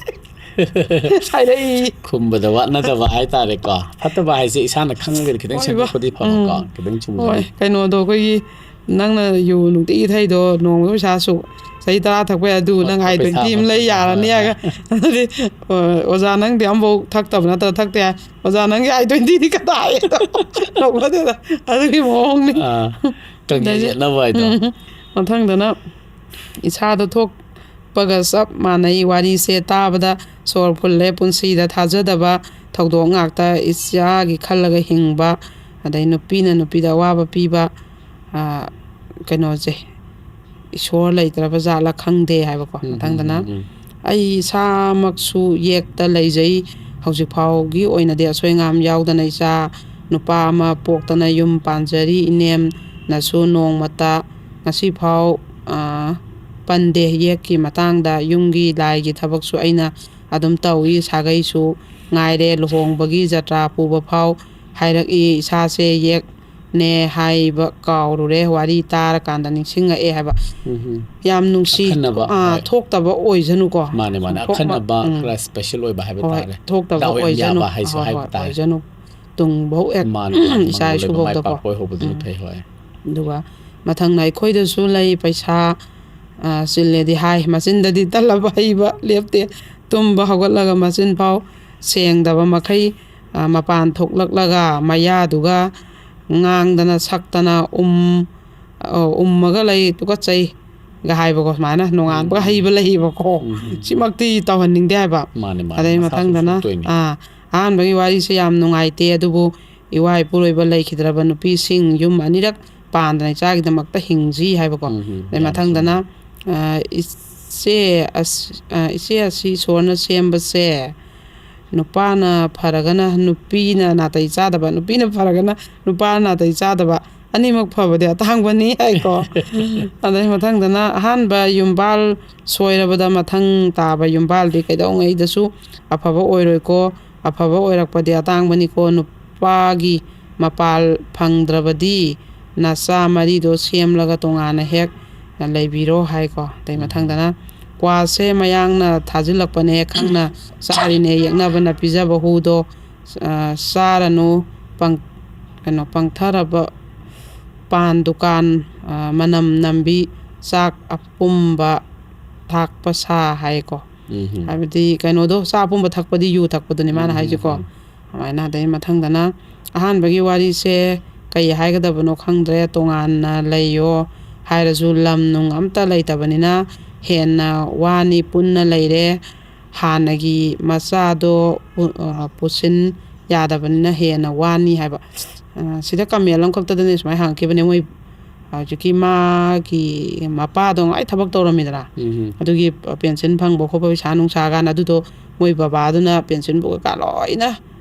ꯍꯥꯏꯔꯛꯏ ꯈꯨꯝꯕꯗ ꯋꯥꯠꯅꯗꯕ ꯍꯥꯏꯇꯥꯔꯦꯀꯣ ꯐꯠꯇꯕ ꯍꯥꯏꯁꯦ ꯏꯁꯥꯅ ꯈꯪꯉꯒꯗꯤ ꯈꯤꯇꯪ ꯁꯦꯝꯗꯣꯛꯄꯗꯤ ꯐꯕꯀꯣ ꯈꯤꯇꯪ ꯍꯣꯏ ꯆꯨꯝꯒꯅꯤ ꯀꯩꯅꯣꯗꯣ ꯑꯩꯈꯣꯏꯒꯤ ꯅꯪꯅ ꯌꯨ ꯅꯨꯡꯇꯤꯒꯤ ꯊꯩꯗꯣ ꯅꯣꯡꯃꯗ ꯄꯩꯁꯥꯁꯨ ꯆꯍꯤ 10 ꯊꯛꯄ ꯌꯥꯏ ꯑꯗꯨ ꯅꯪ ꯄꯩꯁꯥ I-20 ꯑꯃ ꯂꯩ ꯌꯥꯔꯅꯤ ꯍꯣꯏ ꯍꯥꯏꯒ ꯑꯗꯨꯗꯤ ꯑꯣꯖꯥ ꯅꯪꯗꯤ ꯑꯃꯐꯥꯎ ꯊꯛꯇꯕ ꯅꯠꯇ꯭ꯔ ꯊꯛꯇꯦ ꯍꯥꯏ ꯑꯣꯖꯥ ꯅꯪꯒꯤ I-20ꯗꯤ ꯀꯗꯥꯏ ꯇꯧꯕꯗꯨꯗ ꯑꯗꯨꯒꯤ ꯃꯑꯣꯡꯅꯤ ꯀꯪꯌꯦꯠ ꯌꯦꯠꯅꯕ ꯍꯥꯏꯗꯣ ꯃꯊꯪꯗꯅ ꯏꯁꯥꯗ ꯊꯣꯛꯄꯒ ꯆꯞ ꯃꯥꯟꯅꯩ ꯋꯥꯔꯤꯁꯦ ꯇꯥꯕꯗ ꯁꯣꯔ ꯐꯨꯜꯂꯦ ꯄꯨꯟꯁꯤꯗ ꯊꯥꯖꯗꯕ ꯊꯧꯗꯣꯛ ꯉꯥꯛꯇ ꯏꯆꯥꯒꯤ ꯈꯜꯂꯒ ꯍꯤꯡꯕ ꯑꯗꯩ ꯅꯨꯄꯤꯅ ꯅꯨꯄꯤꯗ ꯑꯋꯥꯕ ꯄꯤꯕ ꯀꯩꯅꯣꯁꯦ ꯏꯁꯣꯔ ꯂꯩꯇ꯭ꯔꯕ ꯖꯥꯠꯂ ꯈꯪꯗꯦ ꯍꯥꯏꯕꯀꯣ ꯃꯊꯪꯗꯅ ꯑꯩ ꯏꯁꯥꯃꯛꯁꯨ ꯌꯦꯛꯇ ꯂꯩꯖꯩ ꯍꯧꯖꯤꯛ ꯐꯥꯎꯒꯤ ꯑꯣꯏꯅꯗꯤ ꯑꯁꯣꯏ ꯑꯉꯥꯝ ꯌꯥꯎꯗꯅ ꯏꯆꯥ ꯅꯨꯄꯥ ꯑꯃ ꯄꯣꯛꯇꯅ ꯌꯨꯝ ꯄꯥꯟꯖꯔꯤ ꯏꯅꯦꯝꯅꯁꯨ ꯅꯣꯡꯃꯇ ꯉꯁꯤꯐꯥꯎ ꯄꯟꯗꯦ ꯌꯦꯛꯀꯤ ꯃꯇꯥꯡꯗ ꯌꯨꯝꯒꯤ ꯂꯥꯏꯒꯤ ꯊꯕꯛꯁꯨ ꯑꯩꯅ ꯑꯗꯨꯝ ꯇꯧꯏ ꯁꯥꯒꯩꯁꯨ ꯉꯥꯏꯔꯦ ꯂꯨꯍꯣꯡꯕꯒꯤ ꯖꯇ꯭ꯔꯥ ꯄꯨꯕ ꯐꯥꯎ ꯍꯥꯏꯔꯛꯏ ꯏꯁꯥꯁꯦ ꯌꯦꯛꯅꯦ ꯍꯥꯏꯕ ꯀꯥꯎꯔꯨꯔꯦ ꯋꯥꯔꯤ ꯇꯥꯔꯀꯥꯟꯗ ꯅꯤꯡꯁꯤꯡꯉꯛꯑꯦ ꯍꯥꯏꯕ ꯌꯥꯝ ꯅꯨꯡꯁꯤ ꯑꯈꯟꯅꯕ ꯍꯣꯏ ꯊꯣꯛꯇꯕ ꯑꯣꯏꯖꯅꯨꯀꯣ ꯃꯥꯅꯦ ꯃꯥꯅꯦ ꯑꯈꯟꯅꯕ ꯈꯔ ꯁ꯭ꯄꯦꯁꯦꯜ ꯑꯣꯏꯕ ꯍꯥꯏꯕ ꯍꯣꯏ ꯇꯥꯔꯦ ꯊꯣꯛꯇꯕ ꯗꯥꯎ ꯌꯥꯝ ꯑꯣꯏꯖꯅꯨ ꯌꯥꯕ ꯍꯥꯏꯁꯨ ꯍꯣꯏ ꯍꯥꯏꯕ ꯍꯣꯏ ꯇꯥꯔꯦ ꯑꯣꯏꯖꯅꯨ ꯇꯨꯡꯐꯧ ꯃꯥꯅꯦ ꯃꯥꯅꯦ ꯏꯆꯥ ꯃꯪꯒꯣꯜ ꯂꯩꯕ ꯃꯥꯏ ꯏꯁꯨꯐꯧꯗꯀꯣ ꯄꯥꯛꯄ ꯑꯣꯏꯍꯧꯕꯗꯨꯅ ꯐꯩ ꯍꯣꯏ ꯑꯗꯨꯒ ꯃꯊꯪꯅ ꯑꯩꯈꯣꯏꯗꯁꯨ ꯂꯩ ꯄꯩꯁꯥ ꯆꯤꯜꯂꯦꯗꯤ ꯍꯥꯏ ꯃꯆꯤꯟꯗꯗꯤ ꯇꯜꯂꯕ ꯍꯩꯕ ꯂꯦꯞꯇꯦ ꯇꯨꯝꯕ ꯍꯧꯒꯠꯂꯒ ꯃꯆꯤꯟ ꯐꯥꯎ ꯁꯦꯡꯗꯕ ꯃꯈꯩ ꯃꯄꯥꯟ ꯊꯣꯛꯂꯛꯂꯒ ꯃꯌꯥꯗꯨꯒ ꯉꯥꯡꯗꯅ ꯁꯛꯇꯅ ꯎꯝꯃꯒ ꯂꯩ ꯇꯨꯀꯠꯆꯩꯒ ꯍꯥꯏꯕꯀꯣ ꯁꯨꯃꯥꯏꯅ ꯅꯣꯡꯉꯥꯟꯕꯒ ꯍꯩꯕ ꯂꯩꯌꯦꯕꯀꯣ ꯁꯤꯃꯛꯇꯤ ꯇꯧꯍꯟꯅꯤꯡꯗꯦ ꯍꯥꯏꯕ ꯃꯥꯅꯦ ꯃꯥꯅꯦ ꯑꯗꯩ ꯃꯁꯥꯁꯨ ꯃꯊꯪꯗꯅ ꯁꯣꯛꯇꯣꯏꯅꯤ ꯑꯍꯥꯟꯕꯒꯤ ꯋꯥꯔꯤꯁꯦ ꯌꯥꯝ ꯅꯨꯡꯉꯥꯏꯇꯦ ꯑꯗꯨꯕꯨ ꯏꯋꯥ ꯏꯄꯨꯔꯣꯏꯕ ꯂꯩꯈꯤꯗ꯭ꯔꯕ ꯅꯨꯄꯤꯁꯤꯡ ꯌꯨꯝ ꯑꯅꯤꯔꯛ ꯄꯥꯟꯗꯅ ꯏꯆꯥꯒꯤꯗꯃꯛꯇ ꯍꯤꯡꯖꯤ ꯍꯥꯏꯕꯀꯣ ꯑꯗꯩ ꯌꯥꯝ ꯃꯊꯪꯗꯅ ꯆꯨꯝꯃꯤ ꯏꯆꯦ ꯑꯁꯤ ꯏꯁꯣꯔꯅ ꯁꯦꯝꯕꯁꯦ ꯅꯨꯄꯥꯅ ꯐꯔꯒꯅ ꯅꯨꯄꯤꯅ ꯅꯥꯇꯩ ꯆꯥꯗꯕ ꯅꯨꯄꯤꯅ ꯐꯔꯒꯅ ꯅꯨꯄꯥꯅ ꯅꯥꯇꯩ ꯆꯥꯗꯕ ꯑꯅꯤꯃꯛ ꯐꯕꯗꯤ ꯑꯇꯥꯡꯕꯅꯤ ꯍꯥꯏꯀꯣ ꯑꯗꯩ ꯃꯊꯪꯗꯅ ꯑꯍꯥꯟꯕ ꯌꯨꯝꯕꯥꯜ ꯁꯣꯏꯔꯕꯗ ꯃꯊꯪ ꯇꯥꯕ ꯌꯨꯝꯕꯥꯜꯗꯤ ꯀꯩꯗꯧꯉꯩꯗꯁꯨ ꯑꯐꯕ ꯑꯣꯏꯔꯣꯏꯀꯣ ꯑꯐꯕ ꯑꯣꯏꯔꯛꯄꯗꯤ ꯑꯇꯥꯡꯕꯅꯤꯀꯣ ꯅꯨꯄꯥꯒꯤ ꯃꯄꯥꯜ ꯐꯪꯗ꯭ꯔꯕꯗꯤ ꯅꯆꯥ ꯃꯔꯤꯗꯣ ꯁꯦꯝꯂꯒ ꯇꯣꯉꯥꯟꯅ ꯍꯦꯛ ꯂꯩꯕꯤꯔꯣ ꯍꯥꯏꯀꯣ ꯑꯗꯩ ꯃꯊꯪꯗꯅ ꯀ꯭ꯋꯥꯁꯦ ꯃꯌꯥꯡꯅ ꯊꯥꯖꯤꯜꯂꯛꯄꯅꯦ ꯈꯪꯅ ꯆꯥꯔꯤꯅꯦ ꯌꯦꯛꯅꯕꯅ ꯄꯤꯖꯕ ꯍꯨꯗꯣ ꯆꯥꯔꯅꯨ ꯄꯪꯊꯔꯕ ꯄꯥꯟ ꯗꯨꯀꯥꯟ manam nambi ꯆꯥꯛ ꯑꯄꯨꯝꯕ ꯊꯥꯛꯄ ꯁꯥ ꯍꯥꯏꯀꯣ ꯍꯥꯏꯕꯗꯤ ꯀꯩꯅꯣꯗꯣ ꯆꯥꯛ ꯑꯄꯨꯝꯕ ꯊꯛꯄꯗꯤ ꯌꯨ ꯊꯛꯄꯗꯨꯅꯤ ꯃꯥꯅ ꯍꯥꯏꯁꯤꯀꯣ ꯑꯗꯨꯃꯥꯏꯅ ꯑꯗꯩ ꯃꯊꯪꯗꯅ ꯑꯍꯥꯟꯕꯒꯤ ꯋꯥꯔꯤꯁꯦ ꯀꯩ ꯍꯥꯏꯒꯗꯕꯅꯣ ꯈꯪꯗ꯭ꯔꯦ ꯇꯣꯉꯥꯟꯅ ꯂꯩꯌꯣ ꯍꯥꯏꯔꯁꯨ ꯂꯝ ꯅꯨꯡ ꯑꯝꯇ ꯂꯩꯇꯕꯅꯤꯅ ꯍꯦꯟꯅ ꯋꯥꯅꯤ ꯄꯨꯟꯅ ꯂꯩꯔꯦ ꯍꯥꯟꯅꯒꯤ ꯃꯆꯥꯗꯣ ꯄꯨꯁꯤꯟ ꯌꯥꯗꯕꯅꯤꯅ ꯍꯦꯟꯅ ꯋꯥꯅꯤ ꯍꯥꯏꯕ ꯁꯤꯗ ꯀꯃꯦꯟ ꯑꯃꯈꯛꯇꯗꯅꯦ ꯁꯨꯃꯥꯏꯅ ꯍꯪꯉꯛꯈꯤꯕꯅꯦ ꯃꯣꯏ ꯍꯧꯖꯤꯛꯀꯤ ꯃꯥꯒꯤ ꯃꯄꯥꯗꯣ ꯉꯥꯏ ꯊꯕꯛ ꯇꯧꯔꯝꯃꯤꯗꯅ ꯑꯗꯨꯒꯤ ꯄꯦꯟꯁꯤꯟ ꯐꯪꯕ ꯈꯣꯠꯄ ꯄꯩꯁꯥ ꯅꯨꯡꯁꯥ ꯀꯥꯟꯗ ꯑꯗꯨꯗꯣ ꯃꯣꯏ ꯕꯕꯥꯗꯨꯅ ꯄꯦꯟꯁꯤꯟꯕꯨ ꯀꯩꯀꯥ ꯂꯣꯏꯅ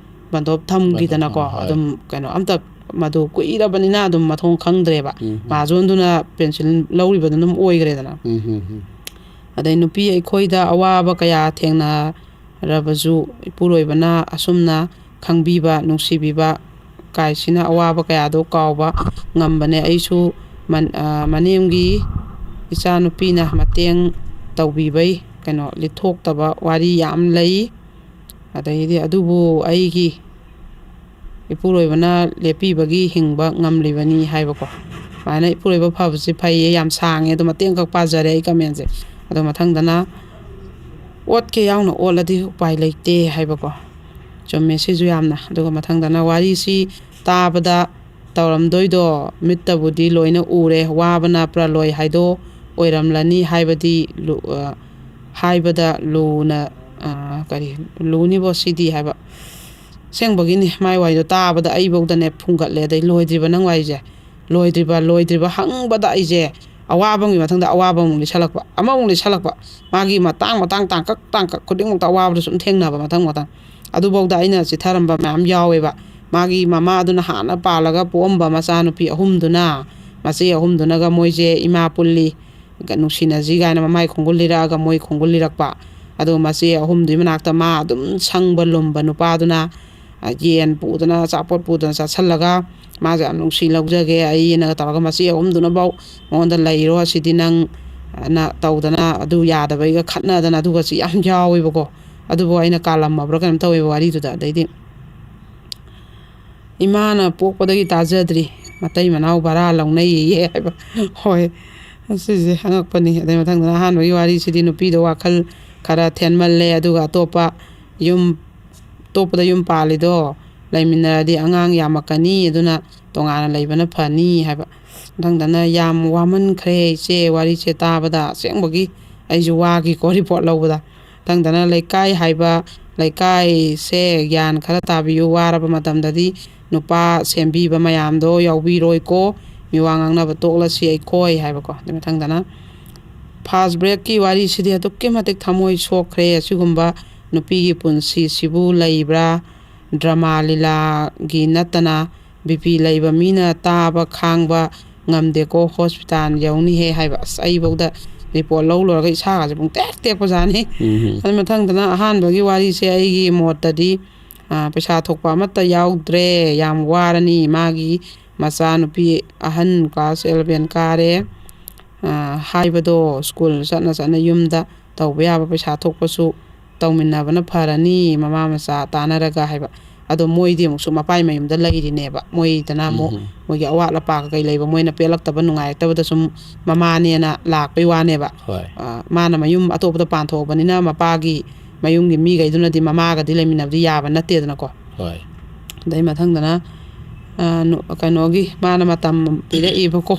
ꯕꯟꯗꯣꯞꯊꯝꯈꯤꯗꯅꯀꯣ ꯑꯗꯨꯝ ꯀꯩꯅꯣ ꯑꯝꯇ ꯃꯗꯨ ꯀꯨꯏꯔꯕꯅꯤꯅ ꯑꯗꯨꯝ ꯃꯊꯣꯡ ꯈꯪꯗ꯭ꯔꯦꯕ ꯃꯥꯖꯣꯟꯗꯨꯅ ꯄꯦꯟꯁꯤꯟ ꯂꯧꯔꯤꯕꯗꯨꯅ ꯑꯗꯨꯝ ꯑꯣꯏꯈ꯭ꯔꯦꯗꯅ ꯑꯗꯩ ꯅꯨꯄꯤ ꯑꯩꯈꯣꯏꯗ ꯑꯋꯥꯕ ꯀꯌꯥ ꯊꯦꯡꯅꯔꯕꯁꯨ ꯏꯄꯨꯔꯣꯏꯕꯅ ꯑꯁꯨꯝꯅ ꯈꯪꯕꯤꯕ ꯅꯨꯡꯁꯤꯕꯤꯕ ꯀꯥꯏꯁꯤꯅ ꯑꯋꯥꯕ ꯀꯌꯥꯗꯣ ꯀꯥꯎꯕ ꯉꯝꯕꯅꯦ ꯑꯩꯁꯨ ꯃꯅꯦꯝꯒꯤ ꯏꯆꯥꯅꯨꯄꯤꯅ ꯃꯇꯦꯡ ꯇꯧꯕꯤꯕꯩ ꯀꯩꯅꯣ ꯂꯤꯊꯣꯛꯇꯕ ꯋꯥꯔꯤ ꯌꯥꯝ ꯂꯩ ꯑꯗꯩꯗꯤ ꯑꯗꯨꯕꯨ ꯑꯩꯒꯤ ꯏꯄꯨꯔꯣꯏꯕꯅ ꯂꯦꯞꯄꯤꯕꯒꯤ ꯍꯤꯡꯕ ꯉꯝꯂꯤꯕꯅꯤ ꯍꯥꯏꯕꯀꯣ ꯁꯨꯃꯥꯏꯅ ꯏꯄꯨꯔꯣꯏꯕ ꯐꯕꯁꯤ ꯐꯩꯌꯦ ꯌꯥꯝ ꯁꯥꯡꯉꯦ ꯑꯗꯣ ꯃꯇꯦꯡꯈꯛ ꯄꯥꯖꯔꯦ ꯑꯩ ꯀꯃꯦꯟꯁꯦ ꯑꯗꯣ ꯃꯊꯪꯗꯅ ꯑꯣꯠꯀꯦ ꯌꯥꯎꯅ ꯑꯣꯠꯂꯗꯤ ꯎꯄꯥꯏ ꯂꯩꯇꯦ ꯍꯥꯏꯕꯀꯣ ꯆꯨꯝꯃꯦ ꯁꯤꯁꯨ ꯌꯥꯝꯅ ꯑꯗꯨꯒ ꯃꯊꯪꯗꯅ ꯋꯥꯔꯤꯁꯤ ꯇꯥꯕꯗ ꯇꯧꯔꯝꯗꯣꯏꯗꯣ ꯃꯤꯠꯇꯕꯨꯗꯤ ꯂꯣꯏꯅ ꯎꯔꯦ ꯋꯥꯕꯅ ꯄ꯭ꯔꯂꯣꯏ ꯍꯥꯏꯗꯣ ꯑꯣꯏꯔꯝꯂꯅꯤ ꯍꯥꯏꯕꯗ ꯂꯨꯅ ꯂꯨꯅꯤꯕꯣ ꯁꯤꯗꯤ ꯍꯥꯏꯕ ꯑꯁꯦꯡꯕꯒꯤꯅꯤ ꯃꯥꯏ ꯋꯥꯔꯤꯗꯣ ꯇꯥꯕꯗ ꯑꯩꯐꯧꯗꯅꯦ ꯐꯨꯡꯒꯠꯂꯦ ꯑꯗꯩ ꯂꯣꯏꯗ꯭ꯔꯤꯕ ꯅꯪ ꯋꯥꯔꯤꯁꯦ ꯂꯣꯏꯗ꯭ꯔꯤꯕ ꯍꯪꯕꯗ ꯑꯩꯁꯦ ꯑꯋꯥꯕ ꯑꯃꯒꯤ ꯃꯊꯪꯗ ꯑꯋꯥꯕ ꯑꯃꯨꯛ ꯂꯤꯁꯜꯂꯛꯄ ꯑꯃꯃꯨꯛ ꯂꯤꯁꯜꯂꯛꯄ ꯃꯥꯒꯤ ꯃꯇꯥꯡ ꯇꯥꯡꯀꯛ ꯈꯨꯗꯤꯡꯃꯛꯇ ꯑꯋꯥꯕꯗꯣ ꯁꯨꯝ ꯊꯦꯡꯅꯕ ꯃꯊꯪ ꯑꯗꯨꯐꯥꯎꯗ ꯑꯩꯅ ꯆꯤꯊꯔꯝꯕ ꯃꯌꯥꯝ ꯌꯥꯎꯋꯦꯕ ꯃꯥꯒꯤ ꯃꯃꯥꯗꯨꯅ ꯍꯥꯟꯅ ꯄꯥꯜꯂꯒ ꯄꯣꯛꯑꯝꯕ ꯃꯆꯥꯅꯨꯄꯤ ꯃꯆꯦ ꯑꯍꯨꯝꯗꯨꯅꯒ ꯃꯣꯏꯁꯦ ꯏꯃꯥ ꯄꯨꯜꯂꯤ ꯅꯨꯡꯁꯤꯅꯁꯤ ꯀꯥꯏꯅ ꯃꯃꯥꯏ ꯈꯣꯡꯒꯨꯜ ꯂꯤꯔꯛꯑꯒ ꯃꯣꯏ ꯈꯣꯡꯒꯨꯜ ꯂꯤꯔꯛꯄ ꯑꯗꯨꯒ ꯃꯆꯦ ꯑꯍꯨꯝꯗꯨꯒꯤ ꯃꯅꯥꯛꯇ ꯃꯥ ꯑꯗꯨꯝ ꯁꯪꯕ ꯂꯨꯝꯕ ꯅꯨꯄꯥꯗꯨꯅ ꯌꯦꯟ ꯄꯨꯗꯅ ꯑꯆꯥꯄꯣꯠ ꯄꯨꯗꯅ ꯆꯠꯁꯜꯂꯒ ꯃꯥꯁꯦ ꯌꯥꯝ ꯅꯨꯡꯁꯤ ꯂꯧꯖꯒꯦ ꯑꯩꯅꯒ ꯇꯧꯔꯒ ꯃꯆꯦ ꯑꯍꯨꯝꯗꯨꯅꯐꯥꯎ ꯃꯉꯣꯟꯗ ꯂꯩꯔꯣ ꯑꯁꯤꯗꯤ ꯅꯪ ꯇꯧꯗꯅ ꯑꯗꯨ ꯌꯥꯗꯕꯩꯒ ꯈꯠꯅꯗꯅ ꯑꯗꯨꯒꯁꯤ ꯌꯥꯝ ꯌꯥꯎꯋꯦꯕꯀꯣ ꯑꯗꯨꯕꯨ ꯑꯩꯅ ꯀꯥꯜꯂꯝꯃꯕ꯭ꯔꯥ ꯀꯩꯅꯣꯝ ꯇꯧꯋꯦꯕ ꯋꯥꯔꯤꯗꯨꯗ ꯑꯗꯩꯗꯤ ꯏꯃꯥꯅ ꯄꯣꯛꯄꯗꯒꯤ ꯇꯥꯖꯗ꯭ꯔꯤ ꯃꯇꯩ ꯃꯅꯥꯎ ꯚꯔꯥ ꯂꯧꯅꯩꯌꯦ ꯍꯥꯏꯕ ꯍꯣꯏ ꯑꯁꯤꯁꯦ ꯑꯉꯛꯄꯅꯤ ꯑꯗꯩ ꯃꯊꯪꯗꯅ ꯑꯍꯥꯟꯕꯒꯤ ꯋꯥꯔꯤꯁꯤꯗꯤ ꯅꯨꯄꯤꯗꯣ ꯋꯥꯈꯜ ꯈꯔ ꯊꯦꯟꯃꯜꯂꯦ ꯑꯗꯨꯒ ꯑꯇꯣꯞꯄꯗ ꯌꯨꯝ ꯄꯥꯜꯂꯤꯗꯣ ꯂꯩꯃꯤꯟꯅꯔꯗꯤ ꯑꯉꯥꯡ ꯌꯥꯝꯃꯛꯀꯅꯤ ꯑꯗꯨꯅ ꯇꯣꯉꯥꯟꯅ ꯂꯩꯕꯅ ꯐꯅꯤ ꯍꯥꯏꯕ ꯃꯊꯪꯗꯅ ꯌꯥꯝ ꯋꯥꯃꯟꯈ꯭ꯔꯦ ꯏꯆꯦ ꯋꯥꯔꯤꯁꯦ ꯇꯥꯕꯗ ꯑꯁꯦꯡꯕꯒꯤ ꯑꯩꯁꯨ ꯋꯥꯈꯤꯀꯣ ꯔꯤꯄꯣꯔꯠ ꯂꯧꯕꯗ ꯃꯊꯪꯗꯅ ꯂꯩꯀꯥꯏ ꯍꯥꯏꯕ ꯂꯩꯀꯥꯏꯁꯦ ꯒ꯭ꯌꯥꯟ ꯈꯔ ꯇꯥꯕꯤꯌꯨ ꯋꯥꯔꯕ ꯃꯇꯝꯗꯗꯤ ꯅꯨꯄꯥ ꯁꯦꯝꯕꯤꯕ ꯃꯌꯥꯝꯗꯣ ꯌꯥꯎꯕꯤꯔꯣꯏꯀꯣ ꯃꯤꯋꯥ ꯉꯥꯡꯅꯕ ꯇꯣꯛꯂꯁꯤ ꯑꯩꯈꯣꯏ ꯍꯥꯏꯕꯀꯣ ꯑꯗꯨꯏ ꯃꯊꯪꯗꯅ ꯐꯥꯁ ꯕ꯭ꯔꯦꯛꯀꯤ ꯋꯥꯔꯤꯁꯤꯗꯤ ꯑꯗꯨꯛꯀꯤ ꯃꯇꯤꯛ ꯊꯃꯣꯏ ꯁꯣꯛꯈ꯭ꯔꯦ ꯑꯁꯤꯒꯨꯝꯕ ꯅꯨꯄꯤꯒꯤ ꯄꯨꯟꯁꯤꯁꯤꯕꯨ ꯂꯩꯕ꯭ꯔꯥ ꯗ꯭ꯔꯃꯥ ꯂꯤꯂꯥꯒꯤ ꯅꯠꯇꯅ BP ꯂꯩꯕ ꯃꯤꯅ ꯇꯥꯕ ꯈꯥꯡꯕ ꯉꯝꯗꯦꯀꯣ ꯍꯣꯁꯄꯤꯇꯥꯜ ꯌꯧꯅꯤꯍꯦ ꯍꯥꯏꯕ ꯑꯁ ꯑꯩꯐꯧꯗ ꯔꯤꯄꯣꯔꯠ ꯂꯣꯏꯔꯒ ꯏꯁꯥꯒꯁꯦ ꯄꯨꯡ ꯇꯦꯛꯄꯖꯥꯠꯅꯤ ꯑꯗꯨ ꯃꯊꯪꯗꯅ ꯑꯍꯥꯟꯕꯒꯤ ꯋꯥꯔꯤꯁꯦ ꯑꯩꯒꯤ ꯃꯣꯠꯇꯗꯤ ꯄꯩꯁꯥ ꯊꯣꯛꯄ ꯑꯃꯠꯇ ꯌꯥꯎꯗ꯭ꯔꯦ ꯌꯥꯝ ꯋꯥꯔꯅꯤ ꯃꯥꯒꯤ ꯃꯆꯥꯅꯨꯄꯤ ꯑꯍꯟ ꯀ꯭ꯂꯥꯁ 11 ꯀꯥꯔꯦ ꯍꯥꯏꯕꯗꯣ ꯁ꯭ꯀꯨꯜ ꯆꯠꯅ ꯌꯨꯝꯗ ꯇꯧꯕ ꯌꯥꯕ ꯄꯩꯁꯥ ꯊꯣꯛꯄꯁꯨ ꯇꯧꯃꯤꯟꯅꯕꯅ ꯐꯔꯅꯤ ꯃꯃꯥ ꯃꯆꯥ ꯇꯥꯟꯅꯔꯒ ꯍꯥꯏꯕ ꯑꯗꯣ ꯃꯣꯏꯗꯤ ꯑꯃꯨꯛꯁꯨ ꯃꯄꯥꯏ ꯃꯌꯨꯝꯗ ꯂꯩꯔꯤꯅꯦꯕ ꯃꯣꯏꯗꯅ ꯑꯃꯨꯛ ꯃꯣꯏꯒꯤ ꯑꯋꯥꯠ ꯑꯄꯥ ꯀꯩ ꯂꯩꯕ ꯃꯣꯏꯅ ꯄꯦꯜꯂꯛꯇꯕ ꯅꯨꯡꯉꯥꯏꯔꯛꯇꯕꯗ ꯁꯨꯝ ꯃꯃꯥꯅꯦꯅ ꯂꯥꯛꯄꯩ ꯋꯥꯅꯦꯕ ꯃꯥꯅ ꯃꯌꯨꯝ ꯑꯇꯣꯞꯄꯗ ꯄꯥꯟꯊꯣꯛꯑꯕꯅꯤ나 ꯃꯄꯥꯒꯤ ꯃꯌꯨꯝꯒꯤ ꯃꯤꯈꯩꯗꯨꯅꯗꯤ ꯃꯃꯥꯒꯗꯤ ꯂꯩꯃꯤꯟꯅꯕꯗꯤ ꯌꯥꯕ ꯅꯠꯇꯦꯗꯅꯀꯣ ꯑꯗꯩ ꯃꯊꯪꯗꯅ ꯀꯩꯅꯣꯒꯤ ꯃꯥꯅ ꯃꯇꯝ ꯄꯤꯔꯛꯏꯕꯀꯣ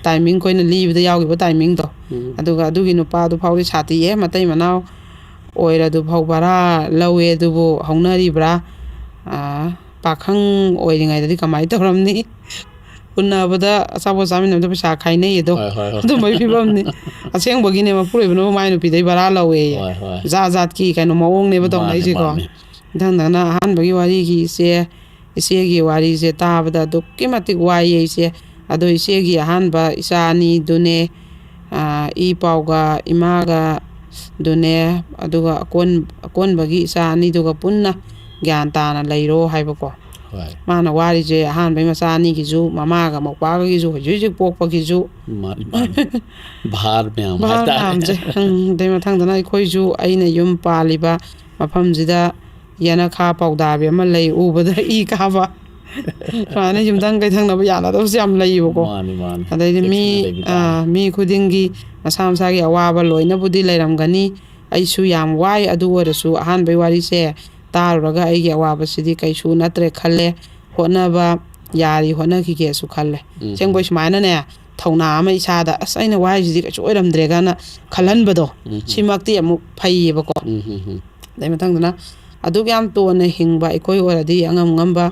ꯇꯥꯏꯃꯤꯡ ꯑꯩꯈꯣꯏꯅ ꯂꯤꯕꯗ ꯌꯥꯎꯈꯤꯕ ꯇꯥꯏꯃꯤꯡꯗꯣ ꯑꯗꯨꯒ ꯑꯗꯨꯒꯤ ꯅꯨꯄꯥꯗꯨ ꯐꯥꯎꯗꯤ ꯁꯥꯊꯤꯌꯦ ꯃꯇꯩ ꯃꯅꯥꯎ ꯑꯣꯏꯔꯗꯨ ꯐꯥꯎ ꯚꯔꯥ ꯂꯧꯋꯦ ꯑꯗꯨꯕꯨ ꯍꯧꯅꯔꯤꯕ꯭ꯔꯥ ꯄꯥꯈꯪ ꯑꯣꯏꯔꯤꯉꯩꯗꯗꯤ ꯀꯃꯥꯏꯅ ꯇꯧꯔꯝꯅꯤ ꯎꯟꯅꯕꯗ ꯑꯆꯥꯄꯣꯠ ꯆꯥꯃꯤꯟꯅꯕꯗ ꯄꯩꯁꯥ ꯈꯥꯏꯅꯩ ꯑꯗꯣ ꯑꯗꯨꯝꯕꯒꯤ ꯐꯤꯕꯝꯅꯤ ꯑꯁꯦꯡꯕꯒꯤꯅꯦ ꯃꯄꯨꯔꯣꯏꯕꯅ ꯃꯥꯏ ꯅꯨꯄꯤꯗꯩ ꯚꯔꯥ ꯂꯧꯋꯦ ꯖꯥꯠꯀꯤ ꯀꯩꯅꯣ ꯃꯑꯣꯡꯅꯦꯕ ꯇꯧꯅꯩꯁꯦꯀꯣ ꯃꯊꯪꯗꯅ ꯑꯍꯥꯟꯕꯒꯤ ꯋꯥꯔꯤꯒꯤ ꯏꯆꯦꯒꯤ ꯋꯥꯔꯤꯁꯦ ꯇꯥꯕꯗ ꯑꯗꯨꯛꯀꯤ ꯃꯇꯤꯛ ꯋꯥꯏꯌꯦ ꯏꯆꯦ ꯑꯗꯣ ꯏꯆꯦꯒꯤ ꯑꯍꯥꯟꯕ ꯏꯆꯥ ꯑꯅꯤꯗꯨꯅꯦ ꯏ ꯄꯥꯎꯒ ꯏꯃꯥꯒ ꯗꯨꯅꯦ ꯑꯗꯨꯒ ꯑꯀꯣꯟꯕꯒꯤ ꯏꯆꯥ ꯑꯅꯤꯗꯨꯒ ꯄꯨꯟꯅ ꯒ꯭ꯌꯥꯟ ꯇꯥꯅ ꯂꯩꯔꯣ ꯍꯥꯏꯕꯀꯣ ꯃꯥꯅ ꯋꯥꯔꯤꯁꯦ ꯑꯍꯥꯟꯕꯒꯤ ꯃꯆꯥ ꯑꯅꯤꯒꯤꯁꯨ ꯃꯃꯥꯒ ꯃꯧꯄꯥꯒꯤꯁꯨ ꯍꯧꯖꯤꯛ ꯄꯣꯛꯄꯒꯤꯁꯨ ꯚꯥꯔ ꯃꯌꯥꯝꯁꯦ ꯑꯗꯩ ꯃꯊꯪꯗꯅ ꯑꯩꯈꯣꯏꯁꯨ ꯑꯩꯅ ꯌꯨꯝ ꯄꯥꯜꯂꯤꯕ ꯃꯐꯝꯁꯤꯗ ꯌꯦꯅꯈꯥ ꯄꯥꯎꯗꯥꯕꯤ ꯑꯃ ꯂꯩ ꯎꯕꯗ ꯏ ꯀꯥꯕ ꯁꯨꯃꯥꯏꯅ ꯌꯨꯝꯊꯪ ꯀꯩꯊꯪꯅꯕ ꯌꯥꯅꯗꯕꯁꯨ ꯌꯥꯝ ꯂꯩꯌꯦꯕꯀꯣ ꯃꯥꯅꯤ ꯃꯥꯅꯤ ꯑꯗꯩꯗꯤ ꯃꯤ ꯈꯨꯗꯤꯡꯒꯤ ꯃꯁꯥ ꯃꯁꯥꯒꯤ ꯑꯋꯥꯕ ꯂꯣꯏꯅꯕꯨꯗꯤ ꯂꯩꯔꯝꯒꯅꯤ ꯑꯩꯁꯨ ꯌꯥꯝ ꯋꯥꯏ ꯑꯗꯨ ꯑꯣꯏꯔꯁꯨ ꯑꯍꯥꯟꯕꯩ ꯋꯥꯔꯤꯁꯦ ꯇꯥꯔꯨꯔꯒ ꯑꯩꯒꯤ ꯑꯋꯥꯕꯁꯤꯗꯤ ꯀꯩꯁꯨ ꯅꯠꯇ꯭ꯔꯦ ꯈꯜꯂꯦ ꯍꯣꯠꯅꯕ ꯌꯥꯔꯤ ꯍꯣꯠꯅꯈꯤꯒꯦꯁꯨ ꯈꯜꯂꯦ ꯑꯁꯦꯡꯕꯩ ꯁꯨꯃꯥꯏꯅꯅꯦ ꯊꯧꯅꯥ ꯑꯃ ꯏꯁꯥꯗ ꯑꯁ ꯑꯩꯅ ꯋꯥꯏꯁꯤꯗꯤ ꯀꯩꯁꯨ ꯑꯣꯏꯔꯝꯗ꯭ꯔꯦꯒꯅ ꯈꯜꯍꯟꯕꯗꯣ ꯁꯤꯃꯛꯇꯤ ꯑꯃꯨꯛ ꯐꯩꯌꯦꯕꯀꯣ ꯑꯗꯩ ꯃꯊꯪꯗꯅ ꯑꯗꯨꯛ ꯌꯥꯝ ꯇꯣꯟꯅ ꯍꯤꯡꯕ ꯑꯩꯈꯣꯏ ꯑꯣꯏꯔꯗꯤ ꯑꯉꯝ ꯉꯝꯕ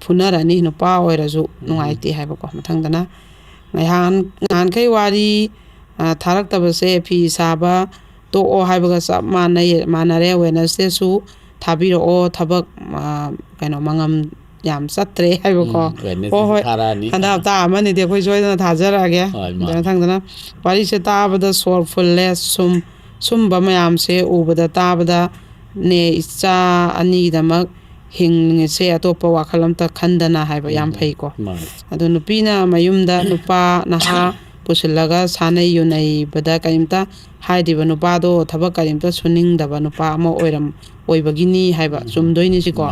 ꯐꯨꯅꯔꯅꯤ ꯅꯨꯄꯥ ꯑꯣꯏꯔꯁꯨ ꯅꯨꯡꯉꯥꯏꯇꯦ ꯍꯥꯏꯕꯀꯣ ꯃꯊꯪꯗꯅ ꯉꯍꯥꯟꯈꯩ ꯋꯥꯔꯤ ꯊꯥꯔꯛꯇꯕꯁꯦ ꯐꯤ ꯁꯥꯕ ꯇꯣꯛꯑꯣ ꯍꯥꯏꯕꯒ ꯆꯞ ꯃꯥꯟꯅꯔꯦ ꯋꯦꯅꯁꯗꯦꯁꯨ ꯊꯥꯕꯤꯔꯛꯑꯣ ꯊꯕꯛ ꯃꯉꯝ ꯌꯥꯝ ꯆꯠꯇ꯭ꯔꯦ ꯍꯥꯏꯕꯀꯣ ꯍꯣꯏ ꯍꯟꯗꯛ ꯍꯞꯇꯥ ꯑꯃꯅꯤꯗꯤ ꯑꯩꯈꯣꯏ ꯁꯣꯏꯗꯅ ꯊꯥꯖꯔꯛꯑꯒꯦ ꯃꯊꯪꯗꯅ ꯋꯥꯔꯤꯁꯦ ꯇꯥꯕꯗ ꯁꯣꯔ ꯐꯨꯜꯂꯦ ꯁꯨꯝꯕ ꯃꯌꯥꯝꯁꯦ ꯎꯕꯗ ꯇꯥꯕꯗ ꯅꯦ ꯏꯆꯥ ꯑꯅꯤꯒꯤꯗꯃꯛ ꯍꯤꯡꯉꯤꯁꯦ ꯑꯇꯣꯞꯄ ꯋꯥꯈꯜ ꯑꯝꯇ ꯈꯟꯗꯅ ꯍꯥꯏꯕ ꯌꯥꯝ ꯐꯩꯀꯣ ꯑꯗꯣ ꯅꯨꯄꯤꯅ ꯃꯌꯨꯝꯗ ꯅꯨꯄꯥ ꯅꯍꯥ ꯄꯨꯁꯤꯜꯂꯒ ꯁꯥꯟꯅꯩ ꯌꯨꯅꯩꯕꯗ ꯀꯔꯤꯝꯇ ꯍꯥꯏꯗ꯭ꯔꯤꯕ ꯅꯨꯄꯥꯗꯣ ꯊꯕꯛ ꯀꯔꯤꯝꯇ ꯁꯨꯅꯤꯡꯗꯕ ꯅꯨꯄꯥ ꯑꯃ ꯑꯣꯏꯕꯒꯤꯅꯤ ꯍꯥꯏꯕ ꯆꯨꯝꯗꯣꯏꯅꯤꯁꯤꯀꯣ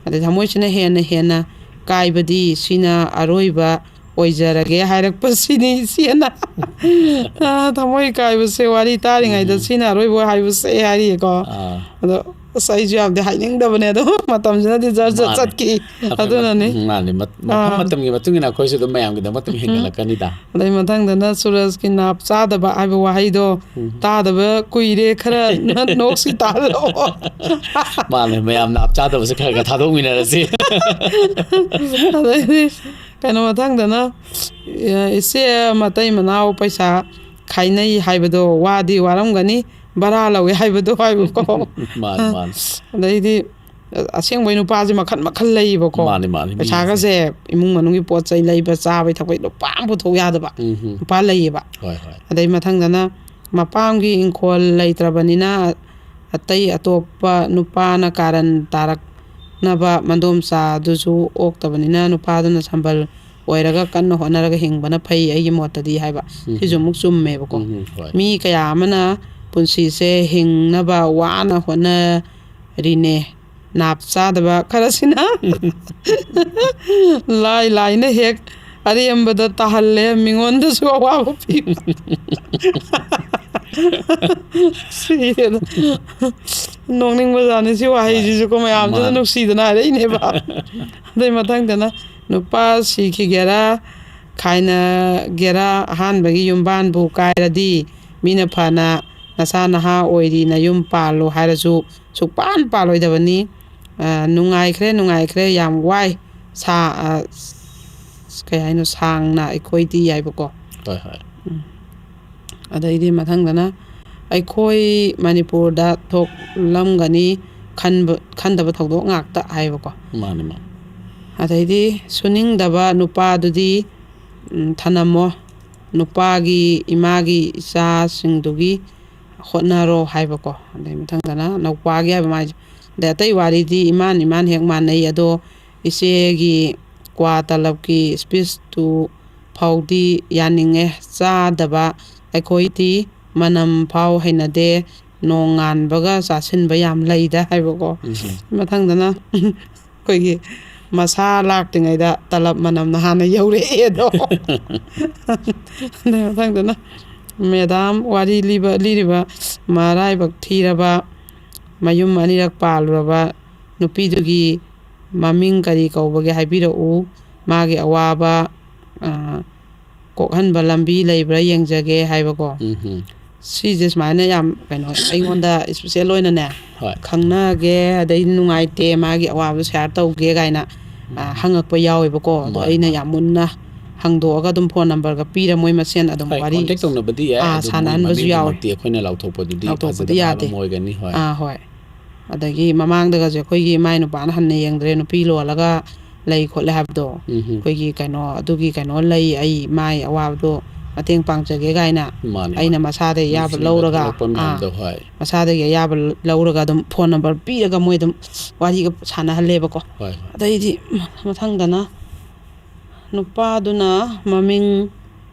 ꯑꯗꯩ ꯊꯃꯣꯏꯁꯤꯅ ꯍꯦꯟꯅ ꯀꯥꯏꯕꯗꯤ ꯁꯤꯅ ꯑꯔꯣꯏꯕ ꯑꯣꯏꯖꯔꯒꯦ ꯍꯥꯏꯔꯛꯄꯁꯤꯅꯤ ꯏꯆꯦꯅ ꯊꯃꯣꯏ ꯀꯥꯏꯕꯁꯦ ꯋꯥꯔꯤ ꯇꯥꯔꯤꯉꯩꯗ ꯁꯤꯅ ꯑꯔꯣꯏꯕ ꯍꯥꯏꯕꯁꯦ ꯍꯥꯏꯔꯤꯌꯦꯀꯣ ꯑꯗꯣ ꯑꯁ ꯑꯩꯁꯨ ꯌꯥꯝꯗꯤ ꯍꯥꯏꯅꯤꯡꯗꯕꯅꯦ ꯑꯗꯣ ꯃꯇꯝꯁꯤꯅꯗꯤ ꯆꯠꯈꯤ ꯑꯗꯨꯅꯅꯤ ꯃꯐꯝ ꯃꯇꯝꯒꯤ ꯃꯇꯨꯡ ꯏꯟꯅ ꯑꯩꯈꯣꯏꯁꯨ ꯑꯗꯨꯝ ꯃꯌꯥꯝꯒꯤꯗꯃꯛ ꯑꯗꯨꯝ ꯍꯦꯟꯒꯠꯂꯛꯀꯅꯤꯗ ꯑꯗꯩ ꯃꯊꯪꯗꯅ ꯁꯨꯔꯖꯀꯤ ꯅꯥꯞ ꯆꯥꯗꯕ ꯍꯥꯏꯕ ꯋꯥꯍꯩꯗꯣ ꯇꯥꯗꯕ ꯀꯨꯏꯔꯦ ꯈꯔ ꯅꯣꯛꯁꯤ ꯇꯥꯍꯜꯂꯛꯑꯣ ꯃꯥꯅꯦ ꯃꯌꯥꯝꯅ ꯆꯥꯗꯕꯁꯦ ꯈꯔ ꯊꯥꯗꯣꯛꯃꯤꯟꯅꯔꯁꯤ ꯑꯗꯩꯗꯤ ꯃꯊꯪꯗꯅ ꯏꯆꯦ ꯃꯇꯩ ꯃꯅꯥꯎ ꯄꯩꯁꯥ ꯈꯥꯏꯅꯩ ꯍꯥꯏꯕꯗꯣ ꯋꯥꯗꯤ ꯋꯥꯔꯝꯒꯅꯤ ꯕꯔꯥ ꯂꯧꯋꯦ ꯍꯥꯏꯕꯗꯣ ꯍꯥꯏꯕꯀꯣ ꯑꯗꯩꯗꯤ ꯑꯁꯦꯡꯕꯩ ꯅꯨꯄꯥꯁꯦ ꯃꯈꯜ ꯂꯩꯌꯦꯕꯀꯣ ꯄꯩꯁꯥꯒꯁꯦ ꯏꯃꯨꯡ ꯃꯅꯨꯡꯒꯤ ꯄꯣꯠ ꯆꯩ ꯂꯩꯕ ꯆꯥꯕꯩ ꯊꯛꯄꯩ ꯂꯨꯄꯥ ꯑꯃ ꯄꯨꯊꯣꯛ ꯌꯥꯗꯕ ꯅꯨꯄꯥ ꯂꯩꯌꯦꯕ ꯑꯗꯩ ꯃꯊꯪꯗꯅ ꯃꯄꯥꯝꯒꯤ ꯏꯪꯈꯣꯜ ꯂꯩꯇ꯭ꯔꯕꯅꯤꯅ ꯑꯇꯩ ꯑꯇꯣꯞꯄ ꯅꯨꯄꯥꯅ ꯀꯥꯔꯟ ꯇꯥꯔꯛꯅꯕ ꯃꯗꯣꯝꯆꯥꯗꯨꯁꯨ ꯑꯣꯛꯇꯕꯅꯤꯅ ꯅꯨꯄꯥꯗꯨꯅ ꯁꯝꯕꯜ ꯑꯣꯏꯔꯒ ꯀꯟꯅ ꯍꯣꯠꯅꯔꯒ ꯍꯤꯡꯕꯅ ꯐꯩ ꯑꯩꯒꯤ ꯃꯣꯠꯇꯗꯤ ꯍꯥꯏꯕ ꯁꯤꯁꯨ ꯑꯃꯨꯛ ꯆꯨꯝꯃꯦꯕꯀꯣ ꯃꯤ ꯀꯌꯥ ꯑꯃꯅ ꯄꯨꯟꯁꯤꯁꯦ ꯍꯤꯡꯅꯕ ꯋꯥꯅ ꯍꯣꯠꯅꯔꯤꯅꯦ ꯅꯥꯞ ꯆꯥꯗꯕ ꯈꯔꯁꯤꯅ ꯂꯥꯏꯅ ꯍꯦꯛ ꯑꯔꯦꯝꯕꯗ ꯇꯥꯍꯜꯂꯦ ꯃꯤꯉꯣꯟꯗꯁꯨ ꯑꯋꯥꯕ ꯄꯤꯕ ꯅꯣꯛꯅꯤꯡꯕꯖꯥꯠꯅꯤ ꯁꯤ ꯋꯥꯍꯩꯁꯤꯁꯨꯀꯣ ꯃꯌꯥꯝꯁꯤꯅ ꯅꯨꯡꯁꯤꯗꯅ ꯍꯥꯏꯔꯛꯏꯅꯦꯕ ꯑꯗꯩ ꯃꯊꯪꯗꯅ ꯅꯨꯄꯥ ꯁꯤꯈꯤꯒꯦꯔꯥ ꯈꯥꯏꯅꯒꯦꯔꯥ ꯑꯍꯥꯟꯕꯒꯤ ꯌꯨꯝꯕꯥꯟꯕꯨ ꯀꯥꯏꯔꯗꯤ ꯃꯤꯅ ꯐꯅ ꯅꯁꯥ ꯅꯍꯥ ꯑꯣꯏꯔꯤꯅ ꯌꯨꯝ ꯄꯥꯜꯂꯣ ꯍꯥꯏꯔꯁꯨ ꯁꯨꯛꯄꯥꯟ ꯄꯥꯜꯂꯣꯏꯗꯕꯅꯤ ꯅꯨꯡꯉꯥꯏꯈ꯭ꯔꯦ ꯌꯥꯝ ꯋꯥꯏ ꯀꯩ ꯍꯥꯏꯅꯣ ꯁꯥꯡꯅ ꯑꯩꯈꯣꯏꯗꯤ ꯌꯥꯏꯕꯀꯣ ꯑꯗꯩꯗꯤ ꯃꯊꯪꯗꯅ ꯑꯩꯈꯣꯏ ꯃꯅꯤꯄꯨꯔꯗ ꯊꯣꯛꯂꯝꯒꯅꯤ ꯈꯟꯗꯕ ꯊꯧꯗꯣꯛ ꯉꯥꯛꯇ ꯍꯥꯏꯕꯀꯣ ꯑꯗꯩꯗꯤ ꯁꯨꯅꯤꯡꯗꯕ ꯅꯨꯄꯥꯗꯨꯗꯤ ꯊꯅꯝꯃꯣ ꯅꯨꯄꯥꯒꯤ ꯏꯃꯥꯒꯤ ꯏꯆꯥꯁꯤꯡꯗꯨꯒꯤ ꯍꯣꯠꯅꯔꯣ ꯍꯥꯏꯕꯀꯣ ꯑꯗꯩ ꯃꯊꯪꯗꯅ ꯅꯧꯄꯥꯒꯤ ꯍꯥꯏꯕ ꯃꯥꯏꯁꯦ ꯑꯗꯩ ꯑꯇꯩ ꯋꯥꯔꯤꯗꯤ ꯏꯃꯥꯟ ꯍꯦꯛ ꯃꯥꯟꯅꯩ ꯑꯗꯣ ꯏꯆꯦꯒꯤ ꯀ꯭ꯋꯥ ꯇꯂꯞꯀꯤ ꯁ꯭ꯄꯤꯁꯇꯨ ꯐꯥꯎꯗꯤ ꯌꯥꯅꯤꯡꯉꯦ ꯆꯥꯗꯕ ꯑꯩꯈꯣꯏꯗꯤ ꯃꯅꯝ ꯐꯥꯎ ꯍꯩꯅꯗꯦ ꯅꯣꯡꯉꯥꯟꯕꯒ ꯆꯥꯁꯤꯟꯕ ꯌꯥꯝ ꯂꯩꯗ ꯍꯥꯏꯕꯀꯣ ꯃꯊꯪꯗꯅ ꯑꯩꯈꯣꯏꯒꯤ ꯃꯁꯥ ꯂꯥꯛꯇ꯭ꯔꯤꯉꯩꯗ ꯇꯂꯞ ꯃꯅꯝꯅ ꯍꯥꯟꯅ ꯌꯧꯔꯛꯑꯦ ꯑꯗꯣ ꯑꯗꯩ ꯃꯊꯪꯗꯅ ꯃꯦꯗꯥꯝ ꯋꯥꯔꯤ ꯂꯤꯔꯤꯕ ꯃꯔꯥꯏꯕꯛ ꯊꯤꯔꯕ ꯃꯌꯨꯝ ꯑꯅꯤꯔꯛ ꯄꯥꯜꯂꯨꯔꯕ ꯅꯨꯄꯤꯗꯨꯒꯤ ꯃꯃꯤꯡ ꯀꯔꯤ ꯀꯧꯕꯒꯦ ꯍꯥꯏꯕꯤꯔꯛꯎ ꯃꯥꯒꯤ ꯑꯋꯥꯕ ꯀꯣꯛꯍꯟꯕ ꯂꯝꯕꯤ ꯂꯩꯕ꯭ꯔꯥ ꯌꯦꯡꯖꯒꯦ ꯍꯥꯏꯕꯀꯣ ꯁꯤꯁꯦ ꯁꯨꯃꯥꯏꯅ ꯌꯥꯝ ꯑꯩꯉꯣꯟꯗ ꯏꯁꯄꯤꯁꯦꯜ ꯑꯣꯏꯅꯅꯦ ꯈꯪꯅꯒꯦ ꯑꯗꯩ ꯅꯨꯡꯉꯥꯏꯇꯦ ꯃꯥꯒꯤ ꯑꯋꯥꯕꯗꯣ ꯁꯦꯌꯥꯔ ꯇꯧꯒꯦ ꯀꯥꯏꯅ ꯍꯪꯉꯛꯄ ꯌꯥꯎꯋꯦꯕꯀꯣ ꯑꯗꯣ ꯑꯩꯅ ꯌꯥꯝ ꯃꯨꯟꯅ ꯍꯪꯗꯣꯛꯑꯒ ꯑꯗꯨꯝ ꯐꯣꯟ ꯅꯝꯕꯔꯒ ꯄꯤꯔ ꯃꯣꯏ ꯃꯁꯦꯟ ꯑꯗꯨꯝ ꯋꯥꯔꯤ ꯀꯣꯟꯇꯦꯛ ꯇꯧꯅꯕꯗꯤ ꯌꯥꯏ ꯑꯗꯨ ꯁꯥꯟꯅꯍꯟꯕꯁꯨ ꯌꯥꯎꯋꯦ ꯑꯩꯈꯣꯏꯅ ꯂꯥꯎꯊꯣꯛꯄꯗꯨꯗꯤ ꯌꯥꯗꯦ ꯑꯃ ꯑꯣꯏꯒꯅꯤ ꯍꯣꯏ ꯑꯗꯒꯤ ꯃꯃꯥꯡꯗꯒꯁꯦ ꯑꯩꯈꯣꯏꯒꯤ ꯃꯥꯏ ꯅꯨꯄꯥꯅ ꯍꯟꯅ ꯌꯦꯡꯗ꯭ꯔꯦ ꯅꯨꯄꯤ ꯂꯣꯜꯂꯒ ꯂꯩ ꯈꯣꯠꯂꯦ ꯍꯥꯏꯕꯗꯣ ꯑꯩꯈꯣꯏꯒꯤ ꯑꯗꯨꯒꯤ ꯂꯩ ꯑꯩ ꯃꯥꯏ ꯑꯋꯥꯕꯗꯣ ꯃꯇꯦꯡ ꯄꯥꯡꯖꯒꯦ ꯀꯥꯏꯅ ꯑꯩꯅ ꯃꯁꯥꯗꯒꯤ ꯑꯌꯥꯕ ꯂꯧꯔꯒ ꯃꯁꯥꯗꯒꯤ ꯑꯌꯥꯕ ꯂꯧꯔꯒ ꯑꯗꯨꯝ ꯐꯣꯟ ꯅꯝꯕꯔ ꯄꯤꯔꯒ ꯃꯣꯏ ꯑꯗꯨꯝ ꯋꯥꯔꯤꯒ ꯁꯥꯟꯅꯍꯜꯂꯦꯕꯀꯣ ꯑꯗꯩꯗꯤ ꯃꯊꯪꯗꯅ ꯅꯨꯄꯥꯗꯨꯅ ꯃꯃꯤꯡ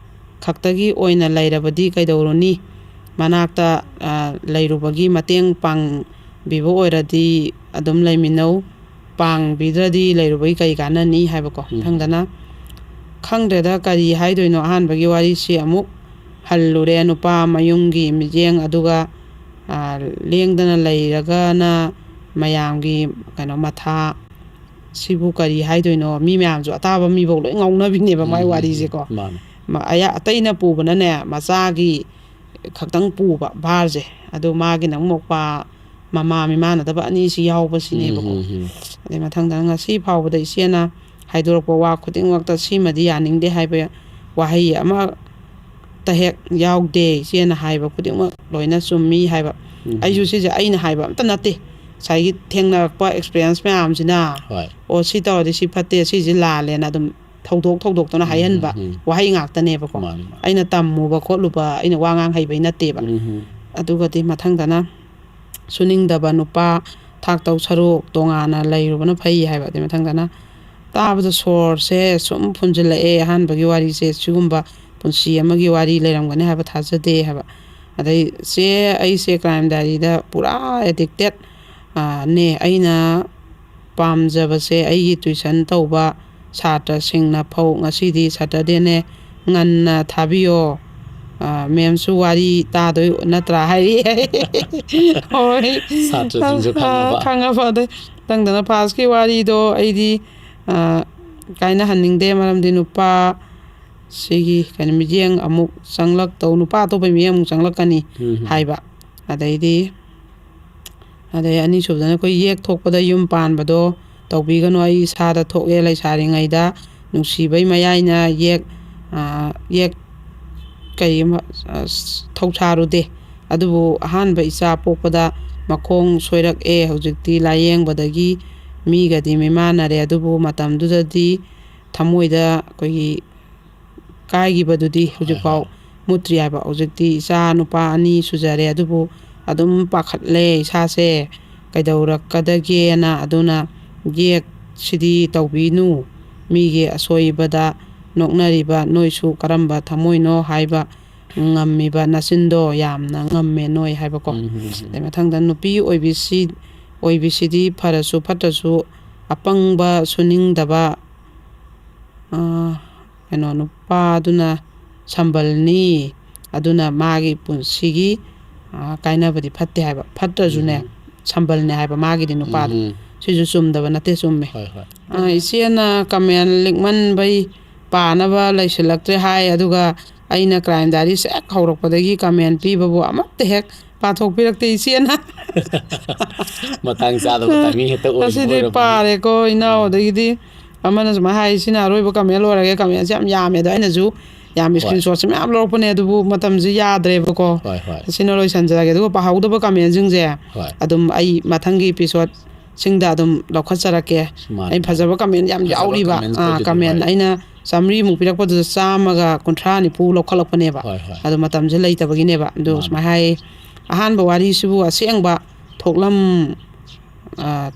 ꯈꯛꯇꯒꯤ ꯑꯣꯏꯅ ꯂꯩꯔꯕꯗꯤ ꯀꯩꯗꯧꯔꯨꯅꯤ ꯃꯅꯥꯛꯇ ꯂꯩꯔꯨꯕꯒꯤ ꯃꯇꯦꯡ ꯄꯥꯡꯕꯤꯕ ꯑꯣꯏꯔꯗꯤ ꯑꯗꯨꯝ ꯂꯩꯃꯤꯟꯅꯧ ꯄꯥꯡꯕꯤꯗ꯭ꯔꯗꯤ ꯂꯩꯔꯨꯕꯒꯤ ꯀꯔꯤ ꯀꯥꯟꯅꯅꯤ ꯍꯥꯏꯕꯀꯣ ꯃꯊꯪꯗꯅ ꯈꯪꯗ꯭ꯔꯦꯗ ꯀꯔꯤ ꯍꯥꯏꯗꯣꯏꯅꯣ ꯑꯍꯥꯟꯕꯒꯤ ꯋꯥꯔꯤꯁꯤ ꯑꯃꯨꯛ ꯍꯜꯂꯨꯔꯦ ꯅꯨꯄꯥ ꯃꯌꯨꯝꯒꯤ ꯃꯤꯠꯌꯦꯡ ꯑꯗꯨꯒ ꯂꯦꯡꯗꯅ ꯂꯩꯔꯒꯅ ꯃꯌꯥꯝꯒꯤ ꯀꯩꯅꯣ ꯃꯊꯥ ꯁꯤꯕꯨ ꯀꯔꯤ ꯍꯥꯏꯗꯣꯏꯅꯣ ꯃꯤ ꯃꯌꯥꯝꯁꯨ ꯑꯇꯥꯕ ꯃꯤꯐꯧ ꯂꯣꯏ ꯉꯥꯎꯅꯕꯤꯅꯦꯕ ꯃꯥꯏ ꯋꯥꯔꯤꯁꯦꯀꯣ ꯑꯇꯩꯅ ꯄꯨꯕꯅꯅꯦ ꯃꯆꯥꯒꯤ ꯈꯛꯇꯪ ꯄꯨꯕ ꯚꯥꯔꯁꯦ ꯑꯗꯨ ꯃꯥꯒꯤꯅ ꯑꯃꯨꯛ ꯃꯃꯥ ꯃꯤꯃꯥꯟꯅꯗꯕ ꯑꯅꯤꯁꯤ ꯌꯥꯎꯕꯁꯤꯅꯦꯕꯀꯣ ꯑꯗꯩ ꯃꯊꯪꯗ ꯉꯁꯤ ꯐꯥꯎꯕꯗ ꯏꯆꯦꯅ ꯍꯥꯏꯗꯣꯔꯛꯄ ꯋꯥ ꯈꯨꯗꯤꯡꯃꯛꯇ ꯁꯤꯃꯗꯤ ꯌꯥꯅꯤꯡꯗꯦ ꯍꯥꯏꯕ ꯋꯥꯍꯩ ꯑꯃꯇ ꯍꯦꯛ ꯌꯥꯎꯗꯦ ꯏꯆꯦꯅ ꯍꯥꯏꯕ ꯈꯨꯗꯤꯡꯃꯛ ꯂꯣꯏꯅ ꯆꯨꯝꯃꯤ ꯍꯥꯏꯕ ꯑꯩꯁꯨ ꯁꯤꯁꯦ ꯑꯩꯅ ꯍꯥꯏꯕ ꯑꯝꯇ ꯅꯠꯇꯦ ꯉꯁꯥꯏꯒꯤ ꯊꯦꯡꯅꯔꯛꯄ ꯑꯦꯛꯁꯄꯤꯔꯤꯌꯦꯟꯁ ꯃꯌꯥꯝꯁꯤꯅ ꯑꯣ ꯁꯤ ꯇꯧꯔꯗꯤ ꯁꯤ ꯐꯠꯇꯦ ꯁꯤꯁꯦ ꯂꯥꯜꯂꯦꯅ ꯑꯗꯨꯝ ꯊꯧꯗꯣꯛꯇꯨꯅ ꯍꯥꯏꯍꯟꯕ ꯋꯥꯍꯩ ꯉꯥꯛꯇꯅꯦꯕꯀꯣ ꯑꯩꯅ ꯇꯝꯃꯨꯕ ꯈꯣꯠꯂꯨꯕ ꯑꯩꯅ ꯋꯥ ꯉꯥꯡ ꯍꯩꯕꯩ ꯅꯠꯇꯦꯕ ꯑꯗꯨꯒꯗꯤ ꯃꯊꯪꯗꯅ ꯁꯨꯅꯤꯡꯗꯕ ꯅꯨꯄꯥ ꯊꯥꯛꯇꯧ ꯁꯔꯨꯛ ꯇꯣꯉꯥꯟꯅ ꯂꯩꯔꯨꯕꯅ ꯐꯩ ꯍꯥꯏꯕ ꯑꯗꯩ ꯃꯊꯪꯗꯅ ꯇꯥꯕꯗ ꯁꯣꯔꯁꯦ ꯁꯨꯝ ꯐꯨꯟꯖꯤꯜꯂꯛꯑꯦ ꯑꯍꯥꯟꯕꯒꯤ ꯋꯥꯔꯤꯁꯦ ꯁꯤꯒꯨꯝꯕ ꯄꯨꯟꯁꯤ ꯑꯃꯒꯤ ꯋꯥꯔꯤ ꯂꯩꯔꯝꯒꯅꯤ ꯍꯥꯏꯕ ꯊꯥꯖꯗꯦ ꯍꯥꯏꯕ ꯑꯗꯩ ꯑꯩꯁꯦ ꯀ꯭ꯔꯥꯏꯝ ꯗꯥꯏꯔꯤꯗ ꯄꯨꯔꯥ ꯑꯦꯗꯤꯛꯇꯦꯠ ꯅꯦ ꯑꯩꯅ ꯄꯥꯝꯖꯕꯁꯦ ꯑꯩꯒꯤ ꯇꯨꯏꯁꯟ ꯇꯧꯕ ꯁꯥꯇ꯭ꯔꯁꯤꯡꯅ ꯉꯁꯤꯗꯤ ꯁꯇꯔꯗꯦꯅꯦ ꯉꯟꯅ ꯊꯥꯕꯤꯌꯣ ꯃꯦꯝꯁꯨ ꯋꯥꯔꯤ ꯇꯥꯗꯣꯏ ꯅꯠꯇ꯭ꯔꯥ ꯍꯥꯏꯔꯤ ꯍꯣꯏ ꯈꯪꯉꯕ ꯑꯗꯩ ꯃꯊꯪꯗꯅ ꯐꯥꯁꯀꯤ ꯋꯥꯔꯤꯗꯣ ꯑꯩꯗꯤ ꯀꯥꯏꯅꯍꯟꯅꯤꯡꯗꯦ ꯃꯔꯝꯗꯤ ꯅꯨꯄꯥ ꯁꯤꯒꯤ ꯀꯩꯅꯣ ꯃꯤꯠꯌꯦꯡ ꯑꯃꯨꯛ ꯆꯪꯂꯛꯇꯧ ꯅꯨꯄꯥ ꯑꯇꯣꯞꯄ ꯃꯤꯠꯌꯦꯡ ꯑꯃꯨꯛ ꯆꯪꯂꯛꯀꯅꯤ ꯍꯥꯏꯕ ꯑꯗꯩ ꯑꯅꯤꯁꯨꯕꯗꯅ ꯑꯩꯈꯣই ꯌꯦꯛ ꯊꯣꯛꯄꯗ ꯌꯨꯝ ꯄꯥꯟꯕꯗꯣ ꯇꯧꯕꯤꯒꯅꯨ ꯑꯩ ꯏꯁꯥꯗ ꯊꯣꯛꯑꯦ ꯂꯩꯁꯥꯔꯤꯉꯩꯗ ꯅꯨꯡꯁꯤꯕꯩ ꯃꯌꯥꯏꯅ ꯌꯦꯛ ꯀꯩ ꯑꯃ ꯊꯧꯁꯥꯔꯨꯗꯦ ꯑꯗꯨꯕꯨ ꯑꯍꯥꯟꯕ ꯏꯆꯥ ꯄꯣꯛꯄꯗ ꯃꯈꯣꯡ ꯁꯣꯏꯔꯛꯑꯦ ꯍꯧꯖꯤꯛꯇꯤ ꯂꯥꯏꯌꯦꯡꯕꯗꯒꯤ ꯃꯤꯒꯗꯤ ꯃꯤꯃꯥꯟꯅꯔꯦ ꯑꯗꯨꯕꯨ ꯃꯇꯝꯗꯨꯗꯗꯤ ꯊꯃꯣꯏꯗ ꯑꯩꯈꯣꯏꯒꯤ ꯀꯥꯏꯈꯤꯕꯗꯨꯗꯤ ꯍꯧꯖꯤꯛꯐꯥꯎ ꯃꯨꯠꯇ꯭ꯔꯤ ꯍꯥꯏꯕ ꯍꯧꯖꯤꯛꯇꯤ ꯏꯆꯥ ꯅꯨꯄꯥ 2 ꯁꯨꯖꯔꯦ ꯑꯗꯨꯕꯨ ꯑꯗꯨꯝ ꯄꯥꯈꯠꯂꯦ ꯏꯁꯥꯁꯦ ꯀꯩꯗꯧꯔꯛꯀꯗꯒꯦꯅ ꯑꯗꯨꯅ ꯌꯦꯛꯁꯤꯗꯤ ꯇꯧꯕꯤꯅꯨ ꯃꯤꯒꯤ ꯑꯁꯣꯏꯕꯗ ꯅꯣꯛꯅꯔꯤꯕ ꯅꯣꯏꯁꯨ ꯀꯔꯝꯕ ꯊꯃꯣꯏꯅꯣ ꯍꯥꯏꯕ ꯉꯝꯃꯤꯕ ꯅꯆꯤꯟꯗꯣ ꯌꯥꯝꯅ ꯉꯝꯃꯦ ꯅꯣꯏ ꯍꯥꯏꯕꯀꯣ ꯑꯗꯩ ꯃꯊꯪꯗ ꯅꯨꯄꯤ ꯑꯣꯏꯕꯤꯁꯤꯗꯤ ꯐꯔꯁꯨ ꯐꯠꯇ꯭ꯔꯁꯨ ꯑꯄꯪꯕ ꯁꯨꯅꯤꯡꯗꯕ ꯅꯨꯄꯥꯗꯨꯅ ꯁꯝꯕꯜꯅꯤ ꯑꯗꯨꯅ ꯃꯥꯒꯤ ꯄꯨꯟꯁꯤꯒꯤ ꯀꯥꯏꯅꯕꯗꯤ ꯐꯠꯇꯦ ꯍꯥꯏꯕ ꯐꯠꯇ꯭ꯔꯁꯨꯅꯦ ꯁꯝꯕꯜꯅꯦ ꯍꯥꯏꯕ ꯃꯥꯒꯤꯗꯤ ꯅꯨꯄꯥꯗꯣ ꯁꯤꯁꯨ ꯆꯨꯝꯗꯕ ꯅꯠꯇꯦ ꯆꯨꯝꯃꯦ ꯏꯆꯦꯅ ꯀꯃꯦꯟ ꯂꯤꯛꯃꯟꯕꯩ ꯄꯥꯅꯕ ꯂꯩꯁꯤꯜꯂꯛꯇ꯭ꯔꯦ ꯍꯥꯏ ꯑꯗꯨꯒ ꯑꯩꯅ ꯀ꯭ꯔꯥꯏꯝ ꯗꯥꯏꯔꯤꯁꯦ ꯍꯦꯛ ꯍꯧꯔꯛꯄꯗꯒꯤ ꯀꯃꯦꯟ ꯄꯤꯕꯕꯨ ꯑꯃꯠꯇ ꯍꯦꯛ ꯄꯥꯊꯣꯛꯄꯤꯔꯛꯇꯦ ꯏꯆꯦꯅ ꯃꯇꯥꯡ ꯆꯥꯗꯕ ꯇꯥꯏꯃꯤꯡ ꯍꯦꯛꯇ ꯑꯁꯤꯗꯤ ꯄꯥꯔꯦꯀꯣ ꯏꯅꯥꯎ ꯑꯗꯒꯤꯗꯤ ꯑꯃꯅ ꯁꯨꯃꯥꯏꯅ ꯍꯥꯏ ꯁꯤꯅ ꯑꯔꯣꯏꯕ ꯀꯃꯦꯟ ꯂꯣꯏꯔꯒꯦ ꯀꯃꯦꯟꯁꯦ ꯌꯥꯝ ꯌꯥꯝꯃꯦ ꯑꯗꯣ ꯑꯩꯅꯁꯨ ꯌꯥꯝ ꯏꯁꯀ꯭ꯔꯤꯟ ꯁꯣꯠꯁꯦ ꯃꯌꯥꯝ ꯂꯧꯔꯛꯄꯅꯦ ꯑꯗꯨꯕꯨ ꯃꯇꯝꯁꯦ ꯌꯥꯗ꯭ꯔꯦꯕꯀꯣ ꯁꯤꯅ ꯂꯣꯏꯁꯟꯖꯔꯒꯦ ꯑꯗꯨꯒ ꯄꯥꯍꯧꯗꯕ ꯀꯃꯦꯟꯁꯤꯡꯁꯦ ꯑꯗꯨꯝ ꯑꯩ ꯃꯊꯪꯒꯤ ꯏꯄꯤꯁꯣꯠꯁꯤꯡꯗ ꯑꯗꯨꯝ ꯂꯧꯈꯠꯆꯔꯛꯀꯦ ꯑꯩ ꯐꯖꯕ ꯀꯃꯦꯟ ꯌꯥꯝ ꯌꯥꯎꯔꯤꯕ ꯀꯃꯦꯟ ꯑꯩꯅ 100ꯃꯨꯛ ꯄꯤꯔꯛꯄꯗꯨꯗ 130 ꯂꯧꯈꯠꯂꯛꯄꯅꯦꯕ ꯑꯗꯣ ꯃꯇꯝꯁꯦ ꯂꯩꯇꯕꯒꯤꯅꯦꯕ ꯑꯗꯣ ꯁꯨꯃꯥꯏꯅ ꯍꯥꯏ ꯑꯍꯥꯟꯕ ꯋꯥꯔꯤꯁꯤꯕꯨ ꯑꯁꯦꯡꯕ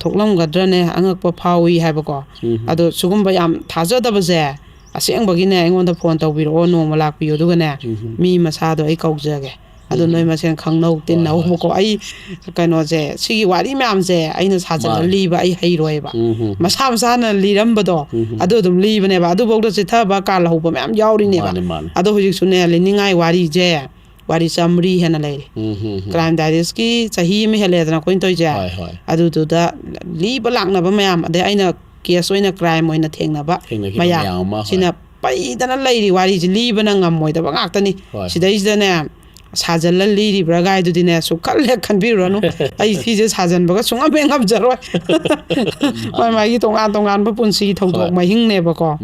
ꯊꯣꯛꯂꯝꯒꯗ꯭ꯔꯅꯦ ꯑꯉꯛꯄ ꯐꯥꯎꯏ ꯍꯥꯏꯕꯀꯣ ꯑꯗꯣ ꯁꯤꯒꯨꯝꯕ ꯌꯥꯝ ꯊꯥꯖꯗꯕꯁꯦ ꯑꯁꯦꯡꯕꯒꯤꯅꯦ ꯑꯩꯉꯣꯟꯗ ꯐꯣꯟ ꯇꯧꯕꯤꯔꯛꯑꯣ ꯅꯣꯡꯃ ꯂꯥꯛꯄꯤꯌꯨ ꯑꯗꯨꯒꯅꯦ ꯃꯤ ꯃꯁꯥꯗꯣ ꯑꯩ ꯀꯧꯖꯒꯦ ꯑꯗꯨ ꯅꯣꯏ ꯃꯁꯦꯟ ꯈꯪꯅꯧ ꯇꯤꯟꯅꯧꯕꯀꯣ ꯑꯩ ꯀꯩꯅꯣꯁꯦ ꯁꯤꯒꯤ ꯋꯥꯔꯤ ꯃꯌꯥꯝꯁꯦ ꯑꯩꯅ ꯁꯥꯖꯜꯂ ꯂꯤꯕ ꯑꯩ ꯍꯩꯔꯣꯏꯕ ꯃꯁꯥꯅ ꯂꯤꯔꯝꯕꯗꯣ ꯑꯗꯨ ꯑꯗꯨꯝ ꯂꯤꯕꯅꯦꯕ ꯑꯗꯨꯐꯧꯗ ꯆꯤꯊꯕ ꯀꯥꯜꯍꯧꯕ ꯃꯌꯥꯝ ꯌꯥꯎꯔꯤꯅꯦꯕ ꯑꯗꯣ ꯍꯧꯖꯤꯛꯁꯨꯅꯦ ꯂꯤꯅꯤꯡꯉꯥꯏ ꯋꯥꯔꯤꯁꯦ ꯋꯥꯔꯤ 100 ꯍꯦꯟꯅ ꯂꯩꯔꯤ ꯀ꯭ꯔꯥꯏꯝ ꯗꯥꯏꯔꯤꯁꯀꯤ ꯆꯍꯤ ꯑꯃ ꯍꯦꯜꯂꯦꯗꯅ ꯑꯩꯈꯣꯏꯅ ꯇꯧꯔꯤꯁꯦ ꯑꯗꯨꯗꯨꯗ ꯂꯤꯕ ꯂꯥꯛꯅꯕ ꯃꯌꯥꯝ ꯑꯗꯩ ꯑꯩꯅ ꯀꯦꯁ ꯑꯣꯏꯅ ꯀ꯭ꯔꯥꯏꯝ ꯑꯣꯏꯅ ꯊꯦꯡꯅꯕ ꯃꯌꯥꯝ ꯁꯤꯅ ꯄꯩꯗꯅ ꯂꯩꯔꯤ ꯋꯥꯔꯤꯁꯤ ꯂꯤꯕꯅ ꯉꯝꯃꯣꯏꯗꯕ ꯉꯥꯛꯇꯅꯤ ꯁꯤꯗꯩꯁꯤꯗꯅꯦ ꯁꯥꯖꯜꯂ ꯂꯤꯔꯤꯕ꯭ꯔꯥ ꯒꯥꯏꯗꯨꯗꯤꯅꯦ ꯁꯨꯛꯈꯜ ꯍꯦꯛ ꯈꯟꯕꯤꯔꯨꯔꯅꯨ ꯑꯩ ꯁꯤꯁꯦ ꯁꯥꯖꯟꯕꯒ ꯁꯨꯡꯉꯝ ꯉꯝꯖꯔꯣꯏ ꯃꯥꯒꯤ ꯇꯣꯉꯥꯟꯕ ꯄꯨꯟꯁꯤꯒꯤ ꯊꯧꯗꯣꯛ ꯃꯍꯤꯡꯅꯦꯕꯀꯣ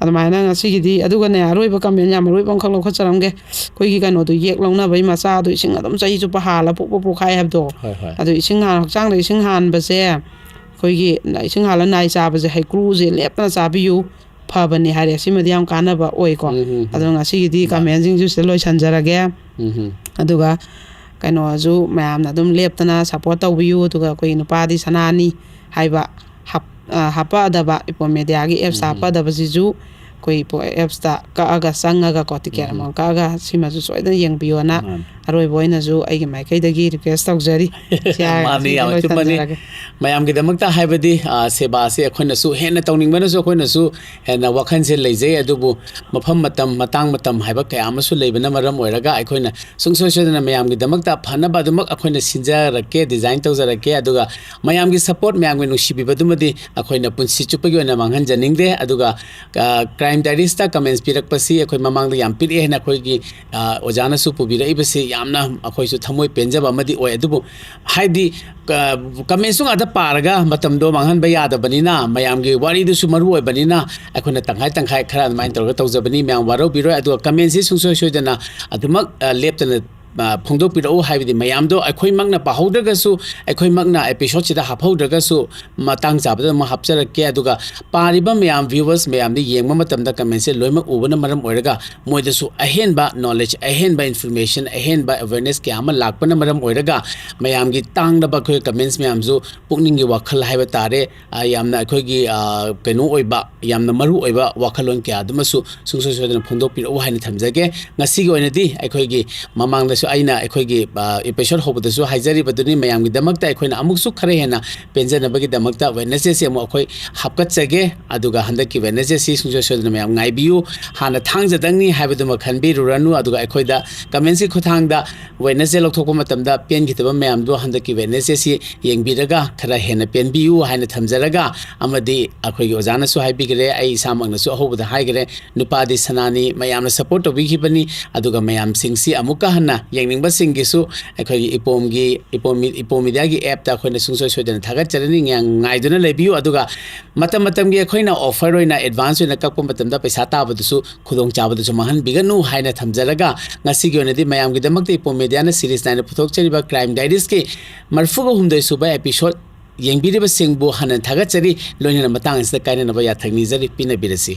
ꯑꯗꯨꯃꯥꯏꯅ ꯉꯁꯤꯒꯤꯗꯤ ꯑꯗꯨꯒꯅꯦ ꯑꯔꯣꯏꯕ ꯀꯃꯦꯟ ꯌꯥꯝ ꯑꯔꯣꯏꯕ ꯑꯃꯈꯛ ꯂꯧꯈꯠꯆꯔꯝꯒꯦ ꯑꯩꯈꯣꯏꯒꯤ ꯀꯩꯅꯣꯗꯣ ꯌꯦꯛ ꯂꯧꯅꯕꯩ ꯃꯆꯥꯗꯣ ꯏꯁꯤꯡ ꯑꯗꯨꯝ ꯆꯍꯤ ꯆꯨꯞꯄ ꯍꯥꯜꯂ ꯄꯣꯛꯈꯥꯏ ꯍꯥꯏꯕꯗꯣ ꯑꯗꯨ ꯍꯛꯆꯥꯡꯗ ꯏꯁꯤꯡ ꯍꯥꯟꯕꯁꯦ ꯑꯩꯈꯣꯏꯒꯤ ꯏꯁꯤꯡ ꯍꯥꯜꯂ ꯅꯥꯏ ꯆꯥꯕꯁꯦ ꯍꯩꯀ꯭ꯔꯨꯁꯦ ꯂꯦꯞꯇꯅ ꯆꯥꯕꯤꯌꯨ ꯐꯕꯅꯤ ꯍꯥꯏꯔꯦ ꯁꯤꯃꯗꯤ ꯌꯥꯝ ꯀꯥꯟꯅꯕ ꯑꯣꯏꯀꯣ ꯑꯗꯣ ꯉꯁꯤꯒꯤꯗꯤ ꯀꯃꯦꯟꯁꯤꯡꯁꯨ ꯁꯤꯗ ꯂꯣꯏꯁꯟꯖꯔꯒꯦ ꯑꯗꯨꯒ ꯀꯩꯅꯣꯁꯨ ꯃꯌꯥꯝꯅ ꯑꯗꯨꯝ ꯂꯦꯞꯇꯅ ꯁꯞꯄꯣꯔꯠ ꯇꯧꯕꯤꯌꯨ ꯑꯗꯨꯒ ꯑꯩꯈꯣꯏꯒꯤ ꯅꯨꯄꯥꯗꯤ ꯁꯅꯥꯅꯤ ꯍꯥꯏꯕ ꯍꯥꯞꯄꯛꯑꯗꯕ ꯏꯄꯣ ꯃꯦꯗꯤꯌꯥꯒꯤ ꯑꯦꯞꯁ ꯍꯥꯞꯄꯛꯑꯗꯕꯁꯤꯁꯨ ꯑꯩꯈꯣꯏ ꯑꯦꯞꯁꯇ ꯀꯛꯑꯒ ꯆꯪꯉꯒ ꯀꯣ ꯇꯤꯀꯦꯠ ꯑꯃ ꯀꯛꯑꯒ ꯁꯤꯃꯁꯨ ꯁꯣꯏꯗꯅ ꯌꯦꯡꯕꯤꯌꯣꯅ ꯑꯔꯣꯏꯕ ꯑꯣꯏꯅꯁꯨ ꯑꯩꯒꯤ ꯃꯥꯏꯀꯩꯗꯒꯤ ꯔꯤꯀ꯭ꯋꯦꯁ ꯇꯧꯖꯔꯤ ꯃꯥꯅꯤ ꯌꯥꯝ ꯆꯨꯝꯕꯅꯤ ꯃꯌꯥꯝꯒꯤꯗꯃꯛꯇ ꯍꯥꯏꯕꯗꯤ ꯁꯦꯕꯥꯁꯦ ꯑꯩꯈꯣꯏꯅꯁꯨ ꯍꯦꯟꯅ ꯇꯧꯅꯤꯡꯕꯅꯁꯨ ꯑꯩꯈꯣꯏꯅꯁꯨ ꯍꯦꯟꯅ ꯋꯥꯈꯜꯁꯦ ꯂꯩꯖꯩ ꯑꯗꯨꯕꯨ ꯃꯐꯝ ꯃꯇꯝ ꯍꯥꯏꯕ ꯀꯌꯥ ꯑꯃꯁꯨ ꯂꯩꯕꯅ ꯃꯔꯝ ꯑꯣꯏꯔꯒ ꯑꯩꯈꯣꯏꯅ ꯁꯨꯡꯁꯣꯏ ꯁꯣꯏꯗꯅ ꯃꯌꯥꯝꯒꯤꯗꯃꯛꯇ ꯐꯅꯕ ꯑꯗꯨꯃꯛ ꯑꯩꯈꯣꯏꯅ ꯁꯤꯟꯖꯔꯛꯀꯦ ꯗꯤꯖꯥꯏꯟ ꯇꯧꯖꯔꯛꯀꯦ ꯑꯗꯨꯒ ꯃꯌꯥꯝꯒꯤ ꯁꯄꯣꯔꯠ ꯃꯌꯥꯝꯒꯤ ꯅꯨꯡꯁꯤꯕꯤꯕꯗꯨꯃꯗꯤ ꯑꯩꯈꯣꯏꯅ ꯄꯨꯟꯁꯤ ꯆꯨꯞꯄꯒꯤ ꯑꯣꯏꯅ ꯃꯥꯡꯍꯟꯖꯅꯤꯡꯗꯦ ꯑꯗꯨꯒ ꯀ꯭ꯔꯥꯏꯝ ꯗꯥꯏꯔꯤꯁꯇ ꯀꯃꯦꯟꯁ ꯄꯤꯔꯛꯄꯁꯤ ꯑꯩꯈꯣꯏ ꯃꯃꯥꯡꯗ ꯌꯥꯝ ꯄꯤꯔꯛꯑꯦ ꯍꯥꯏꯅ ꯑꯩꯈꯣꯏꯒꯤ ꯑꯣꯖꯥꯅꯁꯨ ꯄꯨꯕꯤꯔꯛꯏꯕꯁꯤ ꯌꯥꯝꯅ ꯑꯩꯈꯣꯏꯁꯨ ꯊꯃꯣꯏ ꯄꯦꯟꯖꯕ ꯑꯃꯗꯤ ꯑꯣꯏ ꯑꯗꯨꯕꯨ ꯍꯥꯏꯗꯤ ꯀꯃꯦꯟꯁꯨ ꯉꯥꯛꯇ ꯄꯥꯔꯒ ꯃꯇꯝꯗꯣ ꯃꯥꯡꯍꯟꯕ ꯌꯥꯗꯕꯅꯤꯅ ꯃꯌꯥꯝꯒꯤ ꯋꯥꯔꯤꯗꯨꯁꯨ ꯃꯔꯨ ꯑꯣꯏꯕꯅꯤꯅ ꯑꯩꯈꯣꯏꯅ ꯇꯪꯈꯥꯏ ꯈꯔ ꯑꯗꯨꯃꯥꯏꯅ ꯇꯧꯔꯒ ꯇꯧꯖꯕꯅꯤ ꯃꯌꯥꯝ ꯋꯥꯔꯧꯕꯤꯔꯣꯏ ꯑꯗꯨꯒ ꯀꯃꯦꯟꯁꯤ ꯁꯨꯡꯁꯣꯏ ꯁꯣꯏꯗꯅ ꯑꯗꯨꯃꯛ ꯂꯦꯞꯇꯅ ꯐꯣꯡꯗꯣꯛꯄꯤꯔꯛꯎ ꯍꯥꯏꯕꯗꯤ ꯃꯌꯥꯝꯗꯣ ꯑꯩꯈꯣꯏꯃꯛꯅ ꯄꯥꯍꯧꯗ꯭ꯔꯒꯁꯨ ꯑꯩꯈꯣꯏꯃꯛꯅ ꯑꯦꯄꯤꯁꯣꯗꯁꯤꯗ ꯍꯥꯞꯍꯧꯗ꯭ꯔꯒꯁꯨ ꯃꯇꯥꯡ ꯆꯥꯕꯗ ꯑꯃꯨꯛ ꯍꯥꯞꯆꯔꯛꯀꯦ ꯑꯗꯨꯒ ꯄꯥꯔꯤꯕ ꯃꯌꯥꯝ ꯚ꯭ꯌꯨꯋꯔꯁ ꯃꯌꯥꯝꯗ ꯌꯦꯡꯕ ꯃꯇꯝꯗ ꯀꯃꯦꯟꯁꯦ ꯂꯣꯏꯅꯃꯛ ꯎꯕꯅ ꯃꯔꯝ ꯑꯣꯏꯔꯒ ꯃꯣꯏꯗꯁꯨ ꯑꯍꯦꯟꯕ ꯅꯣꯂꯦꯖ ꯑꯍꯦꯟꯕ ꯏꯟꯐꯣꯔꯃꯦꯁꯟ ꯑꯍꯦꯟꯕ ꯑꯦꯋꯦꯔꯅꯦꯁ ꯀꯌꯥ ꯑꯃ ꯂꯥꯛꯄꯅ ꯃꯔꯝ ꯑꯣꯏꯔꯒ ꯃꯌꯥꯝꯒꯤ ꯇꯥꯡꯅꯕ ꯑꯩꯈꯣꯏ ꯀꯃꯦꯟꯁ ꯃꯌꯥꯝꯁꯨ ꯄꯨꯛꯅꯤꯡꯒꯤ ꯋꯥꯈꯜ ꯍꯥꯏꯕ ꯇꯥꯔꯦ ꯌꯥꯝꯅ ꯑꯩꯈꯣꯏꯒꯤ ꯀꯩꯅꯣ ꯑꯣꯏꯕ ꯌꯥꯝꯅ ꯃꯔꯨ ꯑꯣꯏꯕ ꯋꯥꯈꯜꯂꯣꯟ ꯀꯌꯥ ꯑꯗꯨꯃꯁꯨ ꯁꯨꯡꯁꯣꯏ ꯁꯣꯏꯗꯅ ꯐꯣꯡꯗꯣꯛꯄꯤꯔꯛꯎ ꯍꯥꯏꯅ ꯊꯝꯖꯒꯦ ꯉꯁꯤꯒꯤ ꯑꯣꯏꯅꯗꯤ ꯑꯩꯈꯣꯏꯒꯤ ꯃꯃꯥꯡꯗꯁꯨ ꯑꯩꯅ ꯑꯩꯈꯣꯏꯒꯤ एपिसोड होबदसु हाइजरिबदुनि मयामगी दमकता अखोइना अमुकसु खरे हेना पेंजनबगी दमकता वेडनेसडे से अमु अखोइ हापकचगे अदुगा हंदकी वेडनेसडे सि सुंजोसोदन मयाम गाइबियु हाना थांगजदंगनि हाइबदुमा खनबिरुरनु अदुगा अखोइदा कमेन्टसि खुथांगदा वेडनेसडे लौथोकपा मतमदा पेनगितबा मयामदो हंदकी वेडनेसडे सि येंगबिरगा खरा हेना पेनबियु हाइना थमजरगा अमदि अखोइगी ओजानासु हाइबिगरे आई इसामकनसु अहोबदा हाइगरे नुपादि सनानी मयामना सपोर्ट तौबिखिबनी अदुगा मयाम सिंगसि अमुका हन्ना येंगनिंगबा सिंगिसु अखोइगी इपोम मीडियागी ऐप ता अखोइना सुंसोय सोयदना थागतचरनि ngaiduna lebiyu aduga matam gi अखोइना ऑफर ओइना एडवांस ओइना कक्पा मतमदा पैसा ताबदुसु खुदोंग चाबदुसु महन बिगनु हाइना थमजरगा ngasiगी ओइनादि मयामगी दमकते इपोम मीडियाना सीरीज 9 पुथोकचरिबा क्राइम डायरीज के मरफुगा हुमदोय सुबा एपिसोड येंगबिरिबा सिंगबु हनन थागतचरी लोइना मतांग असदा काइननबा याथगनिजरि पिनबिरसि।